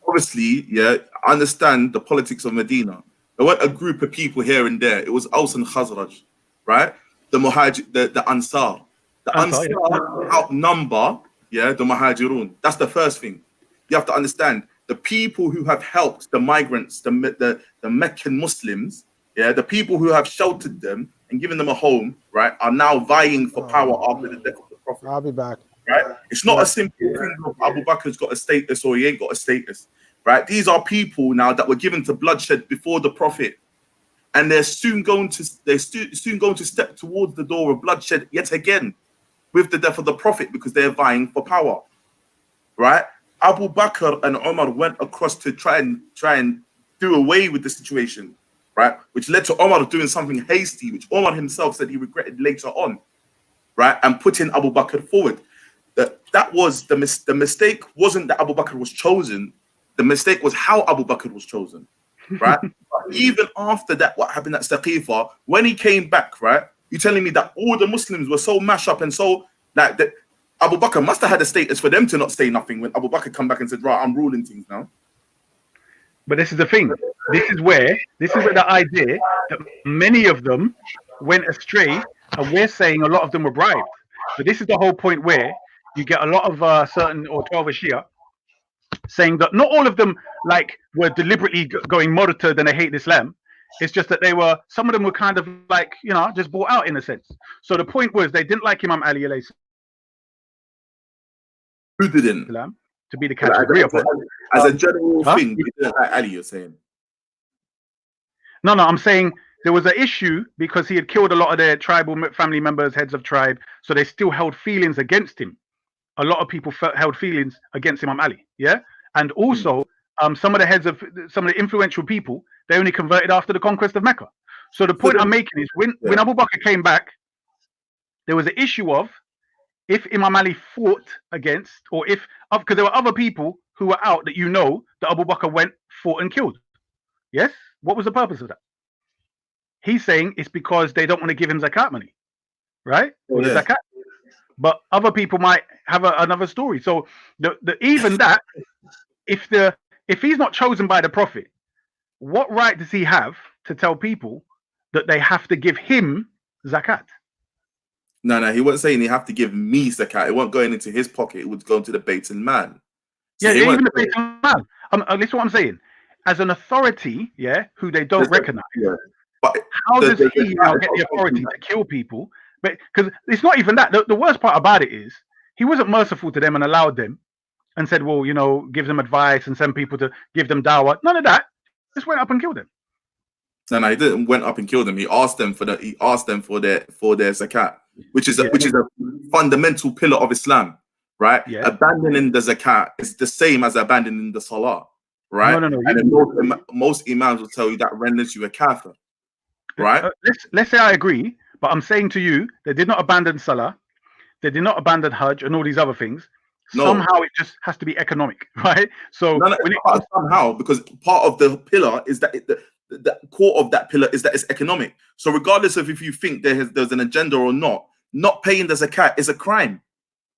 obviously, I understand the politics of Medina. There weren't a group of people here and there. It was Aus and Khazraj, right? The Muhajir, the Ansar. The Ansar outnumber, the Muhajirun. That's the first thing. You have to understand the people who have helped the migrants, the Meccan Muslims, the people who have sheltered them and given them a home, right, are now vying for power after the death of the Prophet. I'll be back. Right? It's not a simple thing of Abu Bakr's got a status or he ain't got a status, right? These are people now that were given to bloodshed before the Prophet, and they're soon going to step towards the door of bloodshed yet again with the death of the Prophet because they're vying for power, right? Abu Bakr and Umar went across to try and do away with the situation, right? Which led to Umar doing something hasty, which Umar himself said he regretted later on, right? And putting Abu Bakr forward. That was the mistake. Wasn't that Abu Bakr was chosen? The mistake was how Abu Bakr was chosen, right? Even after that, what happened at Saqifa, when he came back, right? You're telling me that all the Muslims were so mashed up and so like that Abu Bakr must have had a status for them to not say nothing when Abu Bakr come back and said, right, I'm ruling things now. But this is the thing. This is where the idea that many of them went astray, and we're saying a lot of them were bribed. But this is the whole point where you get a lot of certain or 12 Shia saying that not all of them like were deliberately going murtad and they hate Islam. It's just that some of them were kind of like, just bought out in a sense. So the point was they didn't like Imam Ali alayhi Who didn't? To be the category upon. As a general thing, you didn't like Ali, you're saying? No, I'm saying there was an issue because he had killed a lot of their tribal family members, heads of tribe, so they still held feelings against him. A lot of people held feelings against Imam Ali, yeah? And also, some of the heads of some of the influential people, they only converted after the conquest of Mecca. So the point I'm making is when Abu Bakr came back, there was an issue of if Imam Ali fought against, or because there were other people who were out that that Abu Bakr went, fought and killed. Yes? What was the purpose of that? He's saying it's because they don't want to give him zakat money, right? Or the zakat. But other people might have another story. So even that, if he's not chosen by the Prophet, what right does he have to tell people that they have to give him zakat? No, he wasn't saying he have to give me zakat. It wasn't going into his pocket. It would go into the Beit al-Mal. So even the Beit al-Mal. Listen what I'm saying. As an authority, who they don't recognize, but how does he now get the authority to kill people? But because it's not even that. The worst part about it is he wasn't merciful to them and allowed them and said, well, give them advice and send people to give them dawah. None of that. Just went up and killed them. No, he didn't went up and killed them. He asked them for their zakat, which is a fundamental pillar of Islam, right? Yeah. Abandoning the zakat is the same as abandoning the salah, right? No. And most imams will tell you that renders you a kafir, right? Let's say I agree, but I'm saying to you, they did not abandon salah, they did not abandon Hajj and all these other things. No. Somehow it just has to be economic, right? So somehow, because part of the pillar is that the core of that pillar is that it's economic. So regardless of if you think there's an agenda or not paying the zakat is a crime.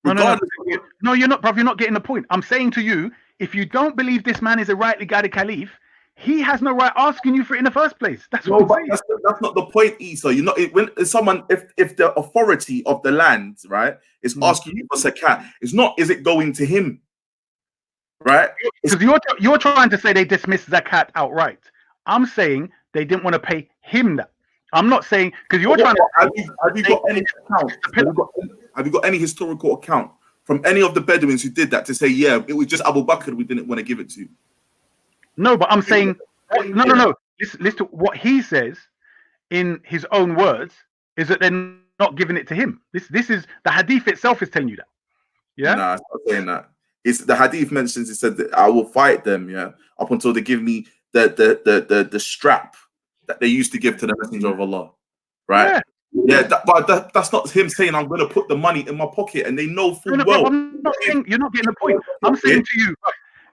No, you're not, bruv. You're not getting the point. I'm saying to you, if you don't believe this man is a rightly guided caliph, he has no right asking you for it in the first place. That's what I'm saying. That's not the point, Isa. You're not if the authority of the land, right, is asking you for zakat, is it going to him? Right? Because you're trying to say they dismissed zakat outright. I'm saying they didn't want to pay him that. I'm not saying because you're trying to. Have you got any account? Have you got any historical account from any of the Bedouins who did that to say, yeah, it was just Abu Bakr we didn't want to give it to? No, but I'm saying no. Listen to what he says in his own words is that they're not giving it to him. This is the hadith itself is telling you that. Yeah. Nah, it's not saying that. It's the hadith mentions. It said that I will fight them. Yeah, up until they give me the strap that they used to give to the Messenger of Allah, right? Yeah, but that's not him saying I'm going to put the money in my pocket, and they know full well. I'm not saying, you're not getting the point. I'm saying to you,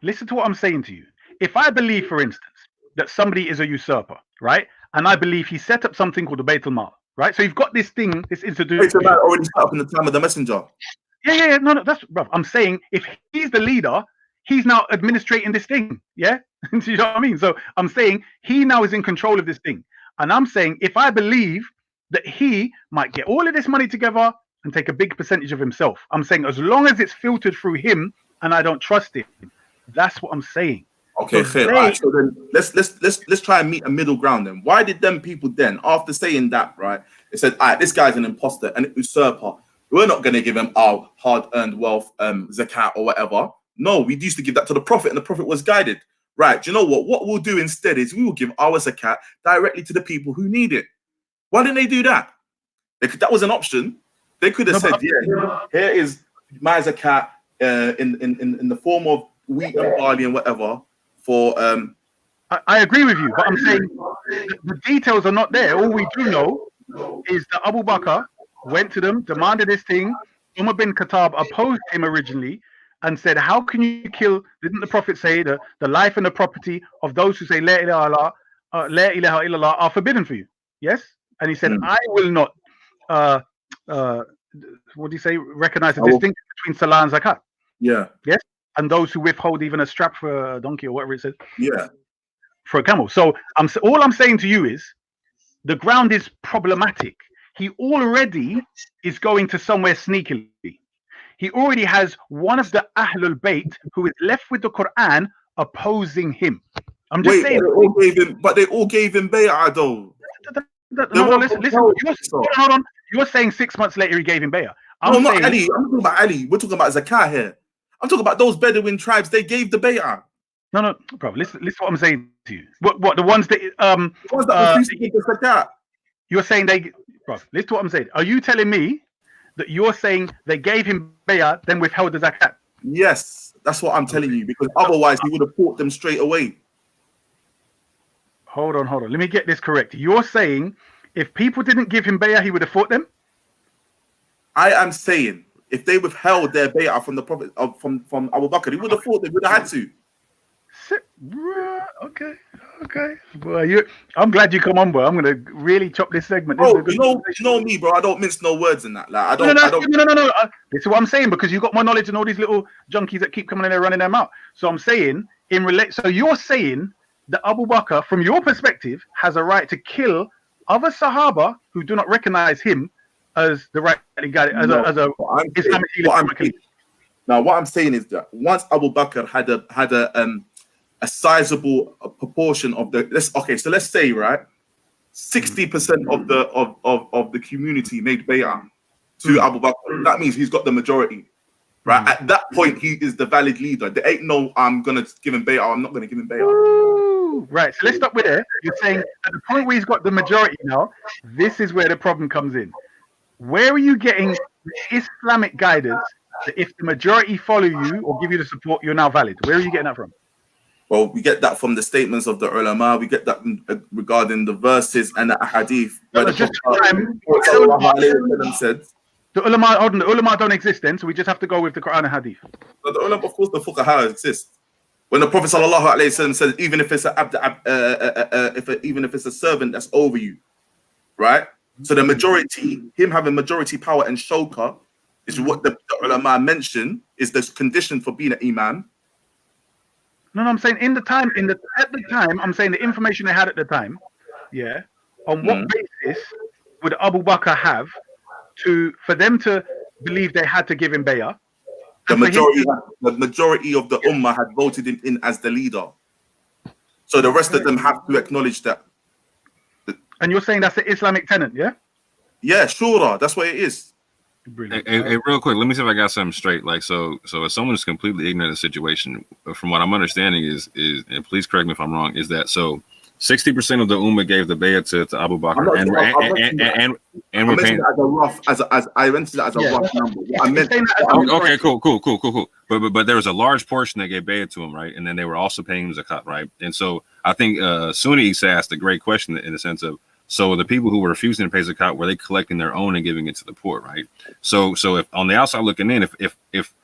listen to what I'm saying to you. If I believe, for instance, that somebody is a usurper, right, and I believe he set up something called the Beit al-Mal, right? So you've got this thing, this institution. Beit al-Mal already set up in the time of the Messenger. Yeah. No, that's bro. I'm saying if he's the leader, he's now administrating this thing. Yeah. Do you know what I mean? So I'm saying he now is in control of this thing. And I'm saying if I believe that he might get all of this money together and take a big percentage of himself, I'm saying as long as it's filtered through him and I don't trust him, that's what I'm saying. Okay, so then let's try and meet a middle ground then. Why did them people then, after saying that, right, they said, all right, this guy's an imposter, an usurper. We're not going to give him our hard-earned wealth, zakat or whatever. No, we used to give that to the Prophet and the Prophet was guided. Right, do you know what? What we'll do instead is we will give our zakat directly to the people who need it. Why didn't they do that? That was an option. They could have said, yeah, here is my zakat in the form of wheat and barley and whatever for... I agree with you, but I'm saying the details are not there. All we do know is that Abu Bakr went to them, demanded this thing. Umar bin Khattab opposed him originally and said, how can you kill, didn't the Prophet say the life and the property of those who say La ilaha illallah are forbidden for you? Yes? And he said, I will not, what do you say, recognize the distinction between Salah and Zakat. Yeah. Yes? And those who withhold even a strap for a donkey or whatever it says. Yeah. For a camel. So all I'm saying to you is, the ground is problematic. He already is going to somewhere sneakily. He already has one of the Ahlul Bayt who is left with the Quran opposing him. I'm just saying. But they all gave him bay'ah though. No, listen. Hold on. You're saying 6 months later he gave him bay'ah. No, not Ali. I'm talking about Ali. We're talking about Zakah here. I'm talking about those Bedouin tribes. They gave the bay'ah. No, bro. Listen what I'm saying to you. What the ones that refused to give the Zakah. You're saying bro. Listen to what I'm saying. Are you telling me that you're saying they gave him bay'ah, then withheld the zakat? Yes, that's what I'm telling you. Because otherwise he would have fought them straight away. Hold on. Let me get this correct. You're saying if people didn't give him bay'ah, he would have fought them? I am saying if they withheld their bay'ah from the Prophet from Abu Bakr, he would have fought. They would have had to. Okay. Boy, I'm glad you come on, bro. I'm gonna really chop this segment. Oh, you know me, bro. I don't mince no words in that. Like I don't. No. This is what I'm saying because you got more knowledge than all these little junkies that keep coming in there running their mouth. So I'm saying So you're saying that Abu Bakr, from your perspective, has a right to kill other Sahaba who do not recognize him as the rightly guided as a Islamic leader. Now, what I'm saying is that once Abu Bakr had a sizable proportion of the let's say 60% of the community made bay'ah to Abu Bakr. That means he's got the majority, right? At that point, he is the valid leader. There ain't no I'm gonna give him bay'ah. I'm not gonna give him bay'ah. Right. So let's stop with there. You're saying at the point where he's got the majority now, this is where the problem comes in. Where are you getting Islamic guidance that if the majority follow you or give you the support, you're now valid? Where are you getting that from? Well, we get that from the statements of the ulama. We get that regarding the verses and the hadith. Where said the ulama don't exist then, so we just have to go with the Quran and hadith. But the ulama, of course, the fuqaha exist. When the Prophet sallallahu alaihi wasallam said, even if it's a servant that's over you, right? So the majority, him having majority power and shawka, is what the ulama mentioned is the condition for being an imam. No, I'm saying at the time, I'm saying the information they had at the time, yeah. On what basis would Abu Bakr have for them to believe they had to give him bay'ah? The majority of the ummah had voted him in as the leader. So the rest of them have to acknowledge that. And you're saying that's the Islamic tenet, yeah? Yeah, shura. That's what it is. Hey, real quick, let me see if I got something straight. Like, so if someone's completely ignorant of the situation, from what I'm understanding is, and please correct me if I'm wrong, is that so 60% of the ummah gave the bay'ah to Abu Bakr, and we're paying I mentioned that as a rough number. Okay, cool. But there was a large portion that gave bay'ah to him, right? And then they were also paying him zakat, right? And so I think Sunni asked a great question in the sense of, so the people who were refusing to pay zakat, were they collecting their own and giving it to the poor, right? So if on the outside looking in, if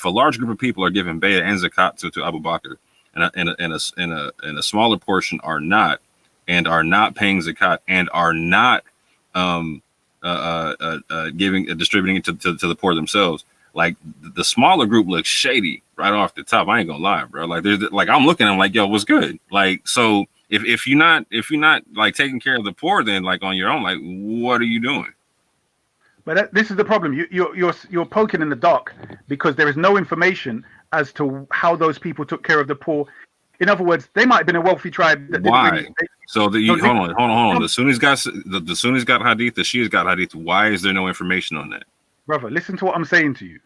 a large group of people are giving bay'ah and zakat to Abu Bakr, and a smaller portion are not paying zakat and are not distributing it to the poor themselves, like the smaller group looks shady right off the top. I ain't gonna lie, bro. Like I'm looking, I'm like, yo, what's good? Like, so if you're not like taking care of the poor, then like on your own, like what are you doing? But this is the problem. You're poking in the dark because there is no information as to how those people took care of the poor. In other words, they might have been a wealthy tribe. Why? Hold on. The Sunnis got hadith. The Shias got hadith. Why is there no information on that? Brother, listen to what I'm saying to you.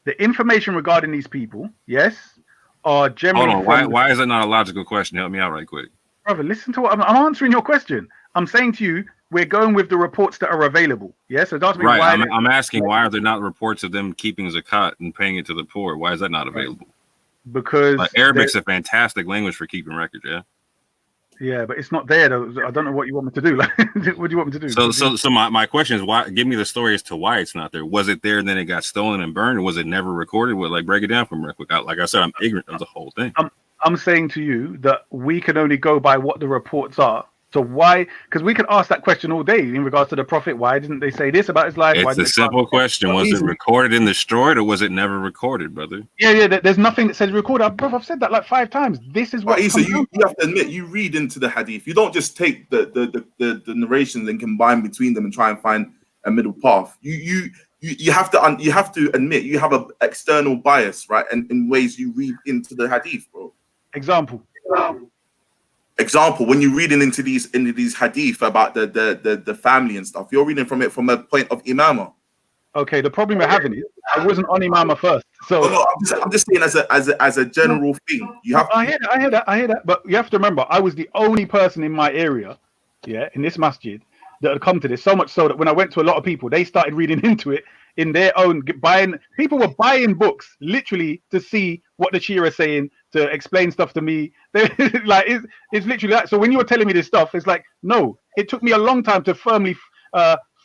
The information regarding these people, yes, are generally. Hold on. Why is that not a logical question? Help me out right quick. Brother, listen to what I'm answering your question. I'm saying to you, we're going with the reports that are available. Yeah, so that's right. I'm asking, why are there not reports of them keeping zakat and paying it to the poor? Why is that not available? Because Arabic's a fantastic language for keeping records. Yeah, but it's not there though. I don't know what you want me to do. Like, what do you want me to do? So my question is, why? Give me the story as to why it's not there. Was it there and then it got stolen and burned, or was it never recorded? Well, like break it down for me real quick. Like I said, I'm ignorant of the whole thing. I'm saying to you that we can only go by what the reports are. So why? Because we could ask that question all day in regards to the Prophet. Why didn't they say this about his life? It's a simple question. Was it recorded and destroyed, or was it never recorded, brother? Yeah. There's nothing that says recorded. Bro, I've said that like 5 times. This is what. So you have to admit, you read into the hadith. You don't just take the narrations and combine between them and try and find a middle path. You have to admit you have an external bias, right? And in ways you read into the hadith, bro. Example. example, when you're reading into these hadith about the family and stuff, you're reading from it from a point of imama. Okay, the problem you're having is I wasn't on imama first, so no, I'm just saying as a general thing. You have. I hear that. But you have to remember, I was the only person in my area, in this masjid that had come to this. So much so that when I went to a lot of people, they started reading into it in their own buying. People were buying books literally to see what the Shia are saying, to explain stuff to me. Like it's literally that. So when you were telling me this stuff, it's like, no, it took me a long time to firmly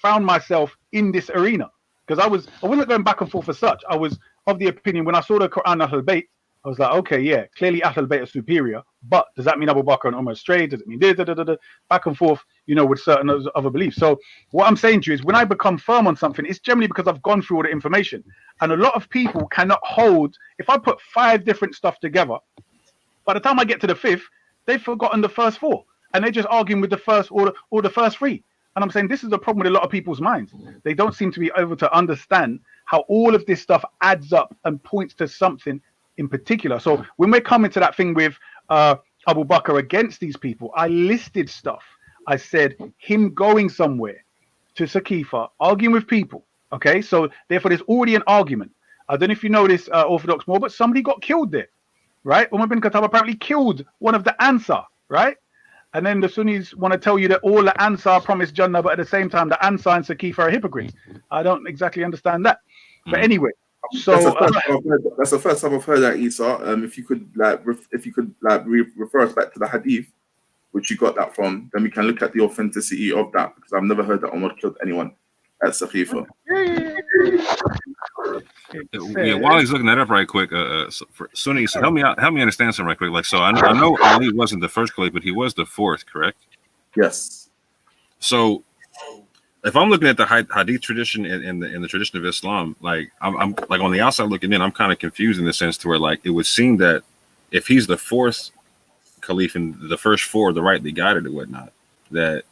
found myself in this arena, because I wasn't going back and forth as such. I was of the opinion when I saw the Quran Ahlul Bayt, I was like, okay, yeah, clearly Ahlul Bayt are superior, but does that mean Abu Bakr and Umar are straight? Does it mean this? Back and forth, with certain other beliefs. So what I'm saying to you is, when I become firm on something, it's generally because I've gone through all the information. And a lot of people cannot hold, if I put 5 different stuff together, by the time I get to the 5th, they've forgotten the first 4. And they're just arguing with the first or the first 3. And I'm saying this is the problem with a lot of people's minds. They don't seem to be able to understand how all of this stuff adds up and points to something in particular. So when we're coming to that thing with Abu Bakr against these people, I listed stuff. I said him going somewhere to Saqifa, arguing with people. Okay, so therefore there's already an argument. I don't know if you know this, Orthodox more, but somebody got killed there, right? Umar bin Khattab apparently killed one of the Ansar, right? And then the Sunnis want to tell you that all the Ansar promised Jannah, but at the same time, the Ansar and Saqifa are hypocrites. I don't exactly understand that. But anyway, so that's the first time I've heard that, Isa. If you could refer us back to the hadith, which you got that from, then we can look at the authenticity of that, because I've never heard that Umar killed anyone at Saqifa. Yeah, while he's looking that up right quick, for Sunni, so help me understand something right quick. Like, so I know Ali wasn't the first caliph, but he was the 4th, correct? Yes. So if I'm looking at the hadith tradition in the tradition of Islam, like I'm like on the outside looking in, I'm kind of confused in the sense to where, like, it would seem that if he's the 4th caliph and the first 4 are the rightly guided and whatnot, that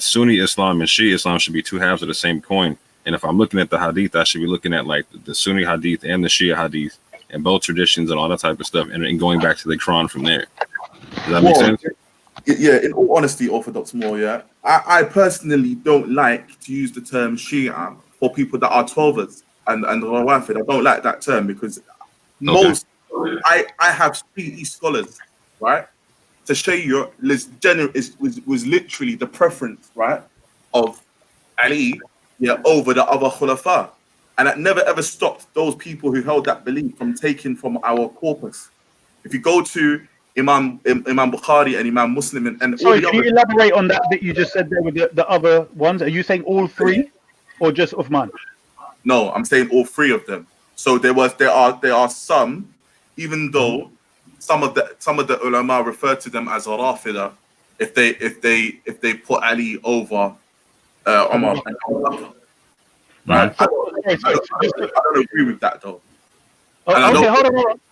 Sunni Islam and Shia Islam should be 2 halves of the same coin. And if I'm looking at the hadith, I should be looking at like the Sunni hadith and the Shia hadith and both traditions and all that type of stuff, and going back to the Quran from there. Does that make sense? Yeah, in all honesty, Orthodox more, yeah. I personally don't like to use the term Shia for people that are 12ers and Rawafid. I don't like that term, because I have street scholars, right? To Shia was literally the preference, right, of Ali, over the other Khulafa. And that never ever stopped those people who held that belief from taking from our corpus. If you go to Imam Bukhari and Imam Muslim and sorry, can you elaborate on that you just said there with the other ones? Are you saying all 3 or just Uthman? No, I'm saying all 3 of them. So there are some, even though some of the ulama refer to them as Rafida, if they put Ali over Umar and Abu Bakr. Right? I don't agree with that though. Okay,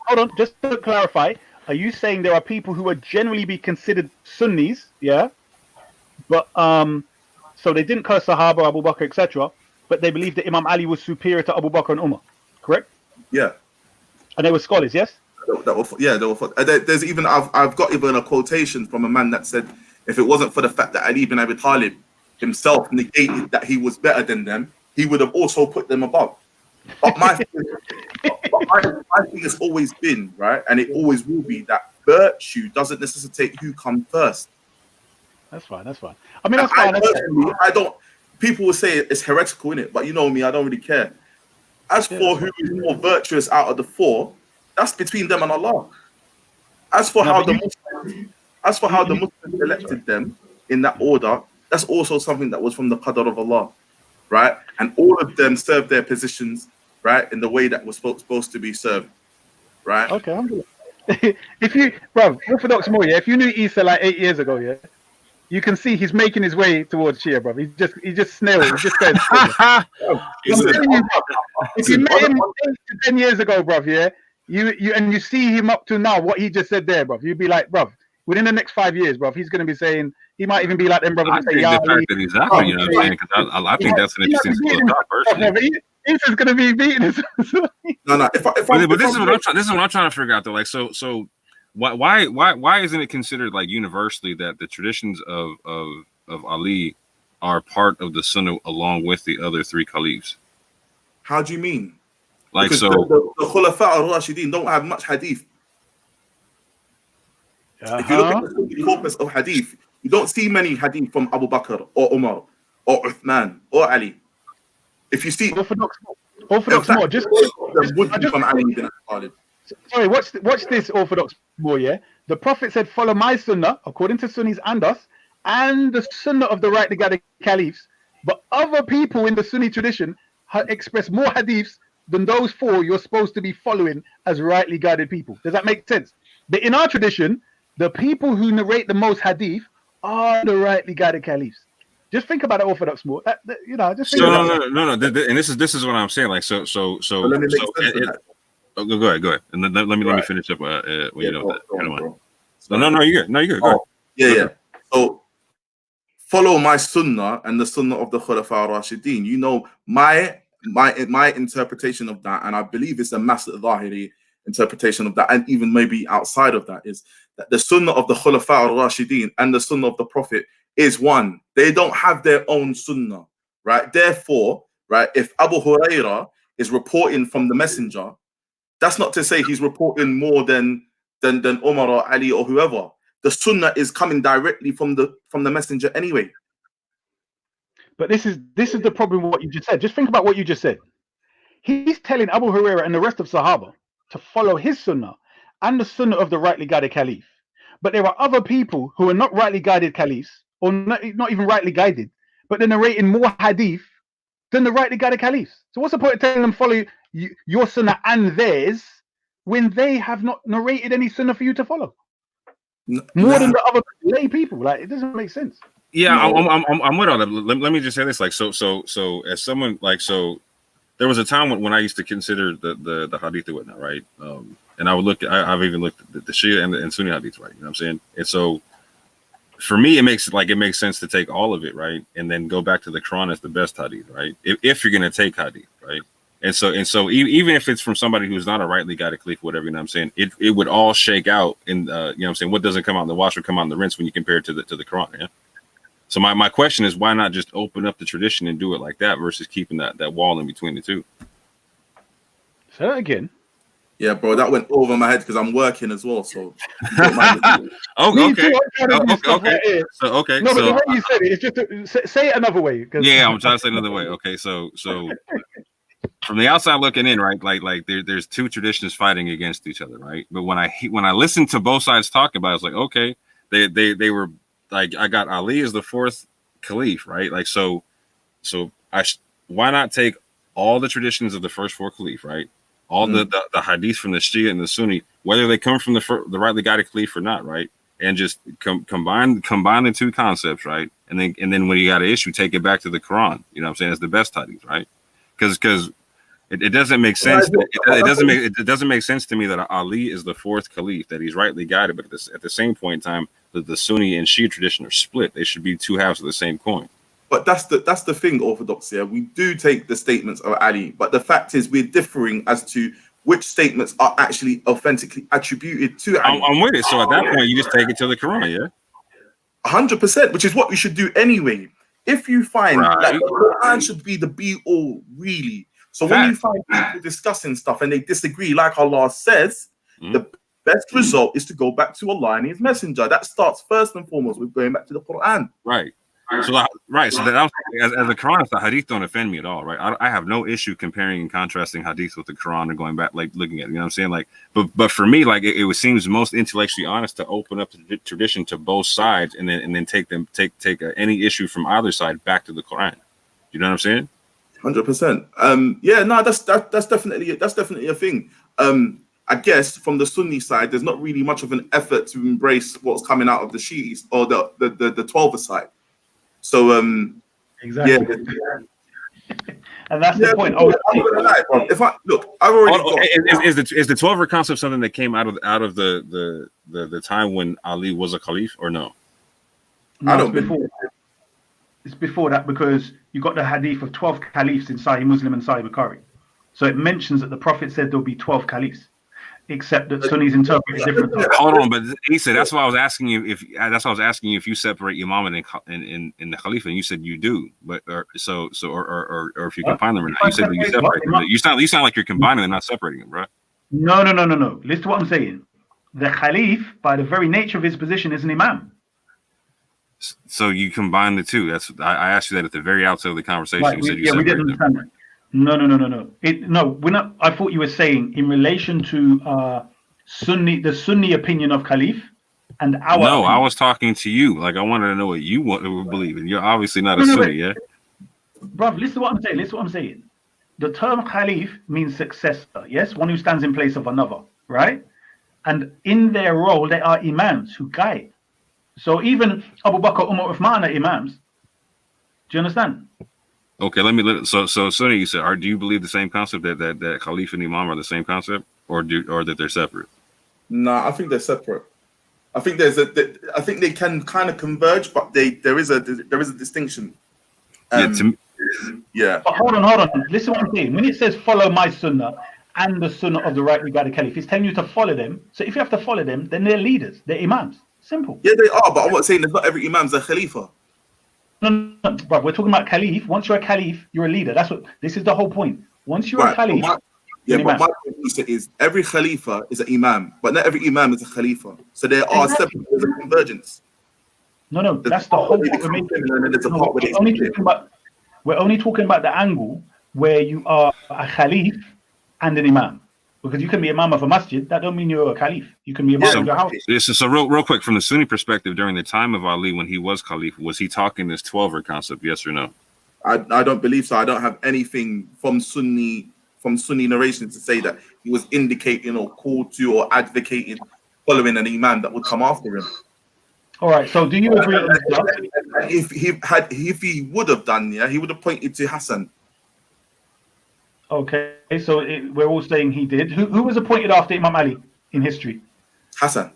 hold on. Just to clarify, are you saying there are people who would generally be considered Sunnis, but so they didn't curse Sahaba, Abu Bakr, etc., but they believed that Imam Ali was superior to Abu Bakr and Umar, correct? Yeah. And they were scholars, yes? They were. There's even I've got even a quotation from a man that said, if it wasn't for the fact that Ali bin Abi Talib himself negated that he was better than them, he would have also put them above. But my thing has always been, right, and it always will be, that virtue doesn't necessitate who comes first. That's fine. I mean, that's fine. I don't. People will say it's heretical, innit? But you know me, I don't really care. As for who is more virtuous out of the 4, that's between them and Allah. As for how the Muslims elected them in that order, that's also something that was from the qadar of Allah, right? And all of them served their positions, right, in the way that was supposed to be served, right? Okay, if you, bro, Orthodox more, if you knew Isa like 8 years ago, you can see he's making his way towards Shia, bro. He just snailed. He just says, if you met him 8 to 10 years ago, bro, you see him up to now, what he just said there, bro, you'd be like, bro, within the next 5 years, bro, he's going to be saying, he might even be like them, brother. I think the fact that he's out, you know what I'm saying? Because I think that's an interesting school of thought, personally. He's just going to be beating us. No. But this is what I'm trying to figure out, though. Like, so why isn't it considered like universally that the traditions of Ali are part of the Sunnah along with the other three caliphs? How do you mean? Like, because so the Khulafa al-Rashidin don't have much hadith. If you look at the corpus of hadith, you don't see many hadith from Abu Bakr or Umar or Uthman or Ali. If you see Orthodox fact, more, just would be from Ali bin Abi Talib. Sorry, watch this, Orthodox more, yeah? The Prophet said, follow my sunnah, according to Sunnis and us, and the sunnah of the rightly guided caliphs. But other people in the Sunni tradition express more hadiths than those four you're supposed to be following as rightly guided people. Does that make sense? But in our tradition, the people who narrate the most hadith are the rightly guided caliphs. Just think about it, Orthodox more. You know, just think about it. No. And this is what I'm saying. Like, so let me make sense of that. Oh, go ahead, and then let me finish up. You know, no, you're good. No, you're good. Go ahead. Yeah. So follow my sunnah and the sunnah of the Khulafa al-Rashidin. You know, my interpretation of that, and I believe it's a Mas'ud Zahiri interpretation of that, and even maybe outside of that, is that the sunnah of the Khulafa al-Rashidin and the sunnah of the Prophet is one. They don't have their own sunnah, right? Therefore, right, if Abu Hurairah is reporting from the messenger, that's not to say he's reporting more than Umar or Ali or whoever. The sunnah is coming directly from the messenger anyway. But this is the problem with what you just said. Just think about what you just said. He's telling Abu Hurairah and the rest of Sahaba to follow his sunnah and the sunnah of the rightly guided caliph. But there are other people who are not rightly guided caliphs, or not even rightly guided, but they're narrating more hadith than the rightly guided caliphs. So what's the point of telling them follow your sunnah and theirs when they have not narrated any sunnah for you to follow? More than the other lay people. Like, it doesn't make sense. Yeah, I'm with all that. Let me just say this. Like, so as someone, like, so there was a time when I used to consider the hadith and whatnot, right? And I would look. I've even looked at the Shia and Sunni hadith, right? You know what I'm saying? And so for me, it makes sense to take all of it, right, and then go back to the Quran as the best hadith, right? If you're gonna take hadith, right? And so even if it's from somebody who's not a rightly guided caliph, whatever, you know what I'm saying, it would all shake out in you know what I'm saying, what doesn't come out in the wash would come out in the rinse when you compare it to the Quran, yeah. So my question is, why not just open up the tradition and do it like that versus keeping that wall in between the two? Say that again. Yeah, bro, that went over my head because I'm working as well. So okay. So okay. No, but the way you said it, it's just say it another way. Yeah, I'm trying to say it another way. Okay, so from the outside looking in, right, like there's two traditions fighting against each other, right? But when I listened to both sides talk about it, I was like, okay, they were like, I got Ali as the fourth caliph, right? Like, so why not take all the traditions of the first four caliph, right? All the hadith from the Shia and the Sunni, whether they come from the rightly guided caliph or not, right? And just combine the two concepts, right? And then when you got an issue, take it back to the Quran. You know what I'm saying? It's the best hadith, right? Because it doesn't make sense. It doesn't make sense to me that Ali is the fourth caliph, that he's rightly guided, but at the same point in time, the Sunni and Shia tradition are split. They should be two halves of the same coin. But that's the thing, Orthodox. Yeah, we do take the statements of Ali, but the fact is we're differing as to which statements are actually authentically attributed to Ali. I'm with it. So at that point, you just take it to the Quran, yeah. 100%, which is what we should do anyway. If you find that the Quran should be the be all, really. So when you find people discussing stuff and they disagree, like Allah says, the best result is to go back to Allah and His Messenger. That starts first and foremost with going back to the Quran. Right. So that as a Quranist, the hadith don't offend me at all, right? I have no issue comparing and contrasting hadith with the Quran and going back, like looking at it, you know what I'm saying? Like, but for me, like it seems most intellectually honest to open up the tradition to both sides and then take any issue from either side back to the Quran. You know what I'm saying? 100%. Yeah, no, that's definitely a thing. I guess from the Sunni side, there's not really much of an effort to embrace what's coming out of the Shiites or the 12er side. So exactly. Yeah. And that's the point. I'm gonna lie, bro. If I've already is the 12er concept something that came out of the time when Ali was a caliph, or no? I don't believe it's before that, because you got the hadith of 12 caliphs in Sahih Muslim and Sahih Bukhari. So it mentions that the Prophet said there'll be 12 caliphs. except that Sunnis interpret it differently. Hold on, but Issa, that's why I was asking you if you separate Imam and the Khalifa, and you said you do, but or if you combine them or not. You said that you separate them. You sound like you're combining them, not separating them, bro. No. Listen to what I'm saying. The Khalif, by the very nature of his position, is an Imam. So you combine the two. I asked you that at the very outset of the conversation. Right, You said we didn't understand that. No. We're not. I thought you were saying in relation to the Sunni opinion of Khalif and our. No, opinion. I was talking to you. Like I wanted to know what you believe in. You're obviously not a Sunni, yeah. Bruv, listen to what I'm saying. The term Khalif means successor. Yes, one who stands in place of another, right? And in their role, they are imams who guide. So even Abu Bakr, Umar, Uthman are imams. Do you understand? Okay, so Sunni, you said, do you believe the same concept that Khalif and Imam are the same concept, or that they're separate? No, I think they're separate. I think I think they can kind of converge, but there is a distinction. Yeah. But hold on. Listen to what I'm saying. When it says follow my sunnah and the sunnah of the rightly guided caliph, it's telling you to follow them. So if you have to follow them, then they're leaders, they're imams. Simple. Yeah, they are, but I'm not saying that not every imam's a khalifa. No, but we're talking about caliph. Once you're a caliph, you're a leader. This is the whole point. Once you're a caliph, but my point is every khalifa is an imam, but not every imam is a khalifa. So there are separate, there's a convergence. No, that's the whole point. We're only talking about the angle where you are a khalif and an imam. Because you can be imam of a masjid, that don't mean you're a caliph. You can be imam of your house. So real quick, from the Sunni perspective, during the time of Ali, when he was caliph, was he talking this 12er concept, yes or no? I don't believe so. I don't have anything from Sunni narration to say that he was indicating or called to or advocating following an imam that would come after him. All right. So do you agree? If he would have done, he would have pointed to Hassan. Okay. So we're all saying he did. Who was appointed after Imam Ali in history? Hassan.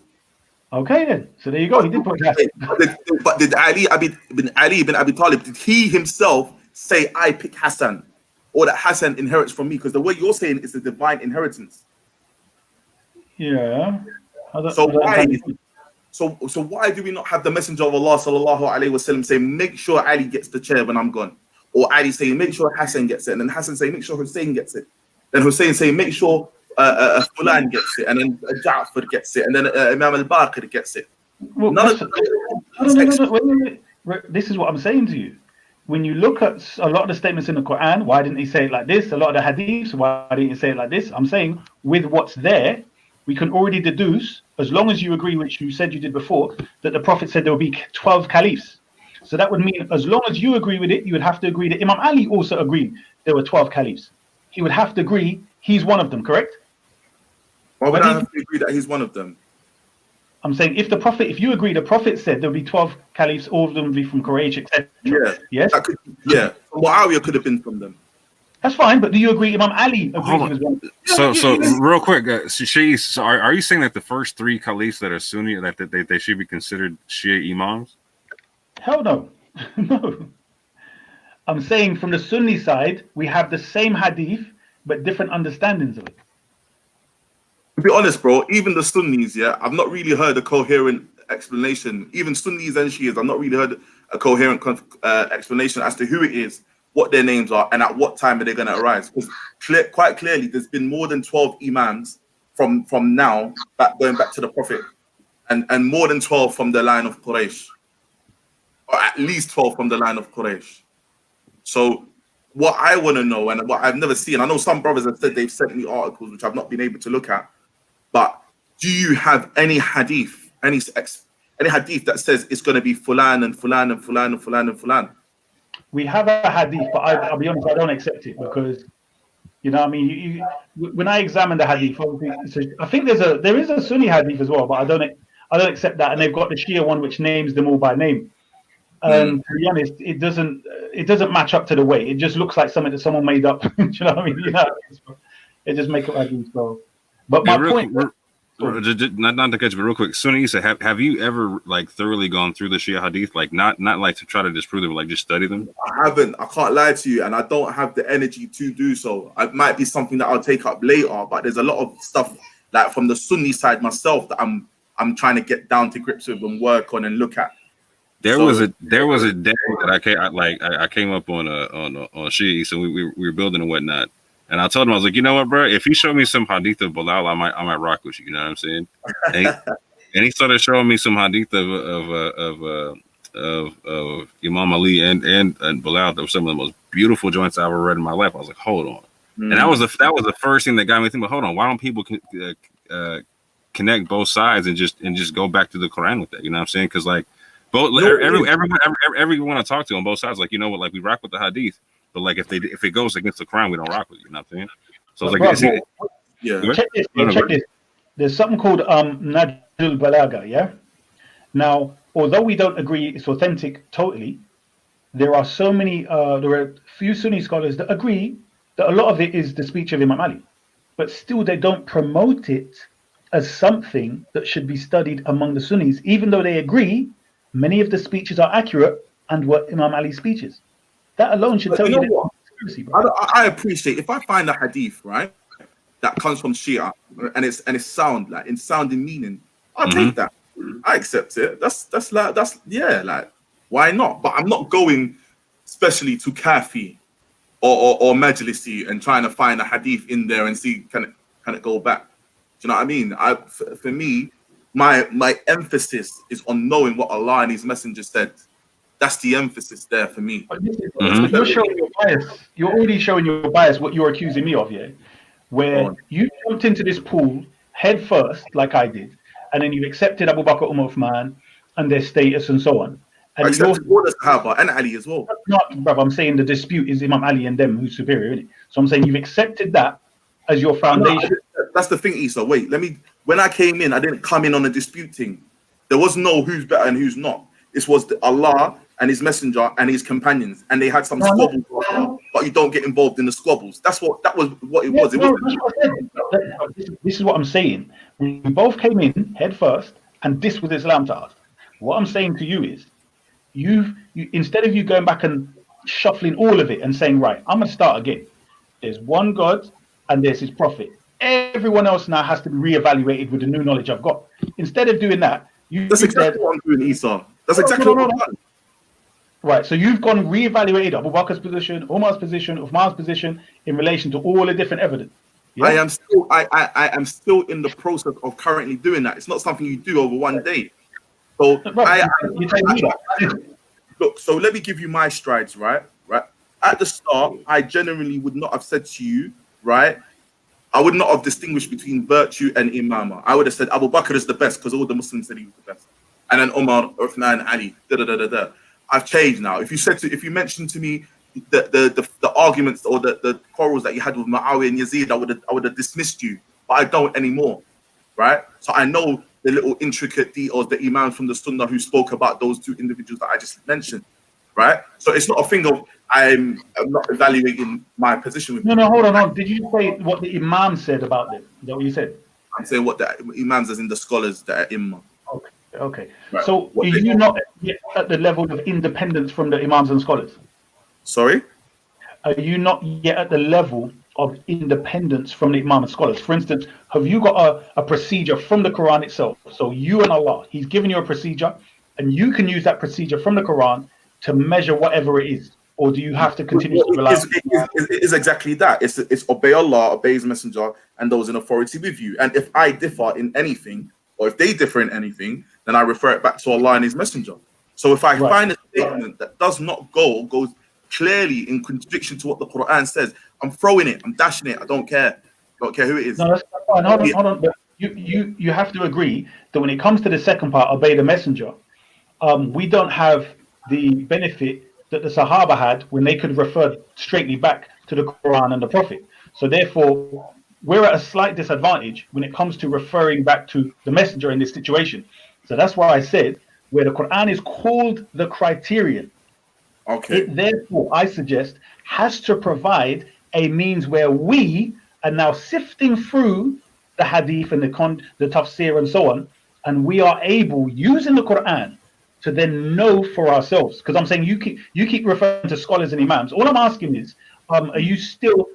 Okay then. So there you go. He did point Hassan. But did Ali bin Abi Talib, did he himself say, I pick Hassan, or that Hassan inherits from me? Because the way you're saying is the divine inheritance. Yeah. So why do we not have the Messenger of Allah sallallahu alaihi wasallam say, make sure Ali gets the chair when I'm gone, or Ali saying, make sure Hassan gets it, and then Hassan saying, make sure Hussein gets it, then Hussein saying, make sure Fulan gets it, and then Ja'far gets it, and then Imam al-Baqir gets it. Well, this is what I'm saying to you. When you look at a lot of the statements in the Quran, why didn't he say it like this? A lot of the hadiths, why didn't he say it like this? I'm saying with what's there, we can already deduce, as long as you agree, which you said you did before, that the Prophet said there will be 12 caliphs. So that would mean, as long as you agree with it, you would have to agree that Imam Ali also agreed there were 12 caliphs. He would have to agree he's one of them, correct? Why would I have to agree that he's one of them? I'm saying if you agree, the Prophet said there'll be 12 caliphs, all of them will be from Quraysh, etc. Yeah. Yes? Muawiyah could have been from them. That's fine, but do you agree Imam Ali agreed he was one? So real quick, so are you saying that the first three caliphs that are Sunni, that they should be considered Shia imams? Hell no. No. I'm saying from the Sunni side, we have the same hadith, but different understandings of it. To be honest, bro, even the Sunnis, I've not really heard a coherent explanation. Even Sunnis and Shias, I've not really heard a coherent explanation as to who it is, what their names are, and at what time are they going to arise. Because quite clearly, there's been more than 12 imams from now, going back to the Prophet, and more than 12 from the line of Quraysh, or at least 12 from the line of Quraysh. So what I want to know, and what I've never seen, I know some brothers have said they've sent me articles which I've not been able to look at, but do you have any hadith, any hadith that says it's going to be Fulan and Fulan and Fulan and Fulan and Fulan? We have a hadith, but I'll be honest, I don't accept it because, you know what I mean? When I examine the hadith, I think there is a Sunni hadith as well, but I don't accept that. And they've got the Shia one which names them all by name. To be honest, it doesn't match up to the weight. It just looks like something that someone made up. Do you know what I mean? It just make up hadith. So, but my point. Not to catch you, but real quick, Sunni, have you ever thoroughly gone through the Shia hadith, not to try to disprove them, just study them? I haven't. I can't lie to you, and I don't have the energy to do so. It might be something that I'll take up later, but there's a lot of stuff like from the Sunni side myself, that I'm trying to get down to grips with and work on and look at. There was a day that I came up on Shia, so we were building and whatnot. And I told him, I was like, you know what, bro? If you show me some hadith of Bilal, I might rock with you. You know what I'm saying? And he started showing me some hadith of Imam Ali and Bilal. That were some of the most beautiful joints I ever read in my life. I was like, hold on. And that was the first thing that got me thinking. Hold on, why don't people connect both sides and just go back to the Quran with that? You know what I'm saying? Because like everyone I talk to on both sides, like, you know what, like we rock with the hadith, but like if it goes against the Quran, we don't rock with you. You know what I'm saying? So it's like, check this. There's something called Najul Balaga, yeah? Now, although we don't agree it's authentic totally, there are a few Sunni scholars that agree that a lot of it is the speech of Imam Ali, but still they don't promote it as something that should be studied among the Sunnis, even though they agree many of the speeches are accurate and were Imam Ali's speeches. That alone should tell you that. I appreciate if I find a hadith, right, that comes from Shia and it's sound, like in sound and meaning, I'll take that. I accept it. That's like why not? But I'm not going especially to Kafi or Majlisi and trying to find a hadith in there and see can it go back. Do you know what I mean? For me, my emphasis is on knowing what Allah and His Messenger said. That's the emphasis there for me. You're showing your bias. You're already showing your bias. What you're accusing me of, yeah, where you jumped into this pool head first, like I did, and then you accepted Abu Bakr, Umar, Uthman, and their status and so on. And I accepted all the Sahaba and Ali as well. Not, brother. I'm saying the dispute is Imam Ali and them who's superior, isn't it? So I'm saying you've accepted that as your foundation. That's the thing, Isa. Wait, when I came in, I didn't come in on a dispute thing. There was no who's better and who's not. This was Allah and His Messenger and His companions, and they had some squabbles, but you don't get involved in the squabbles. That was what it was. This is what I'm saying. We both came in head first, and this was Islam to us. What I'm saying to you is, you instead of you going back and shuffling all of it and saying, right, I'm going to start again. There's one God and there's His Prophet. Everyone else now has to be reevaluated with the new knowledge I've got. Instead of doing that, that's exactly what I'm doing, Isa. That's exactly what I'm doing. Right, so you've gone reevaluated Abu Bakr's position, Umar's position, Uthman's position in relation to all the different evidence. Yeah? I am still in the process of currently doing that. It's not something you do over one day. So look, so let me give you my strides, right? Right. At the start, I genuinely would not have said to you, right? I would not have distinguished between virtue and imama. I would have said Abu Bakr is the best because all the Muslims said he was the best, and then Umar, Uthman, Ali. I've changed now. If you mentioned to me the arguments or the quarrels that you had with Muawiyah and Yazid, I would have dismissed you, but I don't anymore, right? So I know the little intricate details, the imams from the Sunnah who spoke about those two individuals that I just mentioned, right? So it's not a thing of I'm not evaluating my position with No, hold on. Did you say what the Imam said about them? Is that what you said? I'm saying what the Imams as in the scholars that are Imam. Okay. Right. So are you not yet at the level of independence from the Imams and scholars? Sorry? Are you not yet at the level of independence from the Imam and scholars? For instance, have you got a procedure from the Quran itself? So you and Allah, He's given you a procedure, and you can use that procedure from the Quran to measure whatever it is. Or do you have to continue to rely on it is exactly that. It's obey Allah, obey His Messenger, and those in authority with you. And if I differ in anything, or if they differ in anything, then I refer it back to Allah and His Messenger. So if I find a statement that goes clearly in contradiction to what the Quran says, I'm throwing it, I'm dashing it, I don't care. I don't care who it is. No, that's fine. Hold on. But you have to agree that when it comes to the second part, obey the Messenger, we don't have the benefit that the Sahaba had when they could refer straightly back to the Quran and the Prophet. So therefore, we're at a slight disadvantage when it comes to referring back to the Messenger in this situation. So that's why I said where the Quran is called the criterion. Okay. It therefore, I suggest, has to provide a means where we are now sifting through the hadith and the tafsir and so on, and we are able, using the Quran, to then know for ourselves. Because I'm saying you keep referring to scholars and imams. All I'm asking is, are you still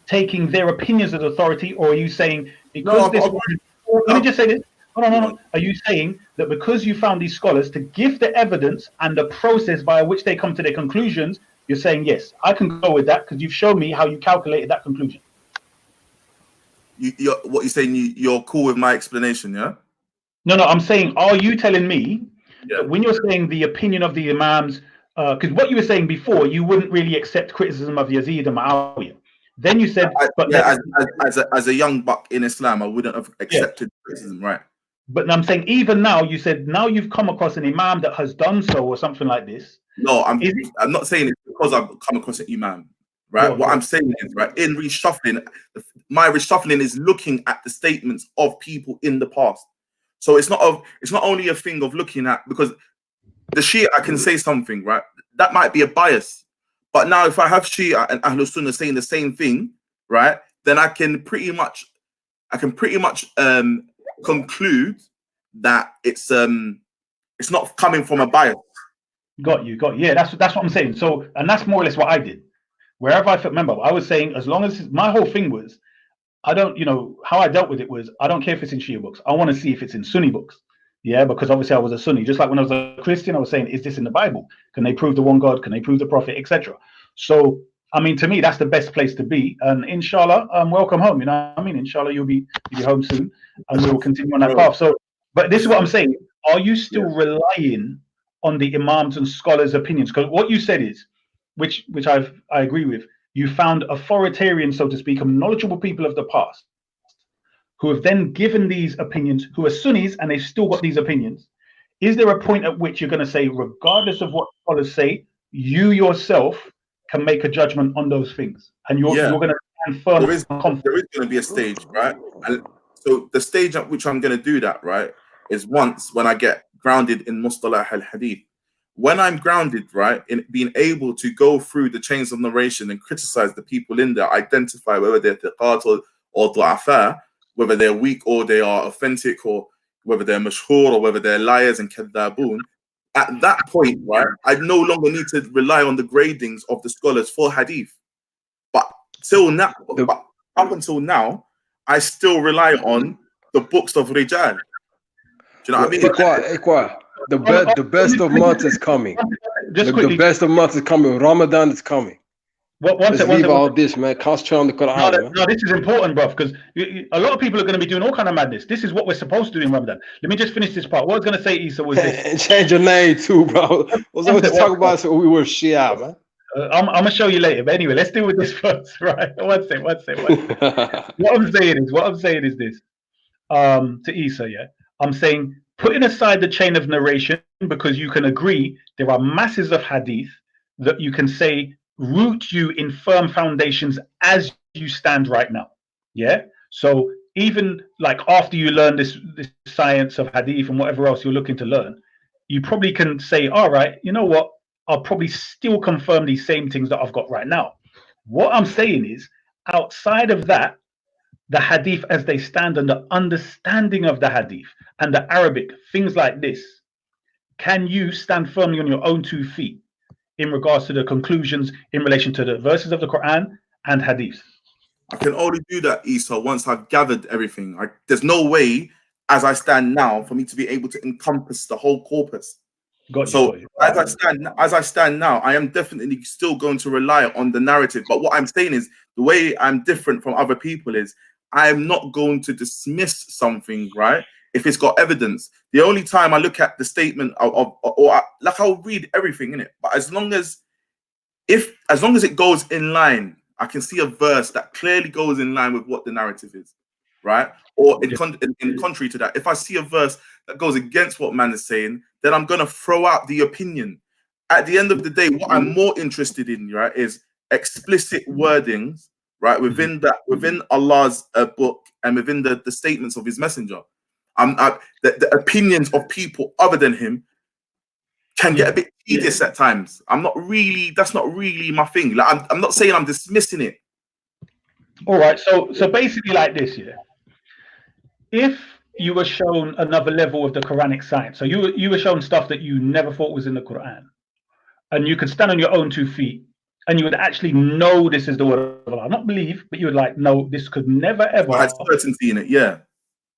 taking their opinions as authority, or are you saying Because let me just say this. No. Are you saying that because you found these scholars to give the evidence and the process by which they come to their conclusions, you're saying, yes, I can go with that because you've shown me how you calculated that conclusion? What you're saying, you're cool with my explanation, yeah? No, I'm saying, are you telling me that when you're saying the opinion of the Imams, because what you were saying before, you wouldn't really accept criticism of Yazid and Muawiyah. Then you said, as a young buck in Islam, I wouldn't have accepted criticism, right? But I'm saying even now, you said now you've come across an Imam that has done so or something like this. No, I'm not saying it's because I've come across an Imam, right? What I'm saying is, right, in reshuffling, my reshuffling is looking at the statements of people in the past. So it's not only a thing of looking at, because the Shia, I can say something, right? That might be a bias. But now if I have Shia and Ahlul Sunnah saying the same thing, right, then I can pretty much conclude that it's not coming from a bias. Got you. Yeah, that's what I'm saying. So, and that's more or less what I did. Wherever I remember, I was saying, as long as my whole thing was, I don't, how I dealt with it was, I don't care if it's in Shia books. I want to see if it's in Sunni books. Yeah, because obviously I was a Sunni. Just like when I was a Christian, I was saying, is this in the Bible? Can they prove the one God? Can they prove the prophet, etc.? So, I mean, to me, that's the best place to be. And inshallah, welcome home. You know what I mean? Inshallah, you'll be home soon, and we will continue on that path. So, but this is what I'm saying. Are you still relying on the Imams and scholars' opinions? Because what you said is, which I agree with, you found authoritarian, so to speak, of knowledgeable people of the past who have then given these opinions, who are Sunnis, and they've still got these opinions. Is there a point at which you're going to say, regardless of what scholars say, you yourself can make a judgment on those things, and you're going to stand firm? There is going to be a stage, right? And so the stage at which I'm going to do that, right, is when I get grounded in Mustalah al-Hadith. When I'm grounded, right, in being able to go through the chains of narration and criticize the people in there, identify whether they're thiqat or du'afa, whether they're weak or they are authentic, or whether they're mashhur or whether they're liars and kadhabun, at that point, right, I no longer need to rely on the gradings of the scholars for hadith. But up until now, I still rely on the books of Rijal. Do you know what I mean? Ikwa, the best of months is coming. The best of months is coming. Ramadan is coming. Let's leave all this, man. Concentrate on the Quran, man. No, this is important, bro, because a lot of people are going to be doing all kind of madness. This is what we're supposed to do in Ramadan. Let me just finish this part. What I was going to say, Issa, was this. And change your name too, bro. What's up to talk about so we were Shia, man? I'm going to show you later. But anyway, let's deal with this first, right? One second. What I'm saying is this. To Issa, yeah? I'm saying, putting aside the chain of narration, because you can agree there are masses of hadith that you can say root you in firm foundations as you stand right now. Yeah. So even like after you learn this science of hadith and whatever else you're looking to learn, you probably can say, all right, you know what? I'll probably still confirm these same things that I've got right now. What I'm saying is, outside of that, the hadith as they stand and the understanding of the hadith and the Arabic, things like this, can you stand firmly on your own 2 feet in regards to the conclusions in relation to the verses of the Quran and hadith? I can only do that, Issa, once I've gathered everything. There's no way, as I stand now, for me to be able to encompass the whole corpus. As I stand now, I am definitely still going to rely on the narrative. But what I'm saying is, the way I'm different from other people is, I am not going to dismiss something, right, if it's got evidence. The only time I look at the statement I'll read everything in it, but as long as it goes in line, I can see a verse that clearly goes in line with what the narrative is, right? Or in contrary to that, if I see a verse that goes against what man is saying, then I'm gonna throw out the opinion. At the end of the day, what I'm more interested in, right, is explicit wordings, right, within Allah's book and within the statements of His Messenger. The opinions of people other than him can get a bit tedious at times. That's not really my thing. Like, I'm not saying I'm dismissing it. All right, so basically like this, yeah. If you were shown another level of the Quranic science, so you were shown stuff that you never thought was in the Quran, and you could stand on your own 2 feet and you would actually know this is the word of Allah. Not believe, but you would like, no, this could never ever. I had certainty in it, yeah.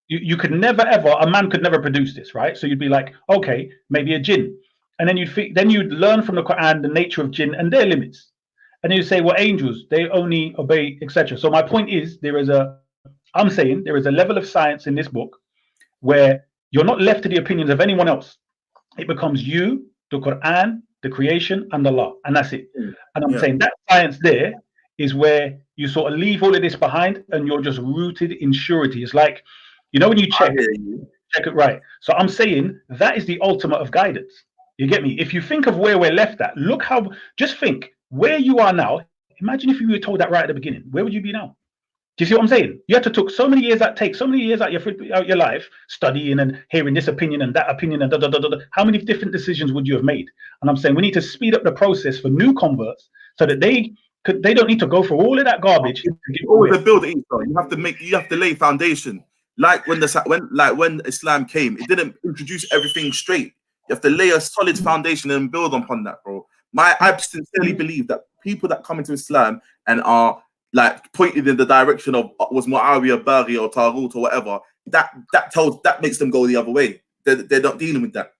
You could never ever, a man could never produce this, right? So you'd be like, okay, maybe a jinn. And then you'd learn from the Quran the nature of jinn and their limits. And you say, well, angels, they only obey, etc. So my point is, I'm saying there is a level of science in this book where you're not left to the opinions of anyone else. It becomes you, the Quran, the creation, and Allah, and that's it. And I'm saying that science there is where you sort of leave all of this behind, and you're just rooted in surety. It's like, when you check it right. So I'm saying that is the ultimate of guidance. You get me? If you think of where we're left at, just think where you are now. Imagine if you were told that right at the beginning. Where would you be now? Do you see what I'm saying? You had to take so many years out your life studying and hearing this opinion and that opinion and da da da da. How many different decisions would you have made? And I'm saying we need to speed up the process for new converts so that they don't need to go through all of that garbage. Always a building, you have to lay foundation. Like when Islam came, it didn't introduce everything straight. You have to lay a solid foundation and build upon that, bro. I sincerely believe that people that come into Islam and are like pointed in the direction of was Muawiyah, Baghi, or Taghut or whatever, that makes them go the other way. They're not dealing with that.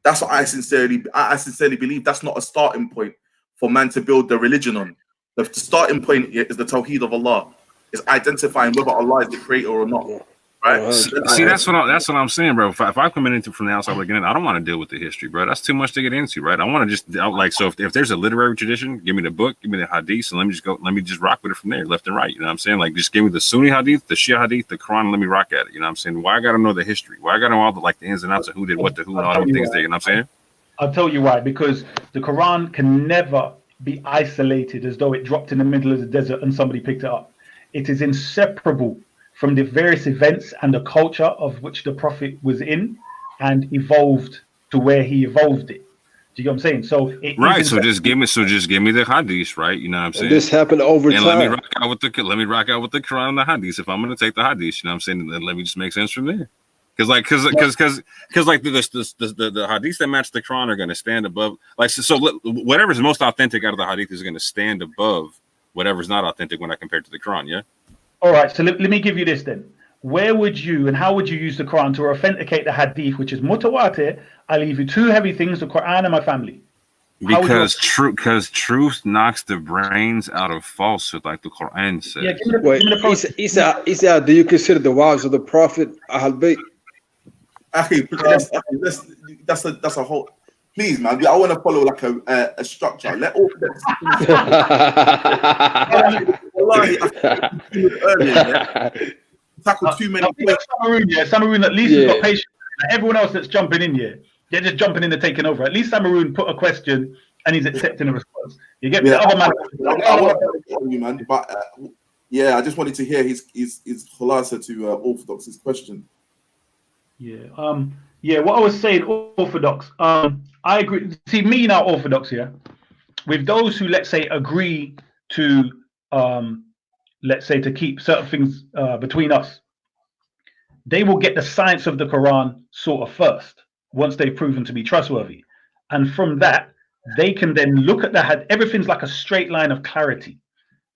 That's what I sincerely believe. That's not a starting point for man to build the religion on. The starting point is the Tawheed of Allah. Is identifying whether Allah is the creator or not. Right? See, that's what I'm saying, bro. If I come in from the outside looking in, I don't want to deal with the history, bro. That's too much to get into, right? I want to just so if there's a literary tradition, give me the book, give me the hadith, and let me just rock with it from there, left and right. You know what I'm saying? Like, just give me the Sunni hadith, the Shia hadith, the Quran, and let me rock at it. You know what I'm saying? Why I gotta know the history? Why I gotta know all the ins and outs of who did what to who and all them things there? You know what I'm saying? I'll tell you why. Because the Quran can never be isolated as though it dropped in the middle of the desert and somebody picked it up. It is inseparable from the various events and the culture of which the Prophet was in and evolved to where he evolved it. Do you get what I'm saying? So just give me the hadith, right? You know what I'm saying? This happened over time. Let me rock out with the Quran and the hadith. If I'm gonna take the hadith, you know what I'm saying? Then let me just make sense from there. Because the hadiths that match the Quran are gonna stand above, whatever's most authentic out of the hadith is gonna stand above whatever's not authentic when I compare it to the Quran, yeah? All right, so let me give you this then. Where would you and how would you use the Quran to authenticate the hadith, which is mutawatir? I leave you two heavy things, the Quran and my family. Because truth knocks the brains out of falsehood, like the Quran says. Yeah, Isa, do you consider the wives of the Prophet Ahl Bayt? That's a whole... Please, man, I want to follow like a structure. Let all tackle too many. Samaroon at least has got patience. Everyone else that's jumping in here, they're just jumping in and taking over. At least Samaroon put a question and he's accepting a response. You get me? The other man. But I just wanted to hear his khulasa to Orthodox's question. What I was saying, Orthodox. I agree. See, me now, Orthodox here, with those who, let's say, agree to, to keep certain things between us, they will get the science of the Quran sort of first, once they've proven to be trustworthy. And from that, they can then look at everything's like a straight line of clarity.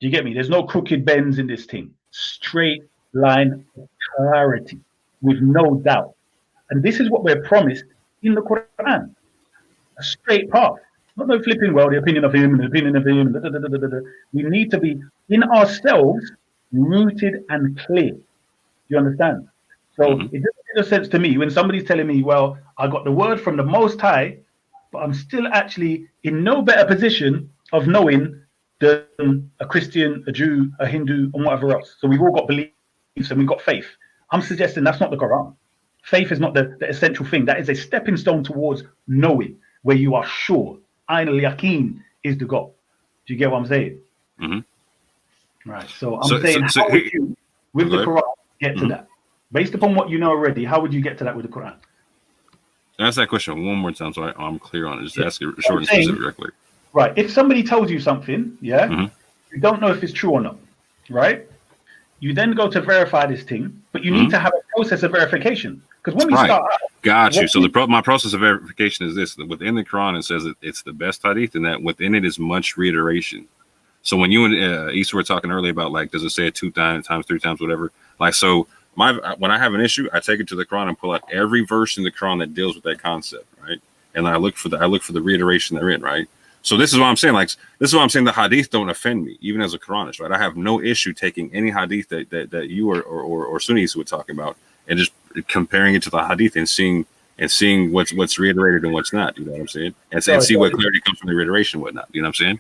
Do you get me? There's no crooked bends in this thing. Straight line of clarity, with no doubt. And this is what we're promised in the Quran. A straight path. Not no flipping, the opinion of him, the opinion of him. We need to be in ourselves rooted and clear. Do you understand? So it doesn't make sense to me when somebody's telling me, well, I got the word from the Most High, but I'm still actually in no better position of knowing than a Christian, a Jew, a Hindu, and whatever else. So we've all got beliefs and we've got faith. I'm suggesting that's not the Quran. Faith is not the essential thing. That is a stepping stone towards knowing, where you are sure. Ayn al-Yaqeen is the goal. Do you get what I'm saying? Mm-hmm. Right. So I'm saying, how would you, with the Quran, get to that? Based upon what you know already, how would you get to that with the Quran? Ask that question one more time so I'm clear on it. Just ask it short and specific directly. Right. If somebody tells you something, you don't know if it's true or not, right? You then go to verify this thing, but you need to have a process of verification. Because when we Right. start, Got you. So my process of verification is this: that within the Quran, it says that it's the best hadith, and that within it is much reiteration. So when you and Issa were talking earlier about like, does it say it 2 times, 3 times, whatever? Like, so when I have an issue, I take it to the Quran and pull out every verse in the Quran that deals with that concept, right? And I look for the reiteration therein, right? So this is what I'm saying. Like, this is what I'm saying. The hadith don't offend me, even as a Quranist, right? I have no issue taking any hadith that you or Sunnis would talk about and just comparing it to the hadith and seeing what's reiterated and what's not. You know what I'm saying? And see what clarity comes from the reiteration and whatnot. You know what I'm saying?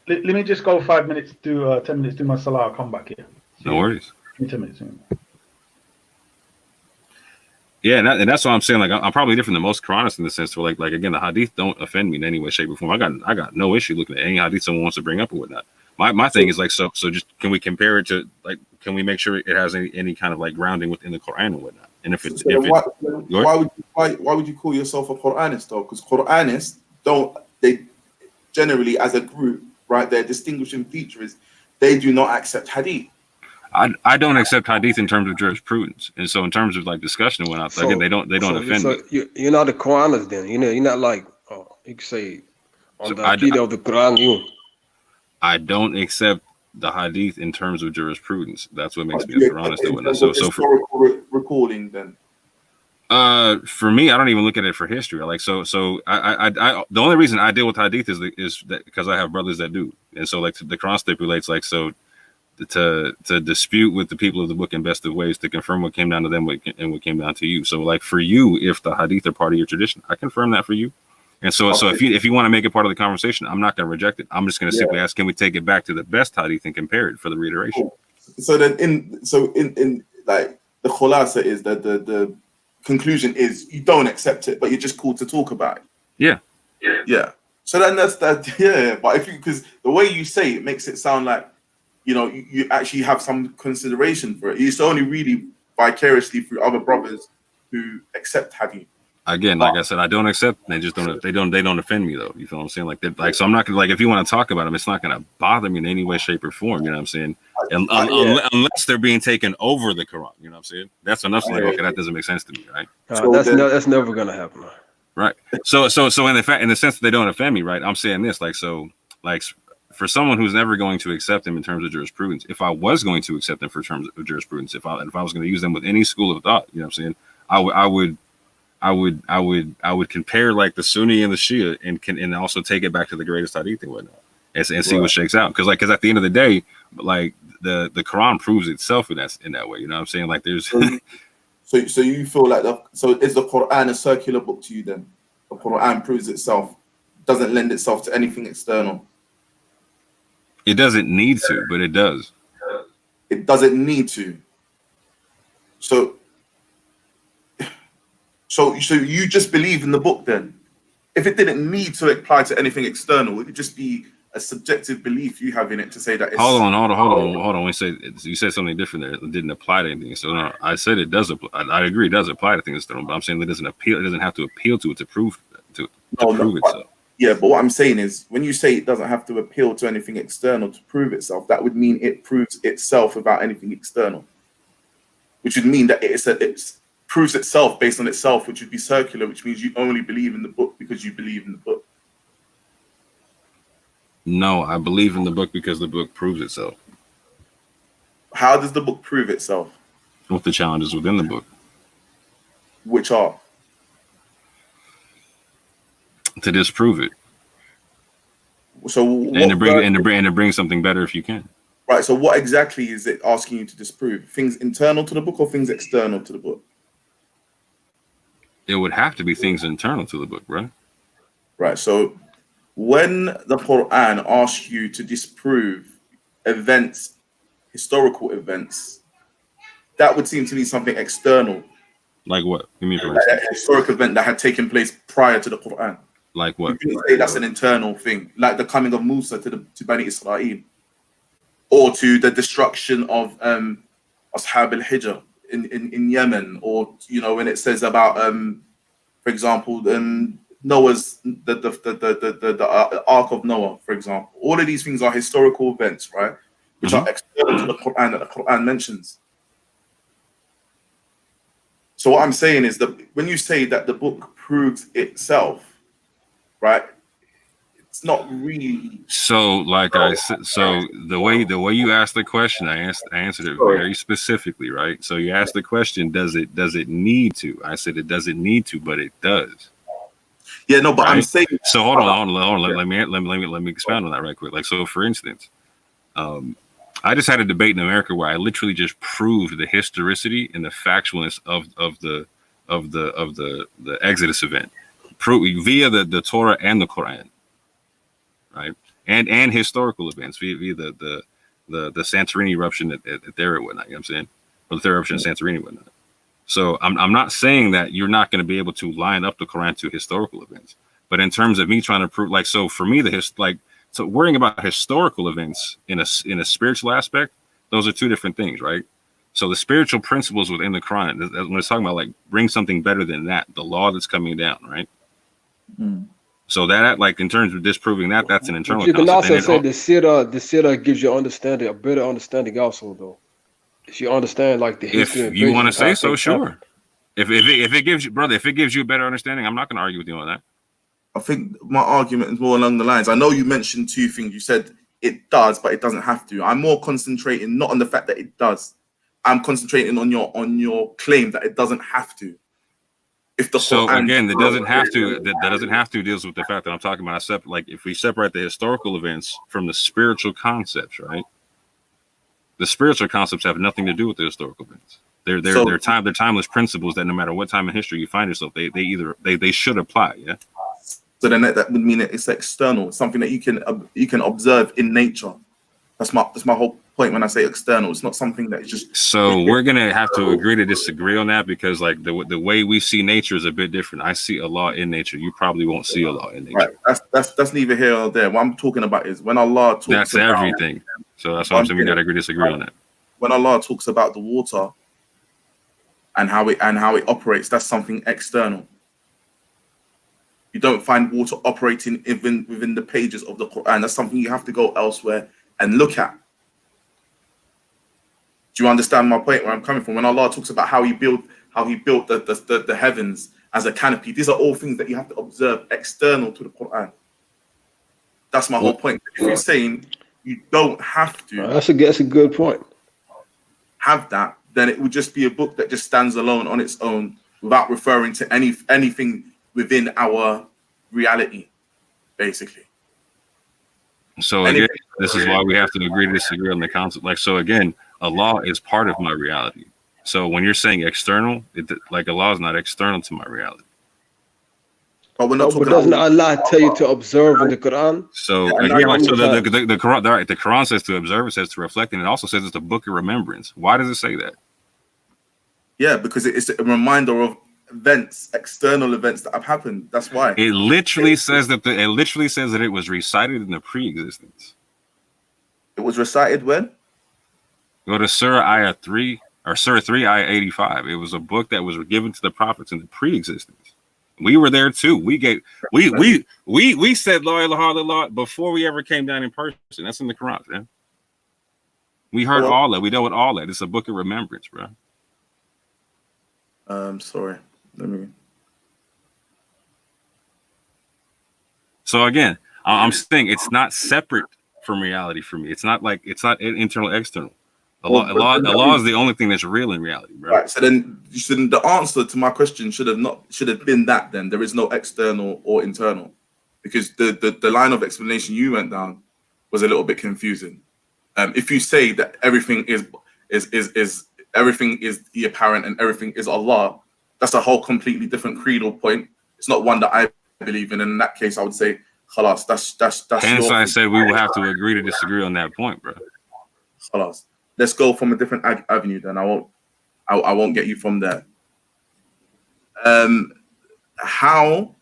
let me just go 5 minutes, do 10 minutes, do my salah. I'll come back here. No worries. 10 minutes. Yeah, and that's what I'm saying. Like, I'm probably different than most Quranists in the sense where, like again, the hadith don't offend me in any way, shape, or form. I got no issue looking at any hadith someone wants to bring up or whatnot. My thing is like, so just can we compare it to, like, can we make sure it has any kind of like grounding within the Quran and whatnot? And if it's why would you call yourself a Quranist though? Because Quranists they generally, as a group, right, their distinguishing feature is they do not accept hadith. I don't accept hadith in terms of jurisprudence, and so in terms of like discussion and whatnot, again, they don't offend me. You're not a Quranist then. You're not like, you could say on the Aqidah of the Quran. I don't accept the hadith in terms of jurisprudence. That's what makes me a Quranist and whatnot. So historical recording then. For me, I don't even look at it for history. Like, so I the only reason I deal with hadith is that because I have brothers that do, and so like the Quran stipulates like so. To dispute with the people of the book in best of ways, to confirm what came down to them and what came down to you. So like for you, if the hadith are part of your tradition, I confirm that for you. And so if you want to make it part of the conversation, I'm not going to reject it. I'm just going to simply ask, can we take it back to the best hadith and compare it for the reiteration? So then in like the khulasa is that the conclusion is you don't accept it, but you're just called to talk about it. Yeah. So then that's that. Yeah. But because the way you say it makes it sound like, you actually have some consideration for it. It's only really vicariously through other brothers who accept hadith. Again, like I said, I don't accept. They just don't. They don't offend me though. You feel what I'm saying? Like so, I'm not gonna like if you want to talk about them, it's not gonna bother me in any way, shape, or form. You know what I'm saying? Unless they're being taken over the Quran. You know what I'm saying? That's enough. Like, okay, that doesn't make sense to me, right? That's never gonna happen. Right. So in the sense that they don't offend me, right? I'm saying this like for someone who's never going to accept them in terms of jurisprudence, if I was going to accept them for terms of jurisprudence, if I was going to use them with any school of thought, you know what I'm saying? I would compare like the Sunni and the Shia and also take it back to the greatest hadith and whatnot and see what shakes out. Because at the end of the day, like the Quran proves itself in that way. You know what I'm saying? Like there's. So you feel like is the Quran a circular book to you then? The Quran proves itself, doesn't lend itself to anything external. It doesn't need to, but it does. It doesn't need to. So you just believe in the book then? If it didn't need to apply to anything external, it would just be a subjective belief you have in it to say that it's... Hold on. You said something different there. It didn't apply to anything. So no, I said it does apply. I agree it does apply to things external, but I'm saying it doesn't have to appeal to it to prove itself. Yeah, but what I'm saying is, when you say it doesn't have to appeal to anything external to prove itself, that would mean it proves itself without anything external, which would mean that it proves itself based on itself, which would be circular, which means you only believe in the book because you believe in the book. No, I believe in the book because the book proves itself. How does the book prove itself? With the challenges within the book. Which are? To disprove it. So and to bring something better if you can. Right. So what exactly is it asking you to disprove? Things internal to the book or things external to the book? It would have to be things internal to the book, right? Right. So when the Quran asks you to disprove events, historical events, that would seem to be something external. Like what? You mean for like a historic event that had taken place prior to the Quran. Like what? You can say that's an internal thing, like the coming of Musa to Bani Israel, or to the destruction of Ashab al-Hijr in Yemen, or when it says about for example Noah's the Ark of Noah, for example. All of these things are historical events, right? Which are external to the Quran that the Quran mentions. So what I'm saying is that when you say that the book proves itself, right? It's not really. So, like I said, so the way you asked the question, I answered it very specifically, right? So you asked the question, does it need to? I said it doesn't need to, but it does. Yeah, no, but right? I'm saying. So hold on. Let me expand on that right quick. Like, so for instance, I just had a debate in America where I literally just proved the historicity and the factualness of the Exodus event, via the Torah and the Quran, right? And historical events via the Santorini eruption at there and whatnot. You know what I'm saying? Or the third eruption of Santorini and whatnot. So I'm not saying that you're not going to be able to line up the Quran to historical events, but in terms of me trying to prove, like, so for me, so worrying about historical events in a spiritual aspect, those are two different things, right? So the spiritual principles within the Quran, when it's talking about like bring something better than that, the law that's coming down, right? So that, like, in terms of disproving that, that's an internal. But you can concept. also say the Sirah gives you understanding, a better understanding also, though. If you understand like the history, if you want to say so, sure. Happen. If it gives you, brother, if it gives you a better understanding, I'm not going to argue with you on that. I think my argument is more along the lines. I know you mentioned two things. You said it does, but it doesn't have to. I'm more concentrating not on the fact that it does. I'm concentrating on your claim that it doesn't have to. If the Quran, again, that doesn't have to. That doesn't have to deals with the fact that I'm talking about. Like, if we separate the historical events from the spiritual concepts, right? The spiritual concepts have nothing to do with the historical events. They're timeless principles that no matter what time in history you find yourself, they should apply. Yeah. So then that would mean that it's external, something that you can observe in nature. That's my whole point when I say external. It's not something that is just. So we're gonna have to agree to disagree on that, because like the way we see nature is a bit different. I see a law in nature. You probably won't see a law in nature. Right. That's neither here or there. What I'm talking about is when Allah talks. That's about everything. So that's what I'm saying. We gotta agree to disagree on that. When Allah talks about the water and how it operates, that's something external. You don't find water operating even within the pages of the Quran. That's something you have to go elsewhere and look at. Do you understand my point where I'm coming from? When Allah talks about how He built the heavens as a canopy, these are all things that you have to observe external to the Quran. That's my whole point. If you're saying you don't have to, that's a good point. Have that, then it would just be a book that just stands alone on its own without referring to anything within our reality, basically. So again, this is why we have to agree to disagree on the concept. Like, so again, Allah is part of my reality. So when you're saying external, like Allah is not external to my reality. But we're not talking. But doesn't Allah tell you to observe in the Quran? So again, like, so the Quran, right, the Quran says to observe, it says to reflect, and it also says it's a book of remembrance. Why does it say that? Yeah, because it's a reminder of events, external events that have happened. That's why it literally says that it was recited in the pre-existence. It was recited when? Go to Surah Ayah 3 or Surah 3 Ayah 85. It was a book that was given to the prophets in the pre-existence. We were there too. We said La ilaha illallah before we ever came down in person. That's in the Quran, man. We heard all that. We dealt with all that. It's a book of remembrance, bro. Sorry. So again, I'm saying it's not separate from reality for me. It's not internal, external. Allah is the only thing that's real in reality, bro. Right. So then the answer to my question should have been that then there is no external or internal, because the line of explanation you went down was a little bit confusing. If you say that everything is the apparent and everything is Allah, that's a whole completely different creedal point. It's not one that I believe in. And in that case, I would say, khalas, that's hence I said we will have to agree to disagree on that point, bro. Khalas. Let's go from a different avenue then. I won't get you from there. How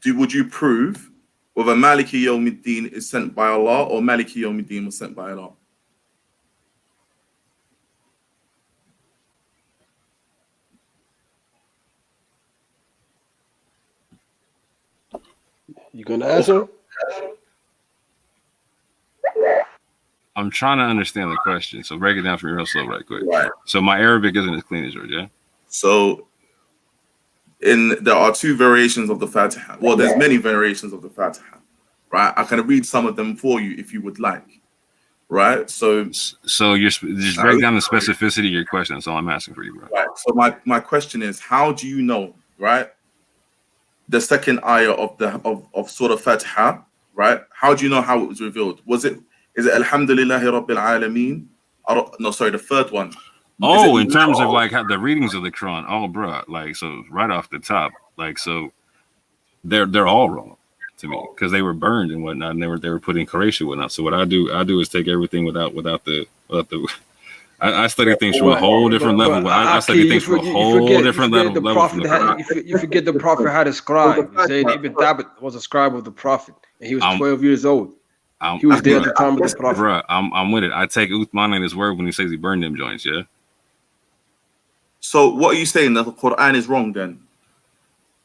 would you prove whether Maliki Yawmiddin is sent by Allah or Maliki Yawmiddin was sent by Allah? You gonna answer? I'm trying to understand the question, so break it down for me real slow, right quick. Right. So my Arabic isn't as clean as yours, yeah? So there are two variations of the Fatiha. Well, there's many variations of the Fatiha, right? I can read some of them for you if you would like, right? So you're just break down the specificity of your question. That's all I'm asking for you, bro. Right. So my question is, how do you know, right? The second ayah of Surah Fatiha, right? How do you know how it was revealed? Is it Alhamdulillahi Rabbil Alameen? No, sorry, the third one. Oh, in terms of like how the readings of the Quran, oh, bro, like so right off the top, like so, they're all wrong to me because they were burned and whatnot, and they were put in Quraysh and whatnot. So what I do is take everything without the. I study things from a whole different level. I study things from a whole different level. You forget the Prophet had a scribe. You say Ibn Thabit was a scribe of the Prophet, and he was 12 years old. He was there at the time of the Prophet. Bruh, I'm with it. I take Uthman in his word when he says he burned them joints, yeah? So what are you saying? That the Quran is wrong then?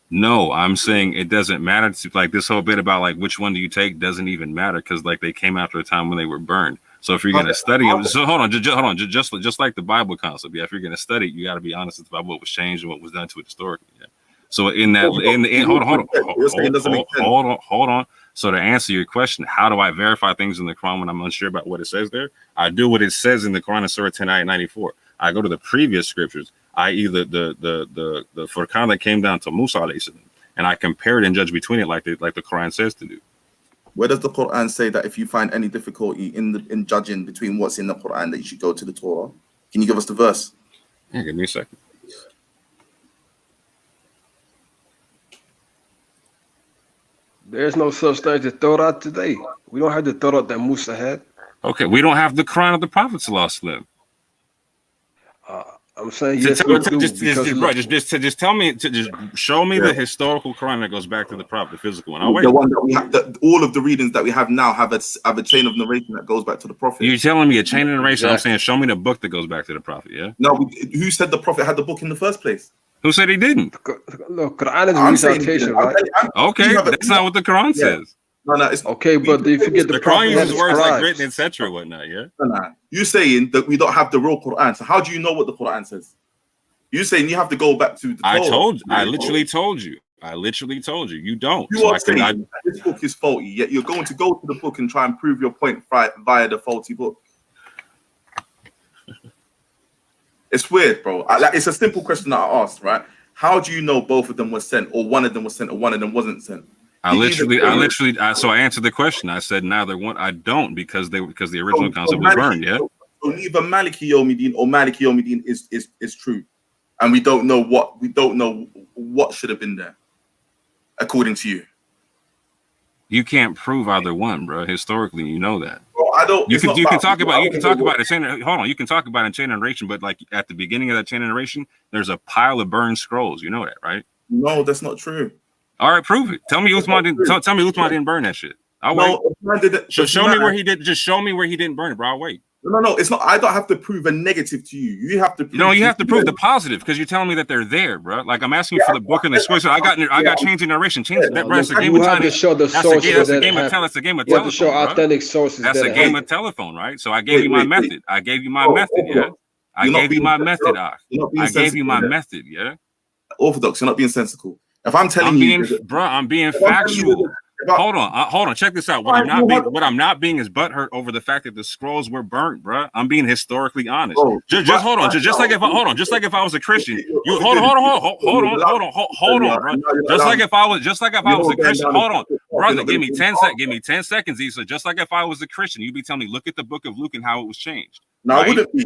No, I'm saying it doesn't matter. Like this whole bit about like which one do you take doesn't even matter because like they came after a time when they were burned. So if you're gonna study it, so hold on, just like the Bible concept, yeah. If you're gonna study it, you got to be honest about what was changed and what was done to it historically. Yeah. So hold on. So to answer your question, how do I verify things in the Quran when I'm unsure about what it says there? I do what it says in the Quran in Surah 10, ayat 94. I go to the previous scriptures, i.e. the Furqan that came down to Musa alayhi salam, and I compare it and judge between it like the Quran says to do. Where does the Quran say that if you find any difficulty in judging between what's in the Quran that you should go to the Torah? Can you give us the verse? Yeah, give me a second. There's no such thing as Torah today. We don't have the Torah that Musa had. Okay, we don't have the Quran of the Prophet sallallahu alaihi wasallam. I'm saying yes, we do. Just tell me, just show me the historical Quran that goes back to the Prophet, the physical one. I'll wait. The one that we have, all of the readings that we have now have a chain of narration that goes back to the Prophet. You're telling me a chain of narration? Exactly. I'm saying show me the book that goes back to the Prophet. Yeah. No, who said the Prophet had the book in the first place? Who said he didn't? Look, Quran is a recitation, right? Okay, that's not what the Quran says. No, it's okay, but if you get the Quran uses words like written, etc., whatnot. Yeah. No. You're saying that we don't have the real Quran. So how do you know what the Quran says? You're saying you have to go back to the Torah. I literally told you. You don't. You are saying that this book is faulty, yet you're going to go to the book and try and prove your point via the faulty book. It's weird, bro. It's a simple question that I asked, right? How do you know both of them were sent, or one of them was sent, or one of them wasn't sent? So I answered the question. I said neither one. I don't because the original concept was burned. Yeah. So neither Maliki Yawmiddin or Maliki Yawmiddin is true, and we don't know what should have been there, according to you. You can't prove either one, bro. Historically, you know that. Well, I don't. You can talk about the chain. Hold on, you can talk about a chain of narration, but like at the beginning of that chain of narration, there's a pile of burned scrolls. You know that, right? No, that's not true. All right, prove it. Tell me Uthman didn't. Tell me Uthman didn't burn that shit. I'll wait. Show me where he did. Just show me where he didn't burn it, bro. I'll wait. No, it's not. I don't have to prove a negative to you. You have to. You have to prove the positive because you're telling me that they're there, bro. Like I'm asking you for the book and the scripture. I got changing narration. Change that, bro. That's a game of time. That's a game of telephone. Show authentic sources. That's a game of telephone, right? So I gave you my method. I gave you my method. Yeah. I gave you my method. I gave you my method. Yeah. Orthodox, you're not being sensical. If I'm telling I'm being factual. Hold on. Check this out. What I'm not being is butthurt over the fact that the scrolls were burnt, bro. I'm being historically honest. Just hold on. Just like if I was a Christian, you hold on, bro. Just like if I was a Christian, hold on, brother. Give me 10 seconds, Issa. Just like if I was a Christian, you'd be telling me, look at the book of Luke and how it was changed. No, I wouldn't be.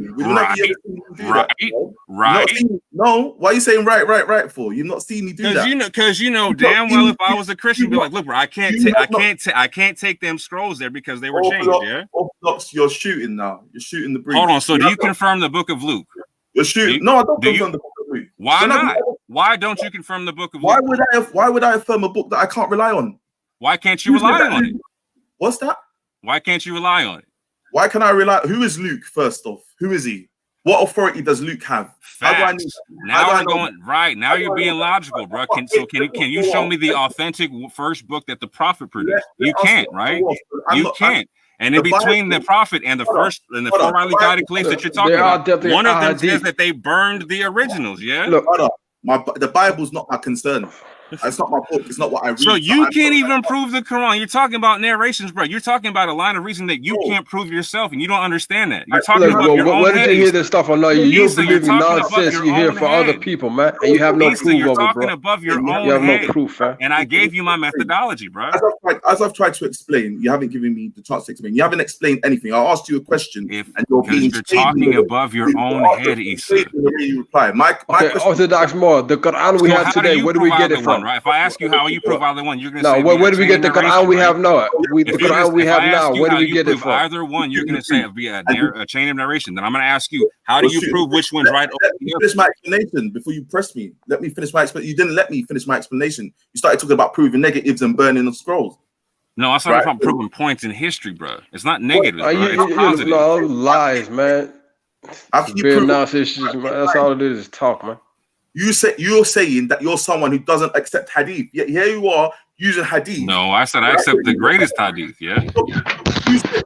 Right. No, why are you saying right for? You've not seen me do that. Because you know damn well if I was a Christian, you'd be like, look, bro, I can't take them scrolls there because they were changed. Yeah. Orthodox, you're shooting now. You're shooting the breeze. Hold on. So do you confirm the book of Luke? You're shooting. No, I don't confirm the book of Luke. Why not? Why don't you confirm the book of Luke? Why would I affirm a book that I can't rely on? Why can't you rely on it? What's that? Why can't you rely on it? Why can I rely? Who is Luke? First off, who is he? What authority does Luke have? Facts. Now you're being logical, bro. Can you show me the authentic first book that the prophet produced? You can't, right? You can't. And in between the prophet and the first and the four rightly guided caliphs that you're talking about, one of them says that they burned the originals. Yeah. Look, The Bible's not my concern. It's not my book. It's not what I read. So you can't even prove the Quran. You're talking about narrations, bro. You're talking about a line of reason that you can't prove yourself, and you don't understand that. You're talking about your own where head. did you hear this stuff or no? You believe in nonsense you hear from other head. people, man, and you have no proof You're of it, talking bro. above your own You have head. no proof, man. And I gave you my methodology, bro. As I've tried to explain, you haven't given me the chance to explain. You haven't explained anything. I asked you a question, and you're talking above your own head, Issa. You reply. Orthodox more. The Quran we have today. Where do we get it from? Right? If I ask you how you prove either one, you're going to no, say where do we get the Quran we have now? The Quran we have now, where do we get it from? Either one, you're going to say via a chain of narration. Then I'm going to ask you, how do you prove which one's right? Let me finish my explanation before you press me. Let me finish my explanation. You didn't let me finish my explanation. You started talking about proving negatives and burning the scrolls. No, I'm talking about proving points in history, bro. It's not negative, bro. It's positive. No, lies, man. That's all it is talk, man. You're saying that you're someone who doesn't accept hadith. Yet here you are using hadith. No, I said I accept the greatest hadith. Yeah. You said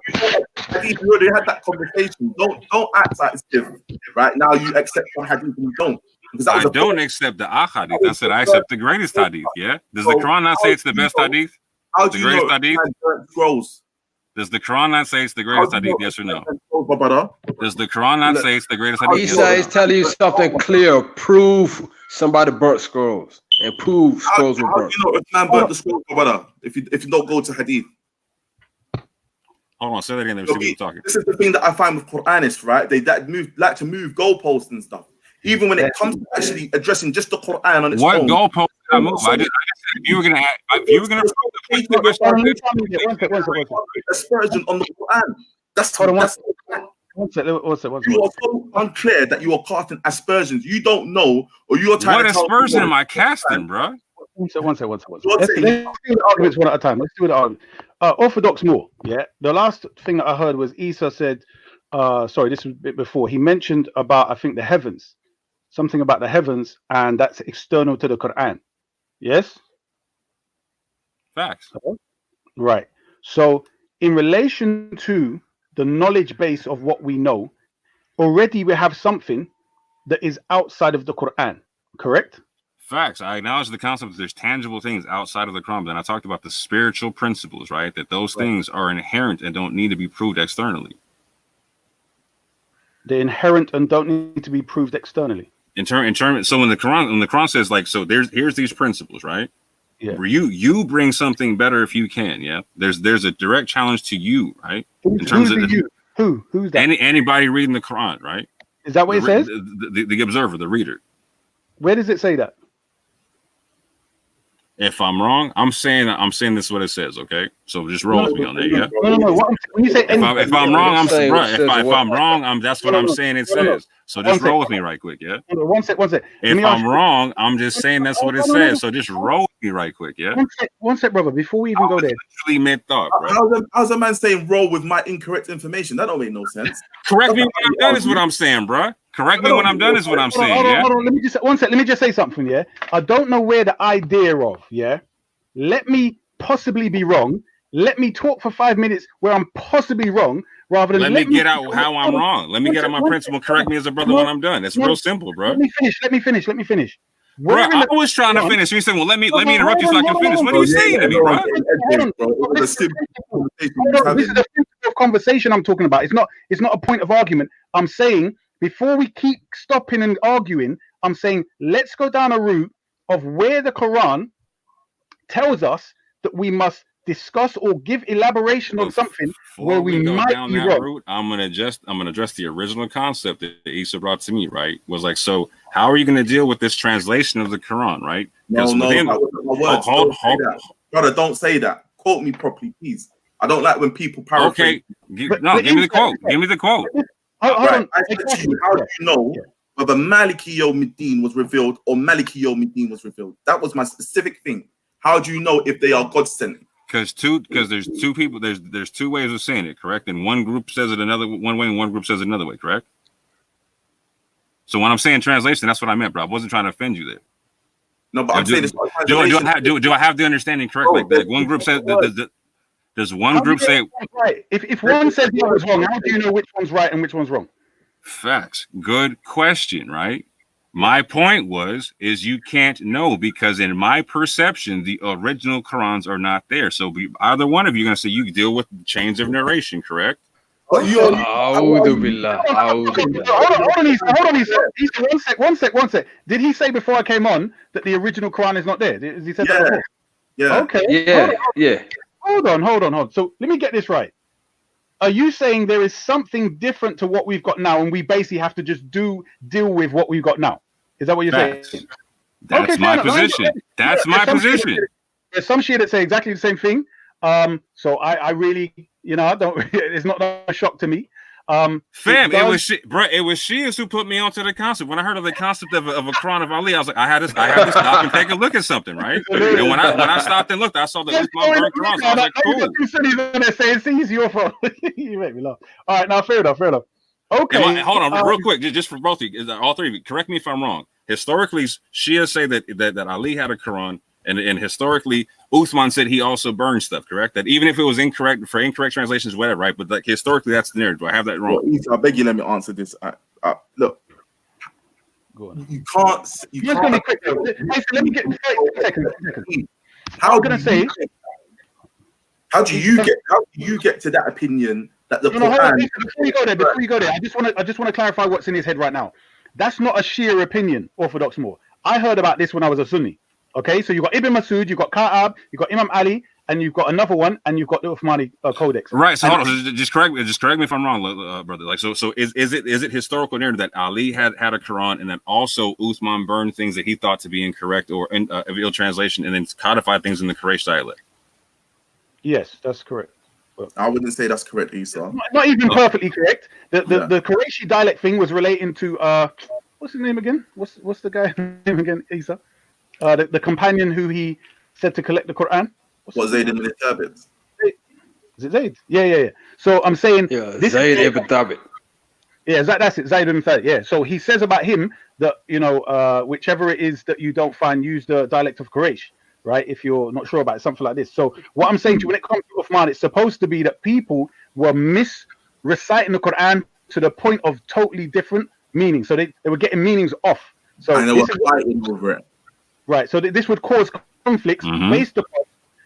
hadith. We already had that conversation. Don't act like it's different. Right now, you accept the hadith and you don't. I don't accept the ahadith. I said I accept the greatest hadith. Yeah. Does the Quran not say it's the best hadith? How do you know scrolls? Does the Quran not say it's the greatest hadith? Yes or no? Does the Quran not say it's the greatest hadith? Isa is telling you something clear. Prove somebody burnt scrolls and prove scrolls were burnt. How do you know if man burnt the scrolls, brother? If you don't go to hadith. Hold on, say that again. Let me see what you're talking. This is the thing that I find with Quranists, right? They like to move goalposts and stuff. Even when it comes to actually addressing just the Quran on its own. What goalpost did I move? I said if you were gonna aspersion on the Quran. That's one second. You are so unclear that you are casting aspersions. You don't know, or you are trying to. What aspersion am I casting, bro? One second. Let's do the arguments one at a time. Let's do the argument. Orthodox more. Yeah. The last thing that I heard was Isa said, sorry, this was a bit before. He mentioned about, I think, the heavens. Something about the heavens, and that's external to the Quran. Yes? Facts. Right. So, in relation to the knowledge base of what we know, already we have something that is outside of the Quran. Correct? Facts. I acknowledge the concept that there's tangible things outside of the Quran. Then I talked about the spiritual principles, right? That those things are inherent and don't need to be proved externally. They're inherent and don't need to be proved externally. So when the Quran says like, so here's these principles, right? Yeah. Where you bring something better if you can, yeah. There's a direct challenge to you, right? Who's that? Anybody reading the Quran, right? Is that what it says? The observer, the reader. Where does it say that? If I'm wrong, I'm saying this is what it says. Okay, so just roll with me on that. Yeah. No. When you say if I'm wrong, I'm wrong. That's what I'm saying. It says. So just roll with me right quick. Yeah. One sec. If I'm wrong, I'm just saying that's what it says. So just roll with me right quick. Yeah. One sec, brother. Before we even go there. Literally mid thought, bro. How's a man saying roll with my incorrect information? That don't make no sense. Correct me when I'm done is what I'm saying, bro. Correct me when I'm done is what I'm saying. Yeah. Hold on. Let me just say something. Yeah. I don't know where the idea of. Yeah. Let me possibly be wrong. Let me talk for 5 minutes where I'm possibly wrong, rather than let me get out how I'm wrong. Let me get out my principle. Correct me as a brother when I'm done. It's real simple, bro. Let me finish. Bro, I was trying to finish. You said, "Well, let me interrupt you so I can finish." What are you saying to me, bro? This is a simple conversation I'm talking about. It's not a point of argument. I'm saying before we keep stopping and arguing, I'm saying let's go down a route of where the Quran tells us that we must discuss or give elaboration on something where we might down be that wrong. route, I'm gonna address the original concept that Isa brought to me. Right, was like, so how are you gonna deal with this translation of the Quran? Right? Brother, don't say that. Quote me properly, please. I don't like when people paraphrase. Okay, give me the quote. Give me the quote. How do you know whether Maliki Yawmiddin was revealed or Maliki Yawmiddin was revealed? That was my specific thing. How do you know if they are God sent? Because there's two people. There's two ways of saying it, correct? And one group says it one way, and one group says it another way, correct? So when I'm saying translation, that's what I meant, bro. I wasn't trying to offend you there. No, but I'm saying do I have the understanding correct? Like that one group says does one group say right? If one says the other's wrong, how do you know which one's right and which one's wrong? Facts. Good question, right? My point is you can't know because in my perception, the original Qurans are not there. So either one of you going to say you deal with chains of narration, correct? Hold on, one sec. Did he say before I came on that the original Quran is not there? Has he said that before? Yeah. Okay. Hold on. So let me get this right. Are you saying there is something different to what we've got now, and we basically have to just deal with what we've got now? Is that what you're saying? That's my position. That's my position. There's some Shia that say exactly the same thing. So I really, I don't. It's not a shock to me. Fam, it was Shias who put me onto the concept. When I heard of the concept of a Quran of Ali, I was like, I had to stop and take a look at something, right? And when I stopped and looked, I saw the Uthman burned Quran. So I was like, cool. It's your fault. You make me laugh. All right, now fair enough. Okay. Hold on, real quick, just for both of you, all three of you. Correct me if I'm wrong. Historically, Shia say that Ali had a Quran, and historically, Uthman said he also burned stuff. Correct? That even if it was incorrect for incorrect translations, whatever, right? But like historically, that's the narrative. Do I have that wrong? Well, I beg you, let me answer this. Look, you can't. Let me get 30 seconds. How do you get to that opinion that the Quran? Before you go there, I just want to clarify what's in his head right now. That's not a Shia opinion, Orthodox more. I heard about this when I was a Sunni. Okay, so you've got Ibn Masud, you've got Ka'ab, you've got Imam Ali, and you've got another one, and you've got the Uthmani Codex. Right. So hold on, just correct me if I'm wrong, brother. Like, so is it historical narrative that Ali had a Quran, and then also Uthman burned things that he thought to be incorrect or of ill translation, and then codified things in the Quraysh dialect? Yes, that's correct. I wouldn't say that's correct, Isa. Not even perfectly correct. The Qurayshi dialect thing was relating to what's his name again? What's the guy's name again, Isa? The companion who he said to collect the Quran. Zayd ibn Thabit? Is it Zayd? Yeah. So I'm saying Zayd ibn Thabit. Yeah, that's it. Zayd ibn Thabit. Yeah. So he says about him that whichever it is that you don't find, use the dialect of Quraysh, right? If you're not sure about it, something like this. So what I'm saying to you, when it comes to Uthman, it's supposed to be that people were reciting the Quran to the point of totally different meanings. So they were getting meanings off. So and they were fighting over it. Right, so this would cause conflicts based upon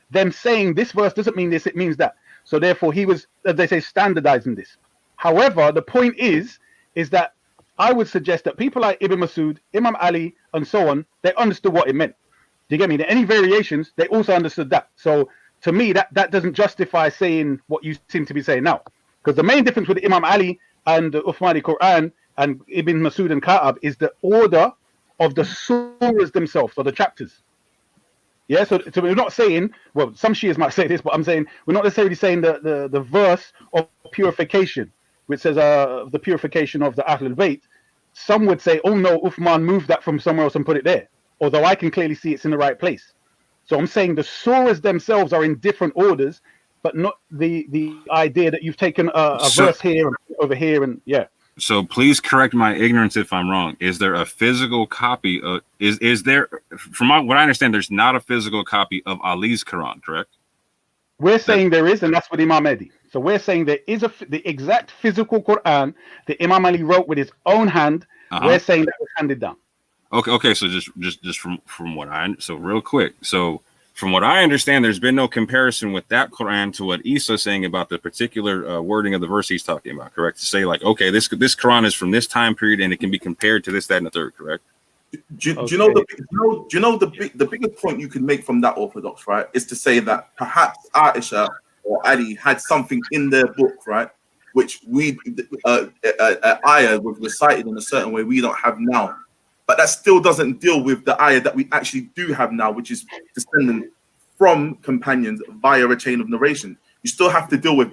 them saying this verse doesn't mean this, it means that. So therefore he was, as they say, standardizing this. However, the point is that I would suggest that people like Ibn Masud, Imam Ali, and so on, they understood what it meant. Do you get me? Any variations, they also understood that. So to me, that doesn't justify saying what you seem to be saying now. Because the main difference with Imam Ali and the Uthmani Quran and Ibn Masud and Ka'ab is the order of the surahs themselves, or the chapters. Yeah, so we're not saying, well, some Shias might say this, but I'm saying we're not necessarily saying the verse of purification, which says the purification of the Ahlul Bayt. Some would say, oh no, Uthman moved that from somewhere else and put it there. Although I can clearly see it's in the right place. So I'm saying the surahs themselves are in different orders, but not the idea that you've taken a verse here and over here and yeah. So please correct my ignorance if I'm wrong. Is there a physical copy of is there, from what I understand, there's not a physical copy of Ali's Quran, correct? We're saying there is, and that's with Imam Mahdi. So we're saying there is the exact physical Quran that Imam Ali wrote with his own hand. We're saying that was handed down. Okay. So just from what real quick. So from what I understand, there's been no comparison with that Quran to what Isa's saying about the particular wording of the verse he's talking about, correct? To say like, okay, this Quran is from this time period and it can be compared to this, that, and the third, correct? Do you know the biggest point you can make from that, Orthodox, right, is to say that perhaps Aisha or Ali had something in their book, right, which ayah was recited in a certain way we don't have now. But that still doesn't deal with the ayah that we actually do have now, which is descendant from companions via a chain of narration. You still have to deal with,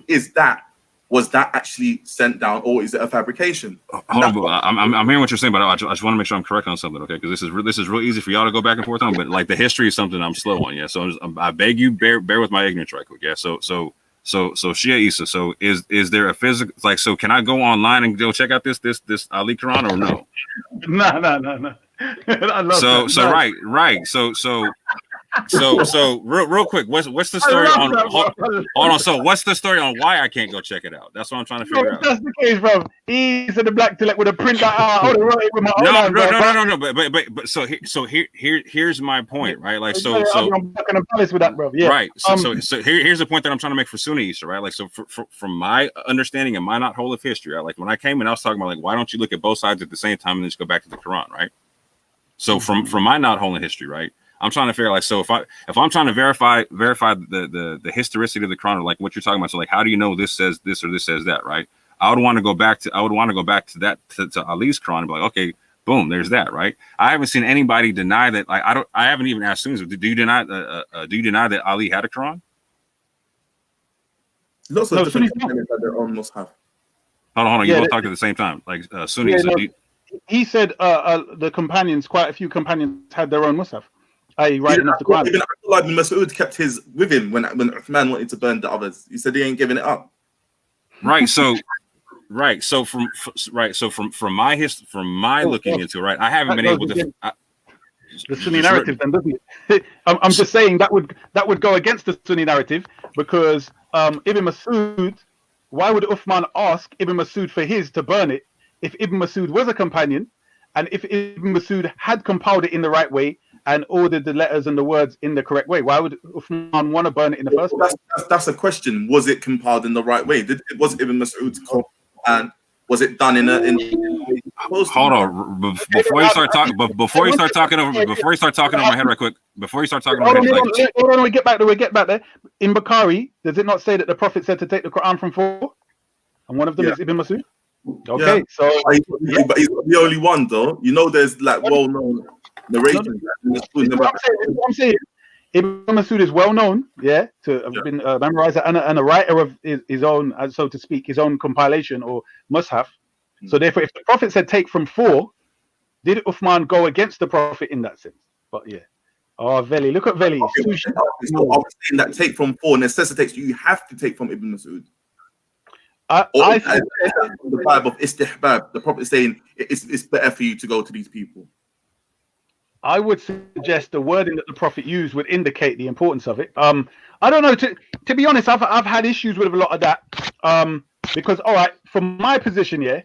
was that actually sent down, or is it a fabrication? Hold on, I'm hearing what you're saying, but I just want to make sure I'm correct on something, okay? Because this is real easy for y'all to go back and forth on, but like the history is something I'm slow on, yeah. So I beg you, bear with my ignorance right quick, yeah. So Shia Isa, so is there a physical, like, so can I go online and go check out this Ali Quran or no? No. I love so that. right. So So real quick, what's the story on? Hold on. So what's the story on why I can't go check it out? That's what I'm trying to figure out. That's the case, bro. He's in the black to let with a print that out. I would have wrote it with my own hand, bro. But so here's my point, right? Like I'm back in a palace with that, bro. Yeah. Right. So here's the point that I'm trying to make for Sunni Issa, right? Like, so from my understanding and my not whole of history, right? Like when I came in, I was talking about like, why don't you look at both sides at the same time and then just go back to the Quran, right? So from my not whole in history, right? I'm trying to figure like, so if I'm trying to verify the historicity of the Quran, or like what you're talking about, so like how do you know this says this or this says that, right? I would want to go back to that to Ali's Quran and be like, okay, boom, there's that, right? I haven't seen anybody deny that. Like I haven't even asked Sunnis, do you deny that Ali had a Quran? Lots of different companions that their own must have. Hold on, you both talked at the same time. Like Sunni. He said the companions, quite a few companions had their own mushaf. Writing off the Quran. Even Abdullah ibn Mas'ud kept his with him when Uthman wanted to burn the others. He said he ain't giving it up. Right. So from my looking into it, right, I haven't been able to. The Sunni narrative, then, doesn't it? I'm just saying that would go against the Sunni narrative because Ibn Mas'ud. Why would Uthman ask Ibn Mas'ud for his to burn it if Ibn Mas'ud was a companion, and if Ibn Mas'ud had compiled it in the right way and ordered the letters and the words in the correct way? Why would Uthman want to burn it in the first place? That's a question. Was it compiled in the right way? Was Ibn Mas'ud and was it done in a? Hold on, before you start talking over my head, right quick. Before you start talking over my head, hold on, we get back there. In Bukhari, does it not say that the Prophet said to take the Quran from four, and one of them is Ibn Mas'ud? Okay, so but he's not the only one, though. You know, there's like well-known narrations. I'm saying Ibn Mas'ud is well known, to have been a memorizer and a writer of his own, so to speak, his own compilation or mushaf. So therefore, if the Prophet said take from four, did Uthman go against the Prophet in that sense? But Veli, look at Veli. So I was saying that take from four necessitates you have to take from Ibn Mas'ud. The vibe of istihbab, the Prophet saying it's better for you to go to these people. I would suggest the wording that the Prophet used would indicate the importance of it. I don't know. To be honest, I've had issues with a lot of that. Because all right, from my position,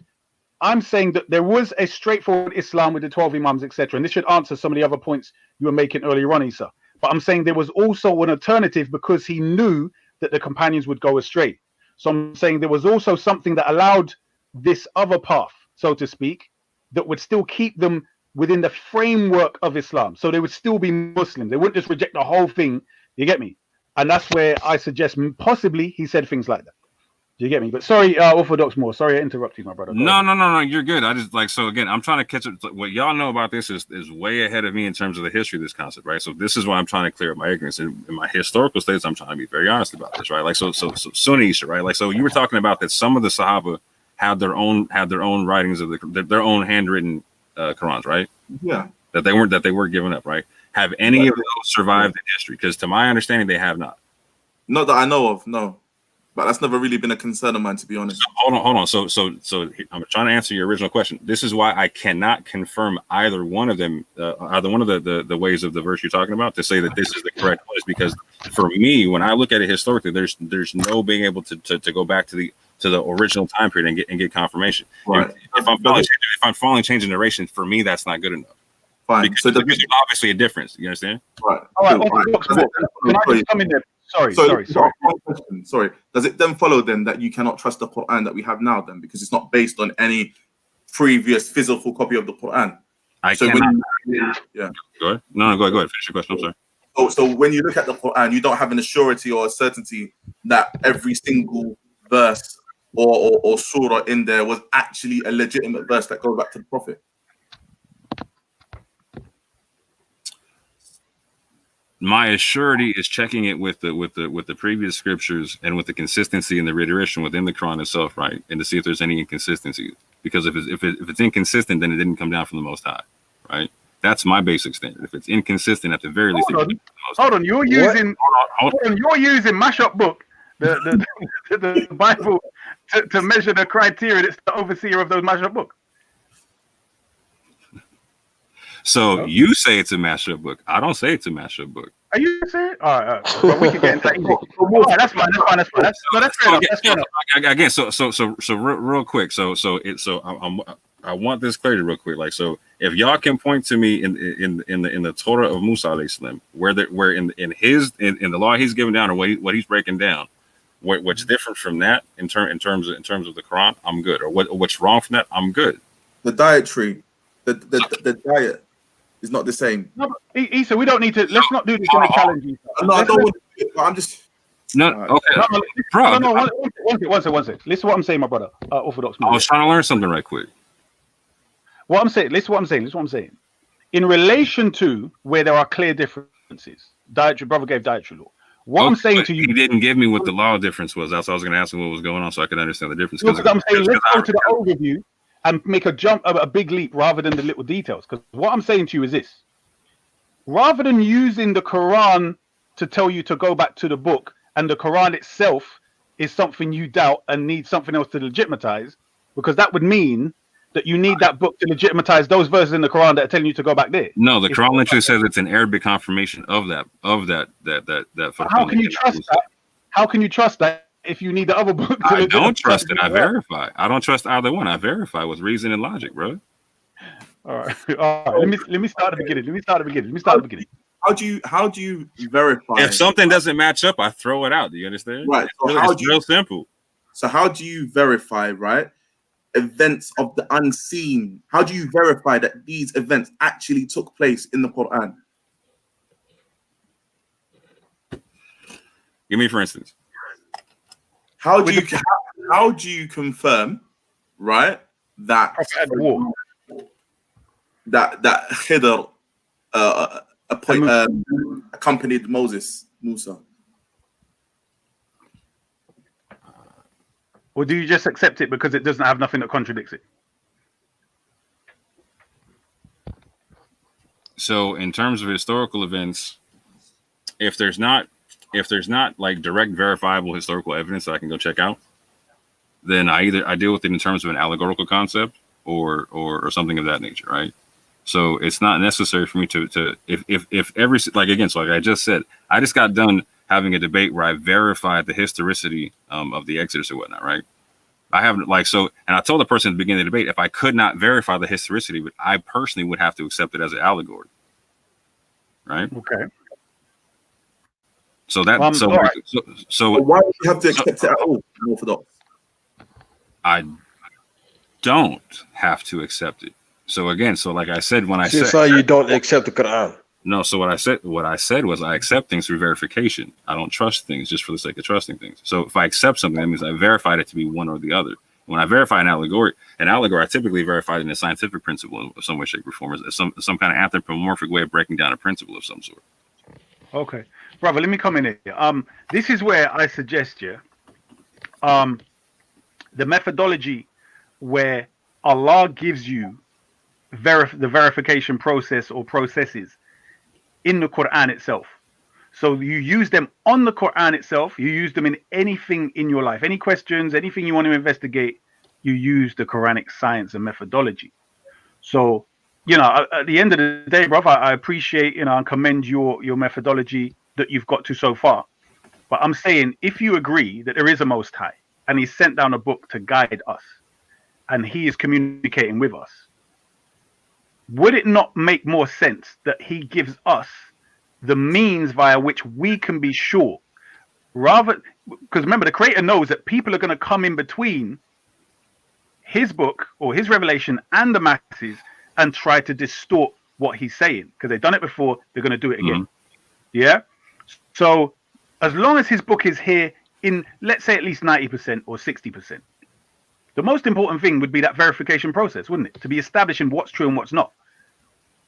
I'm saying that there was a straightforward Islam with the 12 Imams, etc. And this should answer some of the other points you were making earlier on, Isa. But I'm saying there was also an alternative because he knew that the companions would go astray. So I'm saying there was also something that allowed this other path, so to speak, that would still keep them within the framework of Islam. So they would still be Muslims. They wouldn't just reject the whole thing. You get me? And that's where I suggest possibly he said things like that. Do you get me? But sorry, Orthodox Moore. Sorry I interrupted you, my brother. No, you're good. I just so again, I'm trying to catch up. What y'all know about this is way ahead of me in terms of the history of this concept, right? So this is why I'm trying to clear up my ignorance. In my historical states, I'm trying to be very honest about this, right? Like so Sunni Issa, right? Like so you were talking about that some of the Sahaba had their own writings of their own handwritten Qurans, right? Yeah. That they weren't given up, right? Have any of those survived in history? Because to my understanding, they have not. Not that I know of, no. But that's never really been a concern of mine, to be honest. So, hold on. So I'm trying to answer your original question. This is why I cannot confirm either one of them, either one of the ways of the verse you're talking about, to say that this is the correct place. Because for me, when I look at it historically, there's no being able to go back to the original time period and get confirmation. Right. If I'm following change in narration, for me, that's not good enough. Fine. Because So there's obviously a difference. You understand? Right. All right. Can I just come in there? Sorry. Sorry. Does it then follow then that you cannot trust the Quran that we have now then, because it's not based on any previous physical copy of the Quran? Go ahead. No, go ahead. Finish your question. I'm sorry. So when you look at the Quran, you don't have an assurity or a certainty that every single verse or surah in there was actually a legitimate verse that goes back to the Prophet. My assurity is checking it with the previous scriptures and with the consistency and the reiteration within the Quran itself, right? And to see if there's any inconsistencies. Because if it's inconsistent, then it didn't come down from the Most High, right? That's my basic standard. If it's inconsistent, at the very least, hold on. You're using mashup book, the Bible, to measure the criteria. That's the overseer of those mashup books. So you say it's a mashup book. I don't say it's a mashup book. Are you serious? All right. Well, we can get into that easy. All right, that's fine. That's fair enough. That's fair enough. Again, so real quick. I want this clarity real quick. Like, so if y'all can point to me in the Torah of Musa alayhi salam, where in the law he's giving down, or what he's breaking down, what's different from that in terms of the Quran, I'm good. Or what's wrong from that, I'm good. The dietary, the diet is not the same. No, Issa, we don't need to. Let's not do this in a challenge. No, I don't want to do it, but I'm just. No, okay, bro. No, one second. Listen to what I'm saying, my brother. Orthodox. I was trying to learn something right quick. What I'm saying. Listen to what I'm saying. In relation to where there are clear differences, dietary brother gave dietary law. What I'm saying to you, he didn't give me what the law difference was. That's why I was going to ask him what was going on, so I could understand the difference. Because I'm saying let's go to the overview and make a big leap rather than the little details. Because what I'm saying to you is this: rather than using the Quran to tell you to go back to the book, and the Quran itself is something you doubt and need something else to legitimatize, because that would mean that you need that book to legitimatize those verses in the Quran that are telling you to go back there. No, the Quran literally says it's an Arabic confirmation of that. How can you trust that? How can you trust that if you need the other book? I don't trust it. I verify. I don't trust either one. I verify with reason and logic, bro. All right. Let me start at the beginning. How do you verify? If something doesn't match up, I throw it out. Do you understand? Right. It's real simple. So how do you verify, right, events of the unseen? How do you verify that these events actually took place in the Quran? Give me for instance. How do you confirm, right, that Khidr accompanied Musa? Or do you just accept it because it doesn't have nothing that contradicts it? So in terms of historical events, if there's not like direct verifiable historical evidence that I can go check out, then I deal with it in terms of an allegorical concept or something of that nature, right? So it's not necessary for me to if every, like, again, so like I just said, I just got done having a debate where I verified the historicity of the Exodus or whatnot, right? I haven't, like, so, and I told the person at the beginning of the debate, if I could not verify the historicity, but I personally would have to accept it as an allegory, right? Okay. So that right. So why do you have to accept it at all, Orthodox? I don't have to accept it. So again, so like I said, when I Since said you don't accept the Quran. No, so what I said was I accept things through verification. I don't trust things just for the sake of trusting things. So if I accept something, that means I verified it to be one or the other. When I verify an allegory, I typically verify it in a scientific principle of some way, shape, or form, as some kind of anthropomorphic way of breaking down a principle of some sort. Okay, brother, let me come in here. This is where I suggest the methodology where Allah gives you the verification process or processes in the Quran itself. So you use them on the Quran itself. You use them in anything in your life, any questions, anything you want to investigate. You use the Quranic science and methodology. So, at the end of the day, bro, I appreciate, and commend your methodology that you've got to so far. But I'm saying, if you agree that there is a Most High and He sent down a book to guide us, and He is communicating with us, would it not make more sense that He gives us the means via which we can be sure, rather, because remember, the Creator knows that people are going to come in between His book or His revelation and the masses and try to distort what He's saying, because they've done it before, they're going to do it again. Yeah. So as long as His book is here in, let's say, at least 90% or 60%, the most important thing would be that verification process, wouldn't it? To be establishing what's true and what's not.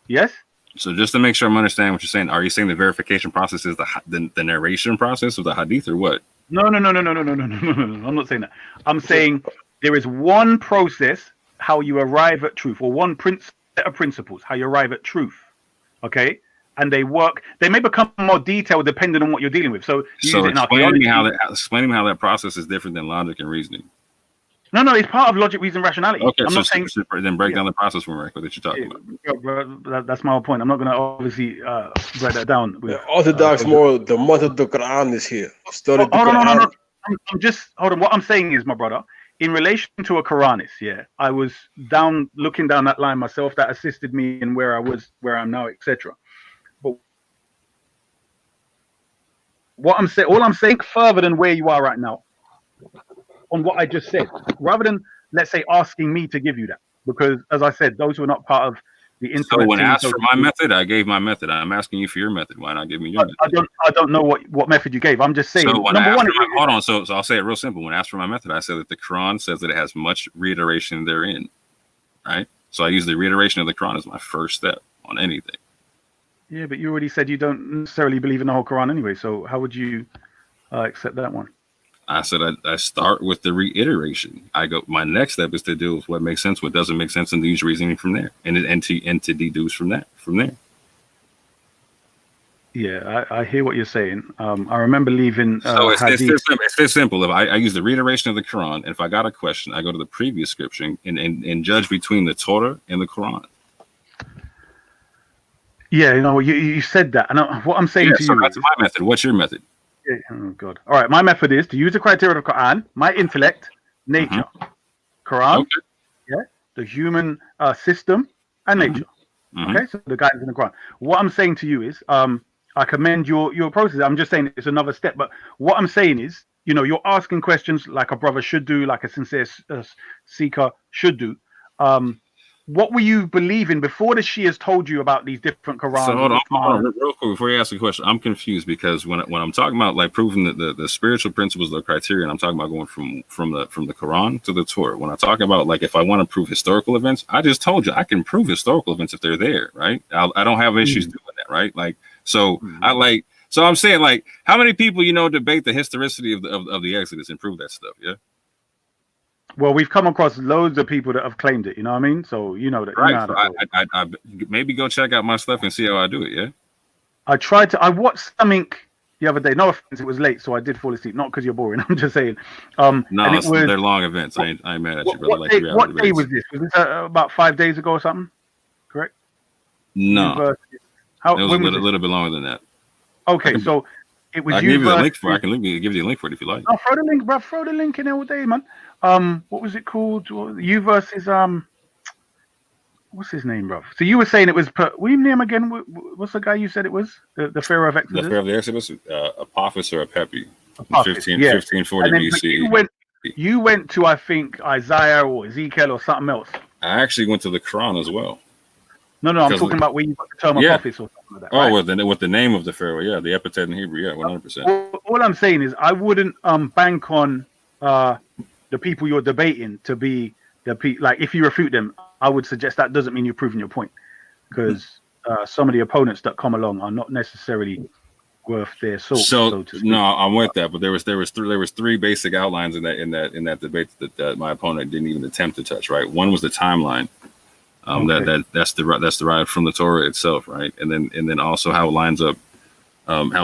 Yes. So just to make sure I'm understanding what you're saying, are you saying the verification process is the narration process of the hadith, or what? No. I'm not saying that. I'm saying there is one process how you arrive at truth, or one set of principles how you arrive at truth. Okay, and they work. They may become more detailed depending on what you're dealing with. So explain me how that process is different than logic and reasoning. No, it's part of logic, reason, rationality. Okay, I'm so not saying. then break down the process for me, right? What you're talking about. That's my whole point. I'm not going to obviously break that down. With, Orthodox moral, the month of the Quran is here. Study the hold on, Quran. no. I'm just hold on. What I'm saying is, my brother, in relation to a Quranist, yeah, I was looking down that line myself. That assisted me in where I was, where I'm now, etc. But what I'm saying, all I'm saying, further than where you are right now, on what I just said, rather than let's say asking me to give you that, because as I said, those were not part of the So internet when team. asked for my method, I gave my method. I'm asking you for your method. Why not give me your method? I don't know what method you gave. I'm just saying. So when Number one, hold on. So I'll say it real simple. When asked for my method, I said that the Quran says that it has much reiteration therein, right? So I use the reiteration of the Quran as my first step on anything. Yeah, but you already said you don't necessarily believe in the whole Quran anyway. So how would you accept that one? I said I start with the reiteration. I go. My next step is to deal with what makes sense, what doesn't make sense, and use reasoning from there, and to deduce from there. Yeah, I hear what you're saying. I remember leaving. So it's this simple. If I use the reiteration of the Quran, and if I got a question, I go to the previous scripture and judge between the Torah and the Quran. Yeah, you said that, and what I'm saying to you that's is my method. What's your method? Yeah, oh God! All right, my method is to use the criteria of the Quran, my intellect, nature, Quran, yeah, the human system, and nature. Okay, so the guidance in the Quran. What I'm saying to you is, I commend your process. I'm just saying it's another step. But what I'm saying is, you're asking questions like a brother should do, like a sincere seeker should do. What were you believing before the Shias told you about these different Qurans? So hold on, real quick before you ask the question. I'm confused because when I'm talking about like proving that the spiritual principles, the criterion, I'm talking about going from the Quran to the Torah. When I'm talking about like if I want to prove historical events, I just told you I can prove historical events if they're there, right? I don't have issues doing that, right? Like so So I'm saying like how many people debate the historicity of the Exodus and prove that stuff, yeah? Well, we've come across loads of people that have claimed it. You know what I mean? So you know that. Right. You know how so I maybe go check out my stuff and see how I do it. Yeah. I watched something the other day. No offense, it was late, so I did fall asleep. Not because you're boring. I'm just saying. No, they're long events. I ain't mad at you, brother. What day was this? Was this about 5 days ago or something? Correct? No. It was a little bit longer than that. Okay, so it was. I can give you the link for. I can give you the link for it if you like. Oh, throw the link, bro. Throw the link in all day, man. What was it called? You versus what's his name, bro? So you were saying it was what your name again? What's the guy you said it was? The Pharaoh of Exodus. The Pharaoh of the Exodus, Apophis or Apepi, 1540 BC. You went to I think Isaiah or Ezekiel or something else. I actually went to the Quran as well. No, I'm talking about where you got the term Apophis or something like that. Oh, right? with the name of the Pharaoh, yeah, the epithet in Hebrew, yeah, 100%. All I'm saying is I wouldn't bank on the people you're debating to be the people. Like if you refute them, I would suggest that doesn't mean you're proving your point, because some of the opponents that come along are not necessarily worth their salt. So no, I'm with that, but there was three basic outlines in that debate that my opponent didn't even attempt to touch. Right, one was the timeline. That's derived from the Torah itself, right? And then also how it lines up, there's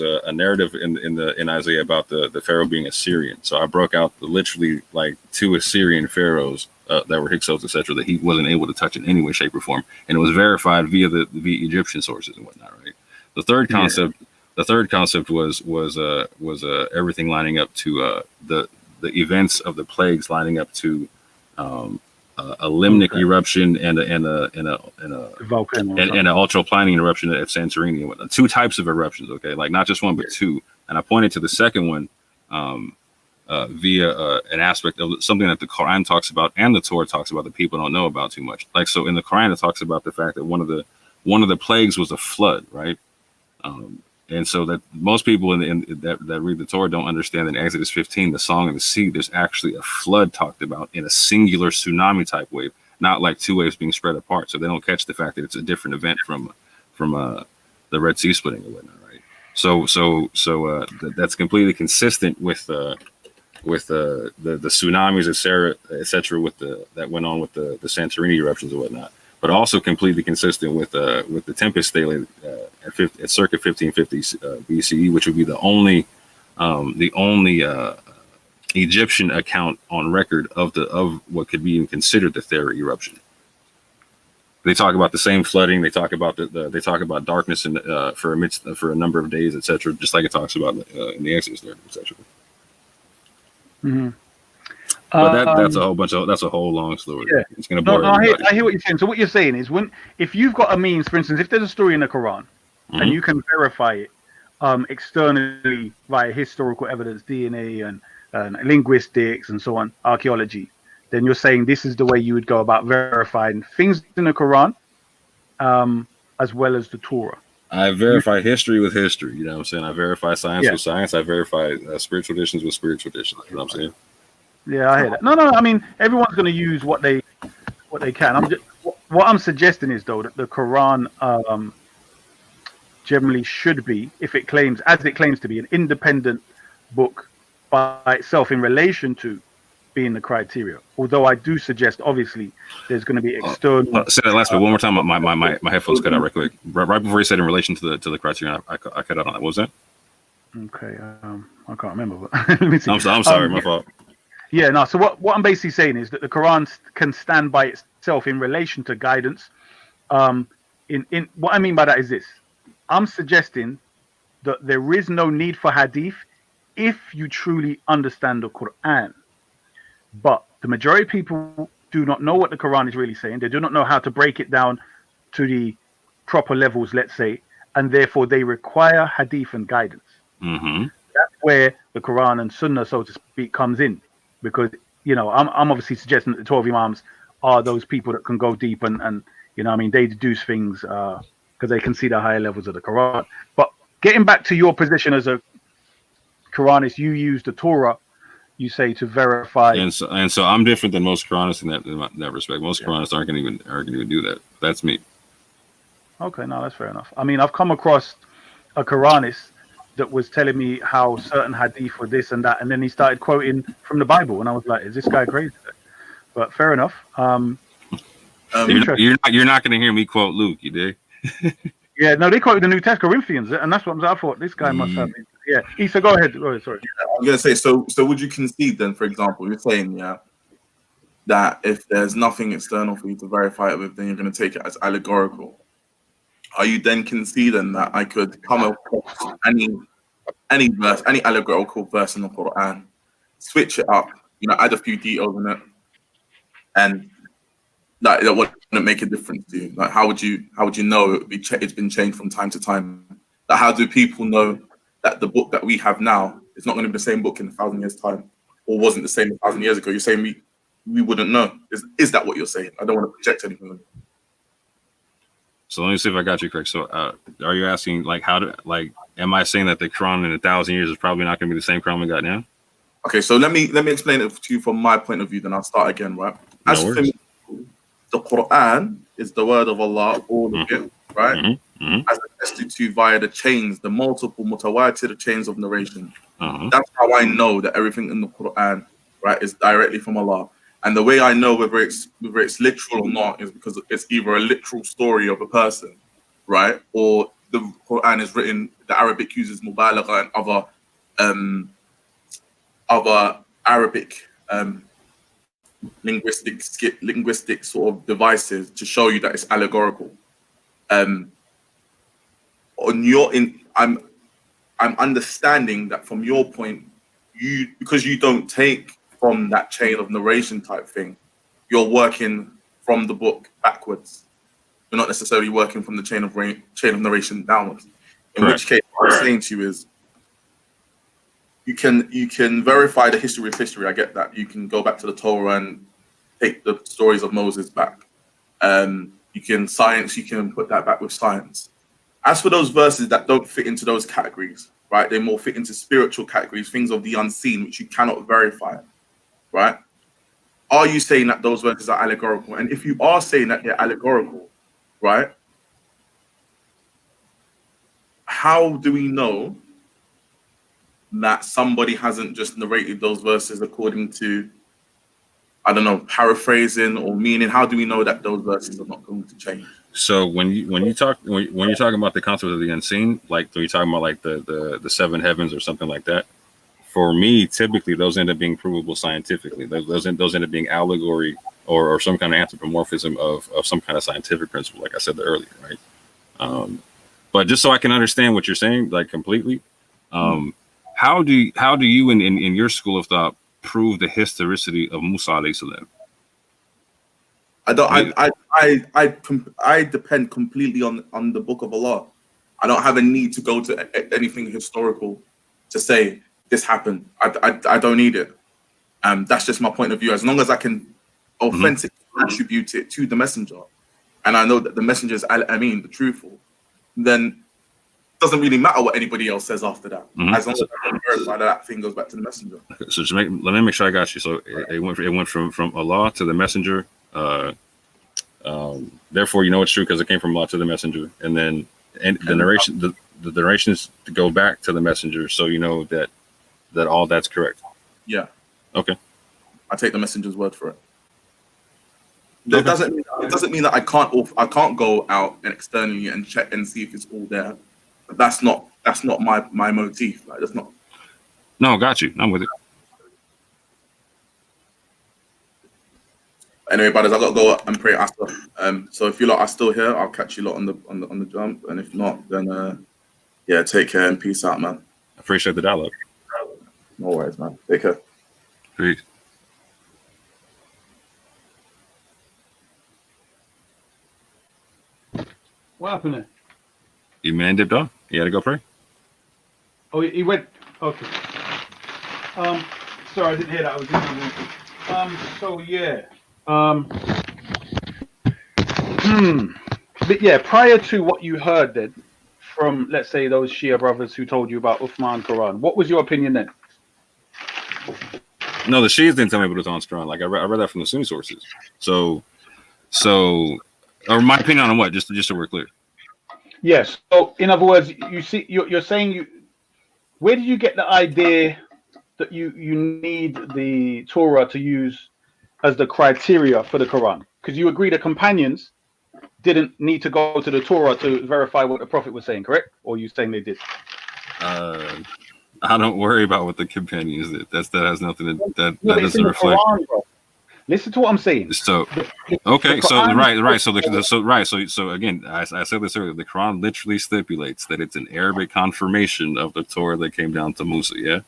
a narrative in Isaiah about the Pharaoh being Assyrian. So I broke out literally like 2 Assyrian pharaohs that were Hyksos, etc., that he wasn't able to touch in any way, shape, or form, and it was verified via Egyptian sources and whatnot, right? The third concept was everything lining up to the events of the plagues lining up to a limnic eruption and an ultraplaning eruption at Santorini and whatnot. 2 types of eruptions, okay, like not just one but 2. And I pointed to the second one via an aspect of something that the Quran talks about and the Torah talks about that people don't know about too much. Like so, in the Quran, it talks about the fact that one of the plagues was a flood, right? And so that most people that read the Torah don't understand that in Exodus 15, the Song of the Sea, there's actually a flood talked about in a singular tsunami type wave, not like 2 waves being spread apart. So they don't catch the fact that it's a different event from the Red Sea splitting and whatnot, right? So that's completely consistent with the tsunamis, etc., that went on with the Santorini eruptions and whatnot. But also completely consistent with the Tempest Stele at circa 1550 BCE, which would be the only Egyptian account on record of what could be even considered the Thera eruption. They talk about the same flooding. They talk about they talk about darkness for a number of days, etc. Just like it talks about in the Exodus there, etc. Mm-hmm. But that's a whole long story. Yeah. It's going to bore I everybody. hear what you're saying. So what you're saying is if you've got a means, for instance, if there's a story in the Quran and you can verify it externally via historical evidence, DNA and linguistics and so on, archaeology, then you're saying this is the way you would go about verifying things in the Quran, as well as the Torah. I verify history with history. You know what I'm saying? I verify science with science. I verify spiritual traditions with spiritual traditions. You know what I'm saying? Yeah, I hear that. No. I mean, everyone's going to use what they can. What I'm suggesting is though that the Quran generally should be, if it claims to be, an independent book by itself in relation to being the criteria. Although I do suggest, obviously, there's going to be external. Say that last bit one more time. My headphones cut out right quick. Right before you said in relation to the criteria, I cut out on that. What was that? Okay, I can't remember. But let me see. I'm sorry, my fault. Yeah, no. So what I'm basically saying is that the Quran can stand by itself in relation to guidance. In what I mean by that is this: I'm suggesting that there is no need for hadith if you truly understand the Quran. But the majority of people do not know what the Quran is really saying. They do not know how to break it down to the proper levels, let's say, and therefore they require hadith and guidance. Mm-hmm. That's where the Quran and Sunnah, so to speak, comes in. Because, I'm obviously suggesting that the 12 Imams are those people that can go deep and they deduce things because they can see the higher levels of the Quran. But getting back to your position as a Quranist, you use the Torah, you say, to verify. And so I'm different than most Quranists in that respect. Most Quranists aren't going to even do that. That's me. Okay, no, that's fair enough. I mean, I've come across a Quranist that was telling me how certain hadith were this and that, and then he started quoting from the Bible, and I was like, "Is this guy crazy?" But fair enough. You're not going to hear me quote Luke, you dig? Yeah, no, they quoted the New Testament, Corinthians, and that's what I thought. This guy must have. Yeah, Issa, go ahead. Sorry. Yeah, I'm gonna say. So would you concede then, for example, you're saying that if there's nothing external for you to verify it with, then you're going to take it as allegorical. Are you then conceding that I could come across any verse, any allegorical verse in the Quran, switch it up, add a few details in it, and that wouldn't make a difference to you? Like, how would you know it's been changed from time to time? Like, how do people know that the book that we have now is not going to be the same book in 1,000 years' time, or wasn't the same 1,000 years ago? You're saying we wouldn't know. Is that what you're saying? I don't want to project anything. So let me see if I got you correct. So are you asking am I saying that the Quran in 1,000 years is probably not going to be the same Quran we got now? Okay, so let me explain it to you from my point of view. Then I'll start again, right? As for me, the Quran is the word of Allah, all of it, right? As attested to via the multiple mutawatir chains of narration. That's how I know that everything in the Quran, right, is directly from Allah. And the way I know whether it's literal or not is because it's either a literal story of a person, right, or the Quran is written. The Arabic uses mubalagha and other Arabic linguistic sort of devices to show you that it's allegorical. I'm understanding that from your point, because you don't take from that chain of narration type thing, you're working from the book backwards. You're not necessarily working from the chain of narration downwards. In which case, what I'm saying to you is, you can verify the history of history. I get that. You can go back to the Torah and take the stories of Moses back. You can put that back with science. As for those verses that don't fit into those categories, right, they more fit into spiritual categories, things of the unseen, which you cannot verify, right? Are you saying that those verses are allegorical? And if you are saying that they're allegorical, right, how do we know that somebody hasn't just narrated those verses according to, I don't know, paraphrasing or meaning? How do we know that those verses are not going to change? So when you're talking about the concept of the unseen, like when you're talking about like the seven heavens or something like that, for me, typically those end up being provable scientifically. Those end up being allegory or some kind of anthropomorphism of some kind of scientific principle, like I said earlier, right? But just so I can understand what you're saying, like completely, how do you in your school of thought prove the historicity of Musa alayhi salam? I depend completely on the Book of Allah. I don't have a need to go to anything historical to say this happened. I don't need it. That's just my point of view. As long as I can authentically attribute it to the messenger, and I know that the messenger is the truthful, then it doesn't really matter what anybody else says after that. As long as I can verify that thing goes back to the messenger. So let me make sure I got you. So it went from Allah to the messenger. Therefore, you know it's true because it came from Allah to the messenger, and then the narrations go back to the messenger, so you know that all that's correct. Yeah. Okay. I take the messenger's word for it. It doesn't mean that I can't go out and externally and check and see if it's all there. But that's not my motif. Like that's not. No, got you. I'm with it. Anyway, brothers, I gotta go and pray after. So if you lot are still here, I'll catch you lot on the jump. And if not, then yeah, take care and peace out, man. Appreciate the dialogue. No worries, man. Take care. Peace. What happened there? Your man dipped off. He had to go pray. Oh, he went. Okay. Sorry, I didn't hear that. I was in the room. So yeah. But yeah, prior to what you heard then from, let's say, those Shia brothers who told you about Uthman Quran, what was your opinion then? No, the Shias didn't tell me about it on Quran. Like I read that from the Sunni sources. So, or my opinion on what? Just so we're clear. Yes. So, in other words, you're saying where did you get the idea that you need the Torah to use as the criteria for the Quran? Because you agree the companions didn't need to go to the Torah to verify what the Prophet was saying, correct? Or are you saying they did? I don't worry about what the companions did. That has nothing to that doesn't reflect. Quran, bro. Listen to what I'm saying. So okay, so right. So again, I said this earlier. The Quran literally stipulates that it's an Arabic confirmation of the Torah that came down to Musa. Yeah.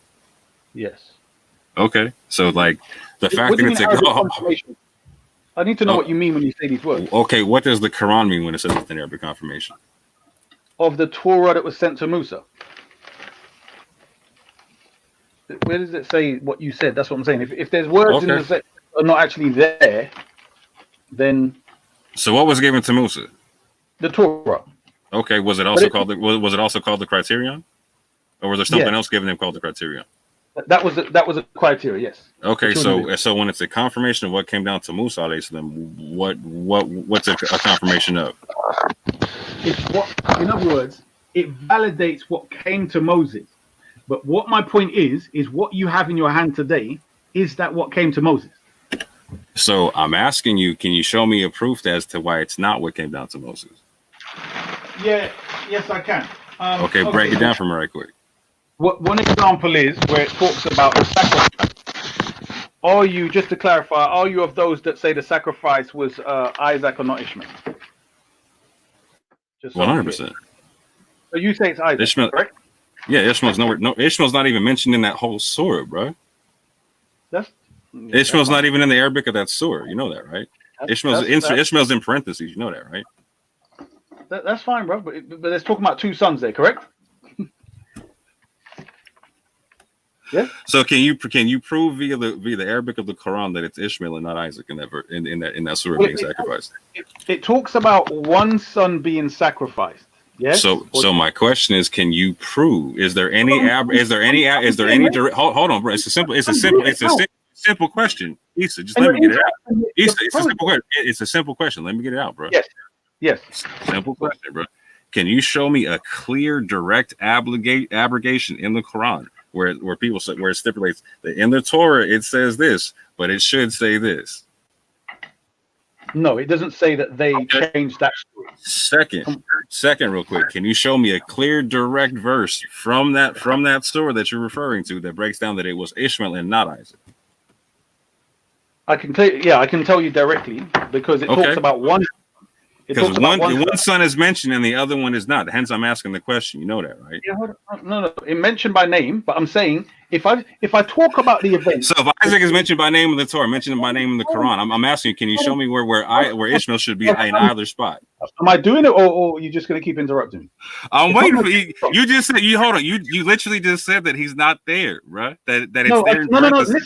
Yes. Okay, so like the fact that it's confirmation. I need to know what you mean when you say these words. Okay, what does the Quran mean when it says it's an Arabic confirmation of the Torah that was sent to Musa? Where does it say what you said? That's what I'm saying. If there's words in the text that are not actually there, then. So what was given to Musa? The Torah. Okay, was it also called the Criterion, or was there something else given him called the Criterion? That was a criteria, yes. Okay, so when it's a confirmation of what came down to Musa alayhi salam, what's a confirmation of? It's what, in other words, it validates what came to Moses. But what my point is what you have in your hand today, is that what came to Moses? So I'm asking you, can you show me a proof as to why it's not what came down to Moses? Yeah, yes, I can. Okay, break it down for me right quick. One example is where it talks about the sacrifice. Are you, just to clarify, are you of those that say the sacrifice was Isaac or not Ishmael? 100%. So you say it's Isaac, Ishmael, correct? Yeah, Ishmael's nowhere. No, Ishmael's not even mentioned in that whole surah, bro. Ishmael's not even in the Arabic of that surah. You know that, right? Ishmael's in parentheses. You know that, right? That's fine, bro. But let's talk about two sons there, correct? Yeah. So can you prove via the Arabic of the Quran that it's Ishmael and not Isaac in that surah being sacrificed? It talks about one son being sacrificed. Yes. So my question is, can you prove? Is there any direct? Hold on, bro. It's a simple question. Issa, just let me get it out. Issa, it's a simple question. It's a simple question. Let me get it out, bro. Yes. Simple question, bro. Can you show me a clear, direct abrogation in the Quran where people say, where it stipulates that in the Torah it says this, but it should say this? No, it doesn't say that they changed that story. Second, real quick, can you show me a clear, direct verse from that surah that you're referring to that breaks down that it was Ishmael and not Isaac? I can tell you directly because it talks about one. Because one son is mentioned and the other one is not. Hence, I'm asking the question. You know that, right? Yeah, hold on. No. It mentioned by name, but I'm saying if I talk about the event. So if Isaac is mentioned by name in the Torah, mentioned by name in the Quran, I'm asking you, can you show me where Ishmael should be in either spot? Am I doing it, or are you just going to keep interrupting me? I'm waiting for you. You just said hold on. You literally just said that he's not there, right? That it's there. No. Listen,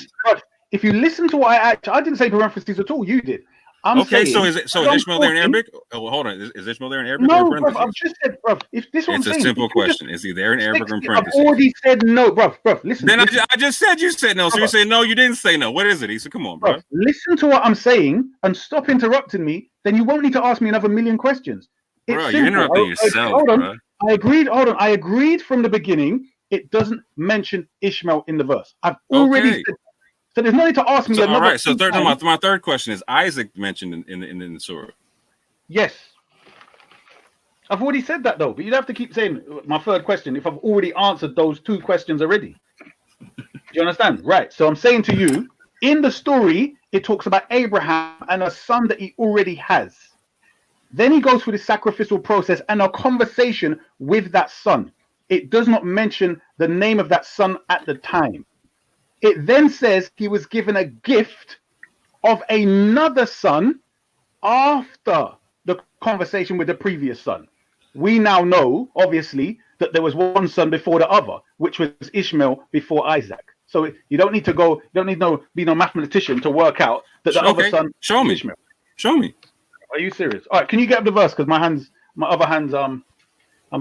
if you listen to what I didn't say parentheses at all. You did. Okay, so is Ishmael there in Arabic? Oh, hold on. Is Ishmael there in Arabic? No, or in bro. I've just said, bro. If this it's a simple question. Is he there in Arabic or in parentheses? I've already said no, bro. Listen. Then I just said you said no. So you say no. You didn't say no. What is it? He said, "Come on, bro. Listen to what I'm saying and stop interrupting me. Then you won't need to ask me another million questions." Bro, you're interrupting yourself, hold on. bro. I agreed. Hold on. I agreed from the beginning. It doesn't mention Ishmael in the verse. I've already said. So there's no need to ask me another. All right. So my third question is Isaac mentioned in the surah? Yes. I've already said that though, but you'd have to keep saying my third question if I've already answered those two questions already. Do you understand? Right. So I'm saying to you, in the story, it talks about Abraham and a son that he already has. Then he goes through the sacrificial process and a conversation with that son. It does not mention the name of that son at the time. It then says he was given a gift of another son after the conversation with the previous son. We now know, obviously, that there was one son before the other, which was Ishmael before Isaac. So you don't need to go, you don't need to be no mathematician to work out that the other son is Ishmael. Show me. Are you serious? All right, can you get up the verse? Because my other hand's I'm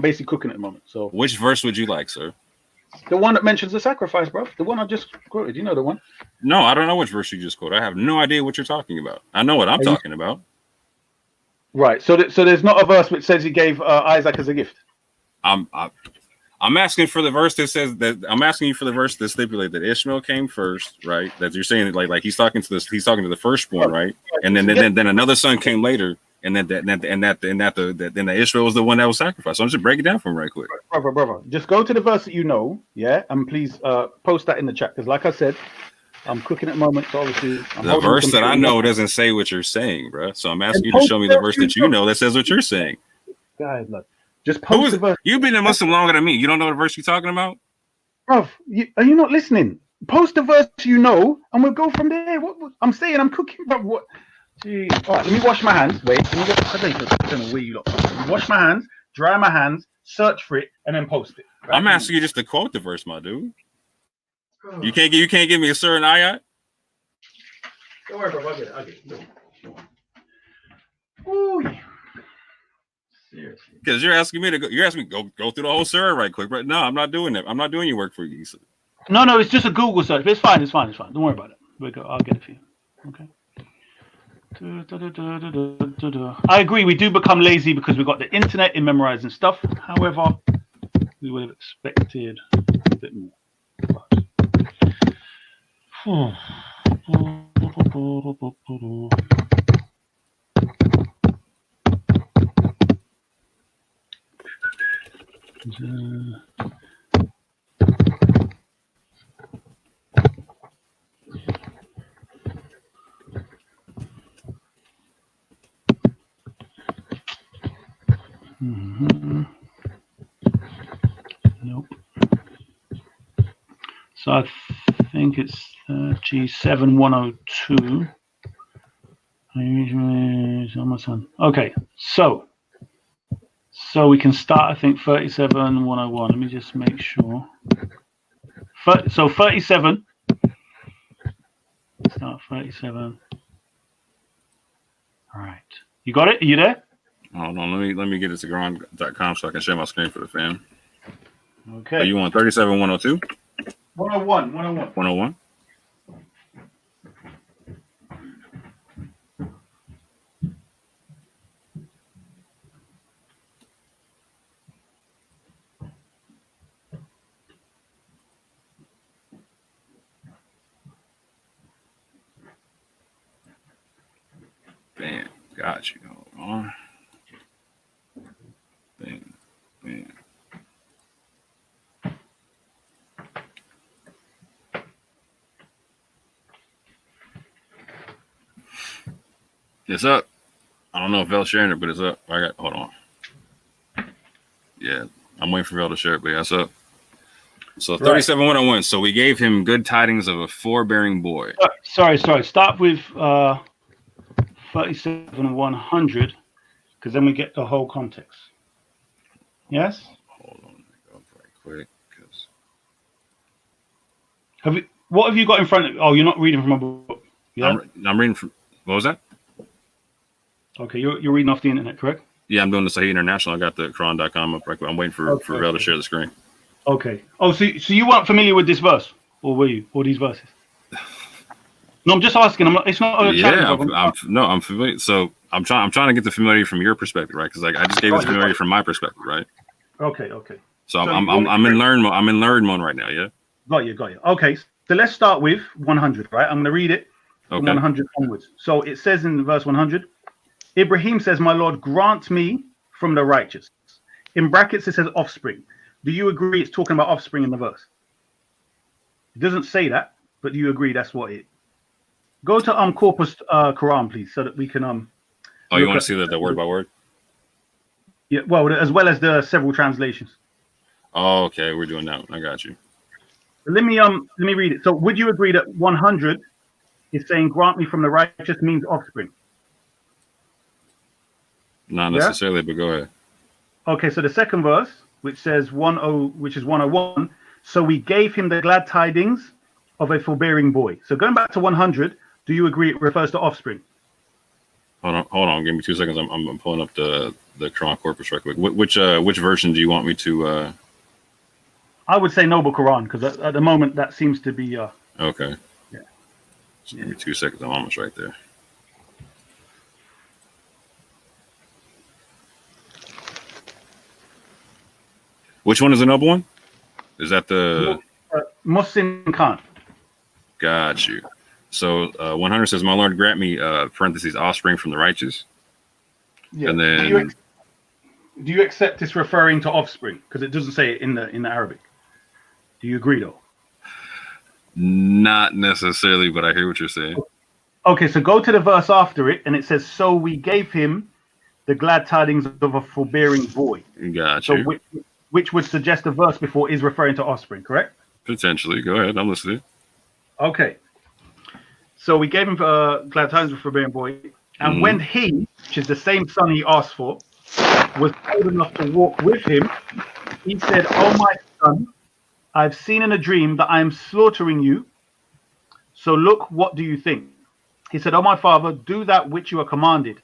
basically cooking at the moment. So which verse would you like, sir? The one that mentions the sacrifice, bro. The one I just quoted. You know the one. No, I don't know which verse you just quoted. I have no idea what you're talking about. I know what I'm talking about. Right. So there's not a verse which says he gave Isaac as a gift. I'm asking for the verse that says that. I'm asking you for the verse that stipulates that Ishmael came first, right? That you're saying like he's talking to the firstborn, right? And then another son came later. And then the Israel was the one that was sacrificed. So I'm just break it down for him right quick. Brother. Just go to the verse that you know, yeah, and please post that in the chat because, like I said, I'm cooking at the moment. So obviously, the verse that I know doesn't say what you're saying, bro. So I'm asking you to show me the verse that you know that says what you're saying. Guys, look, just post the verse. You've been a Muslim longer than me. You don't know the verse you're talking about, bro? Are you not listening? Post the verse you know, and we'll go from there. What I'm saying, I'm cooking, bro. What? Gee. All right, let me wash my hands. Wait, I don't know where you lot. Wash my hands, dry my hands, search for it, and then post it. Right? I'm asking you just to quote the verse, my dude. You can't give me a certain ayat. Don't worry, bro. I'll get it. Ooh. Seriously. Because you're asking me to go through the whole surah right quick, but no, I'm not doing that. I'm not doing your work for you. So. No, it's just a Google search. But it's fine. Don't worry about it. I'll get it for you. Okay. I agree. We do become lazy because we've got the internet in memorizing stuff. However, we would have expected a bit more. Nope. So I think it's G7102. Okay, so we can start. I think 37101. Let me just make sure. So 37. Start 37. All right. You got it? Are you there? Hold on. Let me get it to ground.com so I can share my screen for the fam. Okay. Are you on 37102? 101. 101. Bam. Got you. Hold on. Bang. Bang. It's up. I don't know if Vel's sharing it, but it's up. Hold on. Yeah, I'm waiting for Vel to share it, but yeah, it's up. So 37-101. So we gave him good tidings of a forbearing boy. Sorry. Start with 37-100, because then we get the whole context. Yes. Hold on, go very quick. What have you got in front of you? Oh, you're not reading from a book. Yeah. I'm reading from. What was that? Okay, you're reading off the internet, correct? Yeah, I'm doing the Sahih International. I got the Quran.com up right quick. I'm waiting for Vel to share the screen. Okay. Oh, so you weren't familiar with this verse, or were you, or these verses? No, I'm just asking. It's not. I'm familiar. So I'm trying to get the familiarity from your perspective, right? Because I just gave you the familiarity from my perspective, right? Okay. So I'm in learn mode. I'm in learn mode right now. Yeah. Got you. Okay. So let's start with 100, right? I'm going to read it from 100 onwards. So it says in verse 100, Ibrahim says, "My Lord, grant me from the righteous." In brackets, it says offspring. Do you agree it's talking about offspring in the verse? It doesn't say that, but do you agree that's what it is? Go to Corpus Quran, please, so that we can Oh, you want to see the word by word? Yeah, well, as well as the several translations. Oh, okay, we're doing that. I got you. Let me read it. So, would you agree that 100 is saying "grant me from the righteous" means offspring? Not necessarily, but go ahead. Okay, so the second verse, which says 101, so we gave him the glad tidings of a forbearing boy. So going back to 100, do you agree it refers to offspring? Hold on. Give me 2 seconds. I'm pulling up the Quran corpus right quick. Which version do you want me to? I would say Noble Quran, because at the moment that seems to be. Okay. Yeah. So give me 2 seconds. I'm almost right there. Which one is the noble one? Is that the Muslim Khan? Got you. So 100 says, "My Lord, grant me (parentheses) offspring from the righteous." Yeah. And then do you accept this referring to offspring? Because it doesn't say it in the Arabic. Do you agree though? Not necessarily, but I hear what you're saying. Okay, so go to the verse after it, and it says, "So we gave him the glad tidings of a forbearing boy." Got you. So which would suggest the verse before is referring to offspring, correct? Potentially. Go ahead. I'm listening. Okay. So we gave him glad tidings of a forbearing boy, and when he, which is the same son he asked for, was old enough to walk with him, he said, "Oh my son, I've seen in a dream that I am slaughtering you. So look, what do you think?" He said, "Oh my father, do that which you are commanded.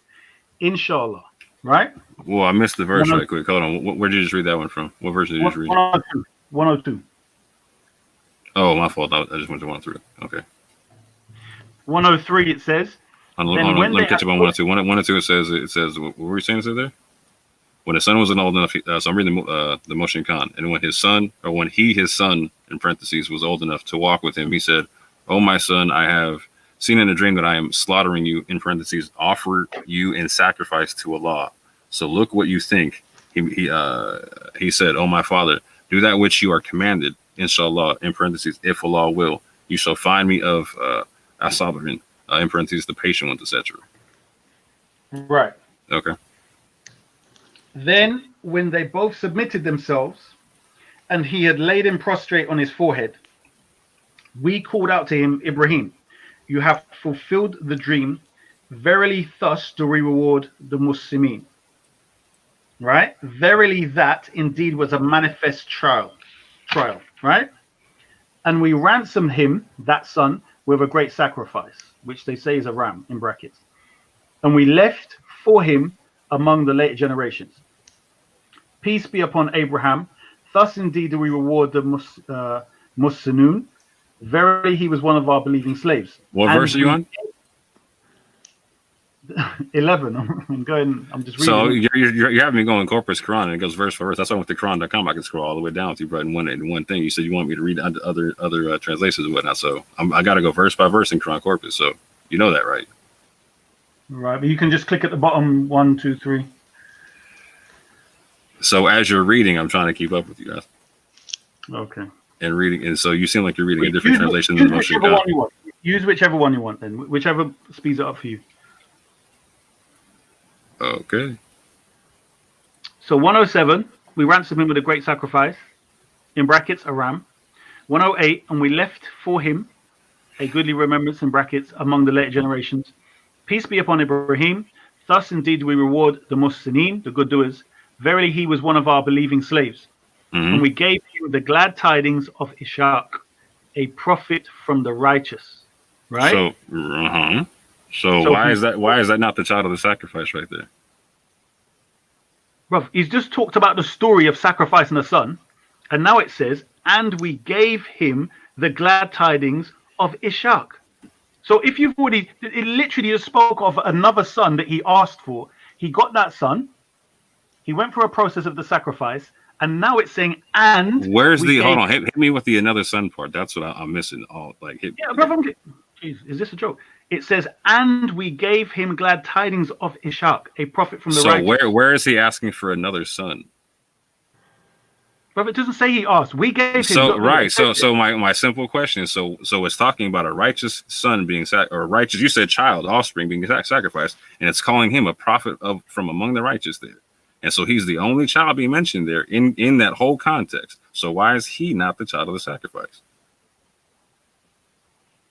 Inshallah." Right? Well, I missed the verse right quick. Hold on. Where did you just read that one from? What verse did you just read? 102. 102. Oh, my fault. I just went to 103. Okay. 103, it says. Let me catch up on 102. 102, it says, what were you saying there? When his son was old enough, so I'm reading the Moshe Khan, and when his son, his son, in parentheses, was old enough to walk with him, he said, "Oh, my son, I have seen in a dream that I am slaughtering you," in parentheses, "offer you in sacrifice to Allah. So look what you think." He said, "Oh, my father, do that which you are commanded, inshallah," in parentheses, "if Allah will, you shall find me of as-sabirin," in parentheses, the patient ones, etc. Right. Okay. Then, when they both submitted themselves, and he had laid him prostrate on his forehead, we called out to him, "Ibrahim, you have fulfilled the dream. Verily, thus do we reward the Muslimin." Right? Verily, that indeed was a manifest trial. Right? And we ransomed him, that son, with a great sacrifice, which they say is a ram, in brackets. And we left for him among the later generations. Peace be upon Abraham. Thus indeed do we reward the Muslimun. Verily, he was one of our believing slaves. What verse are you on? 11. I'm just reading. So you're having me going Corpus Quran, and it goes verse for verse. That's why with the Quran.com, I can scroll all the way down to right in one thing. You said you want me to read other translations and whatnot. So I got to go verse by verse in Quran Corpus. So you know that, right? Right, but you can just click at the bottom 1, 2, 3. So as you're reading, I'm trying to keep up with you guys. Okay. And reading, and so you seem like you're reading a different Use, translation use than most of whichever your one you want. Use whichever one you want then. Whichever speeds it up for you. Okay. So 107, we ransomed him with a great sacrifice, in brackets, a ram. 108, and we left for him a goodly remembrance, in brackets, among the later generations. Peace be upon Ibrahim. Thus indeed we reward the Muhsinin, the good doers. Verily he was one of our believing slaves. Mm-hmm. And we gave him the glad tidings of Ishaq, a prophet from the righteous. Right? So why is that? Why is that not the child of the sacrifice right there? Bruv, he's just talked about the story of sacrificing a son, and now it says, and we gave him the glad tidings of Ishaq. So if you've already, it literally just spoke of another son that he asked for. He got that son. He went through a process of the sacrifice, and now it's saying, and Where's we the? gave, Hold on, hit me with the another son part. That's what I'm missing. All like hit. Yeah, brother. Jeez, is this a joke? It says, and we gave him glad tidings of Ishaq, a prophet from the So righteous. where is he asking for another son? Brother, it doesn't say he asked. We gave him. So right. So my simple question is so it's talking about a righteous son being or righteous. You said child, offspring being sacrificed, and it's calling him a prophet from among the righteous there. And so he's the only child being mentioned there in that whole context. So why is he not the child of the sacrifice?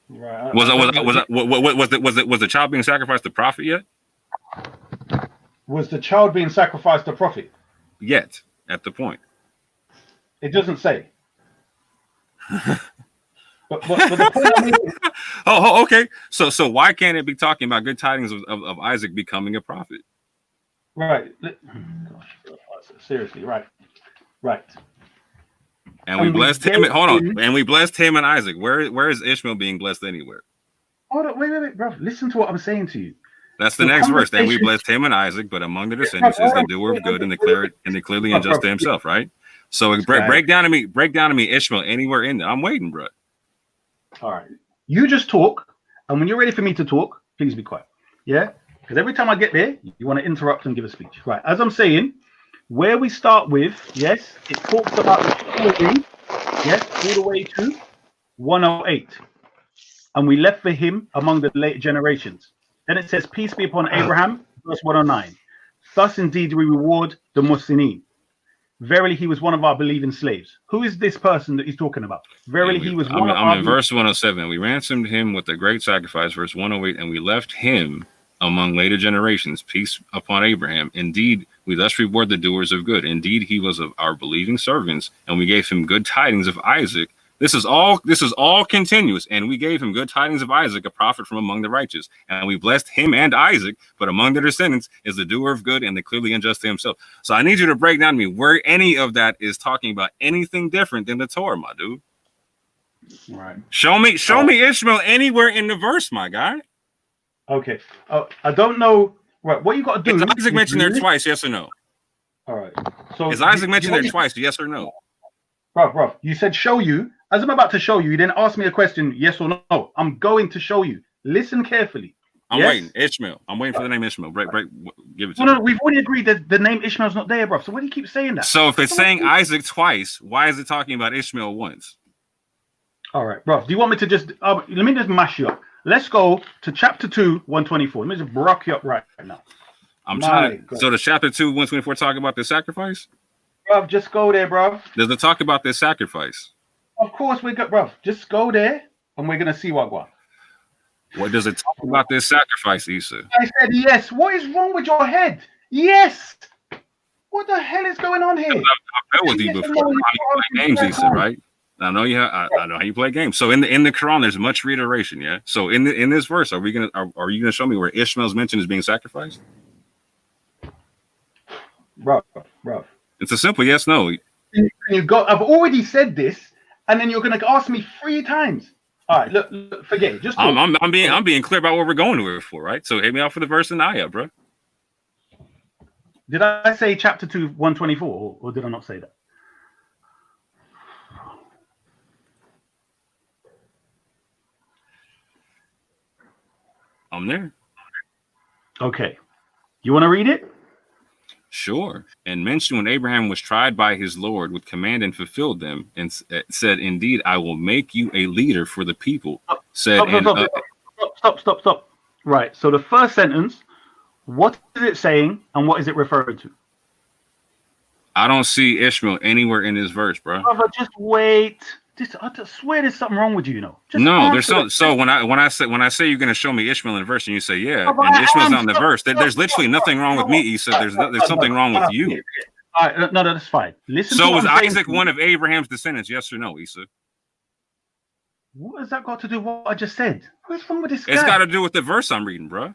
Right. Was the child being sacrificed the prophet yet? Was the child being sacrificed the prophet? Yet at the point. It doesn't say. but the point I'm making... okay. So why can't it be talking about good tidings of Isaac becoming a prophet? Right. Gosh, seriously, right. And we blessed him. Hold on. And we blessed him and Isaac. Where is Ishmael being blessed anywhere? Hold on, wait, bro. Listen to what I'm saying to you. That's the next verse. And we blessed him and Isaac, but among the descendants is the doer of good and the clearly unjust to himself, right? So break down to me Ishmael anywhere in there. I'm waiting, bro. All right. You just talk, and when you're ready for me to talk, please be quiet. Yeah? Because every time I get there, you want to interrupt and give a speech. Right. As I'm saying, where we start with, yes, it talks about the story, yes, all the way to 108. And we left for him among the late generations. Then it says, peace be upon Abraham, verse 109. Thus indeed we reward the Muhsinin. Verily he was one of our believing slaves. Who is this person that he's talking about? Verily he was one of our... I'm in verse 107. We ransomed him with a great sacrifice, verse 108, and we left him among later generations. Peace upon Abraham. Indeed, we thus reward the doers of good. Indeed, he was of our believing servants, and we gave him good tidings of Isaac. This is all continuous, and we gave him good tidings of Isaac, a prophet from among the righteous, and we blessed him and Isaac, but among their descendants is the doer of good and the clearly unjust to himself. So I need you to break down to me where any of that is talking about anything different than the Torah, my dude. Right. Show me Ishmael anywhere in the verse, my guy. Okay. I don't know. Right. What you got to do? Is Isaac mentioned there twice? Yes or no? All right. So is Isaac mentioned there twice? Yes or no? Bro, you said show you. As I'm about to show you, you didn't ask me a question, yes or no. I'm going to show you. Listen carefully. I'm waiting. Ishmael. I'm waiting for the name Ishmael. Break. Give it to me. No, we've already agreed that the name Ishmael's not there, bro. So why do you keep saying that? So if it's saying Isaac twice, why is it talking about Ishmael once? All right, bro. Do you want me to just let me just mash you up? Let's go to chapter 2, 124. Let me just rock you up right now. I'm trying to. So the chapter 2, 124 talk about the sacrifice? Bro, just go there, bro. Does it talk about this sacrifice? Of course we got, bro. Just go there, and we're gonna see what. What does it talk about this sacrifice, Issa? I said yes. What is wrong with your head? Yes. What the hell is going on here? I've met with you before. You play games, Issa, right? I know you. I know how you play games. So in the Quran, there's much reiteration. Yeah. So in this verse, are you gonna show me where Ishmael's mentioned as being sacrificed? Bro. It's a simple yes, no. I've already said this, and then you're going to ask me 3 times. All right, look forget it. Just talk. I'm being clear about what we're going to it for, right? So hit me out for the verse and ayah, bro. Did I say chapter 2, 124, or did I not say that? I'm there. Okay. You want to read it? Sure. And mentioned when Abraham was tried by his Lord with command and fulfilled them, and said, "Indeed, I will make you a leader for the people." Said, Stop. Right. So the first sentence, what is it saying, and what is it referring to? I don't see Ishmael anywhere in this verse, bro. Brother, just wait. I swear there's something wrong with you, No, there's so when I say you're gonna show me Ishmael in the verse, and you say and Ishmael's not in the verse, there's literally nothing wrong with me, Issa. There's something wrong with you. All right, no, that's fine. Listen. So was Isaac one of Abraham's descendants? Yes or no, Issa? What has that got to do with what I just said? What's wrong with this guy? It's got to do with the verse I'm reading, bro.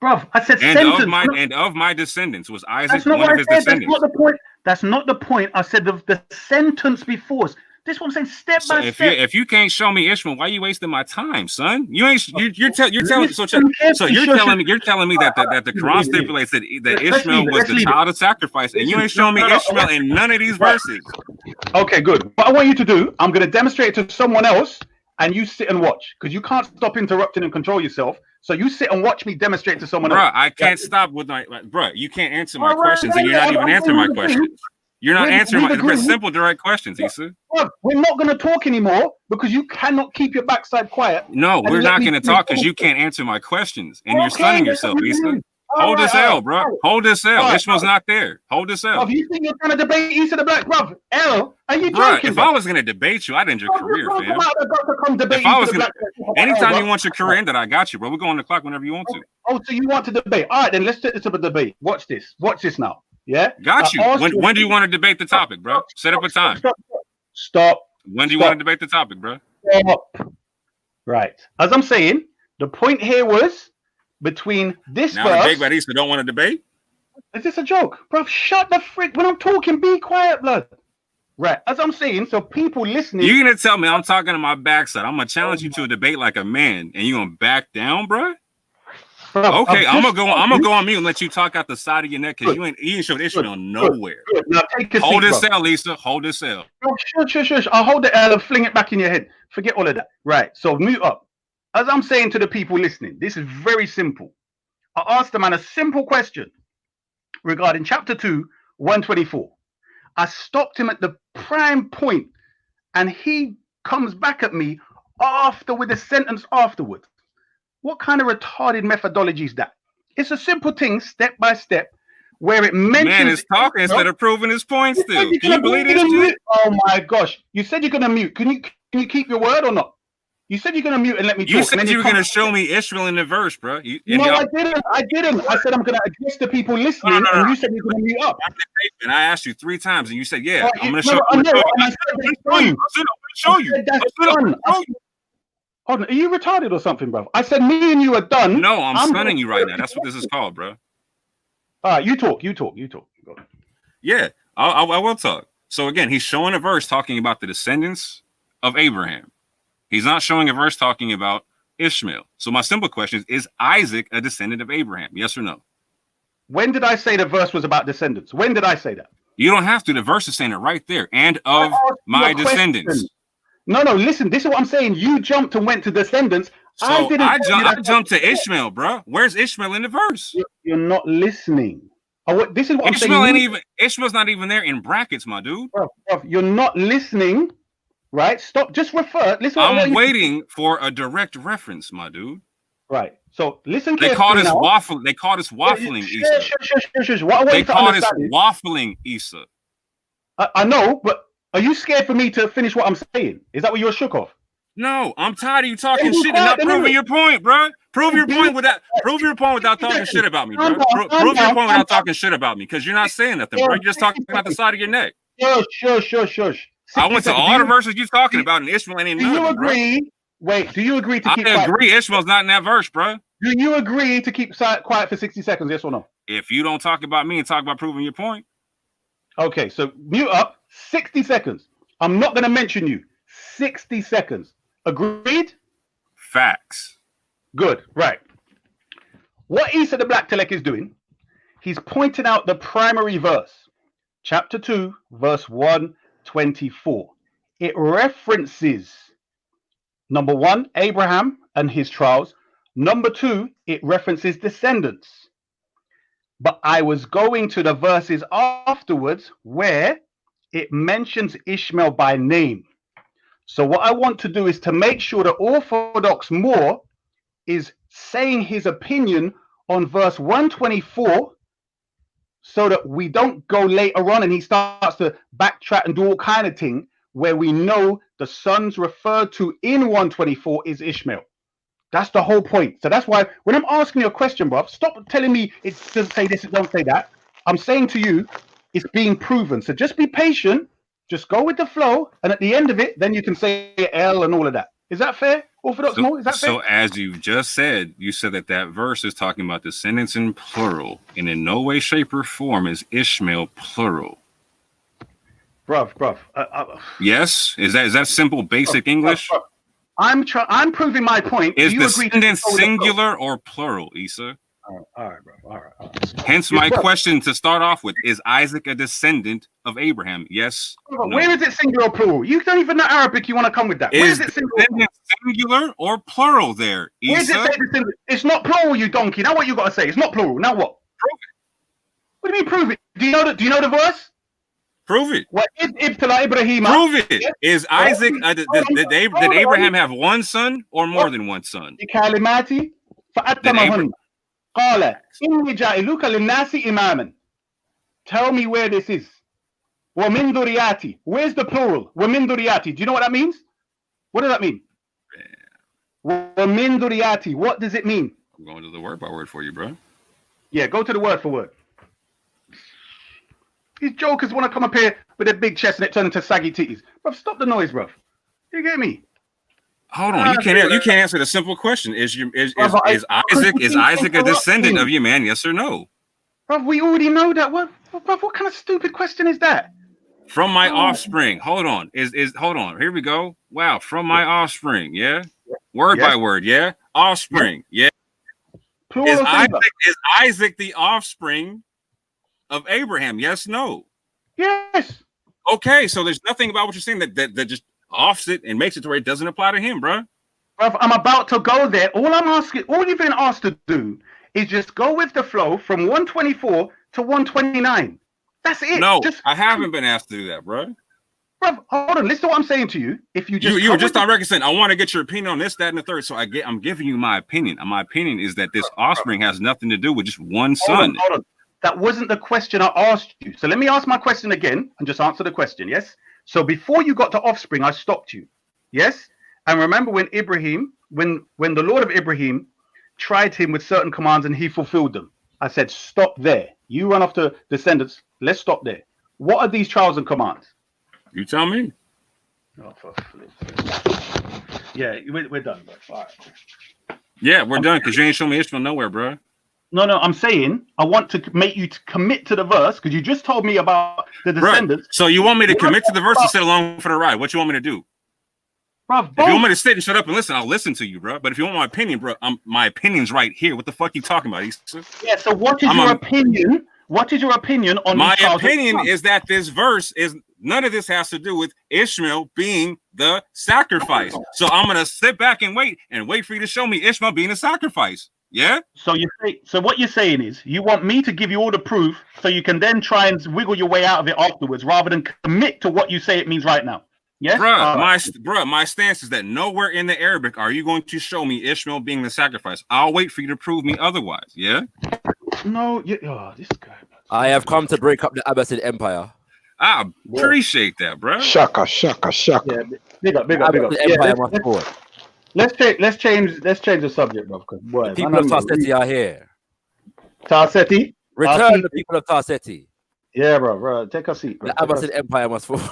Bruv, I said and of my descendants was Isaac one of his descendants. That's not the point. That's not the point. I said the sentence before. This is what I'm saying, step by step. If you can't show me Ishmael, why are you wasting my time, son? You're telling me that the Quran stipulates that Ishmael was the child of sacrifice, and you ain't showing me Ishmael in none of these verses. Okay, good. What I want you to do, I'm going to demonstrate it to someone else, and you sit and watch, because you can't stop interrupting and control yourself. So you sit and watch me demonstrate to someone else. Bro, I can't stop with bro. You can't answer my questions, and you're not even answering my questions. You're not answering my simple, direct questions, Issa. We're not going to talk anymore because you cannot keep your backside quiet. No, we're not going to talk because you can't answer my questions, and you're stunning yourself, Issa. Hold this L, bro. Hold this L. Ishmael's not there. Hold this L. You think you're trying to debate Issa the Black, bro? L, are you bro, joking? If I was going to debate you, I'd end your career, fam. If I was going to, anytime you want your career ended, I got you, bro. We're going on the clock whenever you want to. Oh, so you want to debate? All right, then let's take this up a debate. Watch this. Watch this now. Yeah, got you. When do you want to debate the topic, bro? Set up a time. Stop. When do you want to debate the topic, bro? Stop. Right. As I'm saying, the point here was between this now verse. Now the big baddies don't want to debate. Is this a joke, bro? Shut the frick. When I'm talking, be quiet, blood. Right. As I'm saying, so people listening. You're gonna tell me I'm talking to my backside. I'm gonna challenge you to a debate like a man, and you gonna back down, bro? Okay, I'm gonna go on mute and let you talk out the side of your neck because you ain't showed Ishmael nowhere. Now take a hold seat, this L, Lisa. Hold this L. Shush. I'll hold the L and fling it back in your head. Forget all of that. Right. So mute up. As I'm saying to the people listening, this is very simple. I asked the man a simple question regarding chapter 2, 124. I stopped him at the prime point, and he comes back at me with a sentence afterwards. What kind of retarded methodology is that? It's a simple thing, step by step, where it mentions. Man is talking instead of proving his points. Still, can you believe this shit? Oh my gosh! You said you're gonna mute. Can you keep your word or not? You said you're gonna mute and let me talk. You said you were gonna show me Ishmael in the verse, bro. No, I didn't. I said I'm gonna address the people listening, and you said you're gonna mute up. And I asked you 3 times, and you said, "Yeah, I'm gonna show you." Hold on, are you retarded or something, bro? I said me and you are done. No, I'm stunning you right now. That's what this is called, bro. All right, you talk. Yeah, I will talk. So again, he's showing a verse talking about the descendants of Abraham. He's not showing a verse talking about Ishmael. So my simple question is Isaac a descendant of Abraham? Yes or no? When did I say the verse was about descendants? When did I say that? You don't have to. The verse is saying it right there. And of my descendants. No, listen, this is what I'm saying. You jumped and went to descendants. So I jumped to Ishmael, bro. Where's Ishmael in the verse? You're not listening. This is what Ishmael I'm saying. Ishmael's not even there in brackets, my dude. Bro, you're not listening, right? Stop. Just refer. Listen. I'm waiting for a direct reference, my dude. Right. So listen. They called us waffling. They called us waffling, Issa. Shush. They called us waffling, Issa. I know, but. Are you scared for me to finish what I'm saying? Is that what you're shook off? No, I'm tired of you talking shit and not proving your point, bro. Prove your point without talking shit about me, bro. Prove your point without talking shit about me, because you're not saying nothing, bro. You're just talking about the side of your neck. Shush. I went to all the verses you're talking about, and Ishmael ain't in none. Do you agree? Wait, do you agree to keep quiet? I agree. Ishmael's not in that verse, bro. Do you agree to keep quiet for 60 seconds? Yes or no? If you don't talk about me and talk about proving your point. Okay, so mute up. 60 seconds. I'm not going to mention you. 60 seconds. Agreed? Facts. Good. Right. What Issa the Black Telek is doing, he's pointing out the primary verse. Chapter 2, verse 124. It references, number 1, Abraham and his trials. Number 2, it references descendants. But I was going to the verses afterwards where it mentions Ishmael by name. So what I want to do is to make sure the Orthodox Moor is saying his opinion on verse 124 so that we don't go later on and he starts to backtrack and do all kind of thing where we know the sons referred to in 124 is Ishmael. That's the whole point. So that's why when I'm asking you a question, bro, stop telling me it doesn't say this, it don't say that. I'm saying to you, it's being proven. So just be patient, just go with the flow, and at the end of it, then you can say L and all of that. Is that fair? Orthodox Moor, is that fair? So as you just said, you said that verse is talking about descendants in plural, and in no way, shape, or form is Ishmael plural. Bruv. Yes? Is that simple, basic English? I'm proving my point. Is descendant singular or plural, Issa? All right, bro. All right. Hence my question to start off with: is Isaac a descendant of Abraham? Yes. No. Where is it singular or plural? You don't even know Arabic. You want to come with that? Where is it singular or plural there, Issa? It's not plural, you donkey. Now what you got to say? It's not plural. Now what? Prove it. What do you mean prove it? Do you know the verse? Prove it. What Ibrahim? Prove it. Yeah. Is Isaac? Did Abraham have one son or more than one son? Tell me where this is. وَمِن ذُرِّيَّاتِي. Where's the plural? وَمِن ذُرِّيَّاتِي. Do you know what that means? What does that mean? وَمِن ذُرِّيَّاتِي. What does it mean? I'm going to the word by word for you, bro. Yeah, go to the word for word. These jokers want to come up here with a big chest and it turns into saggy titties. Bro, stop the noise, bro. You get me? Hold on, you can't answer the simple question. Is Isaac a descendant of you, man? Yes or no? Bro, we already know that. What kind of stupid question is that? From my offspring. Hold on. Hold on. Here we go. Wow. From my offspring. Yeah. Word by word. Yeah. Offspring. Yeah. Is Isaac the offspring of Abraham? Yes. No. Yes. Okay. So there's nothing about what you're saying that just offs it and makes it to where it doesn't apply to him, bro. I'm about to go there. All you've been asked to do is just go with the flow from 124 to 129. That's it. No, I haven't been asked to do that, bro. Bro, hold on. Listen to what I'm saying to you. If you were just on record saying, I want to get your opinion on this, that, and the third. So I'm giving you my opinion. And my opinion is that this offspring has nothing to do with just one son. Hold on. That wasn't the question I asked you. So let me ask my question again and just answer the question. Yes. So before you got to offspring, I stopped you. Yes. And remember when Ibrahim, when the Lord of Ibrahim tried him with certain commands and he fulfilled them. I said, stop there. You run off to descendants. Let's stop there. What are these trials and commands? You tell me. Oh, for yeah, we're done, bro. All right. Yeah, we're done because you ain't showing me Ishmael nowhere, bro. No, I'm saying I want to make you to commit to the verse because you just told me about the descendants. Bruh, so you want me to commit to the verse and sit along for the ride? What you want me to do? Bro, if you want me to sit and shut up and listen, I'll listen to you, bro. But if you want my opinion, bro, my opinion's right here. What the fuck you talking about, Issa? Yeah. So what is your opinion? What is your opinion on my opinion? Is that this verse is none of this has to do with Ishmael being the sacrifice. So I'm gonna sit back and wait for you to show me Ishmael being a sacrifice. Yeah. So what you're saying is you want me to give you all the proof so you can then try and wiggle your way out of it afterwards, rather than commit to what you say it means right now. Yes, my stance is that nowhere in the Arabic are you going to show me Ishmael being the sacrifice. I'll wait for you to prove me otherwise. Yeah. No, this guy. I have come to break up the Abbasid Empire. I appreciate that, bro. Shaka. Yeah, big up. Empire let's change the subject, bro. The people of Tarseti are here. Tarseti? Return the people of Tarseti. Yeah, bro. Take a seat, bro. The Abbasid Empire must fall.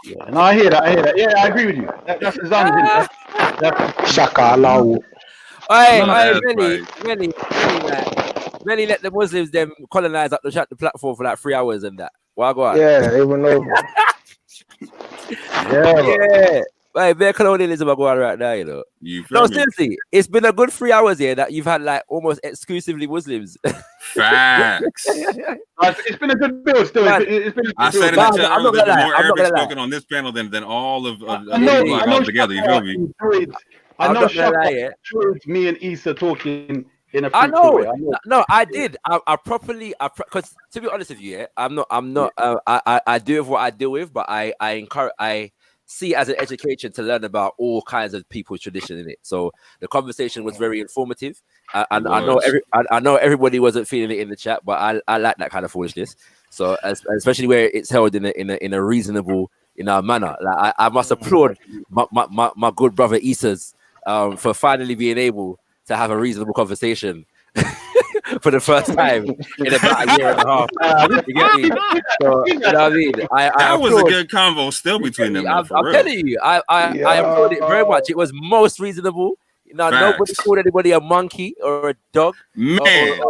Yeah, no, I hear that. Yeah, I agree with you. That's the zone. Shaka Allahu. Really let the Muslims them colonize up the platform for like 3 hours and that. Why go on? Yeah, they went over. Yeah. Like, their colonialism are going right now, you know. No, seriously, it's been a good 3 hours here that you've had like almost exclusively Muslims. Facts. It's been a good build still. It's been I said in the chat earlier, there's more Arabic spoken on this panel than all of together. You feel me? I know not gonna lie, Shaka enjoyed me and Issa talking in a I fruitful way. know. No, I did. I properly. Because to be honest with you, yeah, I'm not. I do with what I deal with, but I encourage. I see it as an education to learn about all kinds of people's tradition in it. So the conversation was very informative. I know everybody wasn't feeling it in the chat, but I like that kind of foolishness. So especially where it's held in a reasonable manner. Like I must applaud my good brother Issa's for finally being able to have a reasonable conversation for the first time in about a year and a half. You get me? So, you know what I mean? That was a good convo still between them. I'm telling you, I applaud it very much. It was most reasonable. Nobody called anybody a monkey or a dog. Man,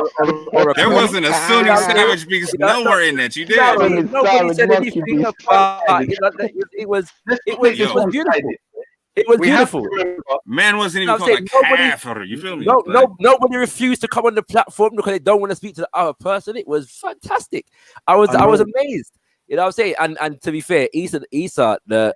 or there wasn't a Sunni savage beast nowhere in that. You did. Nobody said anything about. It was beautiful. It was beautiful. Man wasn't even called a kafir. You feel me? Nobody refused to come on the platform because they don't want to speak to the other person. It was fantastic. I was amazed. You know what I'm saying? And to be fair, Isa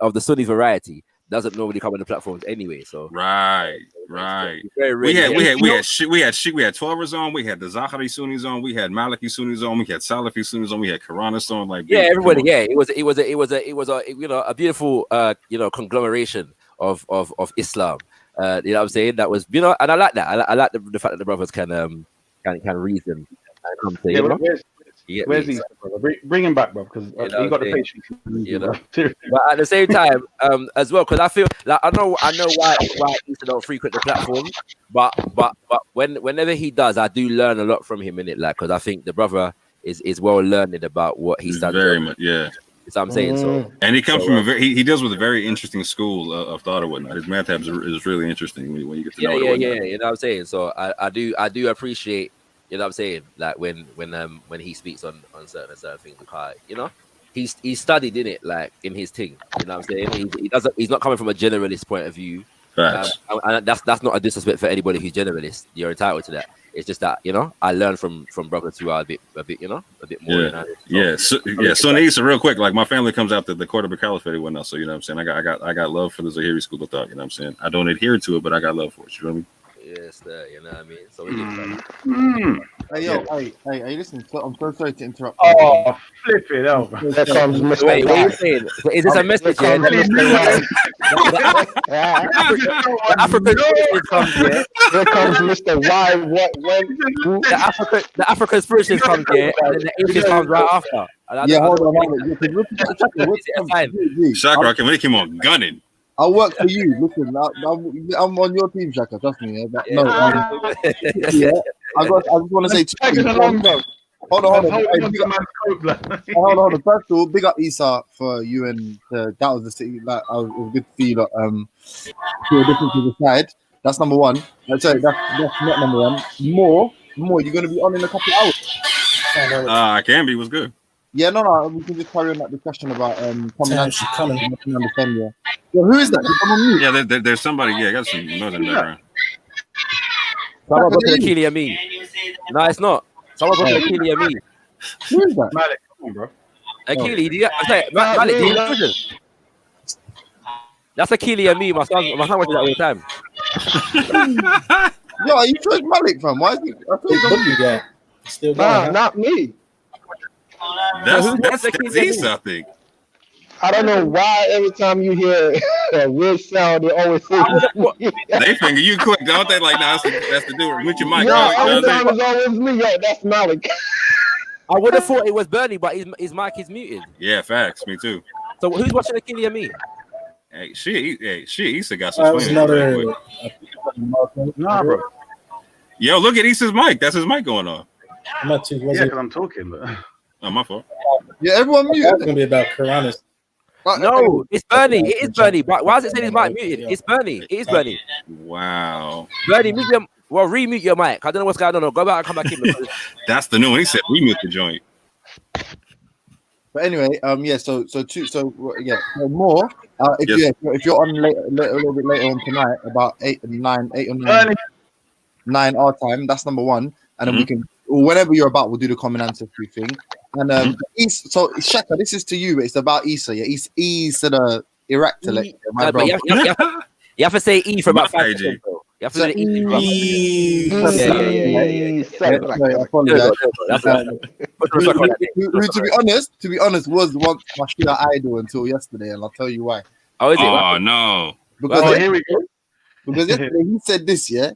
of the Sunni variety doesn't normally come on the platforms anyway. So right. We had 12ers on. We had the Zahari Sunnis on. We had Maliki Sunnis on. We had Salafi Sunnis on. We had Quranists on. Like everybody. Yeah, it was a beautiful conglomeration of Islam. You know what I'm saying? That was and I like that. I like the fact that the brothers can reason and come to where's he? Bring him back, bro, because he got the patience. But at the same time, as well, because I feel like I know why Issa don't frequent the platform, but whenever he does, I do learn a lot from him in it, like because I think the brother is well learned about what he's done. Very much, yeah. You know what I'm saying? So, and he comes from he deals with a very interesting school of thought or whatnot. His madhab is really interesting when you get to know it. Yeah. You know what I'm saying? So I do appreciate. You know what I'm saying? Like when he speaks on certain things, he's studied in it, like in his thing. You know what I'm saying? He's not coming from a generalist point of view. And that's not a disrespect for anybody who's generalist. You're entitled to that. It's just that I learned from brothers who are a bit more. So Issa, real quick, like my family comes out the Cordoba Caliphate and whatnot. So you know what I'm saying? I got love for the Zahiri school of thought. You know what I'm saying? I don't adhere to it, but I got love for it. You know what I mean? Yes, you know what I mean. So we Hey, listen. I'm so sorry to interrupt. Oh, flip it out. There comes Mr. Wait, what are you saying? Is this a message? African comes here. There comes Mr. Y. What? When? The African spiritualist comes here, and then the atheist comes right after. Hold on. Shaka, when he came on gunning. I'll work for you. Listen, I'm on your team, Shaka. Trust me. I just want to say two things. Hold on. Hold on. First of all, big up Issa for you and that was the city. Like, it was good to see you. Feel different to the side. That's number one. Sorry, that's not number one. More. You're going to be on in a couple of hours. I can be. What's good? Yeah, no. We can just carry on that discussion about coming. Yeah, who is that? Yeah, there's somebody. Yeah, I got some noise in the background. Someone got to Akili Ami. No, it's not. Someone got to Akili Ami. Who is that? Malik, come on, bro. Akili, Malik, do you know this? That's Akili Ami. My son watches that all the time. Yo, are you sure it's Malik, fam? Why is he? I thought he was Still going, not me. That's Issa, I think. I don't know why every time you hear a weird sound, they always say they finger you quick, don't they? Like, that's the dude with your mic. No, every time it's always me. Yo, that's Malik. I would have thought it was Bernie, but his mic is muted. Yeah, facts. Me too. So who's watching Akili and me? Hey, she Issa got some explaining. Nah, bro. Yo, look at Issa's mic. That's his mic going on. I'm not too. Yeah, because I'm talking. But... Oh, my fault. Yeah, everyone muted. It's gonna be about Quranis. No, it's Bernie. It is Bernie. Why is it saying his mic muted? It's Bernie. It is Bernie. Wow. Bernie, remute your mic. I don't know what's going on. Go back and come back in. That's the new one. He said remute the joint. But anyway, So more. If you're on a little bit later on tonight, about 8 or 9 our time. That's number one, and then we can. Whenever you're about, we'll do the common ancestry thing. And so Shaka, this is to you. It's about Issa. Yeah, Issa the Iraq to you You have to say E for about My 5 IG. seconds, though. You have to say E. Sorry, I apologize. Who, to be honest, was once my Shia idol until yesterday, and I'll tell you why. Oh, is it? Oh no! Because here we go. Because yesterday he said this, yeah.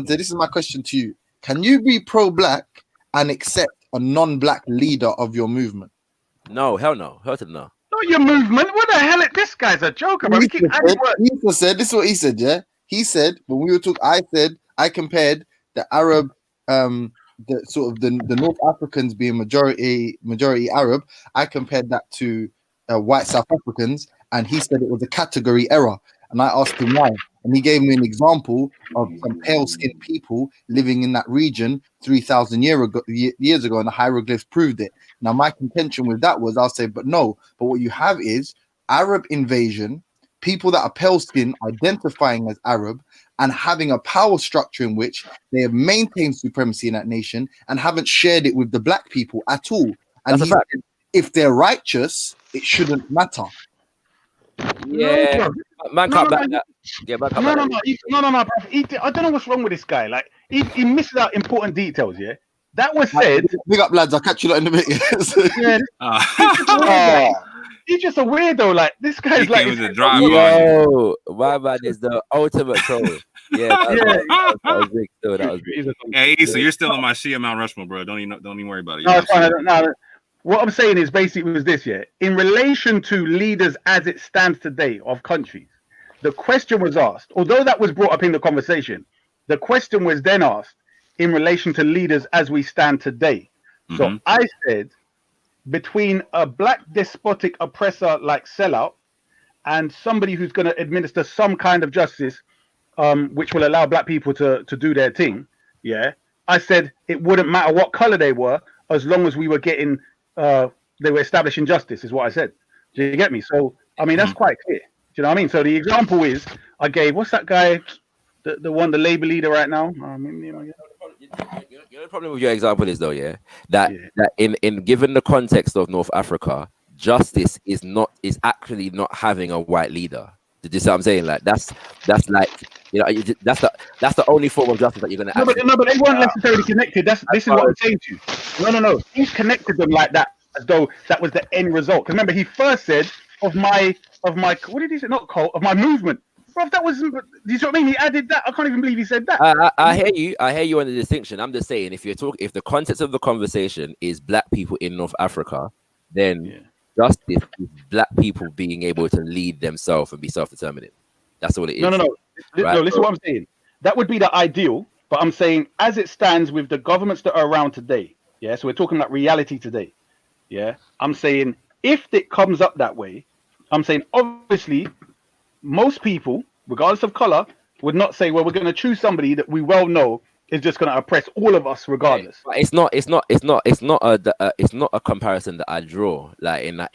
This is my question to you: can you be pro-black and accept a non-black leader of your movement? No, hell no, hell to no. Not your movement. What the hell? This guy's a joker, bro. He said, this is what he said, yeah. He said when we were talking, I compared the Arab, the sort of the North Africans being majority Arab. I compared that to white South Africans, and he said it was a category error. And I asked him why, and he gave me an example of some pale-skinned people living in that region 3,000 years ago, and the hieroglyphs proved it. Now, my contention with that was, I'll say, but what you have is Arab invasion, people that are pale-skinned identifying as Arab, and having a power structure in which they have maintained supremacy in that nation and haven't shared it with the black people at all. And he said, if they're righteous, it shouldn't matter. Yeah, man can't back that. Yeah, man can't back that. No, bro. I don't know what's wrong with this guy. Like, he misses out important details. Yeah, that was said. Big up, lads. I'll catch you lot in a bit. He's just a weirdo. Like, this guy's like. Yo, my man is the ultimate troll. Yeah, that was big. That was big. Hey, so you're still on my Shia Mount Rushmore, bro. Don't even worry about it. No, it's fine. No. What I'm saying is basically was this, yeah. In relation to leaders as it stands today of countries, the question was asked, although that was brought up in the conversation, the question was then asked in relation to leaders as we stand today. So I said, between a black despotic oppressor like Sellout and somebody who's going to administer some kind of justice, which will allow black people to do their thing, yeah, I said it wouldn't matter what color they were as long as we were getting... they were establishing justice, is what I said. Do you get me? So, I mean, that's quite clear. Do you know what I mean? So the example is, I gave, what's that guy, the Labour leader right now? The problem with your example is though, that in given the context of North Africa, justice is actually not having a white leader. Did you see what I'm saying? Like that's like, you know, that's the only form of justice that you're gonna. No, but they weren't necessarily connected. This is what I'm saying to you. No. He's connected them like that, as though that was the end result. Because remember, he first said of my what did he say? Not cult, of my movement. Bro, that was. Do you see what I mean? He added that. I can't even believe he said that. I hear you. I hear you on the distinction. I'm just saying, if the context of the conversation is black people in North Africa, then justice is black people being able to lead themselves and be self-determining. That's all it is. No. Right? No, listen to what I'm saying. That would be the ideal, but I'm saying as it stands with the governments that are around today. Yeah, so we're talking about reality today. Yeah, I'm saying if it comes up that way, I'm saying obviously most people, regardless of color, would not say, well, we're going to choose somebody that we well know is just going to oppress all of us regardless. It's not a comparison that I draw, like even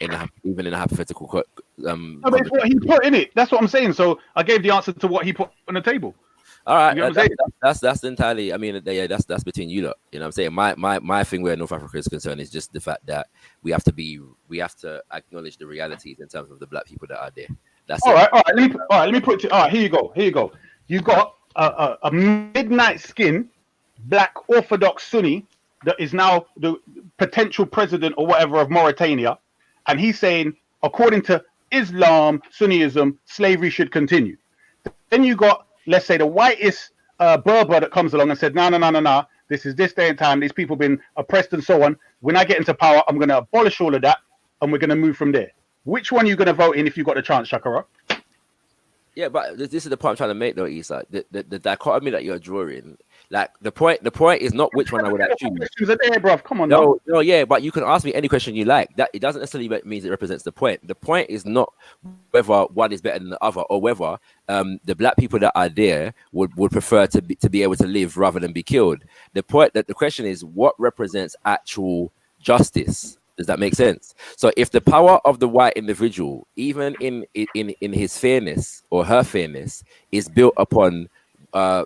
in a hypothetical. No, but it's what he put in it. That's what I'm saying. So I gave the answer to what he put on the table. All right, that's entirely. I mean, that's between you lot. You know what I'm saying? My thing where North Africa is concerned is just the fact that we have to acknowledge the realities in terms of the black people that are there. That's all right. Let me put it. All right, here you go. You got a midnight skin black Orthodox Sunni that is now the potential president or whatever of Mauritania, and he's saying, according to Islam, Sunniism, slavery should continue. Then you got, let's say, the whitest Berber that comes along and said, no, this is this day and time, these people been oppressed and so on. When I get into power, I'm going to abolish all of that, and we're going to move from there. Which one are you going to vote in if you got the chance, Shakara? Yeah, but this is the point I'm trying to make, though, Isa. The dichotomy that you're drawing, like the point is not which one I would choose. Questions are there, bruv. Come on. No, yeah, but you can ask me any question you like. That it doesn't necessarily mean it represents the point. The point is not whether one is better than the other, or whether the black people that are there would prefer to be able to live rather than be killed. The question is what represents actual justice. Does that make sense? So if the power of the white individual, even in his fairness or her fairness, is built upon a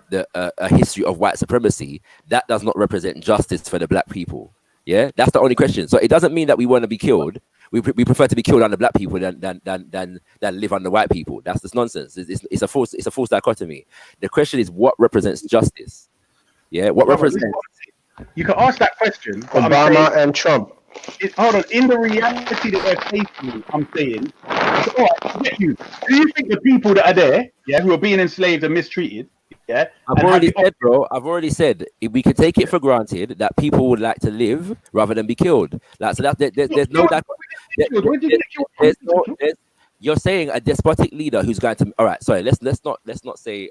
history of white supremacy, that does not represent justice for the black people. Yeah, that's the only question. So it doesn't mean that we want to be killed. we prefer to be killed under black people than live under white people. That's just nonsense. It's a false dichotomy. The question is, what represents justice? Yeah, what represents? You can ask that question. But Obama and Trump. Hold on. In the reality that they're facing, I'm saying, all right, I get you. Do you think the people that are there, yeah, who are being enslaved and mistreated, yeah? I've already said we could take it for granted that people would like to live rather than be killed. Like, so there's no that. You're saying a despotic leader who's going to. All right, sorry. Let's not say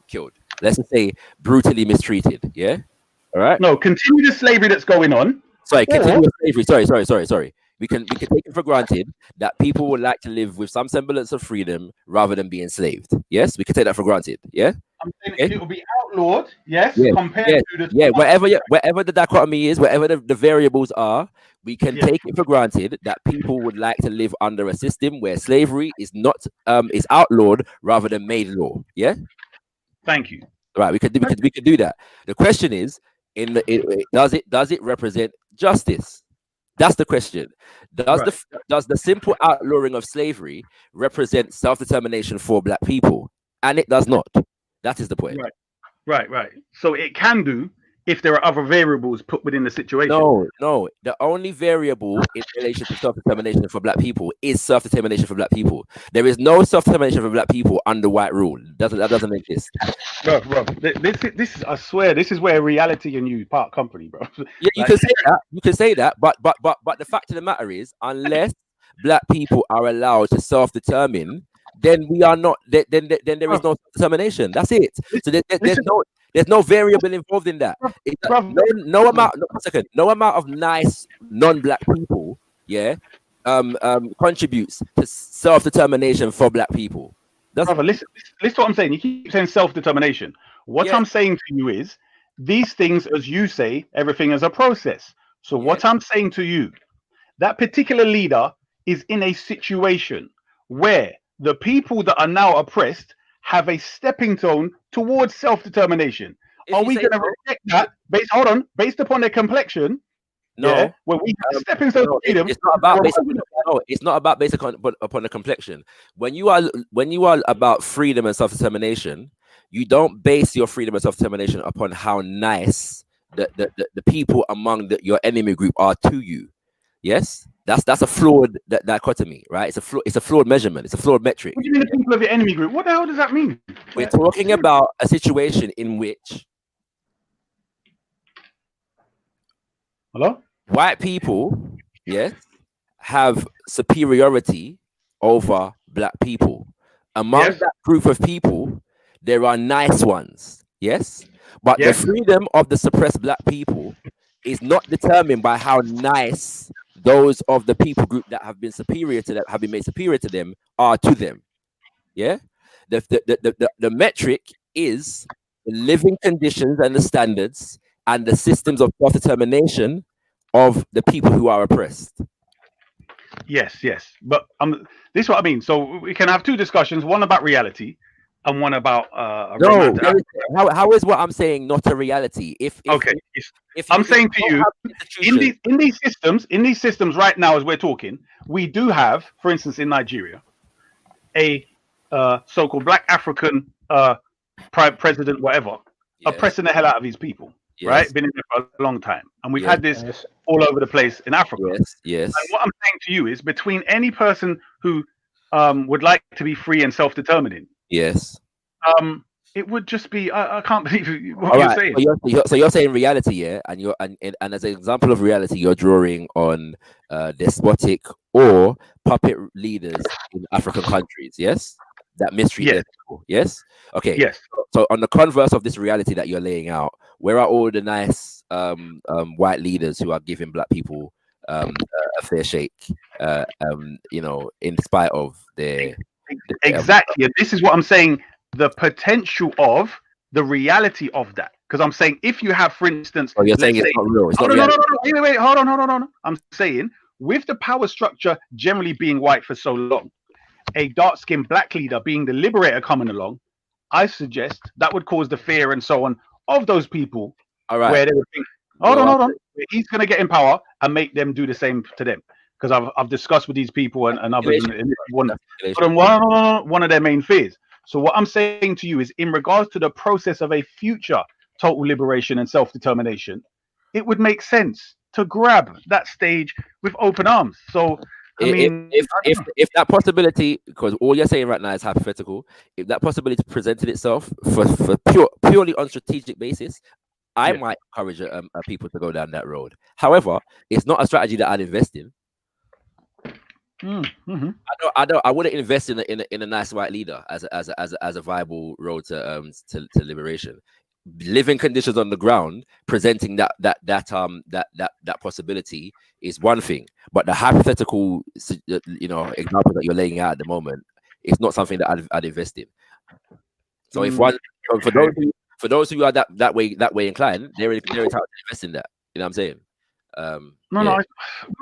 killed. Let's just say brutally mistreated. Yeah. All right. No, continue the slavery that's going on. Sorry, continuous slavery. Sorry. We can take it for granted that people would like to live with some semblance of freedom rather than be enslaved. Yes, we can take that for granted. Yeah. I'm saying it will be outlawed. Yes. Compared to the wherever the dichotomy is, wherever the variables are, we can take it for granted that people would like to live under a system where slavery is not is outlawed rather than made law. Yeah. Thank you. Right. We could do that. The question is, does it represent justice? That's the question. Does the simple outlawing of slavery represent self-determination for black people? And it does not. That is the point. Right. So it can do if there are other variables put within the situation. No. The only variable in relation to self-determination for black people is self-determination for black people. There is no self-determination for black people under white rule. That doesn't exist. Bro, this I swear, this is where reality and you part company, bro. Yeah, you can say that, but the fact of the matter is, unless black people are allowed to self-determine, then we are not. Then there is no self-determination. That's it. So there's no variable involved in that. No amount of nice non-black people, contributes to self-determination for black people. Brother, listen to what I'm saying. You keep saying self-determination. What I'm saying to you is, these things, as you say, everything is a process. So what I'm saying to you, that particular leader is in a situation where the people that are now oppressed have a stepping stone towards self-determination. Are we going to reject that based upon their complexion? No, yeah, when we have stepping stone to freedom. It's not about based upon the complexion. When you are about freedom and self-determination, you don't base your freedom and self-determination upon how nice the people among your enemy group are to you. Yes, that's a flawed dichotomy, right? It's a flawed measurement. It's a flawed metric. What do you mean the people of your enemy group? What the hell does that mean? We're talking about a situation in which white people, yes, have superiority over black people. Among that group of people, there are nice ones, yes, but the freedom of the suppressed black people is not determined by how nice those of the people group that have been made superior to them are to them. Yeah, the metric is the living conditions and the standards and the systems of self-determination of the people who are oppressed. Yes, but this is what I mean. So we can have two discussions: one about reality and one about how is what I'm saying not a reality? If I'm saying to you, in these systems right now as we're talking, we do have, for instance, in Nigeria, a so-called Black African president, whatever, oppressing the hell out of his people. Yes. Right, been in there for a long time, and we've had this all over the place in Africa. Yes. And what I'm saying to you is, between any person who would like to be free and self-determining, yes, it would just be. I can't believe what you're saying. So you're saying reality, yeah, and as an example of reality, you're drawing on despotic or puppet leaders in African countries, yes, that mistreat their people, yes, okay, yes. So on the converse of this reality that you're laying out, where are all the nice white leaders who are giving black people a fair shake, in spite of their exactly. And this is what I'm saying: the potential of the reality of that. Because I'm saying, if you have, for instance, you're saying it's not real. It's not real. Wait, hold on. I'm saying, with the power structure generally being white for so long, a dark-skinned black leader being the liberator coming along, I suggest that would cause the fear and so on of those people. All right. Where they would think, hold on, he's going to get in power and make them do the same to them. because I've discussed with these people and others, and one of their main fears. So what I'm saying to you is, in regards to the process of a future total liberation and self-determination, it would make sense to grab that stage with open arms. So I mean, if that possibility, because all you're saying right now is hypothetical, if that possibility presented itself for purely on strategic basis, I might encourage people to go down that road. However, it's not a strategy that I'd invest in. I wouldn't invest in a nice white leader as a viable road to liberation. Living conditions on the ground presenting that possibility is one thing, but the hypothetical example that you're laying out at the moment is not something that I'd invest in. So if one for those who are that way inclined, they're entitled to invest in that. You know what I'm saying? No, when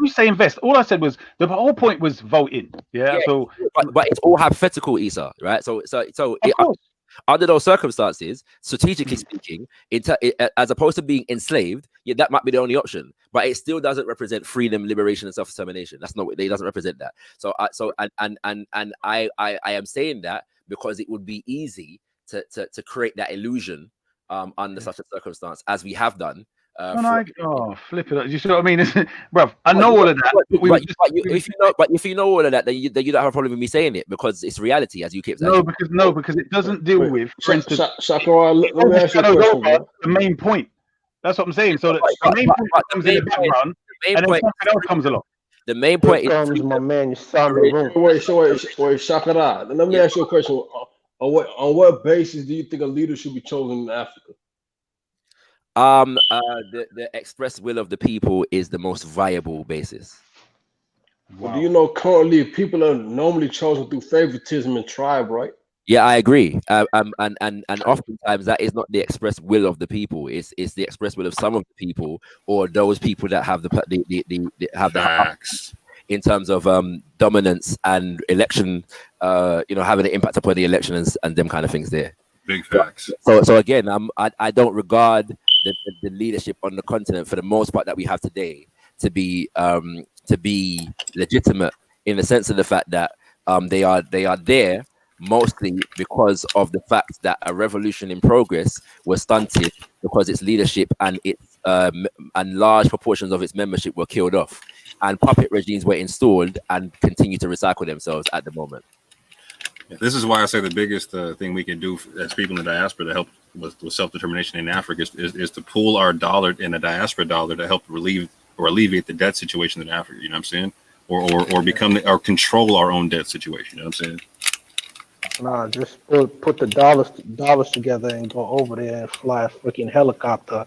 you say invest, all I said was the whole point was voting. Yeah. So, but it's all hypothetical, Issa, right? So under those circumstances, strategically speaking, as opposed to being enslaved, that might be the only option. But it still doesn't represent freedom, liberation, and self-determination. That's not. It doesn't represent that. So I am saying that because it would be easy to create that illusion under such a circumstance, as we have done. Flip it up. You see what I mean? Bro, I know all of that. But if you know all of that, then you don't have a problem with me saying it, because it's reality, as you keep saying. Because it doesn't deal with, for instance, Sakura, let me ask you a question, bro. The main point. That's what I'm saying. So the main point comes in the background, and then something else comes along. The main point is, my man, you sound wrong. Wait, Sakura, let me ask you a question. On what basis do you think a leader should be chosen in Africa? The express will of the people is the most viable basis. Wow. Well, do you know currently people are normally chosen through favoritism and tribe, right? Yeah, I agree. And oftentimes that is not the express will of the people. It's the express will of some of the people, or those people that have the in terms of dominance and election, having an impact upon the elections and them kind of things there. Big facts. So again, I don't regard the leadership on the continent, for the most part, that we have today to be legitimate, in the sense of the fact that they are there mostly because of the fact that a revolution in progress was stunted because its leadership and its and large proportions of its membership were killed off, and puppet regimes were installed and continue to recycle themselves at the moment. This is why I say the biggest thing we can do as people in the diaspora to help with self-determination in Africa is to pool our dollar in a diaspora dollar to help relieve or alleviate the debt situation in Africa. You know what I'm saying? Or become or control our own debt situation. You know what I'm saying? Nah, just put the dollars together and go over there and fly a freaking helicopter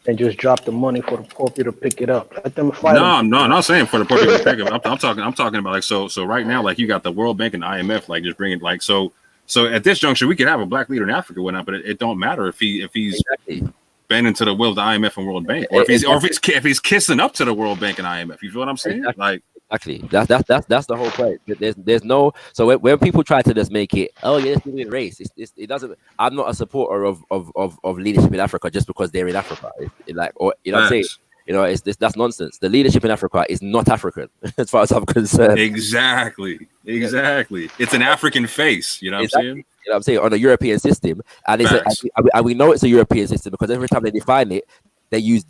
and just drop the money for the poor people to pick it up. Let them fight. No, I'm not saying for the poor people to pick it up. I'm talking about like so right now, like you got the World Bank and the IMF, like just bringing like so at this juncture we could have a black leader in Africa, whatnot, but it don't matter if he's bending to the will of the IMF and World Bank, or if he's kissing up to the World Bank and IMF. You feel what I'm saying? Like. Exactly. That's the whole point. There's no. So when people try to just make it, it's doing race. It doesn't. I'm not a supporter of leadership in Africa just because they're in Africa. What I'm saying. That's nonsense. The leadership in Africa is not African, as far as I'm concerned. Exactly. It's an African face. You know what I'm saying? You know what I'm saying, on a European system, and and we know it's a European system because every time they define it, they use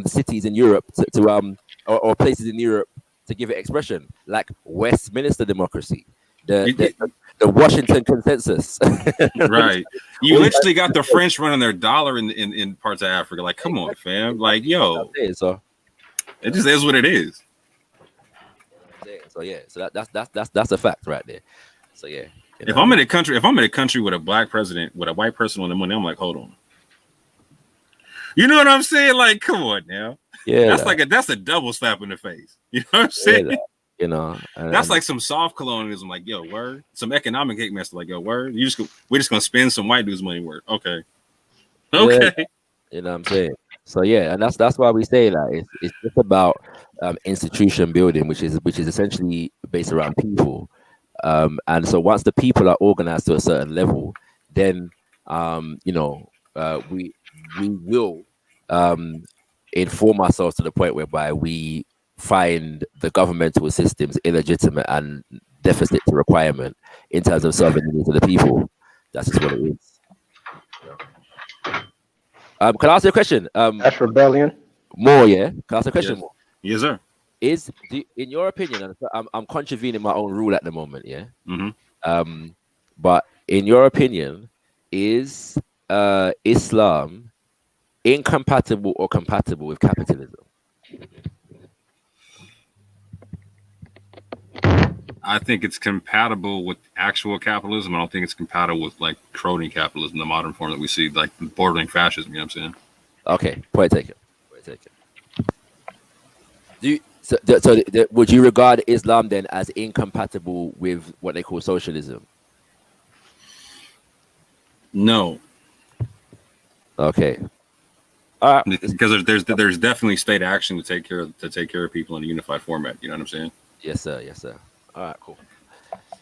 cities in Europe or places in Europe to give it expression, like Westminster democracy, the Washington consensus. Right. You literally got the French running their dollar in parts of Africa. Like, come on, fam. Like, yo. So it just is what it is. So yeah, so that's a fact right there. So yeah. If I'm in a country with a black president, with a white person on the money, I'm like, hold on. You know what I'm saying? Like, come on now. Yeah. That's a double slap in the face. You know what I'm saying? Yeah, that's like some soft colonialism, like, yo, word. Some economic hate mess, like, yo, word. We're just gonna spend some white dude's money, word. Okay. Yeah, you know what I'm saying? So yeah, and that's why we say that it's just about institution building, which is essentially based around people. And so once the people are organized to a certain level, then we will inform ourselves to the point whereby we find the governmental systems illegitimate and deficit to requirement in terms of serving the needs of the people. That's just what it is. Can I ask you a question? That's rebellion. More, yeah. Can I ask a question? Yes. More? Yes, sir. In your opinion, and I'm contravening my own rule at the moment, yeah. Mm-hmm. But in your opinion, is Islam incompatible or compatible with capitalism? I think it's compatible with actual capitalism. I don't think it's compatible with like crony capitalism, the modern form that we see, like bordering fascism. You know what I'm saying? Okay, point taken. Would you regard Islam then as incompatible with what they call socialism? No. Okay. Because there's definitely state action to take care of people in a unified format. You know what I'm saying? Yes, sir. Yes, sir. All right, cool.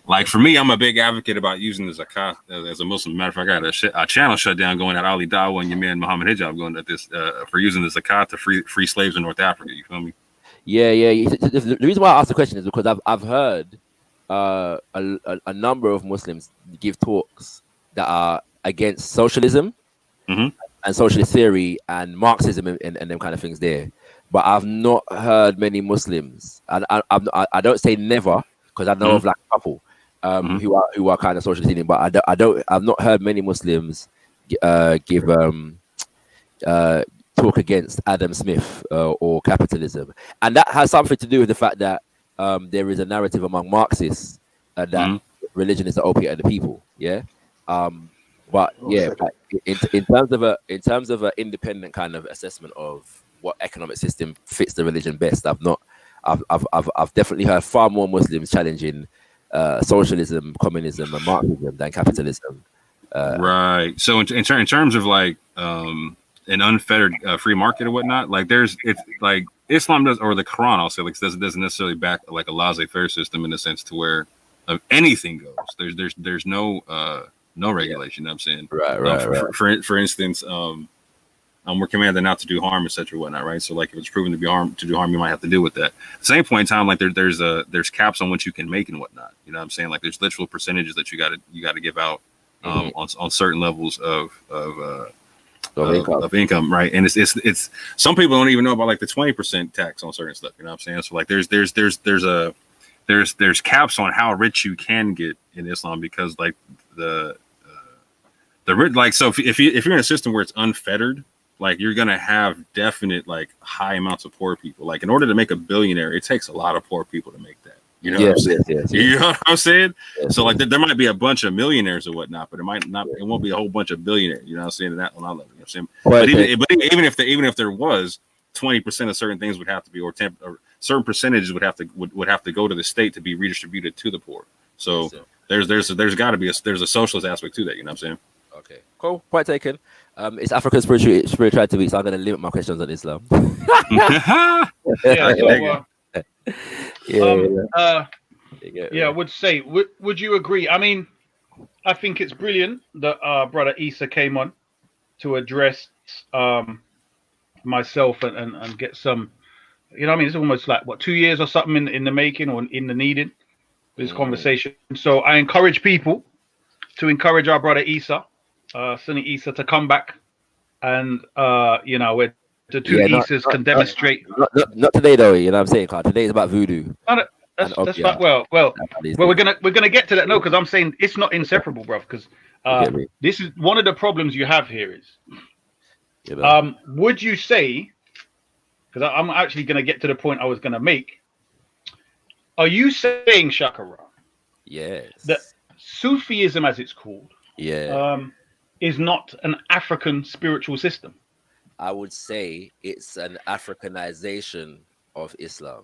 Like for me, I'm a big advocate about using the zakat as a Muslim. Matter of fact, I got a channel shut down going at Ali Dawa and your man Muhammad Hijab going at this for using the zakat to free slaves in North Africa. You feel me? Yeah. The reason why I asked the question is because I've heard a number of Muslims give talks that are against socialism and socialist theory and Marxism and them kind of things there. But I've not heard many Muslims, and I don't say never because I know of like a couple who are kind of socialist leaning, but I've not heard many Muslims give talk against Adam Smith or capitalism, and that has something to do with the fact that there is a narrative among Marxists that religion is the opiate of the people. Yeah, but yeah, in terms of an independent kind of assessment of what economic system fits the religion best, I've definitely heard far more Muslims challenging socialism, communism, and Marxism than capitalism. Right. So in terms of like an unfettered free market or whatnot, like it's like Islam does, or the Quran, I'll say, like doesn't necessarily back like a laissez-faire system in the sense to where anything goes. There's no regulation. You know what I'm saying? Right. For instance, we're commanded not to do harm, etc., whatnot, right? So, like, if it's proven to do harm, you might have to deal with that. At the same point in time, like, there's caps on what you can make and whatnot. You know what I'm saying? Like, there's literal percentages that you got to give out on certain levels of income, right? And it's some people don't even know about like the 20% tax on certain stuff. You know what I'm saying? So, like, there's caps on how rich you can get in Islam because, like, the like, so if you're in a system where it's unfettered, like you're gonna have definite like high amounts of poor people. Like in order to make a billionaire, it takes a lot of poor people to make that. You know what I'm saying? Yes. You know what I'm saying? So like there might be a bunch of millionaires or whatnot, but it won't be a whole bunch of billionaires. You know what I'm saying? That on our level. You know what I'm saying? But even if there was 20% of certain things would have to be, or certain percentages would have to go to the state to be redistributed to the poor. So there's got to be a socialist aspect to that. You know what I'm saying? Okay, cool. Point taken. It's African spirituality week, so I'm going to limit my questions on Islam. I would say, would you agree? I mean, I think it's brilliant that Brother Issa came on to address myself and get some, you know what I mean? It's almost like, 2 years or something in the making or in the needing, this conversation. So I encourage people to encourage our brother Issa, Sunni Issa, to come back and where the two Issas can demonstrate. Not today though, you know what I'm saying, Carl? Today is about voodoo. That's fine. Well, we're gonna get to that. No, because I'm saying it's not inseparable, bro. Because this is one of the problems you have here is, would you say? Because I'm actually gonna get to the point I was gonna make. Are you saying, Shakara? Yes. That Sufism, as it's called, is not an African spiritual system? I would say it's an Africanization of Islam.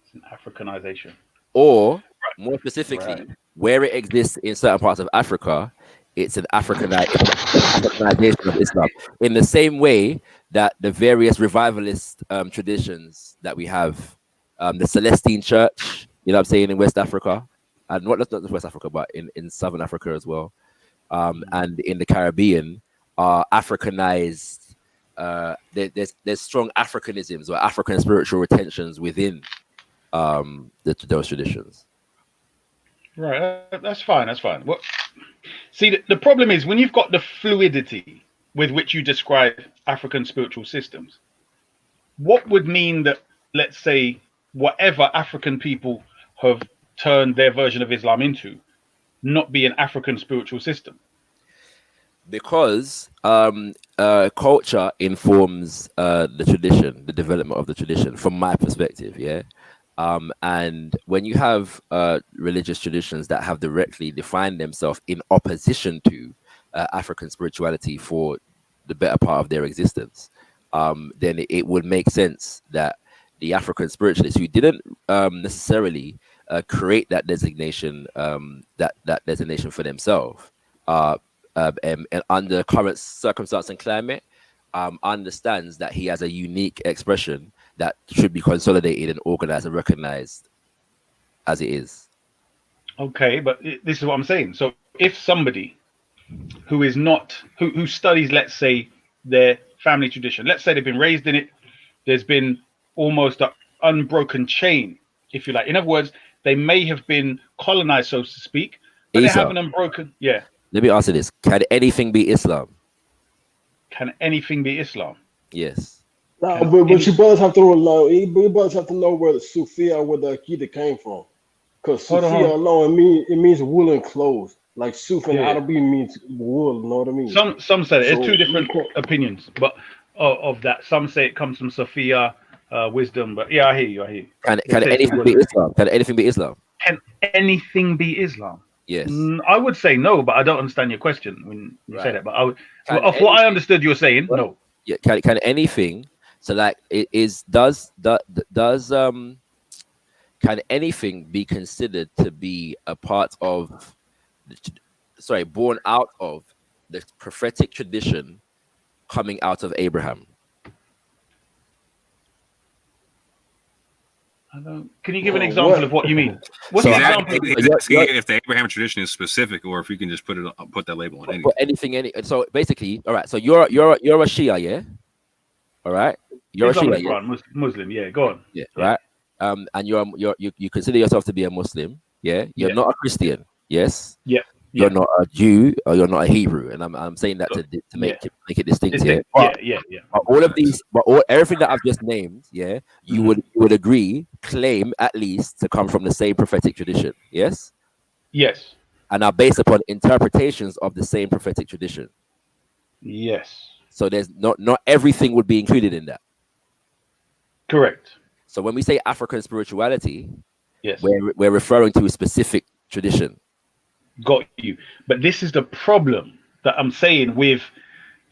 It's an Africanization. Or, more specifically, where it exists in certain parts of Africa, it's an Africanization of Islam. In the same way that the various revivalist traditions that we have, the Celestine Church, you know what I'm saying, in West Africa, and not just West Africa, but in Southern Africa as well, and in the Caribbean, are Africanized there's strong Africanisms or African spiritual retentions within those traditions. Right, that's fine. That's fine. Well, see, the problem is when you've got the fluidity with which you describe African spiritual systems, what would mean that, let's say, whatever African people have turned their version of Islam into, not be an African spiritual system? Because culture informs the tradition, the development of the tradition, from my perspective, yeah. And when you have religious traditions that have directly defined themselves in opposition to African spirituality for the better part of their existence, then it would make sense that the African spiritualists who didn't necessarily create that designation, that designation for themselves, and under current circumstance and climate, understands that he has a unique expression that should be consolidated and organized and recognized as it is. Okay, but this is what I'm saying. So if somebody who is not, who studies, let's say, their family tradition, let's say they've been raised in it, there's been almost an unbroken chain, if you like. In other words, they may have been colonized, so to speak, but they have an unbroken, yeah. Let me answer this. Can anything be Islam? Can anything be Islam? Yes. No, but you brothers have to know. You brothers have to know where the Sufiya or where the Akida came from. Because Sufiya alone, it means wool and clothes. Like Suf and Arabic means wool. You know what I mean? Some say there's two different opinions, but of that. Some say it comes from Sophia, wisdom. But yeah, I hear you. Can anything be Islam? Can anything be Islam? Can anything be Islam? Yes. I would say no, but I don't understand your question when you say that. But I would, what I understood you were saying, no. Yeah. Can anything? So like can anything be considered to be a part of, born out of the prophetic tradition coming out of Abraham? Can you give an example of what you mean? What's So the example? if the Abraham tradition is specific, or if you can just put that label on anything. So basically, all right. So you're a Shia, yeah. All right. You're a Shia, yeah? Muslim, yeah. Go on. Yeah. Right. And you consider yourself to be a Muslim, yeah. You're not a Christian, yes. Yeah. You're not a Jew or you're not a Hebrew, and I'm saying that to make it distinct. Yeah. But all of these, everything that I've just named, yeah, you would agree, claim at least to come from the same prophetic tradition, yes. Yes. And are based upon interpretations of the same prophetic tradition. Yes. So there's not everything would be included in that. Correct. So when we say African spirituality, yes, we're referring to a specific tradition. Got you. But this is the problem that I'm saying with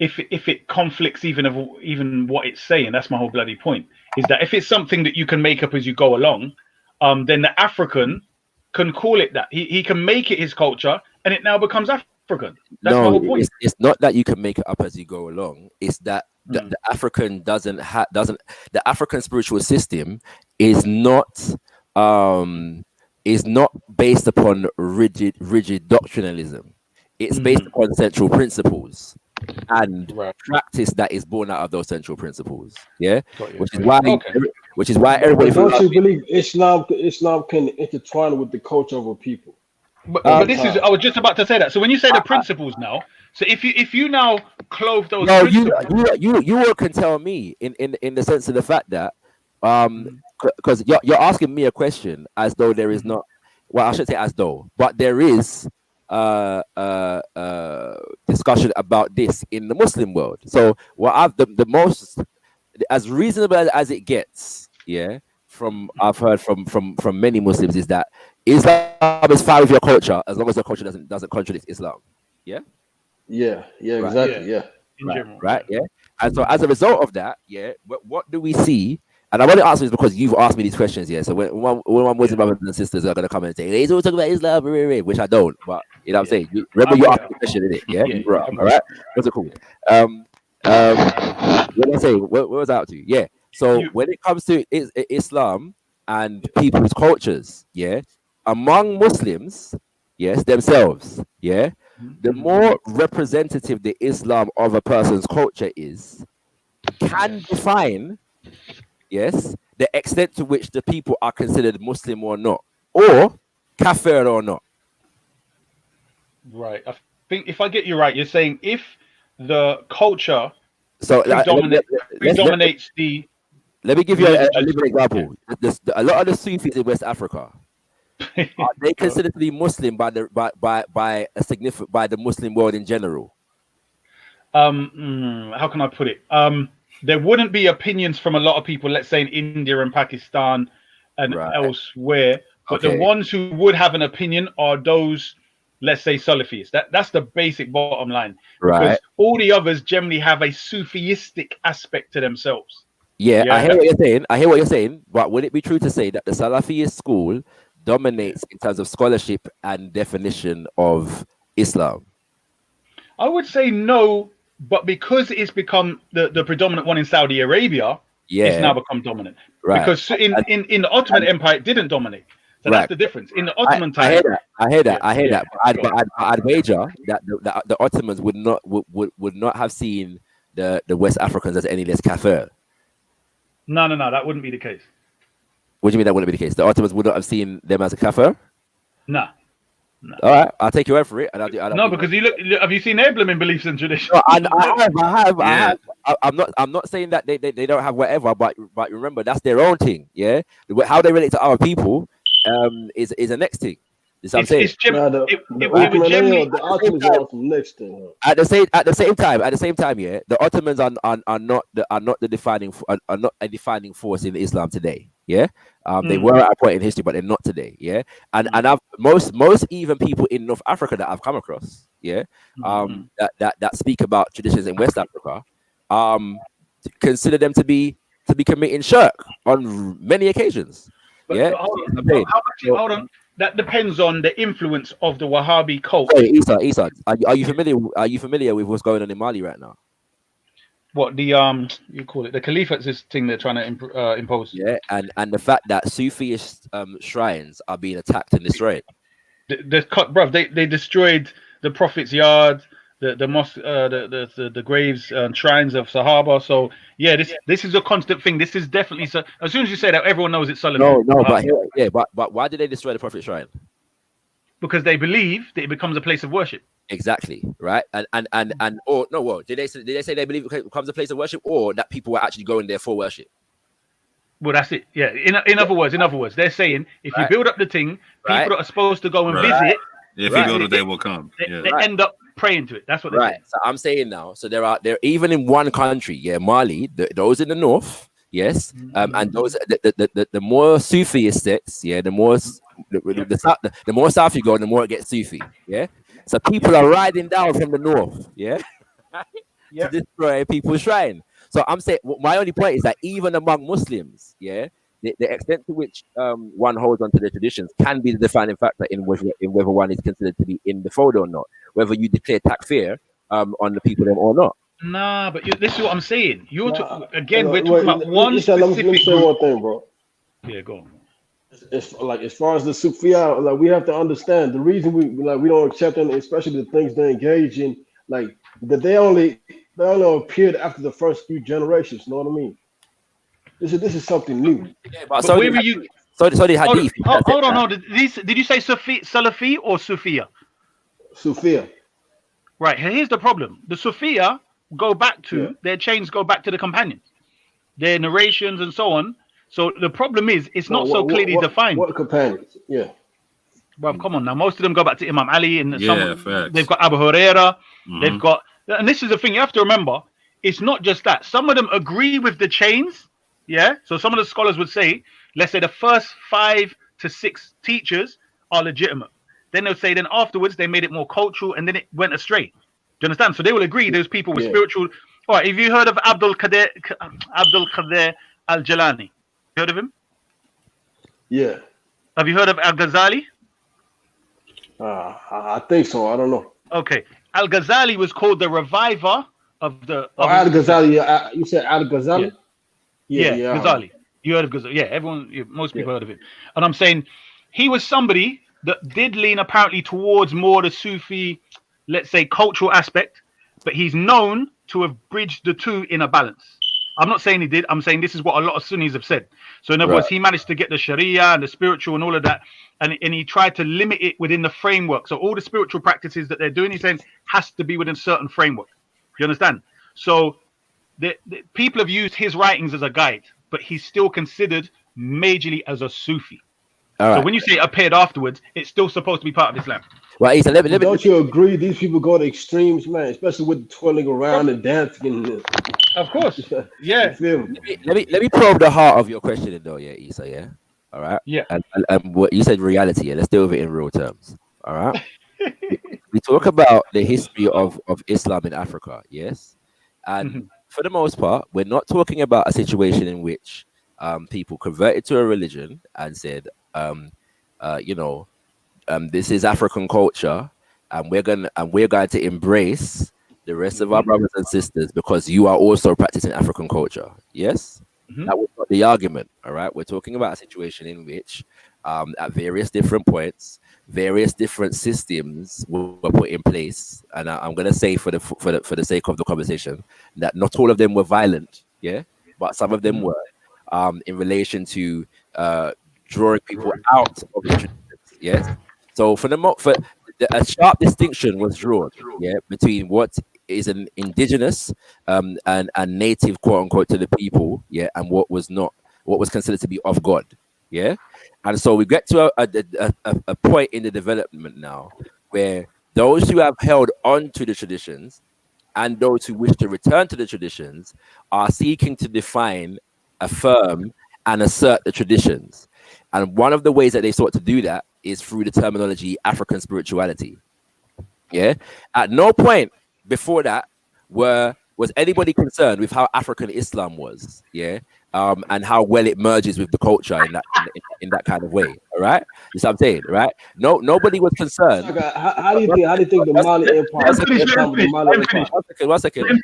if it conflicts even what it's saying. That's my whole bloody point. Is that if it's something that you can make up as you go along, then the African can call it that. He can make it his culture, and it now becomes African. That's my whole point. It's not that you can make it up as you go along. It's that the African the African spiritual system is not based upon rigid doctrinalism. It's based upon central principles and practice that is born out of those central principles. Yeah, which is why everybody. Don't you believe Islam can intertwine with the culture of a people? But this is, I was just about to say that. So when you say the principles now, so if you now clove those principles, you can tell me in the sense of the fact that because you're asking me a question as though there is not, well, I should say as though, but there is discussion about this in the Muslim world. So what I've the most as reasonable as it gets, yeah, I've heard from many Muslims is that Islam is fine with your culture as long as your culture doesn't contradict Islam. Yeah. Yeah. Right. Exactly. Yeah. Right. Yeah. And so as a result of that, yeah, what do we see? And I want to ask this because you've asked me these questions, yeah. So when my Muslim brothers and sisters are gonna come and say, "Hey, so talk about Islam," which I don't, but you know what I'm saying. Remember, you asked the question, in it, yeah. All right. What's it called? What did I say? What was I up to? Yeah. So when it comes to Islam and people's cultures, yeah, among Muslims, yes, themselves, yeah, the more representative the Islam of a person's culture is, can define, yes, the extent to which the people are considered Muslim or not, or kafir or not. Right. I think if I get you right, you're saying if the culture So predominates the. Let me give you a religious- living example. A lot of the Sufis in West Africa are they considered to be Muslim by the by the Muslim world in general. How can I put it? There wouldn't be opinions from a lot of people, let's say in India and Pakistan and elsewhere, but the ones who would have an opinion are those, let's say, Salafis. That's the basic bottom line. Because all the others generally have a Sufistic aspect to themselves. Yeah, I hear what you're saying. I hear what you're saying. But would it be true to say that the Salafi school dominates in terms of scholarship and definition of Islam? I would say no, but because it's become the predominant one in Saudi Arabia, it's now become dominant. Right. Because in the Ottoman Empire, it didn't dominate. So that's the difference. In the Ottoman time, I hear that. But I'd wager that the Ottomans would not have seen the West Africans as any less kafir. No, that wouldn't be the case. What do you mean that wouldn't be the case? The Ottomans would not have seen them as a kafir? No. All right, I'll take your word for it. And I'll because you look. Have you seen Eblam beliefs and traditions? No, I have. I'm not saying that they don't have whatever, but remember that's their own thing. Yeah, how they relate to our people is the next thing. You know what I'm saying? At the same time, yeah, the Ottomans are not a defining force in Islam today. Yeah, they were at a point in history, but they're not today. Yeah, and most even people in North Africa that I've come across, yeah, that speak about traditions in West Africa, consider them to be committing shirk on many occasions. But hold on. That depends on the influence of the Wahhabi cult. Hey, Isa, are you familiar with what's going on in Mali right now? What the you call it the caliphate thing they're trying to impose? Yeah, and the fact that Sufist shrines are being attacked and destroyed. They destroyed the Prophet's yard, the mosque, the graves and shrines of Sahaba. So yeah, this is a constant thing. This is definitely so. As soon as you say that, everyone knows it's Salafi. No, but why did they destroy the Prophet's shrine? Because they believe that it becomes a place of worship. Exactly, right? And or no, what did they say they believe it becomes a place of worship, or that people were actually going there for worship? Well, that's it. Yeah. In other words, they're saying if you build up the thing, people that are supposed to go and visit. If you go to, they will come. They end up praying to it. That's what they're saying. So I'm saying now. So there even in one country, yeah, Mali, those in the north, yes, and those the more Sufi sects, yeah, the more south you go, the more it gets Sufi, yeah. So people are riding down from the north, yeah, to destroy people's shrine. So I'm saying my only point is that even among Muslims, yeah, the extent to which one holds onto the traditions can be the defining factor in whether one is considered to be in the fold or not, whether you declare takfir on the people or not. Nah, but this is what I'm saying. We're talking about one specific let me say one thing, bro. Yeah, go on. It's like as far as the Sufia, like we have to understand the reason we don't accept them, especially the things they engage in, like that they only appeared after the first few generations. You know what I mean? This is something new. Yeah, but so where were you? So the hadith. Hold on. Did you say Salafi or Sufia? Sufia. Right. Here's the problem. The Sufia go back to their chains go back to the companions, their narrations and so on. So the problem is it's not so clearly defined. What companions? Yeah. Well, come on now. Most of them go back to Imam Ali and they've got Abu Huraira. They've got, and this is the thing you have to remember. It's not just that. Some of them agree with the chains. Yeah. So some of the scholars would say, let's say the first 5 to 6 teachers are legitimate. Then they'll say, then afterwards they made it more cultural and then it went astray. Do you understand? So they will agree those people were spiritual. All right. Have you heard of Abdul Qadir al-Jalani? Heard of him? Yeah. Have you heard of Al-Ghazali? I think so. I don't know. Okay. Al-Ghazali was called the reviver of the. Al-Ghazali. You said Al-Ghazali? Yeah, Ghazali. You heard of Ghazali? Yeah, most people heard of him. And I'm saying he was somebody that did lean apparently towards more the Sufi, let's say, cultural aspect, but he's known to have bridged the two in a balance. I'm not saying he did. I'm saying this is what a lot of Sunnis have said. So in other words, he managed to get the Sharia and the spiritual and all of that, and he tried to limit it within the framework. So all the spiritual practices that they're doing, he's saying, has to be within a certain framework. You understand? So the people have used his writings as a guide, but he's still considered majorly as a Sufi. So when you say appeared afterwards, it's still supposed to be part of Islam. Well, Issa, don't you agree? These people go to extremes, man, especially with twirling around and dancing. Of course, yeah. Let me probe the heart of your question, though, yeah, Issa, yeah. All right. Yeah. And what you said, reality. Yeah. Let's deal with it in real terms. All right. we talk about the history of Islam in Africa, yes, and for the most part, we're not talking about a situation in which people converted to a religion and said, this is African culture, and we're going to embrace the rest of our brothers and sisters because you are also practicing African culture. Yes, that was not the argument. All right, we're talking about a situation in which, at various different points, various different systems were put in place, and I'm going to say for the sake of the conversation that not all of them were violent. Yeah, but some of them were in relation to drawing people out of the traditions. Yes. So a sharp distinction was drawn, yeah, between what is an indigenous and native, quote unquote, to the people, yeah, and what was considered to be of God, yeah. And so we get to a point in the development now where those who have held on to the traditions and those who wish to return to the traditions are seeking to define, affirm, and assert the traditions. And one of the ways that they sought to do that is through the terminology African spirituality. Yeah. At no point before that was anybody concerned with how African Islam was. Yeah. And how well it merges with the culture in that kind of way. All right. You see what I'm saying? Right. Nobody was concerned. How do you think the Mali Empire? One second.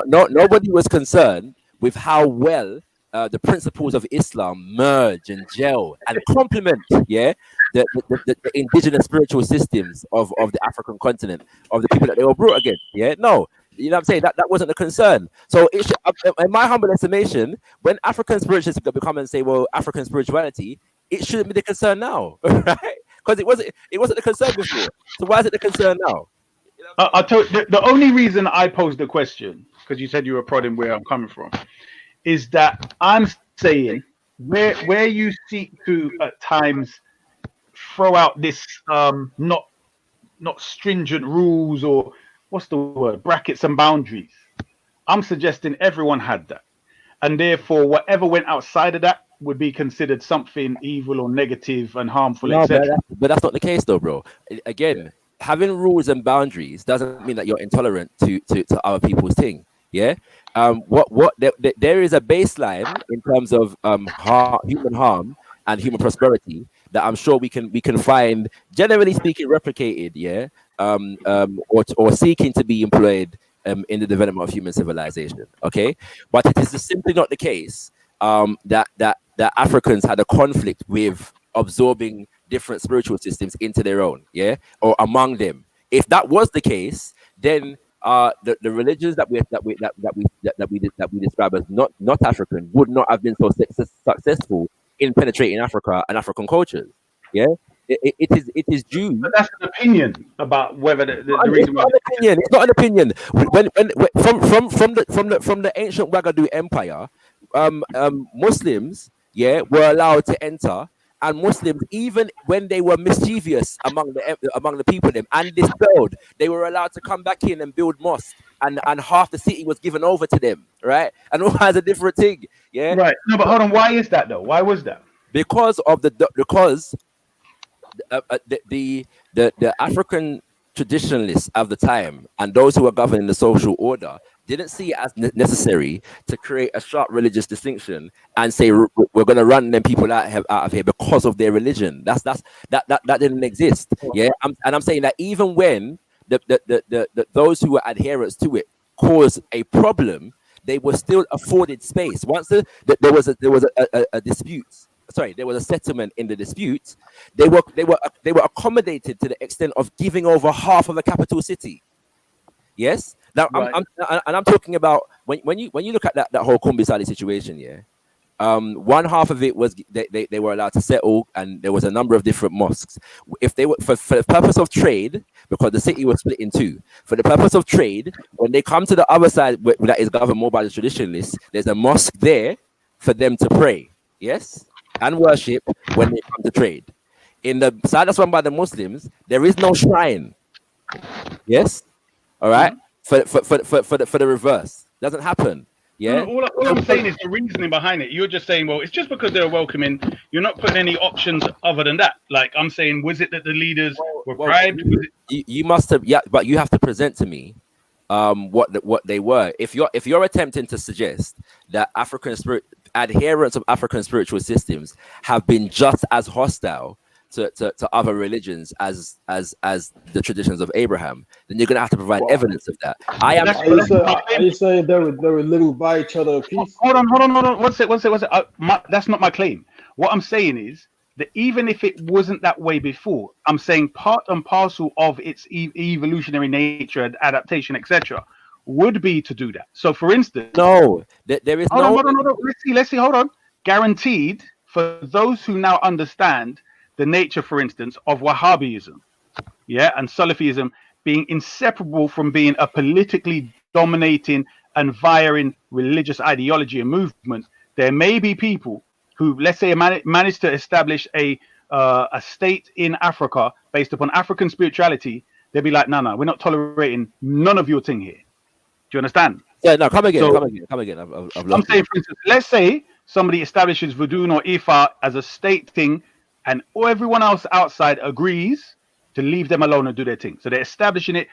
Nobody was concerned with how well the principles of Islam merge and gel and complement, yeah, the indigenous spiritual systems of the African continent, of the people that they were brought against. Yeah, no, you know what I'm saying? That wasn't the concern. So it should, in my humble estimation, when African spiritualists come and say, well, African spirituality, it shouldn't be the concern now, right? Because it wasn't the concern before. So why is it the concern now? I'll tell you, the only reason I posed the question, because you said you were prodding where I'm coming from, is that I'm saying where you seek to at times throw out this not stringent rules, or what's the word, brackets and boundaries. I'm suggesting everyone had that, and therefore whatever went outside of that would be considered something evil or negative and harmful, No, etc. but that's not the case, though, bro. Again, having rules and boundaries doesn't mean that you're intolerant to other people's thing. Yeah. There is a baseline in terms of human harm and human prosperity that I'm sure we can find, generally speaking, replicated, yeah, or seeking to be employed in the development of human civilization. Okay, but it is simply not the case that Africans had a conflict with absorbing different spiritual systems into their own, yeah, or among them. If that was the case, then the religions that we describe as not African would not have been so successful in penetrating Africa and African cultures. Yeah, it is due. But that's an opinion about whether the reason. It's not an opinion. It's not an opinion. When from the ancient Wagadu Empire, Muslims, yeah, were allowed to enter. And Muslims, even when they were mischievous among the people, and dispelled, they were allowed to come back in and build mosques, and half the city was given over to them, right? And all has a different thing, yeah. Right. No, but hold on. Why is that though? Why was that? Because of the African traditionalists of the time and those who were governing the social order didn't see it as necessary to create a sharp religious distinction and say we're going to run them people out of here because of their religion. That didn't exist. Yeah, I'm saying that even when those who were adherents to it caused a problem, they were still afforded space. Once there was a dispute. Sorry, there was a settlement in the dispute. They were accommodated to the extent of giving over half of the capital city. Yes, Now, I'm talking about when you look at that whole Kumbisali situation, yeah. One half of it was they were allowed to settle, and there was a number of different mosques. If they were for the purpose of trade, because the city was split in two, for the purpose of trade, when they come to the other side that is governed more by the traditionalists, there's a mosque there for them to pray, yes, and worship when they come to trade. In the side that's run by the Muslims, there is no shrine, yes, all right. For the reverse, doesn't happen. Yeah. No, all I'm saying is the reasoning behind it. You're just saying, well, it's just because they're welcoming. You're not putting any options other than that. Like I'm saying, was it that the leaders were bribed? You must have, yeah, but you have to present to me what they were. If you're attempting to suggest that adherents of African spiritual systems have been just as hostile to other religions as the traditions of Abraham, then you're gonna have to provide evidence of that. Are you saying they were living by each other in peace? Hold on. One sec. That's not my claim. What I'm saying is that even if it wasn't that way before, I'm saying part and parcel of its evolutionary nature and adaptation, etc., would be to do that. So, for instance, no, there is hold on. Let's see. Hold on. Guaranteed for those who now understand the nature, for instance, of Wahhabism, yeah, and Salafism being inseparable from being a politically dominating and vying religious ideology and movement. There may be people who, let's say, managed to establish a state in Africa based upon African spirituality. They'd be like, no, we're not tolerating none of your thing here. Do you understand? Yeah, no, come again. I'm saying, for instance, let's say somebody establishes Vodun or Ifa as a state thing, and everyone else outside agrees to leave them alone and do their thing. So they're establishing it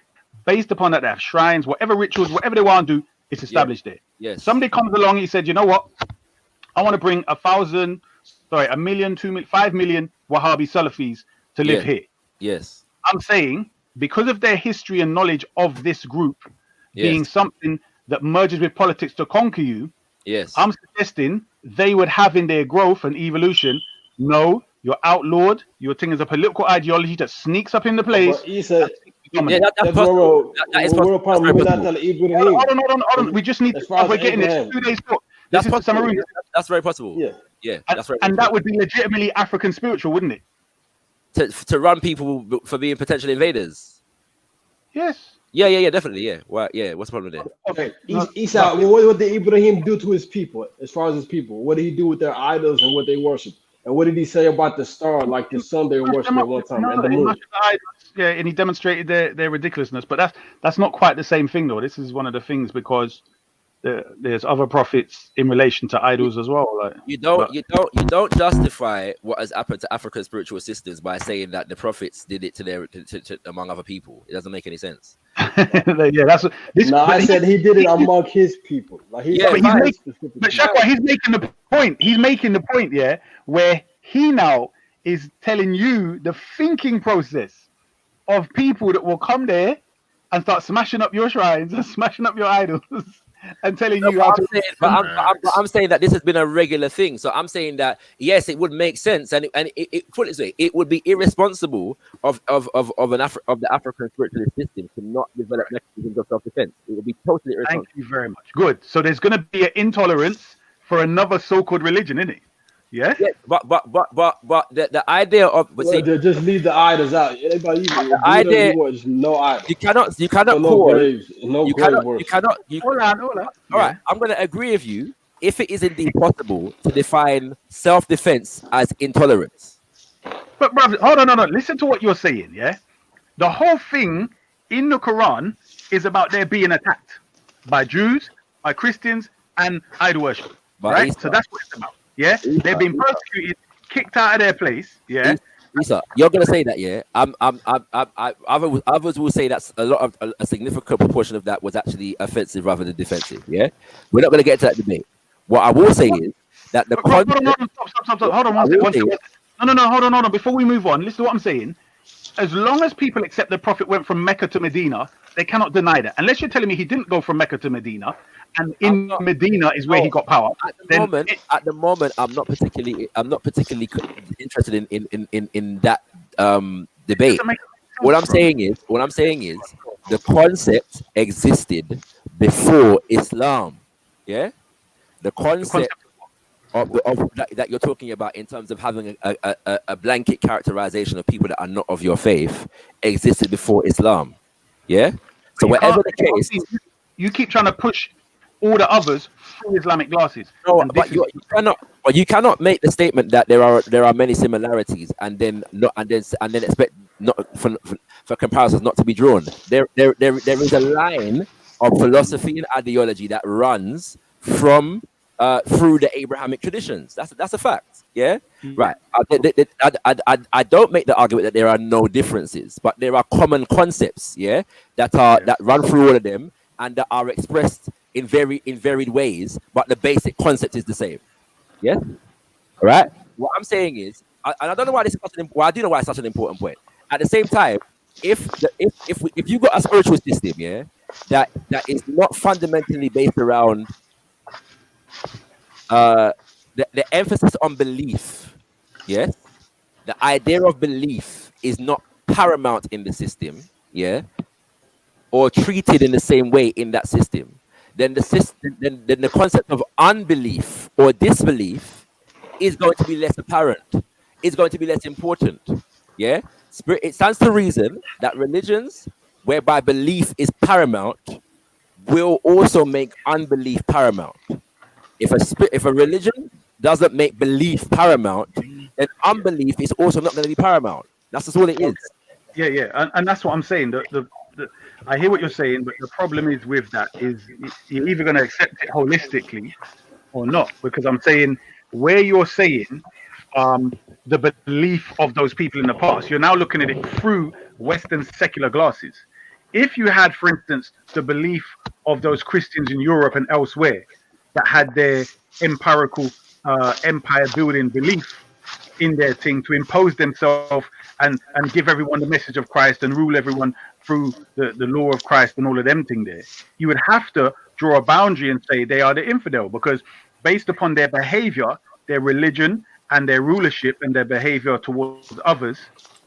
based upon that. They have shrines, whatever rituals, whatever they want to do, it's established there. Yes. Somebody comes along, he said, you know what? I want to bring 1 million, 2 million, 5 million Wahhabi Salafis to live here. Yes. I'm saying because of their history and knowledge of this group being something that merges with politics to conquer you, I'm suggesting they would have in their growth and evolution, no, you're outlawed. Your thing is a political ideology that sneaks up in the place. That's possible. Hold on. We just need. We're getting this 2 days talk. That's possible. That's very possible. Yeah. That's right. And that would be legitimately African spiritual, wouldn't it? To run people for being potential invaders. Yes. Yeah, definitely. Yeah. Well, yeah. What's the problem there? Okay. Isa, what did Ibrahim do to his people? As far as his people, what did he do with their idols and what they worship? And what did he say about the star, like the sun they worshiped at one time, and the moon? Yeah, and he demonstrated their ridiculousness. But that's not quite the same thing, though. This is one of the things because there's other prophets in relation to idols as well. Like you don't justify what has happened to African spiritual systems by saying that the prophets did it to among other people. It doesn't make any sense. Yeah, that's this. No, I said he did it among his people. Like but Shakwa, he's making the point. He's making the point, yeah, where he now is telling you the thinking process of people that will come there and start smashing up your shrines and smashing up your idols. And telling you how to. I'm saying that this has been a regular thing. So I'm saying that yes, it would make sense, and put it this way, it would be irresponsible of the African spiritual system to not develop mechanisms of self-defense. It would be totally irresponsible. Thank you very much. Good. So there's going to be an intolerance for another so-called religion, isn't it? Yeah. But the idea of just leave the idols out. The idea no idols. You cannot no call graves, no you grave cannot worship. Hold on. All right, I'm going to agree with you if it is indeed possible to define self-defense as intolerance. But brother, hold on. Listen to what you're saying. Yeah, the whole thing in the Quran is about there being attacked by Jews, by Christians, and idol worship. Right. So that's what it's about. Yeah, they've been persecuted, kicked out of their place. Yeah, Lisa, you're gonna say that, yeah? Others will say that's a significant proportion of that was actually offensive rather than defensive. Yeah, we're not gonna get to that debate. What I will say is that the stop. Hold on one second. No, hold on. Before we move on, listen to what I'm saying. As long as people accept the Prophet went from Mecca to Medina, they cannot deny that. Unless you're telling me he didn't go from Mecca to Medina, and in Medina is where he got power. At the moment, I'm not particularly interested in that debate. What I'm saying is the concept existed before Islam. Yeah, the concept of that you're talking about in terms of having a blanket characterization of people that are not of your faith existed before Islam. Yeah. So whatever the case, you keep trying to push all the others through Islamic glasses. no, but you cannot. But you cannot make the statement that there are many similarities and then expect not for comparisons not to be drawn. There is a line of philosophy and ideology that runs from through the Abrahamic traditions. That's a fact. Yeah, right. I don't make the argument that there are no differences, but there are common concepts. Yeah, that run through all of them and that are expressed in varied ways, but the basic concept is the same. Yeah, all right. What I'm saying is, and I don't know why this is such an. Well, I do know why it's such an important point. At the same time, if you got a spiritual system, yeah, that is not fundamentally based around the emphasis on belief, yes, the idea of belief is not paramount in the system, yeah, or treated in the same way in that system, then the system, then the concept of unbelief or disbelief is going to be less apparent. It's going to be less important. Yeah, it stands to reason that religions whereby belief is paramount will also make unbelief paramount. If a religion doesn't make belief paramount, then unbelief is also not going to be paramount. That's just all it is. Yeah, and that's what I'm saying. I hear what you're saying, but the problem is with that is you're either going to accept it holistically or not. Because I'm saying where you're saying the belief of those people in the past, you're now looking at it through Western secular glasses. If you had, for instance, the belief of those Christians in Europe and elsewhere that had their empirical empire building belief in their thing to impose themselves and give everyone the message of Christ and rule everyone through the law of Christ and all of them thing there, you would have to draw a boundary and say they are the infidel, because based upon their behavior, their religion and their rulership and their behavior towards others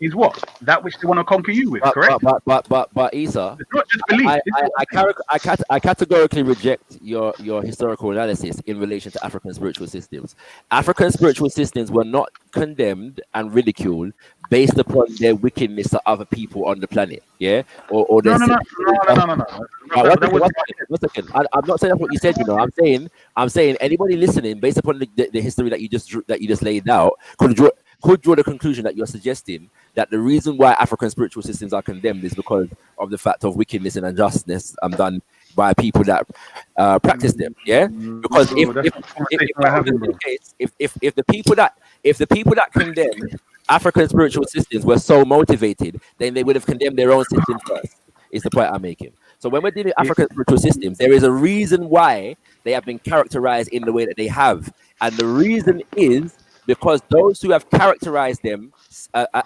is what? That which they want to conquer you with, correct? But Isa, it's not just belief. I categorically reject your historical analysis in relation to African spiritual systems. African spiritual systems were not condemned and ridiculed based upon their wickedness to other people on the planet. Yeah, or their no. One second. I'm not saying that's what you said. You know, I'm saying anybody listening, based upon the history that you just laid out, could draw the conclusion that you're suggesting that the reason why African spiritual systems are condemned is because of the fact of wickedness and unjustness done by people that practice them. Yeah, because if the people that condemn African spiritual systems were so motivated, then they would have condemned their own system first. Is the point I'm making. So when we're dealing with African spiritual systems, there is a reason why they have been characterized in the way that they have, and the reason is because those who have characterized them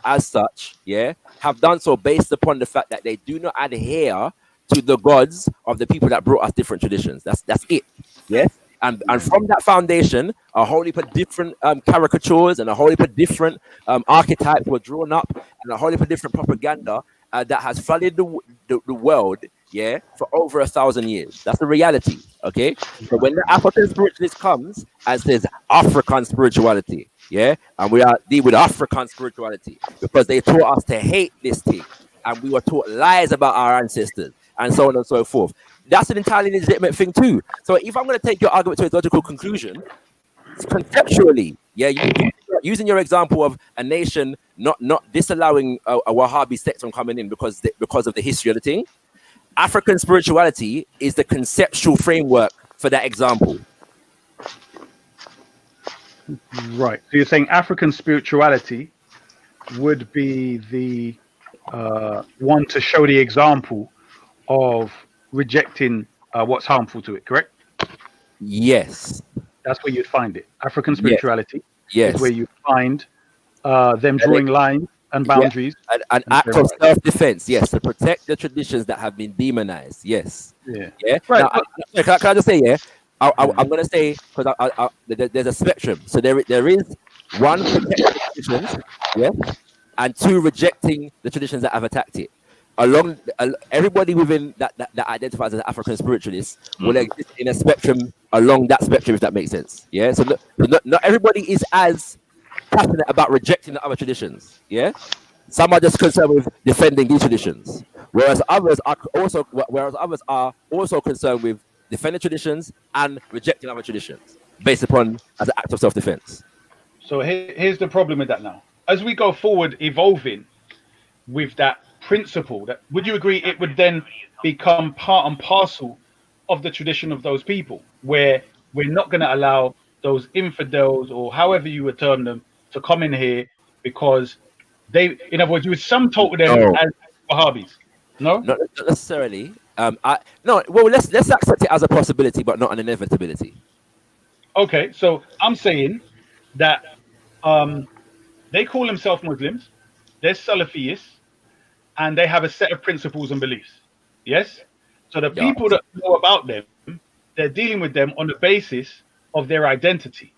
as such, yeah, have done so based upon the fact that they do not adhere to the gods of the people that brought us different traditions. That's it. Yes. And from that foundation, a whole heap of different caricatures and a whole heap of different archetypes were drawn up, and a whole heap of different propaganda that has flooded the world, yeah, for over 1,000 years. That's the reality. Okay. So when the African spiritualist comes and says African spirituality, yeah, and we are dealing with African spirituality because they taught us to hate this thing, and we were taught lies about our ancestors, and so on and so forth. That's an entirely legitimate thing too. So if I'm going to take your argument to its logical conclusion, conceptually, yeah, using your example of a nation not disallowing a Wahhabi sect from coming in because of the history of the thing, African spirituality is the conceptual framework for that example. Right. So you're saying African spirituality would be the one to show the example of rejecting what's harmful to it, correct? Yes. That's where you'd find it. African spirituality yes. is where you find them drawing lines and boundaries. Yeah. An act of self-defense, yes, to protect the traditions that have been demonized, yes. Yeah. Right. Now, can I just say, yeah, I'm going to say, because there's a spectrum. So there is one, protecting the traditions, yeah, and two, rejecting the traditions that have attacked it. everybody within that identifies as African spiritualists will exist in a spectrum along that spectrum, if that makes sense. Yeah. So not everybody is as passionate about rejecting the other traditions. Yeah. Some are just concerned with defending these traditions, whereas others are also concerned with defending traditions and rejecting other traditions based upon as an act of self-defense. So here's the problem with that now. As we go forward, evolving with that principle, that would you agree it would then become part and parcel of the tradition of those people, where we're not going to allow those infidels or however you would term them to come in here because they, in other words, you would sum total them as Wahhabis? No, not necessarily. No. Well, let's accept it as a possibility, but not an inevitability. Okay, so I'm saying that they call themselves Muslims, they're Salafis, and they have a set of principles and beliefs. Yes? So the people that know about them, they're dealing with them on the basis of their identity.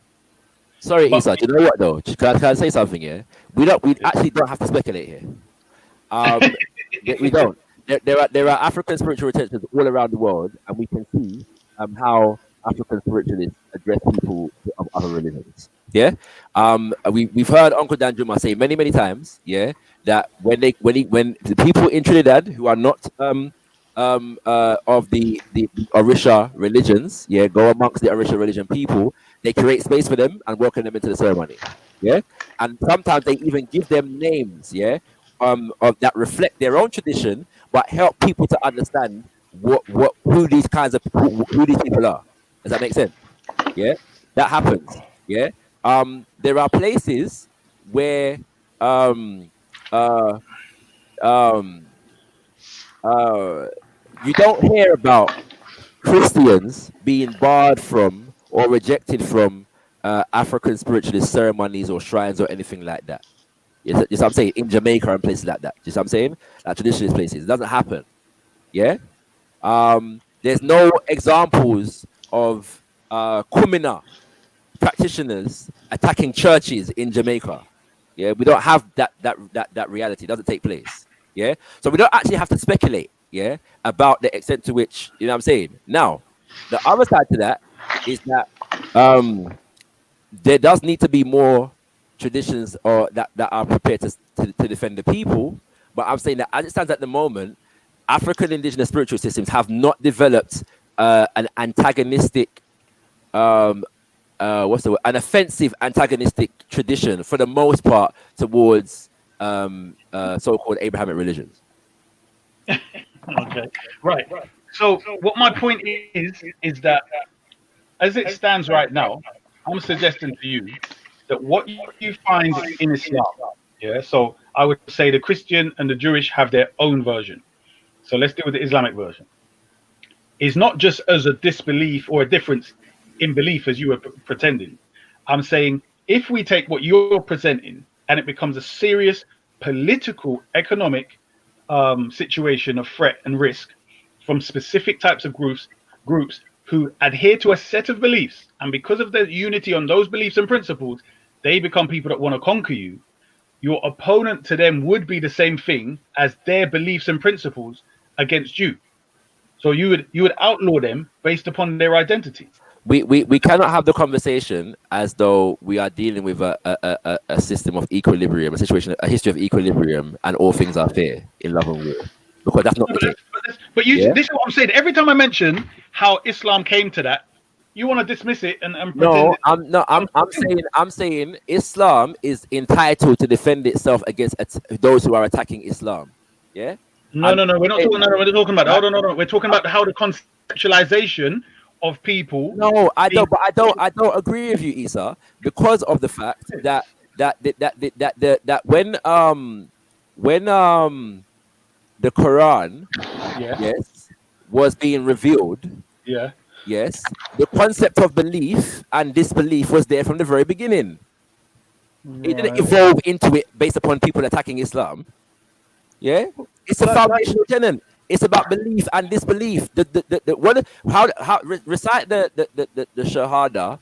Sorry, Isa, do you know what though? Can I say something here? We actually don't have to speculate here. We don't. There are African spiritual traditions all around the world, and we can see how African spiritualists address people of other religions. Yeah. We've heard Uncle Danjuma say many times, yeah, that when the people in Trinidad who are not of the Orisha religions, yeah, go amongst the Orisha religion people, they create space for them and welcome them into the ceremony. Yeah. And sometimes they even give them names, yeah, of that reflect their own tradition, but help people to understand who these people are. Does that make sense? Yeah, that happens. Yeah. There are places where you don't hear about Christians being barred from or rejected from African spiritualist ceremonies or shrines or anything like that. You know what I'm saying? In Jamaica and places like that. You know what I'm saying? Like traditionalist places. It doesn't happen. Yeah. There's no examples of Kumina practitioners attacking churches in Jamaica. Yeah, we don't have that reality. It doesn't take place. Yeah, so we don't actually have to speculate. Yeah, about the extent to which, you know what I'm saying. Now, the other side to that is that there does need to be more traditions or that are prepared to defend the people. But I'm saying that as it stands at the moment, African indigenous spiritual systems have not developed an antagonistic what's the word? An offensive antagonistic tradition for the most part towards so-called Abrahamic religions. Okay, right. So what my point is that as it stands right now, I'm suggesting to you that what you find in Islam, yeah. So I would say the Christian and the Jewish have their own version. So let's deal with the Islamic version. Is not just as a disbelief or a difference in belief as you were pretending. I'm saying if we take what you're presenting and it becomes a serious political, economic situation of threat and risk from specific types of groups who adhere to a set of beliefs, and because of their unity on those beliefs and principles, they become people that want to conquer you. Your opponent to them would be the same thing as their beliefs and principles against you. So you would outlaw them based upon their identity. We cannot have the conversation as though we are dealing with a system of equilibrium, a history of equilibrium, and all things are fair in love and war, because that's not the case. But this is what I'm saying. Every time I mention how Islam came to that, you want to dismiss it and no, I'm saying Islam is entitled to defend itself against those who are attacking Islam. Yeah. No, we're not talking. We're talking about. Hold on. We're talking about how the conceptualization of people. No, I don't. But I don't agree with you, Isa, because of the fact that when the Quran, yes, was being revealed, yes, the concept of belief and disbelief was there from the very beginning. It didn't evolve into it based upon people attacking Islam. Yeah, it's a foundational tenet. It's about belief and disbelief. Recite the Shahada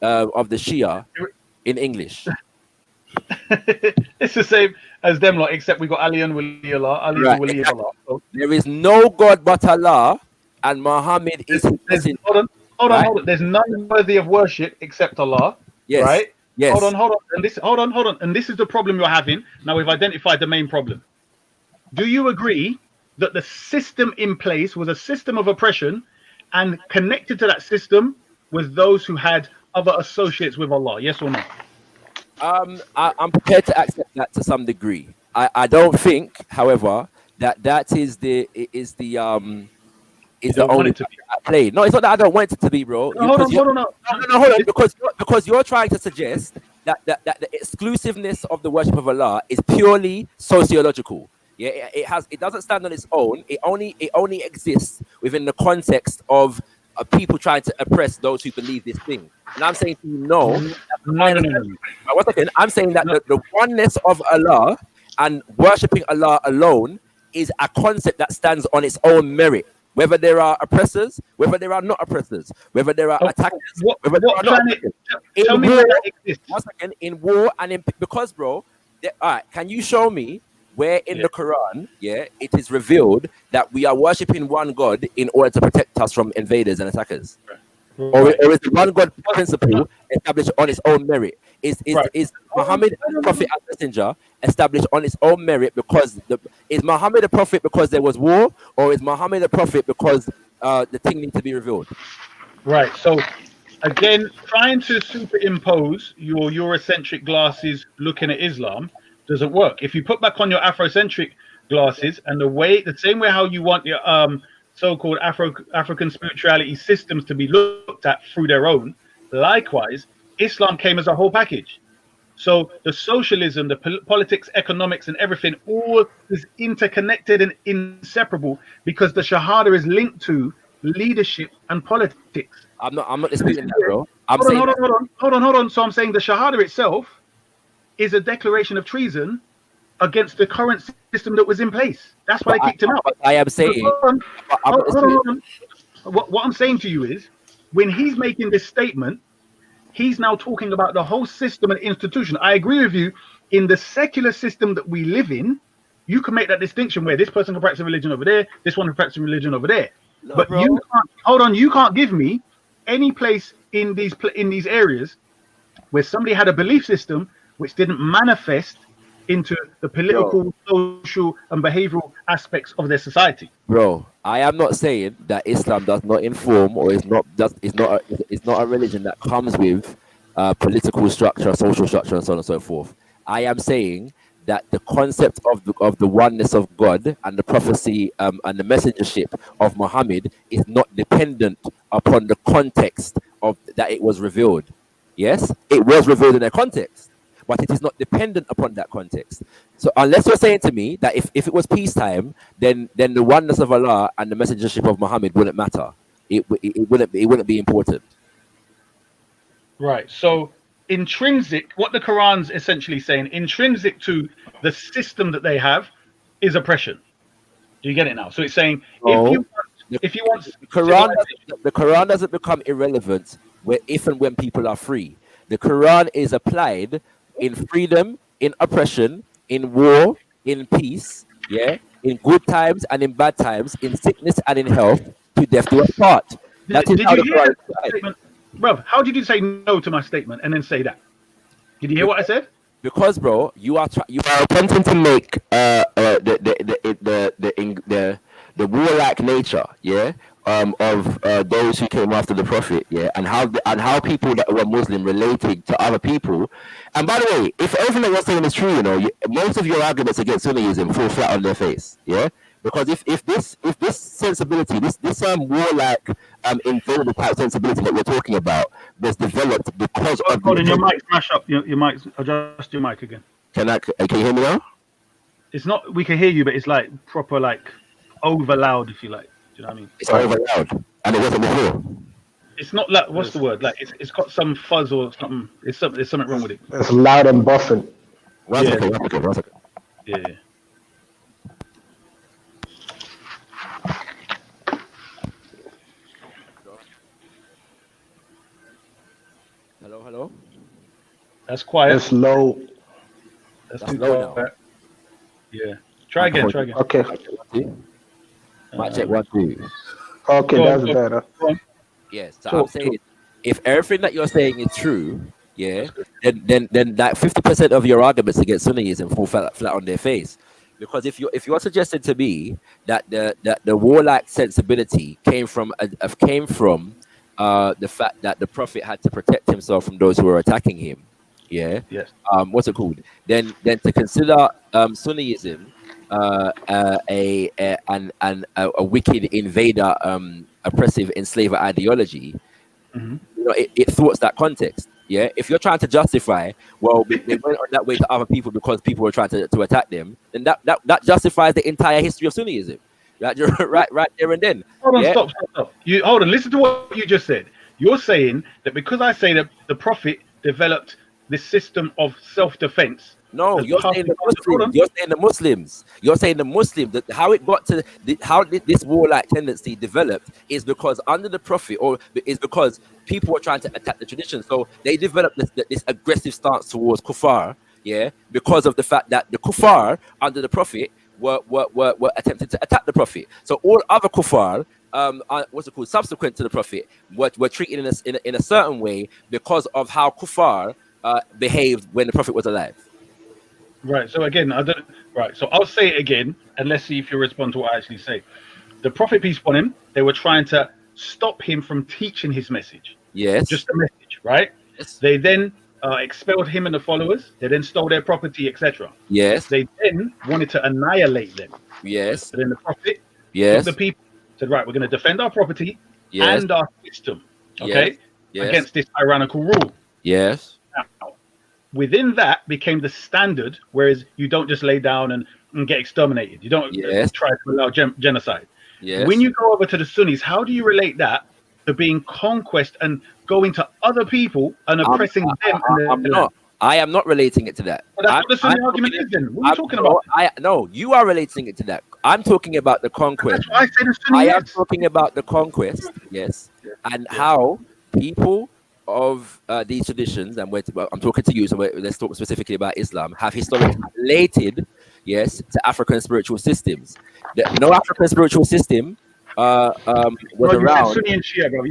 of the Shia in English. it's the same as them lot, except we got Ali and Wali Allah. Ali's Right, the Wali of exactly. Allah. So There is no God but Allah, and Muhammad is his messenger. hold right? on. There's none worthy of worship except Allah. Yes. Right? Yes. Hold on. And this hold on. And this is the problem you're having. Now we've identified the main problem. Do you agree that the system in place was a system of oppression, and connected to that system was those who had other associates with Allah? Yes or no? I'm prepared to accept that to some degree. I don't think, however, that is the only at play. No, it's not that I don't want it to be, bro. Hold on. Because you're trying to suggest that the exclusiveness of the worship of Allah is purely sociological. Yeah, it doesn't stand on its own. It only exists within the context of people trying to oppress those who believe this thing. And I'm saying to you, no. One second. I'm saying that the oneness of Allah and worshipping Allah alone is a concept that stands on its own merit. Whether there are oppressors, whether there are not oppressors, whether there are attackers, whether there are not attackers. In war and in because, bro. All right, can you show me where in the Quran, it is revealed that we are worshipping one God in order to protect us from invaders and attackers? Or is the one God principle established on its own merit? Is Muhammad a prophet and messenger established on its own merit because is Muhammad a prophet because there was war, or is Muhammad a prophet because the thing needs to be revealed? Right. So again, trying to superimpose your Eurocentric glasses looking at Islam doesn't work. If you put back on your Afrocentric glasses and the same way how you want your so-called African spirituality systems to be looked at through their own, likewise, Islam came as a whole package. So the socialism, the politics, economics, and everything all is interconnected and inseparable because the Shahada is linked to leadership and politics. I'm not disputing that, bro. Hold on. So I'm saying the Shahada itself is a declaration of treason against the current system that was in place. That's why they kicked him out. I am saying. Hold on. What I'm saying to you is, when he's making this statement, he's now talking about the whole system and institution. I agree with you. In the secular system that we live in, you can make that distinction where this person can practice a religion over there, this one can practice a religion over there. No, but bro. you can't. Hold on. You can't give me any place in these areas where somebody had a belief system which didn't manifest into the political, social, and behavioral aspects of their society. Bro, I am not saying that Islam does not inform or is not a religion that comes with political structure, social structure, and so on and so forth. I am saying that the concept of the oneness of God and the prophecy and the messengership of Muhammad is not dependent upon the context of that it was revealed. Yes, it was revealed in a context, but it is not dependent upon that context. So unless you're saying to me that if it was peacetime, then the oneness of Allah and the messengership of Muhammad wouldn't matter. It wouldn't be important. Right. So intrinsic, what the Quran's essentially saying, intrinsic to the system that they have is oppression. Do you get it now? So it's saying No. if you want the Quran doesn't become irrelevant if and when people are free. The Quran is applied in freedom, in oppression, in war, in peace, in good times and in bad times, in sickness and in health, to death do us part. That is how the Quran is applied. Bro, how did you say no to my statement and then say that? Did you hear what I said? Because, bro, you are attempting to make the warlike nature, of those who came after the Prophet, and how people that were Muslim related to other people. And by the way, if everything that you're saying is true, most of your arguments against Sunnism fall flat on their face, Because if this sensibility, this warlike invader type sensibility that we're talking about was developed because of your mic smash up. Your mic, adjust your mic again. Can you hear me now? It's not. We can hear you, but it's like proper, like over loud, if you like. Do you know what I mean? It's over loud, and it wasn't before. It's not like what's the word? Like it's got some fuzz or something. There's something wrong with it. It's loud and buffing. One second. Yeah. Hello. That's quiet. It's low. That's That's too low quiet. Yeah. Try again. Try again. Okay. Mic check 1 2. Okay, Go on, that's go on, better. go on. Yes, so I'm Talk, saying talk. if everything that you're saying is true, yeah, then that 50% of your arguments against Sunnism fall flat on their face. Because if you're suggesting to me that the warlike sensibility came from the fact that the Prophet had to protect himself from those who were attacking him, yeah, Yes. what's it called? Then to consider Sunnism a wicked invader, oppressive enslaver ideology, Mhm. you know, it thwarts that context. Yeah, if you're trying to justify, well, they went on that way to other people because people were trying to attack them, then that justifies the entire history of Sunnism, right? right there and then. Hold on, Yeah, stop. You hold on. Listen to what you just said. You're saying that because I say that the Prophet developed this system of self-defense. no, as you're part saying of- the Hold Muslims. on. You're saying the Muslims. You're saying the Muslims. That how it got to how this warlike tendency developed is because under the Prophet, or is because people were trying to attack the tradition. So they developed this aggressive stance towards kuffar. Yeah, because of the fact that the kuffar under the Prophet were attempting to attack the Prophet. So all other kuffar, what's it called, subsequent to the Prophet, were treated in a certain way because of how kuffar behaved when the Prophet was alive. Right. So again, I don't. Right. So I'll say it again, and let's see if you respond to what I actually say. The Prophet, peace upon him, they were trying to stop him from teaching his message. Yes. Just the message, right? Yes. They then expelled him and the followers. They then stole their property, etc. Yes. They then wanted to annihilate them. Yes. So then the Prophet Yes. took the people, said, right, we're going to defend our property Yes. and our system, Yes. okay, Yes. against this tyrannical rule. Yes. Now, within that became the standard, whereas you don't just lay down and get exterminated. You don't Yes. try to allow genocide. Yes. When you go over to the Sunnis, how do you relate that to being conquest and going to other people and oppressing them? I am not relating it to that. Well, that's what the Sunni argument is then. What are you talking about? No, you are relating it to that. I'm talking about the conquest. That's why I say the Sunni am talking about the conquest, yes, and how people of these traditions, and I'm talking to you, so let's talk specifically about Islam, have historically related, yes, to African spiritual systems. No African spiritual system was You said around. Sunni and Shia, bro.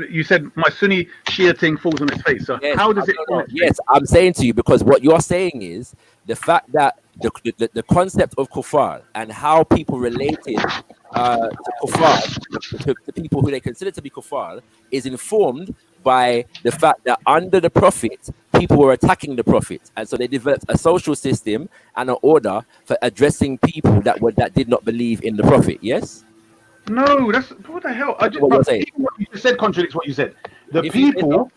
You said my Sunni Shia thing falls on its face. So Yes, how does it? Yes, I'm saying to you, because what you're saying is the fact that the concept of kuffar and how people related to kuffar, to people who they consider to be kuffar, is informed by the fact that under the Prophet, people were attacking the Prophet, and so they developed a social system and an order for addressing people that did not believe in the Prophet. Yes. No, that's what the hell. What you're saying. Even what you just said contradicts what you said. The people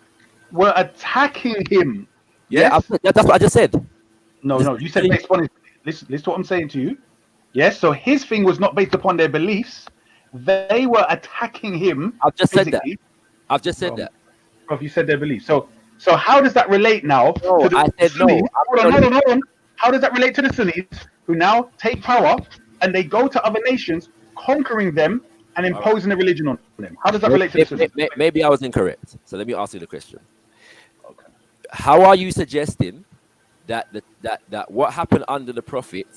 were attacking him. Yeah, Yes? that's what I just said. No. You said based upon his. Listen to what I'm saying to you. Yes. So his thing was not based upon their beliefs. They were attacking him. I've just said that. I've just said that. Bro, you said their beliefs. So how does that relate now? No, to the I said no. Sunnis? Hold on. How does that relate to the Sunnis who now take power and they go to other nations, conquering them and imposing a religion on them? How does that relate to the Sunnis? Maybe I was incorrect. So let me ask you the question. Okay. How are you suggesting that what happened under the Prophet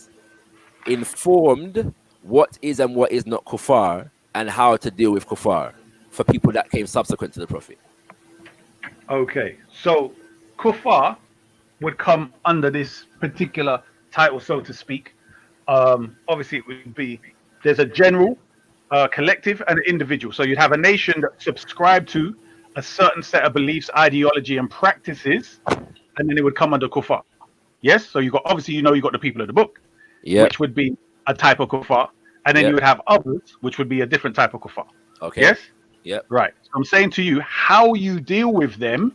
informed what is and what is not kuffar and how to deal with kuffar for people that came subsequent to the Prophet? Okay, so kuffar would come under this particular title, so to speak. Obviously, it would be there's a general, collective, and an individual. So you'd have a nation that subscribed to a certain set of beliefs, ideology, and practices, and then it would come under kuffar. Yes, so you got obviously you got the people of the book, which would be a type of kuffar, and then you would have others, which would be a different type of kuffar. Okay. Yes. Yep. Right. So I'm saying to you, how you deal with them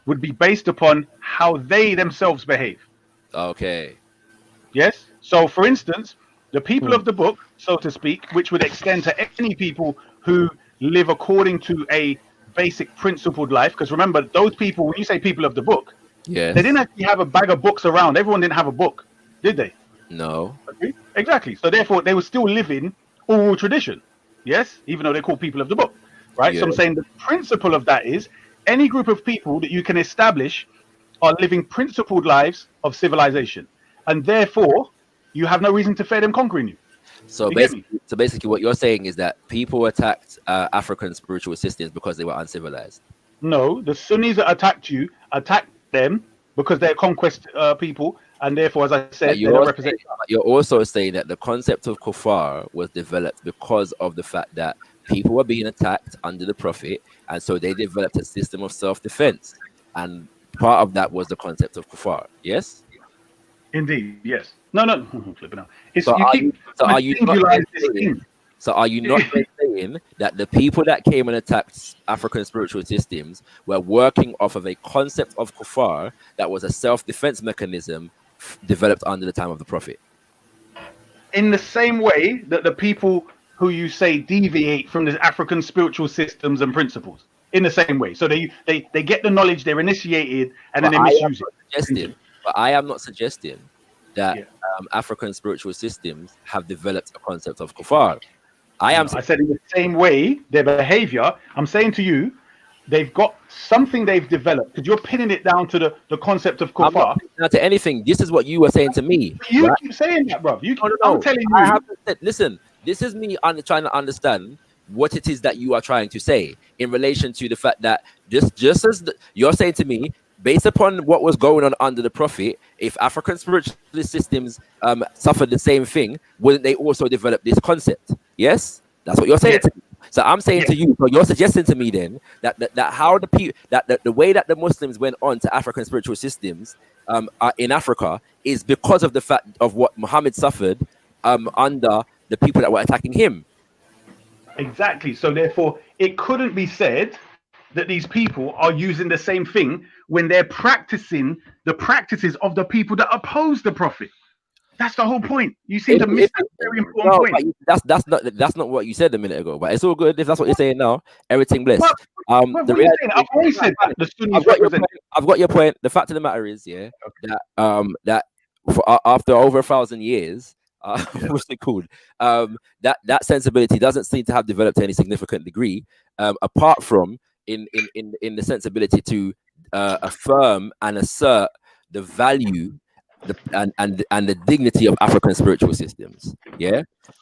would be based upon how they themselves behave. Okay. Yes. So, for instance, the people of the book, so to speak, which would extend to any people who live according to a basic principled life. Because remember, those people, when you say people of the book, yes, they didn't actually have a bag of books around. Everyone didn't have a book, did they? No. Okay? Exactly. So therefore, they were still living oral tradition. Yes, even though they're called people of the book. Right. Yeah. So I'm saying the principle of that is any group of people that you can establish are living principled lives of civilization. and therefore you have no reason to fear them conquering you. So basically, what you're saying is that people attacked African spiritual systems because they were uncivilized. No, the Sunnis that attacked them because they're conquest people, and therefore, as I said, they don't represent. You're also saying that the concept of kuffar was developed because of the fact that people were being attacked under the Prophet, and so they developed a system of self-defense, and part of that was the concept of kuffar. Yes. Indeed, yes. No, flipping out. So are you not saying that the people that came and attacked African spiritual systems were working off of a concept of kuffar that was a self-defense mechanism developed under the time of the Prophet? In the same way that the people who you say deviate from the African spiritual systems and principles, in the same way. So they get the knowledge, they're initiated, and then they misuse it. But I am not suggesting that African spiritual systems have developed a concept of kuffar. I said in the same way, their behavior, I'm saying to you, they've got something they've developed, because you're pinning it down to the concept of kuffar. I'm not pinning it down to anything. This is what you were saying to me. You keep saying that, bro. I'm telling you. I haven't said, listen, this is me trying to understand what it is that you are trying to say in relation to the fact that just as you're saying to me, based upon what was going on under the Prophet, if African spiritual systems suffered the same thing, wouldn't they also develop this concept? Yes, that's what you're saying to me. So I'm saying to you, so you're suggesting to me then that how the way that the Muslims went on to African spiritual systems in Africa is because of the fact of what Muhammad suffered under the people that were attacking him. Exactly. So therefore, it couldn't be said that these people are using the same thing when they're practicing the practices of the people that oppose the Prophet. That's the whole point. You seem to miss that very important point. That's not what you said a minute ago, but it's all good if that's what you're saying now. Everything blessed. I've always said that the Sunnis represent. I've got your point. The fact of the matter is, that after over 1,000 years, what's it called? That sensibility doesn't seem to have developed to any significant degree, apart from in the sensibility to affirm and assert the value and the dignity of African spiritual systems,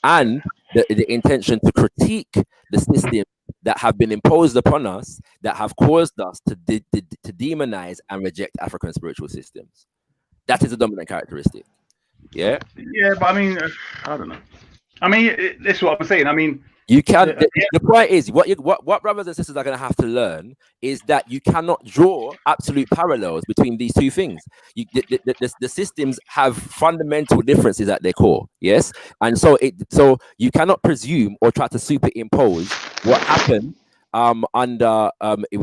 and the intention to critique the systems that have been imposed upon us that have caused us to demonize and reject African spiritual systems. That is a dominant characteristic. Yeah, but I mean, I don't know. I mean, that's what I'm saying. I mean, you can. The point is, what brothers and sisters are going to have to learn is that you cannot draw absolute parallels between these two things. The systems have fundamental differences at their core, yes, and so you cannot presume or try to superimpose what happened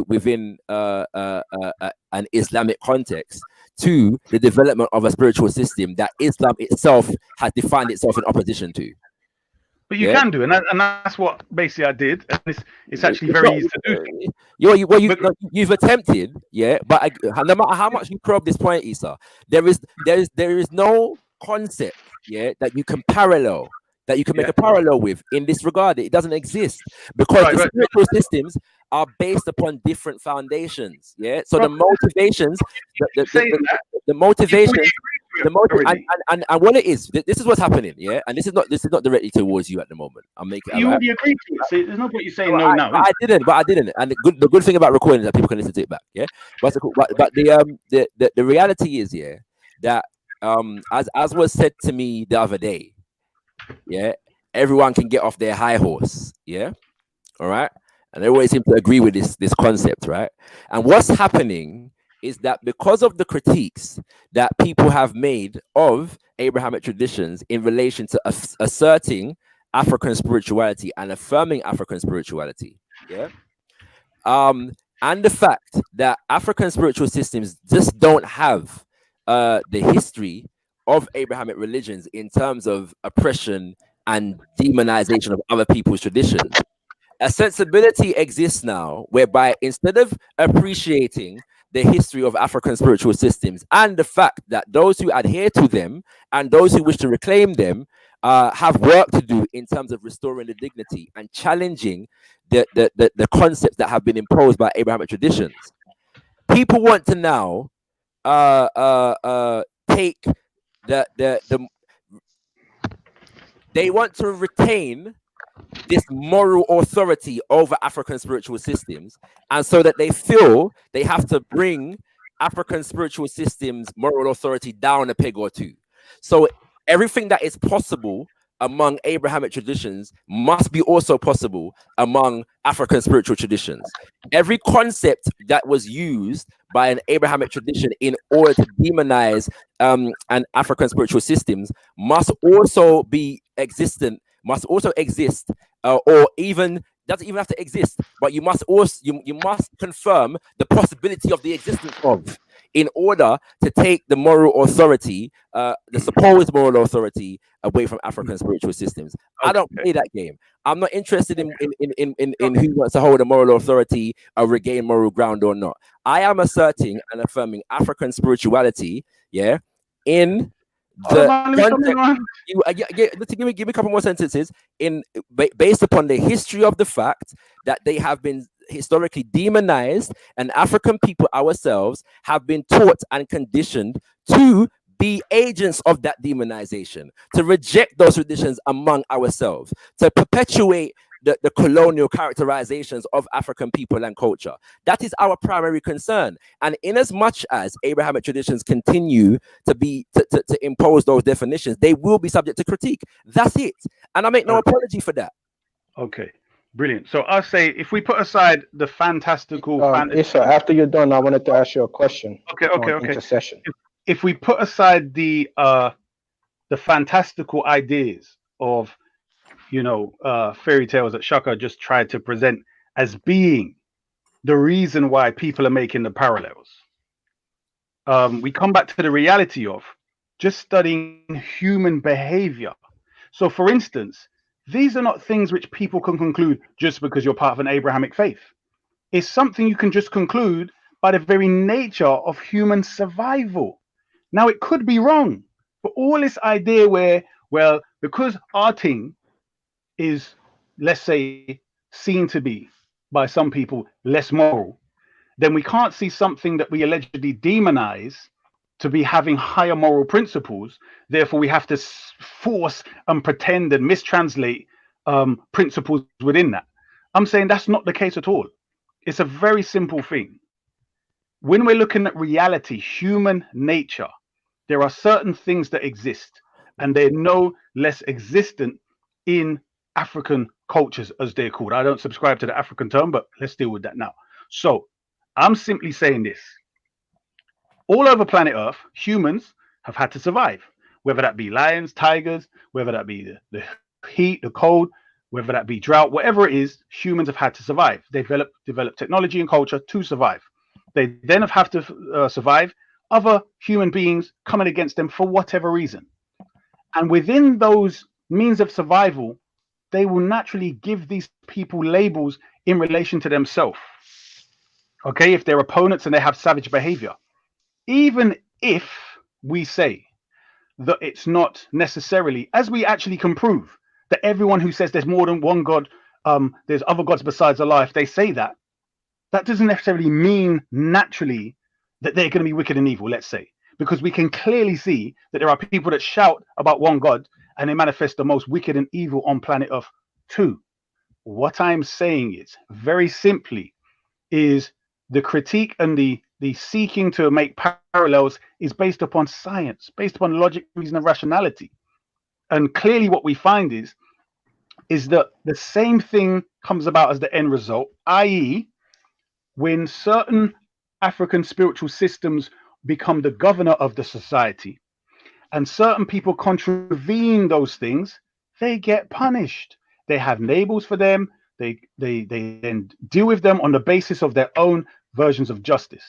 within an Islamic context to the development of a spiritual system that Islam itself has defined itself in opposition to. But you can do, and that's what basically I did. And it's actually very easy to do. You've attempted, but no matter how much you probe this point, Isa, there is no concept, that you can parallel, that you can make a parallel with in this regard. It doesn't exist because the spiritual systems are based upon different foundations. So the motivations, and what it is, this is what's happening. And this is not directly towards you at the moment. I'm making. You already agreed to it. See, there's no point you saying no now. I didn't. And the good thing about recording is that people can listen to it back. But the reality is, that as was said to me the other day. Everyone can get off their high horse. All right. And everybody seems to agree with this concept, right? And what's happening is that because of the critiques that people have made of Abrahamic traditions in relation to asserting African spirituality and affirming African spirituality, and the fact that African spiritual systems just don't have the history of Abrahamic religions in terms of oppression and demonization of other people's traditions, a sensibility exists now whereby instead of appreciating the history of African spiritual systems and the fact that those who adhere to them and those who wish to reclaim them have work to do in terms of restoring the dignity and challenging the concepts that have been imposed by Abrahamic traditions. People want to now take they want to retain this moral authority over African spiritual systems, and so that they feel they have to bring African spiritual systems moral authority down a peg or two. So everything that is possible among Abrahamic traditions must be also possible among African spiritual traditions. Every concept that was used by an Abrahamic tradition in order to demonize an African spiritual systems must also be existent, must also exist, or even doesn't even have to exist, but you must also you must confirm the possibility of the existence of, in order to take the moral authority, the supposed moral authority, away from African spiritual systems. I don't play that game. I'm not interested in who wants to hold a moral authority or regain moral ground or not. I am asserting and affirming African spirituality, yeah, in the give me a couple more sentences. Based upon the history of the fact that they have been historically demonized, and African people ourselves have been taught and conditioned to be agents of that demonization, to reject those traditions among ourselves, to perpetuate the colonial characterizations of African people and culture. That is our primary concern. And in as much as Abrahamic traditions continue to impose those definitions, they will be subject to critique. That's it. And I make no apology for that. Okay, brilliant. So I'll say, if we put aside the fantastical Issa, after you're done, I wanted to ask you a question. Okay. Intercession. If we put aside the fantastical ideas of, fairy tales that Shaka just tried to present as being the reason why people are making the parallels, we come back to the reality of just studying human behavior. So, for instance, these are not things which people can conclude just because you're part of an Abrahamic faith. It's something you can just conclude by the very nature of human survival. Now, it could be wrong, but all this idea where, well, because our thing is, let's say, seen to be by some people less moral, then we can't see something that we allegedly demonize to be having higher moral principles. Therefore, we have to force and pretend and mistranslate principles within that. I'm saying that's not the case at all. It's a very simple thing. When we're looking at reality, human nature, there are certain things that exist, and they're no less existent in African cultures, as they're called. I don't subscribe to the African term, but let's deal with that now. So I'm simply saying this. All over planet Earth, humans have had to survive, whether that be lions, tigers, whether that be the heat, the cold, whether that be drought, whatever it is, humans have had to survive. They've developed technology and culture to survive. They then have to survive other human beings coming against them for whatever reason. And within those means of survival, they will naturally give these people labels in relation to themselves. Okay, if they're opponents and they have savage behavior. Even if we say that it's not necessarily, as we actually can prove, that everyone who says there's more than one God, there's other gods besides Allah, if they say that, that doesn't necessarily mean naturally that they're going to be wicked and evil, let's say. Because we can clearly see that there are people that shout about one God and they manifest the most wicked and evil on planet Earth too. What I'm saying is, very simply, is the critique and the seeking to make parallels is based upon science, based upon logic, reason, and rationality. And clearly what we find is that the same thing comes about as the end result, i.e., when certain African spiritual systems become the governor of the society and certain people contravene those things, they get punished. They have labels for them. They then deal with them on the basis of their own versions of justice.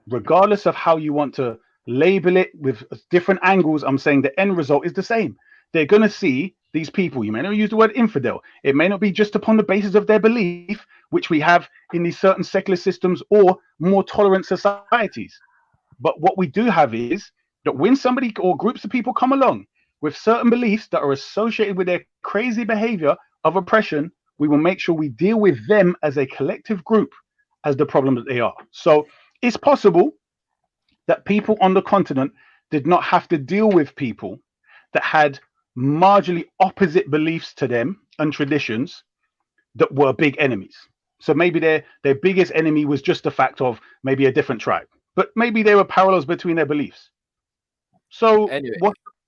Regardless of how you want to label it with different angles, I'm saying the end result is the same. They're going to see these people. You may not use the word infidel. It may not be just upon the basis of their belief, which we have in these certain secular systems or more tolerant societies. But what we do have is that when somebody or groups of people come along with certain beliefs that are associated with their crazy behavior of oppression, we will make sure we deal with them as a collective group as the problem that they are. So it's possible that people on the continent did not have to deal with people that had marginally opposite beliefs to them and traditions that were big enemies. So maybe their biggest enemy was just the fact of maybe a different tribe, but maybe there were parallels between their beliefs. So Anyway,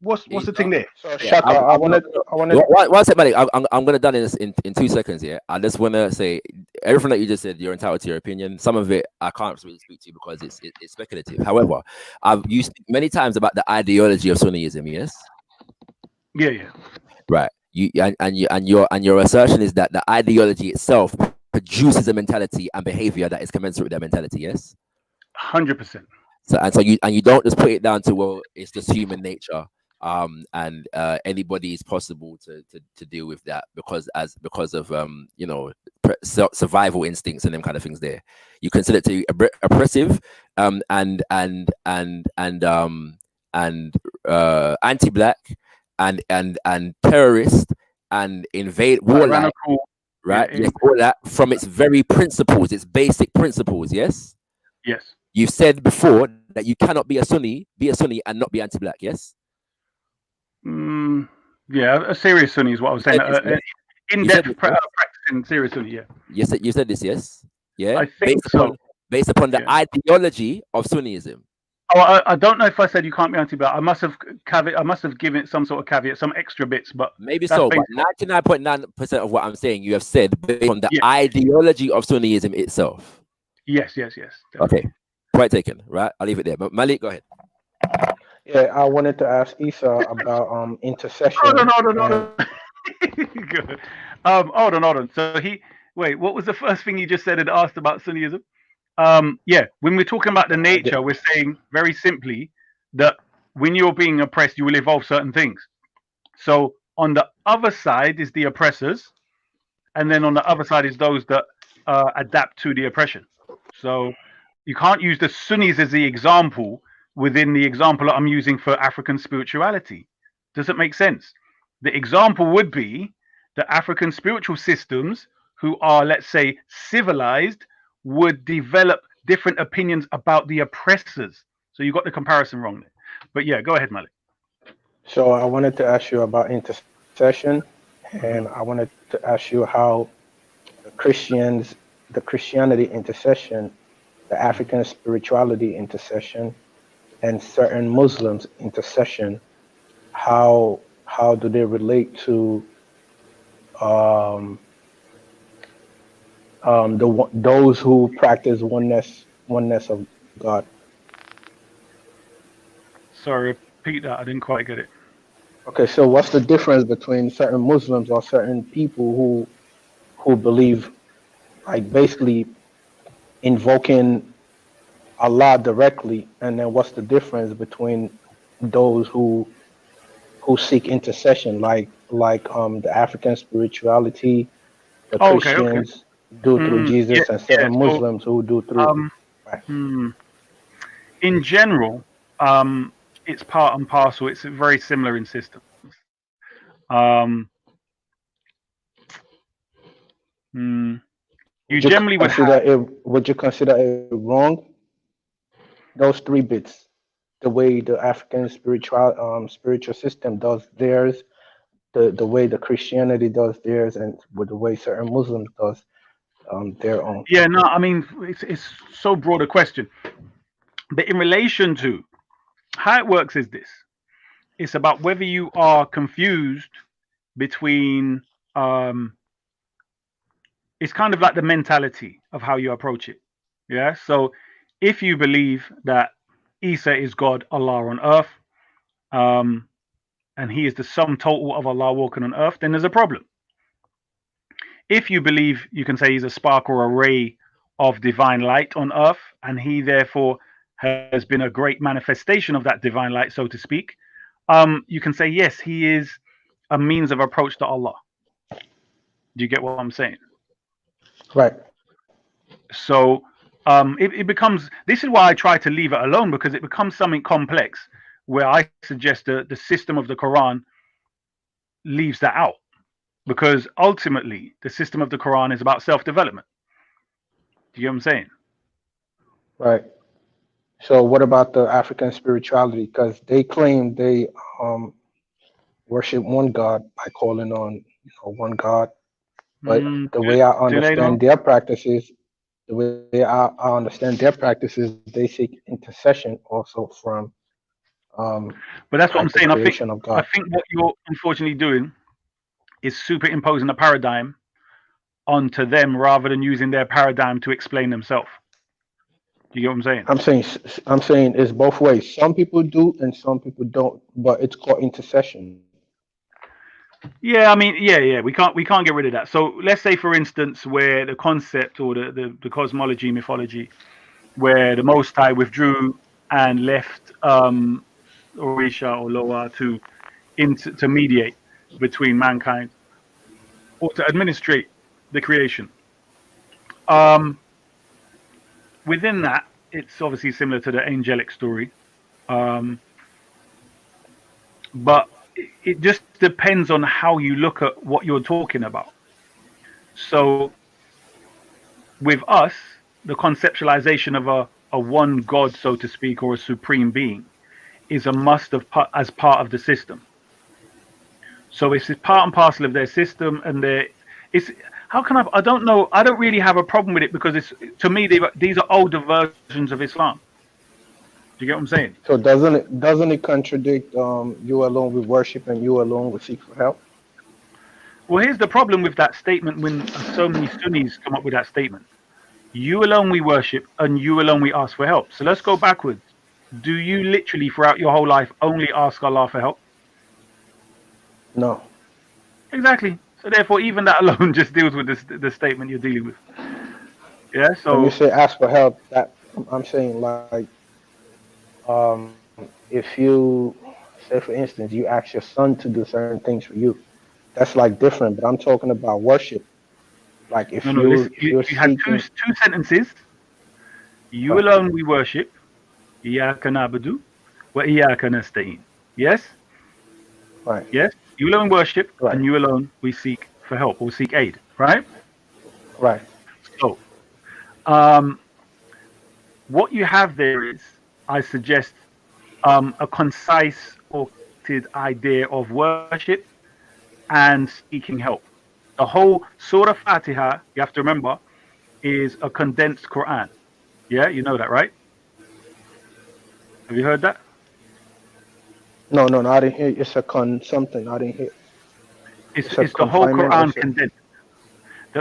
what's the thing there? So yeah, Shaka, I wanted. One second, Malik. I'm gonna done this in 2 seconds. Yeah, I just wanna say everything that you just said. You're entitled to your opinion. Some of it I can't really speak to because it's speculative. However, you speak many times about the ideology of Sunniism. Yes. Yeah. Right. Your assertion is that the ideology itself produces a mentality and behavior that is commensurate with their mentality. Yes. 100%. So you don't just put it down to, well, it's just human nature, and anybody is possible to deal with that because of survival instincts and them kind of things. There, you consider it to be oppressive, and anti-black, and terrorist, and invade warlike, right? Yeah, yes, all that from its very principles, its basic principles. Yes. Yes. You've said before that you cannot be a Sunni and not be anti-black. Yes. Yeah, a serious Sunni is what I was saying. In-depth practicing serious Sunni. Yeah. Yes, you said this. Yes. Yeah. I think so. Based upon the ideology of Sunniism. Oh, I don't know if I said you can't be anti-black. I must have given it some sort of caveat, some extra bits, but maybe so. But 99.9% of what I'm saying, you have said based on the ideology of Sunniism itself. Yes. Definitely. Okay. Point taken. Right. I'll leave it there. But Malik, go ahead. Yeah, I wanted to ask Isa about intercession. Hold on. Good. Hold on. So what was the first thing you just said and asked about Sunniism? Yeah, when we're talking about the nature, we're saying very simply that when you're being oppressed, you will evolve certain things. So on the other side is the oppressors, and then on the other side is those that adapt to the oppression. So you can't use the Sunnis as the example within the example that I'm using for African spirituality. Does it make sense? The example would be the African spiritual systems who are, let's say, civilized, would develop different opinions about the oppressors. So you got the comparison wrong there. But yeah, go ahead, Malik. So I wanted to ask you about intercession, and I wanted to ask you how the Christianity intercession, the African spirituality intercession, and certain Muslims intercession, how do they relate to those who practice oneness of God? Sorry, repeat that. I didn't quite get it. Okay, so what's the difference between certain Muslims or certain people who believe, like, basically invoking Allah directly, and then what's the difference between those who seek intercession, like the African spirituality, the Christians do through Jesus, and certain Muslims who do through. In general, it's part and parcel. It's very similar in systems. You generally would have. Would you consider it wrong? Those three bits, the way the African spiritual system does theirs, the way the Christianity does theirs, and with the way certain Muslims does their own. Yeah, no, I mean it's so broad a question, but in relation to how it works is this: it's about whether you are confused between. It's kind of like the mentality of how you approach it. Yeah. So if you believe that Isa is God, Allah on earth, and he is the sum total of Allah walking on earth, then there's a problem. If you believe, you can say he's a spark or a ray of divine light on earth, and he therefore has been a great manifestation of that divine light, so to speak, you can say, yes, he is a means of approach to Allah. Do you get what I'm saying? Right. So it becomes, this is why I try to leave it alone, because it becomes something complex where I suggest the system of the Quran leaves that out, because ultimately the system of the Quran is about self-development. Do you get what I'm saying? Right. So what about the African spirituality? Because they claim they worship one God by calling on one God. But the way I Do they know? understand their practices, the way I understand their practices, they seek intercession also from But that's what I'm like the saying. creation of I God. think what you're unfortunately doing is superimposing a paradigm onto them rather than using their paradigm to explain themselves. Do you get what I'm saying? I'm saying it's both ways. Some people do and some people don't, but it's called intercession. Yeah, I mean, yeah. We can't get rid of that. So let's say, for instance, where the concept or the cosmology, mythology, where the Most High withdrew and left Orisha or Loa to mediate between mankind or to administrate the creation. Within that, it's obviously similar to the angelic story, but it just depends on how you look at what you're talking about. So with us, the conceptualization of a one God, so to speak, or a supreme being, is a must as part of the system. So it's part and parcel of their system, and it's how can I don't know. I don't really have a problem with it because it's to me these are older versions of Islam. Do you get what I'm saying? So doesn't it contradict you alone will worship and you alone will seek for help? Well, here's the problem with that statement when so many Sunnis come up with that statement. You alone we worship and you alone we ask for help. So let's go backwards. Do you literally throughout your whole life only ask Allah for help? No. Exactly. So therefore, even that alone just deals with the statement you're dealing with. Yeah. When you So say ask for help, that I'm saying like if you say for instance you ask your son to do certain things for you, that's like different. But I'm talking about worship. Like no. Listen, if you're you had seeking. two sentences. You Right. alone we worship. Iyyaka na'budu wa iyyaka nasta'in. Yes. Right. Yes. You alone worship, Right. and you alone we seek for help or seek aid. Right. Right. So, what you have there is, I suggest, a concise, orchestrated idea of worship and seeking help. The whole Surah Fatiha, you have to remember, is a condensed Quran. Yeah, you know that, right? Have you heard that? No, I didn't hear. It's a something. I didn't hear. It's a It's the whole confinement. Quran condensed.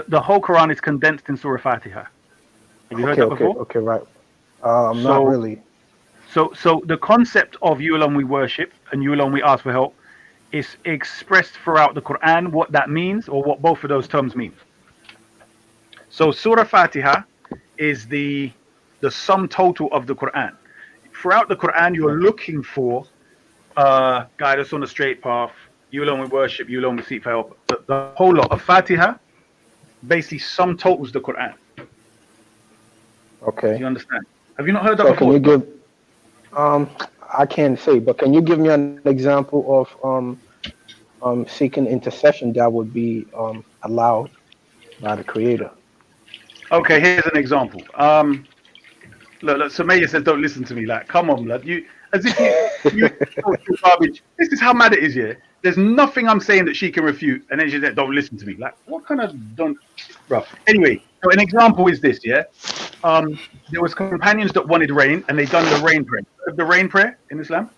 The whole Quran is condensed in Surah Fatiha. Have you heard that before? Okay, right. Not So, really. so the concept of you alone we worship and you alone we ask for help is expressed throughout the Quran. What that means, or what both of those terms mean. So, Surah Fatiha is the sum total of the Quran. Throughout the Quran, you're looking for guide us on the straight path. You alone we worship. You alone we seek for help. The whole lot of Fatiha basically sum totals the Quran. Okay. Do you understand? Have you not heard that So before? can you give? I can't say, but can you give me an example of seeking intercession that would be allowed by the Creator? Okay, here's an example. Look, Samaya says, "Don't listen to me." Like, come on, lad. You as if you garbage. This is how mad it is. Yeah, there's nothing I'm saying that she can refute, and then she said, "Don't listen to me." Like, what kind of don't, bro? Anyway, so an example is this. Yeah, there was companions that wanted rain, and they done the rain prayer. The rain prayer in Islam.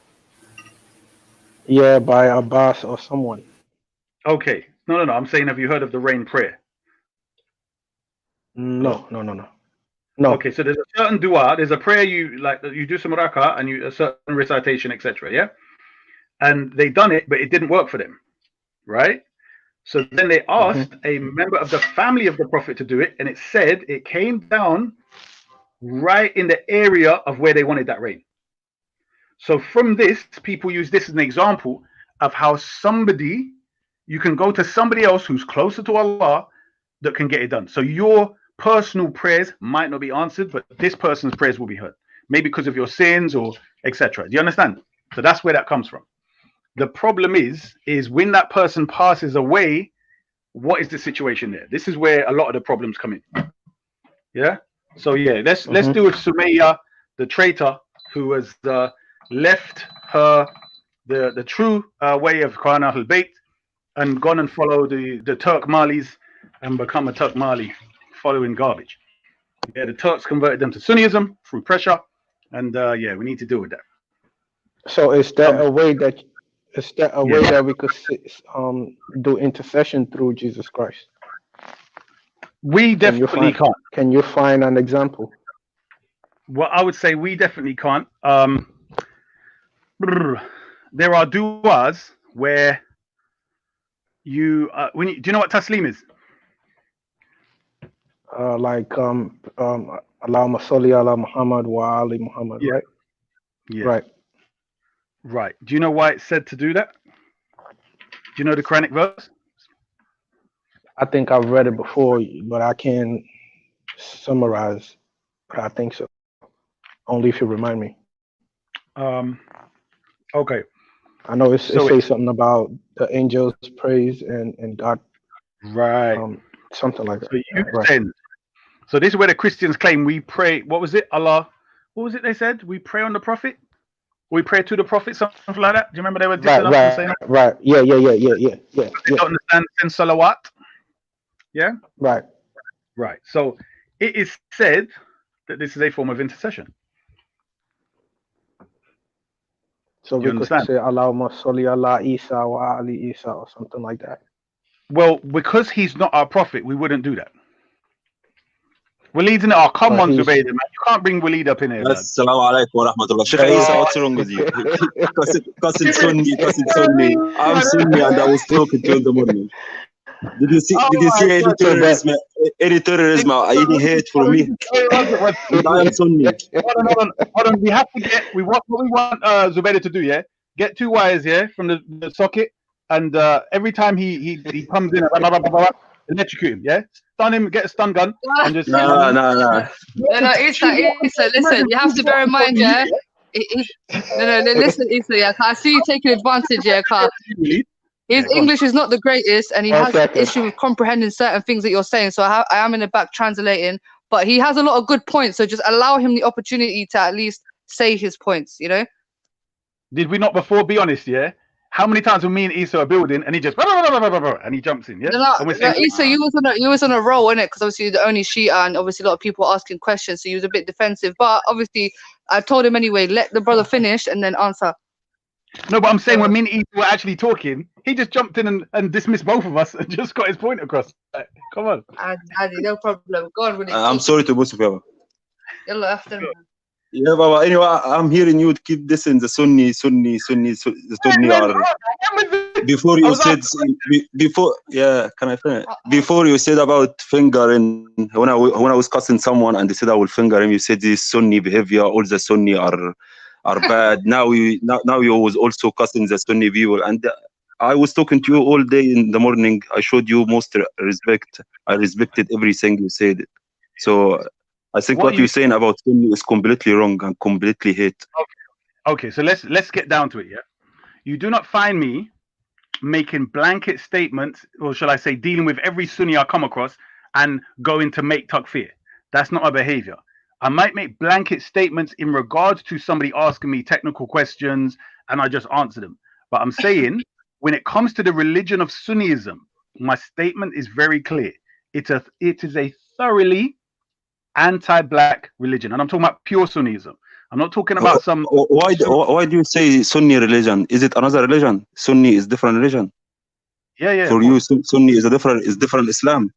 Yeah, by Abbas or someone. Okay, no. I'm saying, have you heard of the rain prayer? No. Okay, so there's a certain dua. There's a prayer you do some rak'ah and you a certain recitation, etc. Yeah, and they done it, but it didn't work for them, right? So then they asked a member of the family of the Prophet to do it, and it said it came down right in the area of where they wanted that rain. So from this, people use this as an example of how you can go to somebody else who's closer to Allah that can get it done. So your personal prayers might not be answered, but this person's prayers will be heard, maybe because of your sins or etc. Do you understand? So that's where that comes from. The problem is when that person passes away, what is the situation there? This is where a lot of the problems come in. Yeah. So yeah, let's deal with Sumayya, the traitor, who has left the true way of Quran al-Bayt and gone and followed the Turk Malis and become a Turk Mali following garbage. Yeah, the Turks converted them to Sunnism through pressure, and yeah, we need to deal with that. So is there a way that way that we could do intercession through Jesus Christ? We definitely can't. Can you find an example? Well, I would say we definitely can't. There are du'as where you do you know what taslim is? Like Allahumma salli ala Muhammad wa ali Muhammad, right? Yeah. Right. Right. Do you know why it's said to do that? Do you know the Quranic verse? I think I've read it before, but I can't summarize. But I think so. Only if you remind me. Okay. I know it says something about the angels praise and God. Right. Something like that. So you send. So this is where the Christians claim we pray. What was it? Allah. What was it they said? We pray on the Prophet. We pray to the Prophet, something like that. Do you remember they were dissing us and saying that? Right. Yeah. They don't understand salawat. Yeah. Right. Right. So it is said that this is a form of intercession. So we could say Allahumma salli ala Isa wa ali Isa or something like that. Well, because he's not our prophet, we wouldn't do that. Waleed's in it. Oh, come on, Zubaydah, man. You can't bring Waleed up in here. Assalamu alaikum wa rahmatullah. Sheikh Isa, what's wrong with you? Because it's Sunni. I'm Sunni and I was talking to you in the morning. Did you see any terrorism? Any hate for me? I am Sunni. Hold on. We have to get. We want Zubaydah to do. Yeah, get 2 wires. Yeah, from the socket, and every time he comes in, electrocute him. Yeah, stun him. Get a stun gun and just. No. No, Issa, listen. You have to bear in mind, yeah. Listen, Issa. Yeah, I see you taking advantage, yeah, car. His English is not the greatest, and he has an issue with comprehending certain things that you're saying. So I am in the back translating, but he has a lot of good points. So just allow him the opportunity to at least say his points. You know. Did we not before? Be honest, yeah. How many times were me and Issa are building, and he just and he jumps in, yeah. Issa, you was on a roll, innit? Because obviously you're the only Shia, and obviously a lot of people are asking questions, so he was a bit defensive. But obviously, I told him anyway. Let the brother finish and then answer. No, but I'm saying when me and Issa were actually talking, he just jumped in and dismissed both of us and just got his point across. Like, come on. Adi, no problem. Go on with it. I'm sorry to both of you. Yalla, after me. Yeah, Baba. Anyway, I'm hearing you keep this in the Sunni are before you said can I finish? Before you said about fingering when I was cussing someone and they said I will finger him, you said this Sunni behavior, all the Sunni are bad. Now you was also cussing the Sunni people, and I was talking to you all day in the morning. I showed you most respect. I respected everything you said. So I think what you're saying about Sunni is completely wrong and completely hate. Okay, so let's get down to it. Yeah, you do not find me making blanket statements, or shall I say, dealing with every Sunni I come across and going to make takfir. That's not my behavior. I might make blanket statements in regards to somebody asking me technical questions, and I just answer them. But I'm saying, when it comes to the religion of Sunnism, my statement is very clear. It is a thoroughly anti-black religion, and I'm talking about pure Sunnism. I'm not talking about some. Why do you say Sunni religion? Is it another religion? Sunni is different religion. Yeah. For you, Sunni is different Islam.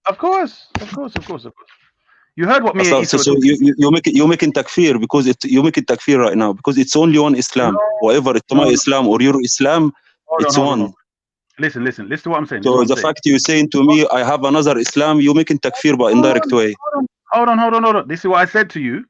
Of course. You heard what me and Issa so you're making takfir because you're making takfir right now because it's only one Islam. Whatever it's my Islam or your Islam, it's one. Listen to what I'm saying. So the fact you're saying to me, I have another Islam, you're making takfir by indirect way. Hold on. This is what I said to you.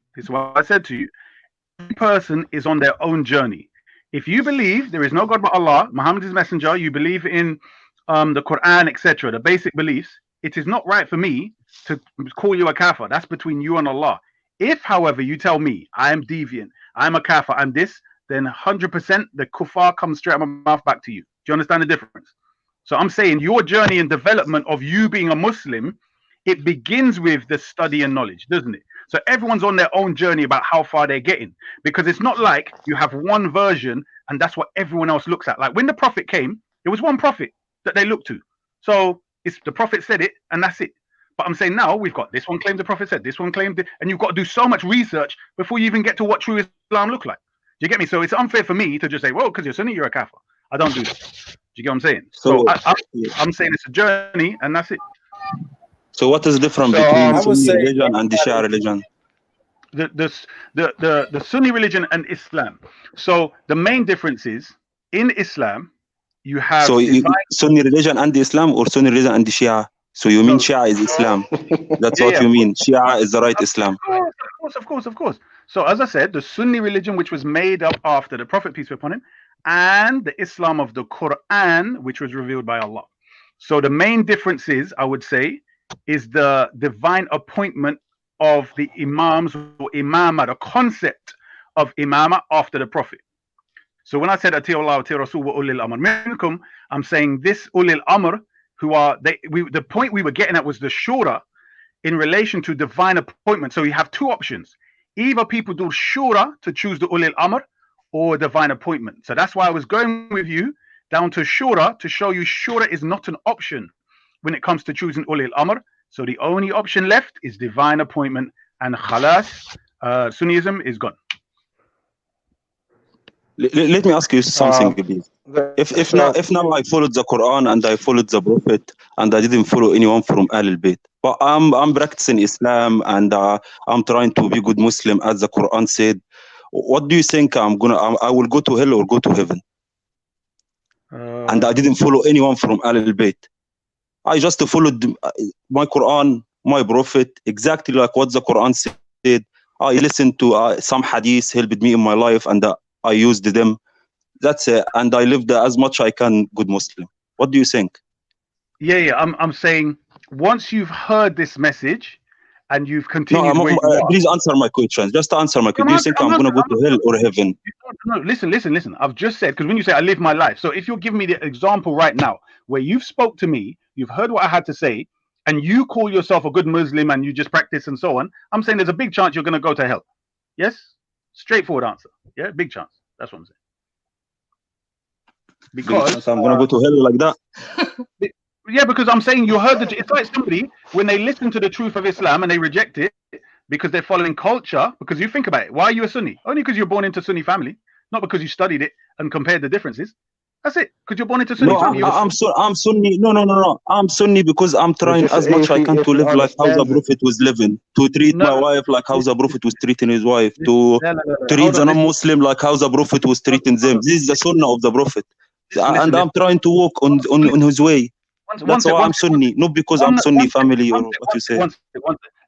Every person is on their own journey. If you believe there is no God but Allah, Muhammad is messenger, you believe in the Quran, etc., the basic beliefs, it is not right for me to call you a kafir. That's between you and Allah. If, however, you tell me I am deviant, I'm a kafir, I'm this, then 100% the kuffar comes straight out of my mouth back to you. Do you understand the difference? So I'm saying your journey and development of you being a Muslim, it begins with the study and knowledge, doesn't it? So everyone's on their own journey about how far they're getting, because it's not like you have one version and that's what everyone else looks at. Like when the prophet came, it was one prophet that they looked to. So it's the prophet said it and that's it. But I'm saying now we've got this one claimed the prophet said, this one claimed it, and you've got to do so much research before you even get to what true Islam look like. Do you get me? So it's unfair for me to just say, well, because you're Sunni, you're a kafir. I don't do that. Do you get what I'm saying? So I'm saying it's a journey and that's it. So what is the difference between Sunni religion and the Shia religion? The Sunni religion and Islam. So the main difference is in Islam, you have Sunni religion and Islam, or Sunni religion and the Shia. So you mean Shia is Islam? That's what you mean. Shia is the right Islam. Of course. So as I said, the Sunni religion, which was made up after the Prophet, peace be upon him, and the Islam of the Quran, which was revealed by Allah. So the main difference is, I would say, is the divine appointment of the imams or imama, the concept of imama after the Prophet. So when I said Ati Allah, Ati Rasul wa ulil amr minkum, I'm saying this ulil amr, who are the point we were getting at was the shura in relation to divine appointment. So you have two options. Either people do shura to choose the ulil amr or divine appointment. So that's why I was going with you down to shura to show you shura is not an option when it comes to choosing ulil amr. So the only option left is divine appointment, and khalas, Sunnism is gone. Let me ask you something, please. If now I followed the Quran and I followed the Prophet and I didn't follow anyone from Ahlul Bayt, but I'm practicing Islam and I'm trying to be good Muslim as the Quran said, what do you think I will go to hell or go to heaven? And I didn't follow anyone from Ahlul Bayt. I just followed my Quran, my Prophet, exactly like what the Quran said. I listened to some hadith, helped me in my life, and I used them. That's it. And I lived as much I can, good Muslim. What do you think? Yeah. I'm saying once you've heard this message and you've continued. Please answer my question. Just answer my question. Do you think I'm going to go to hell or heaven? No, listen. I've just said, because when you say I live my life, so if you're giving me the example right now where you've spoke to me, you've heard what I had to say, and you call yourself a good Muslim and you just practice and so on, I'm saying there's a big chance you're going to go to hell. Yes? Straightforward answer. Yeah, big chance. That's what I'm saying. Because I'm going to go to hell like that. Yeah, because I'm saying you heard it's like somebody when they listen to the truth of Islam and they reject it because they're following culture. Because you think about it, why are you a Sunni? Only because you're born into Sunni family, not because you studied it and compared the differences. That's it. Because you're born into Sunni family. I'm Sunni. No. I'm Sunni because I'm trying as much I can to live like how the Prophet was living, to treat my wife like how the Prophet was treating his wife, to treat the non-Muslim like how the Prophet was treating them. This is the Sunnah of the Prophet, and I'm trying to walk on his way. That's why I'm Sunni, not because I'm Sunni family or what you say.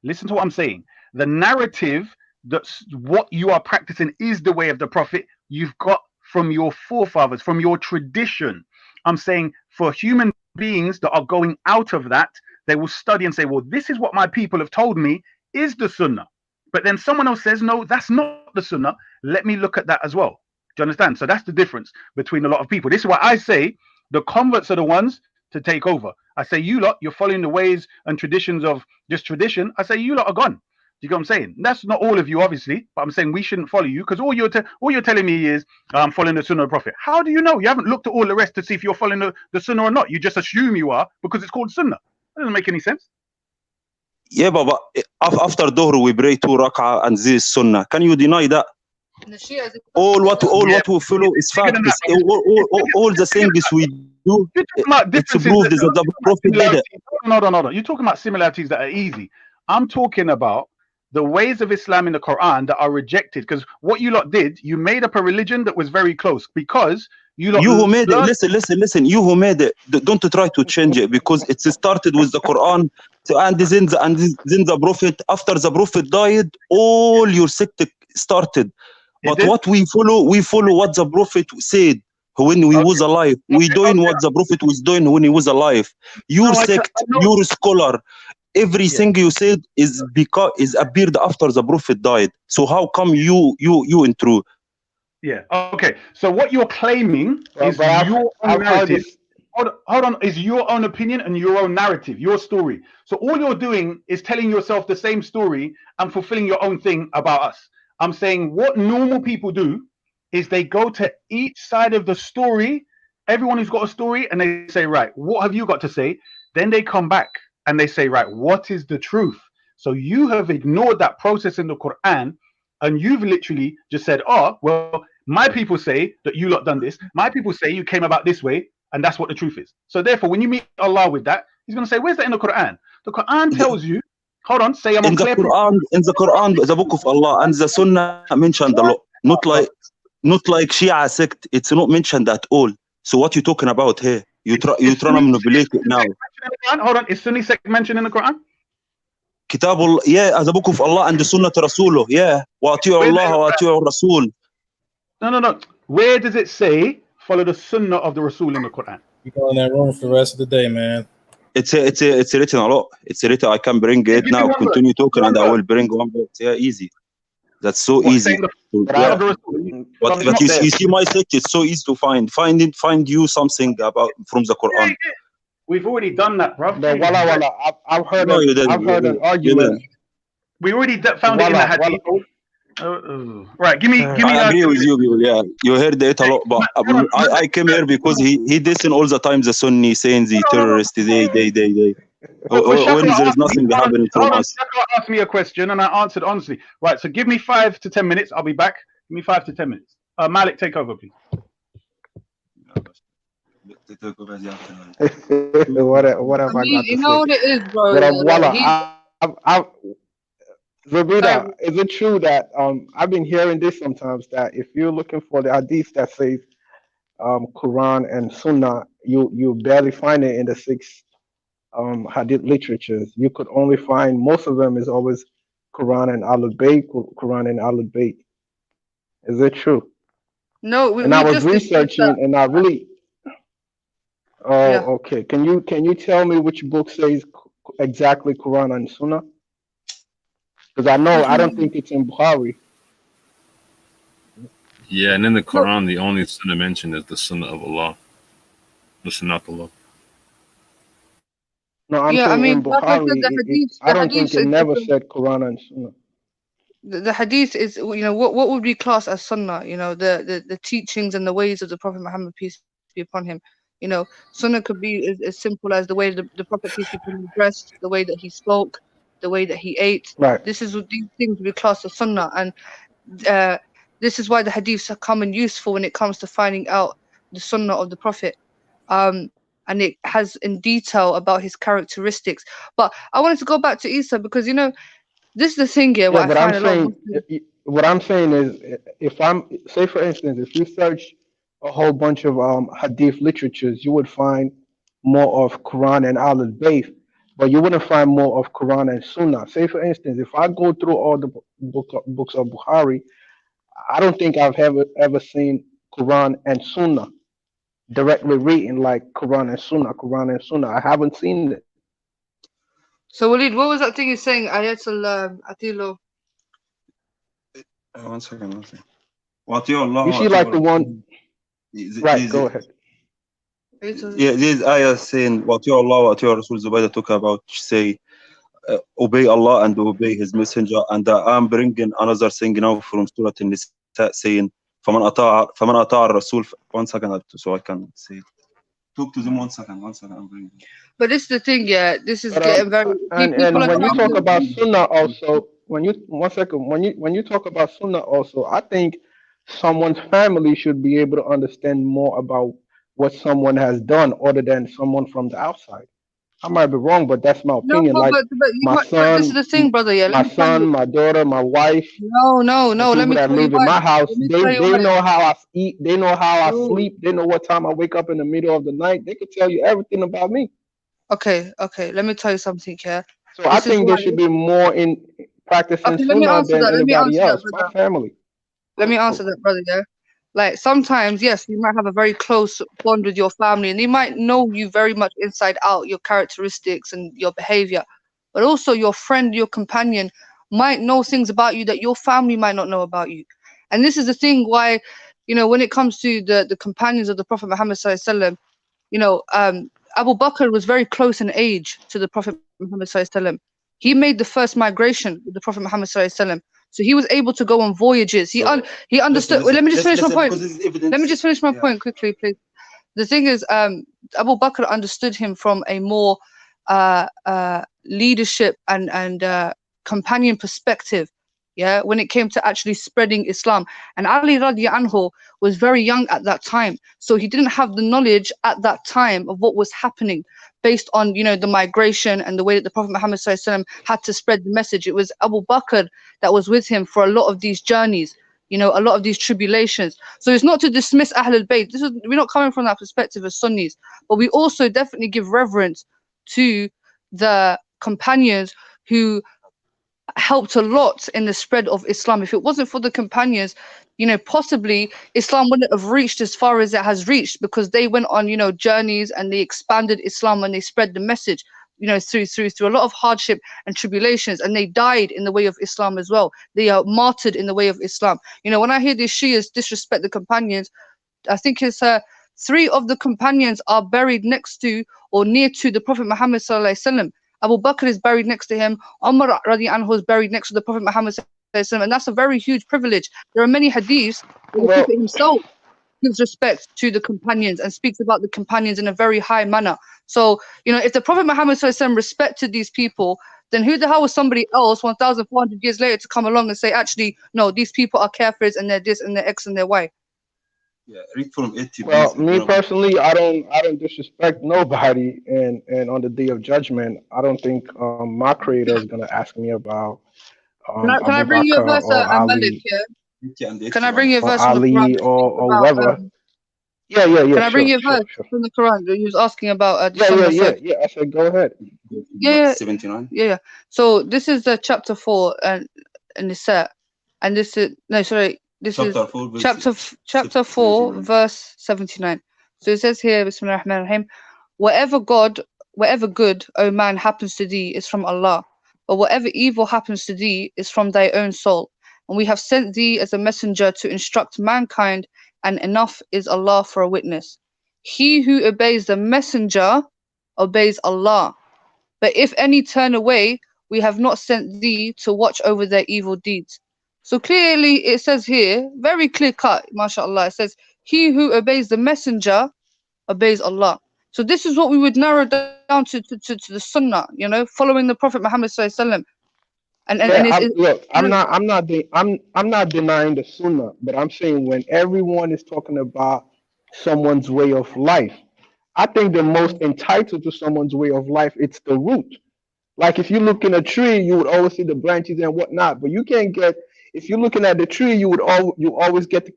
Listen to what I'm saying. The narrative that's what you are practicing is the way of the Prophet you've got from your forefathers, from your tradition. I'm saying for human beings that are going out of that, they will study and say, well, this is what my people have told me is the Sunnah. But then someone else says, no, that's not the Sunnah. Let me look at that as well. Do you understand? So that's the difference between a lot of people. This is why I say the converts are the ones to take over. I say you lot, you're following the ways and traditions of just tradition. I say you lot are gone. Do you get what I'm saying? That's not all of you, obviously, but I'm saying we shouldn't follow you because all you're telling me is I'm following the Sunnah of the Prophet. How do you know? You haven't looked at all the rest to see if you're following the Sunnah or not. You just assume you are because it's called Sunnah. That doesn't make any sense. Yeah, but after Dhuhr we pray 2 rak'ah and this is Sunnah. Can you deny that? All what we follow is fact. All the things we do, it's proved that the Prophet did it. No. You're talking about similarities that are easy. I'm talking about the ways of Islam in the Quran that are rejected. Because what you lot did, you made up a religion that was very close. Because you who made it, listen. You who made it, don't try to change it because it started with the Quran, and then the Prophet. After the Prophet died, all your sect started. But what we follow what the Prophet said when he was alive. We doing what the Prophet was doing when he was alive. Your sect, your scholar, everything you said is appeared after the Prophet died. So how come you intrude? Yeah. Okay. So what you're claiming is your narrative. hold on. Is your own opinion and your own narrative, your story. So all you're doing is telling yourself the same story and fulfilling your own thing about us. I'm saying what normal people do is they go to each side of the story, everyone who's got a story, and they say, right, what have you got to say? Then they come back and they say, right, what is the truth? So you have ignored that process in the Quran, and you've literally just said, oh, well, my people say that you lot done this. My people say you came about this way, and that's what the truth is. So therefore, when you meet Allah with that, he's going to say, where's that in the Quran? The Quran tells you, hold on, say I'm on clear. In the Quran, the book of Allah and the Sunnah mentioned a lot. Not like Shia sect. It's not mentioned at all. So what you talking about here? You trying to manipulate it now. Hold on, is Sunni sect mentioned in the Quran? Kitabul, yeah, the book of Allah and the Sunnah to Rasuluh, yeah. Wa ati'u Allah wa ati'u Rasul. No. Where does it say follow the Sunnah of the Rasul in the Quran? You go in that room for the rest of the day, man. It's written a lot. It's written. I can bring it now. Continue talking, and I will bring one bit. Yeah, easy. That's so easy. Yeah. But you see my sect. It's so easy to find. Find you something about from the Quran. Yeah. We've already done that, bro. The wala. I've heard an argument. We already found it in the hadith. Right, give me. I agree with you, people. Yeah, you heard it a lot, but I came here because he dissing all the time the Sunni, saying the terrorists. They. When there is nothing happening from us. Shaka asked me a question and I answered honestly. Right, so give me 5 to 10 minutes. I'll be back. Give me 5 to 10 minutes. Malik, take over, please. What have I got to you know what it is, bro? Zabida, is it true that I've been hearing this sometimes that if you're looking for the hadith that says Quran and Sunnah, you barely find it in the 6 hadith literatures. You could only find most of them is always Quran and Ahlul Bayt, Quran and Ahlul Bayt. Is it true? No, I was researching and I really. Oh, yeah. Okay. Can you tell me which book says exactly Quran and Sunnah? Because I don't think it's in Bukhari. Yeah, and in the Quran, the only Sunnah mentioned is the Sunnah of Allah, the Sunnah of Allah. No, I'm saying in Bukhari, I don't think it never said Quran and Sunnah. The hadith is, what would be classed as Sunnah? The teachings and the ways of the Prophet Muhammad, peace be upon him. Sunnah could be as simple as the way the Prophet, peace be upon him, dressed, the way that he spoke, the way that he ate. Right. These things we class as Sunnah, and this is why the hadiths are common useful when it comes to finding out the Sunnah of the Prophet. And it has in detail about his characteristics. But I wanted to go back to Isa because this is the thing here. What I'm saying is, if say for instance, if you search a whole bunch of hadith literatures, you would find more of Quran and Ahlul Bayt, but you wouldn't find more of Quran and Sunnah. Say for instance, if I go through all the books of Bukhari, I don't think I've ever seen Quran and Sunnah directly written like Quran and Sunnah. I haven't seen it. So Walid, what was that thing you're saying? Ayatul Atilo. One second. You see like the one. Right, go ahead. Yeah, this ayah saying what your Allah, what your Rasul Zubaydah talk about, say obey Allah and obey His Messenger, and I'm bringing another thing now from Surah An-Nisa saying فَمَنْ أَطَاعَ الرَّسُولَ. 1 second, so I can say it. Talk to them 1 second. I'm bringing. But this is the thing, yeah. This is getting very. And when you talk about Sunnah, also when you talk about Sunnah, also I think someone's family should be able to understand more about what someone has done other than someone from the outside. I might be wrong, but that's my opinion. No, like my son, this is the thing, brother. Yeah, my son, my daughter, my wife. No. Let me that tell live you in why. my house. They know how I eat. They know how I sleep. They know what time I wake up in the middle of the night. They could tell you everything about me. Okay. Let me tell you something here. So I think there should be more in practicing Sunnah than anybody else. My family. Let me answer that, brother. Yeah. Like sometimes, yes, you might have a very close bond with your family, and they might know you very much inside out, your characteristics and your behavior. But also, your friend, your companion, might know things about you that your family might not know about you. And this is the thing why, when it comes to the companions of the Prophet Muhammad sallallahu alaihi wasallam, Abu Bakr was very close in age to the Prophet Muhammad sallallahu alaihi wasallam. He made the first migration with the Prophet Muhammad sallallahu alaihi wasallam. So he was able to go on voyages. He understood. Let me just finish my point. Let me just finish my point quickly, please. The thing is, Abu Bakr understood him from a more leadership and companion perspective. Yeah, when it came to actually spreading Islam. And Ali radiallahu anhu was very young at that time. So he didn't have the knowledge at that time of what was happening based on, the migration and the way that the Prophet Muhammad sallallahu alaihi wasallam had to spread the message. It was Abu Bakr that was with him for a lot of these journeys, a lot of these tribulations. So it's not to dismiss Ahlul Bayt. We're not coming from that perspective as Sunnis, but we also definitely give reverence to the companions who helped a lot in the spread of Islam. If it wasn't for the companions, possibly Islam wouldn't have reached as far as it has reached, because they went on, journeys, and they expanded Islam and they spread the message, through a lot of hardship and tribulations, and they died in the way of Islam as well. They are martyred in the way of Islam. When I hear these Shias disrespect the companions, I think it's 3 of the companions are buried next to or near to the Prophet Muhammad sallallahu alaihi wasallam. Abu Bakr is buried next to him. Umar radiallahu anhu is buried next to the Prophet Muhammad sallallahu alaihi wasallam, and that's a very huge privilege. There are many hadiths where the Prophet himself gives respect to the companions and speaks about the companions in a very high manner. So, if the Prophet Muhammad sallallahu alaihi wasallam respected these people, then who the hell was somebody else 1,400 years later to come along and say, actually, no, these people are kafirs and they're this and they're X and they're Y? Yeah, read from 80. Well, me personally, I don't disrespect nobody, and on the day of judgment, I don't think my creator is gonna ask me about Can I Abu bring you a Bakr verse, or Malik, Ali Can I bring you a or verse from the Quran Ali that or speaks about, whoever. Yeah, Can I bring sure, you a verse from the Quran that he was asking about the Sunnah? yeah. I said, go ahead. Yeah, 79. yeah. So this is the chapter 4 and Nisa, and this is Chapter 4, verse chapter 4 verse 79. So it says here, Bismillah ar-Rahman ar-Rahim, whatever good, O man, happens to thee is from Allah, but whatever evil happens to thee is from thy own soul. And we have sent thee as a messenger to instruct mankind, and enough is Allah for a witness. He who obeys the messenger obeys Allah. But if any turn away, we have not sent thee to watch over their evil deeds. So clearly it says here, very clear cut, mashallah, it says, he who obeys the messenger obeys Allah. So this is what we would narrow down to the Sunnah, following the Prophet Muhammad sallallahu alaihi wasallam. I'm not denying the Sunnah, but I'm saying when everyone is talking about someone's way of life, I think the most entitled to someone's way of life, it's the root. Like if you look in a tree, you would always see the branches and whatnot, but you can't get. If you're looking at the tree, you always get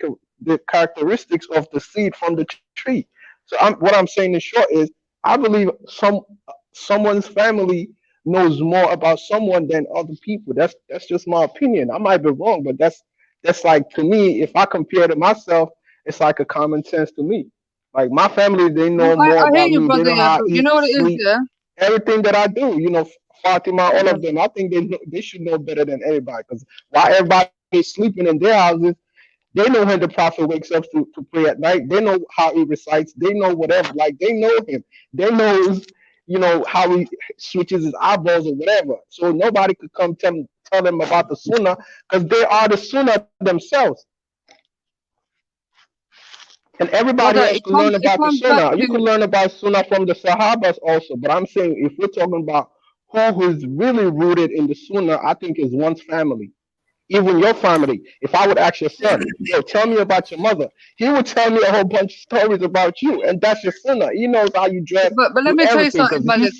the characteristics of the seed from the tree. So what I'm saying in short is, I believe someone's family knows more about someone than other people. That's just my opinion. I might be wrong, but that's like, to me, if I compare to myself, it's like a common sense to me. Like my family, they know more I hear about you, me. brother. They know how I eat, You know what it is, sleep, yeah? everything that I do. Fatima, all of them. I think they should know better than everybody, because while everybody is sleeping in their houses, they know when the prophet wakes up to pray at night. They know how he recites. They know whatever. Like they know him. They know, how he switches his eyeballs or whatever. So nobody could come tell them about the Sunnah, because they are the Sunnah themselves. And everybody else can learn about the Sunnah. You can learn about Sunnah from the Sahabas also. But I'm saying, if we're talking about who is really rooted in the Sunnah, I think is one's family. Even your family. If I would ask your son, yo, tell me about your mother, he would tell me a whole bunch of stories about you, and that's your Sunnah. He knows how you dress. But let me tell you something, Malik.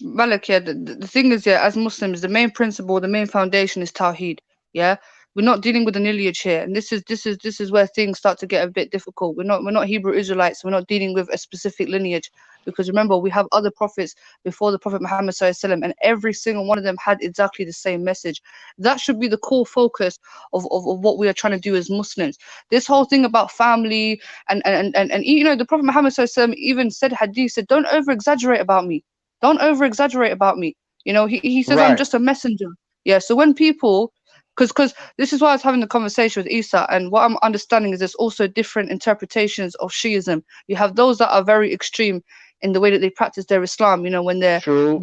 Malik, the thing is, as Muslims, the main principle, the main foundation is Tawheed. Yeah, we're not dealing with the lineage here, and this is where things start to get a bit difficult. We're not Hebrew Israelites. We're not dealing with a specific lineage, because remember, we have other prophets before the Prophet Muhammad sallallahu alaihi wasallam, and every single one of them had exactly the same message. That should be the core focus of what we are trying to do as Muslims. This whole thing about family and the Prophet Muhammad sallallahu alaihi wasallam even said, hadith said, don't over exaggerate about me. Don't over exaggerate about me. He says, right. I'm just a messenger. Yeah. So when people because this is why I was having the conversation with Isa, and what I'm understanding is there's also different interpretations of Shiism. You have those that are very extreme in the way that they practice their Islam, you know, when they're doing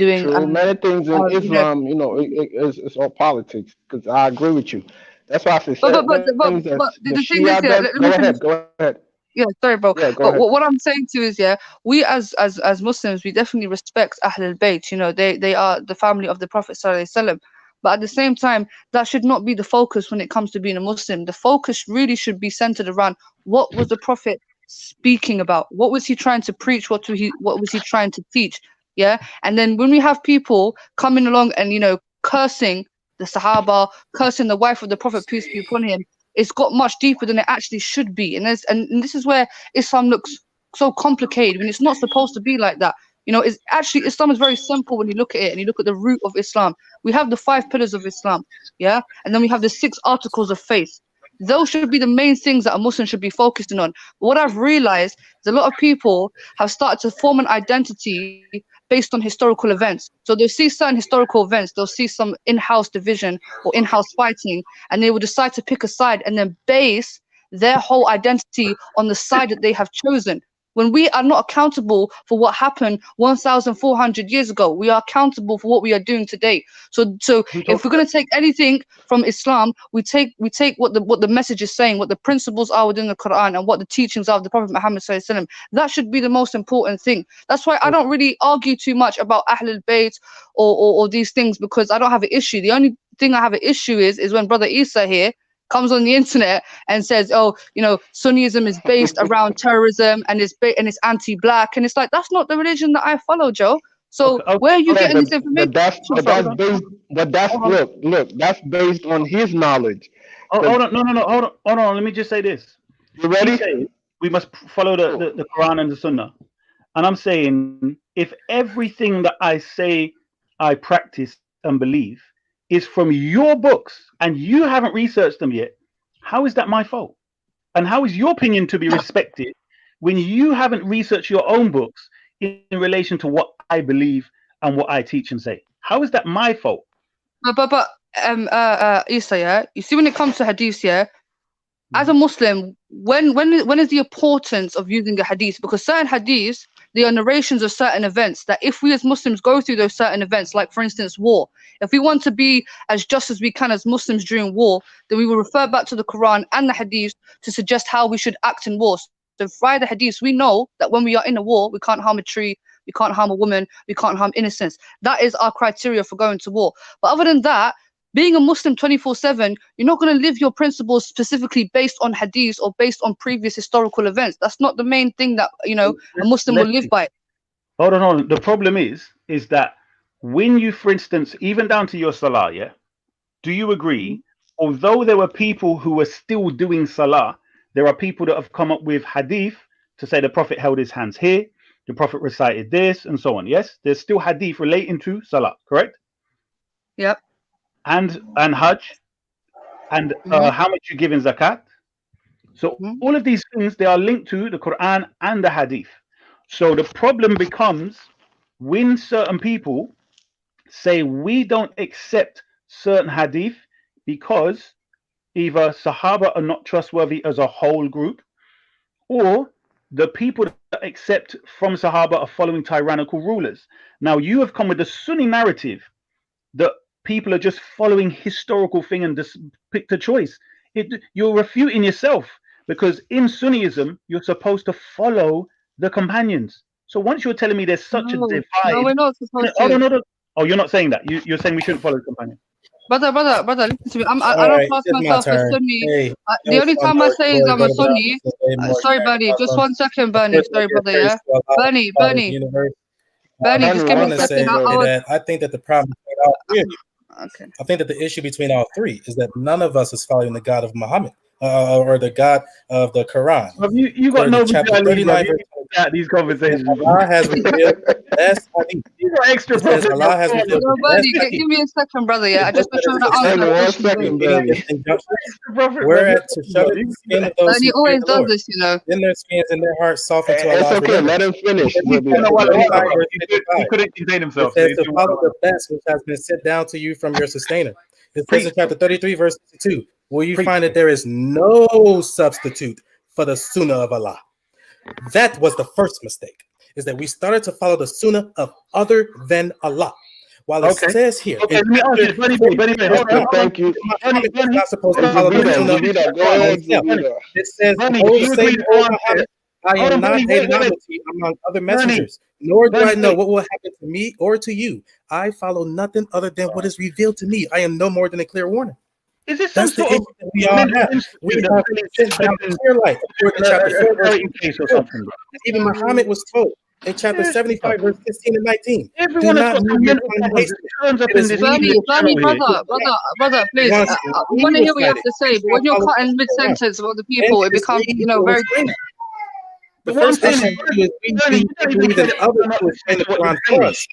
Many things in Islam, you know, it's all politics. Because I agree with you. That's why I say but things that the the thing is, Shia yeah, does. let me finish. Go ahead. Yeah, sorry, bro. Yeah, go But ahead. what I'm saying to you is, yeah, we as Muslims, we definitely respect Ahl al-Bayt. You know, they are the family of the Prophet Sallallahu Alaihi Wasallam. But at the same time, that should not be the focus when it comes to being a Muslim. The focus really should be centered around what was the Prophet speaking about? What was he trying to preach? What was he trying to teach? Yeah. And then when we have people coming along and, you know, cursing the Sahaba, cursing the wife of the Prophet, peace be upon him, it's got much deeper than it actually should be. And this is where Islam looks so complicated when it's not supposed to be like that. You know, it's actually, Islam is very simple when you look at it and you look at the root of Islam. We have the 5 pillars of Islam, yeah? And then we have the 6 articles of faith. Those should be the main things that a Muslim should be focusing on. But what I've realized is a lot of people have started to form an identity based on historical events. So they'll see certain historical events, they'll see some in-house division or in-house fighting, and they will decide to pick a side and then base their whole identity on the side that they have chosen. When we are not accountable for what happened 1,400 years ago, we are accountable for what we are doing today. So if we're going to take anything from Islam, we take what the message is saying, what the principles are within the Quran, and what the teachings are of the Prophet Muhammad Sallallahu Alaihi Wasallam. That should be the most important thing. That's why I don't really argue too much about Ahl al-Bayt or these things, because I don't have an issue. The only thing I have an issue is when Brother Isa here comes on the internet and says, oh, you know, Sunnism is based around terrorism and it's anti-black, and it's like, that's not the religion that I follow, Joe. So where are you getting this information? Look, that's based on his knowledge. Hold on. Let me just say this. You ready? He's saying we must follow the Quran and the Sunnah, and I'm saying if everything that I say I practice and believe is from your books and you haven't researched them yet, how is that my fault? And how is your opinion to be respected when you haven't researched your own books in relation to what I believe and what I teach and say? How is that my fault? But Isa, yeah, you see, when it comes to hadith, yeah, as a Muslim, when is the importance of using a hadith? Because certain hadiths, they are narrations of certain events that if we as Muslims go through those certain events, like for instance war, if we want to be as just as we can as Muslims during war, then we will refer back to the Quran and the hadith to suggest how we should act in war. So via the hadith, we know that when we are in a war, we can't harm a tree, we can't harm a woman, we can't harm innocents. That is our criteria for going to war. But other than that, being a Muslim 24/7, you're not going to live your principles specifically based on hadith or based on previous historical events. That's not the main thing that, you know, a Muslim will live by. Hold on. The problem is that when you, for instance, even down to your salah, yeah, do you agree? Although there were people who were still doing salah, there are people that have come up with hadith to say the Prophet held his hands here, the Prophet recited this, and so on. Yes, there's still hadith relating to salah, correct? Yep. And Hajj, and how much you give in zakat. So all of these things, they are linked to the Quran and the hadith. So the problem becomes when certain people say we don't accept certain hadith because either Sahaba are not trustworthy as a whole group, or the people that accept from Sahaba are following tyrannical rulers. Now you have come with the Sunni narrative that people are just following historical thing and just picked a choice. You're refuting yourself, because in Sunnism you're supposed to follow the companions. So once you're telling me there's such a divide, no, we're not supposed to. No. Oh, you're not saying that. You're saying we shouldn't follow the companions. Brother, listen to me. I don't class myself a Sunni. Hey, the only time I say is I'm a Sunni. Sorry, Bernie. Just 1 second, Bernie. Sorry, brother. Yeah, Bernie. Bernie, just give me a second. I think that the problem between all three, I think that the issue between all three is that none of us is following the God of Muhammad or the God of the Quran. You got no chapter 39 at these conversations. Allah has revealed best hadith. You got extra Allah has revealed Bernie, give me a second, brother. Yeah, I just want to answer that question. Whereas to shut the skin of those Bernie always does this, you know. Then their skins and their hearts soften to Allah's okay, let him finish. He couldn't contain himself. It says to follow the best which has been sent down to you from your sustainer. It says in chapter 33, verse 2, where you find that there is no substitute for the Sunnah of Allah. That was the first mistake, is that we started to follow the Sunnah of other than Allah. While it says here, let me ask you, thank you. Muhammad is not supposed to follow the Sunnah of himself. It says, Muhammad, I am not a novelty among other messengers, nor do I know what will happen to me or to you. I follow nothing other than what is revealed to me. I am no more than a clear warning. Is this some sort of we all have? We have sent down the clear light according to chapter 4, verse 2. Even Muhammad was told in chapter 75, verse 16 and 19. Everyone has got some mental problems. It turns up in this Bernie, brother, please. I want to hear what you have to say. But when you're cutting mid-sentence about the people, it becomes, very. The first issue is we believe that others will explain the Quran for us.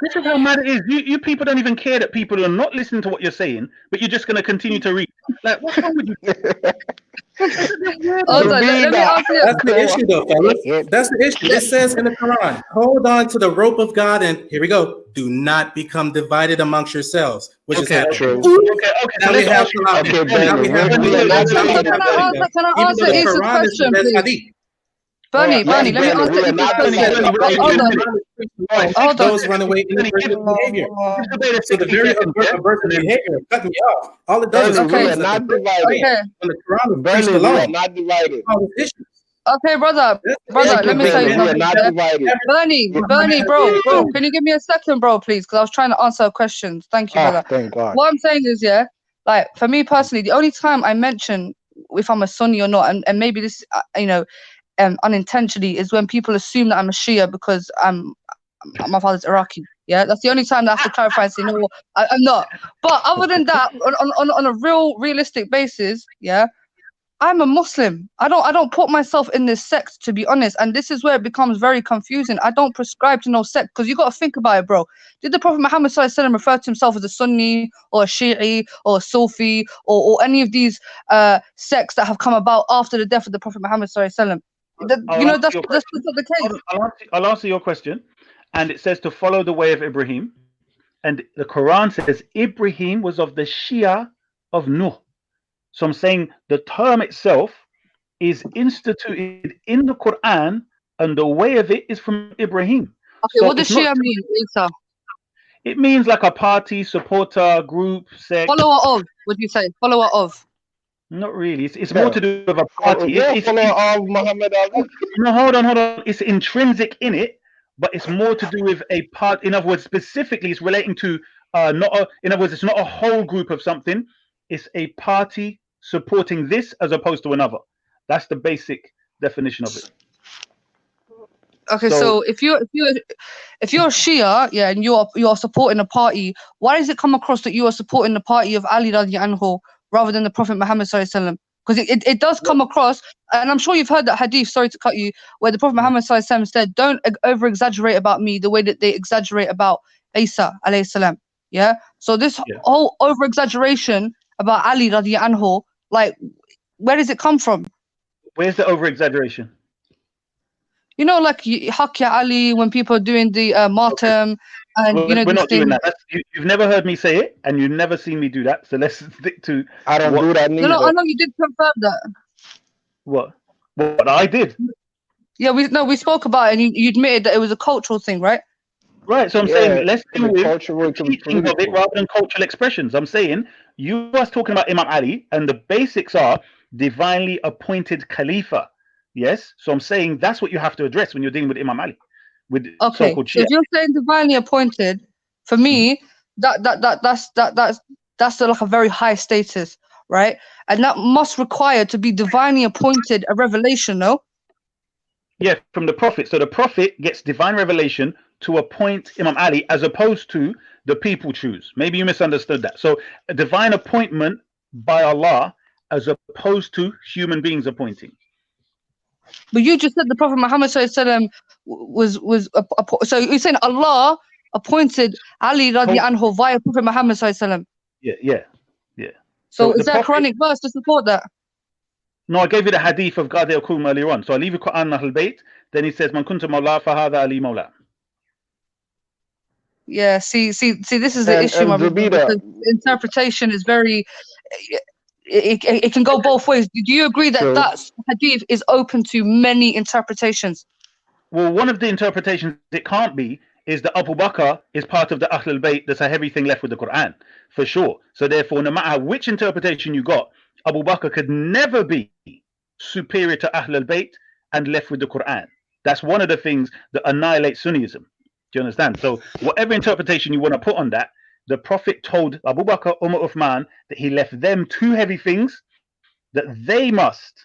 This is how mad it is. You people don't even care that people are not listening to what you're saying, but you're just going to continue to read. Like, what's wrong with you? Let me ask you. That's the issue, though, fellas. That's the issue. It says in the Quran, hold on to the rope of God, and here we go. Do not become divided amongst yourselves. Which is true. Now we have Can I answer Isa's question, please? Bernie, let me answer Hold on. Those run away in the behavior. So the very aversive behavior cut me off. All it does is not divided. When the Quran is Bernie, preached alone, not divided. Okay, brother, let me tell you something. Bernie, bro, can you give me a second, bro, please? Because I was trying to answer questions. Thank you, brother. Thank God. What I'm saying is, like for me personally, the only time I mention if I'm a Sunni or not, and maybe this, unintentionally, is when people assume that I'm a Shia because my father's Iraqi. Yeah, that's the only time that I have to clarify and say no, I'm not. But other than that, on a realistic basis, I'm a Muslim. I don't put myself in this sect, to be honest, and this is where it becomes very confusing. I don't prescribe to no sect because you got to think about it, bro. Did the Prophet Muhammad sallallahu refer to himself as a Sunni or a Shi'i or a Sufi or any of these sects that have come about after the death of the Prophet Muhammad sallallahu? That's not the case. I'll answer your question, and it says to follow the way of Ibrahim, and the Quran says Ibrahim was of the Shia of Nuh. So I'm saying the term itself is instituted in the Quran, and the way of it is from Ibrahim. Okay, what does Shia mean, Isa? It means like a party, supporter, group, sect. Follower of, would you say? Follower of. Not really. It's more to do with a party. It's of Muhammad Ali. No, hold on. It's intrinsic in it, but it's more to do with a part. In other words, specifically, it's relating to in other words, it's not a whole group of something. It's a party supporting this as opposed to another. That's the basic definition of it. Okay, so if you're Shia, and you're supporting a party, why does it come across that you are supporting the party of Ali radiallahu anhu rather than the Prophet Muhammad sallallahu alaihi wasallam? Because it does come across, and I'm sure you've heard that hadith, sorry to cut you, where the Prophet Muhammad sallallahu alaihi wasallam said, don't over exaggerate about me the way that they exaggerate about Isa alayhi salam. Yeah, so this whole over exaggeration about Ali radiallahu anhu, like, where does it come from? Where's the over exaggeration? You know, like Haq Ya Ali, when people are doing the martyrdom, and we're not doing that. You've never heard me say it, and you've never seen me do that. So let's stick to. I don't do that neither. No, I know you did confirm that. What I did? Yeah, we spoke about it, and you admitted that it was a cultural thing, right? Right. So I'm saying let's deal with teaching of it rather than cultural expressions. I'm saying you was talking about Imam Ali, and the basics are divinely appointed Khalifa. Yes. So I'm saying that's what you have to address when you're dealing with Imam Ali. With so-called Shia. So if you're saying divinely appointed, for me, that's like a very high status, right? And that must require to be divinely appointed a revelation, no? Yeah, from the Prophet. So the Prophet gets divine revelation to appoint Imam Ali, as opposed to the people choose. Maybe you misunderstood that. So a divine appointment by Allah, as opposed to human beings appointing. But you just said the Prophet Muhammad was so you're saying Allah appointed Ali radiallahu anhu via Prophet Muhammad Yeah. So is there a Quranic verse to support that? No, I gave you the hadith of Qadi al-Qum earlier on. So I leave you Quran Ahl Bayt. Then he says, "Man kunta mawla fa hadha Ali mawla." Yeah, see, this is the issue, my brother, because interpretation is very, it can go both ways. Do you agree that that hadith is open to many interpretations? Well, one of the interpretations it can't be is that Abu Bakr is part of the Ahlul Bayt that's everything left with the Quran, for sure. So therefore, no matter which interpretation you got, Abu Bakr could never be superior to Ahlul Bayt and left with the Quran. That's one of the things that annihilates Sunnism. Do you understand? So whatever interpretation you want to put on that, the Prophet told Abu Bakr, Umar, Uthman that he left them two heavy things that they must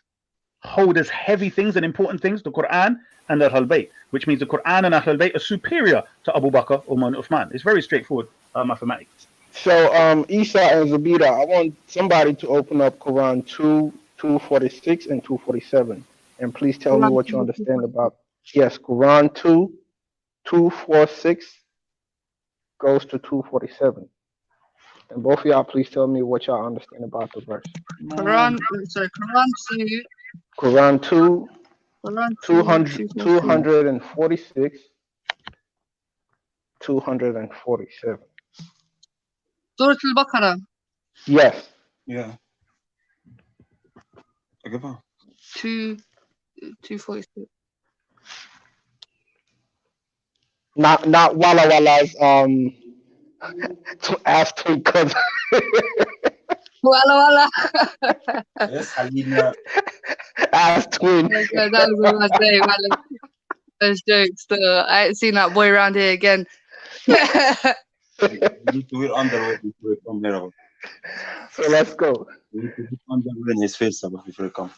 hold as heavy things and important things, the Quran and the Ahlul Bayt, which means the Quran and Ahlul Bayt are superior to Abu Bakr, Umar, and Uthman. It's very straightforward mathematics. So, Isa and Zabida, I want somebody to open up Quran 2:46 and 2:47, and please tell me what you understand about. Yes, Quran 2:46 goes to 2:47, and both of y'all, please tell me what y'all understand about the verse. Quran 2. Quran 246, 247. Surah Al-Baqarah. Yes. Yeah. 2:46. Not Walla Walla's ass twin cousin. Walla. Yes, Alina. Ass twin. That was all I say. Those jokes. I ain't seen that boy around here again. You need to wear underwear before you come here. So let's go. You need to put underwear in his face before you come.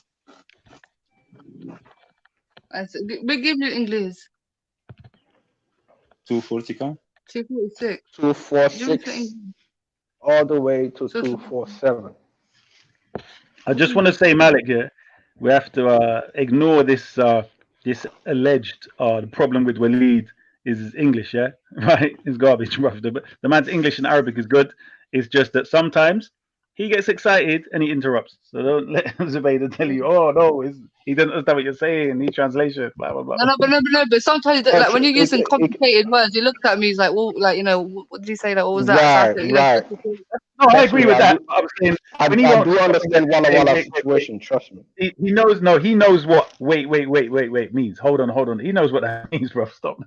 Give me English. 240 come? 246. 246. All the way to 247. I just want to say, Malik, yeah, we have to ignore this this alleged the problem with Waleed is his English, yeah, right? It's garbage, bro. The man's English and Arabic is good. It's just that sometimes he gets excited and he interrupts. So don't let Zubaydah tell you, oh no, he doesn't understand what you're saying. He translation, blah blah blah. No, but sometimes like when you're using complicated words, he looked at me. He's like, well, like what did you say? Like, what was that? Right. No, I agree with that. I'm saying I do understand Walla Walla's situation. Trust me. He knows. No, he knows what. Wait means. Hold on. He knows what that means, bro. Stop.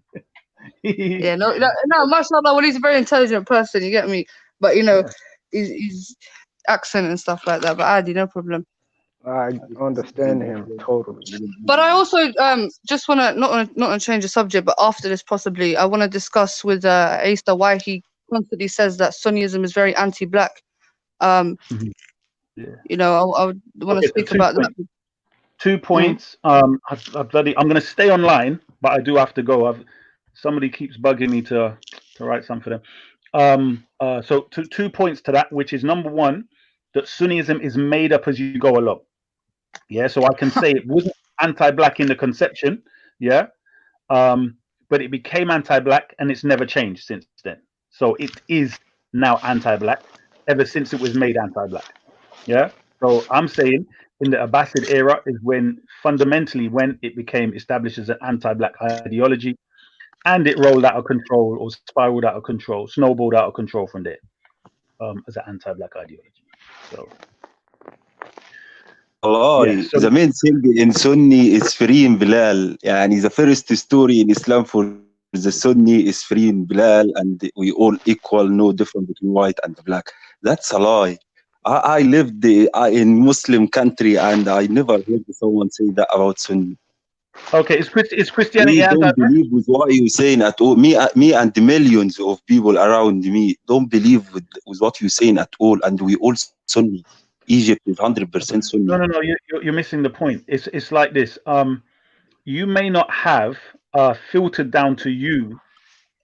Yeah, no. Mashallah, well, he's a very intelligent person. You get me? But he's accent and stuff like that. But Adi, no problem. I understand him totally. But I also just want to not change the subject, but after this possibly I want to discuss with Asa why he constantly says that Sunnism is very anti-black. I want to speak about that. 2 points. I'm going to stay online, but I do have to go. Somebody keeps bugging me to write something for them. So 2 points to that, which is number one, that Sunnism is made up as you go along. Yeah, so I can say it wasn't anti-black in the conception, yeah, but it became anti-black and it's never changed since then. So it is now anti-black ever since it was made anti-black. Yeah, so I'm saying in the Abbasid era is when it became established as an anti-black ideology, and it rolled out of control or spiraled out of control, snowballed out of control from there as an anti-black ideology. So. The main thing in Sunni is free in Bilal. Yani the first story in Islam for the Sunni is free in Bilal, and we all equal, no difference between white and black. That's a lie. I lived in Muslim country, and I never heard someone say that about Sunni. Okay, is Christianity anti-black? Don't believe with what you're saying at all. Me and the millions of people around me don't believe with what you're saying at all, and we all Sunni. Egypt is 100% Sunni. No, you're missing the point. It's like this. You may not have filtered down to you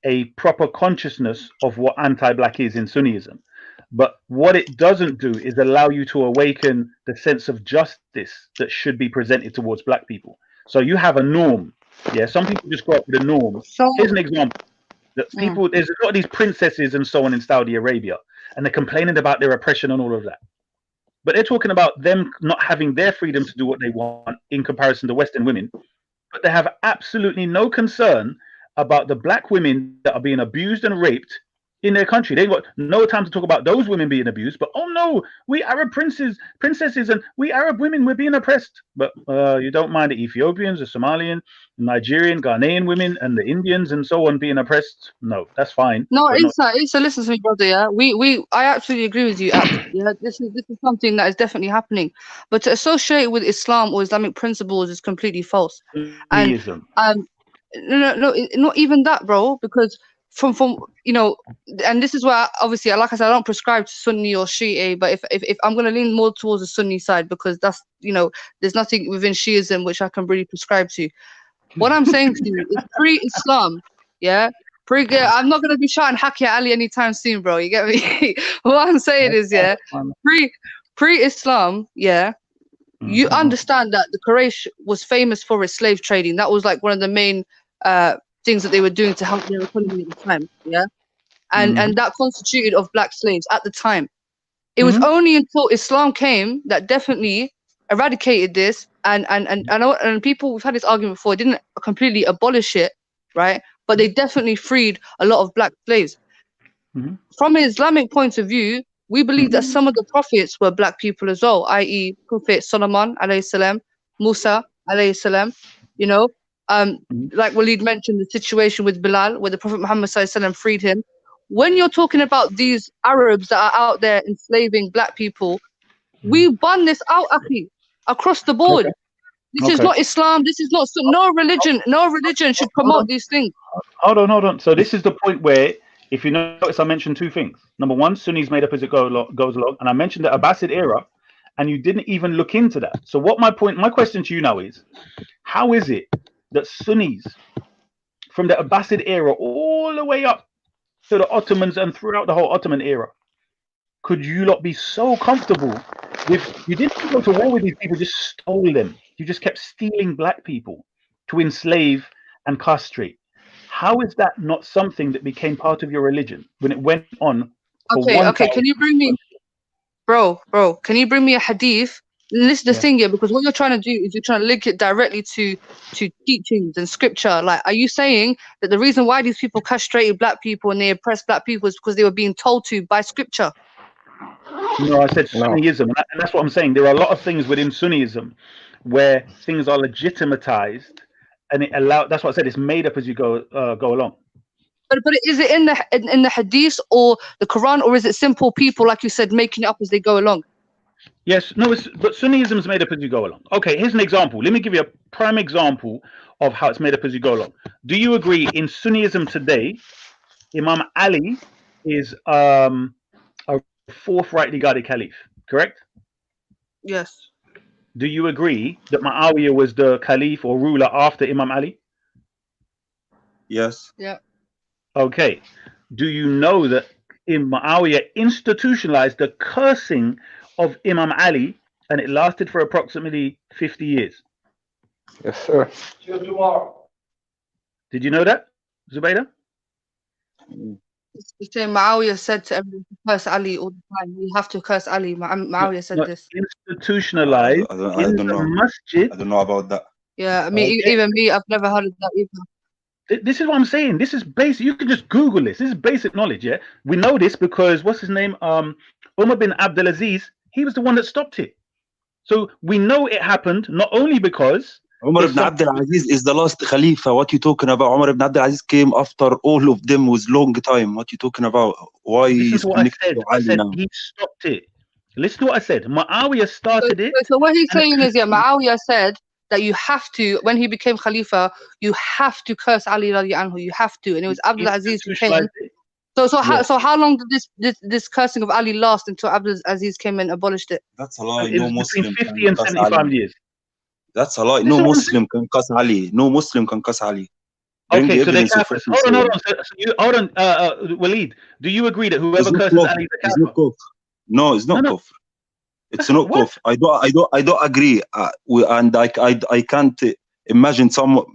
a proper consciousness of what anti-black is in Sunnism, but what it doesn't do is allow you to awaken the sense of justice that should be presented towards black people. So you have a norm. Yeah, some people just grow up with a norm. Here's an example. That people, there's a lot of these princesses and so on in Saudi Arabia, and they're complaining about their oppression and all of that. But they're talking about them not having their freedom to do what they want in comparison to Western women. But they have absolutely no concern about the black women that are being abused and raped in their country. They got no time to talk about those women being abused, but oh no, we Arab princesses, and we Arab women, we're being oppressed. But you don't mind the Ethiopians, the Somalian, Nigerian, Ghanaian women, and the Indians and so on being oppressed. No, that's fine. No, but it's a listen to me, brother. Yeah, I absolutely agree with you. Yeah, this is something that is definitely happening. But to associate with Islam or Islamic principles is completely false. And no, not even that, bro. Because from and this is where obviously, like I said, I don't prescribe to Sunni or Shia, but if I'm gonna lean more towards the Sunni side, because that's there's nothing within Shiism which I can really prescribe to. What I'm saying to you is pre-Islam, yeah. I'm not gonna be shouting Haki at Ali anytime soon, bro. You get me? What I'm saying is, yeah, pre-Islam, yeah. You understand that the Quraysh was famous for its slave trading. That was like one of the main things that they were doing to help their economy at the time, yeah. And that constituted of black slaves at the time. It was only until Islam came that definitely eradicated this, and people, we've had this argument before, didn't completely abolish it, right? But they definitely freed a lot of black slaves. From an Islamic point of view, we believe that some of the prophets were black people as well, i.e. Prophet Solomon alayhi salam, Musa alayhi salam, like Waleed mentioned, the situation with Bilal, where the Prophet Muhammad sallallahu alaihi wasallam freed him. When you're talking about these Arabs that are out there enslaving black people, we ban this out, akhi, across the board. This is not Islam. This is not no religion. No religion should promote these things. Hold on. So this is the point where, if you notice, I mentioned two things. Number one, Sunnis made up as it goes along, and I mentioned the Abbasid era, and you didn't even look into that. So what my question to you now is, how is it that Sunnis from the Abbasid era all the way up to the Ottomans and throughout the whole Ottoman era, could you not be so comfortable with, you didn't go to war with these people, just stole them. You just kept stealing black people to enslave and castrate. How is that not something that became part of your religion when it went on? Okay. Can you bring me, bro? Can you bring me a hadith? And this is the thing here, because what you're trying to do is you're trying to link it directly to teachings and scripture. Like, are you saying that the reason why these people castrated black people and they oppressed black people is because they were being told to by scripture? No, I said Sunniism, and that's what I'm saying. There are a lot of things within Sunniism where things are legitimatized, and it allows. That's what I said. It's made up as you go along. But is it in the hadith or the Quran, or is it simple people, like you said, making it up as they go along? Yes, no, but Sunniism is made up as you go along. Okay, here's an example. Let me give you a prime example of how it's made up as you go along. Do you agree in Sunniism today, Imam Ali is a fourth rightly guided caliph, correct? Yes. Do you agree that Muawiyah was the caliph or ruler after Imam Ali? Yes. Yeah. Okay. Do you know that Muawiyah institutionalized the cursing of Imam Ali, and it lasted for approximately 50 years? Yes, sir. Did you know that, Zubaydah? The same Muawiyah said to everyone to curse Ali all the time. You have to curse Ali. Muawiyah said this. Institutionalized in the masjid. I don't know about that. Yeah, I mean, even me, I've never heard of that either. This is what I'm saying. This is basic. You can just Google this. This is basic knowledge. Yeah, we know this because what's his name? Umar bin Abdulaziz. He was the one that stopped it. So we know it happened not only because Umar ibn Abdul Aziz is the last Khalifa. What you talking about? Umar ibn Abdul Aziz came after all of them with long time. What you talking about? Why is connected to Ali now? He stopped it. Listen to what I said. Muawiyah started it. So what he's saying is, yeah, Muawiyah said that you have to, when he became Khalifa, you have to curse Ali radiallahu anhu. You have to, and it was Abdul Aziz who came. So how long did this cursing of Ali last until Abdul Aziz came and abolished it? That's a lie. No Muslim. Between 50 and 75 years. That's a lie. No Muslim can cuss Ali. No Muslim can cuss Ali. Okay, so they kafir. Hold on. Waleed, do you agree that whoever curses Ali is a kafir? No, it's not kufr. It's not kufr. I don't agree. And I can't imagine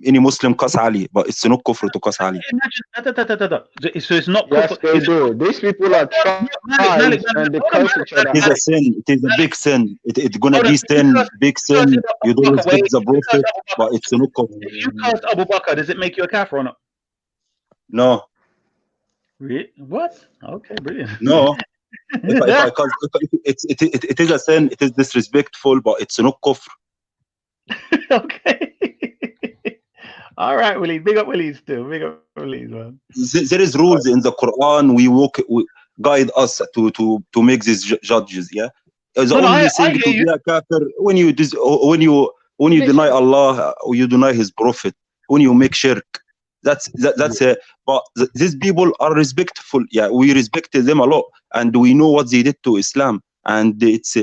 any Muslim cuss Ali, but it's not kufr to cuss Ali. So it's not kufr. Yes, they do. These people are tribes and they curse each other. It is a sin. It is a big sin. It's gonna be sin, big sin. You don't respect the prophet, but it's not kufr. If you curse Abu Bakr, does it make you a kafir or not? No. What? Okay, brilliant. No. Because it is a sin, it is disrespectful, but it's not kufr. Okay. All right, Willie. Big up Willie still. Big up Willie, man. There is rules in the Quran. We guide us to make these judges. Yeah. The only thing to be a kafir when you deny Allah, or you deny His Prophet, when you make shirk. That's but these people are respectful. Yeah, we respect them a lot, and we know what they did to Islam. And it's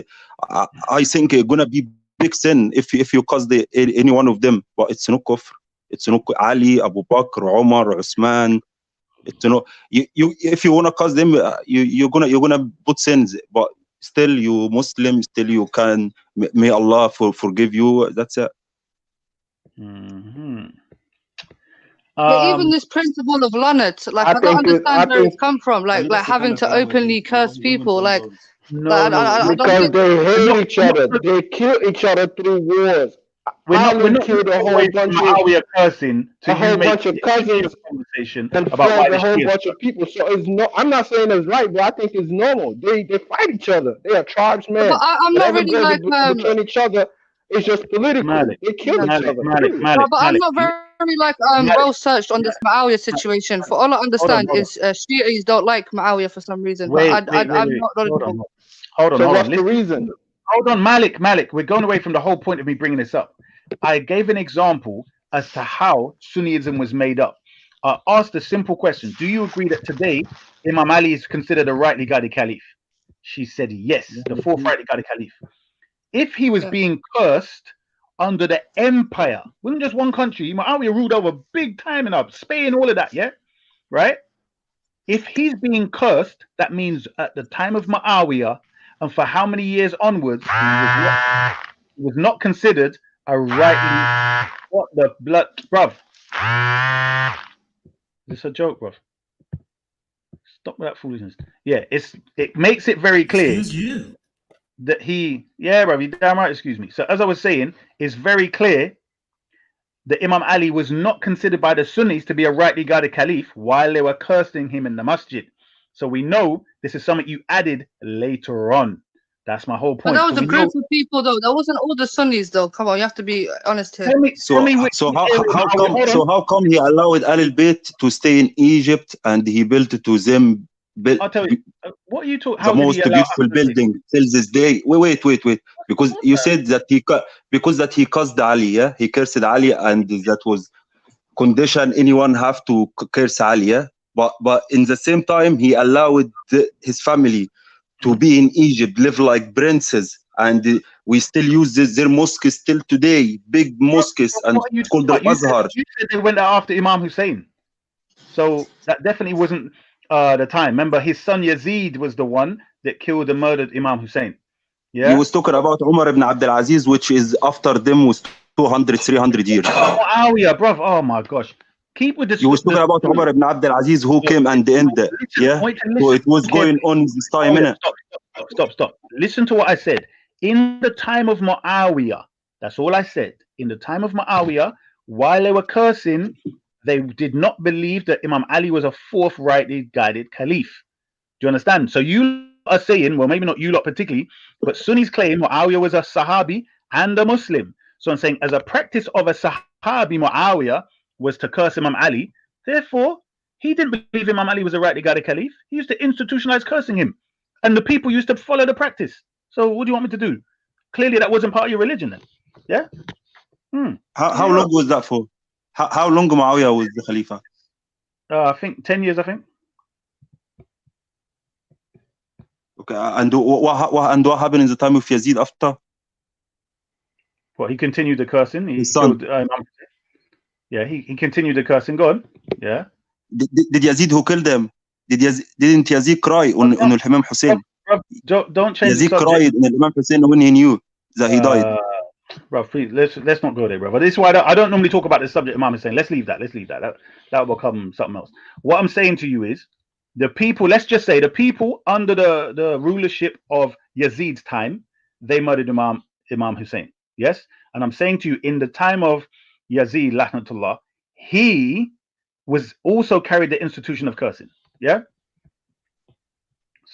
I think gonna be big sin if you cause any one of them. But it's no kufr. It's no Ali, Abu Bakr, Umar, Usman. It's no you if you wanna cause them, you're gonna put sins. But still, you Muslim, still you can. May Allah forgive you. That's it. Mm-hmm. Even this principle of lanat, like I don't understand where it's come from. Like having to openly curse people, like because they hate each other. They kill each other through wars. We're not killed a whole bunch of cursing to a whole bunch of cousins conversation and about friends, a whole bunch of people. So it's no. I'm not saying it's right, but I think it's normal. They fight each other. They are tribesmen. But I'm not really like between each other. It's just political. They kill each other. But I'm not very like well searched on this Muawiyah situation. For all I understand is Shi'is don't like Muawiyah for some reason. I'm not knowledgeable. Hold on. What's the reason? Hold on, Malik. We're going away from the whole point of me bringing this up. I gave an example as to how Sunniism was made up. I asked a simple question. Do you agree that today Imam Ali is considered a rightly guided caliph? She said yes, the fourth rightly guided caliph. If he was being cursed under the empire, wasn't just one country, Muawiyah ruled over big time in Spain, all of that, yeah? Right? If he's being cursed, that means at the time of Muawiyah, and for how many years onwards, he was not considered a rightly. What the blood, bruv? Is this a joke, bruv? Stop with that foolishness. Yeah, it makes it very clear. Excuse you. That bruv, you damn right, excuse me. So as I was saying, it's very clear that Imam Ali was not considered by the Sunnis to be a rightly guided caliph while they were cursing him in the masjid. So we know this is something you added later on. That's my whole point. But that was a group of people, though. That wasn't all the Sunnis, though. Come on, you have to be honest here. How come he allowed Al Bayt to stay in Egypt and he built to them? I'll tell you. What are you talking? The most beautiful building till this day. Wait. Because you said that he cursed Ali, yeah? He cursed Ali, and that was condition. Anyone have to curse Ali, yeah? But in the same time, he allowed his family to be in Egypt, live like princes, and we still use their mosques still today, big mosques, and it's called the Azhar. You said they went after Imam Hussein, so that definitely wasn't the time. Remember, his son Yazid was the one that killed and murdered Imam Hussein. Yeah, he was talking about Umar ibn Abdul Aziz, which is after them was 200, 300 years. Muawiyah, bruv. Oh my gosh. Keep with this. You was talking about Umar ibn Abdul Aziz who came and ended. Yeah. So it was going on this time, innit? Stop. Listen to what I said. In the time of Muawiyah, that's all I said. In the time of Muawiyah, while they were cursing, they did not believe that Imam Ali was a fourth rightly guided caliph. Do you understand? So you are saying, well, maybe not you lot particularly, but Sunnis claim Muawiyah was a Sahabi and a Muslim. So I'm saying, as a practice of a Sahabi, Muawiyah was to curse Imam Ali. Therefore, he didn't believe Imam Ali was a rightly guided caliph. He used to institutionalize cursing him. And the people used to follow the practice. So what do you want me to do? Clearly, that wasn't part of your religion then. Yeah? How long was that for? How long Muawiyah was the Khalifa? I think 10 years, I think. Okay, and what happened in the time of Yazid after? Well, he continued the cursing. He son. Killed, he continued the cursing. Go on. Yeah. Did Yazid who killed them? Didn't Yazid cry on Imam Hussein? Don't change Yazid the subject. cried on Imam Hussein when he knew that he died. Bro, please, let's not go there, bro. But this is why I don't normally talk about this subject Imam Hussein. Let's leave that. That will become something else. What I'm saying to you is the people, let's just say the people under the rulership of Yazid's time, they murdered Imam Hussein. Yes? And I'm saying to you, in the time of Yazid, Lahnatullah, he was also carried the institution of cursing. Yeah.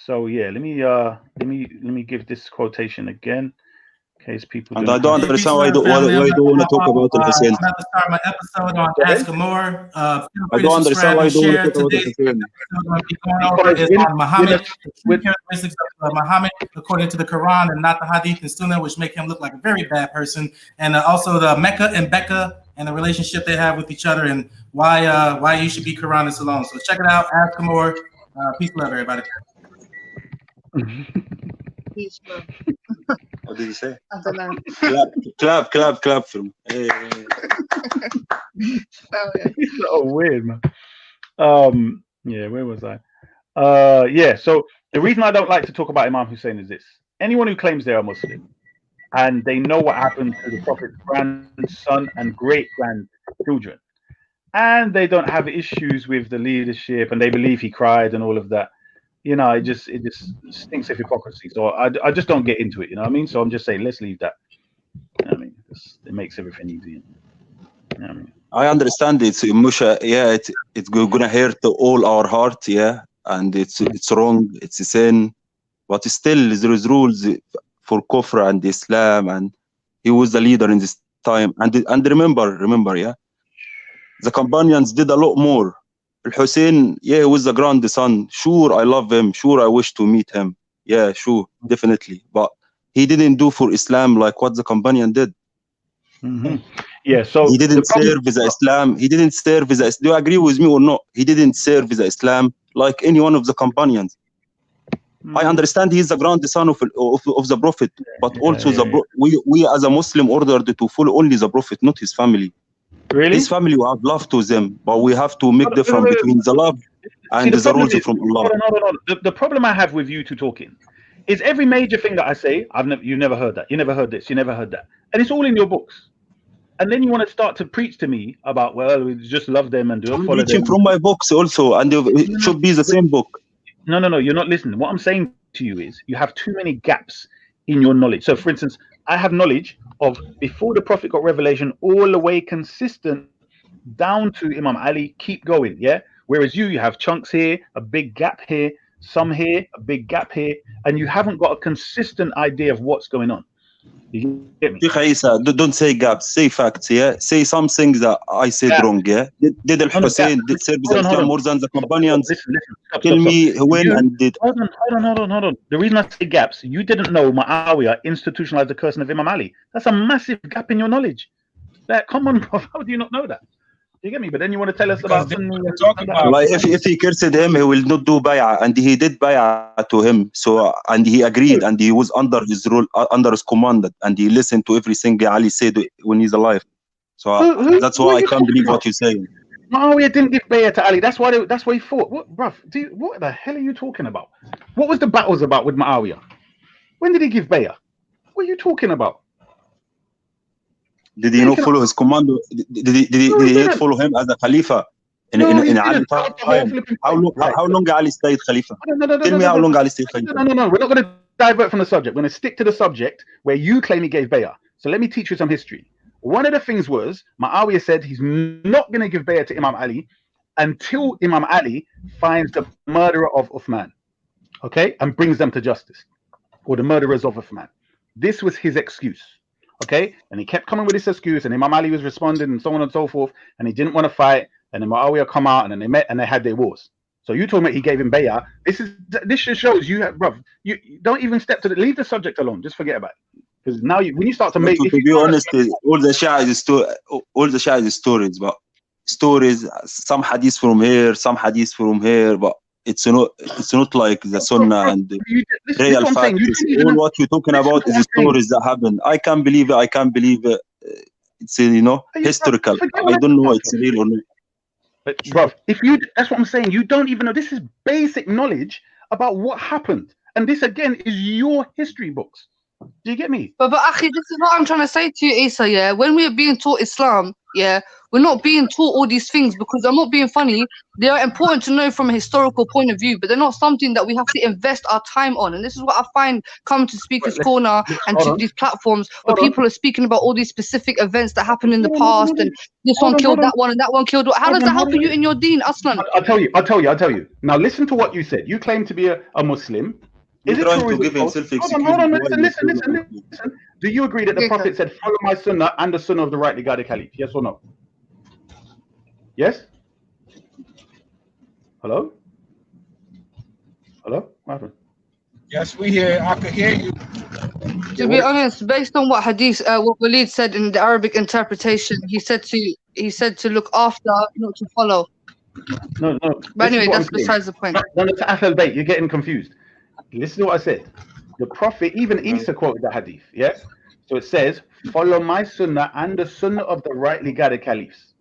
So yeah, let me give this quotation again, in case people. And I don't understand why you don't want to talk about Al Hussein. I'm about to start my episode on Ask More. Feel I free don't to understand subscribe why you and don't want share. to talk about Al Today's Hussein. episode we're going to be going over is on Muhammad, the characteristics of Muhammad according to the Quran and not the Hadith and Sunnah, which make him look like a very bad person, and also the Mecca and Becca and the relationship they have with each other, and why you should be Quranist alone. So check it out. Ask More. Peace and love, everybody. Peace, bro. What did you say? I don't know. Clap for him. Hey. It's so weird, man. Yeah, where was I? Yeah, so the reason I don't like to talk about Imam Hussein is this. Anyone who claims they are Muslim and they know what happened to the Prophet's grandson and great-grandchildren, and they don't have issues with the leadership and they believe he cried and all of that, you know, it just stinks of hypocrisy. So I just don't get into it, you know what I mean? So I'm just saying, let's leave that. You know what I mean? It makes everything easy. You know what I mean? I understand it's Musha, yeah, it's gonna hurt all our heart, yeah, and it's wrong, it's a sin, but still there is rules for Kufr and Islam, and he was the leader in this time. And remember, yeah, the companions did a lot more. Al-Hussein, yeah, he was the grandson. Sure, I love him. Sure, I wish to meet him. Yeah, sure, definitely. But he didn't do for Islam like what the companion did. Mm-hmm. Yeah, so he didn't serve the Islam. He didn't serve the. Do you agree with me or not? He didn't serve the Islam like any one of the companions. I understand he is the grandson of the Prophet, but also we as a Muslim ordered to follow only the Prophet, not his family. Really? His family, we have love to them, but we have to make difference between the love and the rules from Allah. Hold on. The problem I have with you two talking is every major thing that I say, you never heard that, you never heard this, you never heard that, and it's all in your books. And then you want to start to preach to me about, well, we just love them and do follow them. From my books also, and it should be the same book. No, you're not listening. What I'm saying to you is you have too many gaps in your knowledge. So, for instance, I have knowledge of before the Prophet got revelation, all the way consistent down to Imam Ali. Keep going, yeah. Whereas you have chunks here, a big gap here, some here, a big gap here, and you haven't got a consistent idea of what's going on. You get me? Don't say gaps, say facts, yeah. Say some things that I said wrong, yeah. Did Al-Hussein serve Islam more than the companions? Listen, Tell me when and did. Hold on. The reason I say gaps, you didn't know Muawiyah institutionalized the cursing of Imam Ali. That's a massive gap in your knowledge. Like, come on, bro. How do you not know that? You get me? But then you want to tell us about like if he cursed him, he will not do bay'ah, and he did bay'ah to him. So and he agreed, and he was under his rule, under his command, and he listened to everything Ali said when he's alive. So that's why I can't believe what you're saying. Muawiyah didn't give bay'ah to Ali. That's why he fought. What, bruv? What the hell are you talking about? What was the battles about with Muawiyah? When did he give bay'ah? What are you talking about? Did he not follow his command? Did he not follow him as a Khalifa in Ali time? How long Ali stayed Khalifa? Tell me how long Ali stayed Khalifa. No. We're not going to divert from the subject. We're going to stick to the subject where you claim he gave bay'ah. So let me teach you some history. One of the things was Muawiyah said he's not going to give bay'ah to Imam Ali until Imam Ali finds the murderer of Uthman, okay, and brings them to justice, or the murderers of Uthman. This was his excuse. Okay, and he kept coming with this excuse, and Imam Ali was responding, and so on and so forth, and he didn't want to fight, and then Muawiyah come out, and then they met, and they had their wars. So you told me he gave him bay'ah. This just shows you have, bruv, you don't even step to leave the subject alone. Just forget about it, because now when you start to make. To be honest, all the Shia is stories, but stories, some hadith from here, some hadith from here, but it's not like the Sunnah and the real facts. All what you're talking about is the stories that happen. I can't believe it. It's historical. I don't know it's real or not. But bro, that's what I'm saying. You don't even know. This is basic knowledge about what happened, and this again is your history books. Do you get me? But Akhi, this is what I'm trying to say to you, Issa, yeah? When we are being taught Islam, yeah, we're not being taught all these things because I'm not being funny. They are important to know from a historical point of view, but they're not something that we have to invest our time on. And this is what I find coming to Speaker's Corner and to these platforms where people are speaking about all these specific events that happened in the past and this one killed that one and that one killed. How does that help you in your deen, Aslan? I'll tell you. Now listen to what you said. You claim to be a Muslim. Is it true? Hold on. Listen. Do you agree that the Prophet said, "Follow my sunnah and the sunnah of the rightly guided caliph"? Yes or no? Yes. Hello. What happened? Yes, we hear. I can hear you. To be honest, based on what Hadith, what Walid said in the Arabic interpretation, he said to look after, not to follow. No. But anyway, that's besides the point. No, it's Ahlul Bayt. You're getting confused. Listen to what I said. The Prophet, even Isa quoted the Hadith. Yeah. So it says, "Follow my sunnah and the sunnah of the rightly guided caliphs."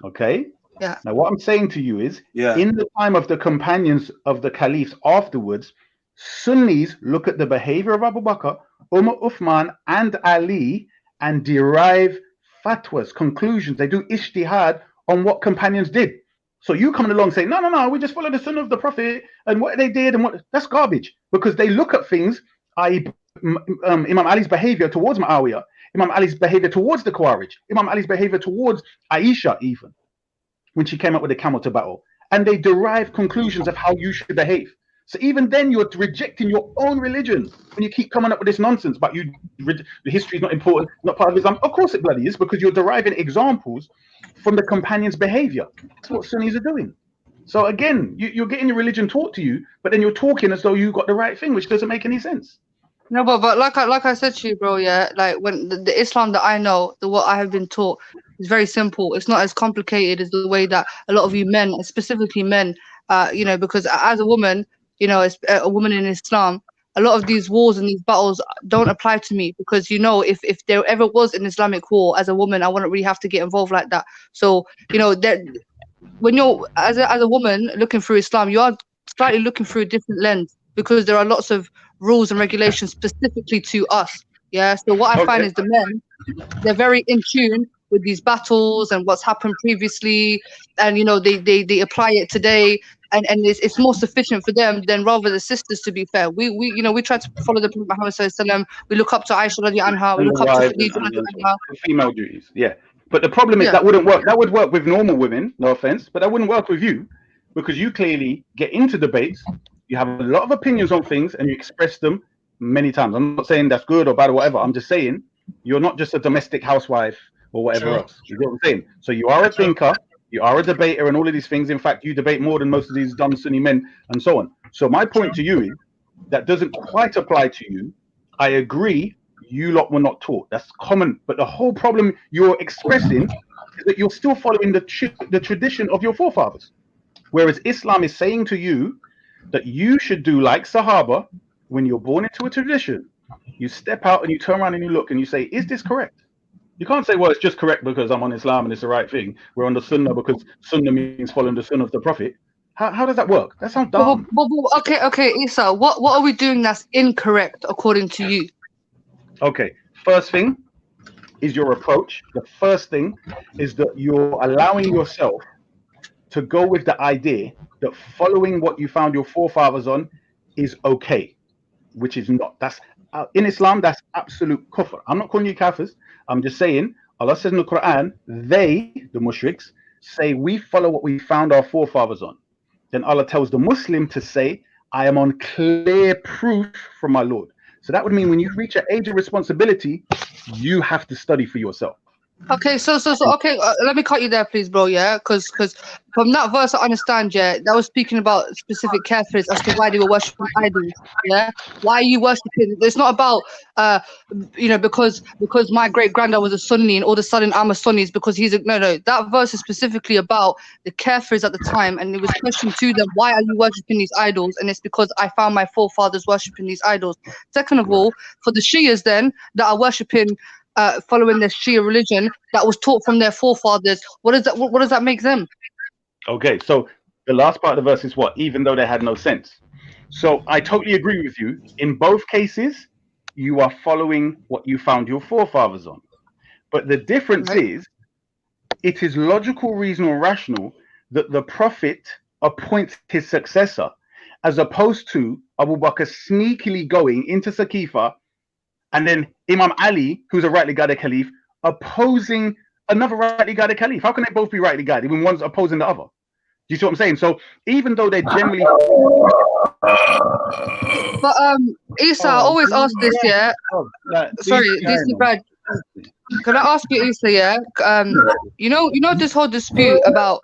Okay. Yeah. Now, what I'm saying to you is, in the time of the companions of the caliphs afterwards, Sunnis look at the behavior of Abu Bakr, Umar, Uthman, and Ali and derive fatwas, conclusions. They do ijtihad on what companions did. So you coming along saying, no, we just follow the sunnah of the Prophet and what they did and what that's garbage because they look at things, i.e., Imam Ali's behavior towards Muawiyah, Imam Ali's behavior towards the Khawarij, Imam Ali's behavior towards Aisha, even when she came up with the camel to battle, and they derive conclusions of how you should behave. So even then, you're rejecting your own religion when you keep coming up with this nonsense. But the history is not important, not part of Islam. Of course, it bloody is because you're deriving examples from the companions' behavior. That's what Sunnis are doing. So again, you're getting your religion taught to you, but then you're talking as though you got the right thing, which doesn't make any sense. No, but like I said to you, bro, yeah, like when the Islam that I know, what I have been taught is very simple. It's not as complicated as the way that a lot of you men, specifically men, because as a woman, as a woman in Islam, a lot of these wars and these battles don't apply to me because, if there ever was an Islamic war as a woman, I wouldn't really have to get involved like that. So, when you're as a woman looking through Islam, you are slightly looking through a different lens because there are lots of rules and regulations specifically to us. Yeah. So what I find is the men, they're very in tune with these battles and what's happened previously, and they apply it today. And it's more sufficient for them than rather the sisters. To be fair, we try to follow the Prophet Muhammad sallallahu alaihi wasallam. We look up to Aisha radiallahu anha. We look up to Khadija radiallahu anha. Female duties, yeah. But the problem is that wouldn't work. That would work with normal women, no offense, but that wouldn't work with you because you clearly get into debates. You have a lot of opinions on things and you express them many times. I'm not saying that's good or bad or whatever. I'm just saying you're not just a domestic housewife or whatever else. You get what I'm saying? So you are a thinker. You are a debater and all of these things. In fact, you debate more than most of these dumb Sunni men and so on. So my point to you is that doesn't quite apply to you. I agree, you lot were not taught. That's common. But the whole problem you're expressing is that you're still following the tradition of your forefathers. Whereas Islam is saying to you that you should do like Sahaba when you're born into a tradition. You step out and you turn around and you look and you say, is this correct? You can't say, well, it's just correct because I'm on Islam and it's the right thing. We're on the Sunnah because Sunnah means following the Sunnah of the Prophet. How does that work? That sounds dumb. Okay, Issa, what are we doing that's incorrect according to you? Okay, first thing is your approach. The first thing is that you're allowing yourself to go with the idea that following what you found your forefathers on is okay, which is not. That's in Islam, that's absolute kufr. I'm not calling you kafirs. I'm just saying, Allah says in the Quran, they, the mushriks, say we follow what we found our forefathers on. Then Allah tells the Muslim to say, I am on clear proof from my Lord. So that would mean when you reach an age of responsibility, you have to study for yourself. Okay, so okay, let me cut you there, please, bro. Yeah, because from that verse, I understand. Yeah, that was speaking about specific kafirs as to why they were worshiping idols. Yeah, why are you worshiping? It's not about because my great granddad was a Sunni and all of a sudden I'm a Sunni. It's because he's no. That verse is specifically about the kafirs at the time, and it was questioned to them, why are you worshiping these idols? And it's because I found my forefathers worshiping these idols. Second of all, for the Shias then that are worshiping. Following their Shia religion that was taught from their forefathers. What does that make them? Okay, so the last part of the verse is what? Even though they had no sense. So I totally agree with you. In both cases, you are following what you found your forefathers on. But the difference is, it is logical, reasonable, rational that the Prophet appoints his successor, as opposed to Abu Bakr sneakily going into Saqifa and then Imam Ali, who's a rightly guided caliph, opposing another rightly guided caliph. How can they both be rightly guided when one's opposing the other? Do you see what I'm saying? So even though they're generally... But Isa, I always ask this, yeah. Sorry, DC Brad. Can I ask you, Isa? Yeah. You know this whole dispute about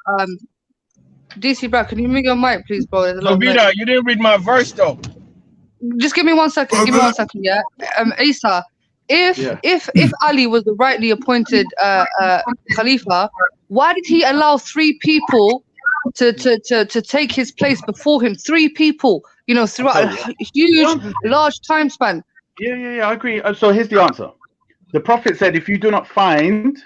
DC Brad. Can you mute your mic, please, bro? Vida, you didn't read my verse though. Just give me 1 second. Give me 1 second, yeah. Isa, if Ali was the rightly appointed Khalifa, why did he allow 3 people to take his place before him? 3 people, you know, throughout a huge, large time span. Yeah, I agree. So here's the answer. The Prophet said, if you do not find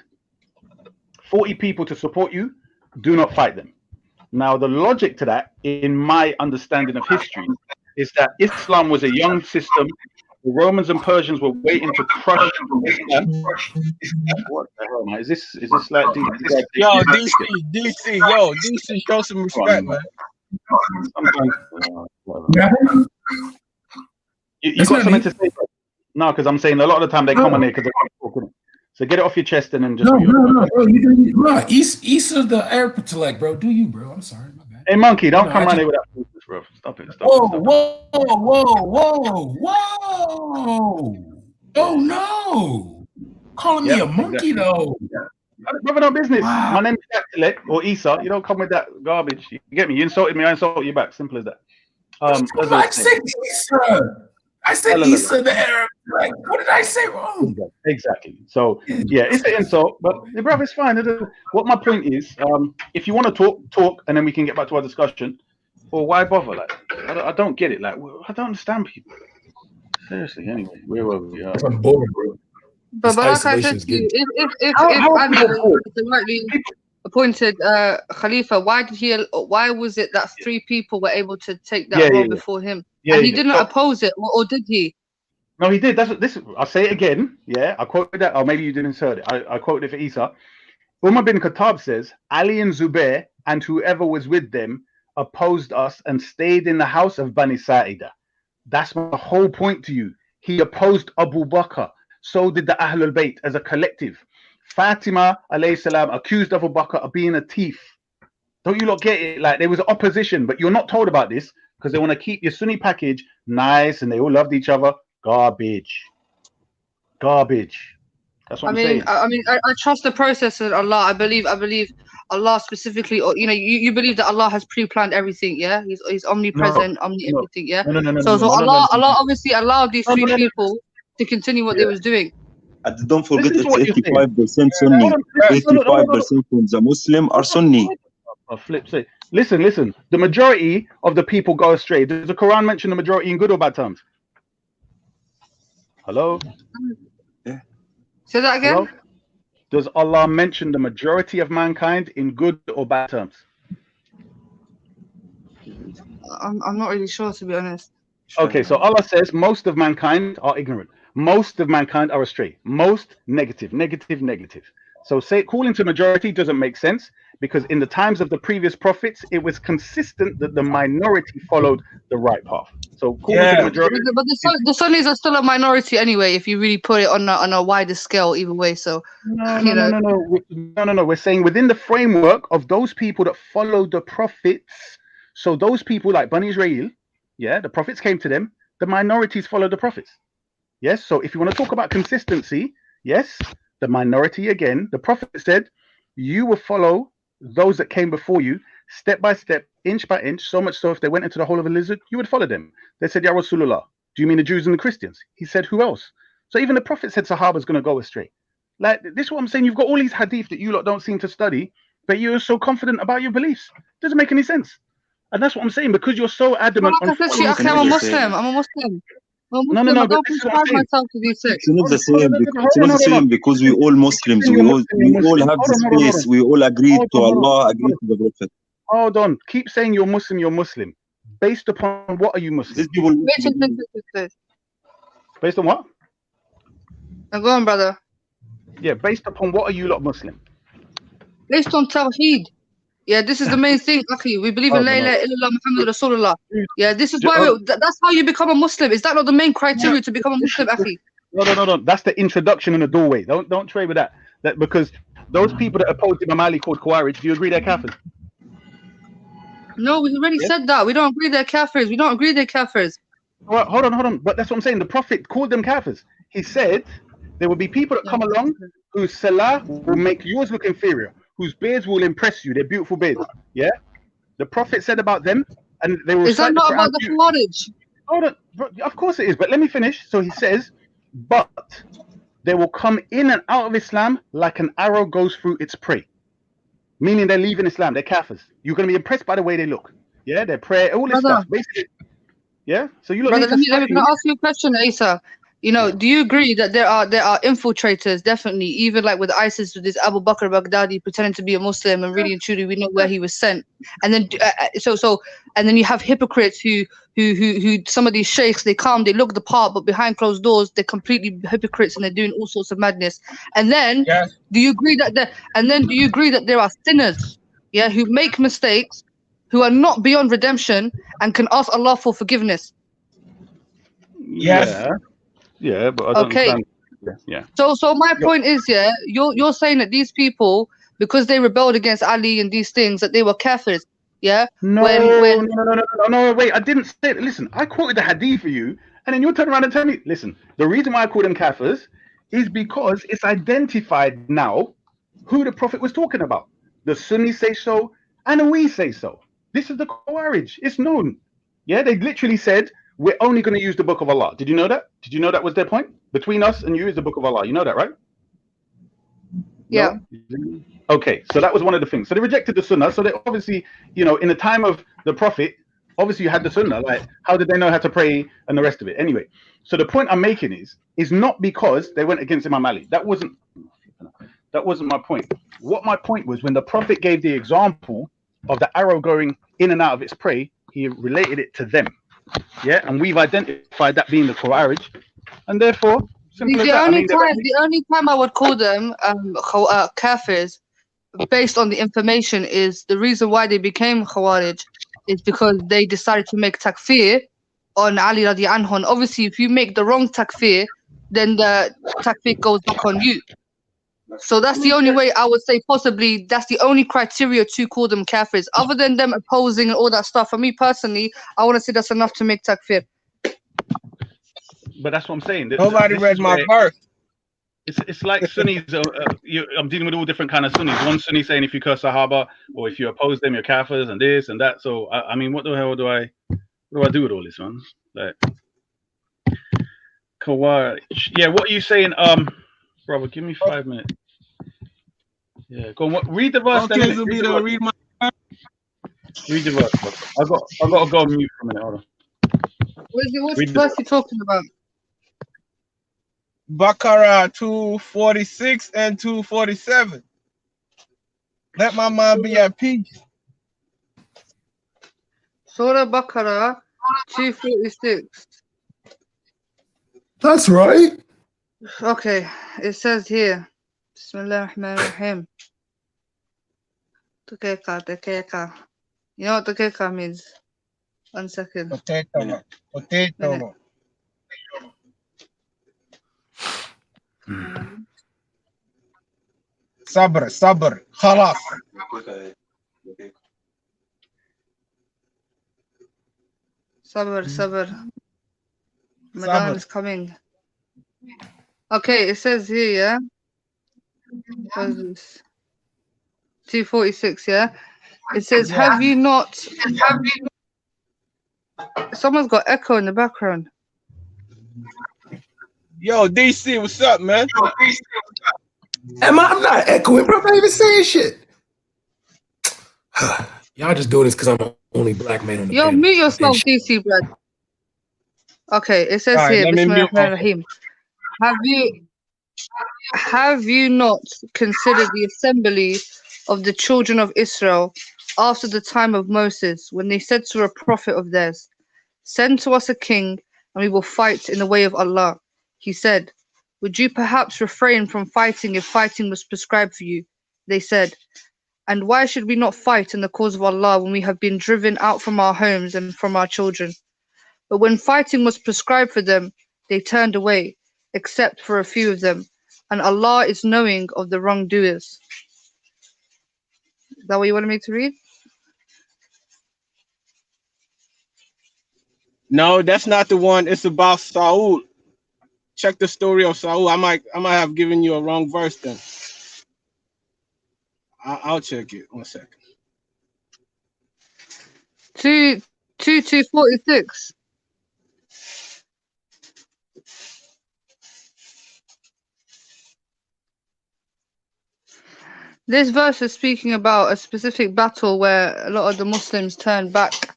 40 people to support you, do not fight them. Now, the logic to that, in my understanding of history, is that Islam was a young system. The Romans and Persians were waiting to crush Islam. What the hell, man? Is this like Yo, DC, show some respect, man. You got something to say? No, because I'm saying a lot of the time they come on there because they're talking. So get it off your chest and then just. No, bro. You do you, bro. East the Arab intellect, bro. Do you, bro? I'm sorry, my bad. Hey, monkey, don't come around here with that foolishness, bro. Stop it. Whoa. Oh no. Calling me a monkey though. Brother, no business. Wow. My name's Jack or Isa. You don't come with that garbage. You get me? You insulted me, I insult you back. Simple as that. I said Isa. I said Isa the Arab. Like, what did I say wrong? Exactly. So yeah, it's an insult, but brother, it's fine. What my point is, if you want to talk, and then we can get back to our discussion. Or why bother? Like, I don't get it. Like, I don't understand people. Seriously. Anyway, where were we? I'm bored, bro. But like I said to you, if Ali was the rightly appointed Khalifa, why was it that 3 people were able to take that role before him? And he didn't oppose it, or did he? No, he did. I'll say it again. Yeah, I quoted that. Or maybe you didn't insert it. I quoted it for Isa. Umar bin Khattab says, Ali and Zubair and whoever was with them opposed us and stayed in the house of Bani Sa'ida. That's my whole point to you. He opposed Abu Bakr. So did the Ahlul Bayt as a collective. Fatima alayhi salam accused Abu Bakr of being a thief. Don't you lot get it? Like, there was opposition, but you're not told about this because they want to keep your Sunni package nice and they all loved each other. Garbage. That's what I'm saying. I trust the process of Allah. I believe Allah specifically, or you believe that Allah has pre-planned everything. Yeah, He's omnipresent, everything. Yeah. So Allah obviously allowed these 3 people to continue what they was doing. And don't forget, it's 85% Sunni. 85% from the Muslim are Sunni. Say, listen. The majority of the people go astray. Does the Quran mention the majority in good or bad terms? Hello? Yeah. Say that again? Hello? Does Allah mention the majority of mankind in good or bad terms? I'm not really sure, to be honest. Okay, so Allah says most of mankind are ignorant. Most of mankind are astray. Most negative. So calling to majority doesn't make sense because in the times of the previous prophets, it was consistent that the minority followed the right path. So calling to the majority. But the Sunnis are still a minority anyway, if you really put it on a wider scale, either way. So No. We're saying within the framework of those people that follow the prophets. So those people like Bani Israel, the prophets came to them. The minorities follow the prophets. Yes. So if you want to talk about consistency, yes, the minority again. The prophet said, you will follow those that came before you, step by step, inch by inch, so much so if they went into the hole of a lizard, you would follow them. They said, Ya Rasulullah, do you mean the Jews and the Christians? He said, who else? So even the prophet said Sahaba's going to go astray. Like, this is what I'm saying. You've got all these hadith that you lot don't seem to study, but you're so confident about your beliefs. Doesn't make any sense. And that's what I'm saying, because you're so adamant on I'm a Muslim. No, but it's not the same. It's not the same because we all Muslims. We all have this space. We all agree to Allah, agree to the Prophet. Hold on. Keep saying you're Muslim. Based upon what are you Muslim? These people. Based on what? Now go on, brother. Yeah, based upon what are you lot Muslim? Based on Tawheed. Yeah, this is the main thing, Akhi. We believe in La ilaha illallah Muhammad Rasulullah. Yeah, this is why that's how you become a Muslim. Is that not the main criteria to become a Muslim, Akhi? No. That's the introduction in the doorway. Don't trade with that. That because those people that oppose Imam Ali called Khawarij, do you agree they're Kafirs? No, we already said that. We don't agree they're Kafirs. We don't agree they're Kafirs. Well, hold on. But that's what I'm saying. The Prophet called them Kafirs. He said there will be people that come along whose salah will make yours look inferior, whose beards will impress you, their beautiful beards. Yeah? The Prophet said about them, and they will. Is that not about the Khawarij? Hold on. Of course it is, but let me finish. So he says, but they will come in and out of Islam like an arrow goes through its prey. Meaning they're leaving Islam, they're Kafirs. You're going to be impressed by the way they look. Yeah, their prayer, all this stuff. Basically, yeah. So you look. Brother, let me ask you a question, Asa. You know, do you agree that there are infiltrators, definitely, even like with ISIS, with this Abu Bakr Baghdadi pretending to be a Muslim, and really and truly we know where he was sent. And then and then you have hypocrites who some of these sheikhs, they come, they look the part, but behind closed doors they're completely hypocrites and they're doing all sorts of madness. And then do you agree that there are sinners, yeah, who make mistakes, who are not beyond redemption and can ask Allah for forgiveness? Yes. Yeah, but I don't understand. Yeah. So my point is, yeah, you're saying that these people, because they rebelled against Ali and these things, that they were kafirs. Yeah. No, wait, I didn't say it. Listen, I quoted the hadith for you, and then you turn around and tell me, listen, the reason why I call them kafirs is because it's identified now who the Prophet was talking about. The Sunnis say so, and we say so. This is the Khawarij. It's known. Yeah, they literally said, we're only going to use the book of Allah. Did you know that? Did you know that was their point? Between us and you is the book of Allah. You know that, right? Yeah. No? Okay, so that was one of the things. So they rejected the Sunnah. So they obviously, you know, in the time of the Prophet, obviously you had the Sunnah. Like, how did they know how to pray and the rest of it? Anyway, so the point I'm making is not because they went against Imam Ali. That wasn't my point. What my point was, when the Prophet gave the example of the arrow going in and out of its prey, he related it to them. Yeah, and we've identified that being the Khawarij, and therefore, the only time I would call them kafirs, based on the information, is the reason why they became Khawarij is because they decided to make takfir on Ali radiallahu anhu. And obviously, if you make the wrong takfir, then the takfir goes back on you. So that's the only way I would say possibly that's the only criteria to call them kafirs. Other than them opposing and all that stuff, for me personally, I want to say that's enough to make takfir. But that's what I'm saying. Nobody read my verse. It's like Sunnis. I'm dealing with all different kind of Sunnis. One Sunni saying if you curse Sahaba or if you oppose them, you're kafirs and this and that. So I mean, what the hell do I do with all this, man? Like, Khawarij. Yeah, what are you saying? Brother, give me 5 minutes. Yeah, go on. Read the verse. Okay, read my verse. Read the verse. I got to go on mute for a minute. Hold on. What verse you talking about? Baqarah 246 and 247. Let my mind be at peace. Surah Baqarah 246. That's right. Okay, it says here, Bismillah ar-Rahman ar-Rahim. Daqiqa. You know what daqiqa means? 1 second. Potato. Sabr. Khalas. Sabr. Ramadan is coming. Okay, it says here, yeah. What is this? 246, yeah. It says, have you not? Someone's got echo in the background. Yo, DC, what's up, man? I'm not echoing, bro. I'm not even saying shit. Y'all just doing this because I'm the only black man on the panel. Mute yourself, DC, blood. Okay, it says here, Bismillahirrahmanirrahim. Have you not considered the assembly of the children of Israel after the time of Moses, when they said to a prophet of theirs, send to us a king, and we will fight in the way of Allah? He said, Would you perhaps refrain from fighting if fighting was prescribed for you? They said, and why should we not fight in the cause of Allah when we have been driven out from our homes and from our children? But when fighting was prescribed for them, they turned away, except for a few of them, and Allah is knowing of the wrongdoers. Is that what you wanted me to read? No, that's not the one. It's about Saul. Check the story of Saul. I might have given you a wrong verse then. I'll check it. 1 second. 2:46. This verse is speaking about a specific battle where a lot of the Muslims turned back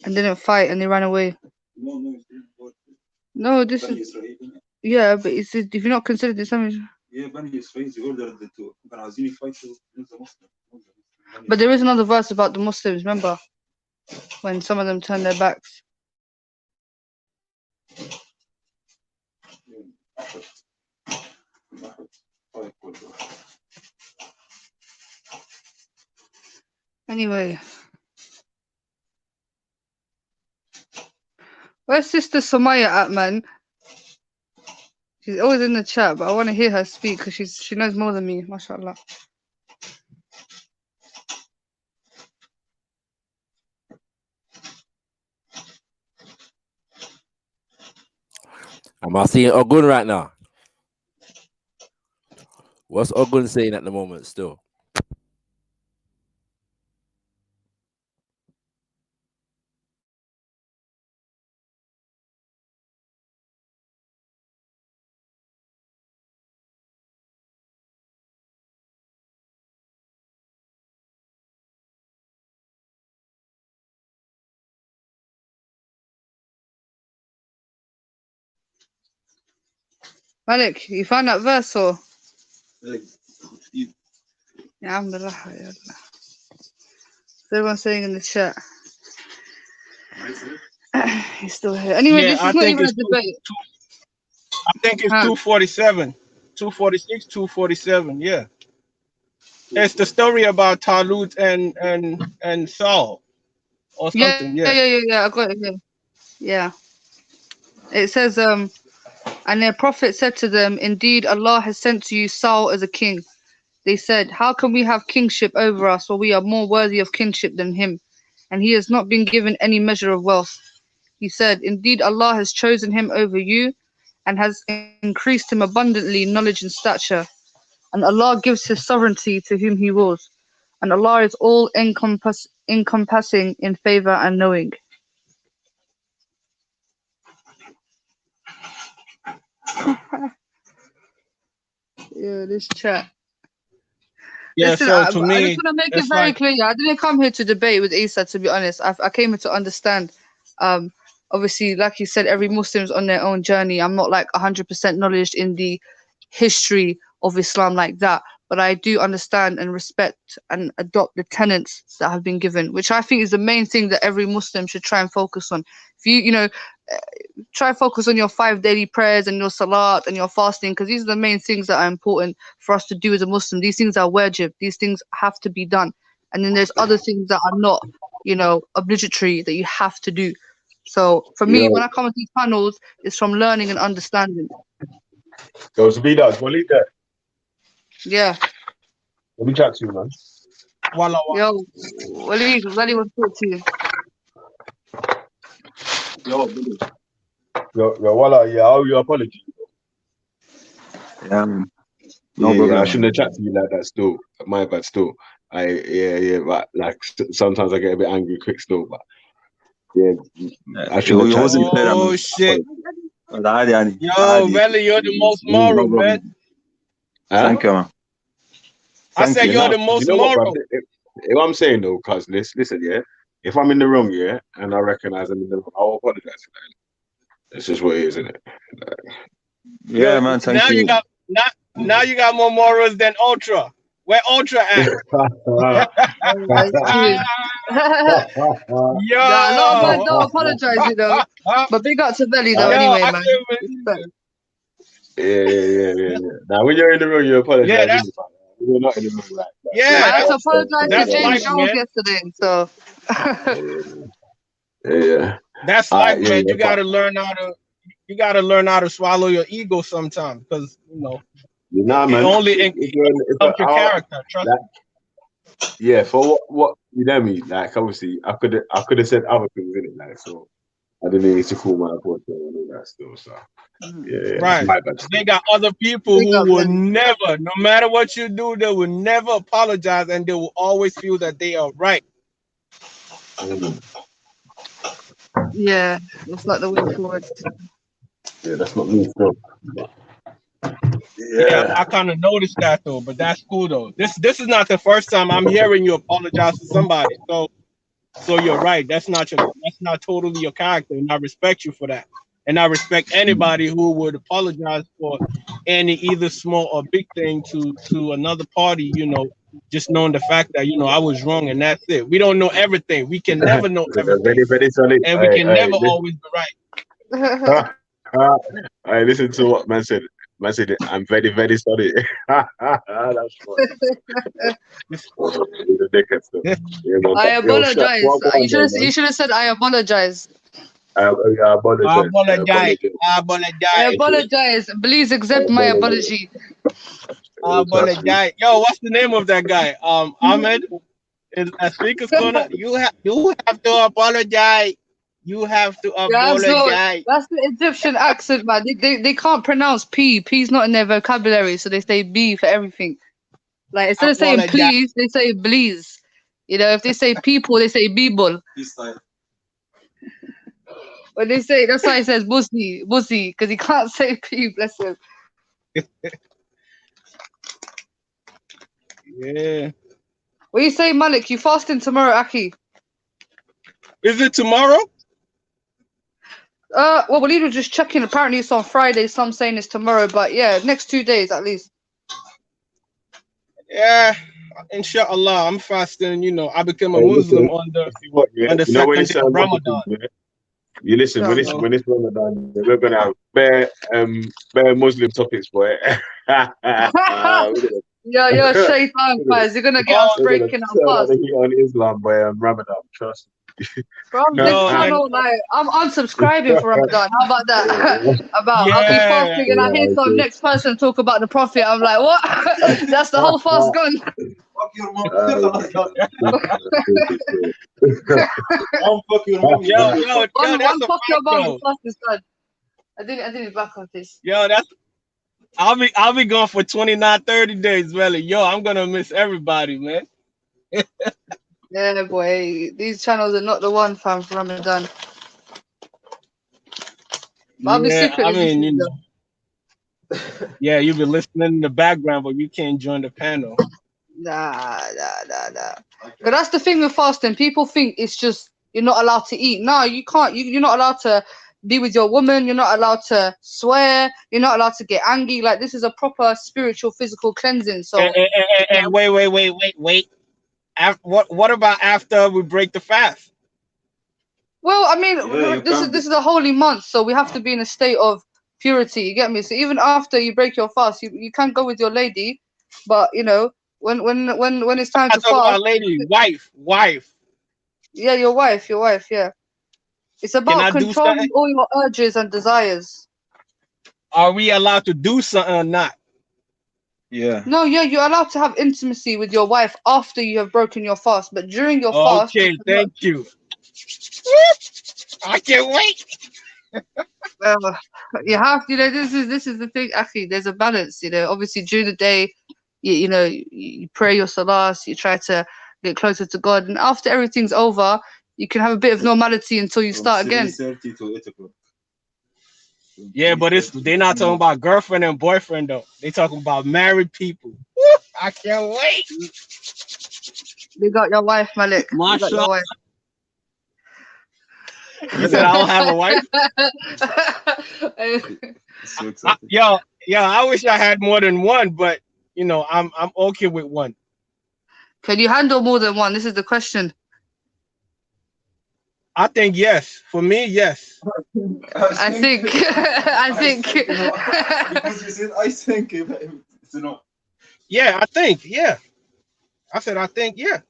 and didn't fight and they ran away. No, this is yeah, but it's if you're not considered Islam. But there is another verse about the Muslims. Remember, when some of them turned their backs. Anyway, where's Sister Somaya at, man? She's always in the chat, but I want to hear her speak because she knows more than me, mashallah. Am I seeing Ogun right now? What's Ogun saying at the moment still? Malik, you found that verse or? Yeah, alhamdulillah. Everyone's saying in the chat. He's still here. Anyway, Yeah, this is not even a debate. I think it's 247, 246, 247. Yeah, it's the story about Talut and Saul or something. Yeah. I got it here. Yeah. It says, and their prophet said to them, indeed, Allah has sent to you Saul as a king. They said, how can we have kingship over us while we are more worthy of kingship than him? And he has not been given any measure of wealth. He said, indeed, Allah has chosen him over you and has increased him abundantly in knowledge and stature. And Allah gives his sovereignty to whom he wills. And Allah is all encompassing in favor and knowing. Yeah, this chat. Yeah, Listen, so to I me, just want to make it it's very like, clear. I didn't come here to debate with Isa, to be honest. I came here to understand. Obviously, like you said, every Muslim's on their own journey. I'm not like 100% knowledge in the history of Islam like that, but I do understand and respect and adopt the tenets that have been given, which I think is the main thing that every Muslim should try and focus on. If you try and focus on your 5 daily prayers and your salat and your fasting, because these are the main things that are important for us to do as a Muslim. These things are wajib. These things have to be done. And then there's other things that are not, obligatory that you have to do. So for me, when I come to these panels, it's from learning and understanding. Go to be that. We'll leave that. Yeah. Let me chat to you, man. Yo, Waleed wants to talk to you. Voila, yeah, I owe you an apology. No problem. I shouldn't have chatted to you like that still. My bad still. But like sometimes I get a bit angry quick still, but yeah, I shouldn't have chatted to you. Oh shit. Yo, Melly, you're the most moral, man. Thank you, man. I said you're the most moral. If I'm saying though, cuz listen, yeah. If I'm in the wrong, yeah, and I recognize I'm in the wrong, I'll apologize for that. It's just what it is, isn't it? Yeah, man. Thank you. Now you got more morals than Ultra. Where Ultra at? Yo, a lot of men don't apologize, but big up to Belly though. Anyway, man. Yeah. Now, when you're in the room, you apologize. Yeah, that's You're not in the room, right? yeah. I had to apologize to That's James life, Jones man. yesterday. So Yeah. That's life, Yeah, man. yeah, You gotta learn how to swallow your ego sometimes, because You know, it man. only If your character. Trust me. Yeah, for what you know me, like obviously I could have said other things in it, like so I didn't need to call my report and all that still. So yeah, Right. my bad. They got other people who will never, no matter what you do, they will never apologize, and they will always feel that they are right. yeah, it's not the way forward. Yeah, that's not me still. Yeah, I kind of noticed that though, but that's cool though. This is not the first time I'm hearing you apologize to somebody. So you're right. That's not totally your character, and I respect you for that. And I respect anybody who would apologize for any either small or big thing to another party, just knowing the fact that I was wrong and that's it. We don't know everything. We can never know everything. Very, very solid. And we can never always be right. I listen to what man said. Man said, I'm very, very sorry. That's funny. I apologize. You should have said I apologize. I apologize. I apologize. Please accept my apology. I apologize. Yo, what's the name of that guy? Ahmed in a speaker's corner. You have to apologize. You have to apologize. That's the Egyptian accent, man. They can't pronounce P. P's not in their vocabulary, so they say B for everything. Like instead of saying please, they say please. If they say people, they say people. When they say, that's why he says bussy, because he can't say P. Bless him. Yeah. What you say, Malik? You fasting tomorrow, Aki? Is it tomorrow? Well, we were just checking. Apparently, it's on Friday. Some saying it's tomorrow, but yeah, next 2 days at least. Yeah, inshallah, I'm fasting. I became a Muslim on the second day of Ramadan. You listen, when it's Ramadan, we're gonna have bare Muslim topics, boy. You're shaitan, guys. You're gonna get us breaking our fast. On Islam, boy, on Ramadan, trust me. From this channel, like I'm unsubscribing for Ramadan. How about that? I'll be fasting and I hear some next person talk about the Prophet. I'm like, what? That's the whole fast gone. One fuck your mom, the fast is done. I didn't back on this. Yo, I'll be going for 29, 30 days, really. Yo, I'm gonna miss everybody, man. Yeah, boy. These channels are not the one, fam, for Ramadan. But I'll be secretly yeah, you've been listening in the background, but you can't join the panel. Nah. But that's the thing with fasting. People think it's just you're not allowed to eat. No, you can't. You're not allowed to be with your woman. You're not allowed to swear. You're not allowed to get angry. Like, this is a proper spiritual, physical cleansing. So, Wait. What about after we break the fast? Well, I mean, this is a holy month, so we have to be in a state of purity. You get me? So even after you break your fast, you can go with your lady, but when it's time to fast, about lady, wife. Yeah, your wife. Yeah, it's about controlling all your urges and desires. Are we allowed to do something or not? Yeah. No, you're allowed to have intimacy with your wife after you have broken your fast, but during your fast. Okay, thank you. I can't wait. You have to. This is the thing. Actually, there's a balance. Obviously during the day, you pray your salahs, you try to get closer to God, and after everything's over, you can have a bit of normality until you start again. Yeah, but they're not talking about girlfriend and boyfriend though. They talking about married people. I can't wait. You got your wife, Malik. You got your wife. You said I don't have a wife? I wish I had more than one, but I'm okay with one. Can you handle more than one? This is the question. I think yes. For me, yes. I think. I think. Because you said I think it's not. Yeah, I think. Yeah. I said I think. Yeah.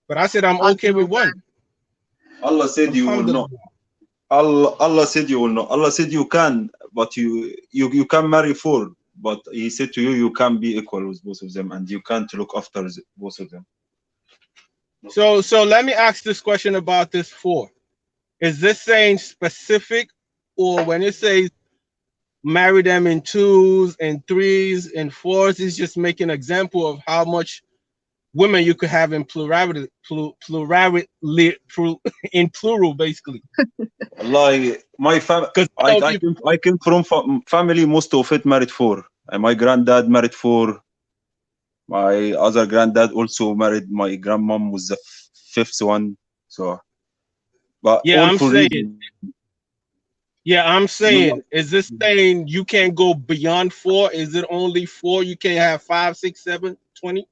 But I said I'm okay with one. Allah said you will not. Allah said you will not. Allah said you can, but you can marry 4. But He said to you, you can be equal with both of them, and you can't look after both of them. So let me ask this question about this 4. Is this saying specific, or when it says marry them in 2s and 3s and 4s, is just making an example of how much women you could have in plurality, in plural, basically. Like my family, I came from family. Most of it married 4. And my granddad married 4. My other granddad also married. My grandmom was the 5th one. So, but yeah, all I'm for saying. reason. Yeah, I'm saying. Is this saying you can't go beyond 4? Is it only 4? You can't have 5, 6, 7, 20?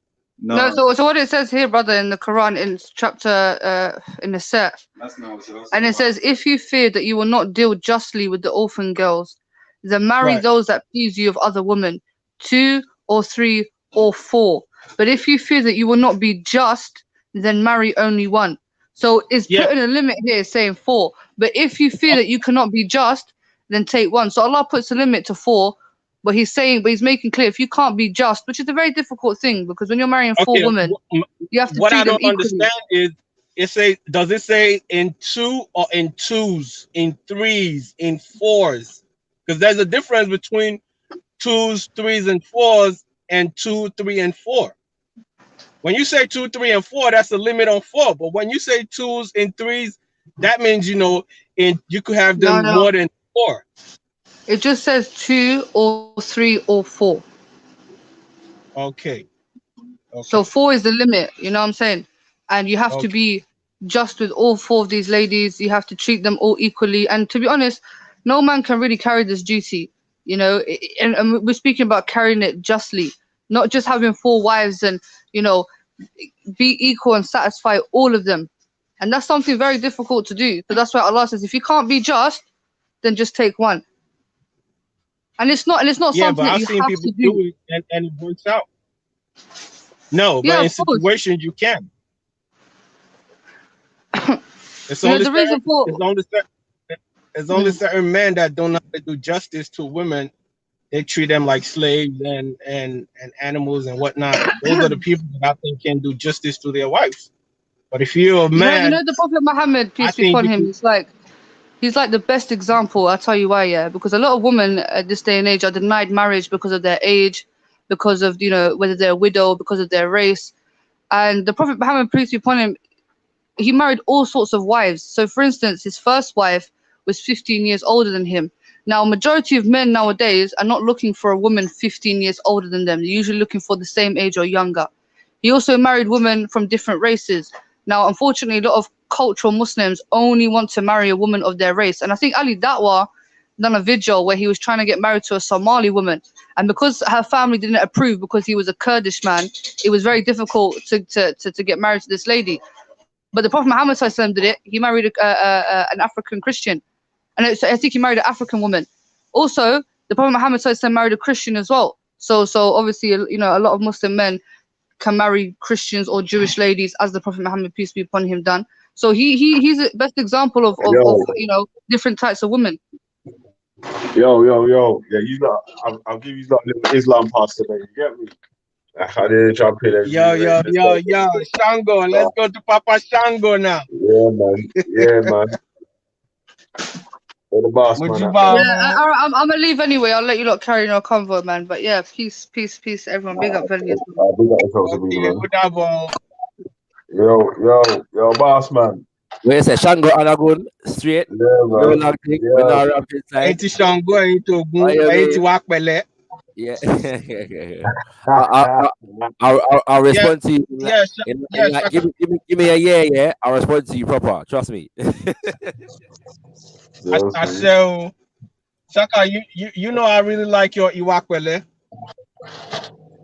No, so what it says here, brother, in the Quran, in chapter in the set, and it says, if you fear that you will not deal justly with the orphan girls, then marry those that please you of other women, 2 or 3 or 4. But if you fear that you will not be just, then marry only 1. So it's putting a limit here, saying 4. But if you fear that you cannot be just, then take 1. So Allah puts a limit to 4. But he's making clear, if you can't be just, which is a very difficult thing, because when you're marrying 4 women, you have to treat them equally. What I don't understand is, does it say in 2 or in 2s, in 3s, in 4s? Because there's a difference between 2s, 3s, and 4s, and 2, 3, and 4. When you say 2, 3, and 4, that's the limit on 4. But when you say 2s and 3s, that means you could have them more than 4. It just says 2 or 3 or 4. Okay. So 4 is the limit, you know what I'm saying? And you have to be just with all 4 of these ladies. You have to treat them all equally. And to be honest, no man can really carry this duty, you know. And we're speaking about carrying it justly, not just having 4 wives and, you know, be equal and satisfy all of them. And that's something very difficult to do. So that's why Allah says, if you can't be just, then just take 1. And it's not something that you have to do it and it works out. No, but in situations you can. It's only certain men that don't know how to do justice to women. They treat them like slaves and animals and whatnot. Those are the people that I think can do justice to their wives. But if you're a man, you know the Prophet Muhammad, peace be upon him, he's like the best example. I'll tell you why, yeah. Because a lot of women at this day and age are denied marriage because of their age, because of, you know, whether they're a widow, because of their race. And the Prophet Muhammad, peace be upon him, he married all sorts of wives. So for instance, his first wife was 15 years older than him. Now, majority of men nowadays are not looking for a woman 15 years older than them. They're usually looking for the same age or younger. He also married women from different races. Now, unfortunately, a lot of cultural Muslims only want to marry a woman of their race. And I think Ali Dawah done a video where he was trying to get married to a Somali woman. And because her family didn't approve, because he was a Kurdish man, it was very difficult to get married to this lady. But the Prophet Muhammad did it. He married an African Christian. And I think he married an African woman. Also, the Prophet Muhammad married a Christian as well. So obviously, you know, a lot of Muslim men can marry Christians or Jewish ladies, as the Prophet Muhammad, peace be upon him, done. So he's the best example of you know, different types of women. Yo. Yeah, I'll give you a little Islam pass today. You get me? I didn't try to play that. Yo, Shango. Let's go to Papa Shango now. Yeah, man. The boss, man. Yeah, I'm gonna leave anyway. I'll let you lot carry on convo, man. But yeah, peace, everyone. Big up, Venice. Yo, boss, man. Where is it? Shango Anagun straight. Yeah, man. Ain't Shango, ain't Ogun, ain't Wakbele. Yeah. I'll respond to you. Give me a yeah. I'll respond to you proper. Trust me. I say, Shaka, you know I really like your Iwakwele.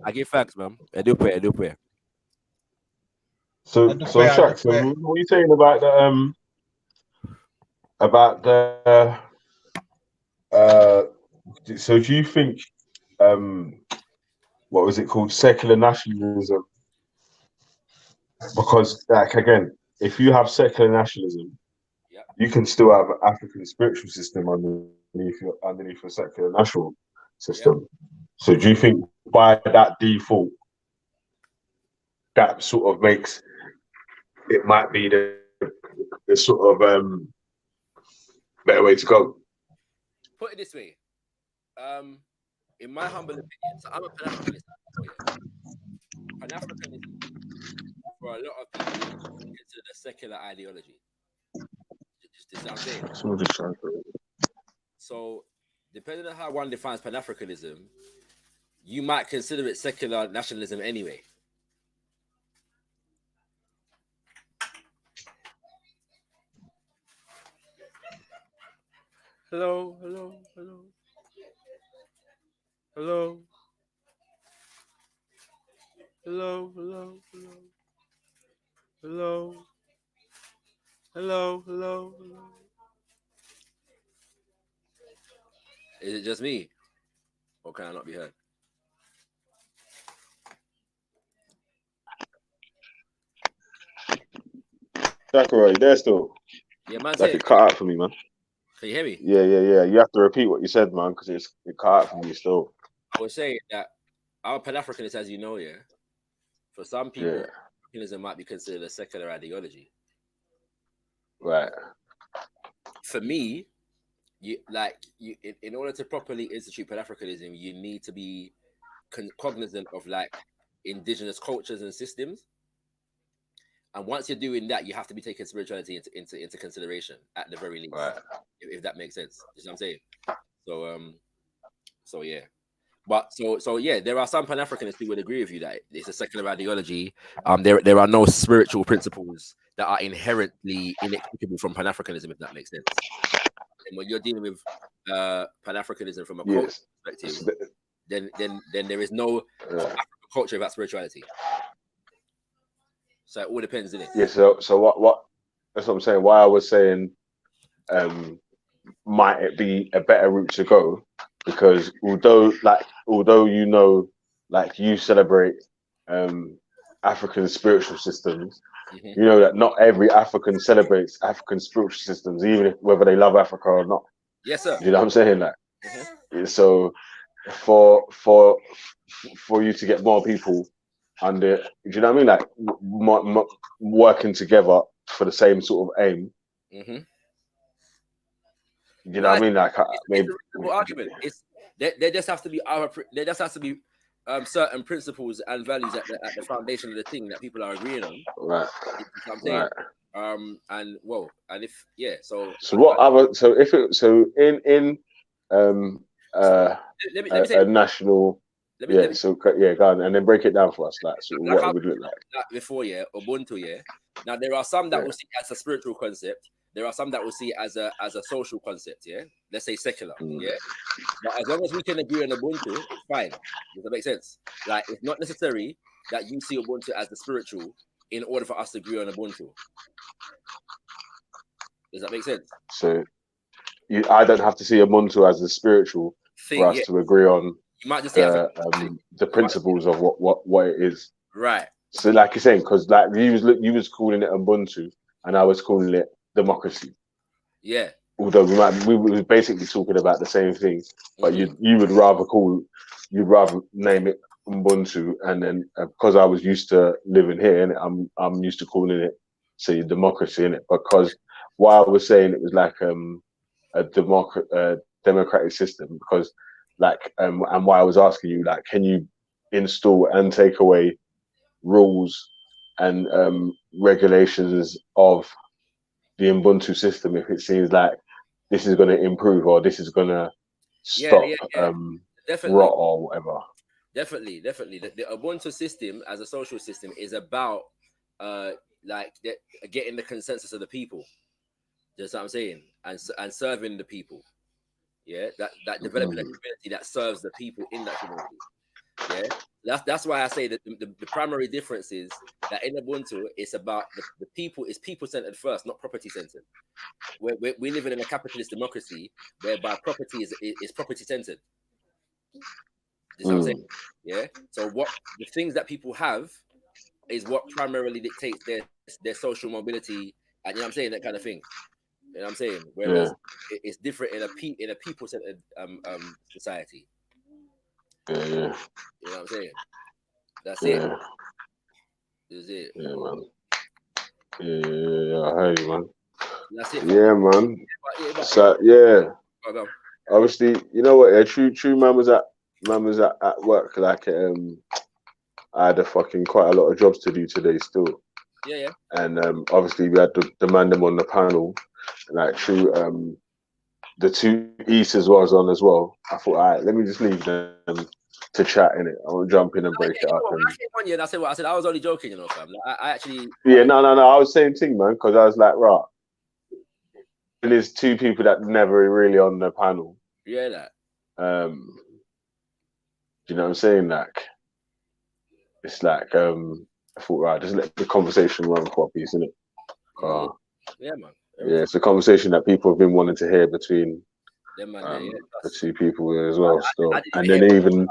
I give thanks, man. I do pray. So Shaq, so what are you saying about the so do you think what was it called, secular nationalism? Because like again, if you have secular nationalism, you can still have an African spiritual system underneath a secular national system. So do you think by that default, that sort of makes it might be the sort of better way to go? Put it this way, in my humble opinion, so I'm a Pan-Africanist. Pan-Africanism, for a lot of people, is considered a secular ideology. Just what I'm saying. So, depending on how one defines Pan-Africanism, you might consider it secular nationalism anyway. Hello. Is it just me? Or can I not be heard? Zachary, there still? Yeah, man. Like it cut out for me, man. Can you hear me? Yeah. You have to repeat what you said, man, because it cut out for me still. I was saying that our Pan-Africanists, as you know, for some people, Pan-Africanism might be considered a secular ideology. Right. For me, in order to properly institute Pan-Africanism, you need to be cognizant of like indigenous cultures and systems. And once you're doing that, you have to be taking spirituality into consideration at the very least, right. if that makes sense. You know what I'm saying? So yeah. But so yeah, there are some Pan-Africanists who would agree with you that it's a secular ideology. There are no spiritual principles that are inherently inexplicable from Pan-Africanism, if that makes sense. And when you're dealing with Pan-Africanism from a cultural perspective, then there is no African culture without spirituality. So it all depends, isn't it? Yeah. So what? That's what I'm saying. Why I was saying, might it be a better route to go? Because although you know, like you celebrate African spiritual systems, you know that not every African celebrates African spiritual systems, even whether they love Africa or not. Yes, sir. You know what I'm saying? Like, so for you to get more people under, do you know what I mean? Like working together for the same sort of aim. You know what I mean? Like it's a reasonable argument. There just has to be certain principles and values at the foundation of the thing that people are agreeing on. Right. You know what I'm saying? Right. And if so what other in a national go on and then break it down for us, like so what it would look like. Before Ubuntu, now there are some that will see it as a spiritual concept. There are some that will see it as a social concept, let's say secular, But as long as we can agree on Ubuntu, it's fine. Does that make sense? Like it's not necessary that you see Ubuntu as the spiritual in order for us to agree on Ubuntu. Does that make sense? So I don't have to see Ubuntu as the spiritual for us to agree on. You might just the principles of what it is. Right. So like you're saying, because like you was calling it Ubuntu and I was calling it democracy. Yeah. Although we were basically talking about the same thing, but you would rather name it Ubuntu, and then because I was used to living here, and I'm used to calling it say democracy in it. Because why I was saying it was like a democratic system, because like and why I was asking you, like, can you install and take away rules and regulations of the Ubuntu system if it seems like this is going to improve or this is going to stop rot or whatever? Definitely. The Ubuntu system as a social system is about getting the consensus of the people. That's what I'm saying, and serving the people. Yeah, that developing a community that serves the people in that community. Yeah, that's why I say that the primary difference is that in Ubuntu, it's about the people. It's people centered first, not property centered. We live in a capitalist democracy whereby property is property centered. You know what I'm saying? Yeah. So what the things that people have is what primarily dictates their social mobility, and you know what I'm saying, that kind of thing. You know what I'm saying? Whereas it's different in a people centered society. Yeah. You know what I'm saying? That's Yeah. it. That's it. Yeah, man. Yeah, I heard you, man. That's it. Yeah, man. Yeah, So yeah, go. Obviously, you know what? Yeah, true. Man was at work. Like, I had quite a lot of jobs to do today still. Yeah. And obviously, we had to man them on the panel. Like, true. The two Easters was on as well. I thought, all right, let me just leave them to chat in it. I want to jump in and break it up. When I came on, and I said what I said. I was only joking, you know, fam. Like, I actually. Yeah, no. I was saying thing, man, because I was like, right. And there's two people that never really on the panel. Yeah, that. You know what I'm saying? Like, it's like, I thought, right, just let the conversation run for a piece, innit? Yeah, man. Yeah, it's a conversation that people have been wanting to hear between them man, the two people as well. Still, and hear then even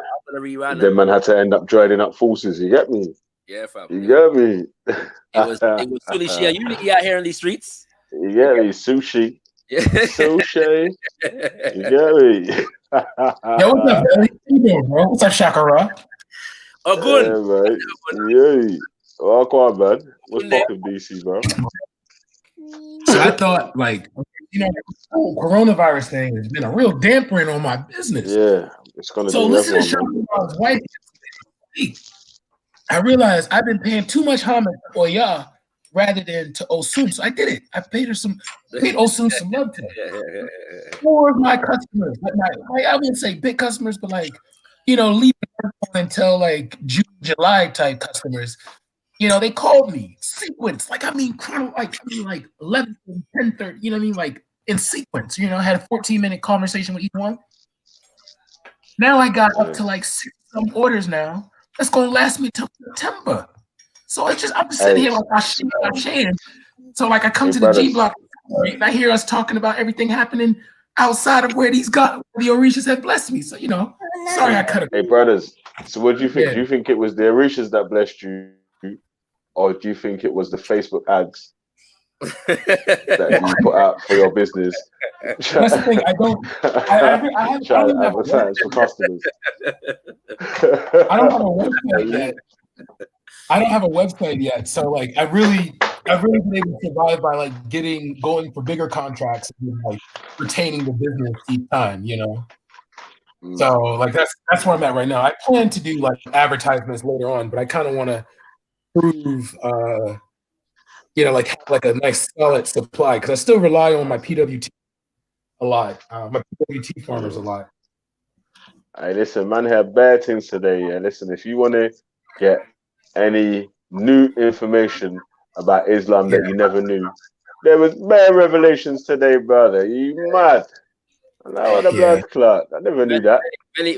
them man had to end up joining up forces. You get me? Yeah, fam. You get me? It was Sunni Shia unity out here in these streets. You get me? Sushi. Sushi. You get me? Yo, what's up, Billy? How you doing, bro? What's up, Shakara? Oh, good. Yeah, man. Yeah. Well, come on, man. What's poppin', DC, bro? So I thought, like, you know, the whole coronavirus thing has been a real dampering on my business. Yeah, it's gonna So be listen to everyone, Shakara's wife. I realized I've been paying too much homage to Oya rather than to Osum. So I did it. I paid Osum some love today. Four of my customers, I wouldn't say big customers, but like, you know, leaving until like June, July type customers. You know, they called me sequence, like 11, 10:30. You know what I mean? Like in sequence. You know, I had a 14-minute conversation with each one. Now I got up to like 6 some orders now. That's gonna last me till September. So I'm just sitting here like I'm sharing. So like I come to the G block, right, and I hear us talking about everything happening outside of where the Orishas have blessed me. So you know, sorry I cut it. Hey, brothers. So what do you think? Yeah. Do you think it was the Orishas that blessed you, or do you think it was the Facebook ads that you put out for your business? That's the thing. I don't advertise for customers. I don't have a website yet. I don't have a website yet, so like I've really been able to survive by like going for bigger contracts and like retaining the business each time, you know. So like that's where I'm at right now. I plan to do like advertisements later on, but I kind of want to prove, you know, like a nice solid supply because I still rely on my PWT a lot. My PWT farmers a lot. Hey, listen, man, had bad things today. Yeah, listen, if you want to get any new information about Islam that you never knew, there was bare revelations today, brother. You mad? I want a blood clot. I never knew that. Billy,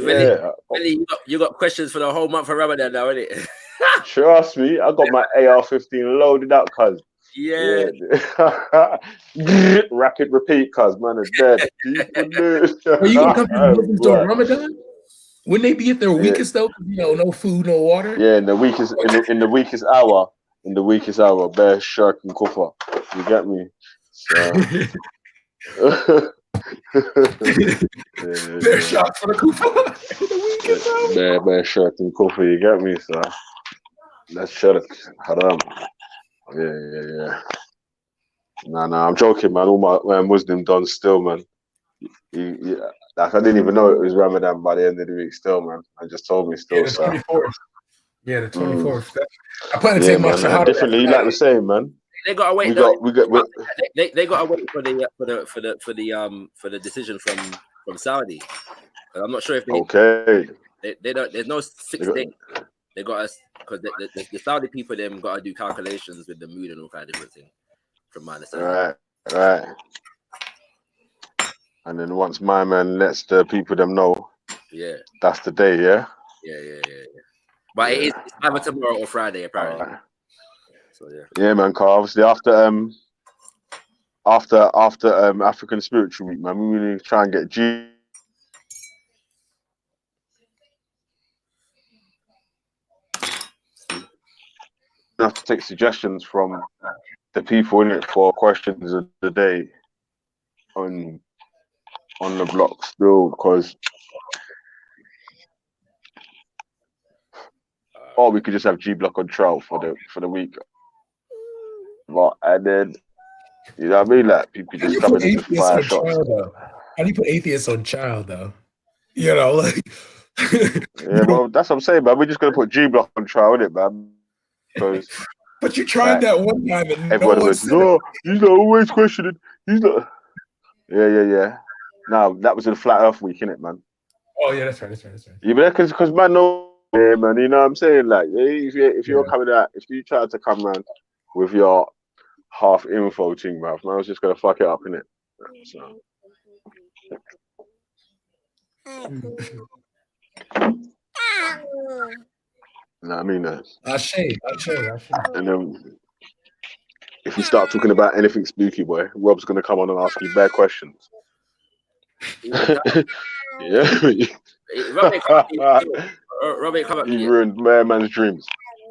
you got questions for the whole month of Ramadan now, innit? Trust me, I got my AR-15 loaded up, cuz. Yeah. Rapid repeat, cuz man is dead. Are you gonna come to the Muslims during Ramadan? Wouldn't they be at their weakest though? You know, no food, no water. Yeah, in the weakest hour. In the weakest hour, bear shirk and kufa. You get me? So. Bear shot for the kufa. Bear shirk and kufa. You get me? So that's shirk haram. Yeah. Nah, I'm joking, man. All my Muslim dons still, man. Like I didn't even know it was Ramadan by the end of the week. Still, man. I just told me still. Yeah, the 24th. Yeah, the 24th. I plan to take my shahada. Differently, like the same, man. They gotta wait. They gotta wait for the decision from Saudi. But I'm not sure if they. Okay. They don't. There's no 6 days. They got us because the Saudi people them got to do calculations with the moon and all kind of different things. From my understanding. Right. And then once my man lets the people them know, yeah, that's the day, yeah. Yeah. But it's either tomorrow or Friday, apparently. So yeah. Yeah, man. Cause obviously after African Spiritual Week, man, we really try and get G. Have to take suggestions from the people in it for questions of the day on the block still, because or we could just have G Block on trial for the week. But and then you know what I mean, like people How do just you coming put in to atheists fire on shots. trial though? How do you put atheists on trial though? You know, like Yeah, well, that's what I'm saying, man. We're just gonna put G Block on trial, innit, man? Because but you tried that one time and no everyone one goes, said no, it. he's not always questioning. He's not. Yeah. No, that was in Flat Earth Week, innit, man? Oh yeah, that's right. Yeah, but because man, no, yeah, man. You know what I'm saying? Like, if you're coming out, if you try to come around with your half info thing, man, I was just gonna fuck it up, innit? So. No, I mean, Ashe. and then if you start talking about anything spooky, boy, Rob's gonna come on and ask you bad questions. Yeah. Robert, come up. You ruined man's dreams.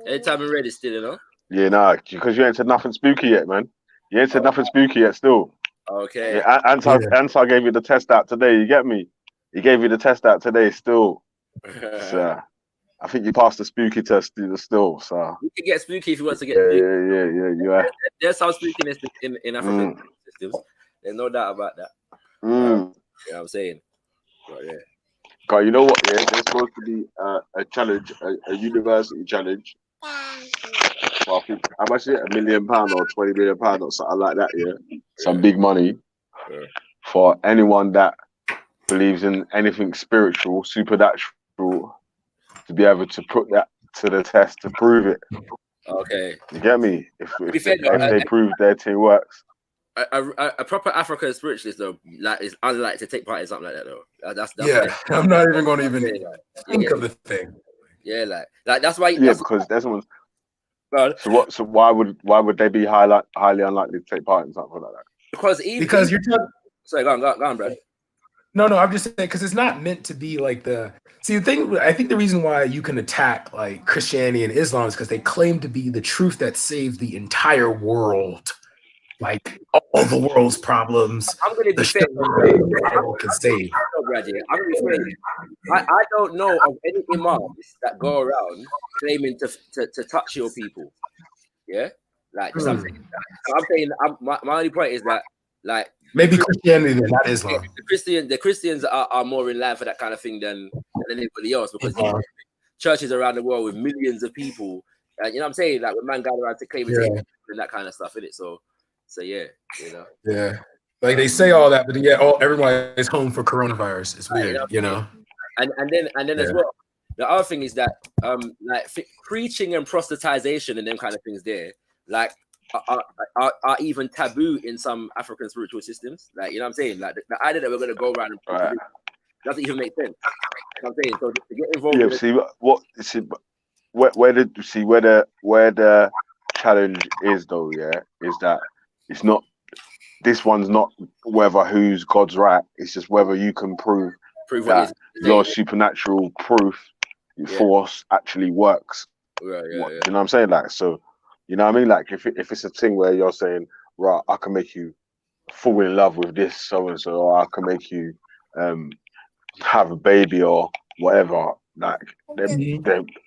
Anytime I'm ready, still, you know. Yeah, nah, because you ain't said nothing spooky yet, man. You ain't said nothing spooky yet, still. Okay. Yeah, Ansar gave you the test out today. You get me? He gave you the test out today, still. So I think you passed the spooky test still. So you can get spooky if you want to get. Yeah. There's some spookiness in African systems. There's no doubt about that. You know what I'm saying? But yeah. God, you know what? Yeah, there's supposed to be a challenge, a university challenge. Well, I think how much is it? £1 million or £20 million or something like that. Yeah, some big money for anyone that believes in anything spiritual, supernatural, to be able to put that to the test to prove it. Okay. You get me? If they prove their thing works. A proper African spiritualist though, like, is unlikely to take part in something like that though. That's I'm not even going to think of the thing. Yeah, like that's why. Yeah, because there's someone. So why would they be highly unlikely to take part in something like that? Because you're talking. Sorry, go on, Brad. No, I'm just saying because it's not meant to be like the thing. I think the reason why you can attack like Christianity and Islam is because they claim to be the truth that saved the entire world, like all the world's problems. I'm going to be fair. Can save. I don't know of any imams that go around claiming to touch your people. Yeah, like something. So I'm saying my only point is that like maybe Christianity than not Islam. The Christians are more in line for that kind of thing than anybody else because churches around the world with millions of people, and you know what I'm saying, like when man go around to claim and that kind of stuff in it. So yeah, you know. Yeah, like they say all that, but yet everyone is home for coronavirus. It's weird, you know. And then as well, the other thing is that like preaching and proselytization and them kind of things there, like are even taboo in some African spiritual systems. Like, you know what I'm saying? Like the idea that we're going to go around and doesn't even make sense. You know what I'm saying? So to get involved where the challenge is though, is that it's not, this one's not whether who's God's right, it's just whether you can prove that your supernatural force actually works. Right, you know what I'm saying? Like, so you know what I mean? Like if it's a thing where you're saying, right, I can make you fall in love with this so and so, or I can make you have a baby or whatever. Like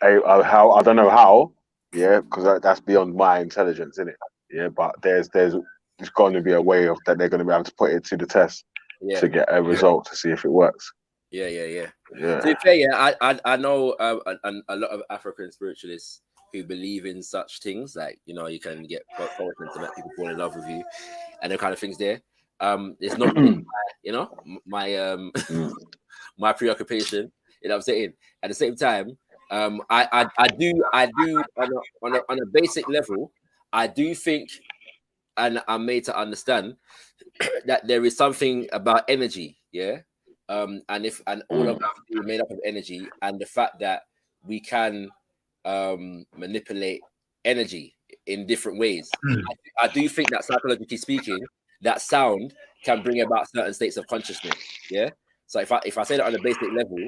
how I don't know how, because that's beyond my intelligence, isn't it? Yeah, but there's going to be a way of that they're going to be able to put it to the test to get a result to see if it works. Yeah. To be fair, I know a lot of African spiritualists who believe in such things, like, you know, you can get potions to make people fall in love with you, and the kind of things there. It's not really my preoccupation. You know what I'm saying? At the same time, I do on a basic level, I do think, and I'm made to understand that there is something about energy, and all of that is made up of energy, and the fact that we can manipulate energy in different ways. I do think that psychologically speaking, that sound can bring about certain states of consciousness. Yeah. So if I say that on a basic level,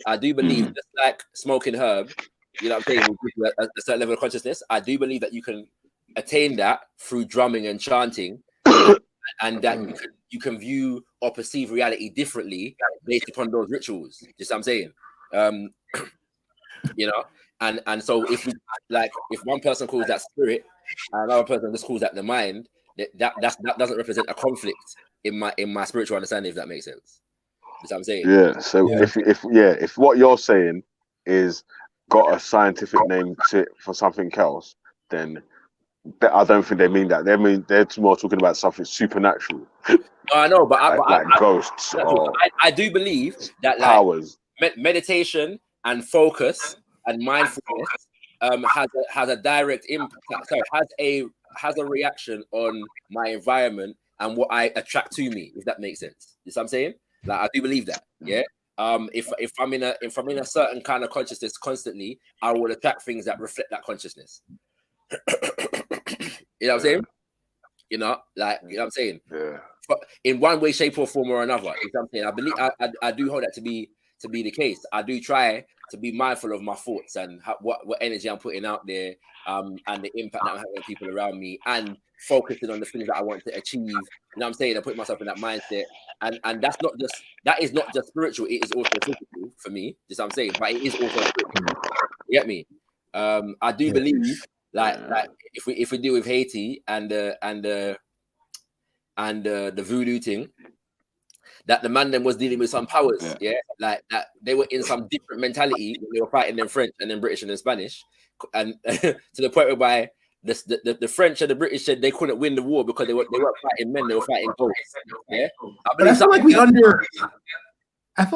I do believe just like smoking herb, you know what I'm saying, will give you a certain level of consciousness. I do believe that you can attain that through drumming and chanting, and that you can view or perceive reality differently based upon those rituals. Just what I'm saying. You know, and so if one person calls that spirit and another person just calls that the mind, that doesn't represent a conflict in my spiritual understanding, if that makes sense. That's what I'm saying. Yeah. So if what you're saying is got a scientific name for something else, then I don't think they mean that. They mean they're more talking about something supernatural. I know, but like ghosts. I do believe that powers, meditation and focus and mindfulness has a direct impact. Sorry, has a reaction on my environment and what I attract to me. If that makes sense, you know what I'm saying? Like I do believe that. Yeah. If I'm in a certain kind of consciousness constantly, I will attract things that reflect that consciousness. You know what I'm saying? You know what I'm saying? Yeah. But in one way, shape, or form or another. You know what I'm saying? I believe I do hold that to be the case. I do try to be mindful of my thoughts and what energy I'm putting out there, and the impact that I'm having on people around me, and focusing on the things that I want to achieve. You know what I'm saying? I put myself in that mindset, and that is not just spiritual. It is also physical for me. Just what I'm saying, but it is also spiritual. You get me? I do believe like if we deal with Haiti and the voodoo thing, that the man then was dealing with some powers, like that they were in some different mentality when they were fighting them French and then British and then Spanish, and to the point whereby the French and the British said they couldn't win the war because they weren't fighting men, they were fighting ghosts. Yeah, I feel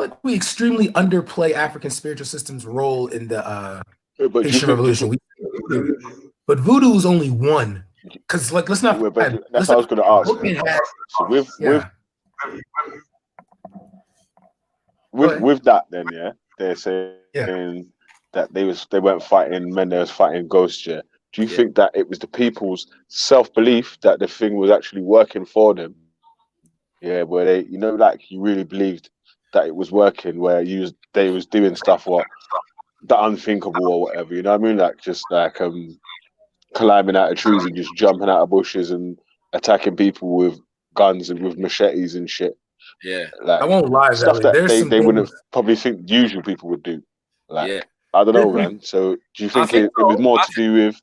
like we extremely underplay African spiritual systems' role in the Haitian Revolution. But voodoo is only one. Because let's not. That's what I was going to ask. So with that, then they're saying that they weren't fighting men, they was fighting ghosts. Yeah. Do you think that it was the people's self-belief that the thing was actually working for them? Yeah, where they, like you really believed that it was working, where they was doing stuff the unthinkable or whatever. You know what I mean? Like just like climbing out of trees and just jumping out of bushes and attacking people with guns and with machetes and shit. Yeah, like, I won't lie. Stuff that they wouldn't probably think usual people would do. Like I don't know, man. So do you think it was more to do with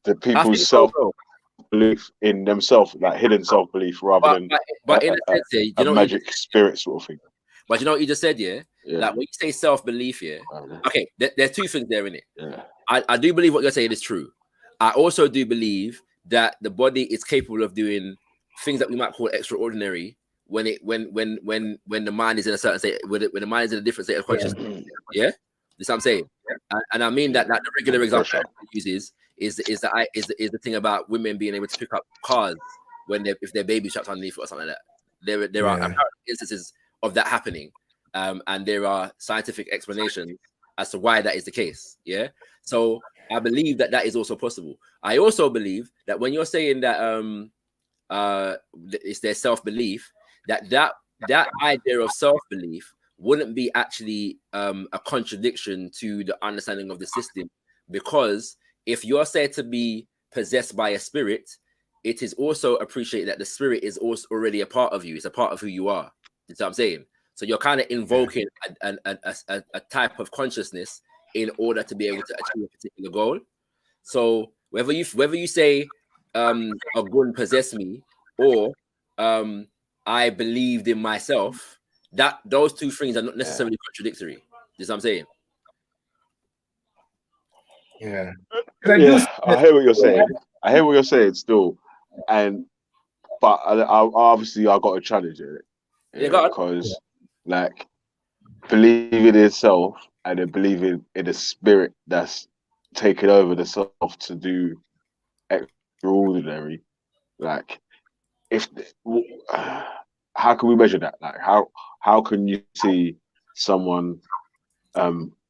the people's self-belief in themselves, like hidden self-belief, rather than in a sense, a magic spirit sort of thing? But you know what you just said, like when you say self-belief, okay, there's two things there in it. I do believe what you're saying is true. I also do believe that the body is capable of doing things that we might call extraordinary when the mind is in a certain state, when the mind is in a different state of consciousness. Yeah, that's what I'm saying. And I mean that the regular example I use is the thing about women being able to pick up cars if their baby strapped underneath or something like that. There are apparent instances of that happening, and there are scientific explanations as to why that is the case. Yeah, so I believe that is also possible. I also believe that when you're saying that it's their self-belief, that idea of self-belief wouldn't be actually a contradiction to the understanding of the system, because if you're said to be possessed by a spirit, it is also appreciated that the spirit is also already a part of you. It's a part of who you are. That's what I'm saying. So you're kind of invoking a type of consciousness in order to be able to achieve a particular goal. So whether you say a gun possessed me or I believed in myself, that those two things are not necessarily contradictory. You know what I'm saying? Yeah. I hear what you're saying. I hear what you're saying still, but obviously I got to challenge it. Because like believing in itself and then believing in a spirit that's taken over the self to do extraordinary, like how can we measure that? Like how can you see someone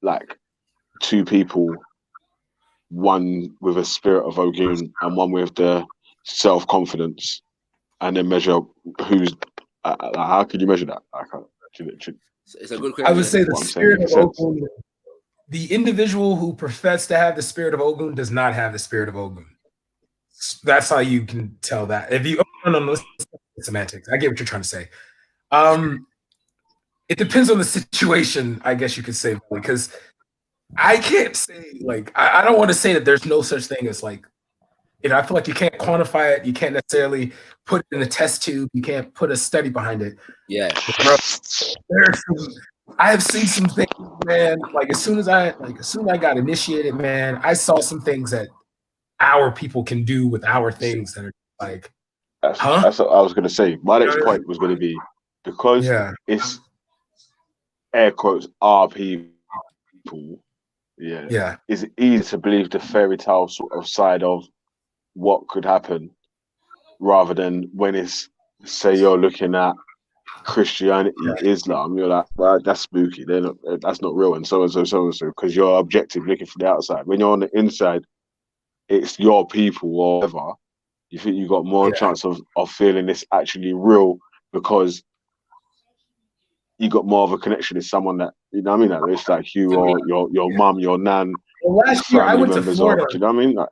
like two people, one with a spirit of Ogun and one with the self-confidence, and then measure who's. How can you measure that? I can't. It's a good question. I would say the spirit of Ogun. The individual who professes to have the spirit of Ogun does not have the spirit of Ogun. That's how you can tell that. If you no, semantics. I get what you're trying to say. It depends on the situation, I guess you could say, because I can't say like I don't want to say that there's no such thing as like, you know, I feel like you can't quantify it. You can't necessarily put it in a test tube. You can't put a study behind it. Yeah. Bro, I have seen some things, man. Like as soon as I got initiated, man, I saw some things that our people can do with our things that are like, that's what I was going to say. My next point was going to be because it's air quotes our people. Yeah, it's easy to believe the fairy tale sort of side of what could happen, rather than when it's, say, you're looking at Christianity, Islam, you're like, well, that's spooky. That's not real, and so and so, because you're objective looking from the outside. When you're on the inside, it's your people or whatever. You think you got more chance of feeling this actually real because you got more of a connection with someone that, you know what I mean? Like, it's like you or your mum, your nan. Well, last year I went to Florida. Do you know what I mean? Like,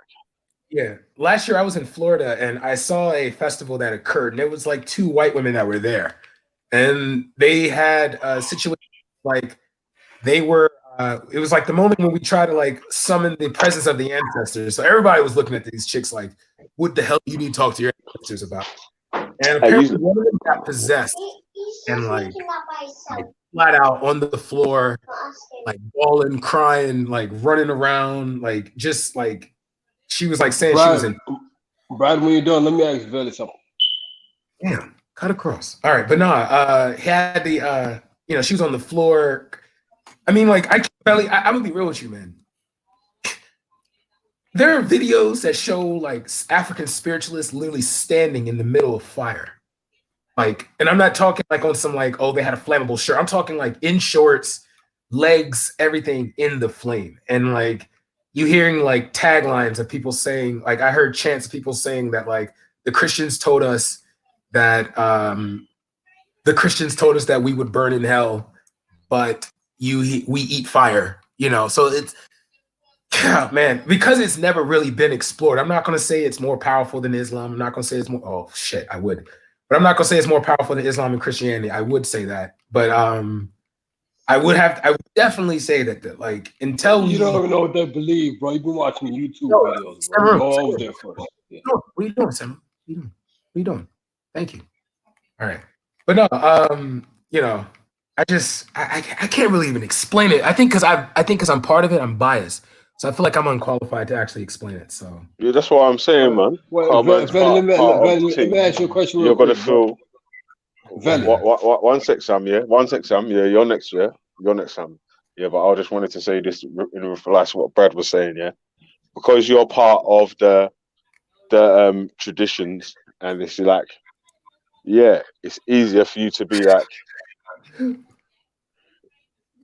yeah, last year I was in Florida and I saw a festival that occurred, and it was like two white women that were there, and they had a situation like they were. It was like the moment when we try to like summon the presence of the ancestors. So everybody was looking at these chicks like, "What the hell do you need to talk to your ancestors about?" And apparently one of them got possessed and like flat out on the floor, like bawling, crying, like running around, like just like she was like saying Brad, she was in. Brad, when you're done, let me ask Velly something. Damn, cut across. All right, but nah, he had the you know, she was on the floor. I mean, like I'm gonna be real with you, man. There are videos that show like African spiritualists literally standing in the middle of fire. Like, and I'm not talking like on some like, oh, they had a flammable shirt. I'm talking like in shorts, legs, everything in the flame. And like you hearing like taglines of people saying, like I heard chants of people saying that like the Christians told us that we would burn in hell, but we eat fire, you know. So it's, yeah, man, because it's never really been explored. I'm not going to say it's more powerful than Islam. I'm not going to say it's more. Oh shit, I would, but I'm not going to say it's more powerful than Islam and Christianity. I would say that, but I would definitely say that like until you don't even know what they believe, bro. You've been watching YouTube videos, bro. Go over there first. Yeah. What are you doing, Sam? What are you doing? Thank you. All right, but no, you know, I can't really even explain it. I think because I'm part of it, I'm biased. So I feel like I'm unqualified to actually explain it. So yeah, that's what I'm saying, man. Well, let me ask you a question. You're gonna feel. Velly. One sec, Sam. Yeah, one sec, Sam. Yeah, you're next. Yeah, you're next, Sam. Yeah, but I just wanted to say this in relation to what Brad was saying. Yeah, because you're part of the traditions, and it's like, yeah, it's easier for you to be like, yeah, you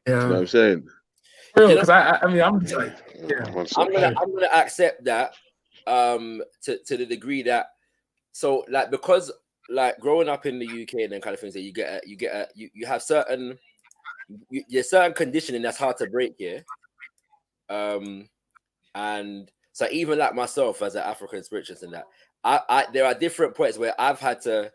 know what I'm saying? Because I mean, I'm just like, yeah. I'm gonna accept that to the degree that, so like, because like growing up in the UK and then kind of things that you have certain conditioning that's hard to break here, and so even like myself as an African spiritualist and that I there are different points where I've had to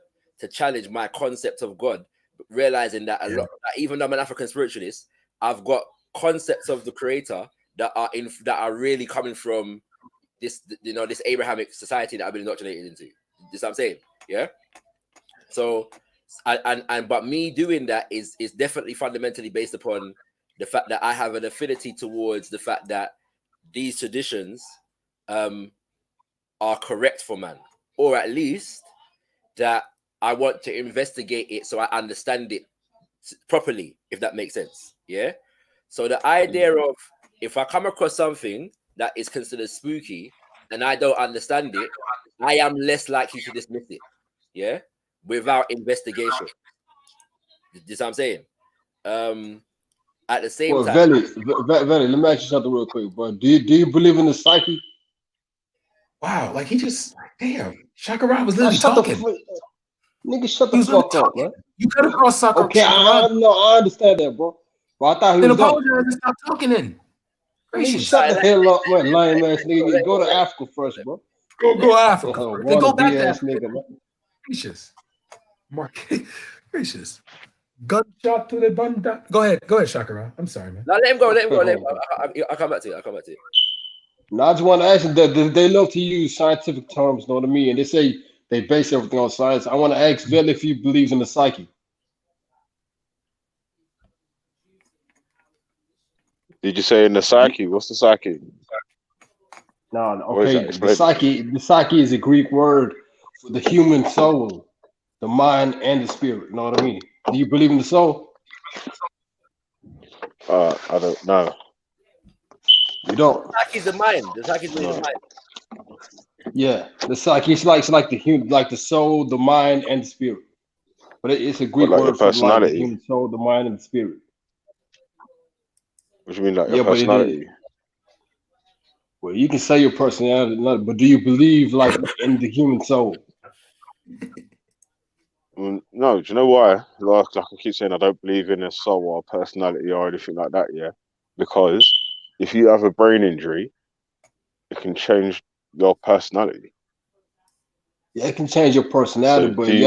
challenge my concept of God, realizing that a lot, that even though I'm an African spiritualist, I've got concepts of the Creator that are really coming from this, you know, this Abrahamic society that I've been indoctrinated into. This what I'm saying, yeah. So, but me doing that is definitely fundamentally based upon the fact that I have an affinity towards the fact that these traditions are correct for man, or at least that I want to investigate it so I understand it properly, if that makes sense. Yeah. So the idea of, if I come across something that is considered spooky and I don't understand it, I am less likely to dismiss it. Yeah. Without investigation. This is what I'm saying. At the same Well, time, Veli, let me ask you something real quick, bro. Do you believe in the psyche? Wow, like he just damn. Shaka Rod was literally Shut talking. Nigga, shut the fuck up, man. You cut across Shaka Okay, I understand that, bro. But I thought he then was done. apologize and stop talking then. Nigga, Gracious. shut the hell up, man. Lame ass nigga. Go to Africa first, bro. Go Africa. First. Then go back to ass Africa. nigga, man. Gracious. Mark, gracious. Gunshot to the bunda. Go ahead, Shakira. I'm sorry, man. No, let him go. I'll come back to you. No, I just want to ask them that they love to use scientific terms, know what I mean? And they say they base everything on science. I want to ask Vel if he believes in the psyche. Did you say in the psyche? What's the psyche? No, okay. The psyche is a Greek word for the human soul, the mind, and the spirit. You know what I mean? Do you believe in the soul? I don't know. You don't. The psyche's the mind. The psyche's really the mind. Yeah, the psyche is like the human, like the soul, the mind, and the spirit. But it's a Greek word for like the human soul, the mind, and the spirit. What do you mean, like your personality? Well, you can say your personality, but do you believe like in the human soul? No, do you know why? Like I keep saying, I don't believe in a soul or personality or anything like that. Yeah, because if you have a brain injury, it can change your personality. Yeah, it can change your personality, but you have